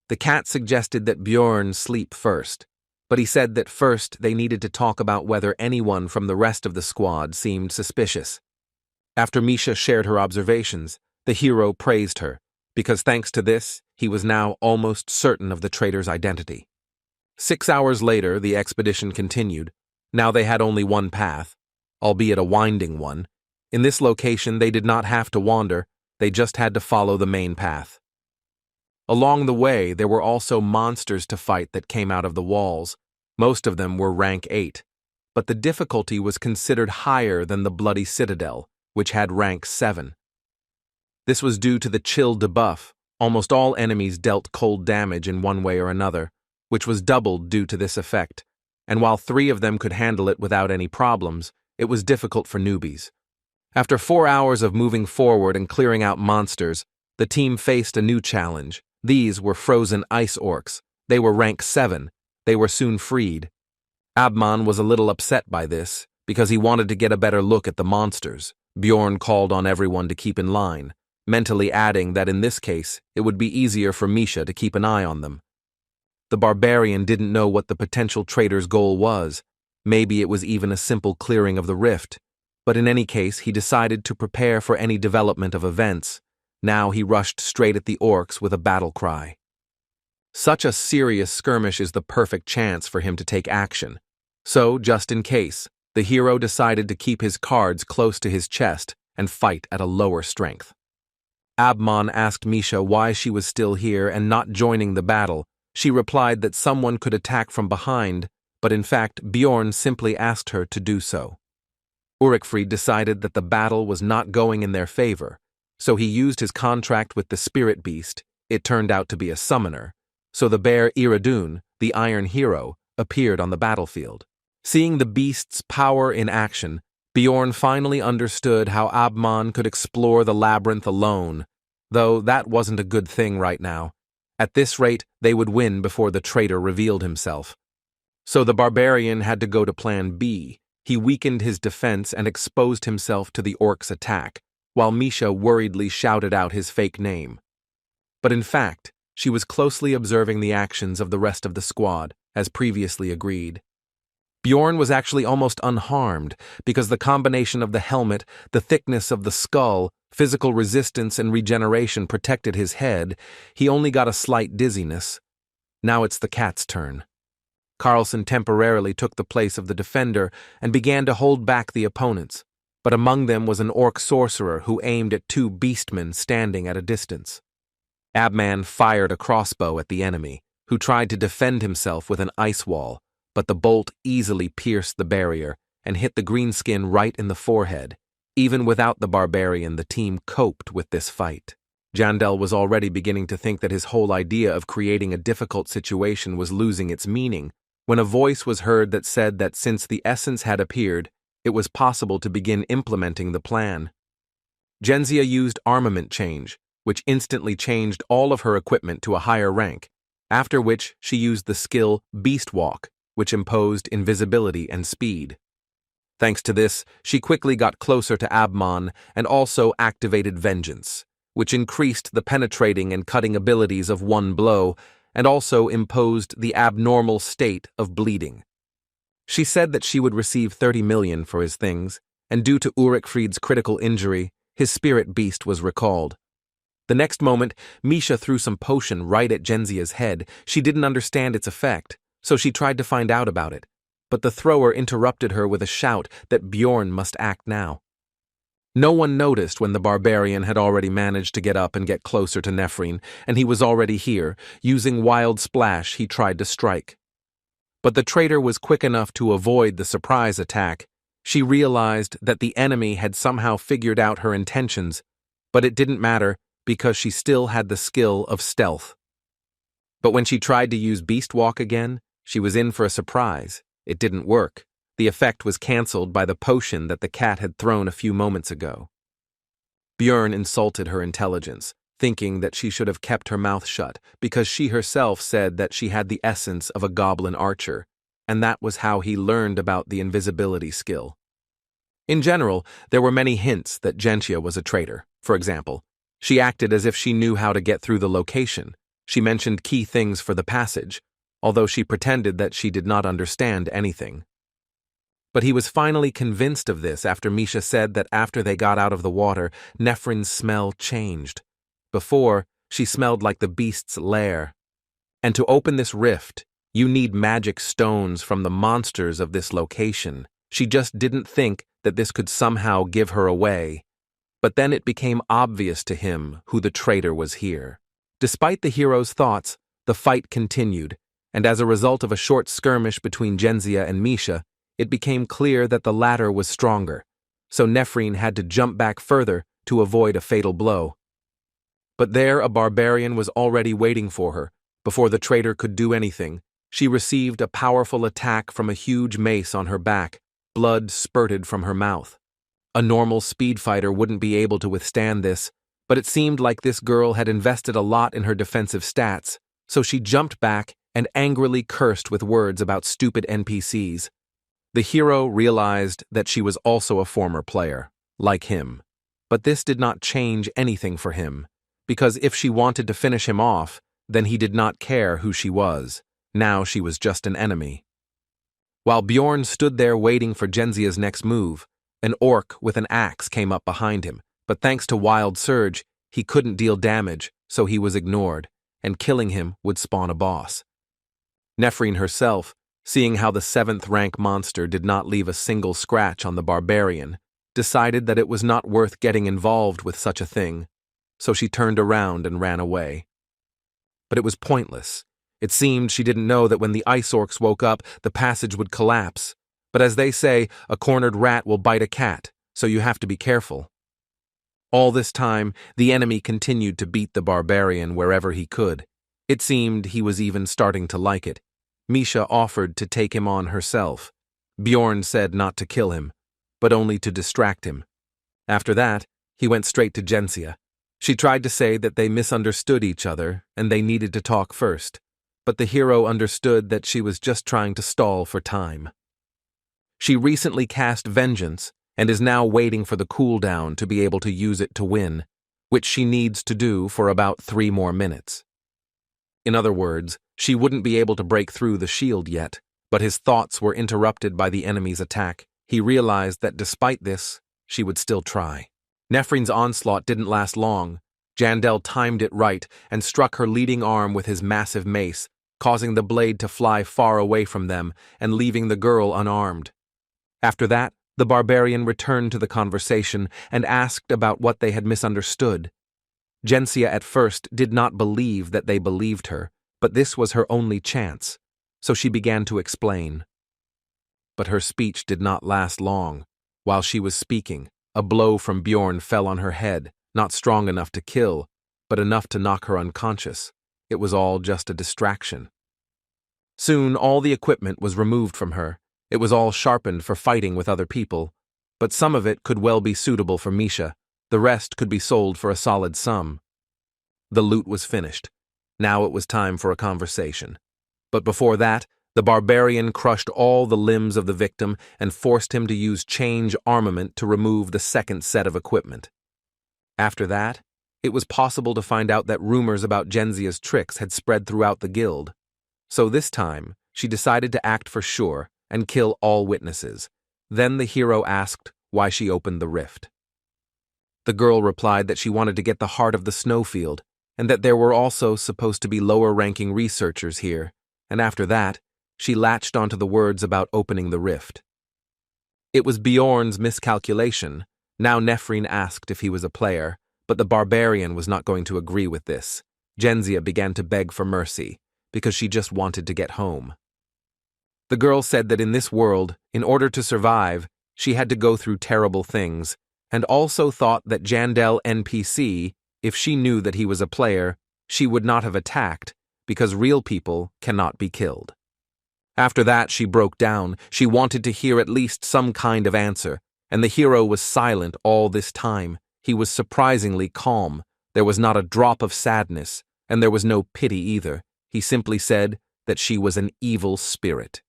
The cat suggested that Björn sleep first, but he said that first they needed to talk about whether anyone from the rest of the squad seemed suspicious. After Misha shared her observations, the hero praised her, because thanks to this, he was now almost certain of the traitor's identity. 6 hours later, the expedition continued. Now they had only one path, albeit a winding one. In this location, they did not have to wander, they just had to follow the main path. Along the way, there were also monsters to fight that came out of the walls. Most of them were rank 8, but the difficulty was considered higher than the Bloody Citadel, which had rank 7. This was due to the chill debuff. Almost all enemies dealt cold damage in one way or another, which was doubled due to this effect, and while 3 of them could handle it without any problems, it was difficult for newbies. After 4 hours of moving forward and clearing out monsters, the team faced a new challenge. These were frozen ice orcs. They were rank 7. They were soon freed. Abman was a little upset by this, because he wanted to get a better look at the monsters. Björn called on everyone to keep in line, mentally adding that in this case, it would be easier for Misha to keep an eye on them. The Barbarian didn't know what the potential traitor's goal was. Maybe it was even a simple clearing of the rift. But in any case, he decided to prepare for any development of events. Now he rushed straight at the orcs with a battle cry. Such a serious skirmish is the perfect chance for him to take action. So, just in case, the hero decided to keep his cards close to his chest and fight at a lower strength. Abman asked Misha why she was still here and not joining the battle. She replied that someone could attack from behind, but in fact Björn simply asked her to do so. Ulrichfrid decided that the battle was not going in their favor, so he used his contract with the spirit beast. It turned out to be a summoner, so the bear Iradun, the Iron Hero, appeared on the battlefield. Seeing the beast's power in action, Björn finally understood how Abman could explore the labyrinth alone, though that wasn't a good thing right now. At this rate, they would win before the traitor revealed himself. So the Barbarian had to go to plan B. He weakened his defense and exposed himself to the orc's attack, while Misha worriedly shouted out his fake name. But in fact, she was closely observing the actions of the rest of the squad, as previously agreed. Björn was actually almost unharmed because the combination of the helmet, the thickness of the skull, physical resistance and regeneration protected his head. He only got a slight dizziness. Now it's the cat's turn. Carlson temporarily took the place of the defender and began to hold back the opponents, but among them was an orc sorcerer who aimed at 2 beastmen standing at a distance. Abman fired a crossbow at the enemy, who tried to defend himself with an ice wall, but the bolt easily pierced the barrier and hit the greenskin right in the forehead. Even without the Barbarian, the team coped with this fight. Jandel was already beginning to think that his whole idea of creating a difficult situation was losing its meaning, when a voice was heard that said that since the essence had appeared, it was possible to begin implementing the plan. Genzia used armament change, which instantly changed all of her equipment to a higher rank, after which she used the skill Beast Walk, which imposed invisibility and speed. Thanks to this, she quickly got closer to Abman and also activated Vengeance, which increased the penetrating and cutting abilities of one blow and also imposed the abnormal state of bleeding. She said that she would receive 30 million for his things, and due to Ulrichfried's critical injury, his spirit beast was recalled. The next moment, Misha threw some potion right at Genzia's head. She didn't understand its effect, so she tried to find out about it. But the thrower interrupted her with a shout that Bjorn must act now. No one noticed when the barbarian had already managed to get up and get closer to Nephrine, and he was already here. Using Wild Splash, he tried to strike. But the traitor was quick enough to avoid the surprise attack. She realized that the enemy had somehow figured out her intentions, but it didn't matter because she still had the skill of stealth. But when she tried to use Beast Walk again, she was in for a surprise. It didn't work. The effect was cancelled by the potion that the cat had thrown a few moments ago. Bjorn insulted her intelligence, thinking that she should have kept her mouth shut because she herself said that she had the essence of a goblin archer, and that was how he learned about the invisibility skill. In general, there were many hints that Gentia was a traitor. For example, she acted as if she knew how to get through the location. She mentioned key things for the passage, although she pretended that she did not understand anything. But he was finally convinced of this after Misha said that after they got out of the water, Nephrin's smell changed. Before, she smelled like the beast's lair. And to open this rift, you need magic stones from the monsters of this location. She just didn't think that this could somehow give her away. But then it became obvious to him who the traitor was here. Despite the hero's thoughts, the fight continued, and as a result of a short skirmish between Genzia and Misha, it became clear that the latter was stronger, so Nephrine had to jump back further to avoid a fatal blow. But there a barbarian was already waiting for her. Before the traitor could do anything, she received a powerful attack from a huge mace on her back. Blood spurted from her mouth. A normal speed fighter wouldn't be able to withstand this, but it seemed like this girl had invested a lot in her defensive stats, so she jumped back and angrily cursed with words about stupid NPCs. The hero realized that she was also a former player, like him. But this did not change anything for him, because if she wanted to finish him off, then he did not care who she was. Now she was just an enemy. While Bjorn stood there waiting for Genzia's next move, an orc with an axe came up behind him, but thanks to Wild Surge, he couldn't deal damage, so he was ignored, and killing him would spawn a boss. Nephrine herself, seeing how the 7th rank monster did not leave a single scratch on the barbarian, decided that it was not worth getting involved with such a thing, so she turned around and ran away. But it was pointless. It seemed she didn't know that when the ice orcs woke up, the passage would collapse. But as they say, a cornered rat will bite a cat, so you have to be careful. All this time, the enemy continued to beat the barbarian wherever he could. It seemed he was even starting to like it. Misha offered to take him on herself. Bjorn said not to kill him, but only to distract him. After that, he went straight to Genzia. She tried to say that they misunderstood each other and they needed to talk first, but the hero understood that she was just trying to stall for time. She recently cast Vengeance and is now waiting for the cooldown to be able to use it to win, which she needs to do for about 3 more minutes. In other words, she wouldn't be able to break through the shield yet, but his thoughts were interrupted by the enemy's attack. He realized that despite this, she would still try. Nephrine's onslaught didn't last long. Jandel timed it right and struck her leading arm with his massive mace, causing the blade to fly far away from them and leaving the girl unarmed. After that, the barbarian returned to the conversation and asked about what they had misunderstood. Genzia at first did not believe that they believed her, but this was her only chance, so she began to explain. But her speech did not last long. While she was speaking, a blow from Bjorn fell on her head, not strong enough to kill, but enough to knock her unconscious. It was all just a distraction. Soon all the equipment was removed from her. It was all sharpened for fighting with other people, but some of it could well be suitable for Misha. The rest could be sold for a solid sum. The loot was finished. Now it was time for a conversation. But before that, the barbarian crushed all the limbs of the victim and forced him to use change armament to remove the second set of equipment. After that, it was possible to find out that rumors about Genzia's tricks had spread throughout the guild. So this time, she decided to act for sure and kill all witnesses. Then the hero asked why she opened the rift. The girl replied that she wanted to get the heart of the snowfield, and that there were also supposed to be lower-ranking researchers here, and after that, she latched onto the words about opening the rift. It was Bjorn's miscalculation. Now Nephrine asked if he was a player, but the Barbarian was not going to agree with this. Genzia began to beg for mercy, because she just wanted to get home. The girl said that in this world, in order to survive, she had to go through terrible things, and also thought that Jandel NPC, if she knew that he was a player, she would not have attacked, because real people cannot be killed. After that, she broke down. She wanted to hear at least some kind of answer, and the hero was silent all this time. He was surprisingly calm. There was not a drop of sadness, and there was no pity either. He simply said that she was an evil spirit.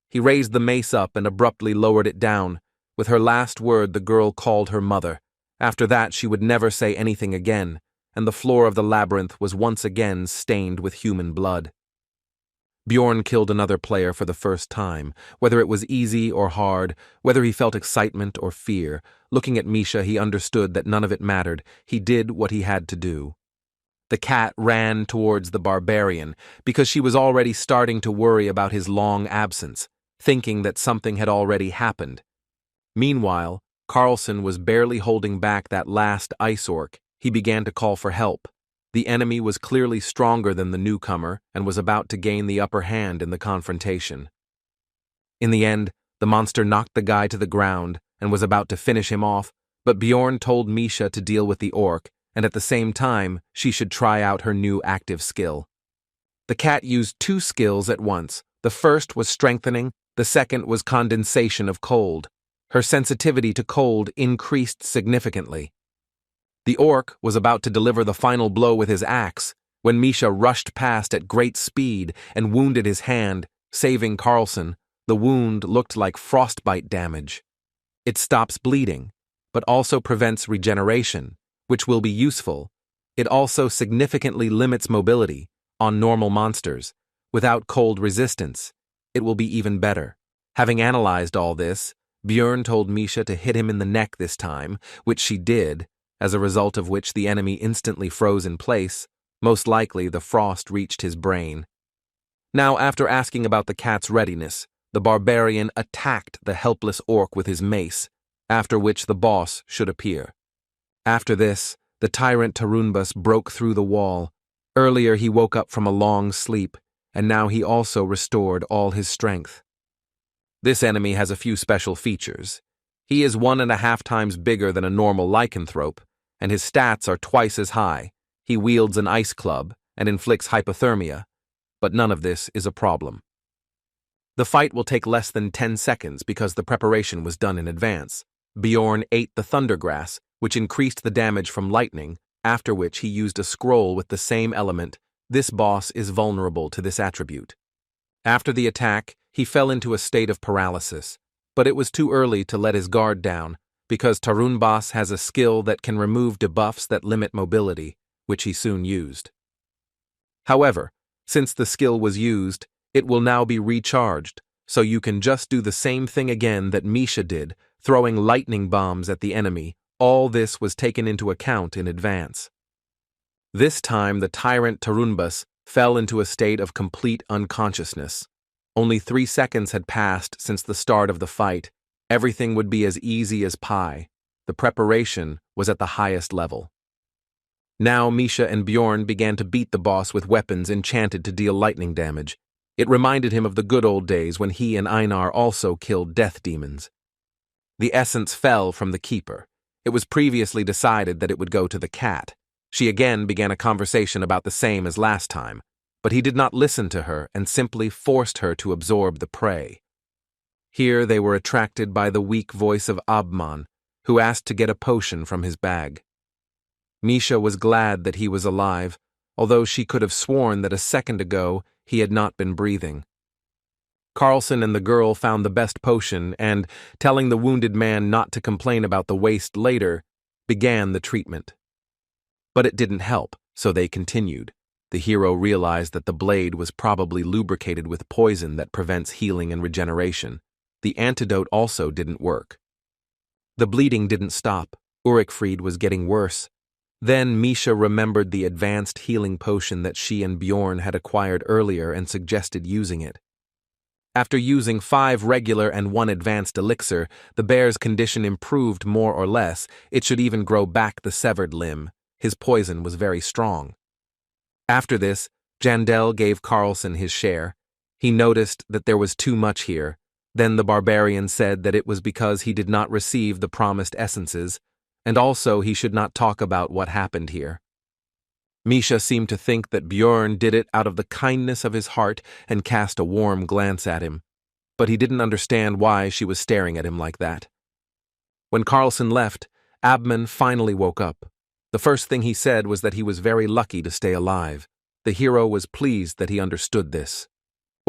He raised the mace up and abruptly lowered it down. With her last word, the girl called her mother. After that, she would never say anything again, and the floor of the labyrinth was once again stained with human blood. Bjorn killed another player for the first time, whether it was easy or hard, whether he felt excitement or fear. Looking at Misha, he understood that none of it mattered. He did what he had to do. The cat ran towards the Barbarian, because she was already starting to worry about his long absence, thinking that something had already happened. Meanwhile, Carlson was barely holding back that last ice orc. He began to call for help. The enemy was clearly stronger than the newcomer and was about to gain the upper hand in the confrontation. In the end, the monster knocked the guy to the ground and was about to finish him off, but Bjorn told Misha to deal with the orc, and at the same time, she should try out her new active skill. The cat used 2 skills at once. The first was strengthening, the second was condensation of cold. Her sensitivity to cold increased significantly. The orc was about to deliver the final blow with his axe when Misha rushed past at great speed and wounded his hand, saving Carlson. The wound looked like frostbite damage. It stops bleeding, but also prevents regeneration, which will be useful. It also significantly limits mobility on normal monsters. Without cold resistance, it will be even better. Having analyzed all this, Bjorn told Misha to hit him in the neck this time, which she did, as a result of which the enemy instantly froze in place. Most likely the frost reached his brain. Now, after asking about the cat's readiness, the Barbarian attacked the helpless orc with his mace, after which the boss should appear. After this, the tyrant Tarunbus broke through the wall. Earlier he woke up from a long sleep, and now he also restored all his strength. This enemy has a few special features. He is 1.5 times bigger than a normal lycanthrope, and his stats are twice as high. He wields an ice club and inflicts hypothermia, but none of this is a problem. The fight will take less than 10 seconds because the preparation was done in advance. Bjorn ate the thundergrass, which increased the damage from lightning, after which he used a scroll with the same element. This boss is vulnerable to this attribute. After the attack, he fell into a state of paralysis, but it was too early to let his guard down, because Tarunbas has a skill that can remove debuffs that limit mobility, which he soon used. However, since the skill was used, it will now be recharged, so you can just do the same thing again that Misha did, throwing lightning bombs at the enemy. All this was taken into account in advance. This time the tyrant Tarunbas fell into a state of complete unconsciousness. Only 3 seconds had passed since the start of the fight. Everything would be as easy as pie. The preparation was at the highest level. Now Misha and Bjorn began to beat the boss with weapons enchanted to deal lightning damage. It reminded him of the good old days when he and Anar also killed death demons. The essence fell from the keeper. It was previously decided that it would go to the cat. She again began a conversation about the same as last time, but he did not listen to her and simply forced her to absorb the prey. Here they were attracted by the weak voice of Abman, who asked to get a potion from his bag. Misha was glad that he was alive, although she could have sworn that a second ago he had not been breathing. Carlson and the girl found the best potion and, telling the wounded man not to complain about the waste later, began the treatment. But it didn't help, so they continued. The hero realized that the blade was probably lubricated with poison that prevents healing and regeneration. The antidote also didn't work. The bleeding didn't stop. Urikfried was getting worse. Then Misha remembered the advanced healing potion that she and Bjorn had acquired earlier and suggested using it. After using 5 regular and 1 advanced elixir, the bear's condition improved more or less. It should even grow back the severed limb. His poison was very strong. After this, Jandel gave Carlson his share. He noticed that there was too much here. Then the barbarian said that it was because he did not receive the promised essences, and also he should not talk about what happened here. Misha seemed to think that Bjorn did it out of the kindness of his heart and cast a warm glance at him, but he didn't understand why she was staring at him like that. When Carlson left, Abman finally woke up. The first thing he said was that he was very lucky to stay alive. The hero was pleased that he understood this.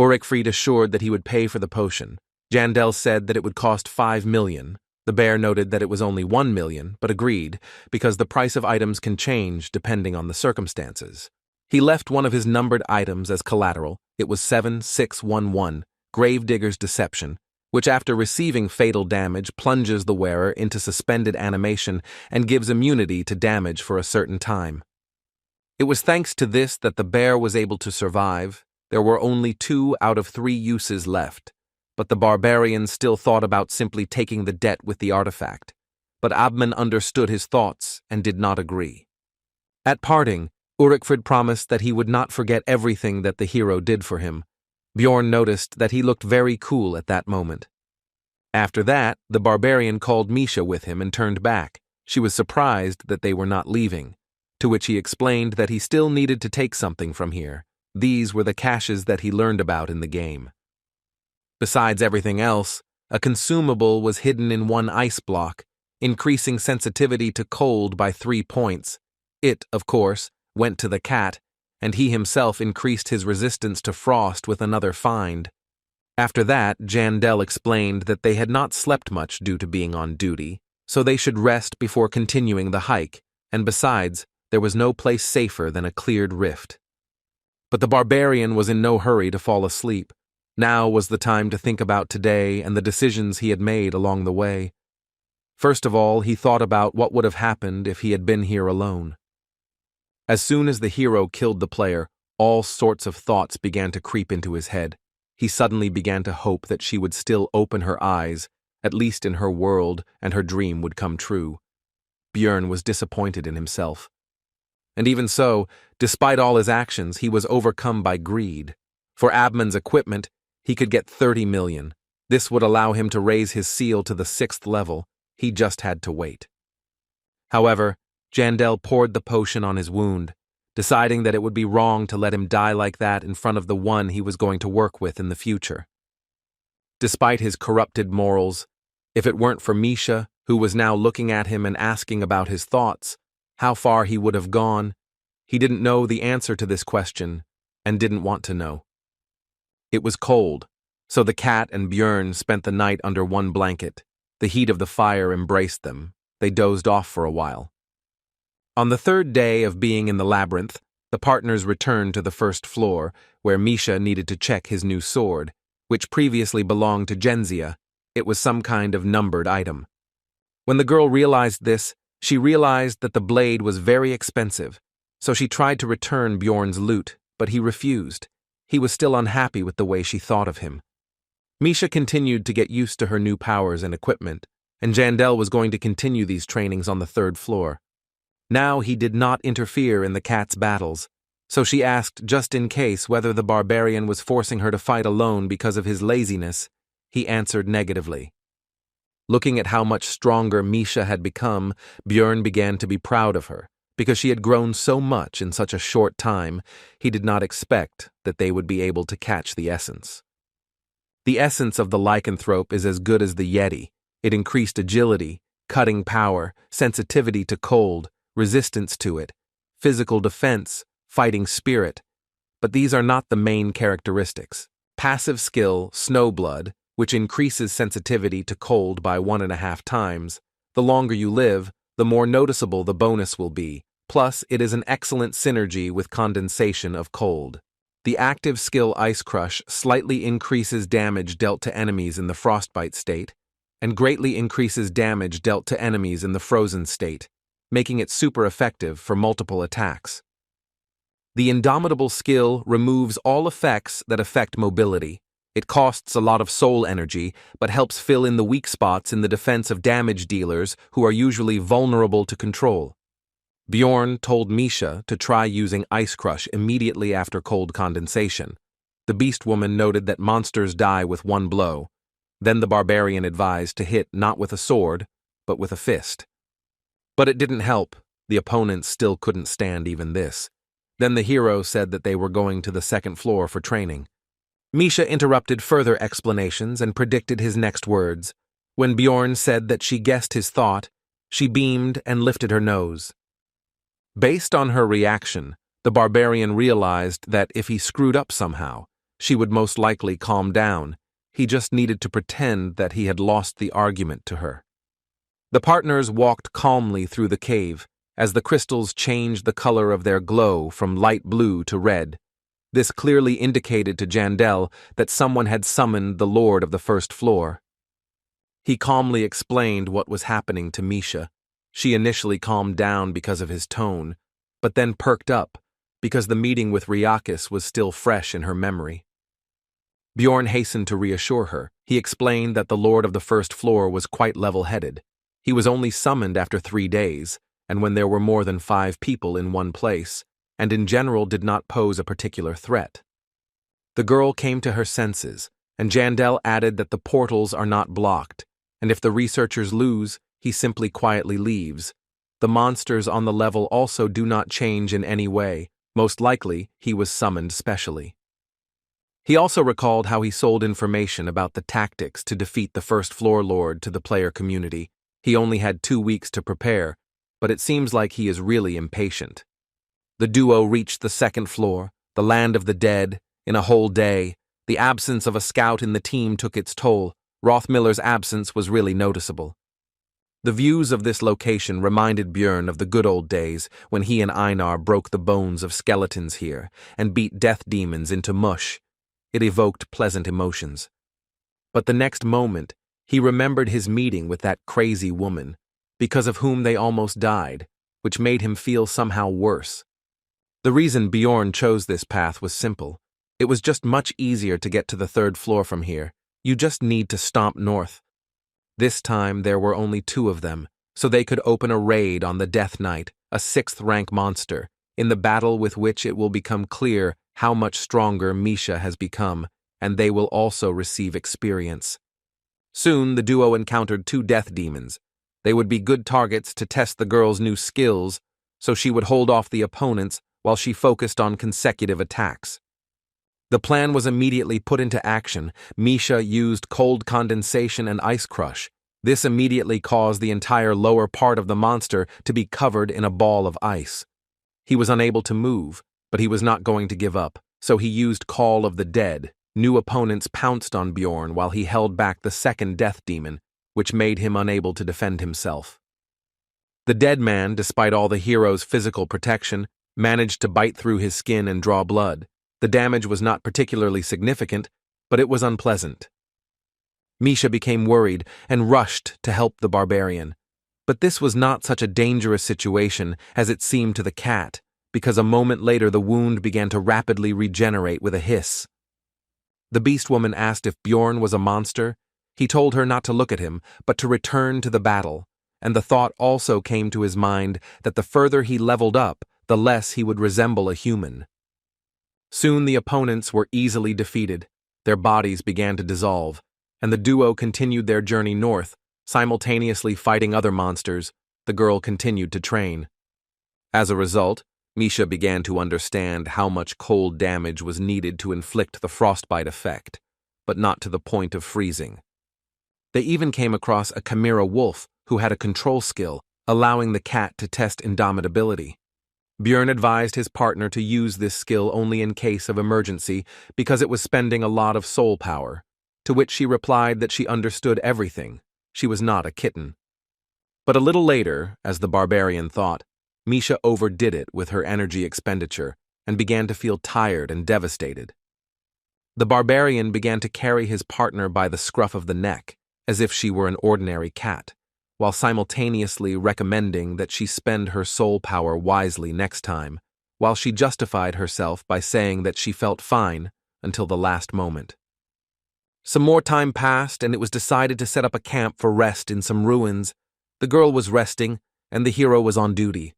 Urikfried assured that he would pay for the potion. Jandel said that it would cost 5 million. The bear noted that it was only 1 million, but agreed, because the price of items can change depending on the circumstances. He left one of his numbered items as collateral. It was 7611, Gravedigger's Deception, which after receiving fatal damage plunges the wearer into suspended animation and gives immunity to damage for a certain time. It was thanks to this that the bear was able to survive. There were only 2 out of 3 uses left. But the barbarian still thought about simply taking the debt with the artifact. But Abman understood his thoughts and did not agree. At parting, Urikfried promised that he would not forget everything that the hero did for him. Bjorn noticed that he looked very cool at that moment. After that, the barbarian called Misha with him and turned back. She was surprised that they were not leaving, to which he explained that he still needed to take something from here. These were the caches that he learned about in the game. Besides everything else, a consumable was hidden in 1 ice block, increasing sensitivity to cold by 3 points. It, of course, went to the cat, and he himself increased his resistance to frost with another find. After that, Jandel explained that they had not slept much due to being on duty, so they should rest before continuing the hike, and besides, there was no place safer than a cleared rift. But the barbarian was in no hurry to fall asleep. Now was the time to think about today and the decisions he had made along the way. First of all, he thought about what would have happened if he had been here alone. As soon as the hero killed the player, all sorts of thoughts began to creep into his head. He suddenly began to hope that she would still open her eyes, at least in her world, and her dream would come true. Bjorn was disappointed in himself. And even so, despite all his actions, he was overcome by greed. For Abman's equipment, he could get 30 million. This would allow him to raise his seal to the 6th level. He just had to wait. However, Jandel poured the potion on his wound, deciding that it would be wrong to let him die like that in front of the one he was going to work with in the future. Despite his corrupted morals, if it weren't for Misha, who was now looking at him and asking about his thoughts, how far he would have gone, he didn't know the answer to this question and didn't want to know. It was cold, so the cat and Bjorn spent the night under 1 blanket. The heat of the fire embraced them. They dozed off for a while. On the 3rd day of being in the labyrinth, the partners returned to the 1st floor, where Misha needed to check his new sword, which previously belonged to Genzia. It was some kind of numbered item. When the girl realized this, she realized that the blade was very expensive, so she tried to return Bjorn's loot, but he refused. He was still unhappy with the way she thought of him. Misha continued to get used to her new powers and equipment, and Jandel was going to continue these trainings on the 3rd floor. Now he did not interfere in the cat's battles, so she asked just in case whether the barbarian was forcing her to fight alone because of his laziness. He answered negatively. Looking at how much stronger Misha had become, Bjorn began to be proud of her. Because she had grown so much in such a short time, he did not expect that they would be able to catch the essence. The essence of the lycanthrope is as good as the Yeti. It increased agility, cutting power, sensitivity to cold, resistance to it, physical defense, fighting spirit. But these are not the main characteristics. Passive skill, Snowblood, which increases sensitivity to cold by 1.5 times. The longer you live, the more noticeable the bonus will be. Plus, it is an excellent synergy with condensation of cold. The active skill Ice Crush slightly increases damage dealt to enemies in the frostbite state, and greatly increases damage dealt to enemies in the frozen state, making it super effective for multiple attacks. The Indomitable skill removes all effects that affect mobility. It costs a lot of soul energy, but helps fill in the weak spots in the defense of damage dealers who are usually vulnerable to control. Bjorn told Misha to try using Ice Crush immediately after cold condensation. The beast woman noted that monsters die with one blow. Then the barbarian advised to hit not with a sword, but with a fist. But it didn't help. The opponents still couldn't stand even this. Then the hero said that they were going to the second floor for training. Misha interrupted further explanations and predicted his next words. When Bjorn said that she guessed his thought, she beamed and lifted her nose. Based on her reaction, the barbarian realized that if he screwed up somehow, she would most likely calm down. He just needed to pretend that he had lost the argument to her. The partners walked calmly through the cave as the crystals changed the color of their glow from light blue to red. This clearly indicated to Jandel that someone had summoned the lord of the first floor. He calmly explained what was happening to Misha. She initially calmed down because of his tone, but then perked up because the meeting with Ryakis was still fresh in her memory. Bjorn hastened to reassure her. He explained that the lord of the first floor was quite level-headed. He was only summoned after 3 days, and when there were more than 5 people in one place, and in general did not pose a particular threat. The girl came to her senses, and Jandel added that the portals are not blocked, and if the researchers lose, he simply quietly leaves. The monsters on the level also do not change in any way. Most likely, he was summoned specially. He also recalled how he sold information about the tactics to defeat the first floor lord to the player community. He only had 2 weeks to prepare, but it seems like he is really impatient. The duo reached the second floor, the land of the dead, in a whole day. The absence of a scout in the team took its toll. Rothmiller's absence was really noticeable. The views of this location reminded Bjorn of the good old days when he and Einar broke the bones of skeletons here and beat death demons into mush. It evoked pleasant emotions. But the next moment, he remembered his meeting with that crazy woman, because of whom they almost died, which made him feel somehow worse. The reason Bjorn chose this path was simple. It was just much easier to get to the 3rd floor from here. You just need to stomp north. This time there were only 2 of them, so they could open a raid on the Death Knight, a 6th rank monster, in the battle with which it will become clear how much stronger Misha has become, and they will also receive experience. Soon the duo encountered 2 death demons. They would be good targets to test the girl's new skills, so she would hold off the opponents while she focused on consecutive attacks. The plan was immediately put into action. Misha used cold condensation and ice crush. This immediately caused the entire lower part of the monster to be covered in a ball of ice. He was unable to move, but he was not going to give up, so he used Call of the Dead. New opponents pounced on Bjorn while he held back the second death demon, which made him unable to defend himself. The dead man, despite all the hero's physical protection, managed to bite through his skin and draw blood. The damage was not particularly significant, but it was unpleasant. Misha became worried and rushed to help the barbarian. But this was not such a dangerous situation as it seemed to the cat, because a moment later the wound began to rapidly regenerate with a hiss. The beast woman asked if Bjorn was a monster. He told her not to look at him, but to return to the battle, and the thought also came to his mind that the further he leveled up, the less he would resemble a human. Soon the opponents were easily defeated. Their bodies began to dissolve, and the duo continued their journey north, simultaneously fighting other monsters. The girl continued to train. As a result, Misha began to understand how much cold damage was needed to inflict the frostbite effect, but not to the point of freezing. They even came across a chimera wolf who had a control skill, allowing the cat to test indomitability. Bjorn advised his partner to use this skill only in case of emergency because it was spending a lot of soul power, to which she replied that she understood everything. She was not a kitten. But a little later, as the barbarian thought, Misha overdid it with her energy expenditure and began to feel tired and devastated. The barbarian began to carry his partner by the scruff of the neck, as if she were an ordinary cat, while simultaneously recommending that she spend her soul power wisely next time, while she justified herself by saying that she felt fine until the last moment. Some more time passed, and it was decided to set up a camp for rest in some ruins. The girl was resting, and the hero was on duty.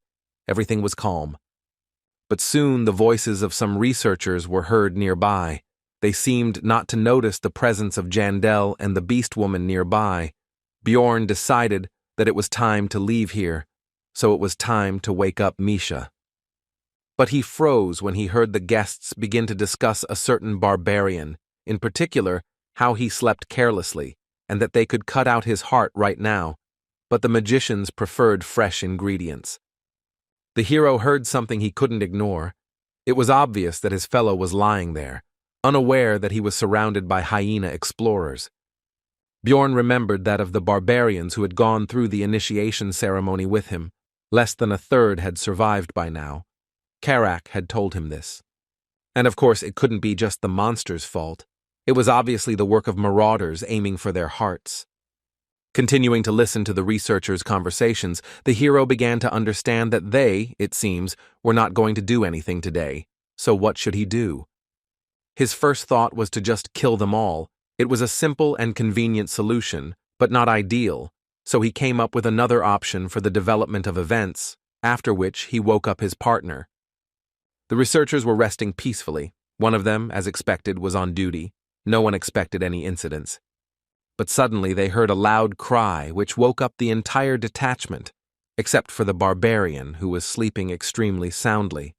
Everything was calm. But soon the voices of some researchers were heard nearby. They seemed not to notice the presence of Jandel and the beast woman nearby. Bjorn decided that it was time to leave here, so it was time to wake up Misha. But he froze when he heard the guests begin to discuss a certain barbarian, in particular, how he slept carelessly, and that they could cut out his heart right now, but the magicians preferred fresh ingredients. The hero heard something he couldn't ignore. It was obvious that his fellow was lying there, unaware that he was surrounded by hyena explorers. Bjorn remembered that of the barbarians who had gone through the initiation ceremony with him, less than a third had survived by now. Karak had told him this. And of course it couldn't be just the monster's fault. It was obviously the work of marauders aiming for their hearts. Continuing to listen to the researchers' conversations, the hero began to understand that they, it seems, were not going to do anything today. So what should he do? His first thought was to just kill them all. It was a simple and convenient solution, but not ideal, so he came up with another option for the development of events, after which he woke up his partner. The researchers were resting peacefully. One of them, as expected, was on duty. No one expected any incidents. But suddenly they heard a loud cry which woke up the entire detachment, except for the barbarian who was sleeping extremely soundly.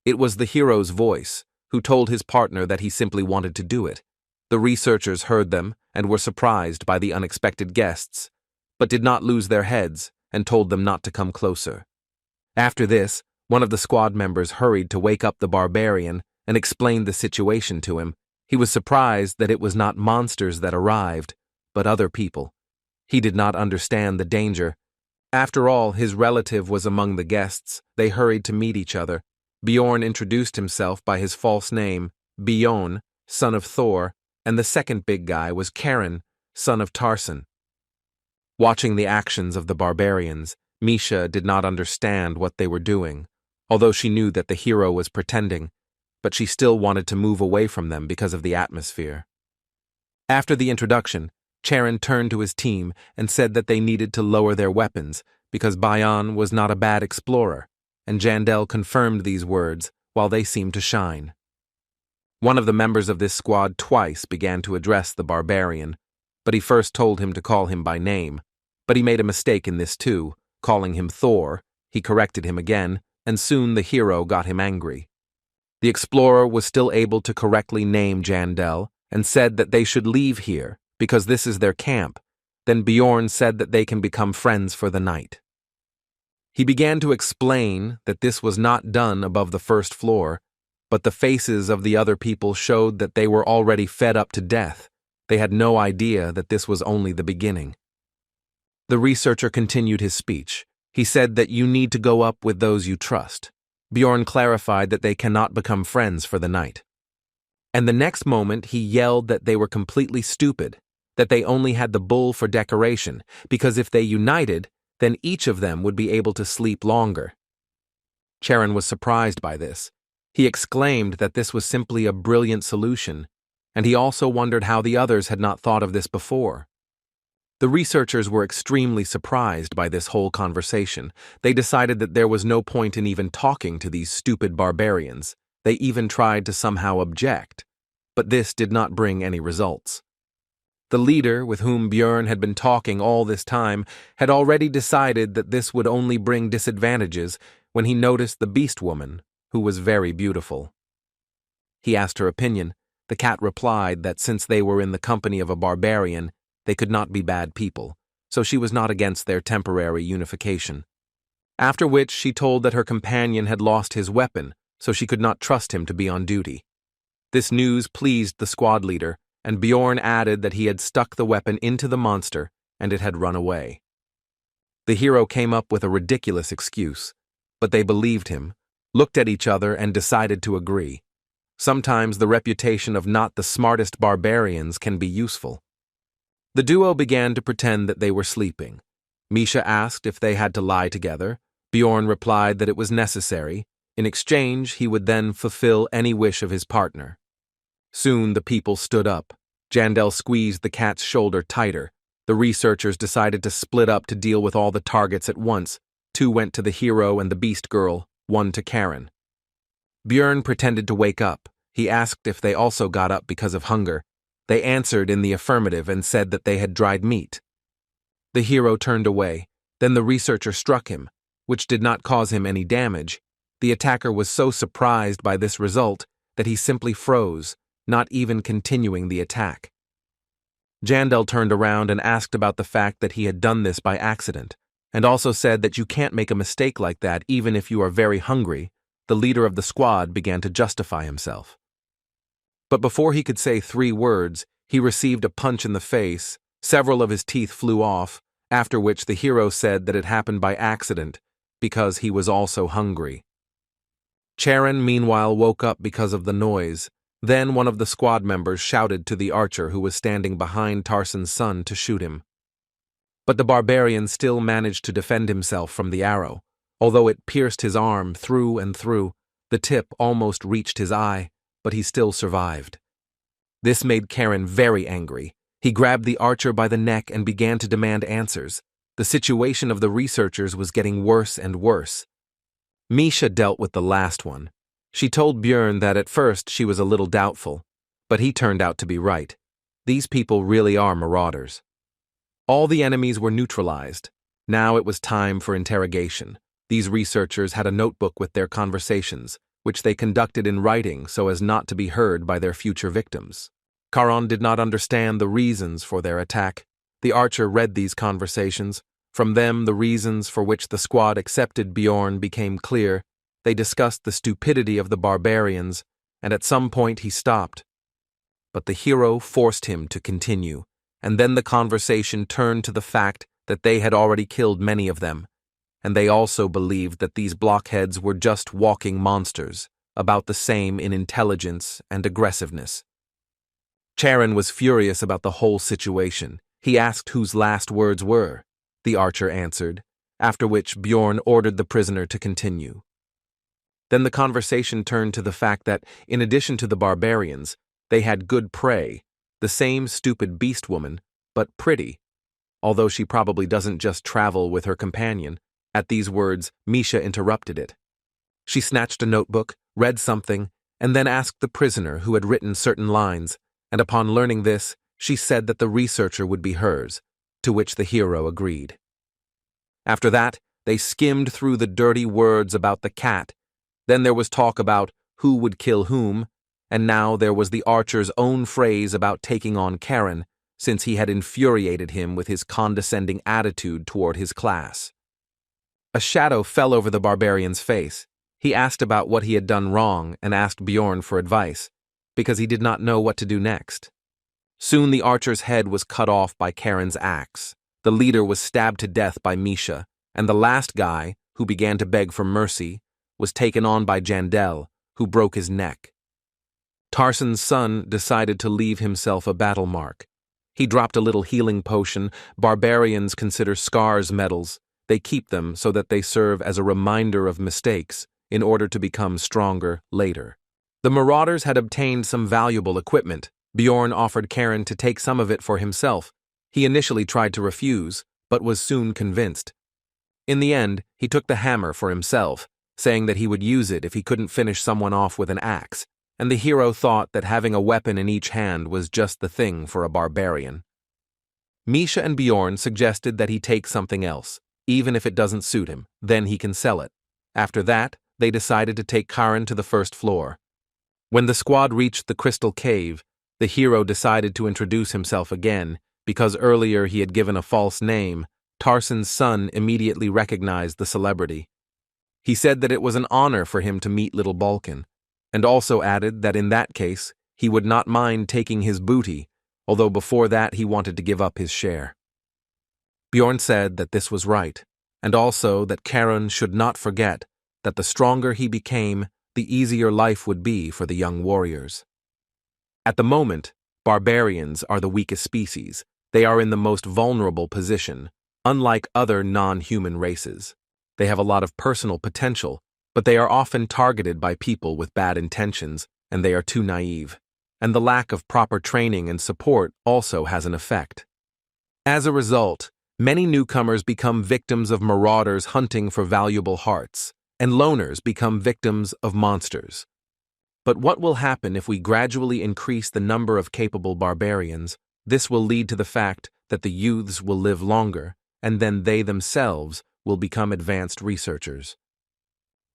It was the hero's voice, who told his partner that he simply wanted to do it. The researchers heard them and were surprised by the unexpected guests, but did not lose their heads and told them not to come closer. After this, one of the squad members hurried to wake up the barbarian and explained the situation to him. He was surprised that it was not monsters that arrived, but other people. He did not understand the danger. After all, his relative was among the guests. They hurried to meet each other. Bjorn introduced himself by his false name, Bjorn, son of Thor, and the second big guy was Karen, son of Tarson. Watching the actions of the barbarians, Misha did not understand what they were doing, although she knew that the hero was pretending, but she still wanted to move away from them because of the atmosphere. After the introduction, Charon turned to his team and said that they needed to lower their weapons because Bayan was not a bad explorer, and Jandel confirmed these words while they seemed to shine. One of the members of this squad twice began to address the barbarian, but he first told him to call him by name, but he made a mistake in this too, calling him Thor. He corrected him again, and soon the hero got him angry. The explorer was still able to correctly name Jandel and said that they should leave here because this is their camp. Then Bjorn said that they can become friends for the night. He began to explain that this was not done above the first floor, but the faces of the other people showed that they were already fed up to death. They had no idea that this was only the beginning. The researcher continued his speech. He said that you need to go up with those you trust. Bjorn clarified that they cannot become friends for the night. And the next moment he yelled that they were completely stupid, that they only had the bull for decoration, because if they united, then each of them would be able to sleep longer. Charon was surprised by this. He exclaimed that this was simply a brilliant solution, and he also wondered how the others had not thought of this before. The researchers were extremely surprised by this whole conversation. They decided that there was no point in even talking to these stupid barbarians. They even tried to somehow object, but this did not bring any results. The leader, with whom Bjorn had been talking all this time, had already decided that this would only bring disadvantages when he noticed the beast woman, who was very beautiful. He asked her opinion. The cat replied that since they were in the company of a barbarian, they could not be bad people, so she was not against their temporary unification. After which she told that her companion had lost his weapon, so she could not trust him to be on duty. This news pleased the squad leader, and Bjorn added that he had stuck the weapon into the monster and it had run away. The hero came up with a ridiculous excuse, but they believed him, looked at each other and decided to agree. Sometimes the reputation of not the smartest barbarians can be useful. The duo began to pretend that they were sleeping. Misha asked if they had to lie together. Bjorn replied that it was necessary. In exchange, he would then fulfill any wish of his partner. Soon the people stood up. Jandel squeezed the cat's shoulder tighter. The researchers decided to split up to deal with all the targets at once. 2 went to the hero and the beast girl, 1 to Karen. Bjorn pretended to wake up. He asked if they also got up because of hunger. They answered in the affirmative and said that they had dried meat. The hero turned away. Then the researcher struck him, which did not cause him any damage. The attacker was so surprised by this result that he simply froze, not even continuing the attack. Jandel turned around and asked about the fact that he had done this by accident, and also said that you can't make a mistake like that even if you are very hungry. The leader of the squad began to justify himself. But before he could say 3 words, he received a punch in the face. Several of his teeth flew off, after which the hero said that it happened by accident because he was also hungry. Charon meanwhile woke up because of the noise. Then one of the squad members shouted to the archer who was standing behind Tarson's son to shoot him. But the barbarian still managed to defend himself from the arrow. Although it pierced his arm through and through, the tip almost reached his eye, but he still survived. This made Karen very angry. He grabbed the archer by the neck and began to demand answers. The situation of the researchers was getting worse and worse. Misha dealt with the last one. She told Bjorn that at first she was a little doubtful, but he turned out to be right. These people really are marauders. All the enemies were neutralized. Now it was time for interrogation. These researchers had a notebook with their conversations, which they conducted in writing so as not to be heard by their future victims. Charon did not understand the reasons for their attack. The archer read these conversations. From them, the reasons for which the squad accepted Bjorn became clear. They discussed the stupidity of the barbarians, and at some point he stopped. But the hero forced him to continue, and then the conversation turned to the fact that they had already killed many of them, and they also believed that these blockheads were just walking monsters, about the same in intelligence and aggressiveness. Charon was furious about the whole situation. He asked whose last words were. The archer answered, after which Bjorn ordered the prisoner to continue. Then the conversation turned to the fact that, in addition to the barbarians, they had good prey, the same stupid beast woman, but pretty, although she probably doesn't just travel with her companion. At these words, Misha interrupted it. She snatched a notebook, read something, and then asked the prisoner who had written certain lines, and upon learning this, she said that the researcher would be hers, to which the hero agreed. After that, they skimmed through the dirty words about the cat. Then there was talk about who would kill whom, and now there was the archer's own phrase about taking on Karen, since he had infuriated him with his condescending attitude toward his class. A shadow fell over the barbarian's face. He asked about what he had done wrong and asked Bjorn for advice, because he did not know what to do next. Soon the archer's head was cut off by Karen's axe. The leader was stabbed to death by Misha, and the last guy, who began to beg for mercy, was taken on by Jandel, who broke his neck. Tarson's son decided to leave himself a battle mark. He dropped a little healing potion. Barbarians consider scars medals. They keep them so that they serve as a reminder of mistakes in order to become stronger later. The marauders had obtained some valuable equipment. Bjorn offered Karen to take some of it for himself. He initially tried to refuse, but was soon convinced. In the end, he took the hammer for himself, saying that he would use it if he couldn't finish someone off with an axe, and the hero thought that having a weapon in each hand was just the thing for a barbarian. Misha and Bjorn suggested that he take something else, even if it doesn't suit him, then he can sell it. After that, they decided to take Karen to the first floor. When the squad reached the crystal cave, the hero decided to introduce himself again. Because earlier he had given a false name, Tarson's son immediately recognized the celebrity. He said that it was an honor for him to meet little Balkan, and also added that in that case, he would not mind taking his booty, although before that he wanted to give up his share. Bjorn said that this was right, and also that Karen should not forget that the stronger he became, the easier life would be for the young warriors. At the moment, barbarians are the weakest species. They are in the most vulnerable position, unlike other non-human races. They have a lot of personal potential, but they are often targeted by people with bad intentions, and they are too naive. And the lack of proper training and support also has an effect. As a result, many newcomers become victims of marauders hunting for valuable hearts, and loners become victims of monsters. But what will happen if we gradually increase the number of capable barbarians? This will lead to the fact that the youths will live longer, and then they themselves will become advanced researchers.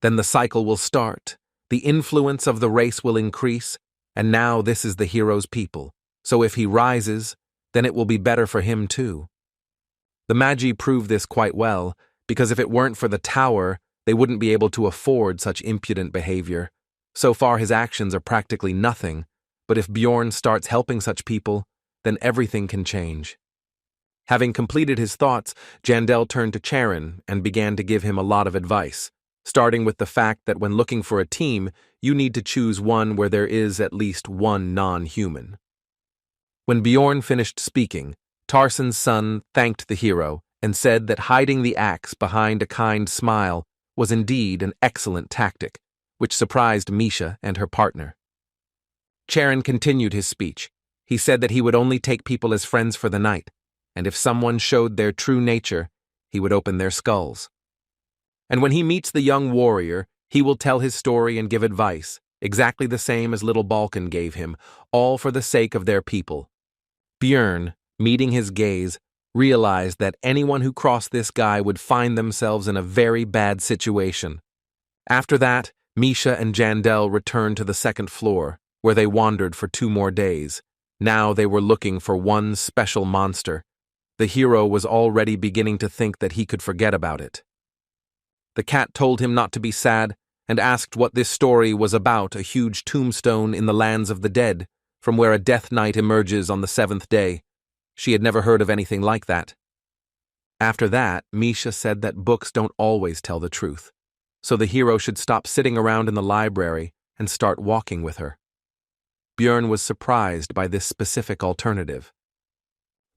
Then the cycle will start, the influence of the race will increase, and now this is the hero's people, so if he rises, then it will be better for him too. The Magi prove this quite well, because if it weren't for the tower, they wouldn't be able to afford such impudent behavior. So far his actions are practically nothing, but if Bjorn starts helping such people, then everything can change. Having completed his thoughts, Jandel turned to Charon and began to give him a lot of advice, starting with the fact that when looking for a team, you need to choose one where there is at least one non-human. When Bjorn finished speaking, Tarson's son thanked the hero and said that hiding the axe behind a kind smile was indeed an excellent tactic, which surprised Misha and her partner. Charon continued his speech. He said that he would only take people as friends for the night, and if someone showed their true nature, he would open their skulls. And when he meets the young warrior, he will tell his story and give advice, exactly the same as little Balkan gave him, all for the sake of their people. Björn, meeting his gaze, realized that anyone who crossed this guy would find themselves in a very bad situation. After that, Misha and Jandel returned to the second floor, where they wandered for 2 more days. Now they were looking for one special monster. The hero was already beginning to think that he could forget about it. The cat told him not to be sad and asked what this story was about, a huge tombstone in the lands of the dead, from where a death knight emerges on the 7th day. She had never heard of anything like that. After that, Misha said that books don't always tell the truth, so the hero should stop sitting around in the library and start walking with her. Björn was surprised by this specific alternative.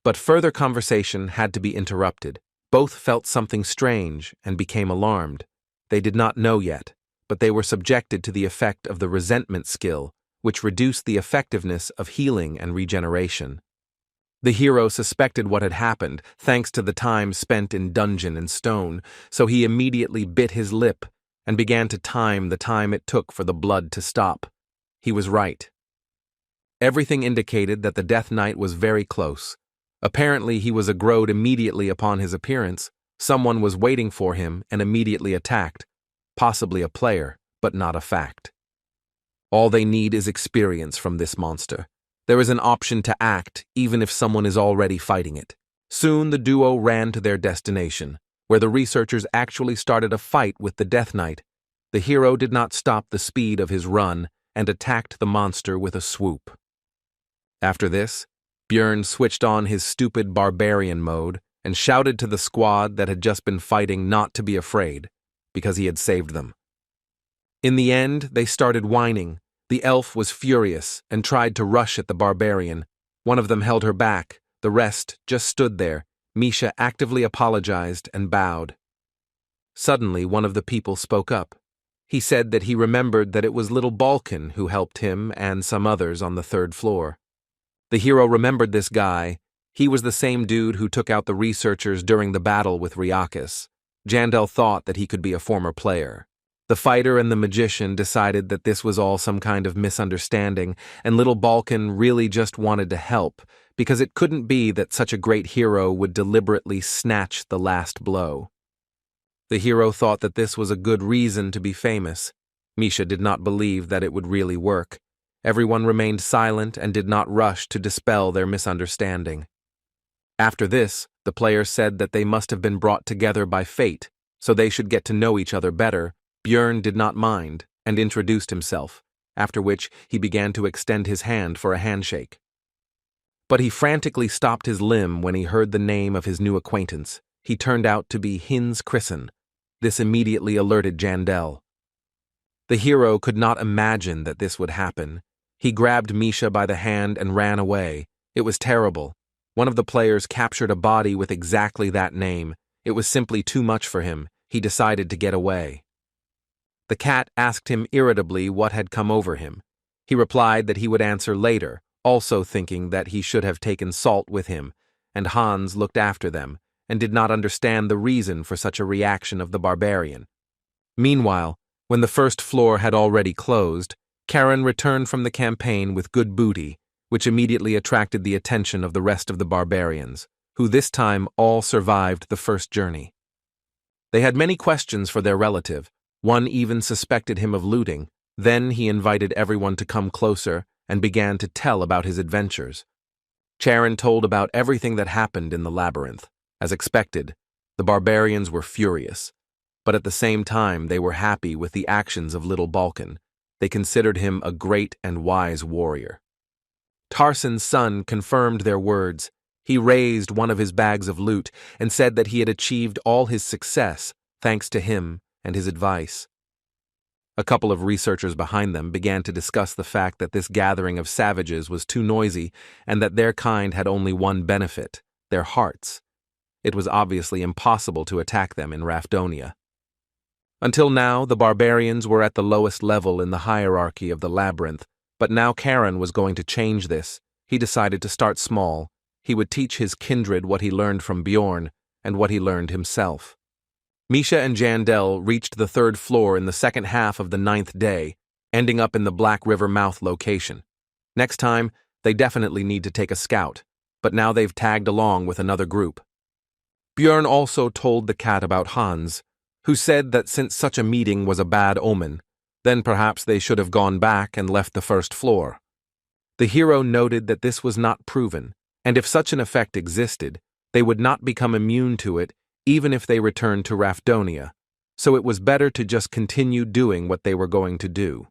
But further conversation had to be interrupted. Both felt something strange and became alarmed. They did not know yet, but they were subjected to the effect of the resentment skill, which reduced the effectiveness of healing and regeneration. The hero suspected what had happened, thanks to the time spent in dungeon and stone, so he immediately bit his lip and began to time the time it took for the blood to stop. He was right. Everything indicated that the Death Knight was very close. Apparently he was aggroed immediately upon his appearance. Someone was waiting for him and immediately attacked. Possibly a player, but not a fact. All they need is experience from this monster. There is an option to act, even if someone is already fighting it. Soon the duo ran to their destination, where the researchers actually started a fight with the Death Knight. The hero did not stop the speed of his run and attacked the monster with a swoop. After this, Björn switched on his stupid barbarian mode and shouted to the squad that had just been fighting not to be afraid, because he had saved them. In the end, they started whining. The elf was furious and tried to rush at the barbarian. One of them held her back, the rest just stood there. Misha actively apologized and bowed. Suddenly, one of the people spoke up. He said that he remembered that it was little Balkan who helped him and some others on the 3rd floor. The hero remembered this guy. He was the same dude who took out the researchers during the battle with Riakis. Jandel thought that he could be a former player. The fighter and the magician decided that this was all some kind of misunderstanding, and little Balkan really just wanted to help, because it couldn't be that such a great hero would deliberately snatch the last blow. The hero thought that this was a good reason to be famous. Misha did not believe that it would really work. Everyone remained silent and did not rush to dispel their misunderstanding. After this, the players said that they must have been brought together by fate, so they should get to know each other better. Björn did not mind and introduced himself, after which he began to extend his hand for a handshake. But he frantically stopped his limb when he heard the name of his new acquaintance. He turned out to be Hins Chrisen. This immediately alerted Jandel. The hero could not imagine that this would happen. He grabbed Misha by the hand and ran away. It was terrible. One of the players captured a body with exactly that name. It was simply too much for him. He decided to get away. The cat asked him irritably what had come over him. He replied that he would answer later, also thinking that he should have taken Salt with him, and Hans looked after them, and did not understand the reason for such a reaction of the barbarian. Meanwhile, when the first floor had already closed, Karen returned from the campaign with good booty, which immediately attracted the attention of the rest of the barbarians, who this time all survived the first journey. They had many questions for their relative. One even suspected him of looting. Then he invited everyone to come closer and began to tell about his adventures. Charon told about everything that happened in the labyrinth. As expected, the barbarians were furious, but at the same time they were happy with the actions of Little Balkan. They considered him a great and wise warrior. Tarsen's son confirmed their words. He raised one of his bags of loot and said that he had achieved all his success thanks to him and his advice. A couple of researchers behind them began to discuss the fact that this gathering of savages was too noisy and that their kind had only one benefit, their hearts. It was obviously impossible to attack them in Rafdonia. Until now, the barbarians were at the lowest level in the hierarchy of the labyrinth, but now Karen was going to change this. He decided to start small. He would teach his kindred what he learned from Bjorn and what he learned himself. Misha and Jandel reached the 3rd floor in the second half of the 9th day, ending up in the Black River mouth location. Next time, they definitely need to take a scout, but now they've tagged along with another group. Bjorn also told the cat about Hans, who said that since such a meeting was a bad omen, then perhaps they should have gone back and left the 1st floor. The hero noted that this was not proven, and if such an effect existed, they would not become immune to it even if they returned to Rafdonia, so it was better to just continue doing what they were going to do.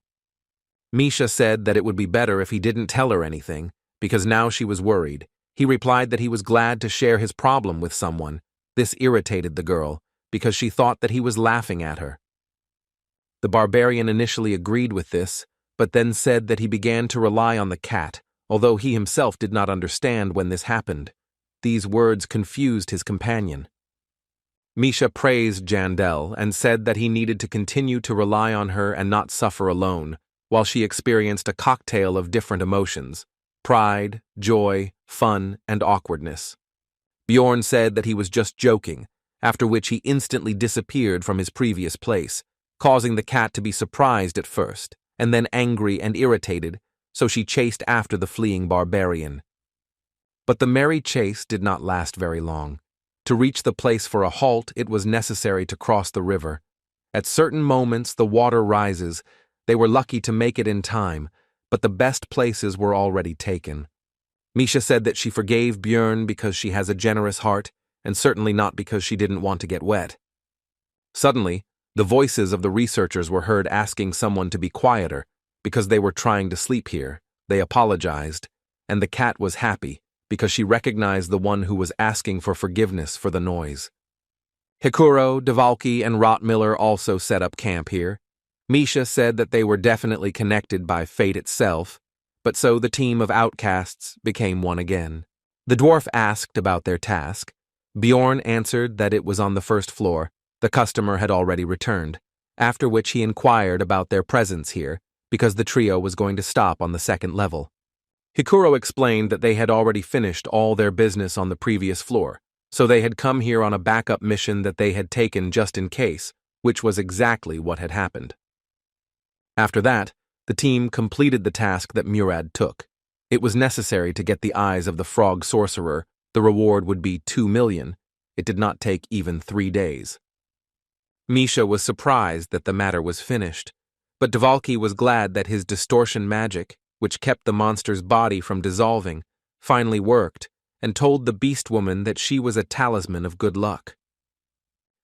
Misha said that it would be better if he didn't tell her anything, because now she was worried. He replied that he was glad to share his problem with someone. This irritated the girl, because she thought that he was laughing at her. The barbarian initially agreed with this, but then said that he began to rely on the cat, although he himself did not understand when this happened. These words confused his companion. Misha praised Jandel and said that he needed to continue to rely on her and not suffer alone, while she experienced a cocktail of different emotions: pride, joy, fun, and awkwardness. Bjorn said that he was just joking, after which he instantly disappeared from his previous place, causing the cat to be surprised at first, and then angry and irritated, so she chased after the fleeing barbarian. But the merry chase did not last very long. To reach the place for a halt, it was necessary to cross the river. At certain moments, the water rises. They were lucky to make it in time, but the best places were already taken. Misha said that she forgave Bjorn because she has a generous heart, and certainly not because she didn't want to get wet. Suddenly, the voices of the researchers were heard asking someone to be quieter, because they were trying to sleep here. They apologized, and the cat was happy, because she recognized the one who was asking for forgiveness for the noise. Hikuro, Devalki, and Rottmiller also set up camp here. Misha said that they were definitely connected by fate itself, but so the team of outcasts became one again. The dwarf asked about their task. Bjorn answered that it was on the 1st floor. The customer had already returned, after which he inquired about their presence here, because the trio was going to stop on the 2nd level. Hikuro explained that they had already finished all their business on the previous floor, so they had come here on a backup mission that they had taken just in case, which was exactly what had happened. After that, the team completed the task that Murad took. It was necessary to get the eyes of the frog sorcerer. The reward would be 2 million. It did not take even 3 days. Misha was surprised that the matter was finished, but Devalki was glad that his distortion magic, which kept the monster's body from dissolving, finally worked, and told the beast woman that she was a talisman of good luck.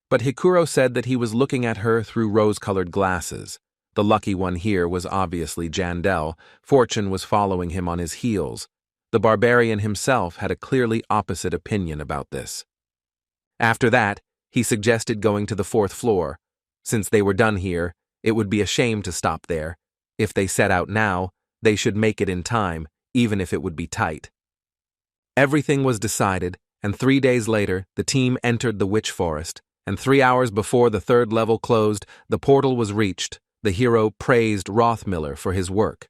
But Hikuro said that he was looking at her through rose-colored glasses. The lucky one here was obviously Jandel. Fortune was following him on his heels. The barbarian himself had a clearly opposite opinion about this. After that, he suggested going to the 4th floor. Since they were done here, it would be a shame to stop there. If they set out now, they should make it in time, even if it would be tight. Everything was decided, and 3 days later, the team entered the Witch Forest, and 3 hours before the third level closed, the portal was reached. The hero praised Rothmiller for his work.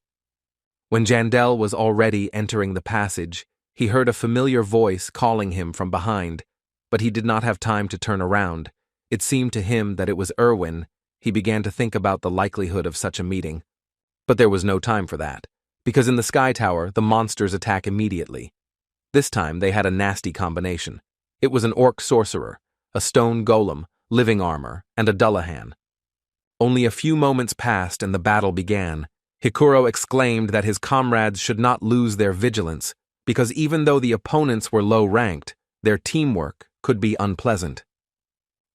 When Jandel was already entering the passage, he heard a familiar voice calling him from behind, but he did not have time to turn around. It seemed to him that it was Irwin. He began to think about the likelihood of such a meeting. But there was no time for that, because in the Sky Tower, the monsters attack immediately. This time, they had a nasty combination. It was an orc sorcerer, a stone golem, living armor, and a Dullahan. Only a few moments passed and the battle began. Hikuro exclaimed that his comrades should not lose their vigilance, because even though the opponents were low-ranked, their teamwork could be unpleasant.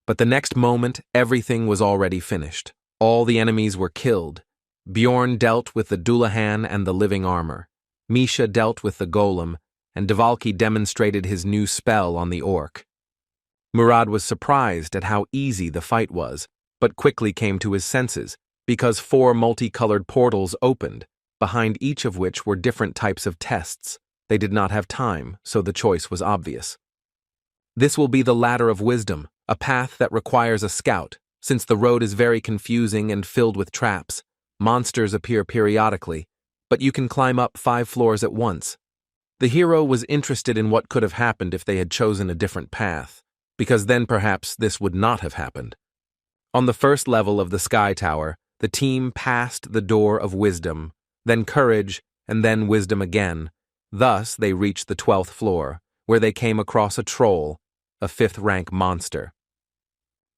But the next moment, everything was already finished. All the enemies were killed. Bjorn dealt with the Dullahan and the living armor. Misha dealt with the golem, and Devalki demonstrated his new spell on the orc. Murad was surprised at how easy the fight was, but quickly came to his senses, because 4 multicolored portals opened, behind each of which were different types of tests. They did not have time, so the choice was obvious. This will be the Ladder of Wisdom, a path that requires a scout, since the road is very confusing and filled with traps. Monsters appear periodically, but you can climb up 5 floors at once. The hero was interested in what could have happened if they had chosen a different path, because then perhaps this would not have happened. On the first level of the Sky Tower, the team passed the Door of Wisdom, then Courage, and then Wisdom again. Thus, they reached the 12th floor, where they came across a troll, a 5th-rank monster.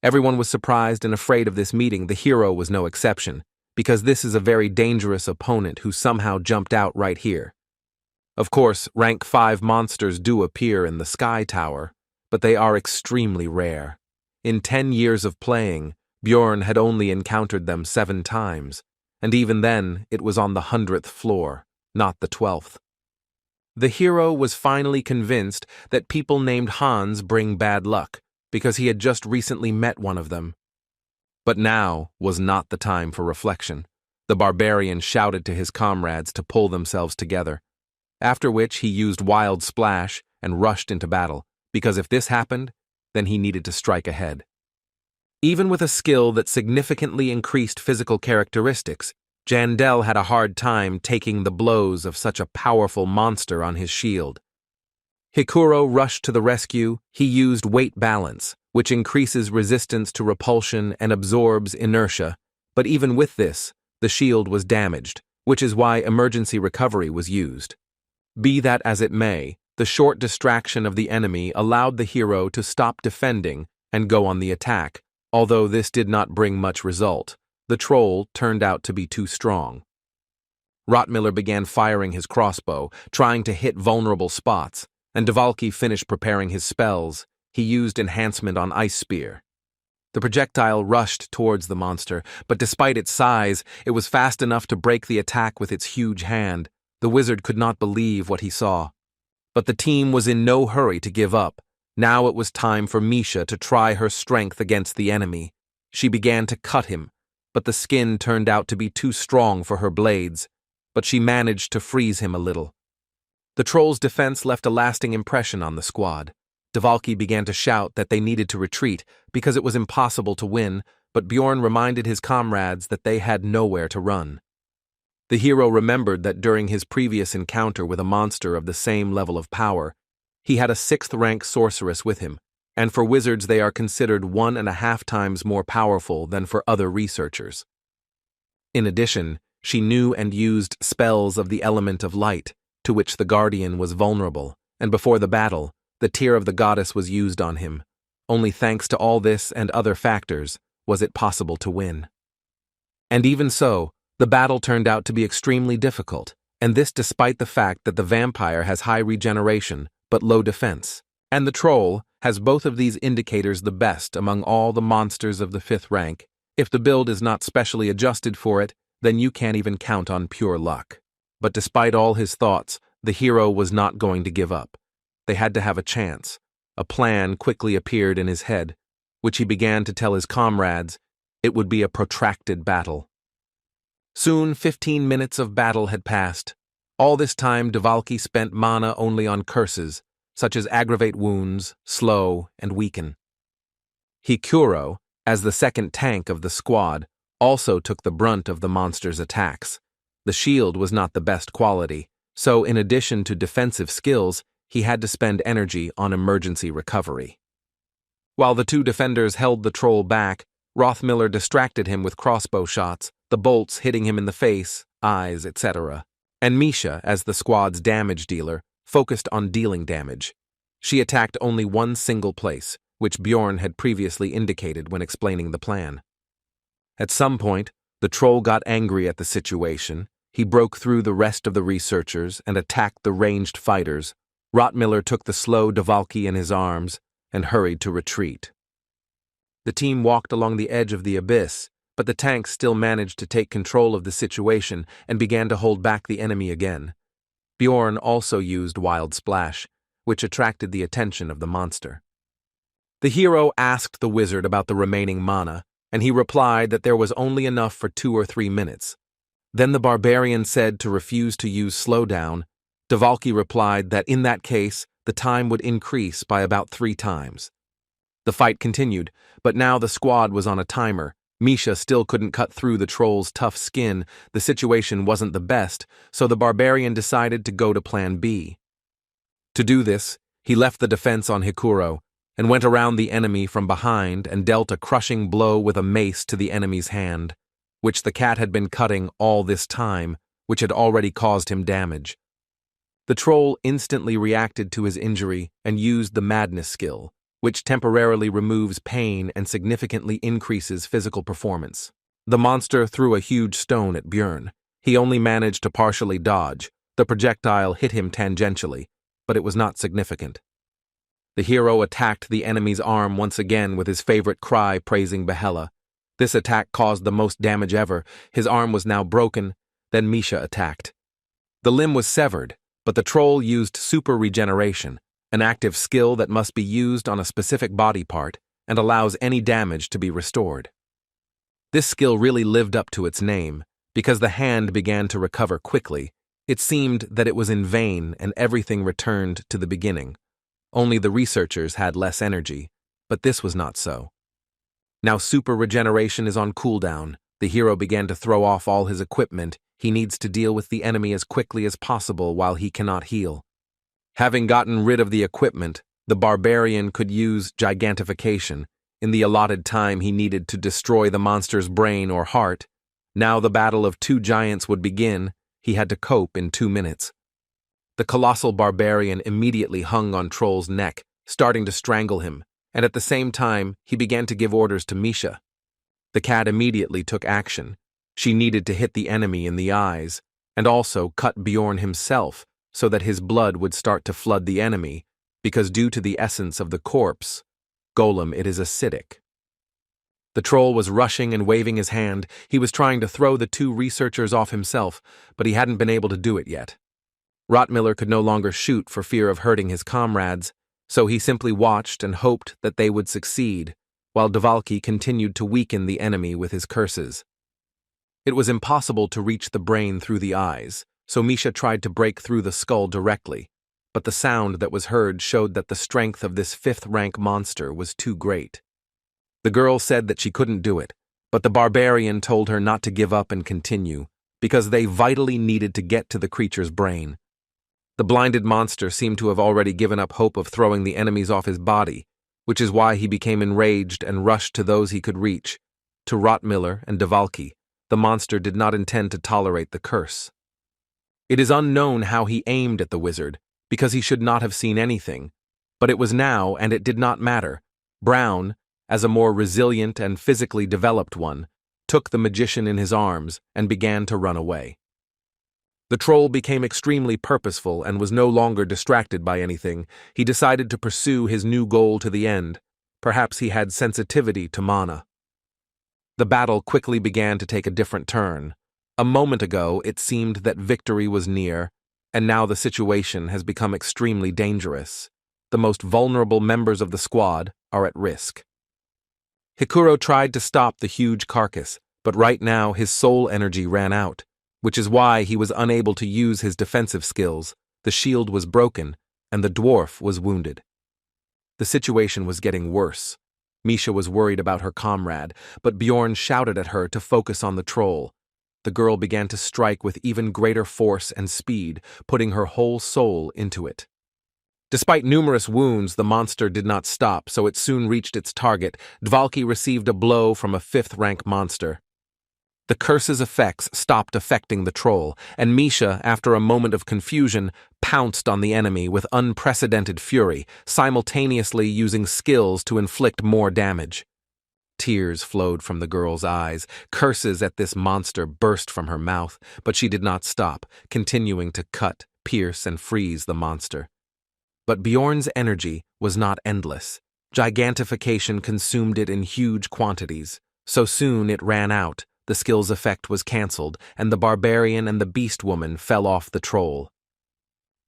Everyone was surprised and afraid of this meeting. The hero was no exception, because this is a very dangerous opponent who somehow jumped out right here. Of course, rank 5 monsters do appear in the Sky Tower, but they are extremely rare. In 10 years of playing, Bjorn had only encountered them 7 times, and even then it was on the 100th floor, not the 12th. The hero was finally convinced that people named Hans bring bad luck, because he had just recently met one of them. But now was not the time for reflection. The barbarian shouted to his comrades to pull themselves together, after which he used Wild Splash and rushed into battle, because if this happened, then he needed to strike ahead. Even with a skill that significantly increased physical characteristics, Jandel had a hard time taking the blows of such a powerful monster on his shield. Hikuro rushed to the rescue. He used weight balance, which increases resistance to repulsion and absorbs inertia, but even with this, the shield was damaged, which is why emergency recovery was used. Be that as it may, the short distraction of the enemy allowed the hero to stop defending and go on the attack. Although this did not bring much result, the troll turned out to be too strong. Rothmiller began firing his crossbow, trying to hit vulnerable spots, and Devalki finished preparing his spells. He used enhancement on Ice Spear. The projectile rushed towards the monster, but despite its size, it was fast enough to break the attack with its huge hand. The wizard could not believe what he saw. But the team was in no hurry to give up. Now it was time for Misha to try her strength against the enemy. She began to cut him, but the skin turned out to be too strong for her blades, but she managed to freeze him a little. The troll's defense left a lasting impression on the squad. Devalki began to shout that they needed to retreat because it was impossible to win, but Bjorn reminded his comrades that they had nowhere to run. The hero remembered that during his previous encounter with a monster of the same level of power, he had a 6th-rank sorceress with him, and for wizards they are considered 1.5 times more powerful than for other researchers. In addition, she knew and used spells of the element of light, to which the guardian was vulnerable, and before the battle, the tear of the goddess was used on him. Only thanks to all this and other factors was it possible to win. And even so, the battle turned out to be extremely difficult, and this despite the fact that the vampire has high regeneration, but low defense, and the troll has both of these indicators the best among all the monsters of the 5th rank. If the build is not specially adjusted for it, then you can't even count on pure luck. But despite all his thoughts, the hero was not going to give up. They had to have a chance. A plan quickly appeared in his head, which he began to tell his comrades. It would be a protracted battle. Soon 15 minutes of battle had passed. All this time, Dvalki spent mana only on curses, such as aggravate wounds, slow, and weaken. Hikuro, as the second tank of the squad, also took the brunt of the monster's attacks. The shield was not the best quality, so in addition to defensive skills, he had to spend energy on emergency recovery. While the two defenders held the troll back, Rothmiller distracted him with crossbow shots, the bolts hitting him in the face, eyes, etc. And Misha, as the squad's damage dealer, focused on dealing damage. She attacked only one single place, which Bjorn had previously indicated when explaining the plan. At some point, the troll got angry at the situation. He broke through the rest of the researchers and attacked the ranged fighters. Rothmiller took the slow Dvalki in his arms and hurried to retreat. The team walked along the edge of the abyss, but the tanks still managed to take control of the situation and began to hold back the enemy again. Bjorn also used Wild Splash, which attracted the attention of the monster. The hero asked the wizard about the remaining mana, and he replied that there was only enough for 2 or 3 minutes. Then the barbarian said to refuse to use slowdown. Dvalki replied that in that case, the time would increase by about 3 times. The fight continued, but now the squad was on a timer. Misha still couldn't cut through the troll's tough skin. The situation wasn't the best, so the barbarian decided to go to Plan B. To do this, he left the defense on Hikuro and went around the enemy from behind and dealt a crushing blow with a mace to the enemy's hand, which the cat had been cutting all this time, which had already caused him damage. The troll instantly reacted to his injury and used the madness skill, which temporarily removes pain and significantly increases physical performance. The monster threw a huge stone at Bjorn. He only managed to partially dodge. The projectile hit him tangentially, but it was not significant. The hero attacked the enemy's arm once again with his favorite cry praising Behela. This attack caused the most damage ever. His arm was now broken. Then Misha attacked. The limb was severed, but the troll used super regeneration, an active skill that must be used on a specific body part and allows any damage to be restored. This skill really lived up to its name, because the hand began to recover quickly. It seemed that it was in vain and everything returned to the beginning. Only the researchers had less energy, but this was not so. Now super regeneration is on cooldown. The hero began to throw off all his equipment. He needs to deal with the enemy as quickly as possible while he cannot heal. Having gotten rid of the equipment, the barbarian could use gigantification. In the allotted time he needed to destroy the monster's brain or heart. Now the battle of 2 giants would begin. He had to cope in 2 minutes. The colossal barbarian immediately hung on Troll's neck, starting to strangle him, and at the same time he began to give orders to Misha. The cat immediately took action. She needed to hit the enemy in the eyes, and also cut Bjorn himself, so that his blood would start to flood the enemy, because due to the essence of the corpse, golem, it is acidic. The troll was rushing and waving his hand. He was trying to throw the 2 researchers off himself, but he hadn't been able to do it yet. Rothmiller could no longer shoot for fear of hurting his comrades, so he simply watched and hoped that they would succeed, while Dvalki continued to weaken the enemy with his curses. It was impossible to reach the brain through the eyes, so Misha tried to break through the skull directly, but the sound that was heard showed that the strength of this 5th-rank monster was too great. The girl said that she couldn't do it, but the barbarian told her not to give up and continue, because they vitally needed to get to the creature's brain. The blinded monster seemed to have already given up hope of throwing the enemies off his body, which is why he became enraged and rushed to those he could reach. To Rothmiller and Dvalki, the monster did not intend to tolerate the curse. It is unknown how he aimed at the wizard, because he should not have seen anything, but it was now and it did not matter. Brown, as a more resilient and physically developed one, took the magician in his arms and began to run away. The troll became extremely purposeful and was no longer distracted by anything. He decided to pursue his new goal to the end. Perhaps he had sensitivity to mana. The battle quickly began to take a different turn. A moment ago, it seemed that victory was near, and now the situation has become extremely dangerous. The most vulnerable members of the squad are at risk. Hikuro tried to stop the huge carcass, but right now his soul energy ran out. which is why he was unable to use his defensive skills. The shield was broken, and the dwarf was wounded. The situation was getting worse. Misha was worried about her comrade, but Bjorn shouted at her to focus on the troll. The girl began to strike with even greater force and speed, putting her whole soul into it. Despite numerous wounds, the monster did not stop, so it soon reached its target. Dvalki received a blow from a 5th rank monster. The curse's effects stopped affecting the troll, and Misha, after a moment of confusion, pounced on the enemy with unprecedented fury, simultaneously using skills to inflict more damage. Tears flowed from the girl's eyes. Curses at this monster burst from her mouth, but she did not stop, continuing to cut, pierce, and freeze the monster. But Bjorn's energy was not endless. Gigantification consumed it in huge quantities. So soon it ran out, the skill's effect was cancelled, and the barbarian and the beast woman fell off the troll.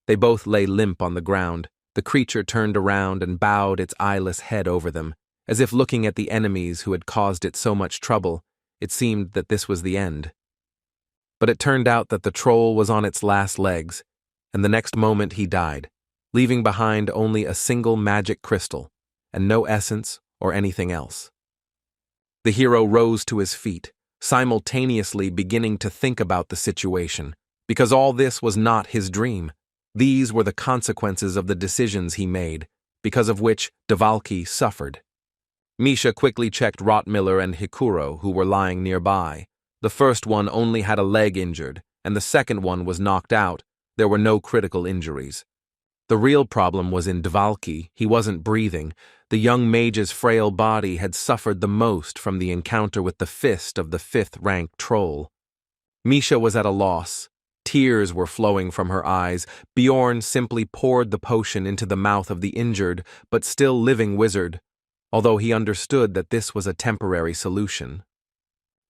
They both lay limp on the ground. The creature turned around and bowed its eyeless head over them, as if looking at the enemies who had caused it so much trouble. It seemed that this was the end. But it turned out that the troll was on its last legs, and the next moment he died, leaving behind only a single magic crystal, and no essence or anything else. The hero rose to his feet, simultaneously beginning to think about the situation, because all this was not his dream. These were the consequences of the decisions he made, because of which Dvalki suffered. Misha quickly checked Rottmiller and Hikuro, who were lying nearby. The first one only had a leg injured, and the second one was knocked out. There were no critical injuries. The real problem was in Dvalki. He wasn't breathing. The young mage's frail body had suffered the most from the encounter with the fist of the 5th rank troll. Misha was at a loss. Tears were flowing from her eyes. Bjorn simply poured the potion into the mouth of the injured but still living wizard, although he understood that this was a temporary solution.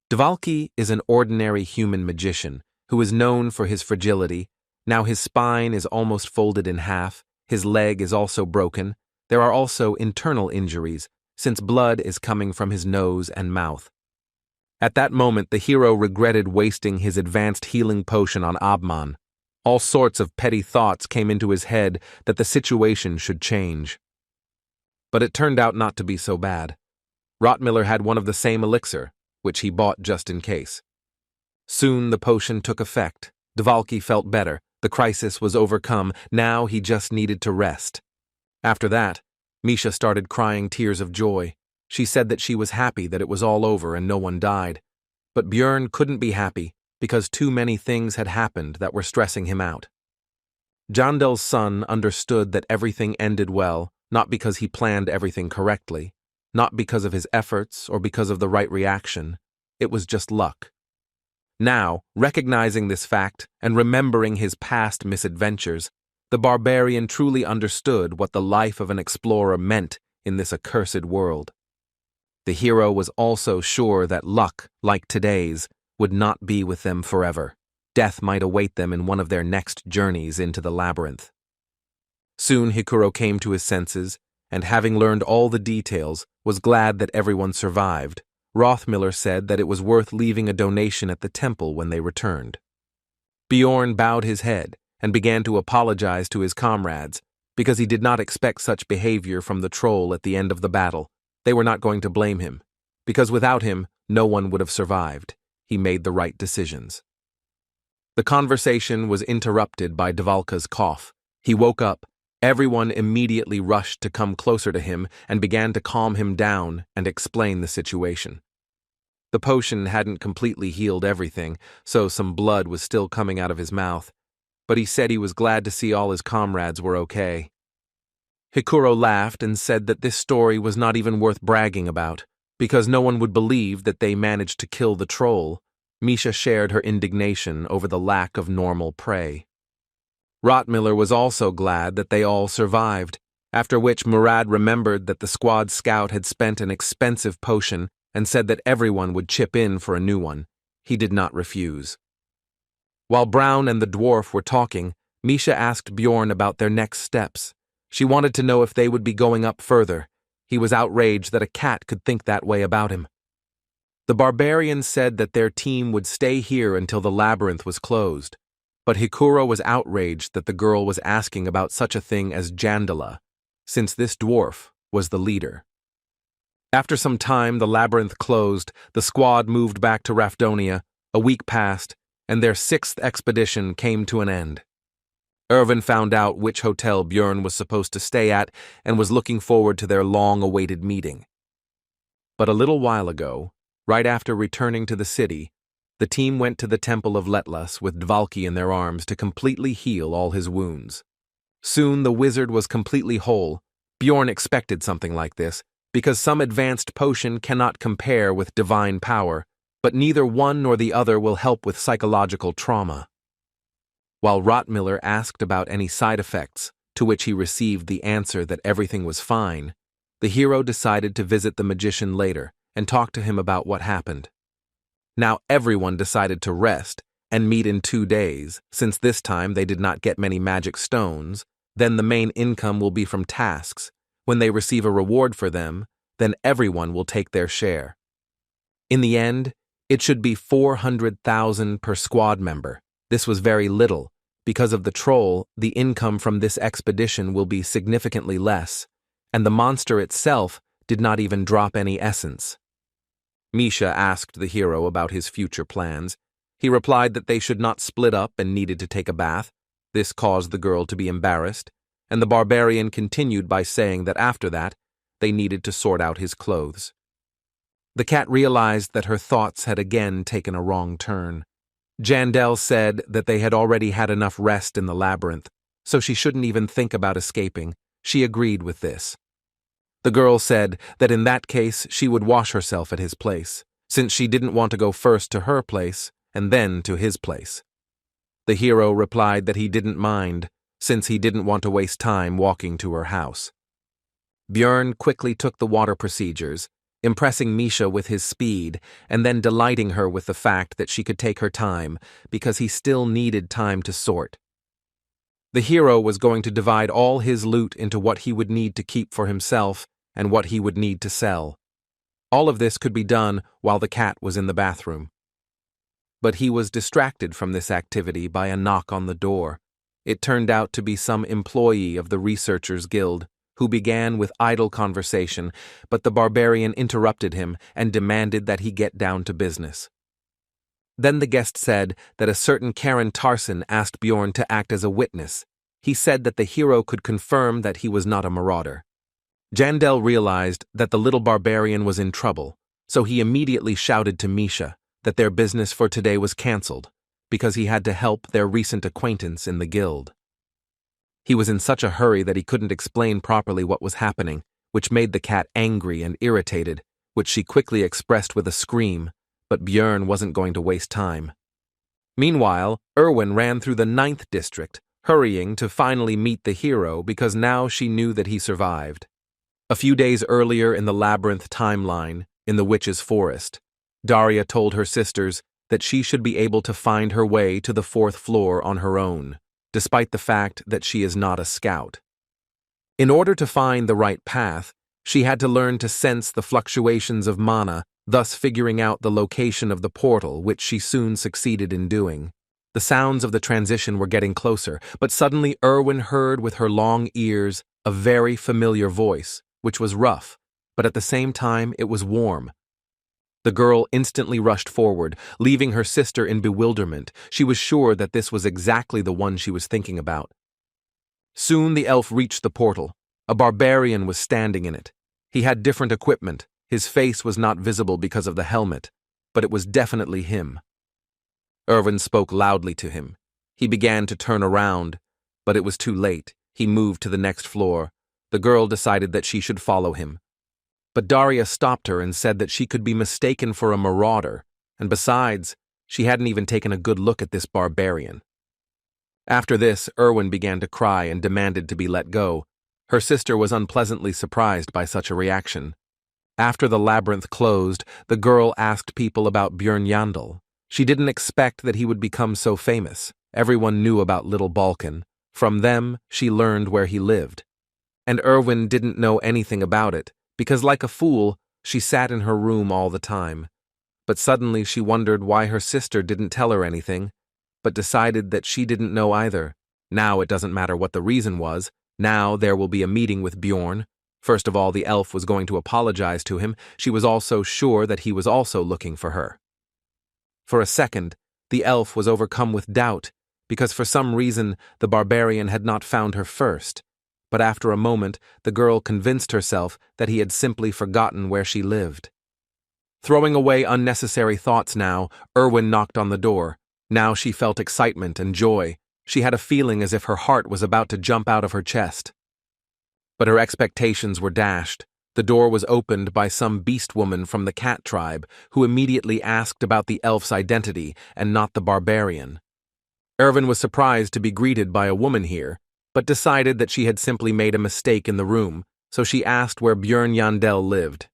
Dvalki is an ordinary human magician who is known for his fragility. Now his spine is almost folded in half, his leg is also broken. There are also internal injuries, since blood is coming from his nose and mouth. At that moment, the hero regretted wasting his advanced healing potion on Abman. All sorts of petty thoughts came into his head that the situation should change. But it turned out not to be so bad. Rottmiller had one of the same elixir, which he bought just in case. Soon the potion took effect. Dvalki felt better. The crisis was overcome. Now he just needed to rest. After that, Misha started crying tears of joy. She said that she was happy that it was all over and no one died. But Bjorn couldn't be happy because too many things had happened that were stressing him out. Jandel's son understood that everything ended well, not because he planned everything correctly, not because of his efforts or because of the right reaction. It was just luck. Now, recognizing this fact and remembering his past misadventures, the barbarian truly understood what the life of an explorer meant in this accursed world. The hero was also sure that luck, like today's, would not be with them forever. Death might await them in one of their next journeys into the labyrinth. Soon Hikuro came to his senses, and having learned all the details, was glad that everyone survived. Rothmiller said that it was worth leaving a donation at the temple when they returned. Bjorn bowed his head and began to apologize to his comrades, because he did not expect such behavior from the troll at the end of the battle. They were not going to blame him, because without him, no one would have survived. He made the right decisions. The conversation was interrupted by Dvalka's cough. He woke up. Everyone immediately rushed to come closer to him and began to calm him down and explain the situation. The potion hadn't completely healed everything, so some blood was still coming out of his mouth, but he said he was glad to see all his comrades were okay. Hikuro laughed and said that this story was not even worth bragging about, because no one would believe that they managed to kill the troll. Misha shared her indignation over the lack of normal prey. Rottmiller was also glad that they all survived, after which Murad remembered that the squad scout had spent an expensive potion and said that everyone would chip in for a new one. He did not refuse. While Brown and the dwarf were talking, Misha asked Bjorn about their next steps. She wanted to know if they would be going up further. He was outraged that a cat could think that way about him. The Barbarian said that their team would stay here until the labyrinth was closed, but Hikuro was outraged that the girl was asking about such a thing as Jandala, since this dwarf was the leader. After some time, the labyrinth closed, the squad moved back to Rafdonia, a week passed, and their 6th expedition came to an end. Irwin found out which hotel Björn was supposed to stay at and was looking forward to their long-awaited meeting. But a little while ago, right after returning to the city, the team went to the Temple of Letlas with Dvalki in their arms to completely heal all his wounds. Soon the wizard was completely whole. Björn expected something like this, because some advanced potion cannot compare with divine power, but neither one nor the other will help with psychological trauma. While Rottmiller asked about any side effects, to which he received the answer that everything was fine, the hero decided to visit the magician later and talk to him about what happened. Now everyone decided to rest and meet in 2 days, since this time they did not get many magic stones. Then the main income will be from tasks. When they receive a reward for them, then everyone will take their share. In the end, it should be 400,000 per squad member. This was very little. Because of the troll, the income from this expedition will be significantly less, and the monster itself did not even drop any essence. Misha asked the hero about his future plans. He replied that they should not split up and needed to take a bath. This caused the girl to be embarrassed, and the Barbarian continued by saying that after that, they needed to sort out his clothes. The cat realized that her thoughts had again taken a wrong turn. Jandel said that they had already had enough rest in the labyrinth, so she shouldn't even think about escaping. She agreed with this. The girl said that in that case she would wash herself at his place, since she didn't want to go first to her place and then to his place. The hero replied that he didn't mind, since he didn't want to waste time walking to her house. Björn quickly took the water procedures, impressing Misha with his speed and then delighting her with the fact that she could take her time because he still needed time to sort. The hero was going to divide all his loot into what he would need to keep for himself and what he would need to sell. All of this could be done while the cat was in the bathroom. But he was distracted from this activity by a knock on the door. It turned out to be some employee of the Researchers Guild, who began with idle conversation, but the Barbarian interrupted him and demanded that he get down to business. Then the guest said that a certain Karen Tarson asked Björn to act as a witness. He said that the hero could confirm that he was not a marauder. Jandel realized that the little Barbarian was in trouble, so he immediately shouted to Misha that their business for today was cancelled because he had to help their recent acquaintance in the guild. He was in such a hurry that he couldn't explain properly what was happening, which made the cat angry and irritated, which she quickly expressed with a scream, but Björn wasn't going to waste time. Meanwhile, Irwin ran through the 9th district, hurrying to finally meet the hero because now she knew that he survived. A few days earlier in the Labyrinth timeline, in the Witch's Forest, Daria told her sisters that she should be able to find her way to the 4th floor on her own, despite the fact that she is not a scout. In order to find the right path, she had to learn to sense the fluctuations of mana, thus figuring out the location of the portal, which she soon succeeded in doing. The sounds of the transition were getting closer, but suddenly Irwin heard with her long ears a very familiar voice, which was rough, but at the same time it was warm. The girl instantly rushed forward, leaving her sister in bewilderment. She was sure that this was exactly the one she was thinking about. Soon the elf reached the portal. A barbarian was standing in it. He had different equipment. His face was not visible because of the helmet, but it was definitely him. Irwin spoke loudly to him. He began to turn around, but it was too late. He moved to the next floor. The girl decided that she should follow him. But Daria stopped her and said that she could be mistaken for a marauder, and besides, she hadn't even taken a good look at this barbarian. After this, Irwin began to cry and demanded to be let go. Her sister was unpleasantly surprised by such a reaction. After the labyrinth closed, the girl asked people about Björn Yandel. She didn't expect that he would become so famous. Everyone knew about Little Balkan. From them, she learned where he lived. And Irwin didn't know anything about it, because like a fool, she sat in her room all the time. but suddenly she wondered why her sister didn't tell her anything, but decided that she didn't know either. Now it doesn't matter what the reason was. Now there will be a meeting with Bjorn. First of all, the elf was going to apologize to him. She was also sure that he was also looking for her. For a second, the elf was overcome with doubt, because for some reason the barbarian had not found her first. But after a moment, the girl convinced herself that he had simply forgotten where she lived. Throwing away unnecessary thoughts now, Irwin knocked on the door. Now she felt excitement and joy. She had a feeling as if her heart was about to jump out of her chest. But her expectations were dashed. The door was opened by some beast woman from the cat tribe, who immediately asked about the elf's identity and not the barbarian. Irwin was surprised to be greeted by a woman here, but decided that she had simply made a mistake in the room, so she asked where Bjorn Yandel lived.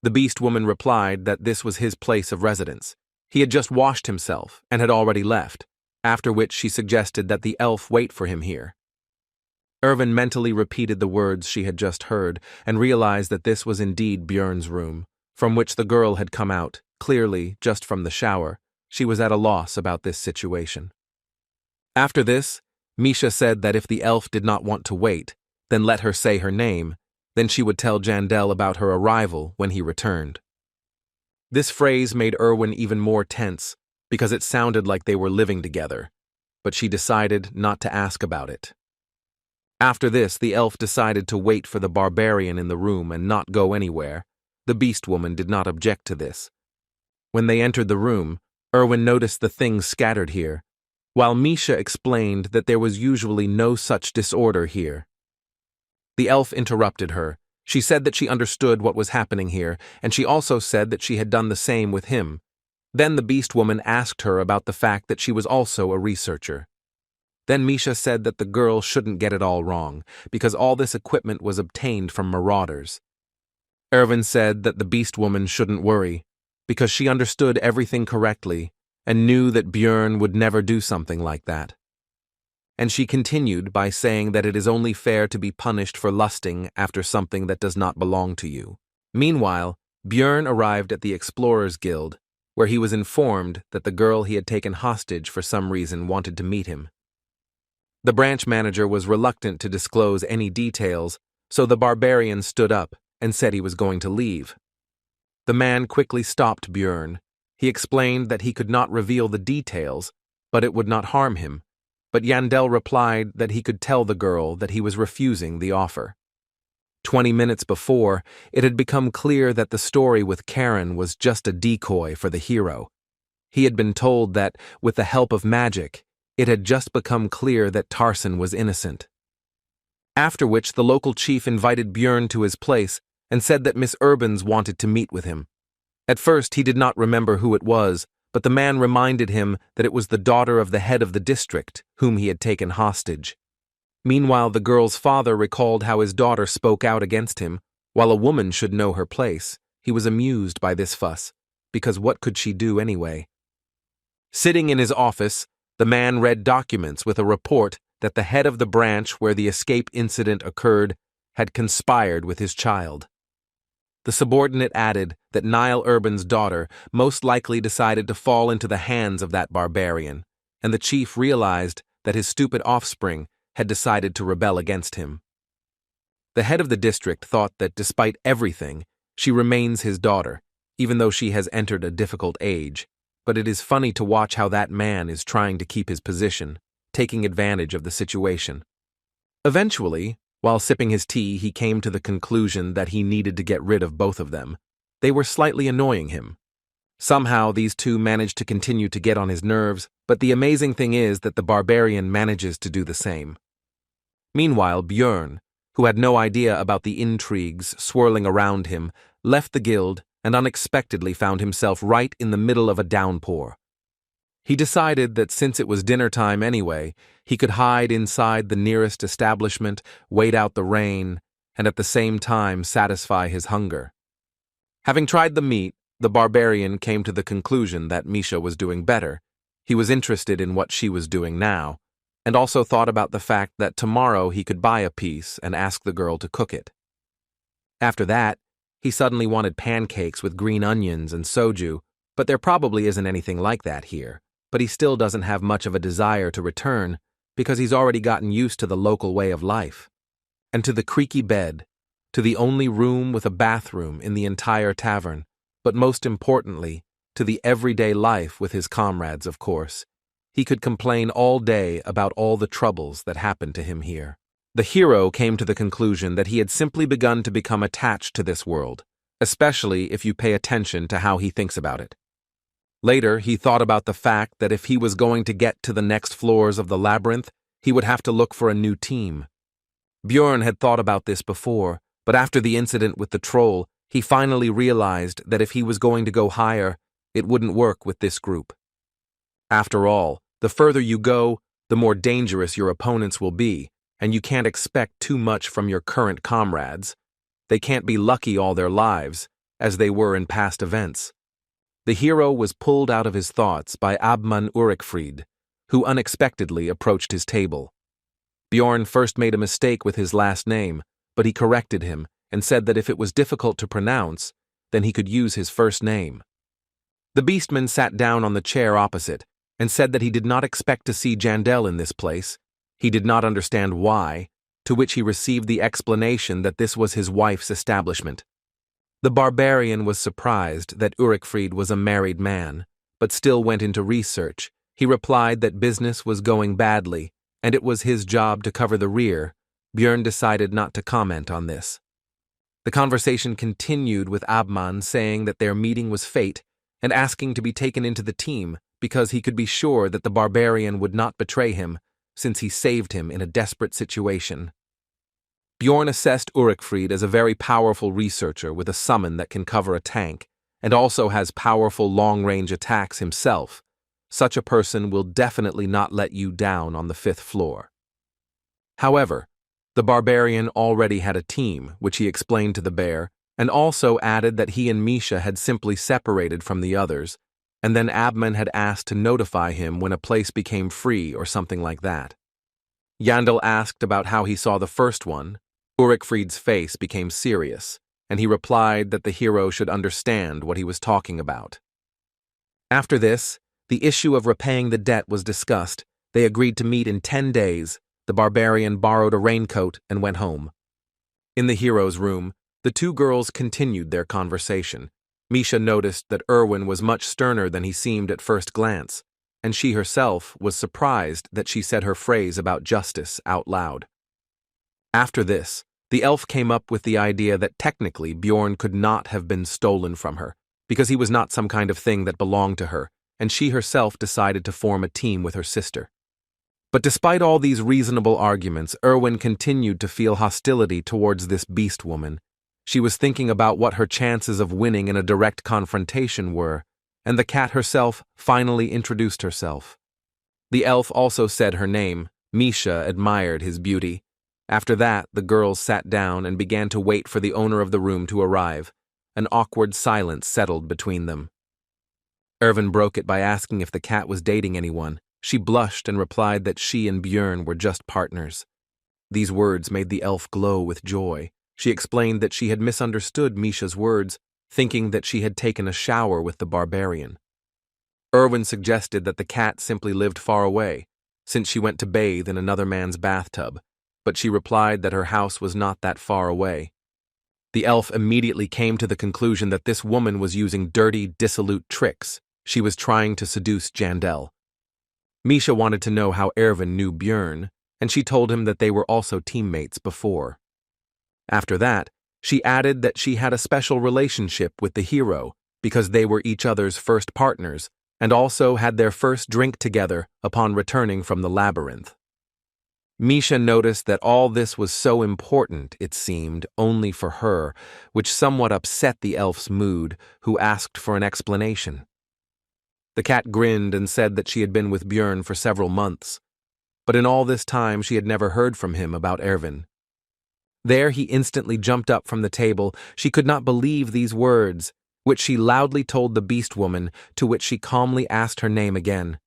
The beast woman replied that this was his place of residence. He had just washed himself and had already left, after which she suggested that the elf wait for him here. Irwin mentally repeated the words she had just heard and realized that this was indeed Bjorn's room, from which the girl had come out, clearly just from the shower. She was at a loss about this situation. After this, Misha said that if the elf did not want to wait, then let her say her name, then she would tell Jandel about her arrival when he returned. This phrase made Irwin even more tense, because it sounded like they were living together, but she decided not to ask about it. After this, the elf decided to wait for the barbarian in the room and not go anywhere. The beast woman did not object to this. When they entered the room, Irwin noticed the things scattered here, while Misha explained that there was usually no such disorder here. The elf interrupted her. She said that she understood what was happening here, and she also said that she had done the same with him. Then the beast woman asked her about the fact that she was also a researcher. Then Misha said that the girl shouldn't get it all wrong, because all this equipment was obtained from marauders. Irwin said that the beast woman shouldn't worry, because she understood everything correctly and knew that Bjorn would never do something like that. And she continued by saying that it is only fair to be punished for lusting after something that does not belong to you. Meanwhile, Bjorn arrived at the Explorers Guild, where he was informed that the girl he had taken hostage for some reason wanted to meet him. The branch manager was reluctant to disclose any details, so the barbarian stood up and said he was going to leave. The man quickly stopped Bjorn. He explained that he could not reveal the details, but it would not harm him. But Yandel replied that he could tell the girl that he was refusing the offer. 20 minutes before, it had become clear that the story with Karen was just a decoy for the hero. He had been told that, with the help of magic, it had just become clear that Tarson was innocent. After which the local chief invited Bjorn to his place and said that Miss Urbans wanted to meet with him. At first he did not remember who it was, but the man reminded him that it was the daughter of the head of the district, whom he had taken hostage. Meanwhile, the girl's father recalled how his daughter spoke out against him, while a woman should know her place. He was amused by this fuss, because what could she do anyway? Sitting in his office, the man read documents with a report that the head of the branch where the escape incident occurred had conspired with his child. The subordinate added that Niall Urban's daughter most likely decided to fall into the hands of that barbarian, and the chief realized that his stupid offspring had decided to rebel against him. The head of the district thought that despite everything, she remains his daughter, even though she has entered a difficult age. But it is funny to watch how that man is trying to keep his position, taking advantage of the situation. Eventually, while sipping his tea, he came to the conclusion that he needed to get rid of both of them. They were slightly annoying him. Somehow, these two managed to continue to get on his nerves, but the amazing thing is that the barbarian manages to do the same. Meanwhile, Bjorn, who had no idea about the intrigues swirling around him, left the guild and unexpectedly found himself right in the middle of a downpour. He decided that since it was dinner time anyway, he could hide inside the nearest establishment, wait out the rain, and at the same time satisfy his hunger. Having tried the meat, the barbarian came to the conclusion that Misha was doing better. He was interested in what she was doing now, and also thought about the fact that tomorrow he could buy a piece and ask the girl to cook it. After that, he suddenly wanted pancakes with green onions and soju, But there probably isn't anything like that here, but he still doesn't have much of a desire to return because he's already gotten used to the local way of life. And to the creaky bed, to the only room with a bathroom in the entire tavern, but most importantly, to the everyday life with his comrades, of course. He could complain all day about all the troubles that happened to him here. The hero came to the conclusion that he had simply begun to become attached to this world, especially if you pay attention to how he thinks about it. Later, he thought about the fact that if he was going to get to the next floors of the Labyrinth, he would have to look for a new team. Bjorn had thought about this before, but after the incident with the troll, he finally realized that if he was going to go higher, it wouldn't work with this group. After all, the further you go, the more dangerous your opponents will be, and you can't expect too much from your current comrades. They can't be lucky all their lives, as they were in past events. The hero was pulled out of his thoughts by Abmann Urikfried, who unexpectedly approached his table. Bjorn first made a mistake with his last name, but he corrected him and said that if it was difficult to pronounce, then he could use his first name. The beastman sat down on the chair opposite and said that he did not expect to see Jandel in this place. He did not understand why, to which he received the explanation that this was his wife's establishment. The barbarian was surprised that Urikfried was a married man, but still went into research. He replied that business was going badly, and it was his job to cover the rear. Bjorn decided not to comment on this. The conversation continued with Abmann saying that their meeting was fate and asking to be taken into the team because he could be sure that the barbarian would not betray him since he saved him in a desperate situation. Bjorn assessed Urikfried as a very powerful researcher with a summon that can cover a tank and also has powerful long-range attacks himself. Such a person will definitely not let you down on the 5th floor. However, the barbarian already had a team, which he explained to the bear, and also added that he and Misha had simply separated from the others, and then Abmann had asked to notify him when a place became free or something like that. Jandel asked about how he saw the first one. Urikfried's face became serious, and he replied that the hero should understand what he was talking about. After this, the issue of repaying the debt was discussed. They agreed to meet in 10 days. The barbarian borrowed a raincoat and went home. In the hero's room, the two girls continued their conversation. Misha noticed that Irwin was much sterner than he seemed at first glance, and she herself was surprised that she said her phrase about justice out loud. After this, the elf came up with the idea that technically Bjorn could not have been stolen from her, because he was not some kind of thing that belonged to her, and she herself decided to form a team with her sister. But despite all these reasonable arguments, Irwin continued to feel hostility towards this beast woman. She was thinking about what her chances of winning in a direct confrontation were, and the cat herself finally introduced herself. The elf also said her name. Misha admired his beauty. After that, the girls sat down and began to wait for the owner of the room to arrive. An awkward silence settled between them. Irwin broke it by asking if the cat was dating anyone. She blushed and replied that she and Bjorn were just partners. These words made the elf glow with joy. She explained that she had misunderstood Misha's words, thinking that she had taken a shower with the barbarian. Irwin suggested that the cat simply lived far away, since she went to bathe in another man's bathtub, but she replied that her house was not that far away. The elf immediately came to the conclusion that this woman was using dirty, dissolute tricks. She was trying to seduce Jandel. Misha wanted to know how Irwin knew Bjorn, and she told him that they were also teammates before. After that, she added that she had a special relationship with the hero because they were each other's first partners and also had their first drink together upon returning from the Labyrinth. Misha noticed that all this was so important, it seemed, only for her, which somewhat upset the elf's mood, who asked for an explanation. The cat grinned and said that she had been with Bjorn for several months, but in all this time she had never heard from him about Irwin. There he instantly jumped up from the table. She could not believe these words, which she loudly told the beast woman, to which she calmly asked her name again.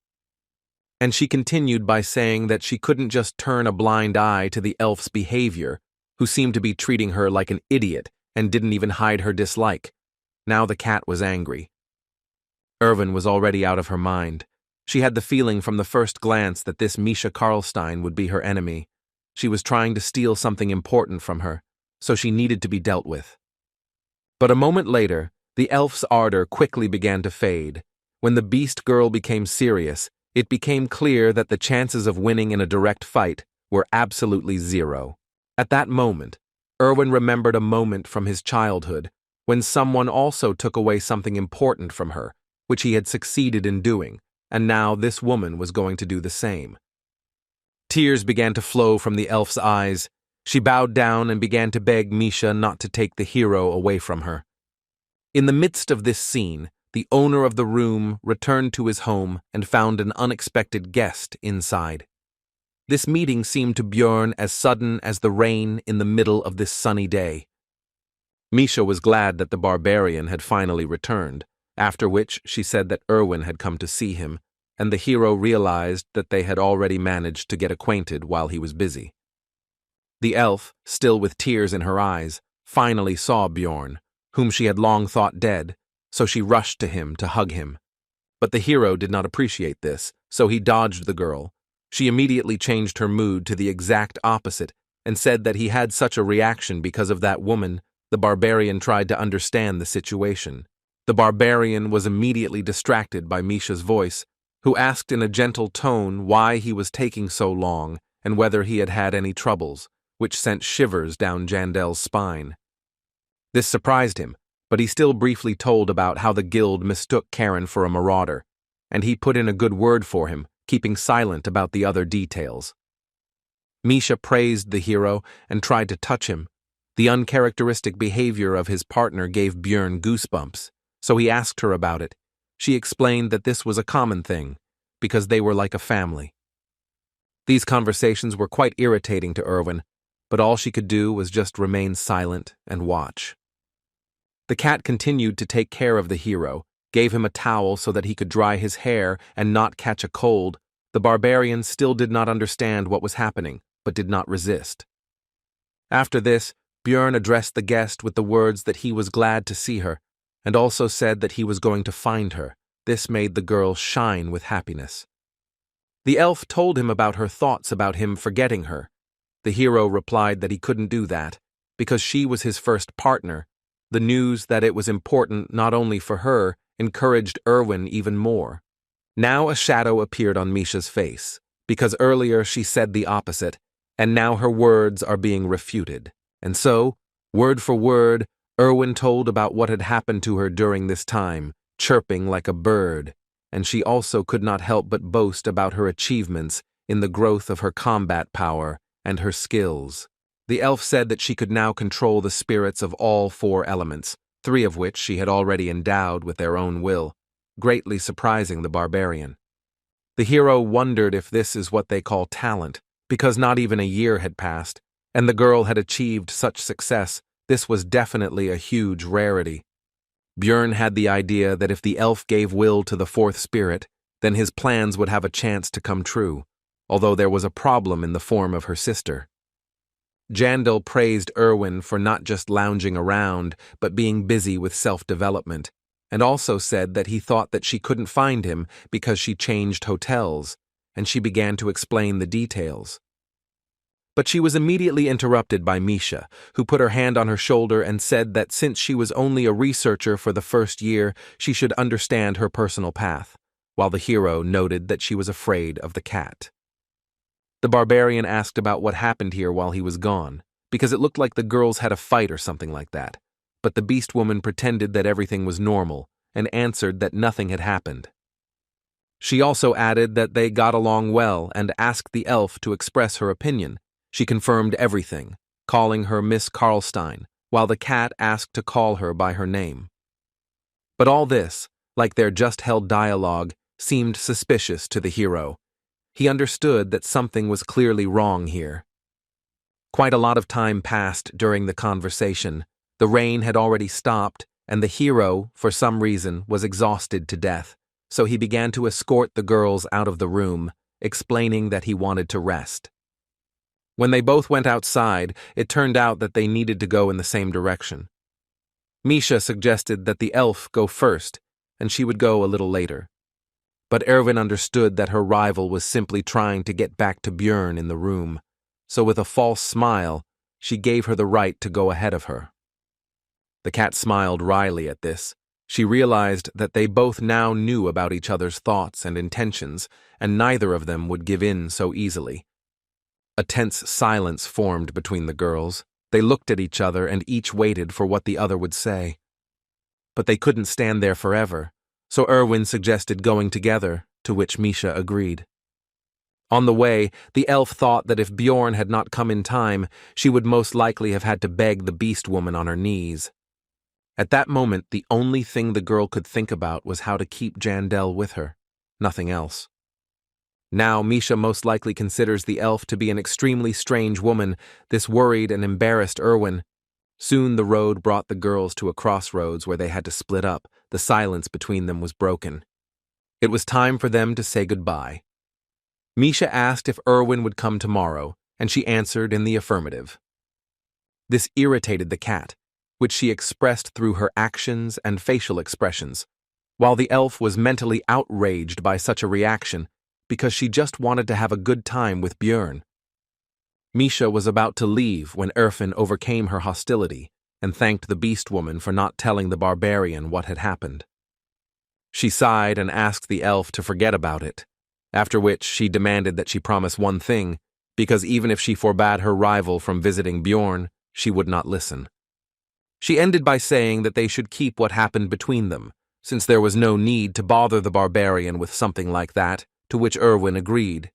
And she continued by saying that she couldn't just turn a blind eye to the elf's behavior, who seemed to be treating her like an idiot and didn't even hide her dislike. Now the cat was angry. Irwin was already out of her mind. She had the feeling from the first glance that this Misha Karlstein would be her enemy. She was trying to steal something important from her, so she needed to be dealt with. But a moment later, the elf's ardor quickly began to fade. When the beast girl became serious, it became clear that the chances of winning in a direct fight were absolutely zero. At that moment, Irwin remembered a moment from his childhood when someone also took away something important from her, which he had succeeded in doing, and now this woman was going to do the same. Tears began to flow from the elf's eyes. She bowed down and began to beg Misha not to take the hero away from her. In the midst of this scene, the owner of the room returned to his home and found an unexpected guest inside. This meeting seemed to Björn as sudden as the rain in the middle of this sunny day. Misha was glad that the barbarian had finally returned, after which she said that Irwin had come to see him, and the hero realized that they had already managed to get acquainted while he was busy. The elf, still with tears in her eyes, finally saw Björn, whom she had long thought dead, so she rushed to him to hug him. But the hero did not appreciate this, so he dodged the girl. She immediately changed her mood to the exact opposite and said that he had such a reaction because of that woman. The barbarian tried to understand the situation. The barbarian was immediately distracted by Misha's voice, who asked in a gentle tone why he was taking so long and whether he had had any troubles, which sent shivers down Jandel's spine. This surprised him, but he still briefly told about how the guild mistook Karen for a marauder, and he put in a good word for him, keeping silent about the other details. Misha praised the hero and tried to touch him. The uncharacteristic behavior of his partner gave Björn goosebumps, so he asked her about it. She explained that this was a common thing, because they were like a family. These conversations were quite irritating to Irwin, but all she could do was just remain silent and watch. The cat continued to take care of the hero, gave him a towel so that he could dry his hair and not catch a cold. The barbarian still did not understand what was happening, but did not resist. After this, Björn addressed the guest with the words that he was glad to see her, and also said that he was going to find her. This made the girl shine with happiness. The elf told him about her thoughts about him forgetting her. The hero replied that he couldn't do that, because she was his first partner. The news that it was important not only for her encouraged Irwin even more. Now a shadow appeared on Misha's face, because earlier she said the opposite, and now her words are being refuted. And so, word for word, Irwin told about what had happened to her during this time, chirping like a bird, and she also could not help but boast about her achievements in the growth of her combat power and her skills. The elf said that she could now control the spirits of all 4 elements, 3 of which she had already endowed with their own will, greatly surprising the barbarian. The hero wondered if this is what they call talent, because not even a year had passed, and the girl had achieved such success. This was definitely a huge rarity. Björn had the idea that if the elf gave will to the 4th spirit, then his plans would have a chance to come true, although there was a problem in the form of her sister. Jandel praised Irwin for not just lounging around, but being busy with self-development, and also said that he thought that she couldn't find him because she changed hotels, and she began to explain the details. But she was immediately interrupted by Misha, who put her hand on her shoulder and said that since she was only a researcher for the first year, she should understand her personal path, while the hero noted that she was afraid of the cat. The barbarian asked about what happened here while he was gone, because it looked like the girls had a fight or something like that, but the beast woman pretended that everything was normal and answered that nothing had happened. She also added that they got along well and asked the elf to express her opinion. She confirmed everything, calling her Miss Karlstein, while the cat asked to call her by her name. But all this, like their just-held dialogue, seemed suspicious to the hero. He understood that something was clearly wrong here. Quite a lot of time passed during the conversation. The rain had already stopped, and the hero, for some reason, was exhausted to death, so he began to escort the girls out of the room, explaining that he wanted to rest. When they both went outside, it turned out that they needed to go in the same direction. Misha suggested that the elf go first, and she would go a little later. But Irwin understood that her rival was simply trying to get back to Björn in the room, so with a false smile, she gave her the right to go ahead of her. The cat smiled wryly at this. She realized that they both now knew about each other's thoughts and intentions, and neither of them would give in so easily. A tense silence formed between the girls. They looked at each other and each waited for what the other would say. But they couldn't stand there forever, so Irwin suggested going together, to which Misha agreed. On the way, the elf thought that if Björn had not come in time, she would most likely have had to beg the beast woman on her knees. At that moment, the only thing the girl could think about was how to keep Jandel with her, nothing else. Now Misha most likely considers the elf to be an extremely strange woman. This worried and embarrassed Irwin. Soon the road brought the girls to a crossroads where they had to split up. The silence between them was broken. It was time for them to say goodbye. Misha asked if Irwin would come tomorrow, and she answered in the affirmative. This irritated the cat, which she expressed through her actions and facial expressions, while the elf was mentally outraged by such a reaction because she just wanted to have a good time with Björn. Misha was about to leave when Irwin overcame her hostility and thanked the beast woman for not telling the barbarian what had happened. She sighed and asked the elf to forget about it, after which she demanded that she promise one thing, because even if she forbade her rival from visiting Björn, she would not listen. She ended by saying that they should keep what happened between them, since there was no need to bother the barbarian with something like that, to which Irwin agreed.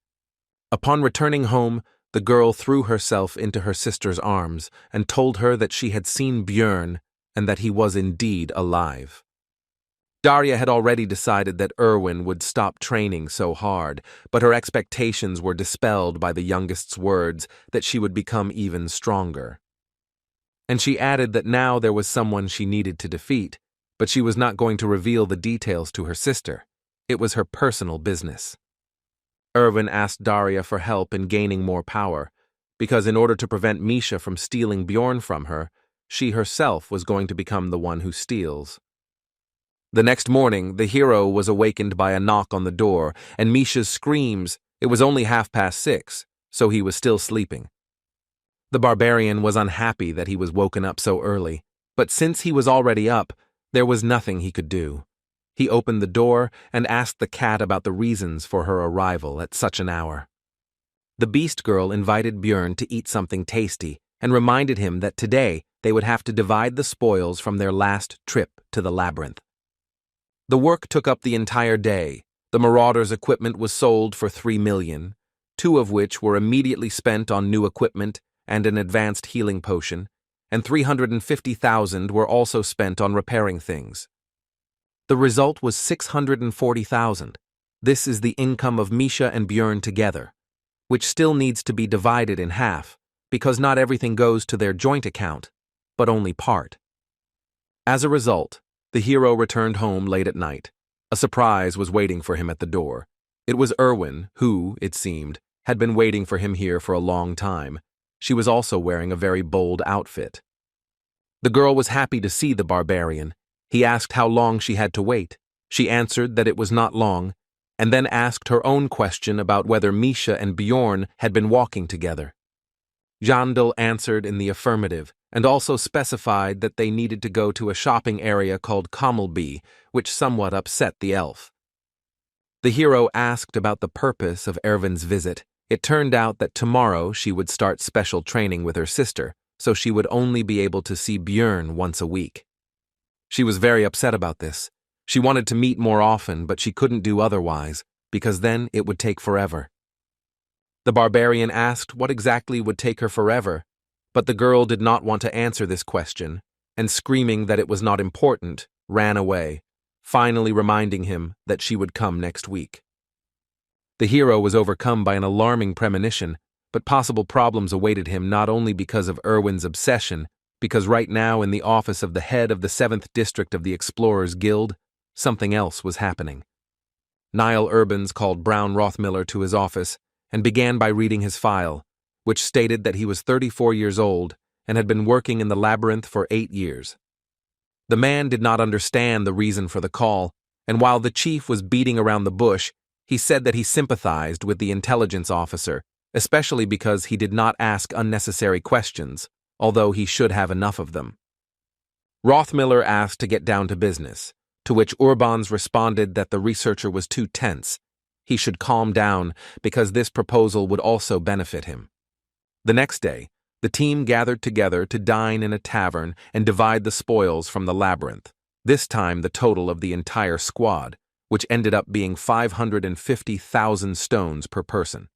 Upon returning home, the girl threw herself into her sister's arms and told her that she had seen Björn and that he was indeed alive. Darya had already decided that Irwin would stop training so hard, but her expectations were dispelled by the youngest's words that she would become even stronger. And she added that now there was someone she needed to defeat, but she was not going to reveal the details to her sister. It was her personal business. Irwin asked Darya for help in gaining more power, because in order to prevent Misha from stealing Björn from her, she herself was going to become the one who steals. The next morning, the hero was awakened by a knock on the door and Misha's screams. It was only 6:30, so he was still sleeping. The barbarian was unhappy that he was woken up so early, but since he was already up, there was nothing he could do. He opened the door and asked the cat about the reasons for her arrival at such an hour. The beast girl invited Björn to eat something tasty and reminded him that today they would have to divide the spoils from their last trip to the Labyrinth. The work took up the entire day. The marauders' equipment was sold for 3 million, 2 of which were immediately spent on new equipment and an advanced healing potion, and 350,000 were also spent on repairing things. The result was 640,000. This is the income of Misha and Björn together, which still needs to be divided in half, because not everything goes to their joint account, but only part. As a result, the hero returned home late at night. A surprise was waiting for him at the door. It was Irwin, who, it seemed, had been waiting for him here for a long time. She was also wearing a very bold outfit. The girl was happy to see the barbarian. He asked how long she had to wait. She answered that it was not long, and then asked her own question about whether Misha and Björn had been walking together. Jandel answered in the affirmative, and also specified that they needed to go to a shopping area called Kommelby, which somewhat upset the elf. The hero asked about the purpose of Irwin's visit. It turned out that tomorrow she would start special training with her sister, so she would only be able to see Björn once a week. She was very upset about this. She wanted to meet more often, but she couldn't do otherwise, because then it would take forever. The barbarian asked what exactly would take her forever, but the girl did not want to answer this question, and screaming that it was not important, ran away, finally reminding him that she would come next week. The hero was overcome by an alarming premonition, but possible problems awaited him not only because of Irwin's obsession, because right now in the office of the head of the 7th District of the Explorers Guild, something else was happening. Niall Urbans called Brown Rothmiller to his office and began by reading his file, which stated that he was 34 years old and had been working in the Labyrinth for 8 years. The man did not understand the reason for the call, and while the chief was beating around the bush, he said that he sympathized with the intelligence officer, especially because he did not ask unnecessary questions, although he should have enough of them. Rothmiller asked to get down to business, to which Urbans responded that the researcher was too tense. He should calm down because this proposal would also benefit him. The next day, the team gathered together to dine in a tavern and divide the spoils from the Labyrinth, this time the total of the entire squad, which ended up being 550,000 stones per person.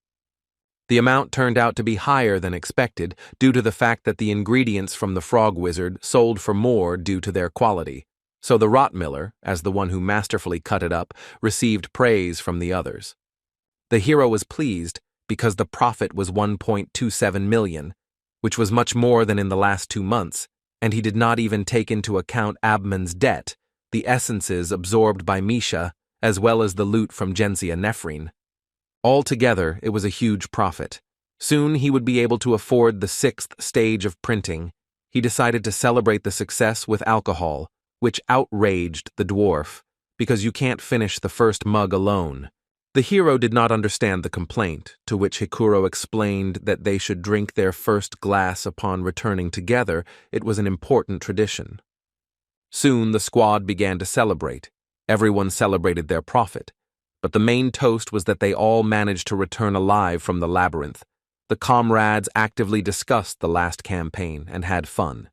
The amount turned out to be higher than expected due to the fact that the ingredients from the frog wizard sold for more due to their quality, so the Rottmiller, as the one who masterfully cut it up, received praise from the others. The hero was pleased because the profit was 1.27 million, which was much more than in the last 2 months, and he did not even take into account Abman's debt, the essences absorbed by Misha, as well as the loot from Genzia Nephrine. Altogether, it was a huge profit. Soon he would be able to afford the 6th stage of printing. He decided to celebrate the success with alcohol, which outraged the dwarf, because you can't finish the first mug alone. The hero did not understand the complaint, to which Hikuro explained that they should drink their first glass upon returning together. It was an important tradition. Soon the squad began to celebrate. Everyone celebrated their profit. But the main toast was that they all managed to return alive from the Labyrinth. The comrades actively discussed the last campaign and had fun.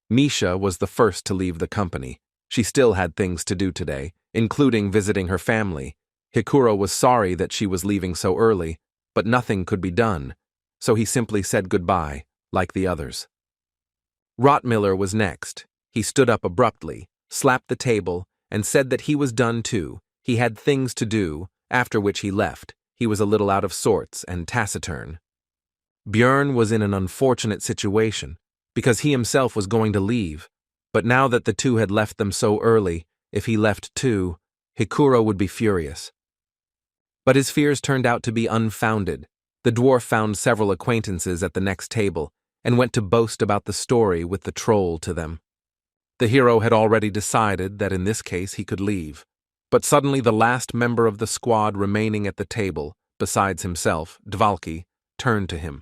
Misha was the first to leave the company. She still had things to do today, including visiting her family. Hikuro was sorry that she was leaving so early, but nothing could be done, so he simply said goodbye, like the others. Rottmiller was next. He stood up abruptly, slapped the table, and said that he was done too. He had things to do, after which he left. He was a little out of sorts and taciturn. Björn was in an unfortunate situation, because he himself was going to leave, but now that the two had left them so early, if he left too, Hikuro would be furious. But his fears turned out to be unfounded. The dwarf found several acquaintances at the next table, and went to boast about the story with the troll to them. The hero had already decided that in this case he could leave, but suddenly the last member of the squad remaining at the table, besides himself, Dvalki, turned to him.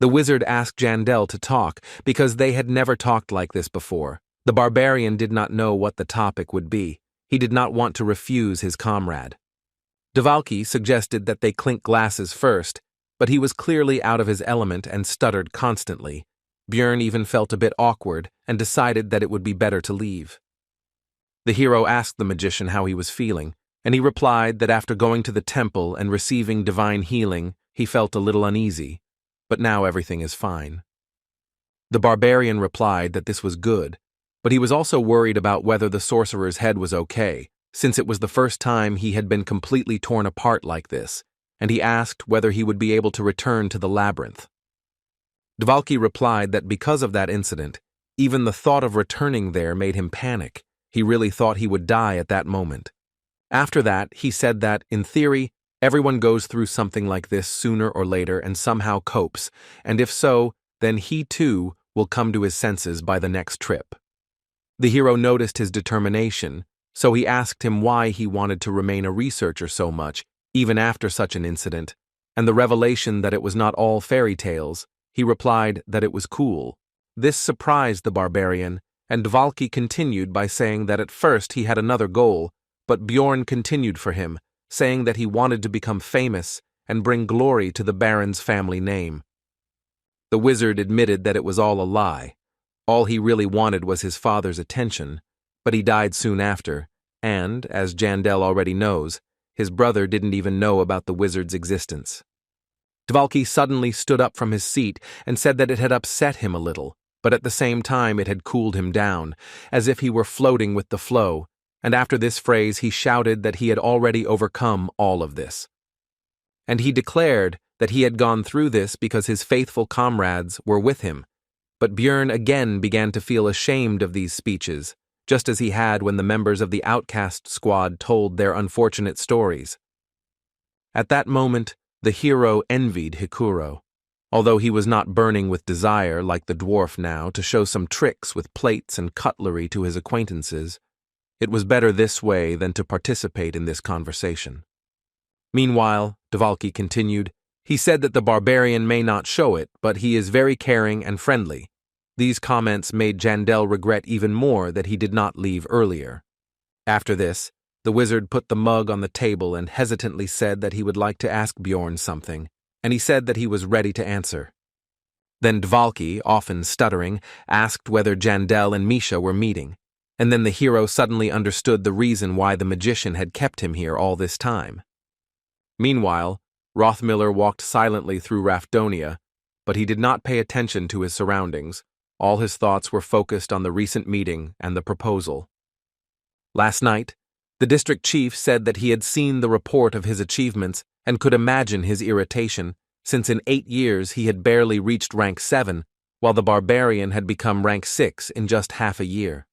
The wizard asked Jandel to talk because they had never talked like this before. The barbarian did not know what the topic would be. He did not want to refuse his comrade. Dvalki suggested that they clink glasses first, but he was clearly out of his element and stuttered constantly. Björn even felt a bit awkward and decided that it would be better to leave. The hero asked the magician how he was feeling, and he replied that after going to the temple and receiving divine healing, he felt a little uneasy, but now everything is fine. The barbarian replied that this was good, but he was also worried about whether the sorcerer's head was okay, since it was the first time he had been completely torn apart like this, and he asked whether he would be able to return to the Labyrinth. Dvalki replied that because of that incident, even the thought of returning there made him panic. He really thought he would die at that moment. After that, he said that, in theory, everyone goes through something like this sooner or later and somehow copes, and if so, then he too will come to his senses by the next trip. The hero noticed his determination, so he asked him why he wanted to remain a researcher so much, even after such an incident, and the revelation that it was not all fairy tales. He replied that it was cool. This surprised the barbarian, and Dvalki continued by saying that at first he had another goal, but Bjorn continued for him, saying that he wanted to become famous and bring glory to the Baron's family name. The wizard admitted that it was all a lie. All he really wanted was his father's attention, but he died soon after, and, as Jandel already knows, his brother didn't even know about the wizard's existence. Dvalki suddenly stood up from his seat and said that it had upset him a little, but at the same time it had cooled him down, as if he were floating with the flow, and after this phrase he shouted that he had already overcome all of this. And he declared that he had gone through this because his faithful comrades were with him, but Björn again began to feel ashamed of these speeches, just as he had when the members of the outcast squad told their unfortunate stories. At that moment, the hero envied Hikuro, although he was not burning with desire like the dwarf now to show some tricks with plates and cutlery to his acquaintances. It was better this way than to participate in this conversation. Meanwhile, Dvalki continued, he said that the barbarian may not show it, but he is very caring and friendly. These comments made Jandel regret even more that he did not leave earlier. After this, the wizard put the mug on the table and hesitantly said that he would like to ask Bjorn something, and he said that he was ready to answer. Then Dvalki, often stuttering, asked whether Jandel and Misha were meeting, and then the hero suddenly understood the reason why the magician had kept him here all this time. Meanwhile, Rothmiller walked silently through Rafdonia, but he did not pay attention to his surroundings. All his thoughts were focused on the recent meeting and the proposal. Last night, the district chief said that he had seen the report of his achievements and could imagine his irritation, since in 8 years he had barely reached rank 7, while the barbarian had become rank 6 in just half a year.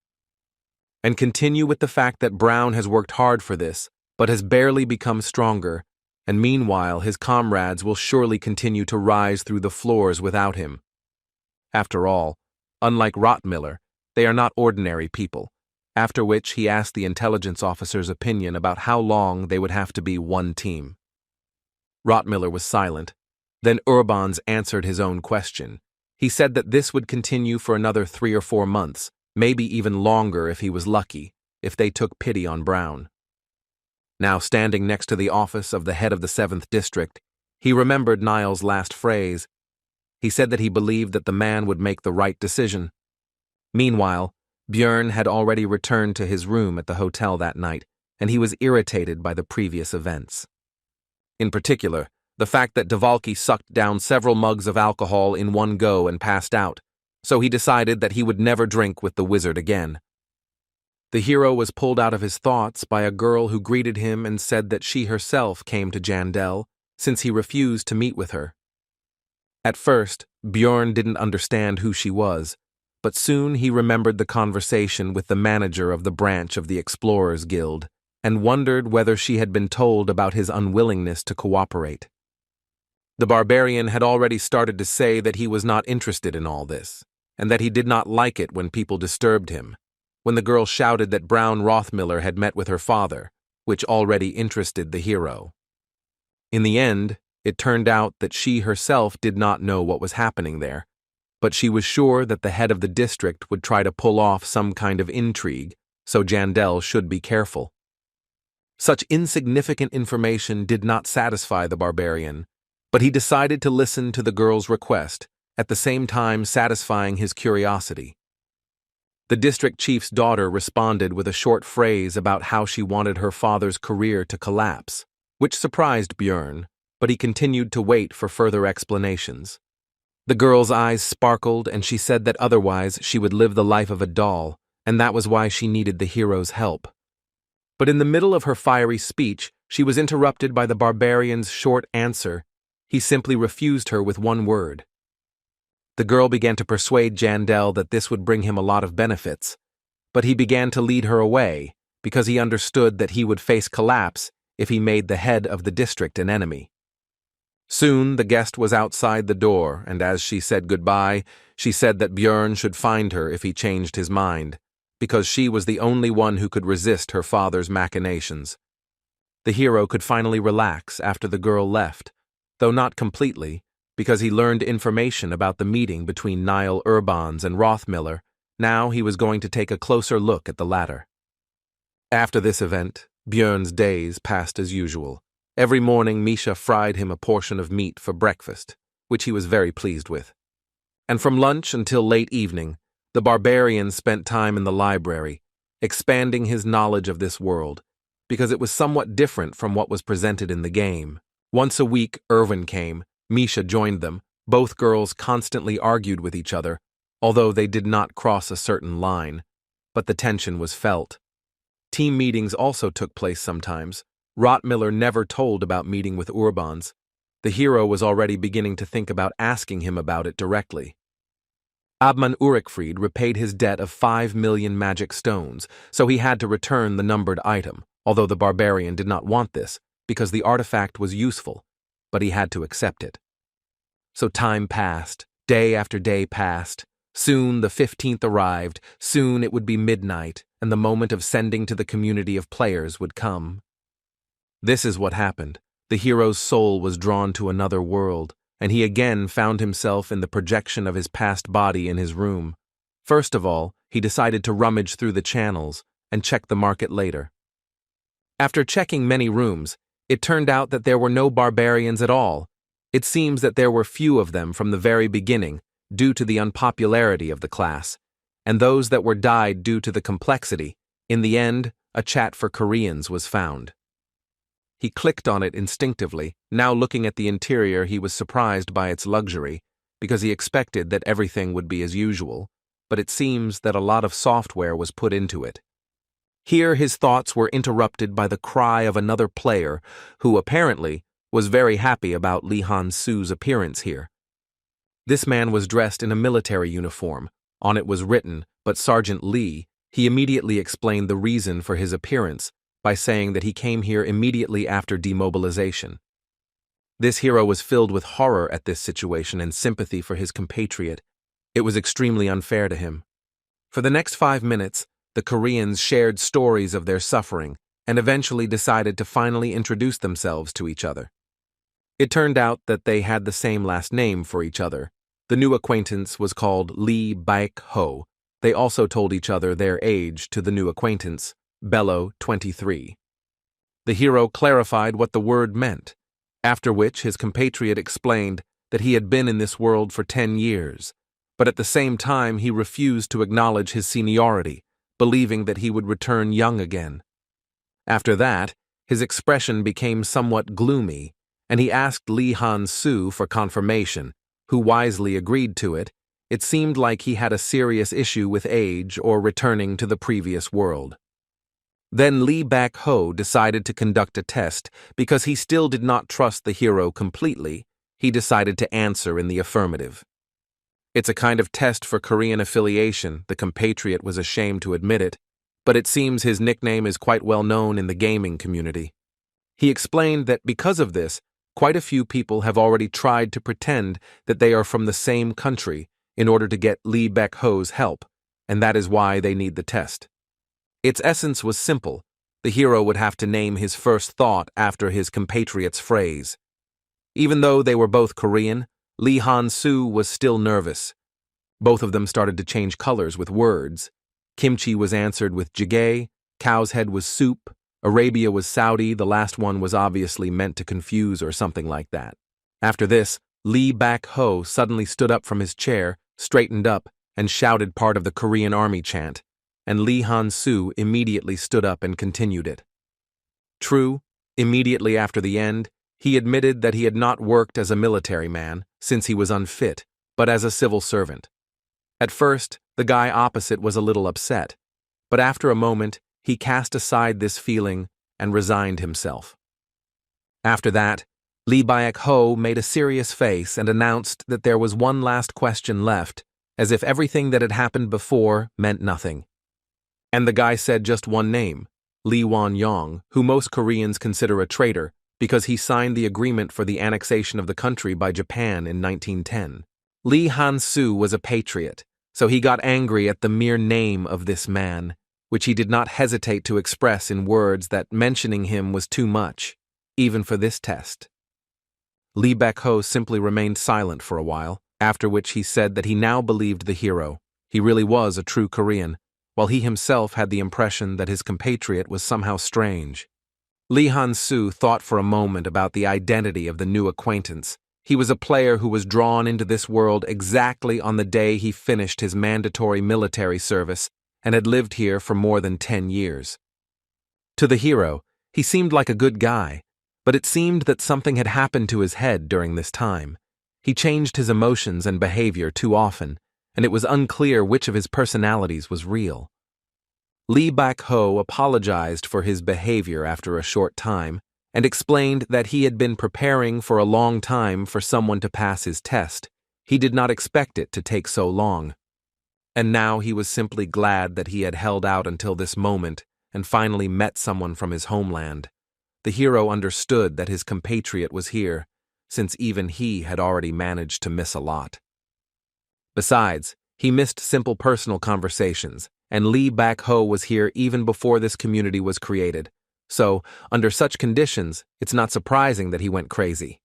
And continue with the fact that Brown has worked hard for this, but has barely become stronger, and meanwhile his comrades will surely continue to rise through the floors without him. After all, unlike Rothmiller, they are not ordinary people, after which he asked the intelligence officer's opinion about how long they would have to be one team. Rothmiller was silent. Then Urbans answered his own question. He said that this would continue for another 3 or 4 months, maybe even longer if he was lucky, if they took pity on Brown. Now standing next to the office of the head of the 7th District, he remembered Niall's last phrase. He said that he believed that the man would make the right decision. Meanwhile, Bjorn had already returned to his room at the hotel that night, and he was irritated by the previous events. In particular, the fact that Dvalki sucked down several mugs of alcohol in one go and passed out, so he decided that he would never drink with the wizard again. The hero was pulled out of his thoughts by a girl who greeted him and said that she herself came to Jandel, since he refused to meet with her. At first, Bjorn didn't understand who she was, but soon he remembered the conversation with the manager of the branch of the Explorers Guild, and wondered whether she had been told about his unwillingness to cooperate. The barbarian had already started to say that he was not interested in all this, and that he did not like it when people disturbed him, when the girl shouted that Brown Rothmiller had met with her father, which already interested the hero. In the end, it turned out that she herself did not know what was happening there, but she was sure that the head of the district would try to pull off some kind of intrigue, so Jandel should be careful. Such insignificant information did not satisfy the barbarian, but he decided to listen to the girl's request, at the same time satisfying his curiosity. The district chief's daughter responded with a short phrase about how she wanted her father's career to collapse, which surprised Bjorn, but he continued to wait for further explanations. The girl's eyes sparkled, and she said that otherwise she would live the life of a doll, and that was why she needed the hero's help. But in the middle of her fiery speech, she was interrupted by the barbarian's short answer. He simply refused her with one word. The girl began to persuade Jandel that this would bring him a lot of benefits, but he began to lead her away because he understood that he would face collapse if he made the head of the district an enemy. Soon the guest was outside the door, and as she said goodbye, she said that Bjorn should find her if he changed his mind, because she was the only one who could resist her father's machinations. The hero could finally relax after the girl left, though not completely, because he learned information about the meeting between Niall Urbans and Rothmiller. Now he was going to take a closer look at the latter. After this event, Bjorn's days passed as usual. Every morning Misha fried him a portion of meat for breakfast, which he was very pleased with. And from lunch until late evening, the barbarian spent time in the library, expanding his knowledge of this world, because it was somewhat different from what was presented in the game. Once a week, Irwin came. Misha joined them. Both girls constantly argued with each other, although they did not cross a certain line, but the tension was felt. Team meetings also took place sometimes. Rothmiller never told about meeting with Urbans. The hero was already beginning to think about asking him about it directly. Abman Urikfried repaid his debt of 5 million magic stones, so he had to return the numbered item, although the barbarian did not want this, because the artifact was useful, but he had to accept it. So time passed, day after day passed, Soon the 15th arrived, soon it would be midnight, and the moment of sending to the community of players would come. This is what happened. The hero's soul was drawn to another world, and he again found himself in the projection of his past body in his room. First of all, he decided to rummage through the channels and check the market later. After checking many rooms, it turned out that there were no barbarians at all. It seems that there were few of them from the very beginning, due to the unpopularity of the class, and those that were died due to the complexity. In the end, a chat for Koreans was found. He clicked on it instinctively. Now looking at the interior, he was surprised by its luxury, because he expected that everything would be as usual, but it seems that a lot of software was put into it. Here his thoughts were interrupted by the cry of another player, who apparently was very happy about Lee Han-soo's appearance here. This man was dressed in a military uniform. On it was written, "But Sergeant Lee." He immediately explained the reason for his appearance by saying that he came here immediately after demobilization. This hero was filled with horror at this situation and sympathy for his compatriot. It was extremely unfair to him. For the next 5 minutes, the Koreans shared stories of their suffering and eventually decided to finally introduce themselves to each other. It turned out that they had the same last name for each other. The new acquaintance was called Lee Baek-ho. They also told each other their age to the new acquaintance, Bello, 23. The hero clarified what the word meant, after which his compatriot explained that he had been in this world for 10 years, but at the same time he refused to acknowledge his seniority, believing that he would return young again. After that, his expression became somewhat gloomy, and he asked Lee Han-soo for confirmation, who wisely agreed to it. It seemed like he had a serious issue with age or returning to the previous world. Then Lee Baek-ho decided to conduct a test. Because he still did not trust the hero completely, he decided to answer in the affirmative. It's a kind of test for Korean affiliation. The compatriot was ashamed to admit it, but it seems his nickname is quite well known in the gaming community. He explained that because of this, quite a few people have already tried to pretend that they are from the same country in order to get Lee Baek-ho's help, and that is why they need the test. Its essence was simple. The hero would have to name his first thought after his compatriot's phrase. Even though they were both Korean, Lee Han-soo was still nervous. Both of them started to change colors with words. Kimchi was answered with jjigae, cow's head was soup, Arabia was Saudi, the last one was obviously meant to confuse or something like that. After this, Lee Baek-ho suddenly stood up from his chair, straightened up, and shouted part of the Korean army chant, and Lee Han-soo immediately stood up and continued it. True, immediately after the end, he admitted that he had not worked as a military man, since he was unfit, but as a civil servant. At first, the guy opposite was a little upset, but after a moment, he cast aside this feeling and resigned himself. After that, Lee Baek-ho made a serious face and announced that there was one last question left, as if everything that had happened before meant nothing. And the guy said just one name, Lee Won-yong, who most Koreans consider a traitor because he signed the agreement for the annexation of the country by Japan in 1910. Lee Han-soo was a patriot, so he got angry at the mere name of this man, which he did not hesitate to express in words that mentioning him was too much, even for this test. Lee Baek-ho simply remained silent for a while, after which he said that he now believed the hero. He really was a true Korean, while he himself had the impression that his compatriot was somehow strange. Lee Han-soo thought for a moment about the identity of the new acquaintance. He was a player who was drawn into this world exactly on the day he finished his mandatory military service and had lived here for more than 10 years. To the hero, he seemed like a good guy, but it seemed that something had happened to his head during this time. He changed his emotions and behavior too often, and it was unclear which of his personalities was real. Lee Baek-ho apologized for his behavior after a short time and explained that he had been preparing for a long time for someone to pass his test. He did not expect it to take so long. And now he was simply glad that he had held out until this moment and finally met someone from his homeland. The hero understood that his compatriot was here, since even he had already managed to miss a lot. Besides, He missed simple personal conversations, and Lee Bak-ho was here even before this community was created. So, under such conditions, it's not surprising that he went crazy.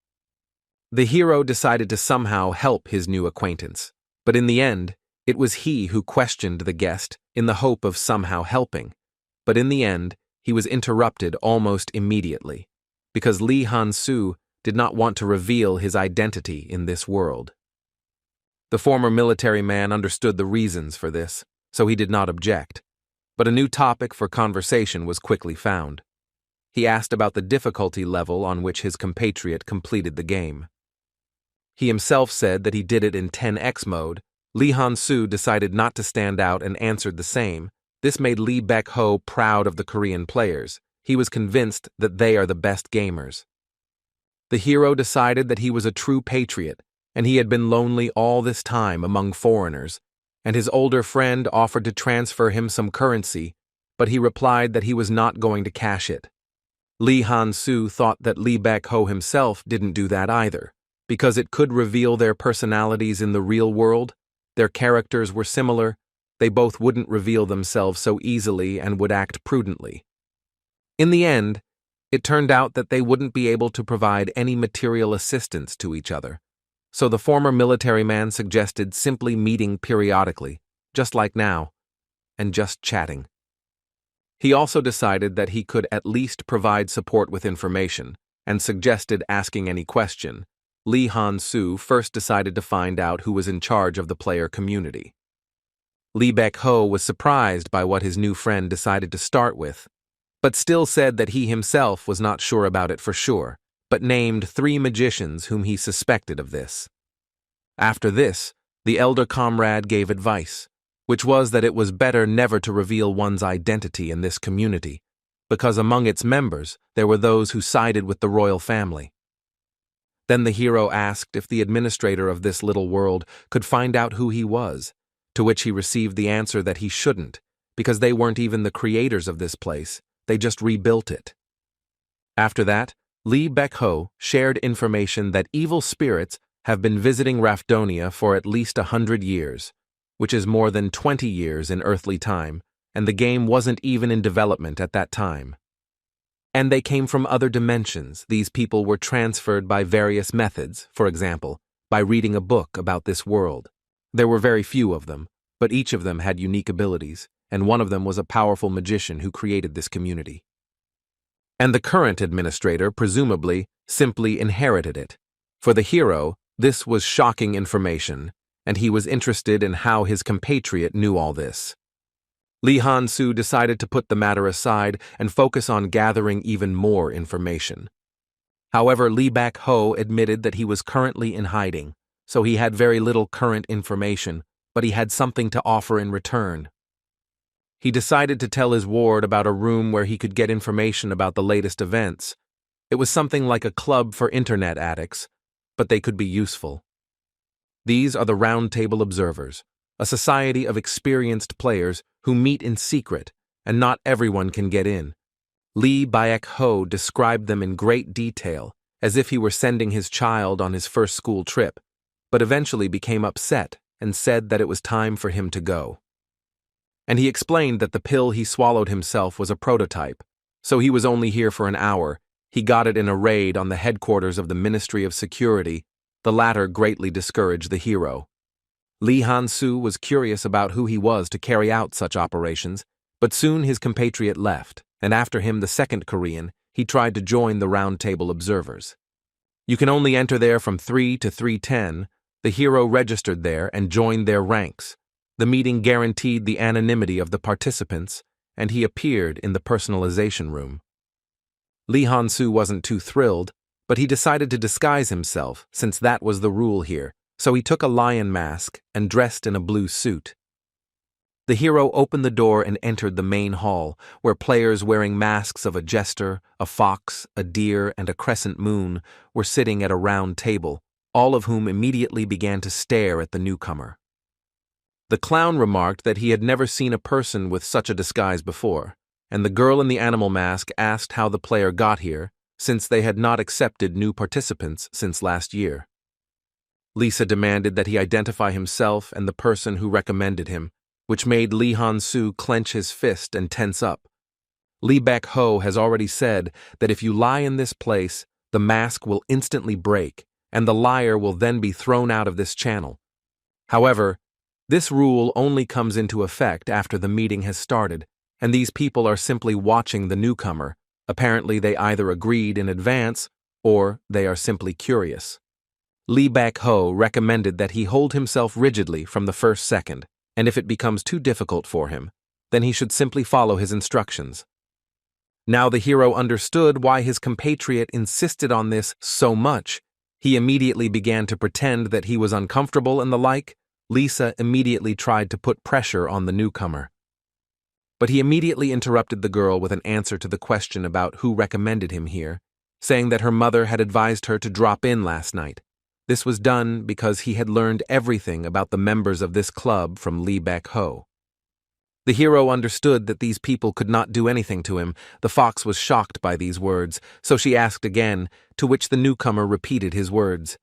The hero decided to somehow help his new acquaintance, but in the end, it was he who questioned the guest in the hope of somehow helping. But in the end, he was interrupted almost immediately, because Lee Han-soo did not want to reveal his identity in this world. The former military man understood the reasons for this, so he did not object, but a new topic for conversation was quickly found. He asked about the difficulty level on which his compatriot completed the game. He himself said that he did it in 10x mode. Lee Han-soo decided not to stand out and answered the same. This made Lee Bak-ho proud of the Korean players. He was convinced that they are the best gamers. The hero decided that he was a true patriot, and he had been lonely all this time among foreigners, and his older friend offered to transfer him some currency, but he replied that he was not going to cash it. Lee Han-soo thought that Lee Bak-ho himself didn't do that either, because it could reveal their personalities in the real world. Their characters were similar. They both wouldn't reveal themselves so easily and would act prudently. In the end, it turned out that they wouldn't be able to provide any material assistance to each other. So the former military man suggested simply meeting periodically, just like now, and just chatting. He also decided that he could at least provide support with information, and suggested asking any question. Lee Han-soo first decided to find out who was in charge of the player community. Lee Bak-ho was surprised by what his new friend decided to start with, but still said that he himself was not sure about it for sure, but named 3 magicians whom he suspected of this. After this, the elder comrade gave advice, which was that it was better never to reveal one's identity in this community, because among its members there were those who sided with the royal family. Then the hero asked if the administrator of this little world could find out who he was, to which he received the answer that he shouldn't, because they weren't even the creators of this place, they just rebuilt it. After that, Lee Bak-ho shared information that evil spirits have been visiting Rafdonia for at least 100 years, which is more than 20 years in earthly time, and the game wasn't even in development at that time. And they came from other dimensions. These people were transferred by various methods, for example, by reading a book about this world. There were very few of them, but each of them had unique abilities, and one of them was a powerful magician who created this community. And the current administrator, presumably, simply inherited it. For the hero, this was shocking information, and he was interested in how his compatriot knew all this. Lee Han-soo decided to put the matter aside and focus on gathering even more information. However, Lee Bak-ho admitted that he was currently in hiding, so he had very little current information, but he had something to offer in return. He decided to tell his ward about a room where he could get information about the latest events. It was something like a club for internet addicts, but they could be useful. These are the Round Table Observers, a society of experienced players who meet in secret, and not everyone can get in. Lee Bak-ho described them in great detail, as if he were sending his child on his first school trip, but eventually became upset and said that it was time for him to go. And he explained that the pill he swallowed himself was a prototype, so he was only here for an hour. He got it in a raid on the headquarters of the Ministry of Security. The latter greatly discouraged the hero. Lee Han-soo was curious about who he was to carry out such operations, but soon his compatriot left, and after him the second Korean, he tried to join the Round Table Observers. You can only enter there from 3 to 310. The hero registered there and joined their ranks. The meeting guaranteed the anonymity of the participants, and he appeared in the personalization room. Lee Han-soo wasn't too thrilled, but he decided to disguise himself, since that was the rule here, so he took a lion mask and dressed in a blue suit. The hero opened the door and entered the main hall, where players wearing masks of a jester, a fox, a deer, and a crescent moon were sitting at a round table, all of whom immediately began to stare at the newcomer. The clown remarked that he had never seen a person with such a disguise before, and the girl in the animal mask asked how the player got here, since they had not accepted new participants since last year. Lisa demanded that he identify himself and the person who recommended him, which made Lee Han-soo clench his fist and tense up. Lee Baek-ho has already said that if you lie in this place, the mask will instantly break, and the liar will then be thrown out of this channel. However, this rule only comes into effect after the meeting has started, and these people are simply watching the newcomer. Apparently they either agreed in advance, or they are simply curious. Lee Baek-ho recommended that he hold himself rigidly from the first second, and if it becomes too difficult for him, then he should simply follow his instructions. Now the hero understood why his compatriot insisted on this so much. He immediately began to pretend that he was uncomfortable and the like. Lisa immediately tried to put pressure on the newcomer. But he immediately interrupted the girl with an answer to the question about who recommended him here, saying that her mother had advised her to drop in last night. This was done because he had learned everything about the members of this club from Lee Baek-ho. The hero understood that these people could not do anything to him. The fox was shocked by these words, so she asked again, to which the newcomer repeated his words.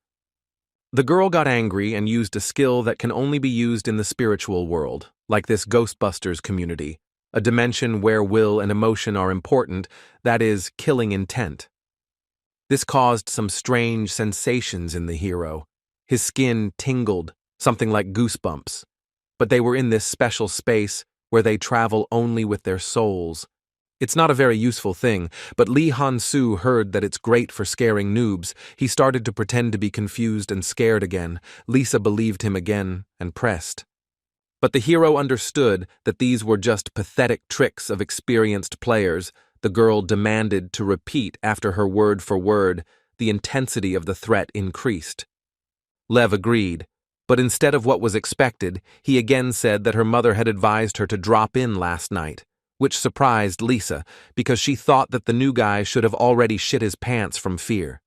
The girl got angry and used a skill that can only be used in the spiritual world, like this Ghostbusters community, a dimension where will and emotion are important, that is, killing intent. This caused some strange sensations in the hero. His skin tingled, something like goosebumps. But they were in this special space where they travel only with their souls. It's not a very useful thing, but Lee Han-soo heard that it's great for scaring noobs. He started to pretend to be confused and scared again. Lisa believed him again and pressed. But the hero understood that these were just pathetic tricks of experienced players. The girl demanded to repeat after her word for word. The intensity of the threat increased. Lev agreed, but instead of what was expected, he again said that her mother had advised her to drop in last night, which surprised Lisa because she thought that the new guy should have already shit his pants from fear.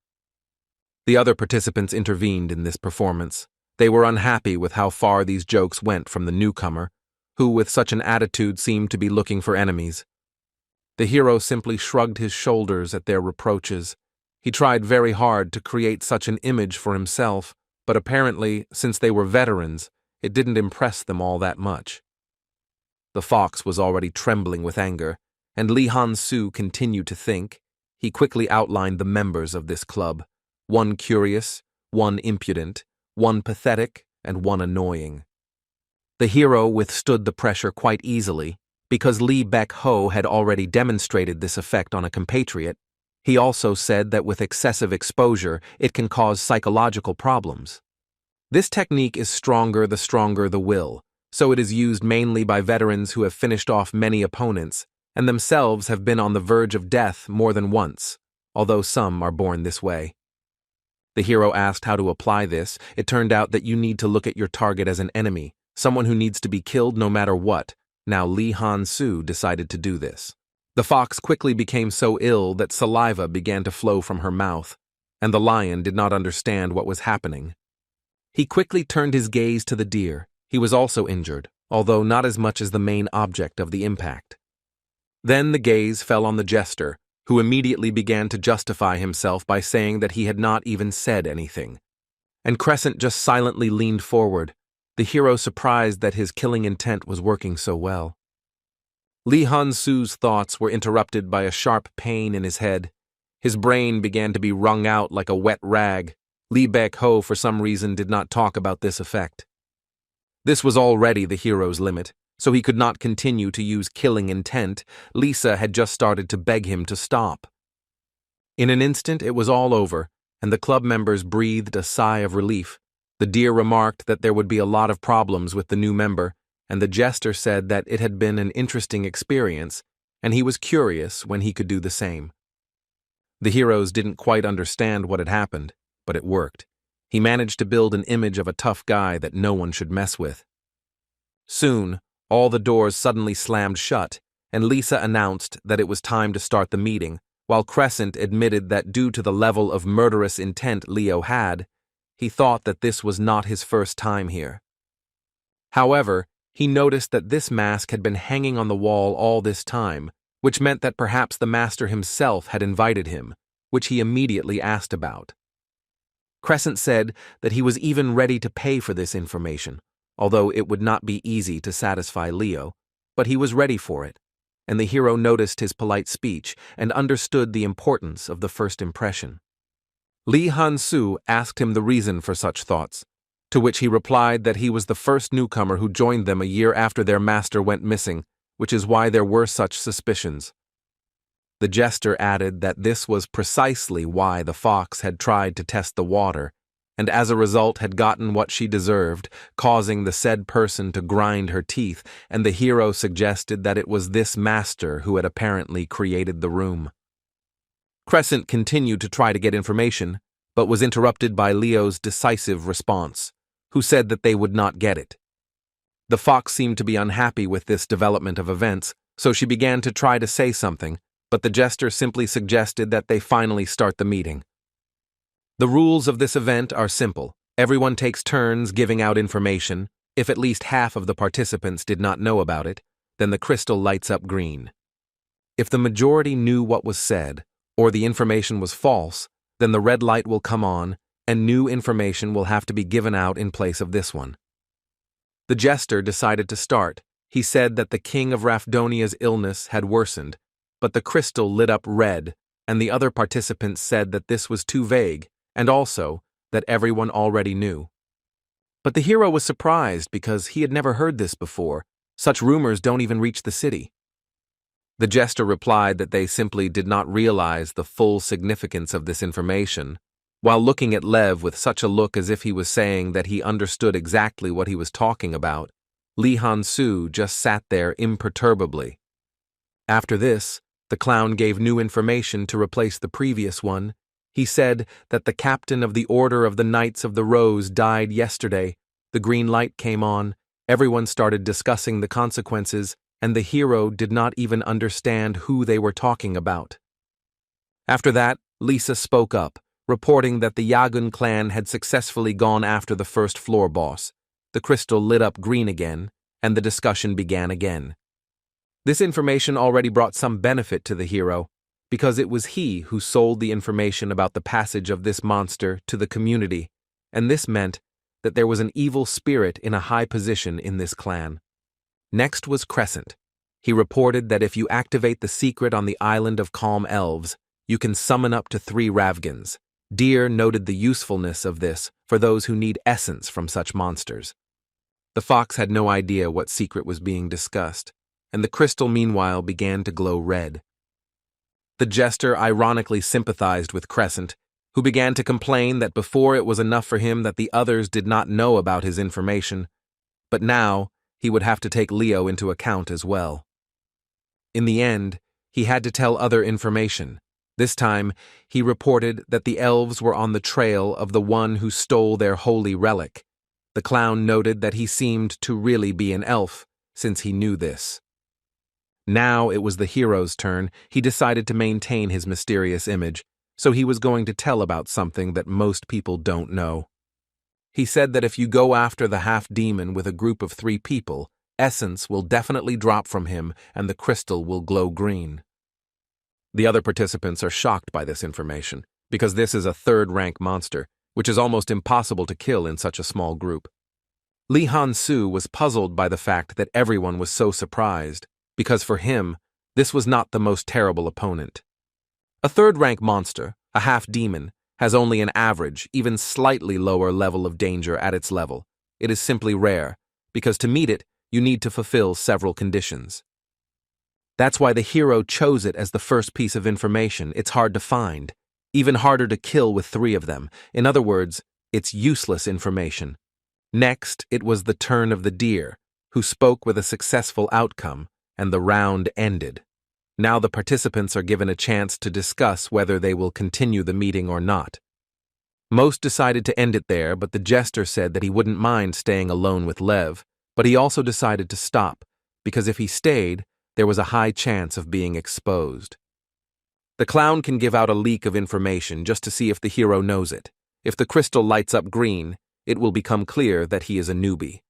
The other participants intervened in this performance. They were unhappy with how far these jokes went from the newcomer, who with such an attitude seemed to be looking for enemies. The hero simply shrugged his shoulders at their reproaches. He tried very hard to create such an image for himself, but apparently, since they were veterans, it didn't impress them all that much. The fox was already trembling with anger, and Lee Han-soo continued to think. He quickly outlined the members of this club. One curious, one impudent, one pathetic, and one annoying. The hero withstood the pressure quite easily, because Lee Baek-ho had already demonstrated this effect on a compatriot. He also said that with excessive exposure, it can cause psychological problems. This technique is stronger the will, so it is used mainly by veterans who have finished off many opponents and themselves have been on the verge of death more than once, although some are born this way. The hero asked how to apply this. It turned out that you need to look at your target as an enemy, someone who needs to be killed no matter what. Now Lee Han-soo decided to do this. The fox quickly became so ill that saliva began to flow from her mouth, and the lion did not understand what was happening. He quickly turned his gaze to the deer. He was also injured, although not as much as the main object of the impact. Then the gaze fell on the jester, who immediately began to justify himself by saying that he had not even said anything. And Crescent just silently leaned forward, the hero surprised that his killing intent was working so well. Lee Han-soo's thoughts were interrupted by a sharp pain in his head. His brain began to be wrung out like a wet rag. Lee Baek-ho, for some reason, did not talk about this effect. This was already the hero's limit, so he could not continue to use killing intent. Lisa had just started to beg him to stop. In an instant, it was all over, and the club members breathed a sigh of relief. The deer remarked that there would be a lot of problems with the new member, and the jester said that it had been an interesting experience, and he was curious when he could do the same. The heroes didn't quite understand what had happened, but it worked. He managed to build an image of a tough guy that no one should mess with. Soon, all the doors suddenly slammed shut, and Lisa announced that it was time to start the meeting, while Crescent admitted that due to the level of murderous intent Leo had, he thought that this was not his first time here. However, he noticed that this mask had been hanging on the wall all this time, which meant that perhaps the master himself had invited him, which he immediately asked about. Crescent said that he was even ready to pay for this information, although it would not be easy to satisfy Leo, but he was ready for it, and the hero noticed his polite speech and understood the importance of the first impression. Li Han-su asked him the reason for such thoughts, to which he replied that he was the first newcomer who joined them a year after their master went missing, which is why there were such suspicions. The jester added that this was precisely why the fox had tried to test the water, and as a result had gotten what she deserved, causing the said person to grind her teeth, and the hero suggested that it was this master who had apparently created the room. Crescent continued to try to get information, but was interrupted by Leo's decisive response, who said that they would not get it. The fox seemed to be unhappy with this development of events, so she began to try to say something, but the jester simply suggested that they finally start the meeting. The rules of this event are simple. Everyone takes turns giving out information. If at least half of the participants did not know about it, then the crystal lights up green. If the majority knew what was said, or the information was false, then the red light will come on, and new information will have to be given out in place of this one. The jester decided to start. He said that the king of Rafdonia's illness had worsened, but the crystal lit up red, and the other participants said that this was too vague, and also that everyone already knew. But the hero was surprised because he had never heard this before. Such rumors don't even reach the city. The jester replied that they simply did not realize the full significance of this information, while looking at Lev with such a look as if he was saying that he understood exactly what he was talking about. Li Han-su just sat there imperturbably. After this, the clown gave new information to replace the previous one. He said that the captain of the Order of the Knights of the Rose died yesterday. The green light came on, everyone started discussing the consequences, and the hero did not even understand who they were talking about. After that, Lisa spoke up, reporting that the Yagun clan had successfully gone after the first floor boss. The crystal lit up green again, and the discussion began again. This information already brought some benefit to the hero, because it was he who sold the information about the passage of this monster to the community, and this meant that there was an evil spirit in a high position in this clan. Next was Crescent. He reported that if you activate the secret on the island of Calm Elves, you can summon up to 3 Ravgans. Deer noted the usefulness of this for those who need essence from such monsters. The fox had no idea what secret was being discussed, and the crystal meanwhile began to glow red. The jester ironically sympathized with Crescent, who began to complain that before it was enough for him that the others did not know about his information, but now he would have to take Leo into account as well. In the end, he had to tell other information. This time, he reported that the elves were on the trail of the one who stole their holy relic. The clown noted that he seemed to really be an elf, since he knew this. Now it was the hero's turn. He decided to maintain his mysterious image, so he was going to tell about something that most people don't know. He said that if you go after the half-demon with a group of 3 people, essence will definitely drop from him and the crystal will glow green. The other participants are shocked by this information, because this is a 3rd-rank monster, which is almost impossible to kill in such a small group. Li Han-su was puzzled by the fact that everyone was so surprised, because for him, this was not the most terrible opponent. A 3rd-rank monster, a half-demon, has only an average, even slightly lower level of danger at its level. It is simply rare, because to meet it, you need to fulfill several conditions. That's why the hero chose it as the first piece of information. It's hard to find, even harder to kill with 3 of them. In other words, it's useless information. Next, it was the turn of the deer, who spoke with a successful outcome, and the round ended. Now the participants are given a chance to discuss whether they will continue the meeting or not. Most decided to end it there, but the jester said that he wouldn't mind staying alone with Lev, but he also decided to stop, because if he stayed, there was a high chance of being exposed. The clown can give out a leak of information just to see if the hero knows it. If the crystal lights up green, it will become clear that he is a newbie.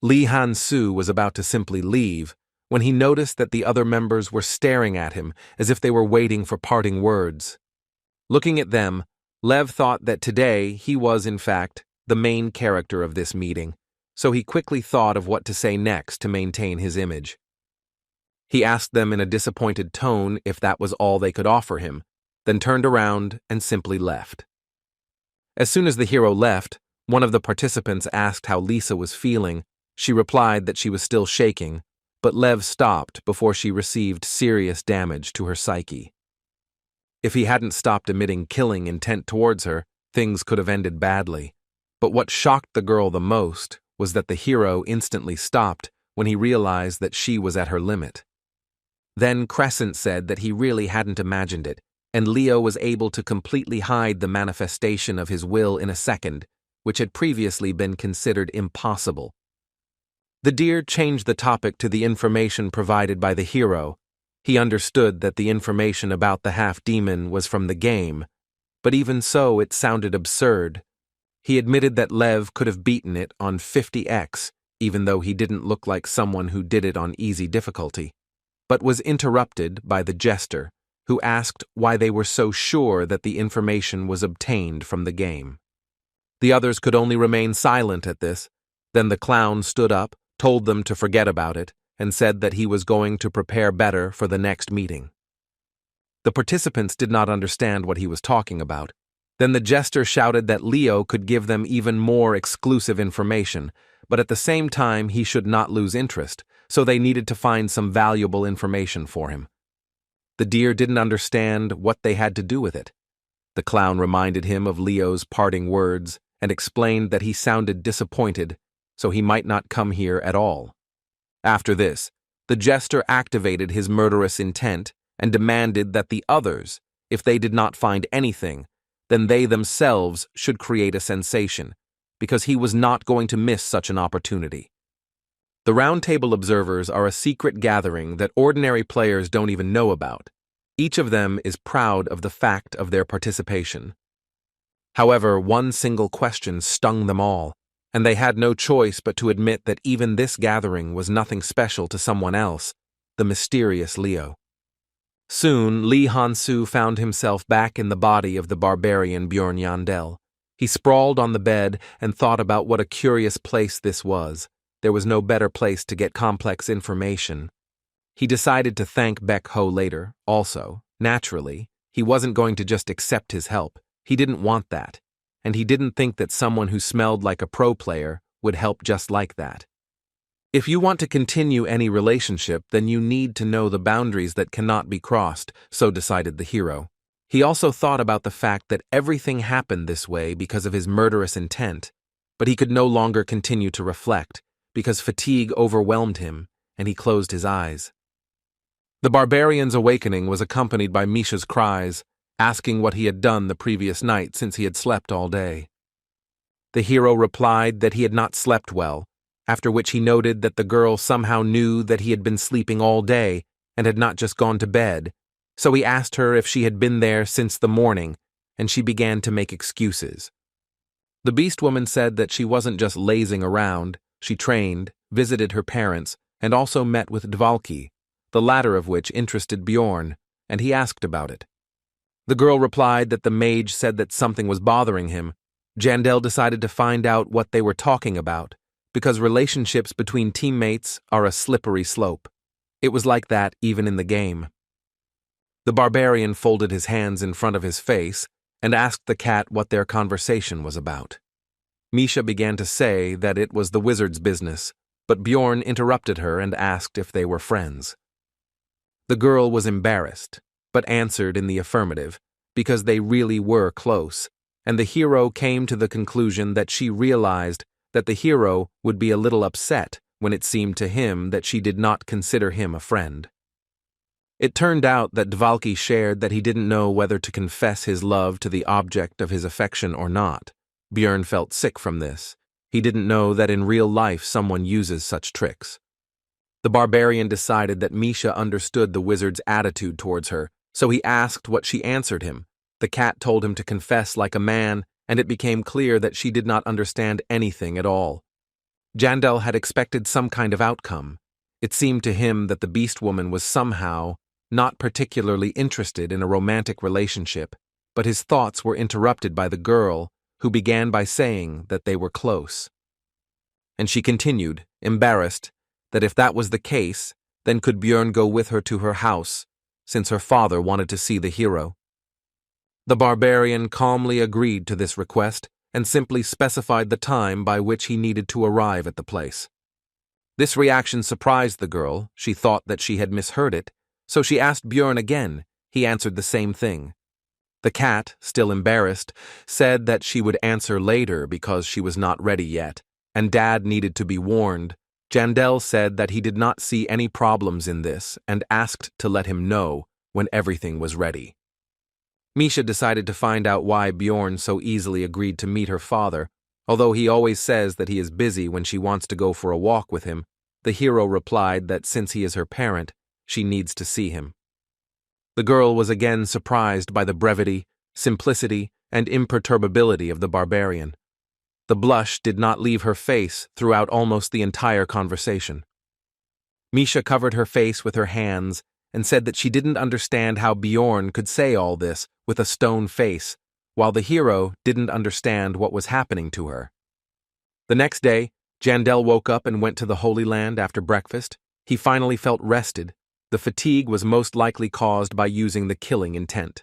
Li Han-su was about to simply leave when he noticed that the other members were staring at him as if they were waiting for parting words. Looking at them, Lev thought that today he was, in fact, the main character of this meeting, so he quickly thought of what to say next to maintain his image. He asked them in a disappointed tone if that was all they could offer him, then turned around and simply left. As soon as the hero left, one of the participants asked how Lisa was feeling. She replied that she was still shaking, but Lev stopped before she received serious damage to her psyche. If he hadn't stopped emitting killing intent towards her, things could have ended badly. But what shocked the girl the most was that the hero instantly stopped when he realized that she was at her limit. Then Crescent said that he really hadn't imagined it, and Leo was able to completely hide the manifestation of his will in a second, which had previously been considered impossible. The deer changed the topic to the information provided by the hero. He understood that the information about the half-demon was from the game, but even so it sounded absurd. He admitted that Lev could have beaten it on 50x, even though he didn't look like someone who did it on easy difficulty, but was interrupted by the jester, who asked why they were so sure that the information was obtained from the game. The others could only remain silent at this. Then the clown stood up, told them to forget about it, and said that he was going to prepare better for the next meeting. The participants did not understand what he was talking about. Then the jester shouted that Leo could give them even more exclusive information, but at the same time he should not lose interest, so they needed to find some valuable information for him. The deer didn't understand what they had to do with it. The clown reminded him of Leo's parting words and explained that he sounded disappointed, so he might not come here at all. After this, the jester activated his murderous intent and demanded that the others, if they did not find anything, then they themselves should create a sensation, because he was not going to miss such an opportunity. The Round Table Observers are a secret gathering that ordinary players don't even know about. Each of them is proud of the fact of their participation. However, one single question stung them all, and they had no choice but to admit that even this gathering was nothing special to someone else, the mysterious Leo. Soon, Lee Han-soo found himself back in the body of the barbarian Bjorn Yandel. He sprawled on the bed and thought about what a curious place this was. There was no better place to get complex information. He decided to thank Baek-ho later, also. Naturally, he wasn't going to just accept his help. He didn't want that. And he didn't think that someone who smelled like a pro player would help just like that. If you want to continue any relationship, then you need to know the boundaries that cannot be crossed, so decided the hero. He also thought about the fact that everything happened this way because of his murderous intent, but he could no longer continue to reflect, because fatigue overwhelmed him, and he closed his eyes. The barbarian's awakening was accompanied by Misha's cries, asking what he had done the previous night since he had slept all day. The hero replied that he had not slept well, after which he noted that the girl somehow knew that he had been sleeping all day and had not just gone to bed, so he asked her if she had been there since the morning, and she began to make excuses. The beast woman said that she wasn't just lazing around, she trained, visited her parents, and also met with Dvalki, the latter of which interested Bjorn, and he asked about it. The girl replied that the mage said that something was bothering him. Jandel decided to find out what they were talking about, because relationships between teammates are a slippery slope. It was like that even in the game. The barbarian folded his hands in front of his face and asked the cat what their conversation was about. Misha began to say that it was the wizard's business, but Bjorn interrupted her and asked if they were friends. The girl was embarrassed, but answered in the affirmative, because they really were close, and the hero came to the conclusion that she realized that the hero would be a little upset when it seemed to him that she did not consider him a friend. It turned out that Dvalki shared that he didn't know whether to confess his love to the object of his affection or not. Bjorn felt sick from this. He didn't know that in real life someone uses such tricks. The barbarian decided that Misha understood the wizard's attitude towards her, so he asked what she answered him. The cat told him to confess like a man, and it became clear that she did not understand anything at all. Jandel had expected some kind of outcome. It seemed to him that the beast woman was somehow not particularly interested in a romantic relationship, but his thoughts were interrupted by the girl, who began by saying that they were close. And she continued, embarrassed, that if that was the case, then could Björn go with her to her house, since her father wanted to see the hero. The barbarian calmly agreed to this request and simply specified the time by which he needed to arrive at the place. This reaction surprised the girl. She thought that she had misheard it, so she asked Björn again. He answered the same thing. The cat, still embarrassed, said that she would answer later because she was not ready yet, and Dad needed to be warned. Jandel said that he did not see any problems in this and asked to let him know when everything was ready. Misha decided to find out why Björn so easily agreed to meet her father. Although he always says that he is busy when she wants to go for a walk with him, the hero replied that since he is her parent, she needs to see him. The girl was again surprised by the brevity, simplicity, and imperturbability of the barbarian. The blush did not leave her face throughout almost the entire conversation. Misha covered her face with her hands and said that she didn't understand how Björn could say all this with a stone face, while the hero didn't understand what was happening to her. The next day, Jandel woke up and went to the Holy Land after breakfast. He finally felt rested. The fatigue was most likely caused by using the killing intent.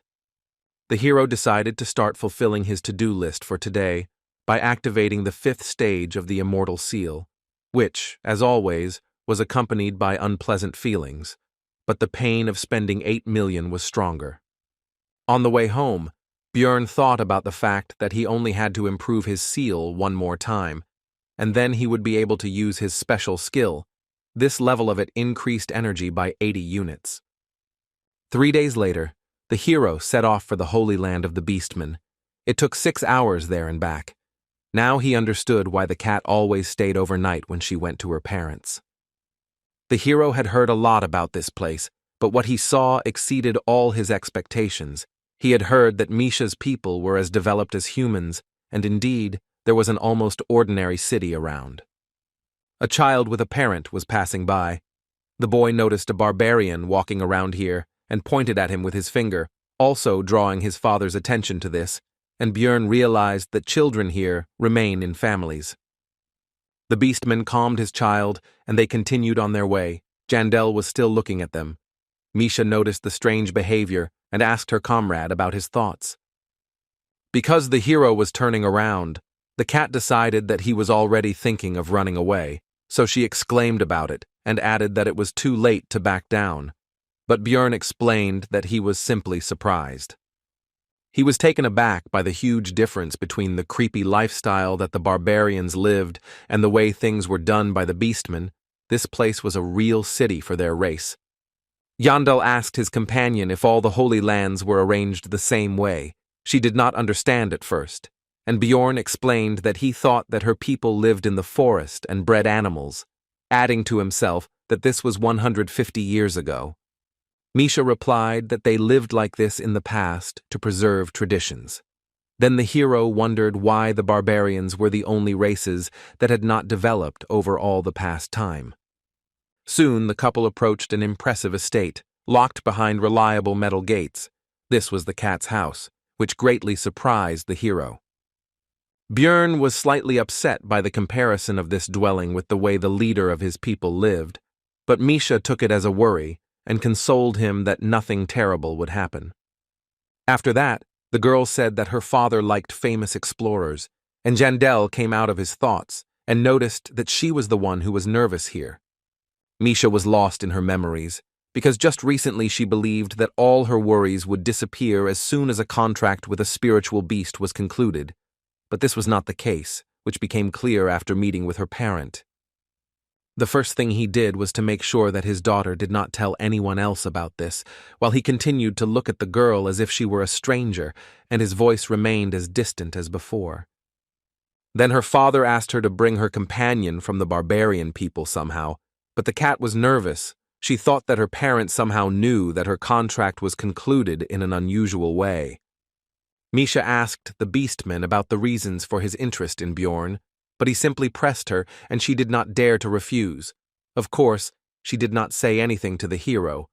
The hero decided to start fulfilling his to-do list for today by activating the 5th stage of the immortal seal, which, as always, was accompanied by unpleasant feelings, but the pain of spending 8 million was stronger. On the way home, Björn thought about the fact that he only had to improve his seal one more time, and then he would be able to use his special skill. This level of it increased energy by 80 units. 3 days later, the hero set off for the Holy Land of the Beastmen. It took 6 hours there and back. Now he understood why the cat always stayed overnight when she went to her parents. The hero had heard a lot about this place, but what he saw exceeded all his expectations. He had heard that Misha's people were as developed as humans, and indeed, there was an almost ordinary city around. A child with a parent was passing by. The boy noticed a barbarian walking around here and pointed at him with his finger, also drawing his father's attention to this, and Björn realized that children here remain in families. The beastman calmed his child, and they continued on their way. Jandel was still looking at them. Misha noticed the strange behavior and asked her comrade about his thoughts. Because the hero was turning around, the cat decided that he was already thinking of running away, so she exclaimed about it and added that it was too late to back down. But Björn explained that he was simply surprised. He was taken aback by the huge difference between the creepy lifestyle that the barbarians lived and the way things were done by the beastmen. This place was a real city for their race. Yandel asked his companion if all the Holy Lands were arranged the same way. She did not understand at first, and Björn explained that he thought that her people lived in the forest and bred animals, adding to himself that this was 150 years ago. Misha replied that they lived like this in the past to preserve traditions. Then the hero wondered why the barbarians were the only races that had not developed over all the past time. Soon the couple approached an impressive estate, locked behind reliable metal gates. This was the cat's house, which greatly surprised the hero. Björn was slightly upset by the comparison of this dwelling with the way the leader of his people lived, but Misha took it as a worry and consoled him that nothing terrible would happen. After that, the girl said that her father liked famous explorers, and Jandel came out of his thoughts and noticed that she was the one who was nervous here. Misha was lost in her memories, because just recently she believed that all her worries would disappear as soon as a contract with a spiritual beast was concluded. But this was not the case, which became clear after meeting with her parent. The first thing he did was to make sure that his daughter did not tell anyone else about this, while he continued to look at the girl as if she were a stranger, and his voice remained as distant as before. Then her father asked her to bring her companion from the barbarian people somehow, but the cat was nervous. She thought that her parents somehow knew that her contract was concluded in an unusual way. Misha asked the beastman about the reasons for his interest in Björn, but he simply pressed her, and she did not dare to refuse. Of course, she did not say anything to the hero.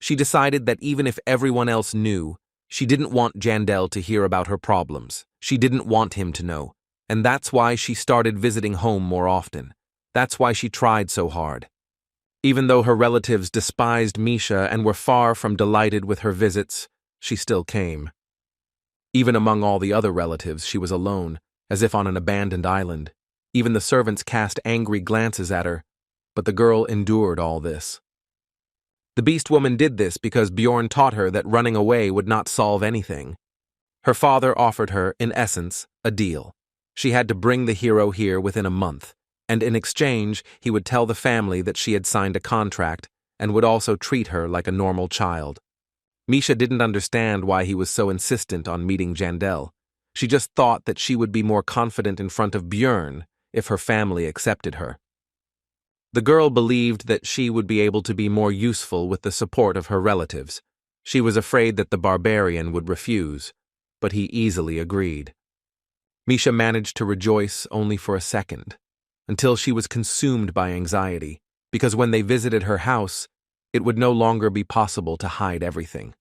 She decided that even if everyone else knew, She didn't want Jandel to hear about her problems. She didn't want him to know. And that's why she started visiting home more often. That's why she tried so hard. Even though her relatives despised Misha and were far from delighted with her visits, she still came. Even among all the other relatives, she was alone, as if on an abandoned island. Even the servants cast angry glances at her, but the girl endured all this. The beast woman did this because Bjorn taught her that running away would not solve anything. Her father offered her, in essence, a deal. She had to bring the hero here within a month, and in exchange, he would tell the family that she had signed a contract and would also treat her like a normal child. Misha didn't understand why he was so insistent on meeting Jandel. She just thought that she would be more confident in front of Bjorn if her family accepted her. The girl believed that she would be able to be more useful with the support of her relatives. She was afraid that the barbarian would refuse, but he easily agreed. Misha managed to rejoice only for a second, until she was consumed by anxiety, because when they visited her house, it would no longer be possible to hide everything.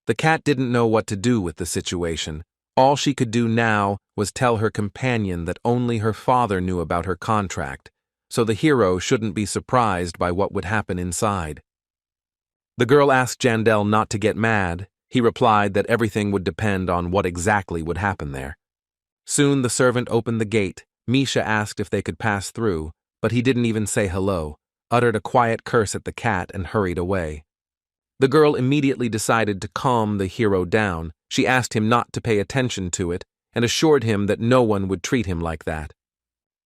The cat didn't know what to do with the situation. All she could do now was tell her companion that only her father knew about her contract, so the hero shouldn't be surprised by what would happen inside. The girl asked Jandel not to get mad. He replied that everything would depend on what exactly would happen there. Soon the servant opened the gate. Misha asked if they could pass through, but he didn't even say hello, uttered a quiet curse at the cat, and hurried away. The girl immediately decided to calm the hero down. She asked him not to pay attention to it and assured him that no one would treat him like that.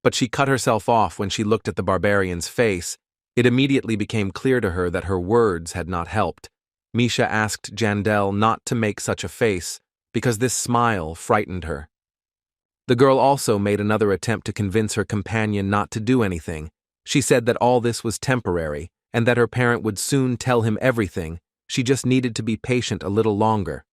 But she cut herself off when she looked at the barbarian's face. It immediately became clear to her that her words had not helped. Misha asked Jandel not to make such a face, because this smile frightened her. The girl also made another attempt to convince her companion not to do anything. She said that all this was temporary, and that her parent would soon tell him everything. She just needed to be patient a little longer.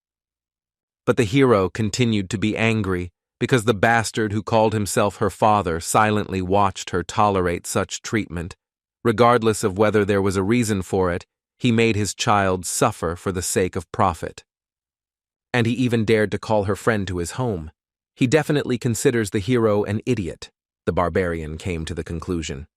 But the hero continued to be angry, because the bastard who called himself her father silently watched her tolerate such treatment. Regardless of whether there was a reason for it, he made his child suffer for the sake of profit. And he even dared to call her friend to his home. He definitely considers the hero an idiot, the barbarian came to the conclusion.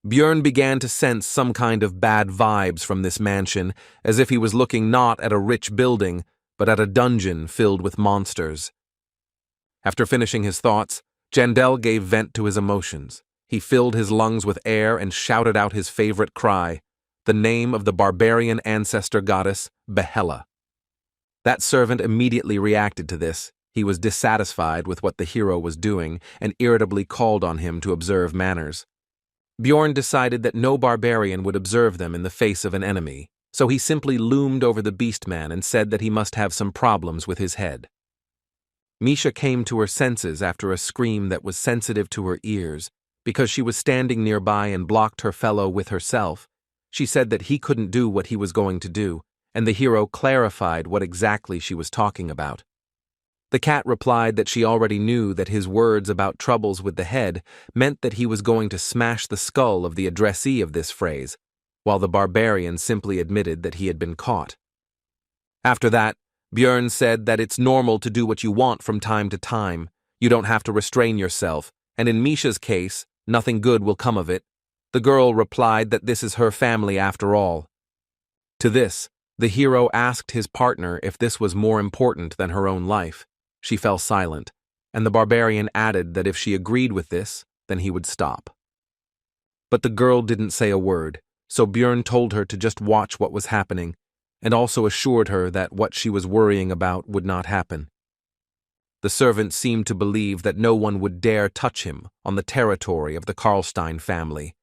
Bjorn began to sense some kind of bad vibes from this mansion, as if he was looking not at a rich building, but at a dungeon filled with monsters. After finishing his thoughts, Jandel gave vent to his emotions. He filled his lungs with air and shouted out his favorite cry, the name of the barbarian ancestor goddess, Behela. That servant immediately reacted to this. He was dissatisfied with what the hero was doing and irritably called on him to observe manners. Bjorn decided that no barbarian would observe them in the face of an enemy, so he simply loomed over the beastman and said that he must have some problems with his head. Misha came to her senses after a scream that was sensitive to her ears. Because she was standing nearby and blocked her fellow with herself, she said that he couldn't do what he was going to do, and the hero clarified what exactly she was talking about. The cat replied that she already knew that his words about troubles with the head meant that he was going to smash the skull of the addressee of this phrase, while the barbarian simply admitted that he had been caught. After that, Bjorn said that it's normal to do what you want from time to time. You don't have to restrain yourself, and in Misha's case, nothing good will come of it. The girl replied that this is her family after all. To this, the hero asked his partner if this was more important than her own life. She fell silent, and the barbarian added that if she agreed with this, then he would stop. But the girl didn't say a word, so Bjorn told her to just watch what was happening, and also assured her that what she was worrying about would not happen. The servant seemed to believe that no one would dare touch him on the territory of the Karlstein family,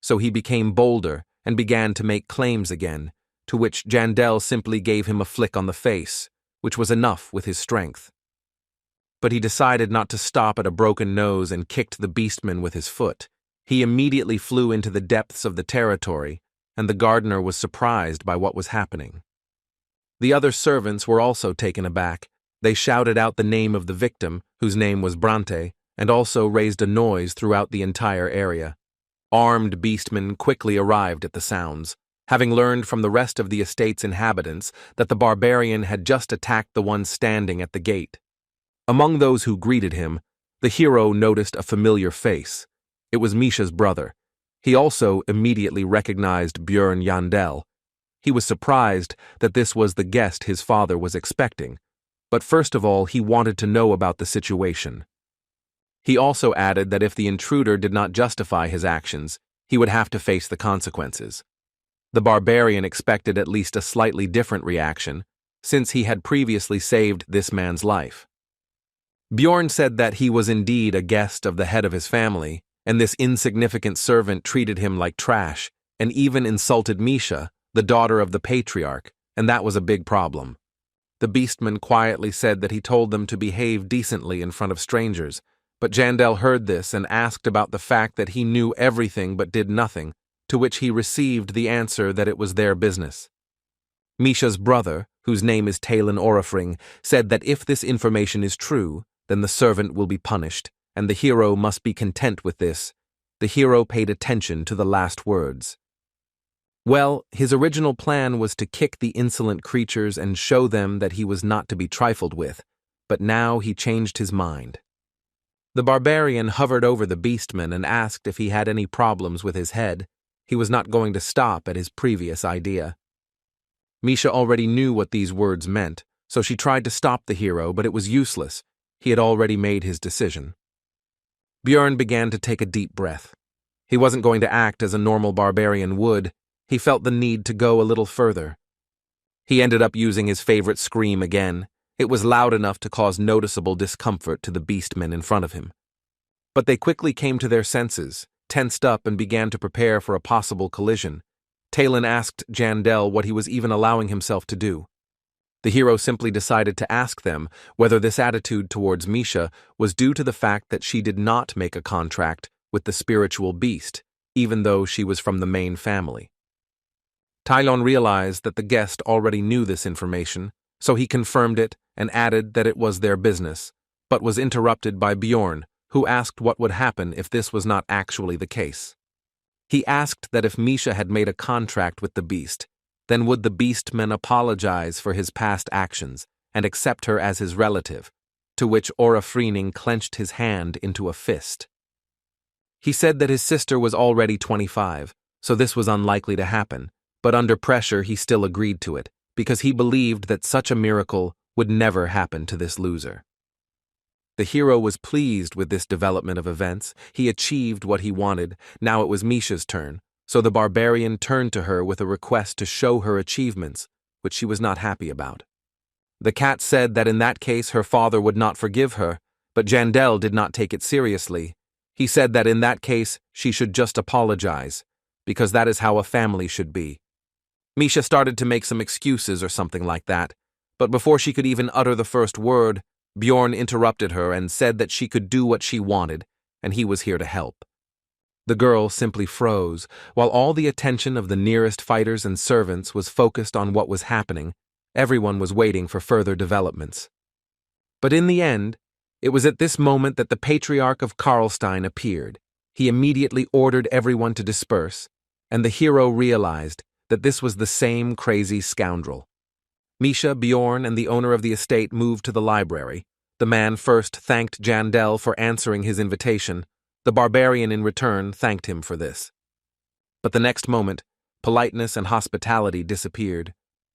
so he became bolder and began to make claims again, to which Jandel simply gave him a flick on the face, which was enough with his strength. But he decided not to stop at a broken nose and kicked the beastman with his foot. He immediately flew into the depths of the territory, and the gardener was surprised by what was happening. The other servants were also taken aback. They shouted out the name of the victim, whose name was Brante, and also raised a noise throughout the entire area. Armed beastmen quickly arrived at the sounds. having learned from the rest of the estate's inhabitants that the barbarian had just attacked the one standing at the gate. Among those who greeted him, the hero noticed a familiar face. It was Misha's brother. He also immediately recognized Björn Yandel. He was surprised that this was the guest his father was expecting, but first of all he wanted to know about the situation. He also added that if the intruder did not justify his actions, he would have to face the consequences. The barbarian expected at least a slightly different reaction, since he had previously saved this man's life. Bjorn said that he was indeed a guest of the head of his family, and this insignificant servant treated him like trash, and even insulted Misha, the daughter of the patriarch, and that was a big problem. The beastman quietly said that he told them to behave decently in front of strangers, but Jandel heard this and asked about the fact that he knew everything but did nothing, to which he received the answer that it was their business. Misha's brother, whose name is Talon Orifring, said that if this information is true, then the servant will be punished, and the hero must be content with this. The hero paid attention to the last words. Well, his original plan was to kick the insolent creatures and show them that he was not to be trifled with, but now he changed his mind. The barbarian hovered over the beastman and asked if he had any problems with his head. He was not going to stop at his previous idea. Misha already knew what these words meant, so she tried to stop the hero, but it was useless. He had already made his decision. Björn began to take a deep breath. He wasn't going to act as a normal barbarian would. He felt the need to go a little further. He ended up using his favorite scream again. It was loud enough to cause noticeable discomfort to the beastmen in front of him. But they quickly came to their senses, tensed up, and began to prepare for a possible collision. Talon asked Jandel what he was even allowing himself to do. The hero simply decided to ask them whether this attitude towards Misha was due to the fact that she did not make a contract with the spiritual beast, even though she was from the main family. Talon realized that the guest already knew this information, so he confirmed it and added that it was their business, but was interrupted by Bjorn, who asked what would happen if this was not actually the case. He asked that if Misha had made a contract with the beast, then would the beastman apologize for his past actions and accept her as his relative, to which Orifrening clenched his hand into a fist. He said that his sister was already 25, so this was unlikely to happen, but under pressure he still agreed to it, because he believed that such a miracle would never happen to this loser. The hero was pleased with this development of events. He achieved what he wanted. Now it was Misha's turn, so the barbarian turned to her with a request to show her achievements, which she was not happy about. The cat said that in that case her father would not forgive her, but Jandel did not take it seriously. He said that in that case she should just apologize, because that is how a family should be. Misha started to make some excuses or something like that, but before she could even utter the first word, Bjorn interrupted her and said that she could do what she wanted, and he was here to help. The girl simply froze, while all the attention of the nearest fighters and servants was focused on what was happening. Everyone was waiting for further developments. But in the end, it was at this moment that the Patriarch of Karlstein appeared. He immediately ordered everyone to disperse, and the hero realized that this was the same crazy scoundrel. Misha, Bjorn, and the owner of the estate moved to the library. The man first thanked Jandel for answering his invitation. The barbarian in return thanked him for this. But the next moment, politeness and hospitality disappeared.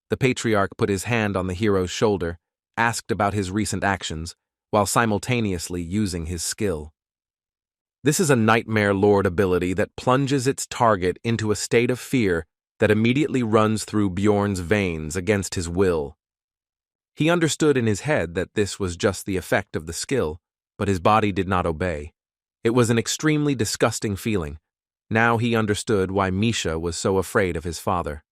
The patriarch put his hand on the hero's shoulder, asked about his recent actions, while simultaneously using his skill. This is a Nightmare Lord ability that plunges its target into a state of fear that immediately runs through Bjorn's veins against his will. He understood in his head that this was just the effect of the skill, but his body did not obey. It was an extremely disgusting feeling. Now he understood why Misha was so afraid of his father.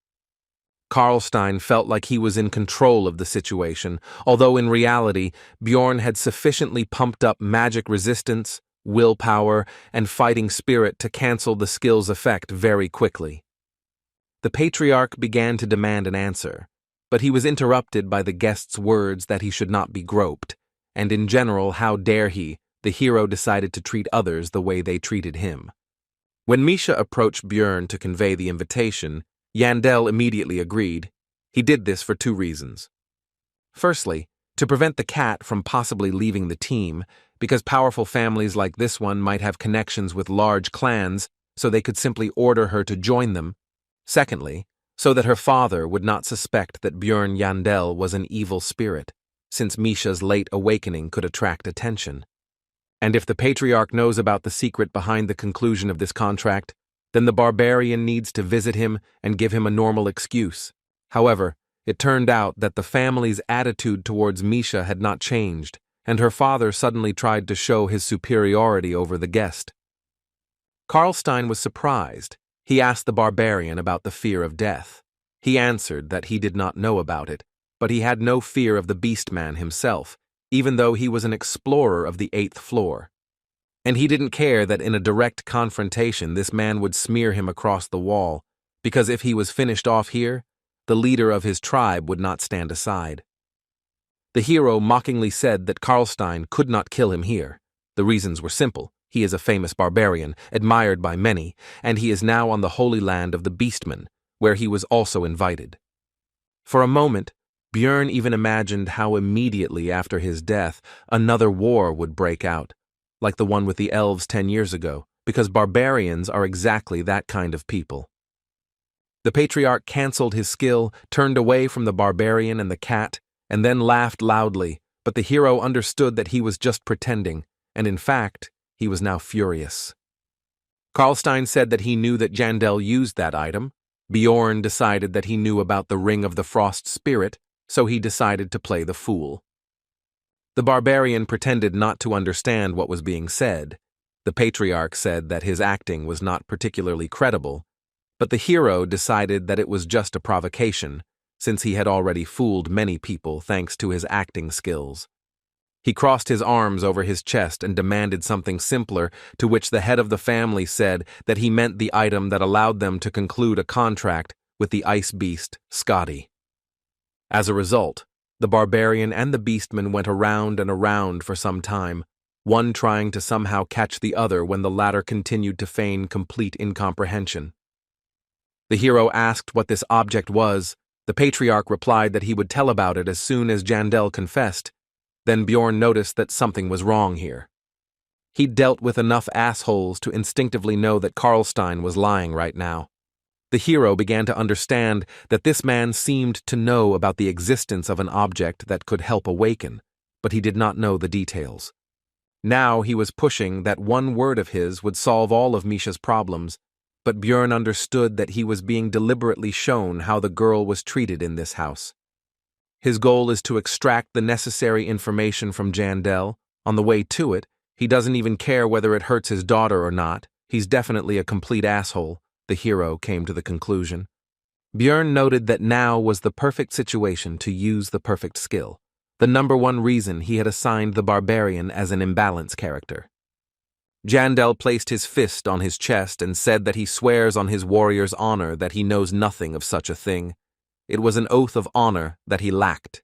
Karlstein felt like he was in control of the situation, although in reality, Bjorn had sufficiently pumped up magic resistance, willpower, and fighting spirit to cancel the skill's effect very quickly. The patriarch began to demand an answer, but he was interrupted by the guest's words that he should not be groped, and in general, how dare he, the hero decided to treat others the way they treated him. When Misha approached Bjorn to convey the invitation, Yandel immediately agreed. He did this for two reasons. Firstly, to prevent the cat from possibly leaving the team, because powerful families like this one might have connections with large clans, so they could simply order her to join them. Secondly, so that her father would not suspect that Björn Yandel was an evil spirit, since Misha's late awakening could attract attention. And if the patriarch knows about the secret behind the conclusion of this contract, then the barbarian needs to visit him and give him a normal excuse. However, it turned out that the family's attitude towards Misha had not changed, and her father suddenly tried to show his superiority over the guest. Karlstein was surprised. He asked the barbarian about the fear of death. He answered that he did not know about it, but he had no fear of the beastman himself, even though he was an explorer of the 8th floor. And he didn't care that in a direct confrontation this man would smear him across the wall, because if he was finished off here, the leader of his tribe would not stand aside. The hero mockingly said that Karlstein could not kill him here. The reasons were simple. He is a famous barbarian, admired by many, and he is now on the holy land of the Beastmen, where he was also invited. For a moment, Björn even imagined how immediately after his death another war would break out, like the one with the elves 10 years ago, because barbarians are exactly that kind of people. The patriarch cancelled his skill, turned away from the barbarian and the cat, and then laughed loudly, but the hero understood that he was just pretending, and in fact, he was now furious. Karlstein said that he knew that Yandel used that item. Bjorn decided that he knew about the Ring of the Frost Spirit, so he decided to play the fool. The barbarian pretended not to understand what was being said. The patriarch said that his acting was not particularly credible, but the hero decided that it was just a provocation, since he had already fooled many people thanks to his acting skills. He crossed his arms over his chest and demanded something simpler, to which the head of the family said that he meant the item that allowed them to conclude a contract with the ice beast, Scotty. As a result, the barbarian and the beastman went around and around for some time, one trying to somehow catch the other when the latter continued to feign complete incomprehension. The hero asked what this object was. The patriarch replied that he would tell about it as soon as Yandel confessed. Then Bjorn noticed that something was wrong here. He'd dealt with enough assholes to instinctively know that Karlstein was lying right now. The hero began to understand that this man seemed to know about the existence of an object that could help awaken, but he did not know the details. Now he was pushing that one word of his would solve all of Misha's problems, but Björn understood that he was being deliberately shown how the girl was treated in this house. His goal is to extract the necessary information from Yandel. On the way to it, he doesn't even care whether it hurts his daughter or not. He's definitely a complete asshole, the hero came to the conclusion. Björn noted that now was the perfect situation to use the perfect skill, the number one reason he had assigned the barbarian as an imbalance character. Yandel placed his fist on his chest and said that he swears on his warrior's honor that he knows nothing of such a thing. It was an oath of honor that he lacked.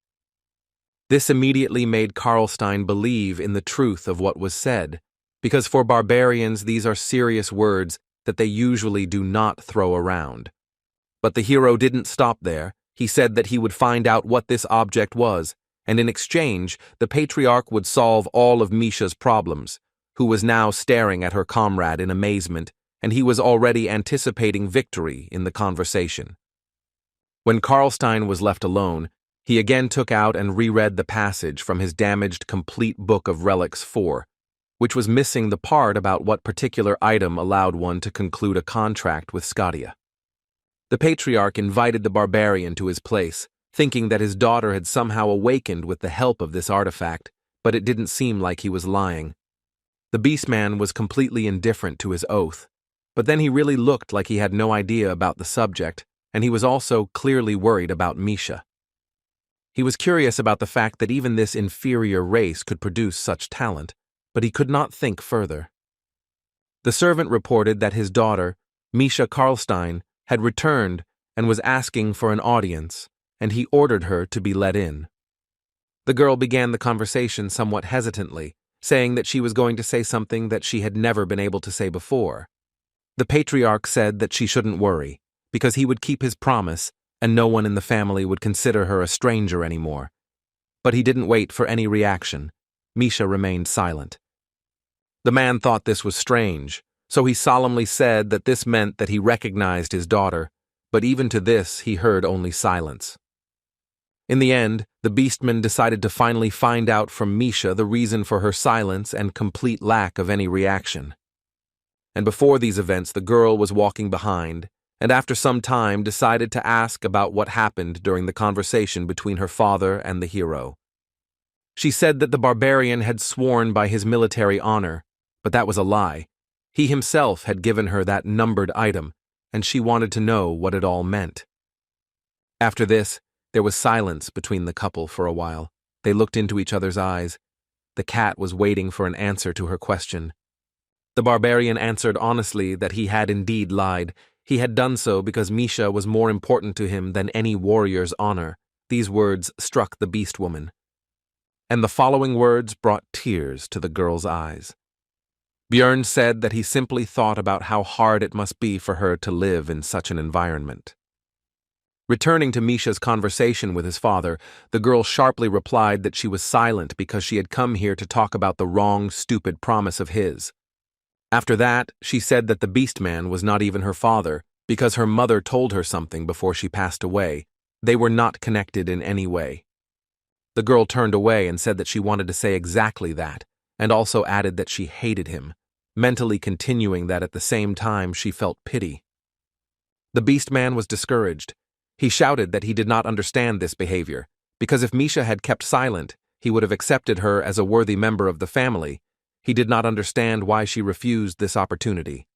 This immediately made Karlstein believe in the truth of what was said, because for barbarians these are serious words that they usually do not throw around. But the hero didn't stop there. He said that he would find out what this object was, and in exchange, the patriarch would solve all of Misha's problems, who was now staring at her comrade in amazement, and he was already anticipating victory in the conversation. When Karlstein was left alone, he again took out and reread the passage from his damaged complete book of Relics 4, which was missing the part about what particular item allowed one to conclude a contract with Scotia. The patriarch invited the barbarian to his place, thinking that his daughter had somehow awakened with the help of this artifact, but it didn't seem like he was lying. The beastman was completely indifferent to his oath, but then he really looked like he had no idea about the subject, and he was also clearly worried about Misha. He was curious about the fact that even this inferior race could produce such talent, but he could not think further. The servant reported that his daughter, Misha Karlstein, had returned and was asking for an audience, and he ordered her to be let in. The girl began the conversation somewhat hesitantly, saying that she was going to say something that she had never been able to say before. The patriarch said that she shouldn't worry, because he would keep his promise and no one in the family would consider her a stranger anymore. But he didn't wait for any reaction. Misha remained silent. The man thought this was strange, so he solemnly said that this meant that he recognized his daughter, but even to this he heard only silence. In the end, the beastman decided to finally find out from Misha the reason for her silence and complete lack of any reaction. And before these events, the girl was walking behind, and after some time decided to ask about what happened during the conversation between her father and the hero. She said that the barbarian had sworn by his military honor, but that was a lie. He himself had given her that numbered item, and she wanted to know what it all meant. After this, there was silence between the couple for a while. They looked into each other's eyes. The cat was waiting for an answer to her question. The barbarian answered honestly that he had indeed lied. He had done so because Misha was more important to him than any warrior's honor. These words struck the beast woman. And the following words brought tears to the girl's eyes. Björn said that he simply thought about how hard it must be for her to live in such an environment. Returning to Misha's conversation with his father, the girl sharply replied that she was silent because she had come here to talk about the wrong, stupid promise of his. After that, she said that the beastman was not even her father, because her mother told her something before she passed away. They were not connected in any way. The girl turned away and said that she wanted to say exactly that, and also added that she hated him, mentally continuing that at the same time she felt pity. The beastman was discouraged. He shouted that he did not understand this behavior, because if Misha had kept silent, he would have accepted her as a worthy member of the family. He did not understand why she refused this opportunity.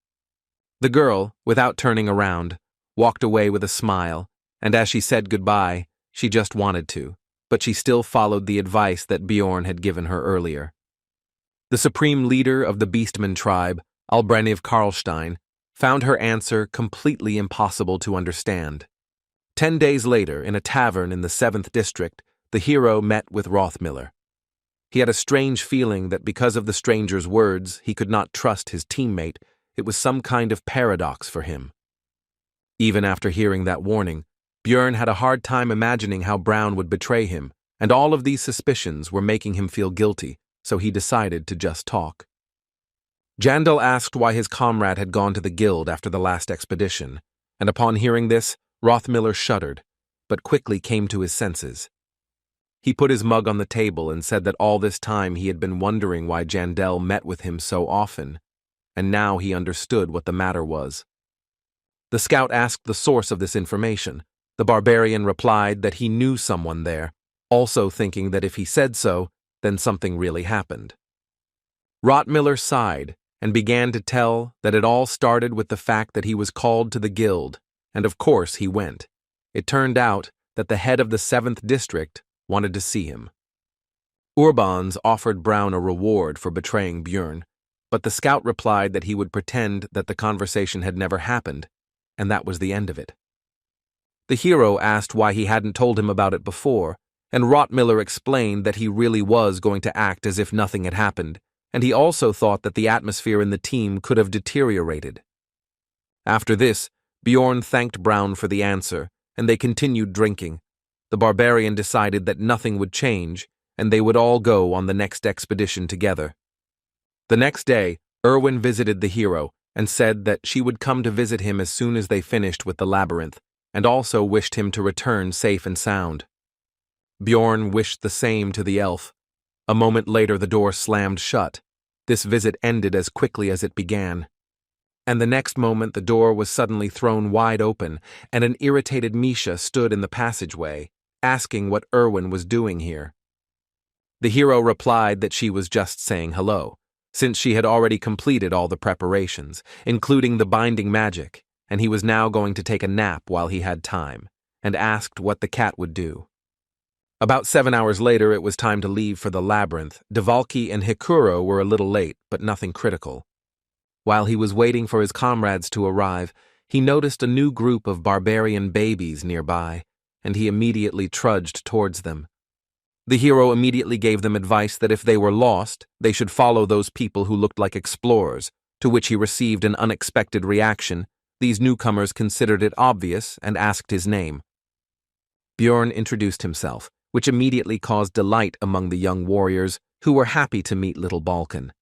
The girl, without turning around, walked away with a smile, and as she said goodbye, she just wanted to, but she still followed the advice that Bjorn had given her earlier. The supreme leader of the Beastman tribe, Albrecht Karlstein, found her answer completely impossible to understand. 10 days later, in a tavern in the 7th district, the hero met with Rothmiller. He had a strange feeling that because of the stranger's words, he could not trust his teammate. It was some kind of paradox for him. Even after hearing that warning, Björn had a hard time imagining how Brown would betray him, and all of these suspicions were making him feel guilty, so he decided to just talk. Jandal asked why his comrade had gone to the guild after the last expedition, and upon hearing this, Rothmiller shuddered, but quickly came to his senses. He put his mug on the table and said that all this time he had been wondering why Jandal met with him so often, and now he understood what the matter was. The scout asked the source of this information. The barbarian replied that he knew someone there, also thinking that if he said so, then something really happened. Rothmiller sighed and began to tell that it all started with the fact that he was called to the guild, and of course he went. It turned out that the head of the 7th district wanted to see him. Urbans offered Brown a reward for betraying Björn, but the scout replied that he would pretend that the conversation had never happened, and that was the end of it. The hero asked why he hadn't told him about it before, and Rothmiller explained that he really was going to act as if nothing had happened, and he also thought that the atmosphere in the team could have deteriorated. After this, Bjorn thanked Brown for the answer, and they continued drinking. The barbarian decided that nothing would change, and they would all go on the next expedition together. The next day, Irwin visited the hero and said that she would come to visit him as soon as they finished with the labyrinth, and also wished him to return safe and sound. Bjorn wished the same to the elf. A moment later, the door slammed shut. This visit ended as quickly as it began. And the next moment the door was suddenly thrown wide open, and an irritated Misha stood in the passageway, asking what Irwin was doing here. The hero replied that she was just saying hello, since she had already completed all the preparations, including the binding magic, and he was now going to take a nap while he had time, and asked what the cat would do. About 7 hours later, it was time to leave for the labyrinth. Devalki and Hikuro were a little late, but nothing critical. While he was waiting for his comrades to arrive, he noticed a new group of barbarian babies nearby, and he immediately trudged towards them. The hero immediately gave them advice that if they were lost, they should follow those people who looked like explorers, to which he received an unexpected reaction, these newcomers considered it obvious and asked his name. Bjorn introduced himself, which immediately caused delight among the young warriors who were happy to meet little Balkan.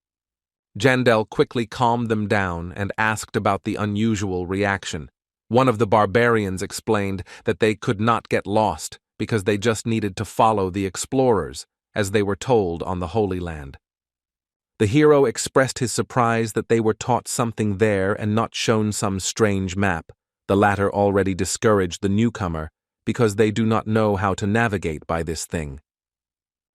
Jandel quickly calmed them down and asked about the unusual reaction. One of the barbarians explained that they could not get lost because they just needed to follow the explorers, as they were told on the Holy Land. The hero expressed his surprise that they were taught something there and not shown some strange map. The latter already discouraged the newcomer because they do not know how to navigate by this thing.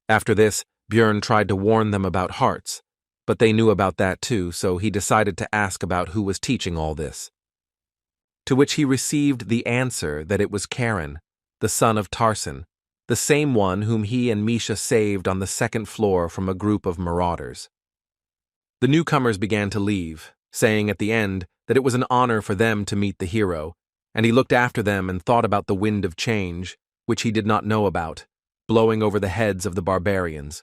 After this, Bjorn tried to warn them about hearts, but they knew about that too, so he decided to ask about who was teaching all this. To which he received the answer that it was Karen, the son of Tarsan, the same one whom he and Misha saved on the second floor from a group of marauders. The newcomers began to leave, saying at the end that it was an honor for them to meet the hero, and he looked after them and thought about the wind of change, which he did not know about, blowing over the heads of the barbarians.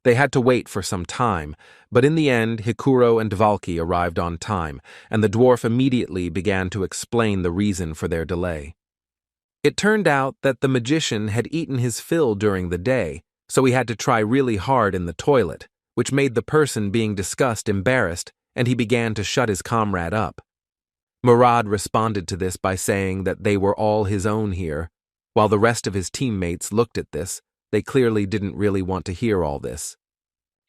They had to wait for some time, but in the end Hikuro and Dvalki arrived on time, and the dwarf immediately began to explain the reason for their delay. It turned out that the magician had eaten his fill during the day, so he had to try really hard in the toilet, which made the person being discussed embarrassed, and he began to shut his comrade up. Murad responded to this by saying that they were all his own here. While the rest of his teammates looked at this, they clearly didn't really want to hear all this.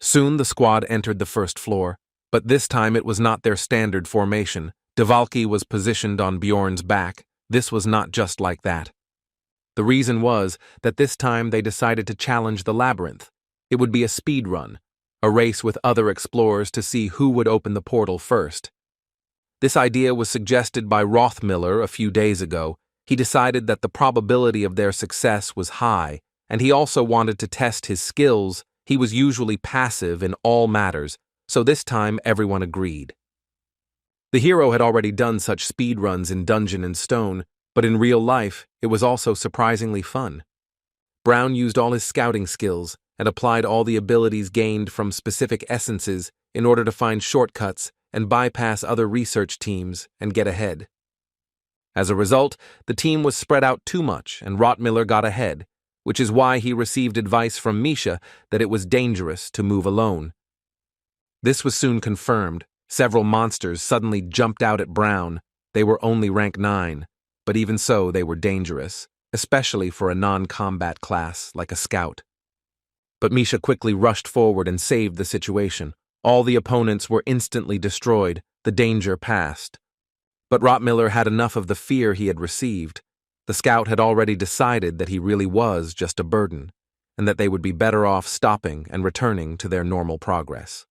Soon the squad entered the first floor, but this time it was not their standard formation. Dvalki was positioned on Bjorn's back. This was not just like that. The reason was that this time they decided to challenge the Labyrinth. It would be a speed run, a race with other explorers to see who would open the portal first. This idea was suggested by Rothmiller a few days ago. He decided that the probability of their success was high, and he also wanted to test his skills. He was usually passive in all matters, so this time everyone agreed. The hero had already done such speed runs in Dungeon and Stone, but in real life, it was also surprisingly fun. Brown used all his scouting skills and applied all the abilities gained from specific essences in order to find shortcuts and bypass other research teams and get ahead. As a result, the team was spread out too much and Rothmiller got ahead, which is why he received advice from Misha that it was dangerous to move alone. This was soon confirmed. Several monsters suddenly jumped out at Brown. They were only rank 9, but even so they were dangerous, especially for a non-combat class like a scout. But Misha quickly rushed forward and saved the situation. All the opponents were instantly destroyed. The danger passed. But Rothmiller had enough of the fear he had received. The scout had already decided that he really was just a burden, and that they would be better off stopping and returning to their normal progress.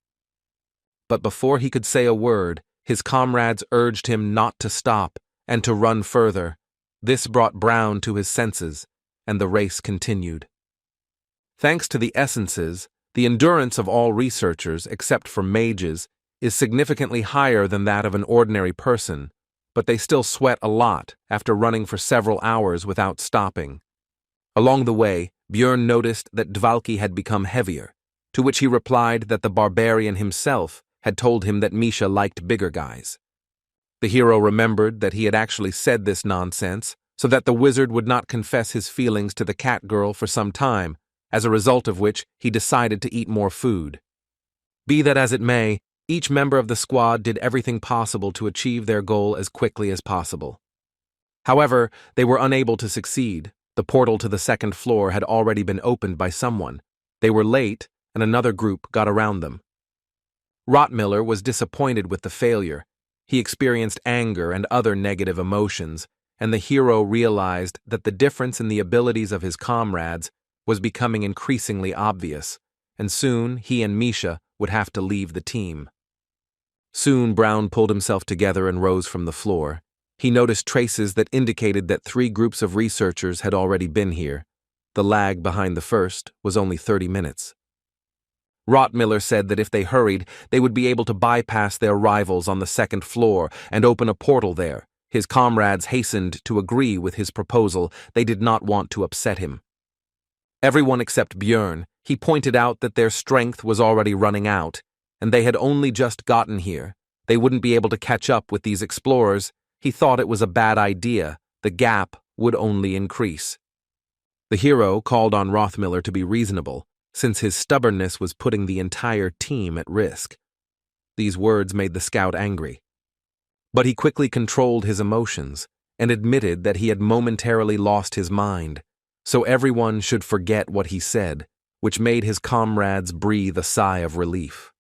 But before he could say a word, his comrades urged him not to stop and to run further. This brought Brown to his senses, and the race continued. Thanks to the essences, the endurance of all researchers, except for mages, is significantly higher than that of an ordinary person, but they still sweat a lot after running for several hours without stopping. Along the way, Bjorn noticed that Dvalki had become heavier, to which he replied that the barbarian himself had told him that Misha liked bigger guys. The hero remembered that he had actually said this nonsense so that the wizard would not confess his feelings to the cat girl for some time, as a result of which he decided to eat more food. Be that as it may, each member of the squad did everything possible to achieve their goal as quickly as possible. However, they were unable to succeed. The portal to the second floor had already been opened by someone. They were late, and another group got around them. Rothmiller was disappointed with the failure. He experienced anger and other negative emotions, and the hero realized that the difference in the abilities of his comrades was becoming increasingly obvious, and soon he and Misha would have to leave the team. Soon Brown pulled himself together and rose from the floor. He noticed traces that indicated that 3 groups of researchers had already been here. The lag behind the first was only 30 minutes. Rothmiller said that if they hurried, they would be able to bypass their rivals on the second floor and open a portal there. His comrades hastened to agree with his proposal. They did not want to upset him. Everyone except Bjorn. He pointed out that their strength was already running out, and they had only just gotten here. They wouldn't be able to catch up with these explorers. He thought it was a bad idea. The gap would only increase. The hero called on Rothmiller to be reasonable, since his stubbornness was putting the entire team at risk. These words made the scout angry. But he quickly controlled his emotions and admitted that he had momentarily lost his mind, so everyone should forget what he said, which made his comrades breathe a sigh of relief.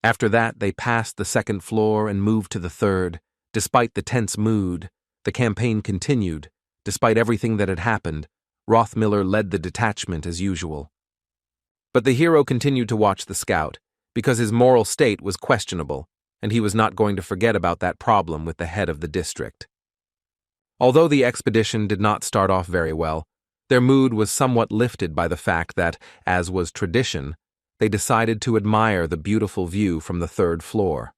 After that, they passed the second floor and moved to the third. Despite the tense mood, the campaign continued. Despite everything that had happened, Rothmiller led the detachment as usual. But the hero continued to watch the scout, because his moral state was questionable, and he was not going to forget about that problem with the head of the district. Although the expedition did not start off very well, their mood was somewhat lifted by the fact that, as was tradition, they decided to admire the beautiful view from the third floor.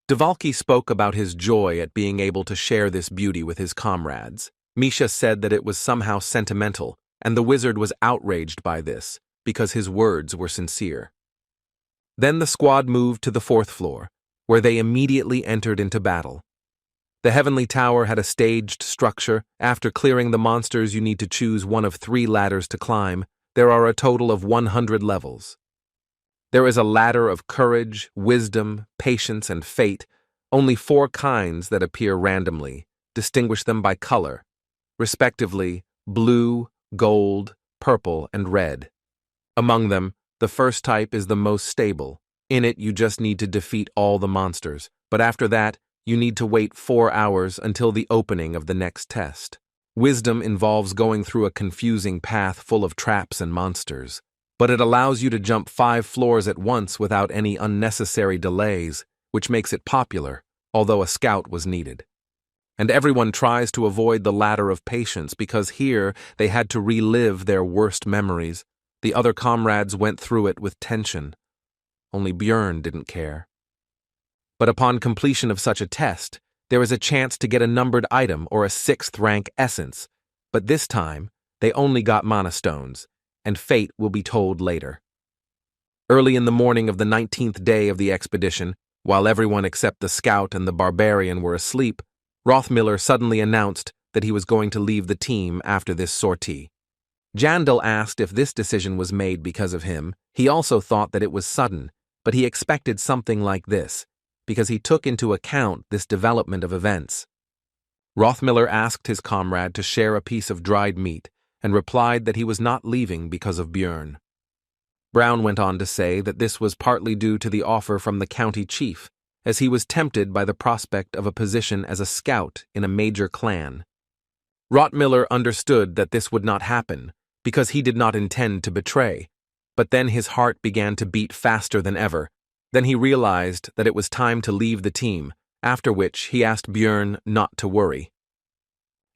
Dvalki spoke about his joy at being able to share this beauty with his comrades. Misha said that it was somehow sentimental, and the wizard was outraged by this, because his words were sincere. Then the squad moved to the fourth floor, where they immediately entered into battle. The Heavenly Tower had a staged structure. After clearing the monsters, you need to choose one of 3 ladders to climb. There are a total of 100 levels. There is a ladder of courage, wisdom, patience, and fate. Only 4 kinds that appear randomly. Distinguish them by color, respectively blue, gold, purple, and red. Among them, the first type is the most stable. In it, you just need to defeat all the monsters, but after that, you need to wait 4 hours until the opening of the next test. Wisdom involves going through a confusing path full of traps and monsters, but it allows you to jump 5 floors at once without any unnecessary delays, which makes it popular, although a scout was needed. And everyone tries to avoid the ladder of patience because here they had to relive their worst memories. The other comrades went through it with tension. Only Björn didn't care. But upon completion of such a test, there is a chance to get a numbered item or a 6th rank essence, but this time they only got mana stones, and fate will be told later. Early in the morning of the 19th day of the expedition, while everyone except the scout and the barbarian were asleep, Rothmiller suddenly announced that he was going to leave the team after this sortie. Jandal asked if this decision was made because of him. He also thought that it was sudden, but he expected something like this, because he took into account this development of events. Rothmiller asked his comrade to share a piece of dried meat and replied that he was not leaving because of Björn. Brown went on to say that this was partly due to the offer from the county chief, as he was tempted by the prospect of a position as a scout in a major clan. Rothmiller understood that this would not happen, because he did not intend to betray, but then his heart began to beat faster than ever. Then he realized that it was time to leave the team, after which he asked Björn not to worry.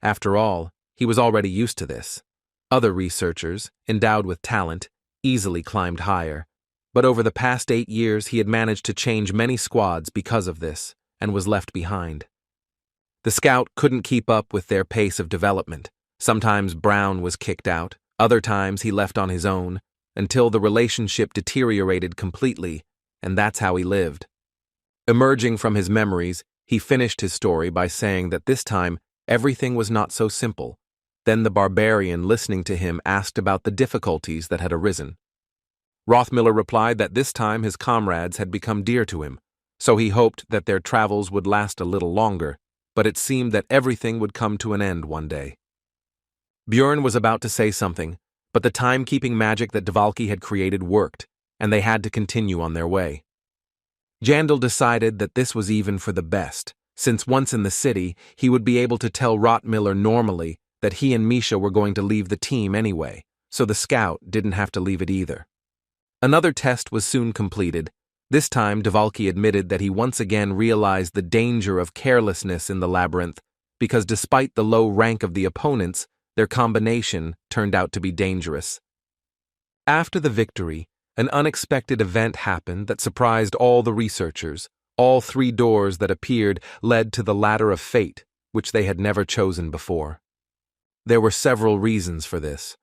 After all, he was already used to this. Other researchers, endowed with talent, easily climbed higher, but over the past 8 years he had managed to change many squads because of this, and was left behind. The scout couldn't keep up with their pace of development. Sometimes Brown was kicked out, other times he left on his own, until the relationship deteriorated completely, and that's how he lived. Emerging from his memories, he finished his story by saying that this time everything was not so simple. Then the barbarian listening to him asked about the difficulties that had arisen. Rothmiller replied that this time his comrades had become dear to him, so he hoped that their travels would last a little longer, but it seemed that everything would come to an end one day. Björn was about to say something, but the timekeeping magic that Dvalki had created worked, and they had to continue on their way. Jandal decided that this was even for the best, since once in the city, he would be able to tell Rothmiller normally that he and Misha were going to leave the team anyway, so the scout didn't have to leave it either. Another test was soon completed. This time, Dvalki admitted that he once again realized the danger of carelessness in the labyrinth, because despite the low rank of the opponents, their combination turned out to be dangerous. After the victory, an unexpected event happened that surprised all the researchers. All 3 doors that appeared led to the ladder of fate, which they had never chosen before. There were several reasons for this.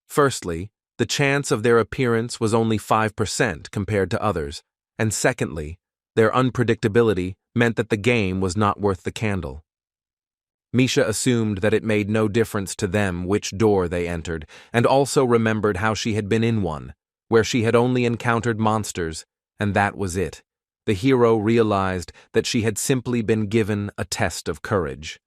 Firstly, the chance of their appearance was only 5% compared to others, and secondly, Their unpredictability meant that the game was not worth the candle. Misha assumed that it made no difference to them which door they entered, and also remembered how she had been in one, where she had only encountered monsters, and that was it. The hero realized that she had simply been given a test of courage.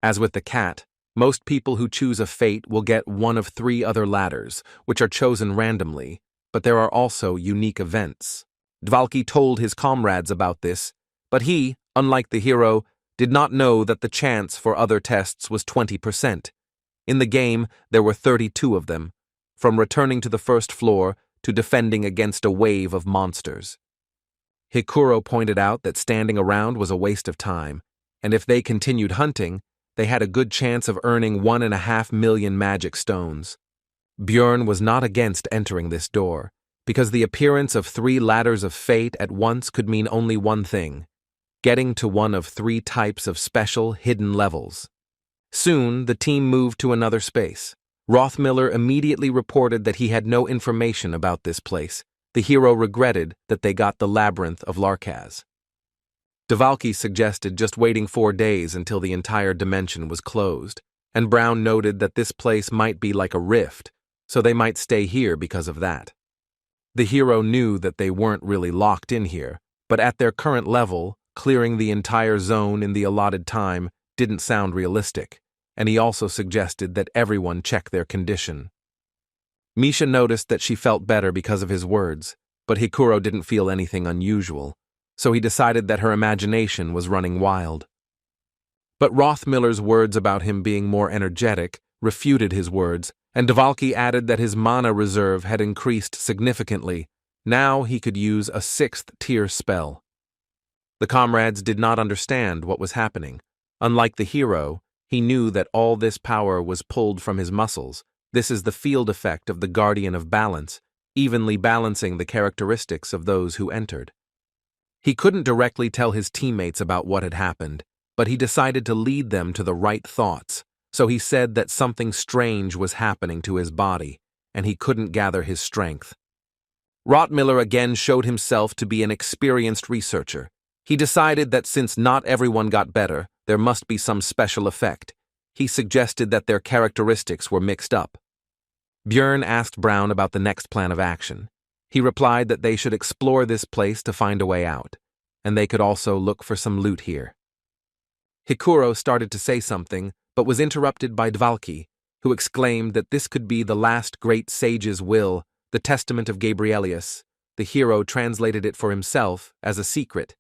As with the cat, most people who choose a fate will get one of 3 other ladders, which are chosen randomly, but there are also unique events. Dvalki told his comrades about this, but he, unlike the hero, did not know that the chance for other tests was 20%. In the game, there were 32 of them, from returning to the first floor to defending against a wave of monsters. Hikuro pointed out that standing around was a waste of time, and if they continued hunting, they had a good chance of earning 1.5 million magic stones. Björn was not against entering this door, because the appearance of 3 ladders of fate at once could mean only one thing: getting to one of 3 types of special hidden levels. Soon, the team moved to another space. Rothmiller immediately reported that he had no information about this place. The hero regretted that they got the Labyrinth of Larkaz. Dvalki suggested just waiting 4 days until the entire dimension was closed, and Brown noted that this place might be like a rift, so they might stay here because of that. The hero knew that they weren't really locked in here, but at their current level, clearing the entire zone in the allotted time didn't sound realistic, and he also suggested that everyone check their condition. Misha noticed that she felt better because of his words, but Hikuro didn't feel anything unusual, so he decided that her imagination was running wild. But Rothmiller's words about him being more energetic refuted his words, and Dvalki added that his mana reserve had increased significantly. Now he could use a 6th-tier spell. The comrades did not understand what was happening. Unlike the hero, he knew that all this power was pulled from his muscles. This is the field effect of the Guardian of Balance, evenly balancing the characteristics of those who entered. He couldn't directly tell his teammates about what had happened, but he decided to lead them to the right thoughts, so he said that something strange was happening to his body, and he couldn't gather his strength. Rothmiller again showed himself to be an experienced researcher. He decided that since not everyone got better, there must be some special effect. He suggested that their characteristics were mixed up. Björn asked Brown about the next plan of action. He replied that they should explore this place to find a way out, and they could also look for some loot here. Hikuro started to say something, but was interrupted by Dvalki, who exclaimed that this could be the last great sage's will, the testament of Gabrielius. The hero translated it for himself as a secret.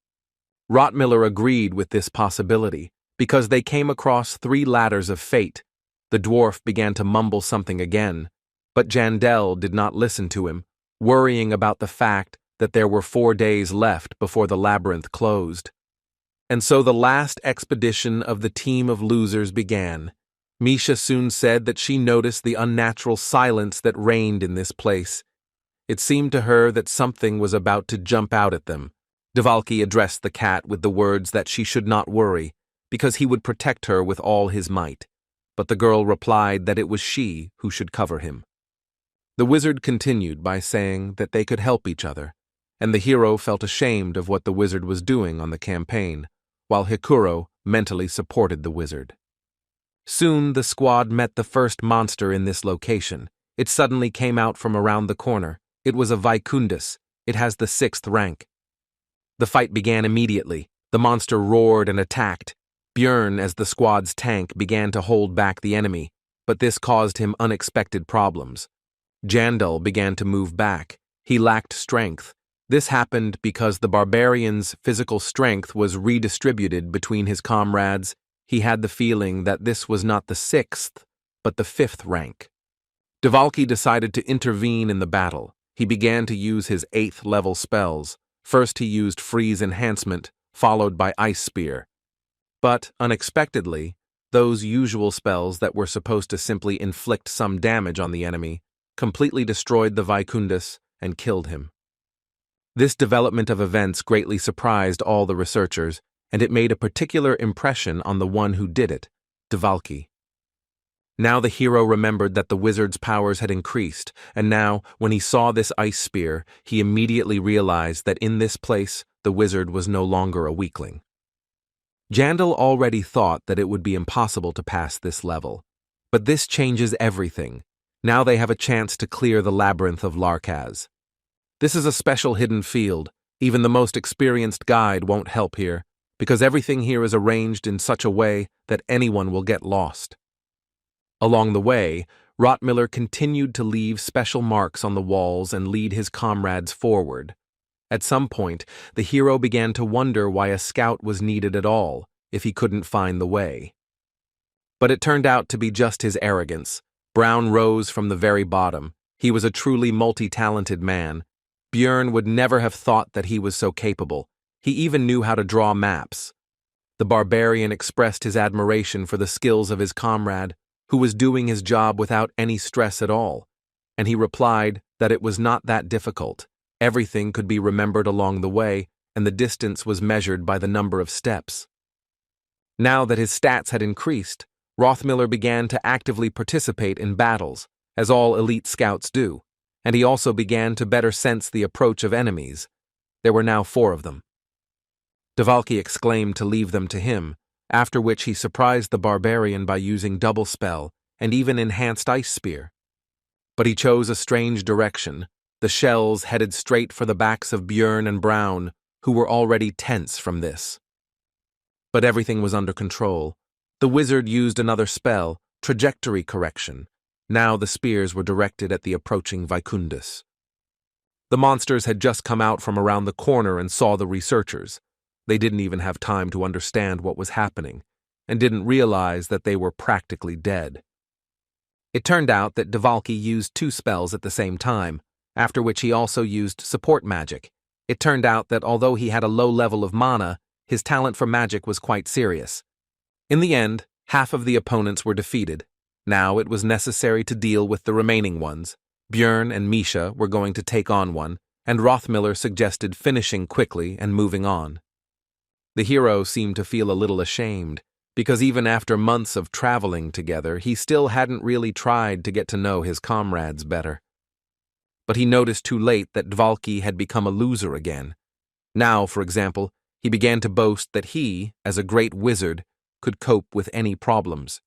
Rothmiller agreed with this possibility, because they came across 3 ladders of fate. The dwarf began to mumble something again, but Jandel did not listen to him, worrying about the fact that there were 4 days left before the labyrinth closed. And so the last expedition of the team of losers began. Misha soon said that she noticed the unnatural silence that reigned in this place. It seemed to her that something was about to jump out at them. Dvalki addressed the cat with the words that she should not worry, because he would protect her with all his might. But the girl replied that it was she who should cover him. The wizard continued by saying that they could help each other, and the hero felt ashamed of what the wizard was doing on the campaign, while Hikuro mentally supported the wizard. Soon the squad met the first monster in this location. It suddenly came out from around the corner. It was a Vicundus. It has the 6th rank. The fight began immediately. The monster roared and attacked. Björn, as the squad's tank, began to hold back the enemy, but this caused him unexpected problems. Jandal began to move back. He lacked strength. This happened because the barbarian's physical strength was redistributed between his comrades. He had the feeling that this was not the 6th, but the 5th rank. Dvalki decided to intervene in the battle. He began to use his 8th level spells. First he used Freeze Enhancement, followed by Ice Spear. But, unexpectedly, those usual spells that were supposed to simply inflict some damage on the enemy completely destroyed the Vicundus and killed him. This development of events greatly surprised all the researchers, and it made a particular impression on the one who did it, Dvalki. Now the hero remembered that the wizard's powers had increased, and now, when he saw this ice spear, he immediately realized that in this place, the wizard was no longer a weakling. Jandal already thought that it would be impossible to pass this level. But this changes everything. Now they have a chance to clear the Labyrinth of Larkaz. This is a special hidden field. Even the most experienced guide won't help here, because everything here is arranged in such a way that anyone will get lost. Along the way, Rottmiller continued to leave special marks on the walls and lead his comrades forward. At some point, the hero began to wonder why a scout was needed at all if he couldn't find the way. But it turned out to be just his arrogance. Brown rose from the very bottom. He was a truly multi-talented man. Björn would never have thought that he was so capable. He even knew how to draw maps. The barbarian expressed his admiration for the skills of his comrade, who was doing his job without any stress at all, and he replied that it was not that difficult. Everything could be remembered along the way, and the distance was measured by the number of steps. Now that his stats had increased, Rothmiller began to actively participate in battles, as all elite scouts do, and he also began to better sense the approach of enemies. There were now 4 of them. Dvalki exclaimed to leave them to him, after which he surprised the barbarian by using double spell and even enhanced ice spear. But he chose a strange direction. The shells headed straight for the backs of Björn and Brown, who were already tense from this. But everything was under control. The wizard used another spell, trajectory correction. Now the spears were directed at the approaching Vicundus. The monsters had just come out from around the corner and saw the researchers. They didn't even have time to understand what was happening, and didn't realize that they were practically dead. It turned out that Dvalki used 2 spells at the same time, after which he also used support magic. It turned out that although he had a low level of mana, his talent for magic was quite serious. In the end, half of the opponents were defeated. Now it was necessary to deal with the remaining ones. Björn and Misha were going to take on one, and Rothmiller suggested finishing quickly and moving on. The hero seemed to feel a little ashamed, because even after months of traveling together, he still hadn't really tried to get to know his comrades better. But he noticed too late that Dvalki had become a loser again. Now, for example, he began to boast that he, as a great wizard, could cope with any problems.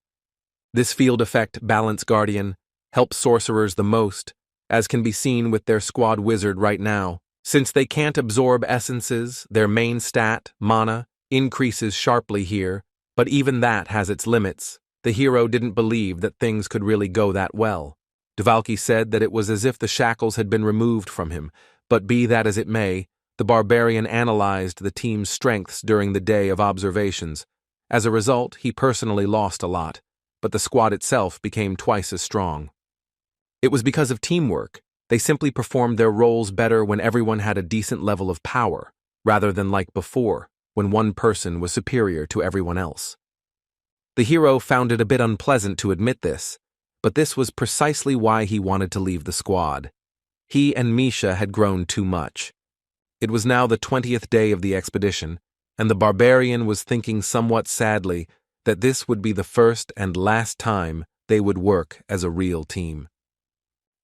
This field effect, Balance Guardian, helps sorcerers the most, as can be seen with their squad wizard right now. Since they can't absorb essences, their main stat, mana, increases sharply here, but even that has its limits. The hero didn't believe that things could really go that well. Dvalki said that it was as if the shackles had been removed from him, but be that as it may, the barbarian analyzed the team's strengths during the day of observations. As a result, he personally lost a lot, but the squad itself became twice as strong. It was because of teamwork. They simply performed their roles better when everyone had a decent level of power, rather than like before, when one person was superior to everyone else. The hero found it a bit unpleasant to admit this, but this was precisely why he wanted to leave the squad. He and Misha had grown too much. It was now the 20th day of the expedition, and the barbarian was thinking somewhat sadly that this would be the first and last time they would work as a real team.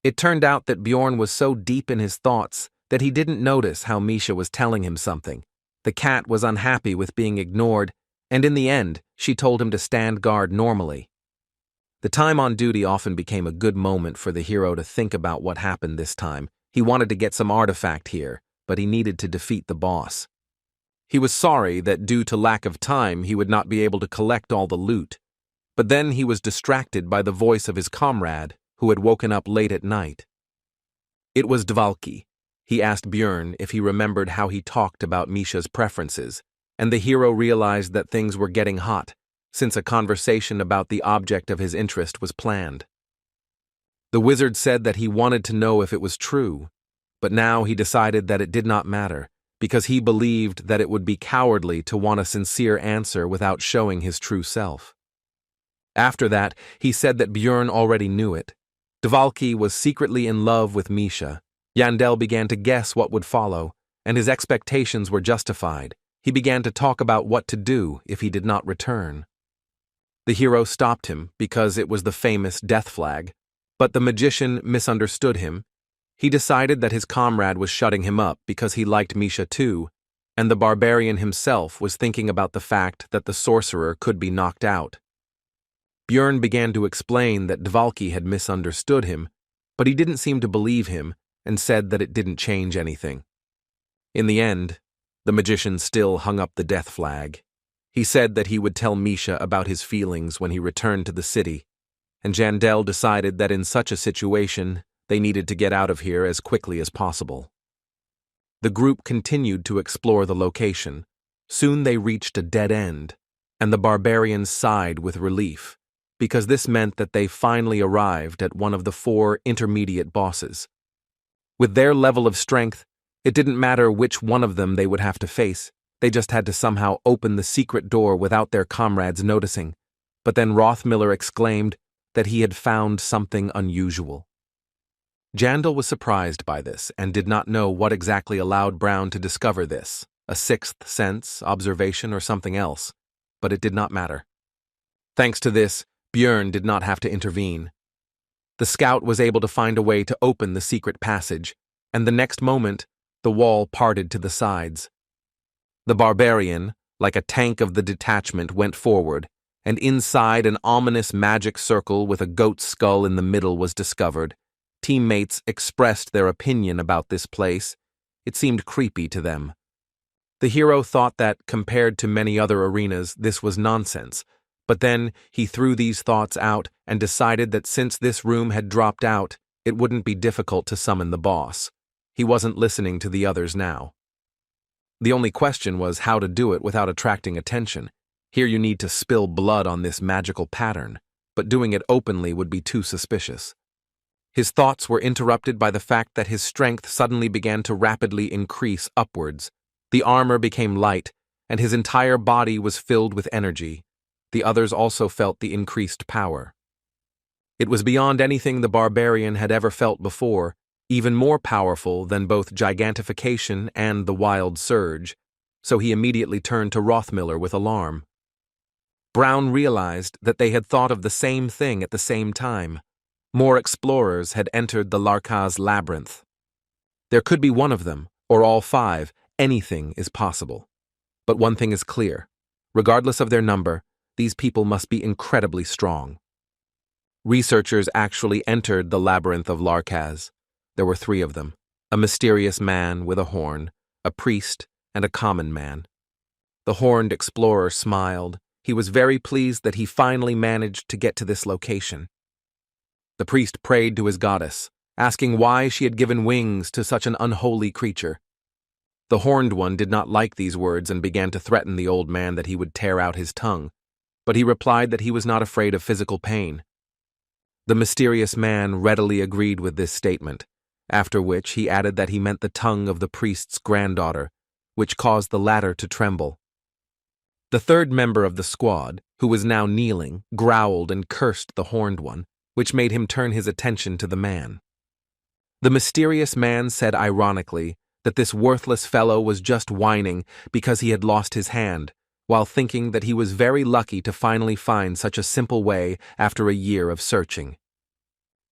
It turned out that Björn was so deep in his thoughts that he didn't notice how Misha was telling him something. The cat was unhappy with being ignored, and in the end, she told him to stand guard normally. The time on duty often became a good moment for the hero to think about what happened this time. He wanted to get some artifact here, but he needed to defeat the boss. He was sorry that due to lack of time he would not be able to collect all the loot, but then he was distracted by the voice of his comrade, who had woken up late at night. It was Dvalki. He asked Björn if he remembered how he talked about Misha's preferences, and the hero realized that things were getting hot, since a conversation about the object of his interest was planned. The wizard said that he wanted to know if it was true, but now he decided that it did not matter, because he believed that it would be cowardly to want a sincere answer without showing his true self. After that, he said that Björn already knew it. Dvalki was secretly in love with Misha. Yandel began to guess what would follow, and his expectations were justified. He began to talk about what to do if he did not return. The hero stopped him because it was the famous death flag, but the magician misunderstood him. He decided that his comrade was shutting him up because he liked Misha too, and the barbarian himself was thinking about the fact that the sorcerer could be knocked out. Björn began to explain that Dvalki had misunderstood him, but he didn't seem to believe him and said that it didn't change anything. In the end, the magician still hung up the death flag. He said that he would tell Misha about his feelings when he returned to the city, and Jandel decided that in such a situation, they needed to get out of here as quickly as possible. The group continued to explore the location. Soon they reached a dead end, and the barbarians sighed with relief, because this meant that they finally arrived at one of the 4 intermediate bosses. With their level of strength, it didn't matter which one of them they would have to face. They just had to somehow open the secret door without their comrades noticing. But then Rothmiller exclaimed that he had found something unusual. Jandal was surprised by this and did not know what exactly allowed Brown to discover this, a sixth sense, observation, or something else, but it did not matter. Thanks to this, Björn did not have to intervene. The scout was able to find a way to open the secret passage, and the next moment, the wall parted to the sides. The barbarian, like a tank of the detachment, went forward, and inside an ominous magic circle with a goat's skull in the middle was discovered. Teammates expressed their opinion about this place. It seemed creepy to them. The hero thought that, compared to many other arenas, this was nonsense, but then he threw these thoughts out and decided that since this room had dropped out, it wouldn't be difficult to summon the boss. He wasn't listening to the others now. The only question was how to do it without attracting attention. Here you need to spill blood on this magical pattern, but doing it openly would be too suspicious. His thoughts were interrupted by the fact that his strength suddenly began to rapidly increase upwards. The armor became light, and his entire body was filled with energy. The others also felt the increased power. It was beyond anything the barbarian had ever felt before, even more powerful than both gigantification and the wild surge, so he immediately turned to Rothmiller with alarm. Brown realized that they had thought of the same thing at the same time. More explorers had entered the Larkaz Labyrinth. There could be one of them, or all 5. Anything is possible. But one thing is clear. Regardless of their number, these people must be incredibly strong. Researchers actually entered the Labyrinth of Larkaz. There were 3 of them, a mysterious man with a horn, a priest, and a common man. The horned explorer smiled. He was very pleased that he finally managed to get to this location. The priest prayed to his goddess, asking why she had given wings to such an unholy creature. The horned one did not like these words and began to threaten the old man that he would tear out his tongue, but he replied that he was not afraid of physical pain. The mysterious man readily agreed with this statement, after which he added that he meant the tongue of the priest's granddaughter, which caused the latter to tremble. The 3rd member of the squad, who was now kneeling, growled and cursed the horned one, which made him turn his attention to the man. The mysterious man said ironically that this worthless fellow was just whining because he had lost his hand, while thinking that he was very lucky to finally find such a simple way after a year of searching.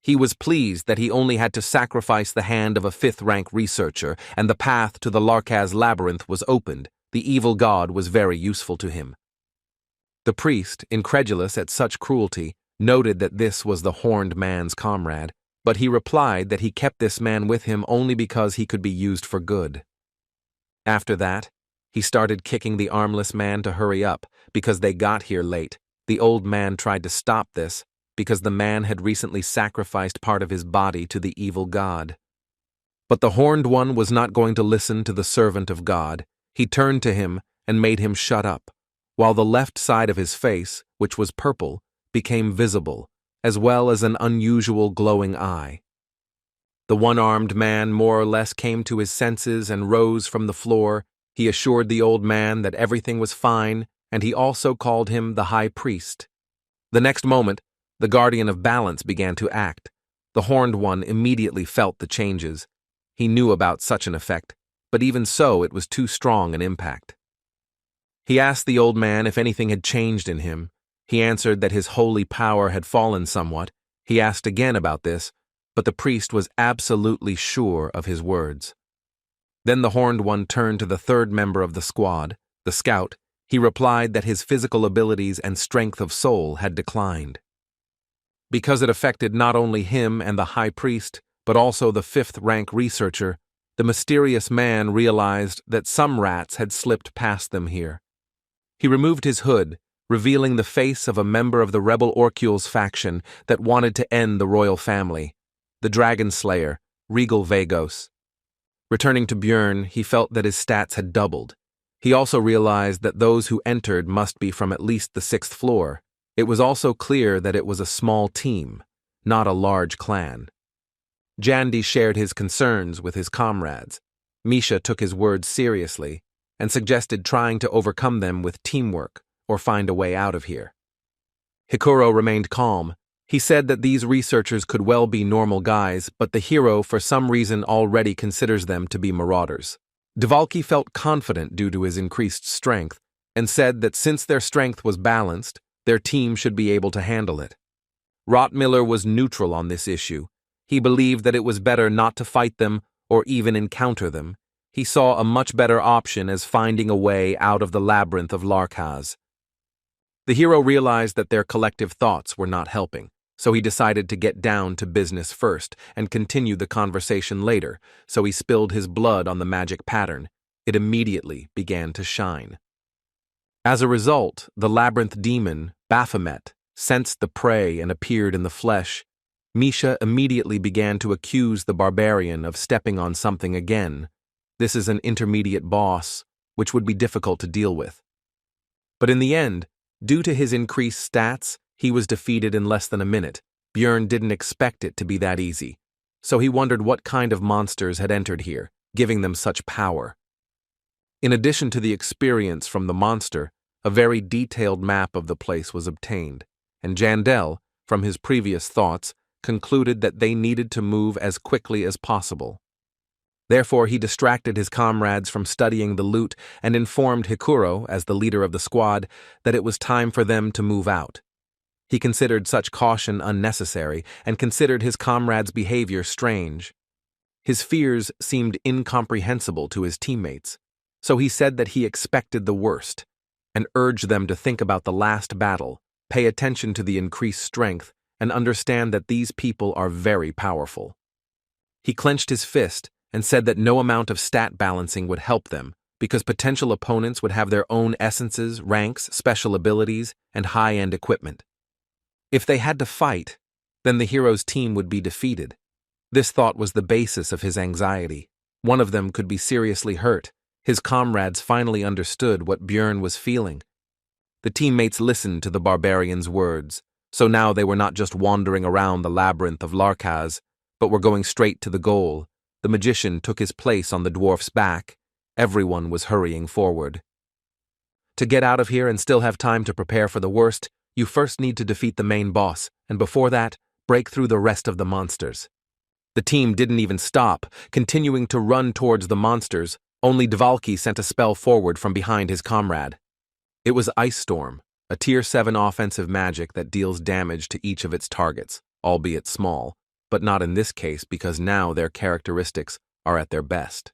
He was pleased that he only had to sacrifice the hand of a 5th-rank researcher, and the path to the Larkaz Labyrinth was opened. The evil god was very useful to him. The priest, incredulous at such cruelty, noted that this was the horned man's comrade, but he replied that he kept this man with him only because he could be used for good. After that, he started kicking the armless man to hurry up, because they got here late. The old man tried to stop this, because the man had recently sacrificed part of his body to the evil god. But the horned one was not going to listen to the servant of God. He turned to him and made him shut up, while the left side of his face, which was purple, became visible, as well as an unusual glowing eye. The one-armed man more or less came to his senses and rose from the floor. He assured the old man that everything was fine, and he also called him the high priest. The next moment, the guardian of balance began to act. The horned one immediately felt the changes. He knew about such an effect, but even so it was too strong an impact. He asked the old man if anything had changed in him. He answered that his holy power had fallen somewhat. He asked again about this, but the priest was absolutely sure of his words. Then the Horned One turned to the third member of the squad, the scout. He replied that his physical abilities and strength of soul had declined. Because it affected not only him and the high priest, but also the fifth-rank researcher, the mysterious man realized that some rats had slipped past them here. He removed his hood, revealing the face of a member of the rebel Orcules faction that wanted to end the royal family, the Dragon Slayer, Regal Vagos. Returning to Björn, he felt that his stats had doubled. He also realized that those who entered must be from at least the 6th floor. It was also clear that it was a small team, not a large clan. Jandy shared his concerns with his comrades. Misha took his words seriously and suggested trying to overcome them with teamwork or find a way out of here. Hikuro remained calm. He said that these researchers could well be normal guys, but the hero for some reason already considers them to be marauders. Dvalki felt confident due to his increased strength and said that since their strength was balanced, their team should be able to handle it. Rottmiller was neutral on this issue. He believed that it was better not to fight them or even encounter them. He saw a much better option as finding a way out of the labyrinth of Larkaz. The hero realized that their collective thoughts were not helping, so he decided to get down to business first and continue the conversation later, so he spilled his blood on the magic pattern. It immediately began to shine. As a result, the labyrinth demon, Baphomet, sensed the prey and appeared in the flesh. Misha immediately began to accuse the barbarian of stepping on something again. This is an intermediate boss, which would be difficult to deal with. But in the end, due to his increased stats, he was defeated in less than a minute. Björn didn't expect it to be that easy, so he wondered what kind of monsters had entered here, giving them such power. In addition to the experience from the monster, a very detailed map of the place was obtained, and Jandel, from his previous thoughts, concluded that they needed to move as quickly as possible. Therefore, he distracted his comrades from studying the loot and informed Hikuro, as the leader of the squad, that it was time for them to move out. He considered such caution unnecessary and considered his comrades' behavior strange. His fears seemed incomprehensible to his teammates, so he said that he expected the worst and urged them to think about the last battle, pay attention to the increased strength, and understand that these people are very powerful. He clenched his fist and said that no amount of stat balancing would help them, because potential opponents would have their own essences, ranks, special abilities, and high-end equipment. If they had to fight, then the hero's team would be defeated. This thought was the basis of his anxiety. One of them could be seriously hurt. His comrades finally understood what Björn was feeling. The teammates listened to the barbarian's words, so now they were not just wandering around the labyrinth of Larkaz, but were going straight to the goal. The magician took his place on the dwarf's back. Everyone was hurrying forward. To get out of here and still have time to prepare for the worst, you first need to defeat the main boss, and before that, break through the rest of the monsters. The team didn't even stop, continuing to run towards the monsters. Only Dvalki sent a spell forward from behind his comrade. It was Ice Storm, a Tier 7 offensive magic that deals damage to each of its targets, albeit small, but not in this case because now their characteristics are at their best.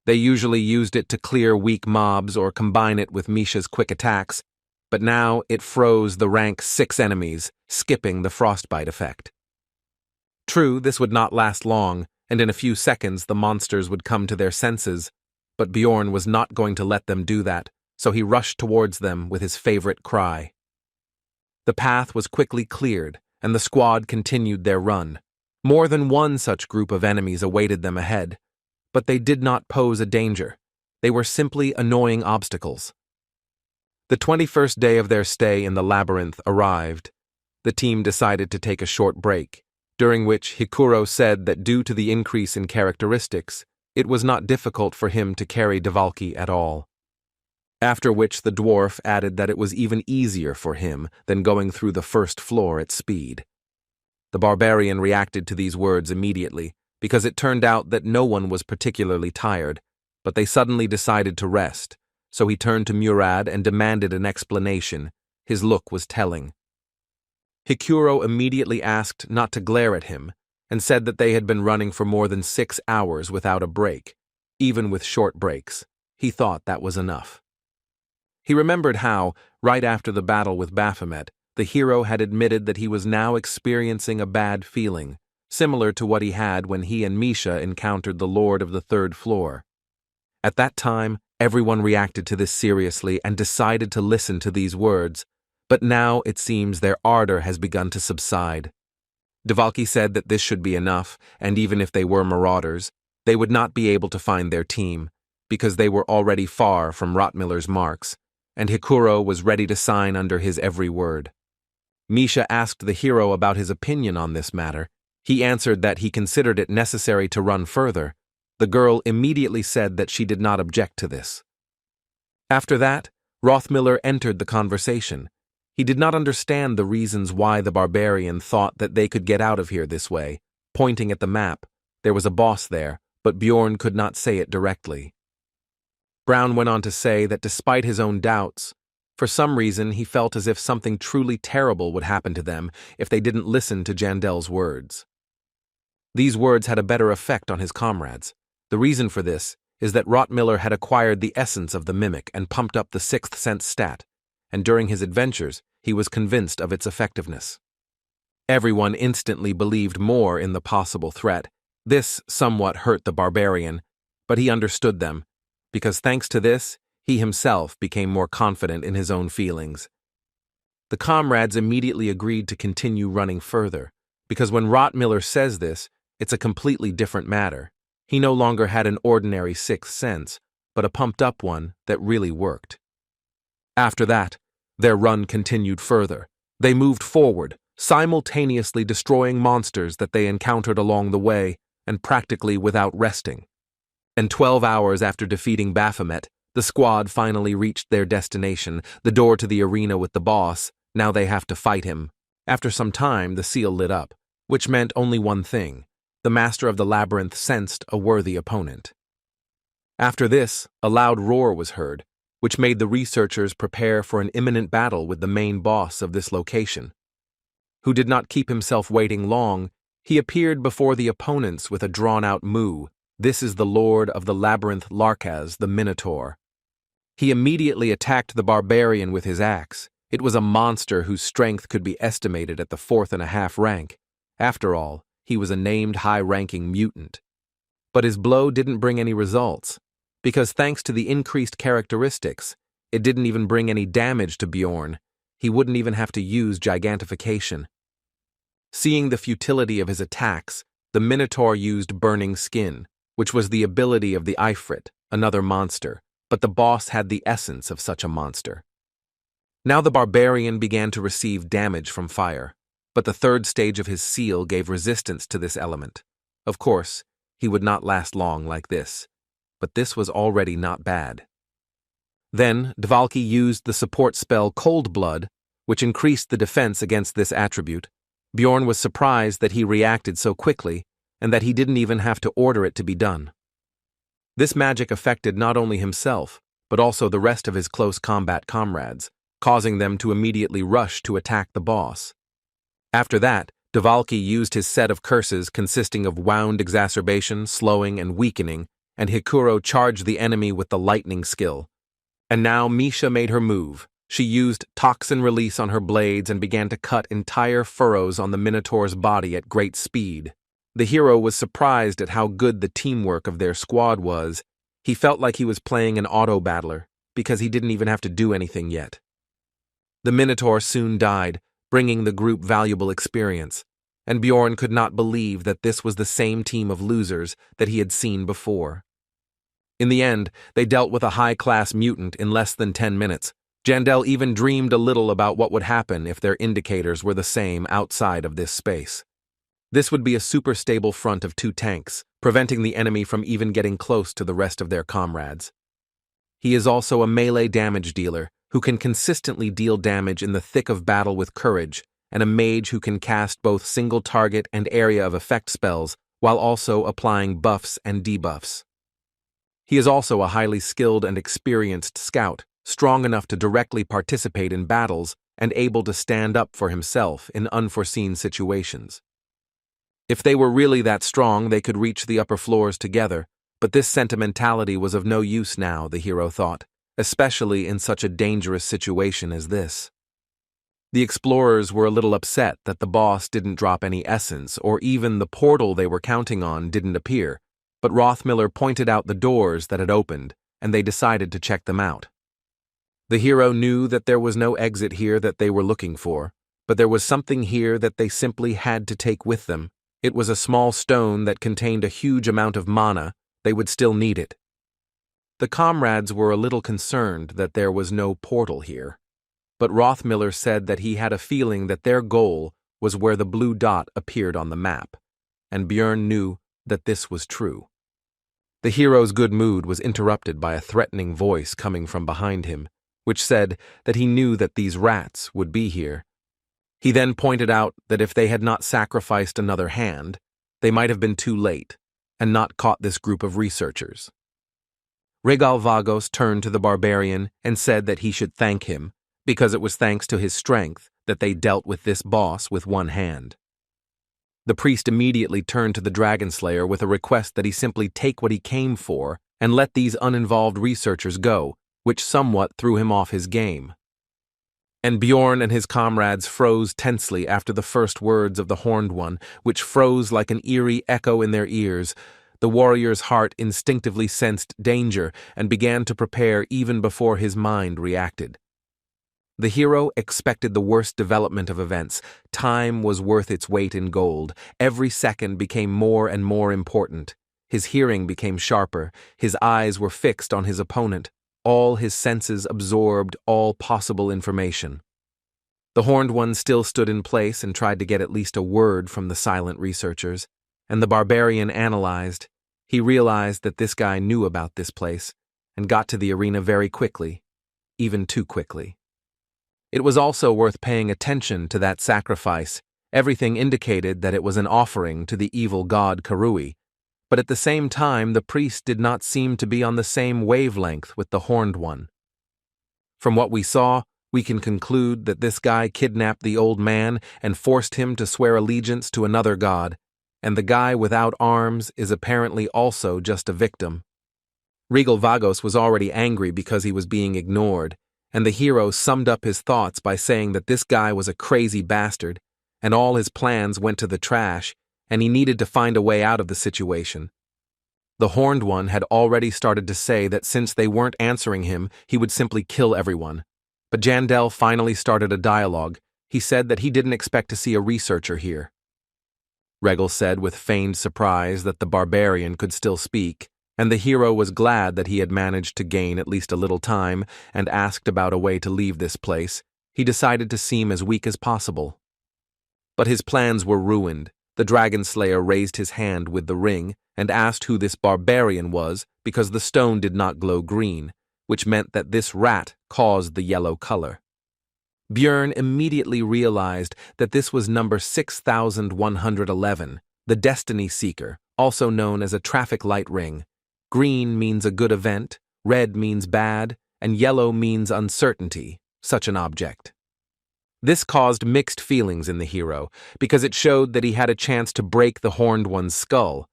They usually used it to clear weak mobs or combine it with Misha's quick attacks, but now it froze the rank 6 enemies, skipping the frostbite effect. True, this would not last long, and in a few seconds the monsters would come to their senses, but Bjorn was not going to let them do that, so he rushed towards them with his favorite cry. The path was quickly cleared, and the squad continued their run. More than one such group of enemies awaited them ahead, but they did not pose a danger. They were simply annoying obstacles. The 21st day of their stay in the labyrinth arrived. The team decided to take a short break, during which Hikuro said that due to the increase in characteristics, it was not difficult for him to carry Dvalki at all. After which the dwarf added that it was even easier for him than going through the first floor at speed. The barbarian reacted to these words immediately, because it turned out that no one was particularly tired, but they suddenly decided to rest, so he turned to Murad and demanded an explanation. His look was telling. Hikuro immediately asked not to glare at him, and said that they had been running for more than 6 hours without a break. even with short breaks. He thought that was enough. He remembered how, right after the battle with Baphomet, the hero had admitted that he was now experiencing a bad feeling, similar to what he had when he and Misha encountered the Lord of the Third Floor. At that time, everyone reacted to this seriously and decided to listen to these words, but now it seems their ardor has begun to subside. Dvalki said that this should be enough, and even if they were marauders, they would not be able to find their team, because they were already far from Rotmiller's marks, and Hikuro was ready to sign under his every word. Misha asked the hero about his opinion on this matter. He answered that he considered it necessary to run further. The girl immediately said that she did not object to this. After that, Rotmiller entered the conversation. He did not understand the reasons why the Barbarian thought that they could get out of here this way. Pointing at the map, there was a boss there, but Bjorn could not say it directly. Brown went on to say that despite his own doubts, for some reason he felt as if something truly terrible would happen to them if they didn't listen to Jandel's words. These words had a better effect on his comrades. The reason for this is that Rotmiller had acquired the essence of the mimic and pumped up the sixth sense stat, and during his adventures he was convinced of its effectiveness. Everyone instantly believed more in the possible threat. This somewhat hurt the Barbarian, but he understood them, because thanks to this, he himself became more confident in his own feelings. The comrades immediately agreed to continue running further, because when Rotmiller says this, it's a completely different matter. He no longer had an ordinary sixth sense, but a pumped-up one that really worked. After that, their run continued further. They moved forward, simultaneously destroying monsters that they encountered along the way, and practically without resting. And 12 hours after defeating Baphomet, the squad finally reached their destination, the door to the arena with the boss. Now they have to fight him. After some time, the seal lit up, which meant only one thing. The master of the labyrinth sensed a worthy opponent. After this, a loud roar was heard, which made the researchers prepare for an imminent battle with the main boss of this location. Who did not keep himself waiting long, he appeared before the opponents with a drawn-out moo. This is the lord of the labyrinth, Larkaz, the Minotaur. He immediately attacked the Barbarian with his axe. It was a monster whose strength could be estimated at the 4.5 rank. After all, he was a named high-ranking mutant. But his blow didn't bring any results, because thanks to the increased characteristics, it didn't even bring any damage to Bjorn. He wouldn't even have to use gigantification. Seeing the futility of his attacks, the Minotaur used Burning Skin, which was the ability of the Ifrit, another monster, but the boss had the essence of such a monster. Now the Barbarian began to receive damage from fire, but the third stage of his seal gave resistance to this element. Of course, he would not last long like this, but this was already not bad. Then Dvalki used the support spell Cold Blood, which increased the defense against this attribute. Bjorn was surprised that he reacted so quickly, and that he didn't even have to order it to be done. This magic affected not only himself, but also the rest of his close combat comrades, causing them to immediately rush to attack the boss. After that, Dvalki used his set of curses consisting of wound exacerbation, slowing, and weakening, and Hikuro charged the enemy with the lightning skill. And now Misha made her move. She used toxin release on her blades and began to cut entire furrows on the Minotaur's body at great speed. The hero was surprised at how good the teamwork of their squad was. He felt like he was playing an auto-battler, because he didn't even have to do anything yet. The Minotaur soon died, bringing the group valuable experience, and Bjorn could not believe that this was the same team of losers that he had seen before. In the end, they dealt with a high-class mutant in less than 10 minutes. Jandel even dreamed a little about what would happen if their indicators were the same outside of this space. This would be a super stable front of 2 tanks, preventing the enemy from even getting close to the rest of their comrades. He is also a melee damage dealer who can consistently deal damage in the thick of battle with courage, and a mage who can cast both single target and area of effect spells while also applying buffs and debuffs. He is also a highly skilled and experienced scout, strong enough to directly participate in battles and able to stand up for himself in unforeseen situations. If they were really that strong, they could reach the upper floors together, But this sentimentality was of no use now, the hero thought, especially in such a dangerous situation as this. The explorers were a little upset that the boss didn't drop any essence, or even the portal they were counting on didn't appear, but Rothmiller pointed out the doors that had opened, and they decided to check them out. The hero knew that there was no exit here that they were looking for, but there was something here that they simply had to take with them. It was a small stone that contained a huge amount of mana. They would still need it. The comrades were a little concerned that there was no portal here, but Rothmiller said that he had a feeling that their goal was where the blue dot appeared on the map, and Björn knew that this was true. The hero's good mood was interrupted by a threatening voice coming from behind him, which said that he knew that these rats would be here. He then pointed out that if they had not sacrificed another hand, they might have been too late and not caught this group of researchers. Regal Vagos turned to the barbarian and said that he should thank him, because it was thanks to his strength that they dealt with this boss with one hand. The priest immediately turned to the Dragon Slayer with a request that he simply take what he came for and let these uninvolved researchers go, which somewhat threw him off his game. And Bjorn and his comrades froze tensely after the first words of the Horned One, which froze like an eerie echo in their ears. The warrior's heart instinctively sensed danger and began to prepare even before his mind reacted. The hero expected the worst development of events. Time was worth its weight in gold. Every second became more and more important. His hearing became sharper. His eyes were fixed on his opponent. All his senses absorbed all possible information. The Horned One still stood in place and tried to get at least a word from the silent researchers, and the barbarian analyzed. He realized that this guy knew about this place and got to the arena very quickly, even too quickly. It was also worth paying attention to that sacrifice. Everything indicated that it was an offering to the evil god Karui, but at the same time the priest did not seem to be on the same wavelength with the Horned One. From what we saw, we can conclude that this guy kidnapped the old man and forced him to swear allegiance to another god, and the guy without arms is apparently also just a victim. Regal Vagos was already angry because he was being ignored, and the hero summed up his thoughts by saying that this guy was a crazy bastard, and all his plans went to the trash, and he needed to find a way out of the situation. The Horned One had already started to say that since they weren't answering him, he would simply kill everyone. But Jandel finally started a dialogue. He said that he didn't expect to see a researcher here. Regal said with feigned surprise that the barbarian could still speak, and the hero was glad that he had managed to gain at least a little time and asked about a way to leave this place. He decided to seem as weak as possible. But his plans were ruined. The Dragon Slayer raised his hand with the ring and asked who this barbarian was because the stone did not glow green, which meant that this rat caused the yellow color. Björn immediately realized that this was number 6111, the Destiny Seeker, also known as a traffic light ring. Green means a good event, red means bad, and yellow means uncertainty, such an object. This caused mixed feelings in the hero, because it showed that he had a chance to break the Horned One's skull,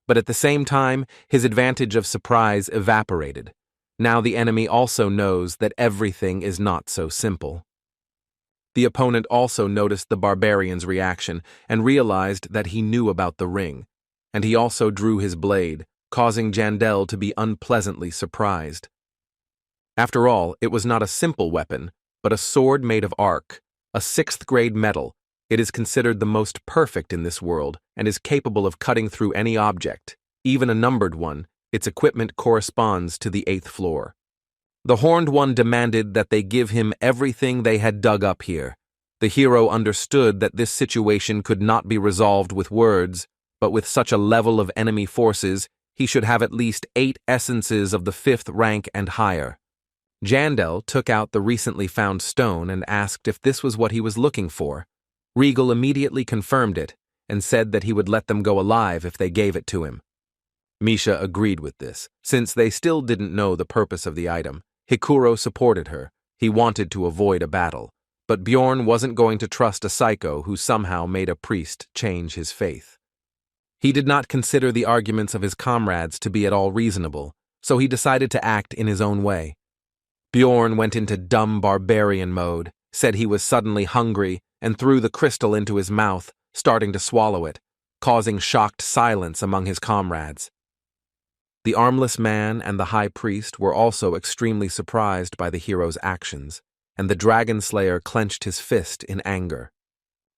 but at the same time, his advantage of surprise evaporated. Now the enemy also knows that everything is not so simple. The opponent also noticed the barbarian's reaction and realized that he knew about the ring, and he also drew his blade, causing Jandel to be unpleasantly surprised. After all, it was not a simple weapon, but a sword made of arc, a 6th-grade metal. It is considered the most perfect in this world and is capable of cutting through any object, even a numbered one. Its equipment corresponds to the 8th floor. The Horned One demanded that they give him everything they had dug up here. The hero understood that this situation could not be resolved with words, but with such a level of enemy forces, he should have at least 8 essences of the 5th rank and higher. Jandel took out the recently found stone and asked if this was what he was looking for. Regal immediately confirmed it and said that he would let them go alive if they gave it to him. Misha agreed with this, since they still didn't know the purpose of the item. Hikuro supported her. He wanted to avoid a battle, but Bjorn wasn't going to trust a psycho who somehow made a priest change his faith. He did not consider the arguments of his comrades to be at all reasonable, so he decided to act in his own way. Bjorn went into dumb barbarian mode, said he was suddenly hungry, and threw the crystal into his mouth, starting to swallow it, causing shocked silence among his comrades. The armless man and the high priest were also extremely surprised by the hero's actions, and the dragon slayer clenched his fist in anger.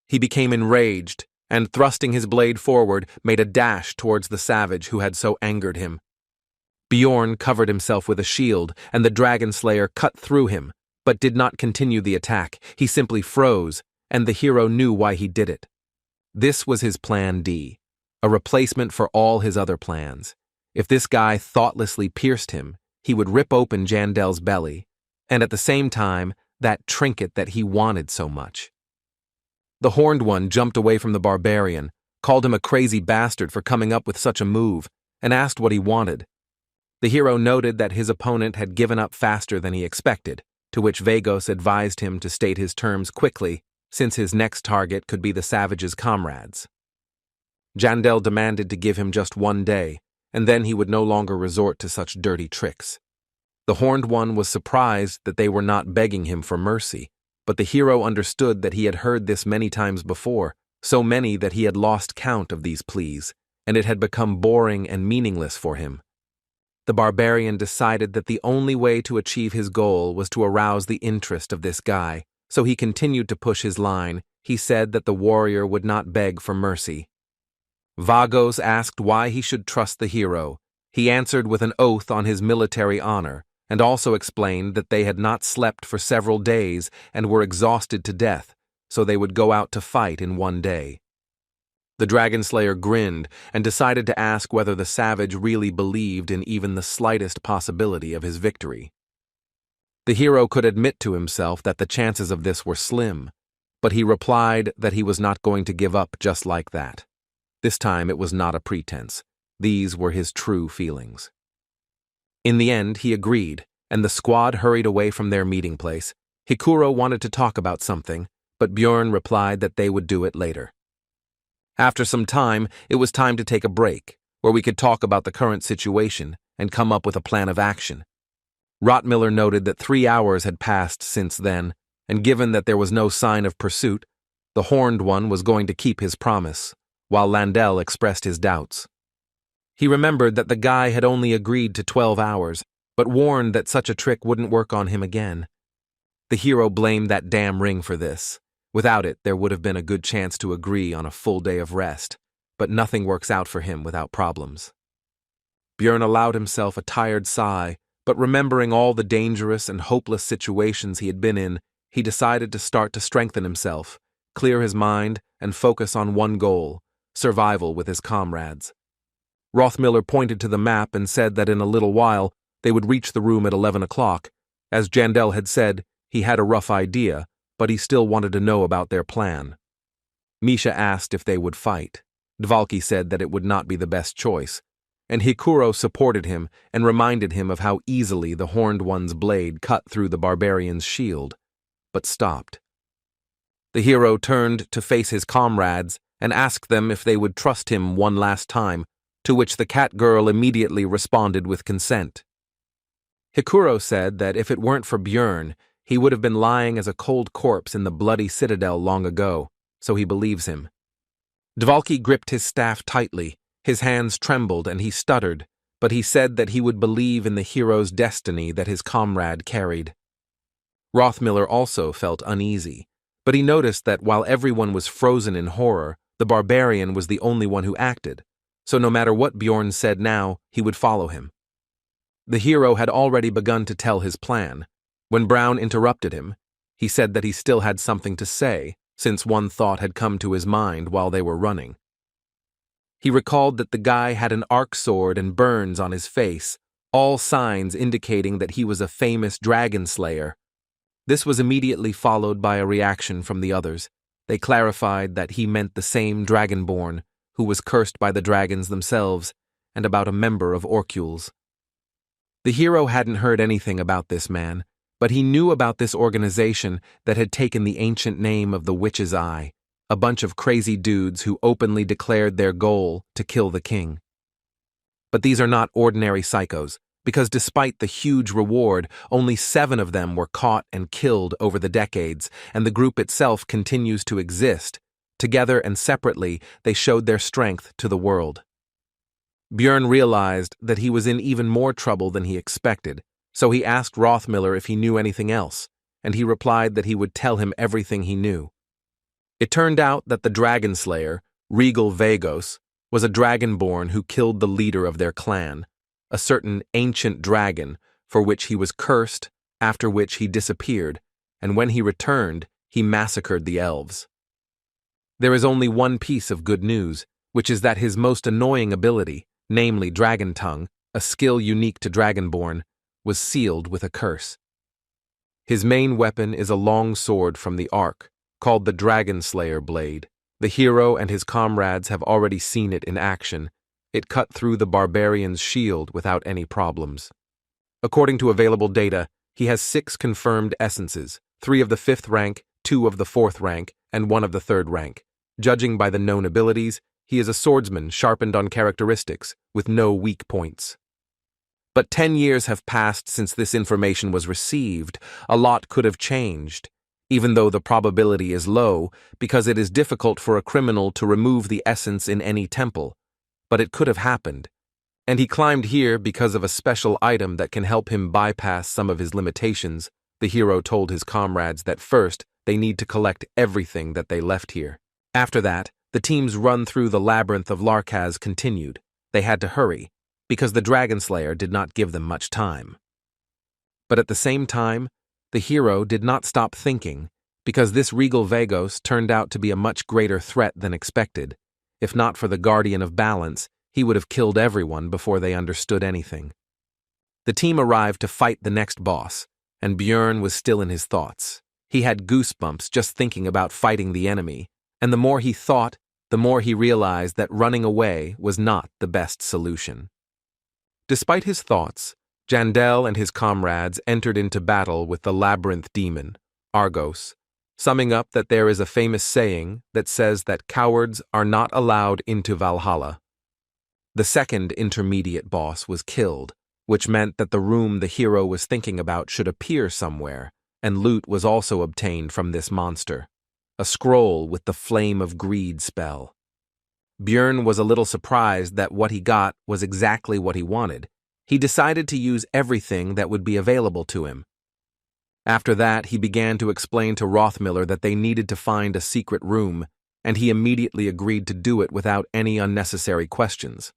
He became enraged, and thrusting his blade forward, made a dash towards the savage who had so angered him. Bjorn covered himself with a shield, and the dragon slayer cut through him, but did not continue the attack. He simply froze, and the hero knew why he did it. This was his plan D, a replacement for all his other plans. If this guy thoughtlessly pierced him, he would rip open Jandel's belly, and at the same time, that trinket that he wanted so much. The Horned One jumped away from the barbarian, called him a crazy bastard for coming up with such a move, and asked what he wanted. The hero noted that his opponent had given up faster than he expected, to which Vagos advised him to state his terms quickly, since his next target could be the savage's comrades. Jandel demanded to give him just 1 day, and then he would no longer resort to such dirty tricks. The Horned One was surprised that they were not begging him for mercy, but the hero understood that he had heard this many times before, so many that he had lost count of these pleas, and it had become boring and meaningless for him. The barbarian decided that the only way to achieve his goal was to arouse the interest of this guy, so he continued to push his line. He said that the warrior would not beg for mercy. Vagos asked why he should trust the hero. He answered with an oath on his military honor, and also explained that they had not slept for several days and were exhausted to death, so they would go out to fight in 1 day. The dragon slayer grinned and decided to ask whether the savage really believed in even the slightest possibility of his victory. The hero could admit to himself that the chances of this were slim, but he replied that he was not going to give up just like that. This time it was not a pretense. These were his true feelings. In the end, he agreed, and the squad hurried away from their meeting place. Hikuro wanted to talk about something, but Bjorn replied that they would do it later. After some time, it was time to take a break, where we could talk about the current situation and come up with a plan of action. Rottmiller noted that 3 hours had passed since then, and given that there was no sign of pursuit, the Horned One was going to keep his promise, while Landel expressed his doubts. He remembered that the guy had only agreed to 12 hours, but warned that such a trick wouldn't work on him again. The hero blamed that damn ring for this. Without it, there would have been a good chance to agree on a full day of rest, but nothing works out for him without problems. Bjorn allowed himself a tired sigh, but remembering all the dangerous and hopeless situations he had been in, he decided to start to strengthen himself, clear his mind, and focus on one goal: survival with his comrades. Rothmiller pointed to the map and said that in a little while they would reach the room at 11 o'clock. As Jandel had said, he had a rough idea, but he still wanted to know about their plan. Misha asked if they would fight. Dvalki said that it would not be the best choice, and Hikuro supported him and reminded him of how easily the Horned One's blade cut through the barbarian's shield, but stopped. The hero turned to face his comrades and asked them if they would trust him one last time, to which the cat girl immediately responded with consent. Hikuro said that if it weren't for Bjorn, he would have been lying as a cold corpse in the bloody citadel long ago, so he believes him. Dvalki gripped his staff tightly, his hands trembled and he stuttered, but he said that he would believe in the hero's destiny that his comrade carried. Rothmiller also felt uneasy, but he noticed that while everyone was frozen in horror, the barbarian was the only one who acted, so no matter what Bjorn said now, he would follow him. The hero had already begun to tell his plan. When Brown interrupted him, he said that he still had something to say, since one thought had come to his mind while they were running. He recalled that the guy had an arc sword and burns on his face, all signs indicating that he was a famous dragon slayer. This was immediately followed by a reaction from the others. They clarified that he meant the same dragonborn, who was cursed by the dragons themselves, and about a member of Orcules. The hero hadn't heard anything about this man, but he knew about this organization that had taken the ancient name of the Witch's Eye, a bunch of crazy dudes who openly declared their goal to kill the king. But these are not ordinary psychos, because despite the huge reward, only 7 of them were caught and killed over the decades, and the group itself continues to exist. Together and separately, they showed their strength to the world. Björn realized that he was in even more trouble than he expected, so he asked Rothmiller if he knew anything else, and he replied that he would tell him everything he knew. It turned out that the dragon slayer, Regal Vagos, was a dragonborn who killed the leader of their clan, a certain ancient dragon for which he was cursed, after which he disappeared, and when he returned, he massacred the elves. There is only one piece of good news, which is that his most annoying ability, namely Dragon Tongue, a skill unique to Dragonborn, was sealed with a curse. His main weapon is a long sword from the Ark, called the Dragon Slayer Blade. The hero and his comrades have already seen it in action. It cut through the Barbarian's shield without any problems. According to available data, he has 6 confirmed essences, 3 of the 5th rank, 2 of the 4th rank, and 1 of the 3rd rank. Judging by the known abilities, he is a swordsman sharpened on characteristics, with no weak points. But 10 years have passed since this information was received. A lot could have changed, even though the probability is low, because it is difficult for a criminal to remove the essence in any temple. But it could have happened. And he climbed here because of a special item that can help him bypass some of his limitations. The hero told his comrades that first, they need to collect everything that they left here. After that, the team's run through the Labyrinth of Larkaz continued. They had to hurry, because the Dragon Slayer did not give them much time. But at the same time, the hero did not stop thinking, because this Regal Vagos turned out to be a much greater threat than expected. If not for the Guardian of Balance, he would have killed everyone before they understood anything. The team arrived to fight the next boss, and Björn was still in his thoughts. He had goosebumps just thinking about fighting the enemy, and the more he thought, the more he realized that running away was not the best solution. Despite his thoughts, Jandel and his comrades entered into battle with the Labyrinth demon, Argos, summing up that there is a famous saying that says that cowards are not allowed into Valhalla. The second intermediate boss was killed, which meant that the room the hero was thinking about should appear somewhere, and loot was also obtained from this monster. A scroll with the Flame of Greed spell. Björn was a little surprised that what he got was exactly what he wanted. He decided to use everything that would be available to him. After that, he began to explain to Rothmiller that they needed to find a secret room, and he immediately agreed to do it without any unnecessary questions.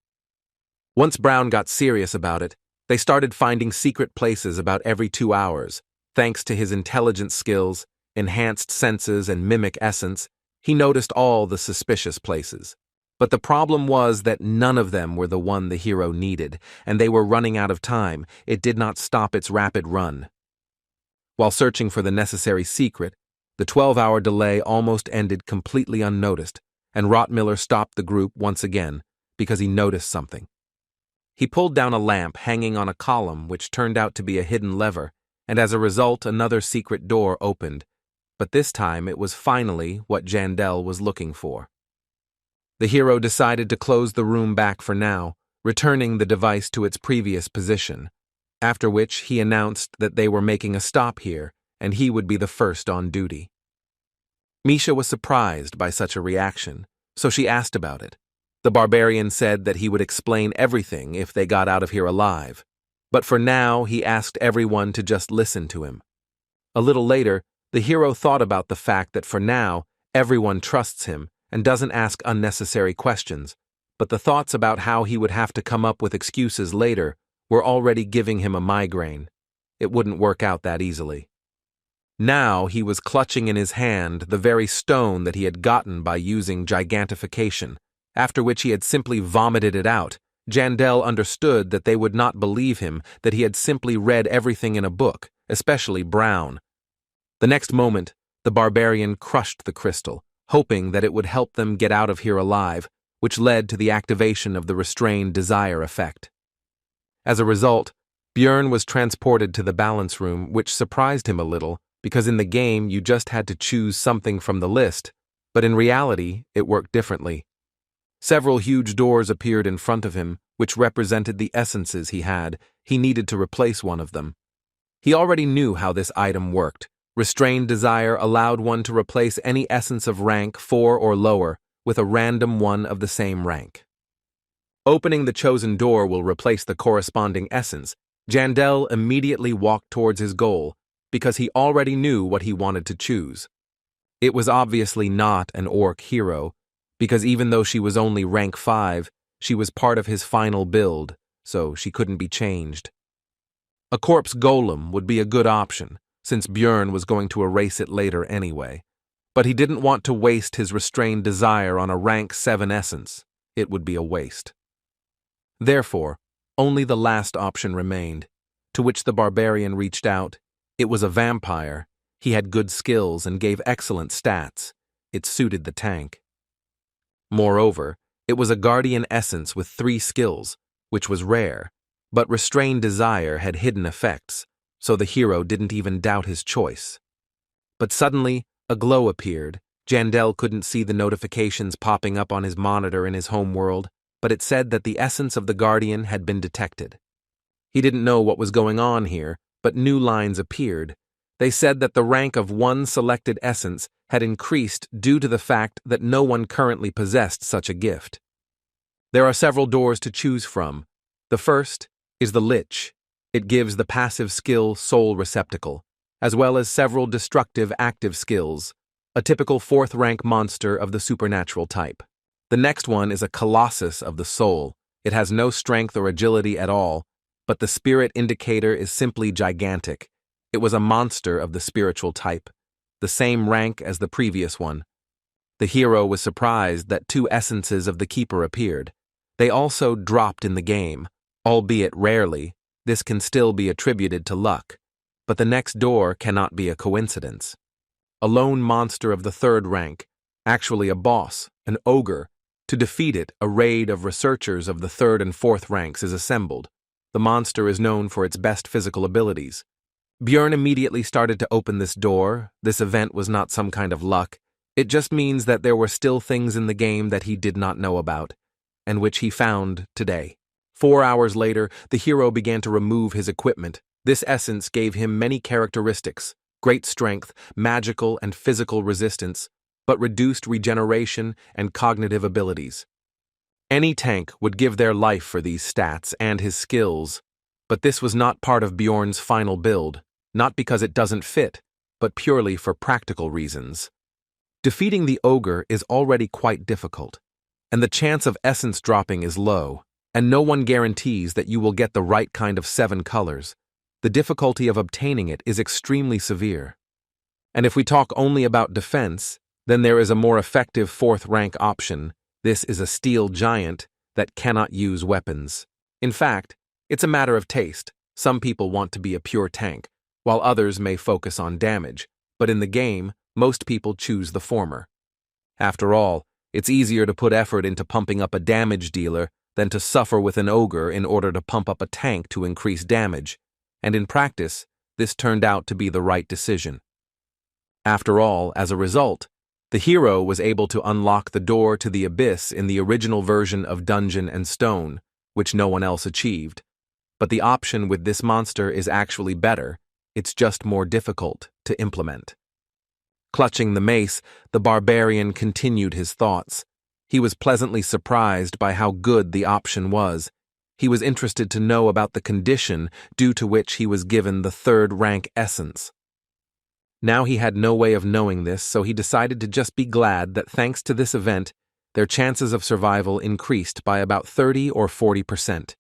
Once Brown got serious about it, they started finding secret places about every 2 hours. Thanks to his intelligence skills, enhanced senses, and mimic essence, he noticed all the suspicious places. But the problem was that none of them were the one the hero needed, and they were running out of time. It did not stop its rapid run. While searching for the necessary secret, the 12-hour delay almost ended completely unnoticed, and Rothmiller stopped the group once again because he noticed something. He pulled down a lamp hanging on a column which turned out to be a hidden lever, and as a result another secret door opened, but this time it was finally what Jandel was looking for. The hero decided to close the room back for now, returning the device to its previous position, after which he announced that they were making a stop here and he would be the first on duty. Misha was surprised by such a reaction, so she asked about it. The Barbarian said that he would explain everything if they got out of here alive, but for now he asked everyone to just listen to him. A little later, the hero thought about the fact that for now, everyone trusts him and doesn't ask unnecessary questions, but the thoughts about how he would have to come up with excuses later were already giving him a migraine. It wouldn't work out that easily. Now he was clutching in his hand the very stone that he had gotten by using gigantification, after which he had simply vomited it out. Jandel understood that they would not believe him, that he had simply read everything in a book, especially Brown. The next moment, the Barbarian crushed the crystal, hoping that it would help them get out of here alive, which led to the activation of the restrained desire effect. As a result, Björn was transported to the balance room, which surprised him a little, because in the game you just had to choose something from the list, But in reality, it worked differently. Several huge doors appeared in front of him, which represented the essences he had. He needed to replace one of them. He already knew how this item worked. Restrained desire allowed one to replace any essence of rank 4 or lower with a random one of the same rank. Opening the chosen door will replace the corresponding essence. Jandel immediately walked towards his goal because he already knew what he wanted to choose. It was obviously not an orc hero, because even though she was only rank 5, she was part of his final build, so she couldn't be changed. A corpse golem would be a good option, since Björn was going to erase it later anyway. But he didn't want to waste his restrained desire on a rank 7 essence. It would be a waste. Therefore, only the last option remained, to which the barbarian reached out. It was a vampire. He had good skills and gave excellent stats. It suited the tank. Moreover, it was a guardian essence with 3 skills, which was rare, but restrained desire had hidden effects, so the hero didn't even doubt his choice. But suddenly, a glow appeared. Jandel couldn't see the notifications popping up on his monitor in his home world, but it said that the essence of the guardian had been detected. He didn't know what was going on here, but new lines appeared. They said that the rank of one selected essence had increased due to the fact that no one currently possessed such a gift. There are several doors to choose from. The first is the Lich. It gives the passive skill Soul Receptacle, as well as several destructive active skills, a typical 4th rank monster of the supernatural type. The next one is a Colossus of the Soul. It has no strength or agility at all, but the spirit indicator is simply gigantic. It was a monster of the spiritual type, the same rank as the previous one. The hero was surprised that 2 essences of the Keeper appeared. They also dropped in the game, albeit rarely. This can still be attributed to luck, but the next door cannot be a coincidence. A lone monster of the 3rd rank, actually a boss, an ogre. To defeat it, a raid of researchers of the 3rd and 4th ranks is assembled. The monster is known for its best physical abilities. Björn immediately started to open this door. This event was not some kind of luck. It just means that there were still things in the game that he did not know about, and which he found today. 4 hours later, the hero began to remove his equipment. This essence gave him many characteristics: great strength, magical and physical resistance, but reduced regeneration and cognitive abilities. Any tank would give their life for these stats and his skills, but this was not part of Bjorn's final build, not because it doesn't fit, but purely for practical reasons. Defeating the ogre is already quite difficult, and the chance of essence dropping is low, and no one guarantees that you will get the right kind of 7 colors. The difficulty of obtaining it is extremely severe. And if we talk only about defense, then there is a more effective 4th rank option. This is a steel giant that cannot use weapons. In fact, it's a matter of taste. Some people want to be a pure tank, while others may focus on damage, but in the game, most people choose the former. After all, it's easier to put effort into pumping up a damage dealer than to suffer with an ogre in order to pump up a tank to increase damage, and in practice, this turned out to be the right decision. After all, as a result, the hero was able to unlock the door to the abyss in the original version of Dungeon and Stone, which no one else achieved. But the option with this monster is actually better. It's just more difficult to implement. Clutching the mace, the barbarian continued his thoughts. He was pleasantly surprised by how good the option was. He was interested to know about the condition due to which he was given the 3rd rank essence. Now he had no way of knowing this, so he decided to just be glad that thanks to this event, their chances of survival increased by about 30 or 40%.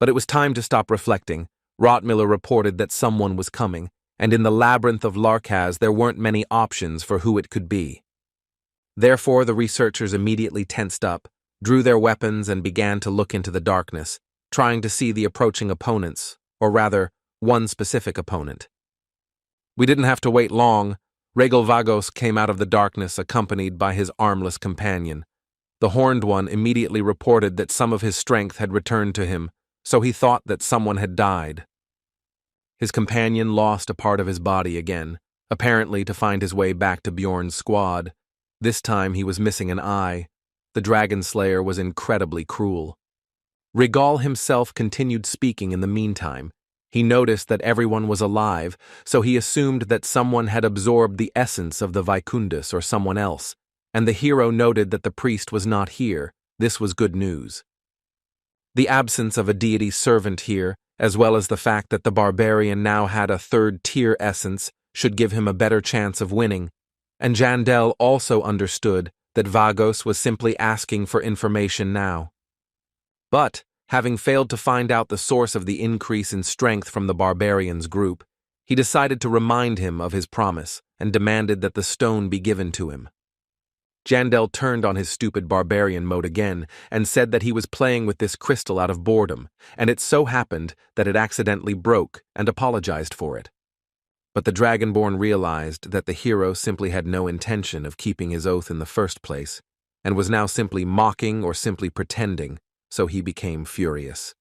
But it was time to stop reflecting. Rottmiller reported that someone was coming, and in the labyrinth of Larkaz there weren't many options for who it could be. Therefore, the researchers immediately tensed up, drew their weapons, and began to look into the darkness, trying to see the approaching opponents, or rather, one specific opponent. We didn't have to wait long. Regelvagos came out of the darkness accompanied by his armless companion. The Horned One immediately reported that some of his strength had returned to him, so he thought that someone had died. His companion lost a part of his body again, apparently to find his way back to Bjorn's squad. This time he was missing an eye. The Dragon Slayer was incredibly cruel. Regal himself continued speaking in the meantime. He noticed that everyone was alive, so he assumed that someone had absorbed the essence of the Vicundus or someone else, and the hero noted that the priest was not here. This was good news. The absence of a deity servant here, as well as the fact that the barbarian now had a third-tier essence, should give him a better chance of winning, and Jandel also understood that Vagos was simply asking for information now. But, having failed to find out the source of the increase in strength from the barbarian's group, he decided to remind him of his promise and demanded that the stone be given to him. Jandel turned on his stupid barbarian mode again and said that he was playing with this crystal out of boredom, and it so happened that it accidentally broke and apologized for it. But the Dragonborn realized that the hero simply had no intention of keeping his oath in the first place, and was now simply mocking or simply pretending, so he became furious.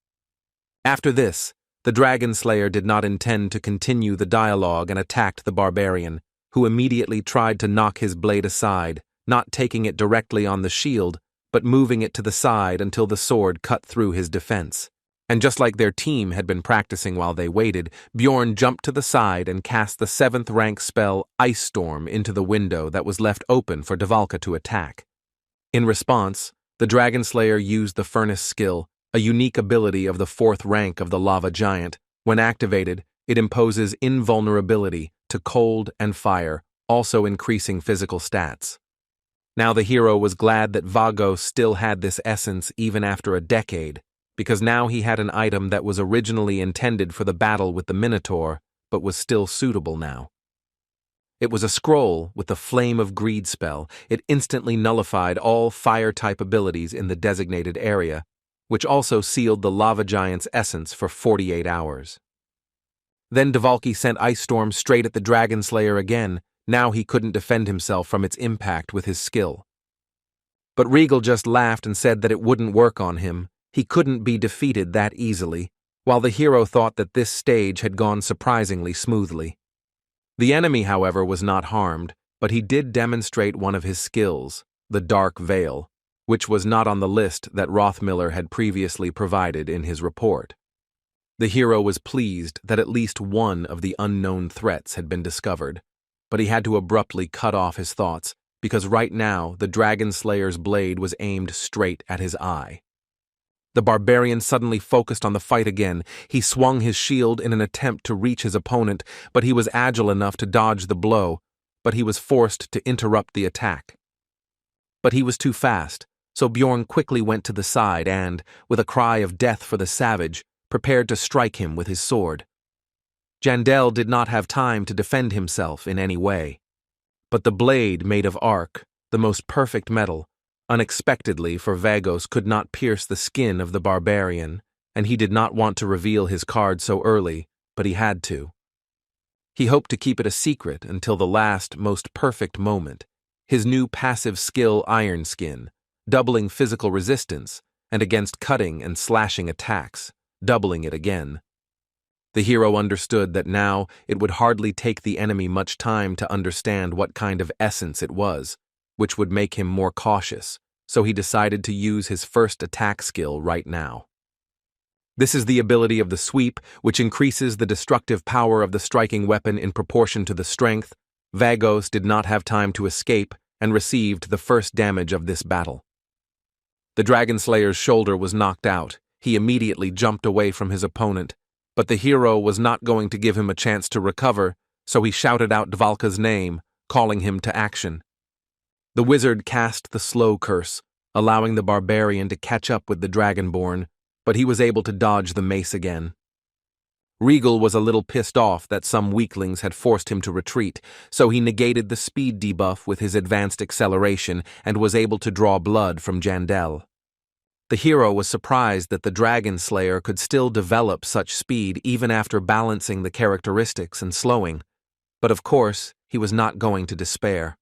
After this, the Dragon Slayer did not intend to continue the dialogue and attacked the barbarian, who immediately tried to knock his blade aside, not taking it directly on the shield, but moving it to the side until the sword cut through his defense. And just like their team had been practicing while they waited, Bjorn jumped to the side and cast the 7th rank spell Ice Storm into the window that was left open for Dvalka to attack. In response, the Dragon Slayer used the Furnace skill, a unique ability of the 4th rank of the Lava Giant. When activated, it imposes invulnerability to cold and fire, also increasing physical stats. Now the hero was glad that Vagos still had this essence even after a decade, because now he had an item that was originally intended for the battle with the Minotaur, but was still suitable now. It was a scroll with the Flame of Greed spell. It instantly nullified all fire-type abilities in the designated area, which also sealed the Lava Giant's essence for 48 hours. Then Dvalki sent Ice Storm straight at the Dragon Slayer again. Now he couldn't defend himself from its impact with his skill. But Regal just laughed and said that it wouldn't work on him. He couldn't be defeated that easily, while the hero thought that this stage had gone surprisingly smoothly. The enemy, however, was not harmed, but he did demonstrate one of his skills, the Dark Veil, which was not on the list that Rothmiller had previously provided in his report. The hero was pleased that at least one of the unknown threats had been discovered, but he had to abruptly cut off his thoughts, because right now the Dragon Slayer's blade was aimed straight at his eye. The barbarian suddenly focused on the fight again. He swung his shield in an attempt to reach his opponent, but he was agile enough to dodge the blow, but he was forced to interrupt the attack. But he was too fast, so Bjorn quickly went to the side and, with a cry of death for the savage, prepared to strike him with his sword. Jandel did not have time to defend himself in any way. But the blade made of arc, the most perfect metal, unexpectedly for Vagos could not pierce the skin of the barbarian, and he did not want to reveal his card so early, but he had to. He hoped to keep it a secret until the last, most perfect moment, his new passive skill Iron Skin, doubling physical resistance, and against cutting and slashing attacks, doubling it again. The hero understood that now it would hardly take the enemy much time to understand what kind of essence it was, which would make him more cautious, so he decided to use his first attack skill right now. This is the ability of the Sweep, which increases the destructive power of the striking weapon in proportion to the strength. Vagos did not have time to escape and received the first damage of this battle. The Dragon Slayer's shoulder was knocked out. He immediately jumped away from his opponent, but the hero was not going to give him a chance to recover, so he shouted out Dvalka's name, calling him to action. The wizard cast the Slow Curse, allowing the barbarian to catch up with the Dragonborn, but he was able to dodge the mace again. Regal was a little pissed off that some weaklings had forced him to retreat, so he negated the speed debuff with his advanced acceleration and was able to draw blood from Jandel. The hero was surprised that the Dragon Slayer could still develop such speed even after balancing the characteristics and slowing, but of course, he was not going to despair.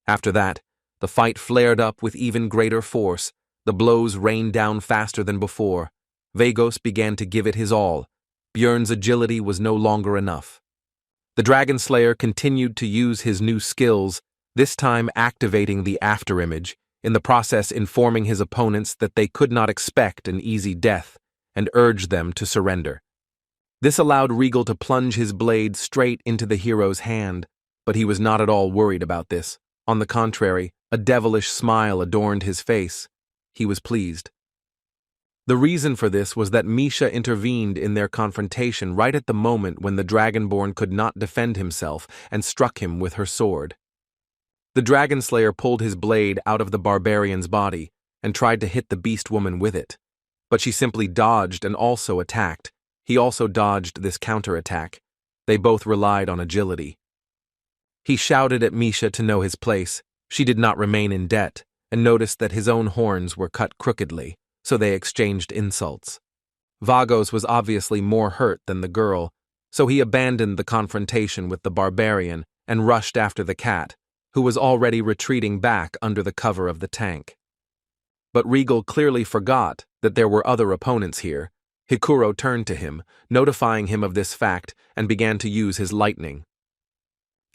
After that, the fight flared up with even greater force. The blows rained down faster than before. Vagos began to give it his all. Bjorn's agility was no longer enough. The Dragon Slayer continued to use his new skills. this time activating the afterimage, in the process informing his opponents that they could not expect an easy death, and urged them to surrender. This allowed Regal to plunge his blade straight into the hero's hand, but he was not at all worried about this. On the contrary, a devilish smile adorned his face. He was pleased. The reason for this was that Misha intervened in their confrontation right at the moment when the Dragonborn could not defend himself and struck him with her sword. The Dragonslayer pulled his blade out of the Barbarian's body and tried to hit the beast woman with it, but she simply dodged and also attacked. He also dodged this counterattack. They both relied on agility. He shouted at Misha to know his place. She did not remain in debt, and noticed that his own horns were cut crookedly, so they exchanged insults. Vagos was obviously more hurt than the girl, so he abandoned the confrontation with the Barbarian and rushed after the cat, who was already retreating back under the cover of the tank. But Regal clearly forgot that there were other opponents here. Hikuro turned to him, notifying him of this fact, and began to use his lightning.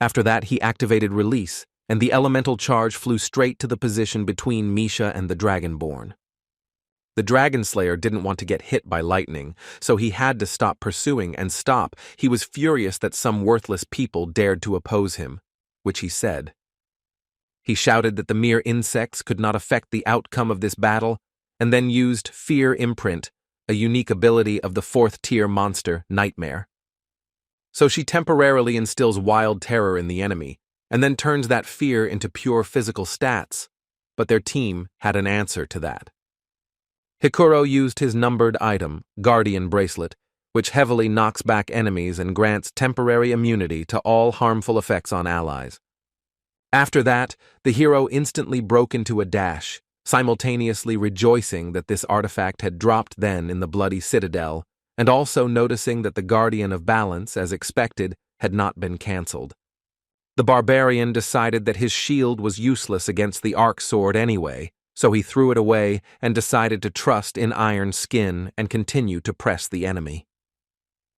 After that, he activated release, and the elemental charge flew straight to the position between Misha and the Dragonborn. The Dragonslayer didn't want to get hit by lightning, so he had to stop pursuing and stop. He was furious that some worthless people dared to oppose him, which he said. He shouted that the mere insects could not affect the outcome of this battle, and then used Fear Imprint, a unique ability of the 4th-tier monster, Nightmare. So she temporarily instills wild terror in the enemy, and then turns that fear into pure physical stats, but their team had an answer to that. Hikuro used his numbered item, Guardian Bracelet, which heavily knocks back enemies and grants temporary immunity to all harmful effects on allies. After that, the hero instantly broke into a dash, simultaneously rejoicing that this artifact had dropped then in the bloody citadel, and also noticing that the Guardian of Balance, as expected, had not been cancelled. The Barbarian decided that his shield was useless against the arc sword anyway, so he threw it away and decided to trust in Iron Skin and continue to press the enemy.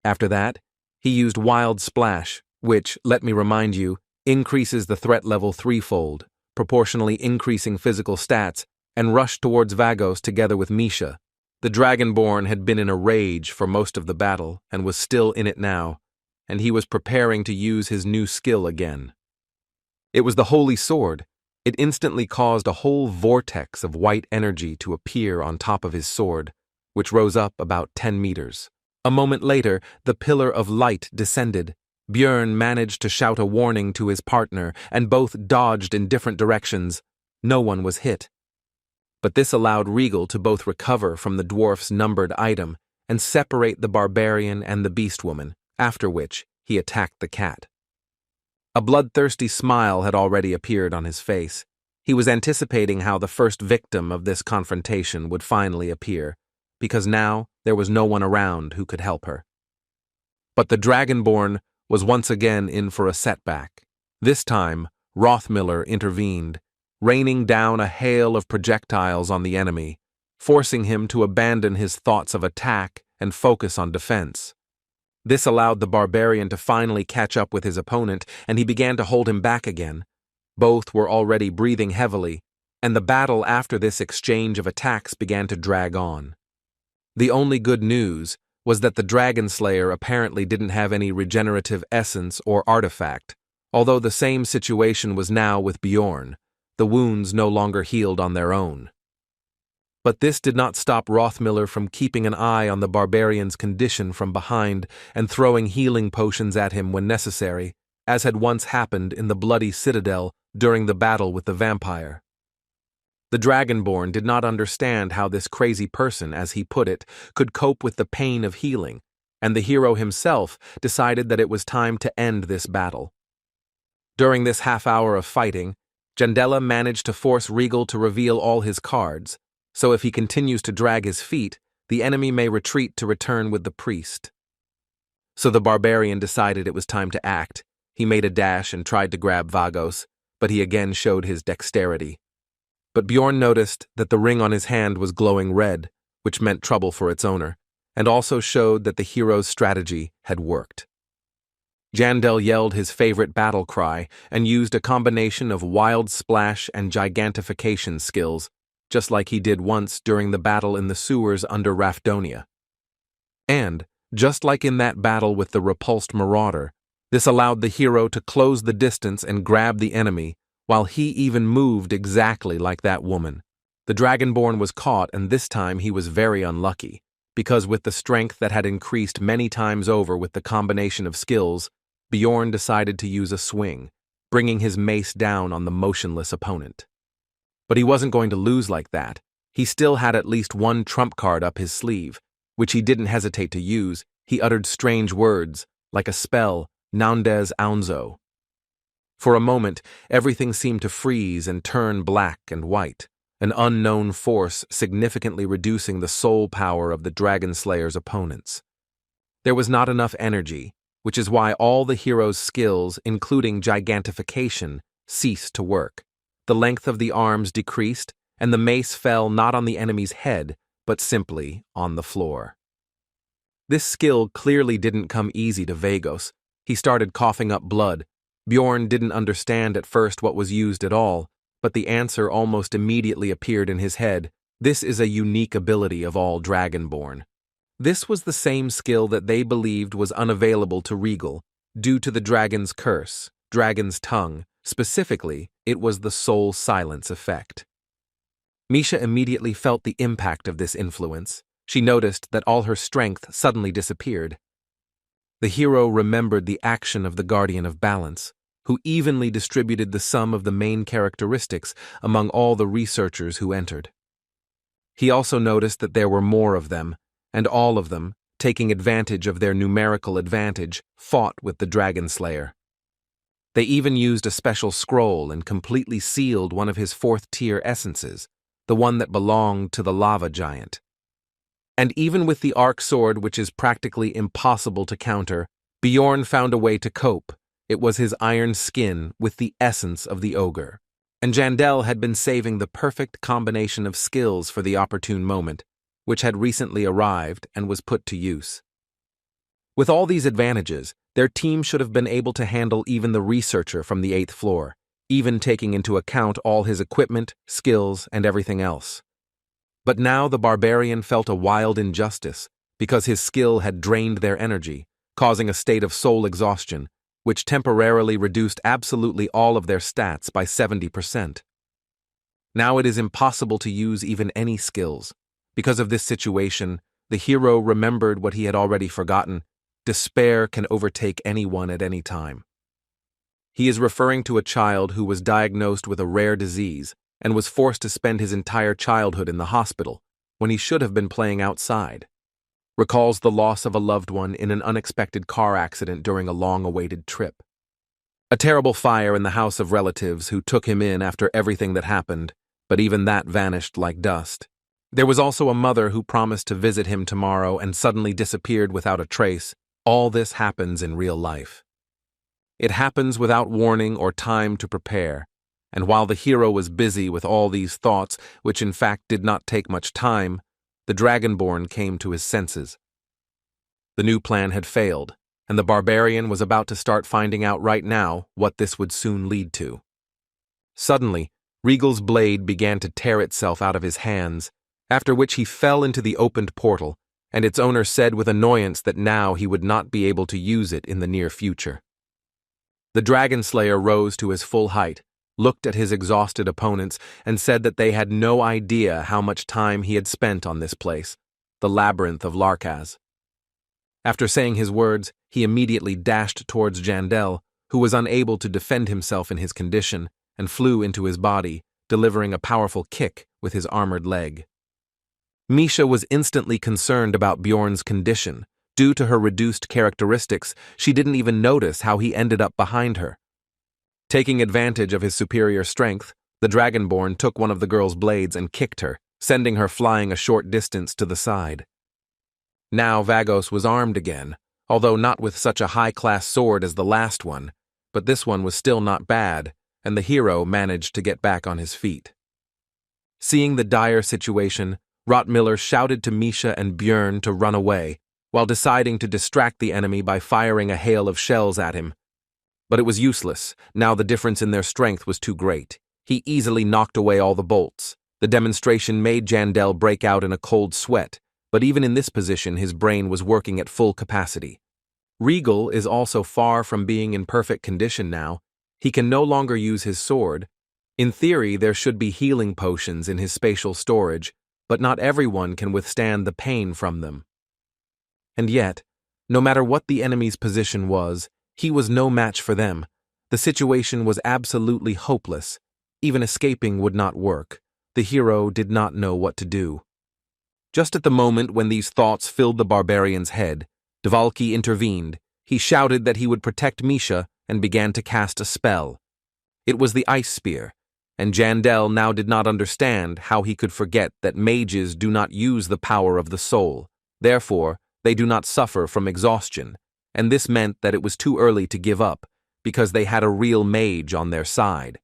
After that, he used Wild Splash, which, let me remind you, increases the threat level threefold, proportionally increasing physical stats, and rushed towards Vagos together with Misha. The Dragonborn had been in a rage for most of the battle and was still in it now, and he was preparing to use his new skill again. It was the Holy Sword. It instantly caused a whole vortex of white energy to appear on top of his sword, which rose up about 10 meters. A moment later, the Pillar of Light descended. Björn managed to shout a warning to his partner, and both dodged in different directions. No one was hit. But this allowed Regal to both recover from the dwarf's numbered item and separate the Barbarian and the Beast Woman, after which he attacked the cat. A bloodthirsty smile had already appeared on his face. He was anticipating how the first victim of this confrontation would finally appear, because now there was no one around who could help her. But the Dragonborn was once again in for a setback. This time, Rothmiller intervened, raining down a hail of projectiles on the enemy, forcing him to abandon his thoughts of attack and focus on defense. This allowed the Barbarian to finally catch up with his opponent, and he began to hold him back again. Both were already breathing heavily, and the battle after this exchange of attacks began to drag on. The only good news was that the Dragon Slayer apparently didn't have any regenerative essence or artifact, although the same situation was now with Bjorn. The wounds no longer healed on their own. But this did not stop Rothmiller from keeping an eye on the Barbarian's condition from behind and throwing healing potions at him when necessary, as had once happened in the bloody citadel during the battle with the vampire. The Dragonborn did not understand how this crazy person, as he put it, could cope with the pain of healing, and the hero himself decided that it was time to end this battle. During this half-hour of fighting, Jandela managed to force Regal to reveal all his cards, so if he continues to drag his feet, the enemy may retreat to return with the priest. So the Barbarian decided it was time to act. He made a dash and tried to grab Vagos, but he again showed his dexterity. But Bjorn noticed that the ring on his hand was glowing red, which meant trouble for its owner, and also showed that the hero's strategy had worked. Jandel yelled his favorite battle cry and used a combination of wild splash and gigantification skills, just like he did once during the battle in the sewers under Rafdonia. And, just like in that battle with the repulsed marauder, this allowed the hero to close the distance and grab the enemy, while he even moved exactly like that woman. The Dragonborn was caught, and this time he was very unlucky, because with the strength that had increased many times over with the combination of skills, Bjorn decided to use a swing, bringing his mace down on the motionless opponent. But he wasn't going to lose like that. He still had at least one trump card up his sleeve, which he didn't hesitate to use. He uttered strange words, like a spell, Naundes Aunzo. For a moment, everything seemed to freeze and turn black and white, an unknown force significantly reducing the soul power of the Dragon Slayer's opponents. There was not enough energy, which is why all the hero's skills, including gigantification, ceased to work. The length of the arms decreased, and the mace fell not on the enemy's head, but simply on the floor. This skill clearly didn't come easy to Vagos. He started coughing up blood. Bjorn didn't understand at first what was used at all, but the answer almost immediately appeared in his head. This is a unique ability of all Dragonborn. This was the same skill that they believed was unavailable to Regal, due to the dragon's curse, dragon's tongue. Specifically, it was the soul silence effect. Misha immediately felt the impact of this influence. She noticed that all her strength suddenly disappeared. The hero remembered the action of the Guardian of Balance, who evenly distributed the sum of the main characteristics among all the researchers who entered. He also noticed that there were more of them, and all of them, taking advantage of their numerical advantage, fought with the Dragon Slayer. They even used a special scroll and completely sealed one of his fourth-tier essences, the one that belonged to the lava giant. And even with the arc sword, which is practically impossible to counter, Bjorn found a way to cope. It was his iron skin with the essence of the ogre. And Jandel had been saving the perfect combination of skills for the opportune moment, which had recently arrived and was put to use. With all these advantages, their team should have been able to handle even the researcher from the 8th floor, even taking into account all his equipment, skills, and everything else. But now the Barbarian felt a wild injustice, because his skill had drained their energy, causing a state of soul exhaustion, which temporarily reduced absolutely all of their stats by 70%. Now it is impossible to use even any skills. Because of this situation, the hero remembered what he had already forgotten. Despair can overtake anyone at any time. He is referring to a child who was diagnosed with a rare disease and was forced to spend his entire childhood in the hospital when he should have been playing outside. Recalls the loss of a loved one in an unexpected car accident during a long-awaited trip. A terrible fire in the house of relatives who took him in after everything that happened, but even that vanished like dust. There was also a mother who promised to visit him tomorrow and suddenly disappeared without a trace. All this happens in real life. It happens without warning or time to prepare, and while the hero was busy with all these thoughts, which in fact did not take much time, the Dragonborn came to his senses. The new plan had failed, and the Barbarian was about to start finding out right now what this would soon lead to. Suddenly, Regal's blade began to tear itself out of his hands, after which he fell into the opened portal, and its owner said with annoyance that now he would not be able to use it in the near future. The Dragon Slayer rose to his full height, looked at his exhausted opponents, and said that they had no idea how much time he had spent on this place, the Labyrinth of Larkaz. After saying his words, he immediately dashed towards Jandel, who was unable to defend himself in his condition, and flew into his body, delivering a powerful kick with his armored leg. Misha was instantly concerned about Bjorn's condition. Due to her reduced characteristics, she didn't even notice how he ended up behind her. Taking advantage of his superior strength, the Dragonborn took one of the girl's blades and kicked her, sending her flying a short distance to the side. Now Vagos was armed again, although not with such a high-class sword as the last one, but this one was still not bad, and the hero managed to get back on his feet. Seeing the dire situation, Rottmiller shouted to Misha and Björn to run away, while deciding to distract the enemy by firing a hail of shells at him. But it was useless. Now the difference in their strength was too great. He easily knocked away all the bolts. The demonstration made Jandel break out in a cold sweat, but even in this position his brain was working at full capacity. Regal is also far from being in perfect condition now. He can no longer use his sword. In theory, there should be healing potions in his spatial storage, but not everyone can withstand the pain from them. And yet, no matter what the enemy's position was, he was no match for them. The situation was absolutely hopeless. Even escaping would not work. The hero did not know what to do. Just at the moment when these thoughts filled the barbarian's head, Dvalki intervened. He shouted that he would protect Misha and began to cast a spell. It was the ice spear, and Jandel now did not understand how he could forget that mages do not use the power of the soul. Therefore, they do not suffer from exhaustion, and this meant that it was too early to give up, because they had a real mage on their side.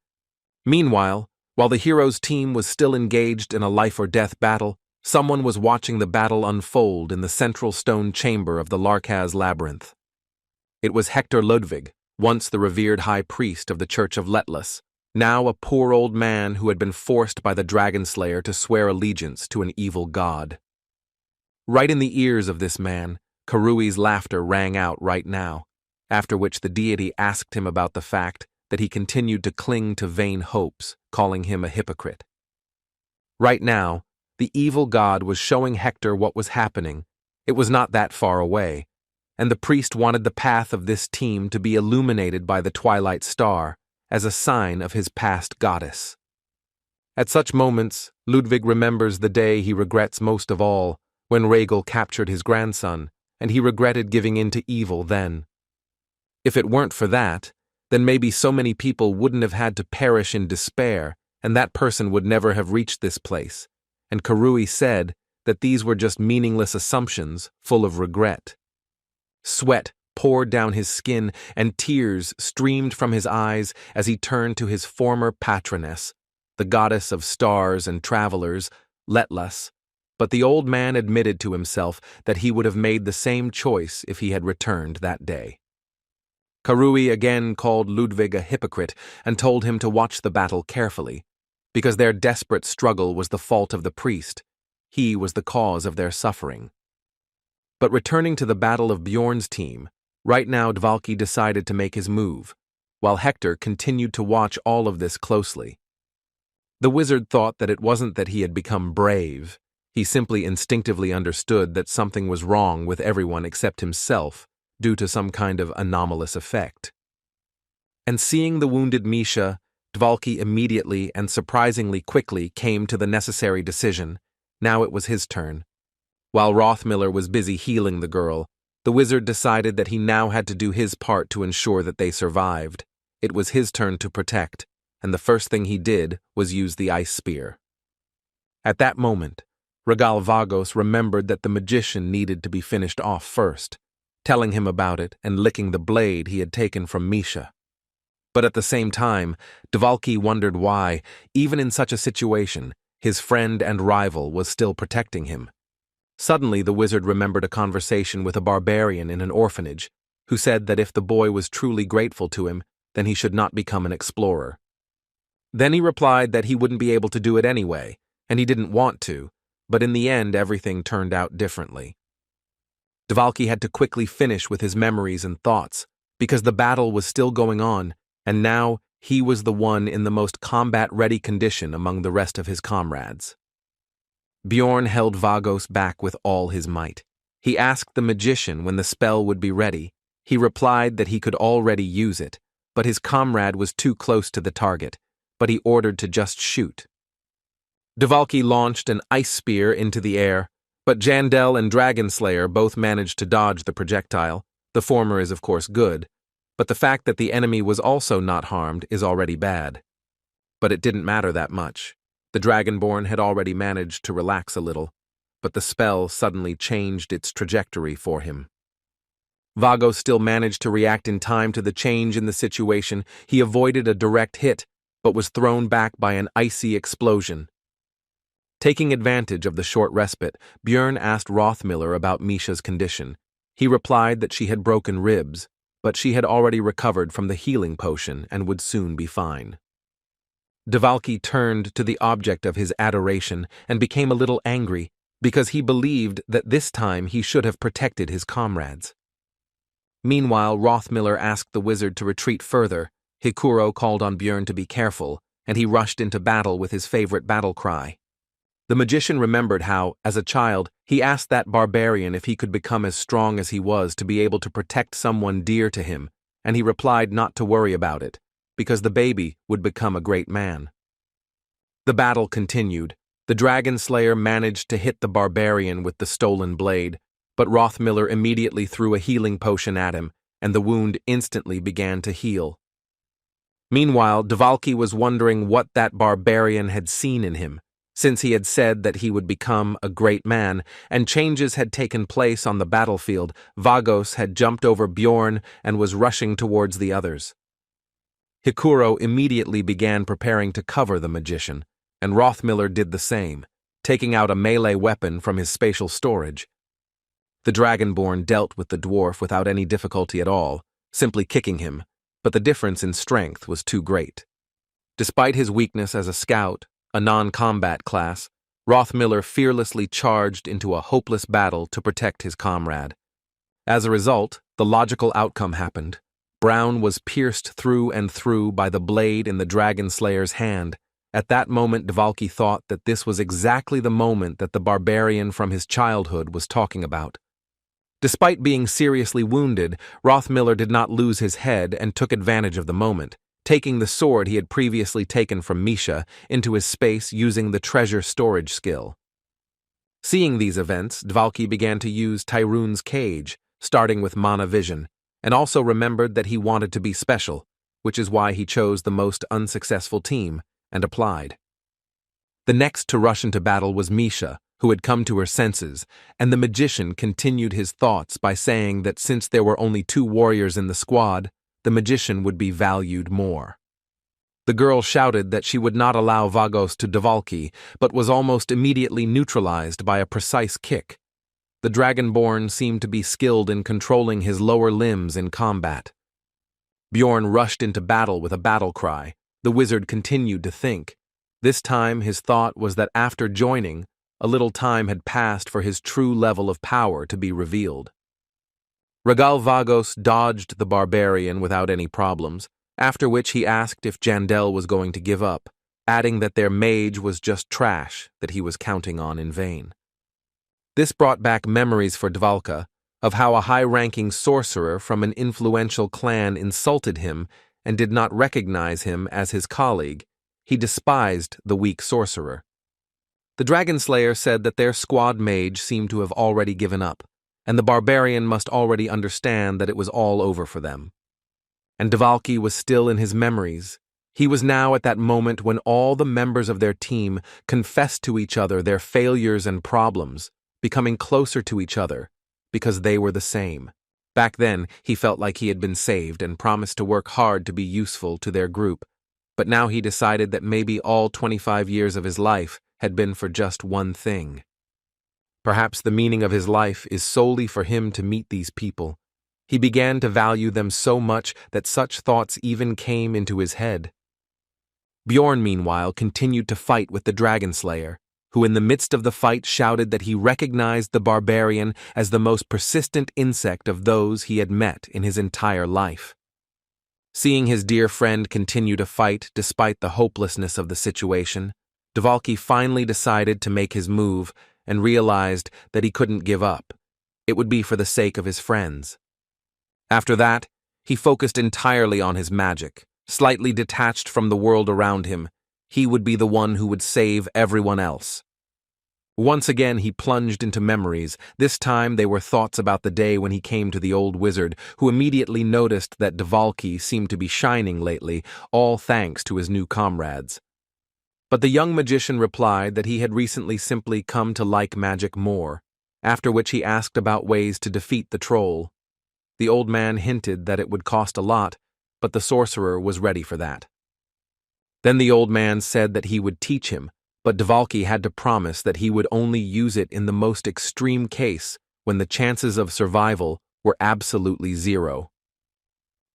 Meanwhile, while the hero's team was still engaged in a life-or-death battle, someone was watching the battle unfold in the central stone chamber of the Larkaz Labyrinth. It was Hector Ludwig, once the revered high priest of the Church of Letlas, now a poor old man who had been forced by the Dragon Slayer to swear allegiance to an evil god. Right in the ears of this man, Karui's laughter rang out right now, after which the deity asked him about the fact that he continued to cling to vain hopes, calling him a hypocrite. Right now, the evil god was showing Hector what was happening. It was not that far away, and the priest wanted the path of this team to be illuminated by the twilight star as a sign of his past goddess. At such moments, Ludwig remembers the day he regrets most of all, when Regal captured his grandson, and he regretted giving in to evil then. If it weren't for that, then maybe so many people wouldn't have had to perish in despair, and that person would never have reached this place. And Karui said that these were just meaningless assumptions full of regret. Sweat poured down his skin and tears streamed from his eyes as he turned to his former patroness, the goddess of stars and travelers, Letlas. But the old man admitted to himself that he would have made the same choice if he had returned that day. Karui again called Ludwig a hypocrite and told him to watch the battle carefully, because their desperate struggle was the fault of the priest. He was the cause of their suffering. But returning to the battle of Bjorn's team, right now Dvalki decided to make his move, while Hector continued to watch all of this closely. The wizard thought that it wasn't that he had become brave. He simply instinctively understood that something was wrong with everyone except himself, due to some kind of anomalous effect. And seeing the wounded Misha, Dvalki immediately and surprisingly quickly came to the necessary decision. Now it was his turn. While Rothmiller was busy healing the girl, the wizard decided that he now had to do his part to ensure that they survived. It was his turn to protect, and the first thing he did was use the ice spear. At that moment, Regal Vagos remembered that the magician needed to be finished off first, telling him about it and licking the blade he had taken from Misha. But at the same time, Dvalki wondered why, even in such a situation, his friend and rival was still protecting him. Suddenly, the wizard remembered a conversation with a barbarian in an orphanage, who said that if the boy was truly grateful to him, then he should not become an explorer. Then he replied that he wouldn't be able to do it anyway, and he didn't want to, but in the end everything turned out differently. Dvalki had to quickly finish with his memories and thoughts, because the battle was still going on, and now he was the one in the most combat-ready condition among the rest of his comrades. Bjorn held Vagos back with all his might. He asked the magician when the spell would be ready. He replied that he could already use it, but his comrade was too close to the target, but he ordered to just shoot. Dvalki launched an ice spear into the air, but Jandel and Dragon Slayer both managed to dodge the projectile. The former is of course good, but the fact that the enemy was also not harmed is already bad. But it didn't matter that much. The Dragonborn had already managed to relax a little, but the spell suddenly changed its trajectory for him. Vagos still managed to react in time to the change in the situation. He avoided a direct hit, but was thrown back by an icy explosion. Taking advantage of the short respite, Björn asked Rothmiller about Misha's condition. He replied that she had broken ribs, but she had already recovered from the healing potion and would soon be fine. Dvalki turned to the object of his adoration and became a little angry because he believed that this time he should have protected his comrades. Meanwhile, Rothmiller asked the wizard to retreat further. Hikuro called on Björn to be careful, and he rushed into battle with his favorite battle cry. The magician remembered how, as a child, he asked that barbarian if he could become as strong as he was to be able to protect someone dear to him, and he replied not to worry about it, because the baby would become a great man. The battle continued. The dragon slayer managed to hit the barbarian with the stolen blade, but Rothmiller immediately threw a healing potion at him, and the wound instantly began to heal. Meanwhile, Dvalki was wondering what that barbarian had seen in him, since he had said that he would become a great man, and changes had taken place on the battlefield. Vagos had jumped over Bjorn and was rushing towards the others. Hikuro immediately began preparing to cover the magician, and Rothmiller did the same, taking out a melee weapon from his spatial storage. The Dragonborn dealt with the dwarf without any difficulty at all, simply kicking him, but the difference in strength was too great. Despite his weakness as a scout, a non-combat class, Rothmiller fearlessly charged into a hopeless battle to protect his comrade. As a result, the logical outcome happened. Brown was pierced through and through by the blade in the dragon slayer's hand. At that moment, Dvalki thought that this was exactly the moment that the barbarian from his childhood was talking about. Despite being seriously wounded, Rothmiller did not lose his head and took advantage of the moment, taking the sword he had previously taken from Misha into his space using the treasure storage skill. Seeing these events, Dvalki began to use Tyroon's cage, starting with mana vision, and also remembered that he wanted to be special, which is why he chose the most unsuccessful team, and applied. The next to rush into battle was Misha, who had come to her senses, and the magician continued his thoughts by saying that since there were only 2 warriors in the squad, the magician would be valued more. The girl shouted that she would not allow Vagos to Dvalki, but was almost immediately neutralized by a precise kick. The Dragonborn seemed to be skilled in controlling his lower limbs in combat. Bjorn rushed into battle with a battle cry. The wizard continued to think. This time his thought was that after joining, a little time had passed for his true level of power to be revealed. Regal Vagos dodged the barbarian without any problems, after which he asked if Jandel was going to give up, adding that their mage was just trash that he was counting on in vain. This brought back memories for Dvalka of how a high-ranking sorcerer from an influential clan insulted him and did not recognize him as his colleague. He despised the weak sorcerer. The Dragon Slayer said that their squad mage seemed to have already given up, and the barbarian must already understand that it was all over for them. And Dvalki was still in his memories. He was now at that moment when all the members of their team confessed to each other their failures and problems, becoming closer to each other, because they were the same. Back then, he felt like he had been saved and promised to work hard to be useful to their group, but now he decided that maybe all 25 years of his life had been for just one thing. Perhaps the meaning of his life is solely for him to meet these people. He began to value them so much that such thoughts even came into his head. Bjorn, meanwhile, continued to fight with the Dragon Slayer, who in the midst of the fight shouted that he recognized the barbarian as the most persistent insect of those he had met in his entire life. Seeing his dear friend continue to fight despite the hopelessness of the situation, Dvalki finally decided to make his move and realized that he couldn't give up. It would be for the sake of his friends. After that, he focused entirely on his magic. Slightly detached from the world around him, he would be the one who would save everyone else. Once again he plunged into memories. This time they were thoughts about the day when he came to the old wizard, who immediately noticed that Dvalki seemed to be shining lately, all thanks to his new comrades. But the young magician replied that he had recently simply come to like magic more, after which he asked about ways to defeat the troll. The old man hinted that it would cost a lot, but the sorcerer was ready for that. Then the old man said that he would teach him, but Dvalki had to promise that he would only use it in the most extreme case when the chances of survival were absolutely zero.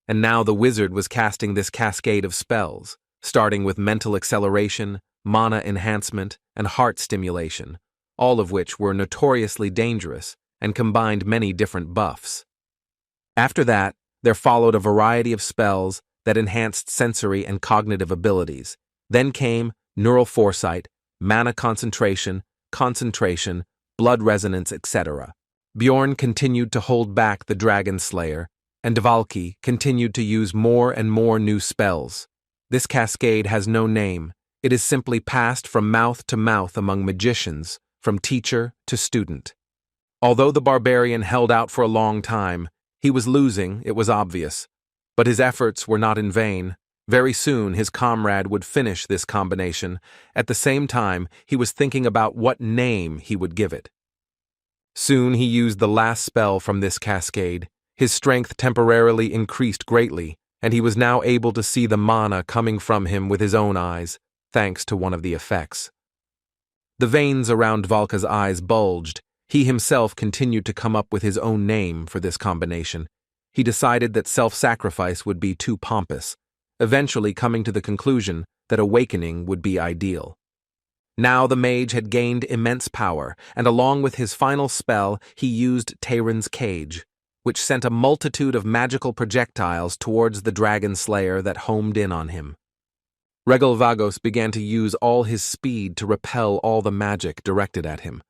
And now the wizard was casting this cascade of spells, starting with mental acceleration, mana enhancement, and heart stimulation, all of which were notoriously dangerous and combined many different buffs. After that, there followed a variety of spells that enhanced sensory and cognitive abilities. Then came neural foresight, mana concentration, blood resonance, etc. Bjorn continued to hold back the Dragon Slayer, and Dvalki continued to use more and more new spells. This cascade has no name. It is simply passed from mouth to mouth among magicians, from teacher to student. Although the barbarian held out for a long time, he was losing, it was obvious. But his efforts were not in vain. Very soon his comrade would finish this combination. At the same time, he was thinking about what name he would give it. Soon he used the last spell from this cascade. His strength temporarily increased greatly, and he was now able to see the mana coming from him with his own eyes, thanks to one of the effects. The veins around Dvalka's eyes bulged. He himself continued to come up with his own name for this combination. He decided that self-sacrifice would be too pompous, eventually coming to the conclusion that awakening would be ideal. Now the mage had gained immense power, and along with his final spell, he used Tayron's Cage, which sent a multitude of magical projectiles towards the Dragon Slayer that homed in on him. Regalvagos began to use all his speed to repel all the magic directed at him,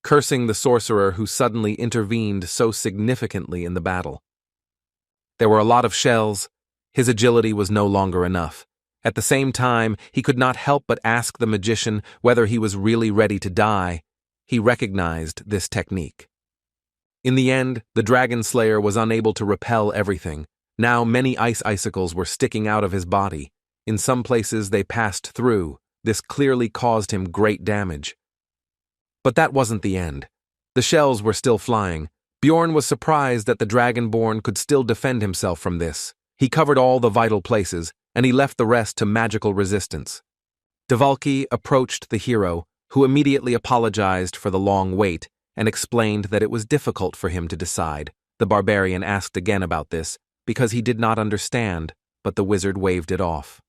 cursing the sorcerer who suddenly intervened so significantly in the battle. There were a lot of shells. His agility was no longer enough. At the same time, he could not help but ask the magician whether he was really ready to die. He recognized this technique. In the end, the Dragon Slayer was unable to repel everything. Now many ice icicles were sticking out of his body. In some places they passed through. This clearly caused him great damage. But that wasn't the end. The shells were still flying. Bjorn was surprised that the Dragonborn could still defend himself from this. He covered all the vital places, and he left the rest to magical resistance. Dvalki approached the hero, who immediately apologized for the long wait and explained that it was difficult for him to decide. The barbarian asked again about this, because he did not understand, but the wizard waved it off.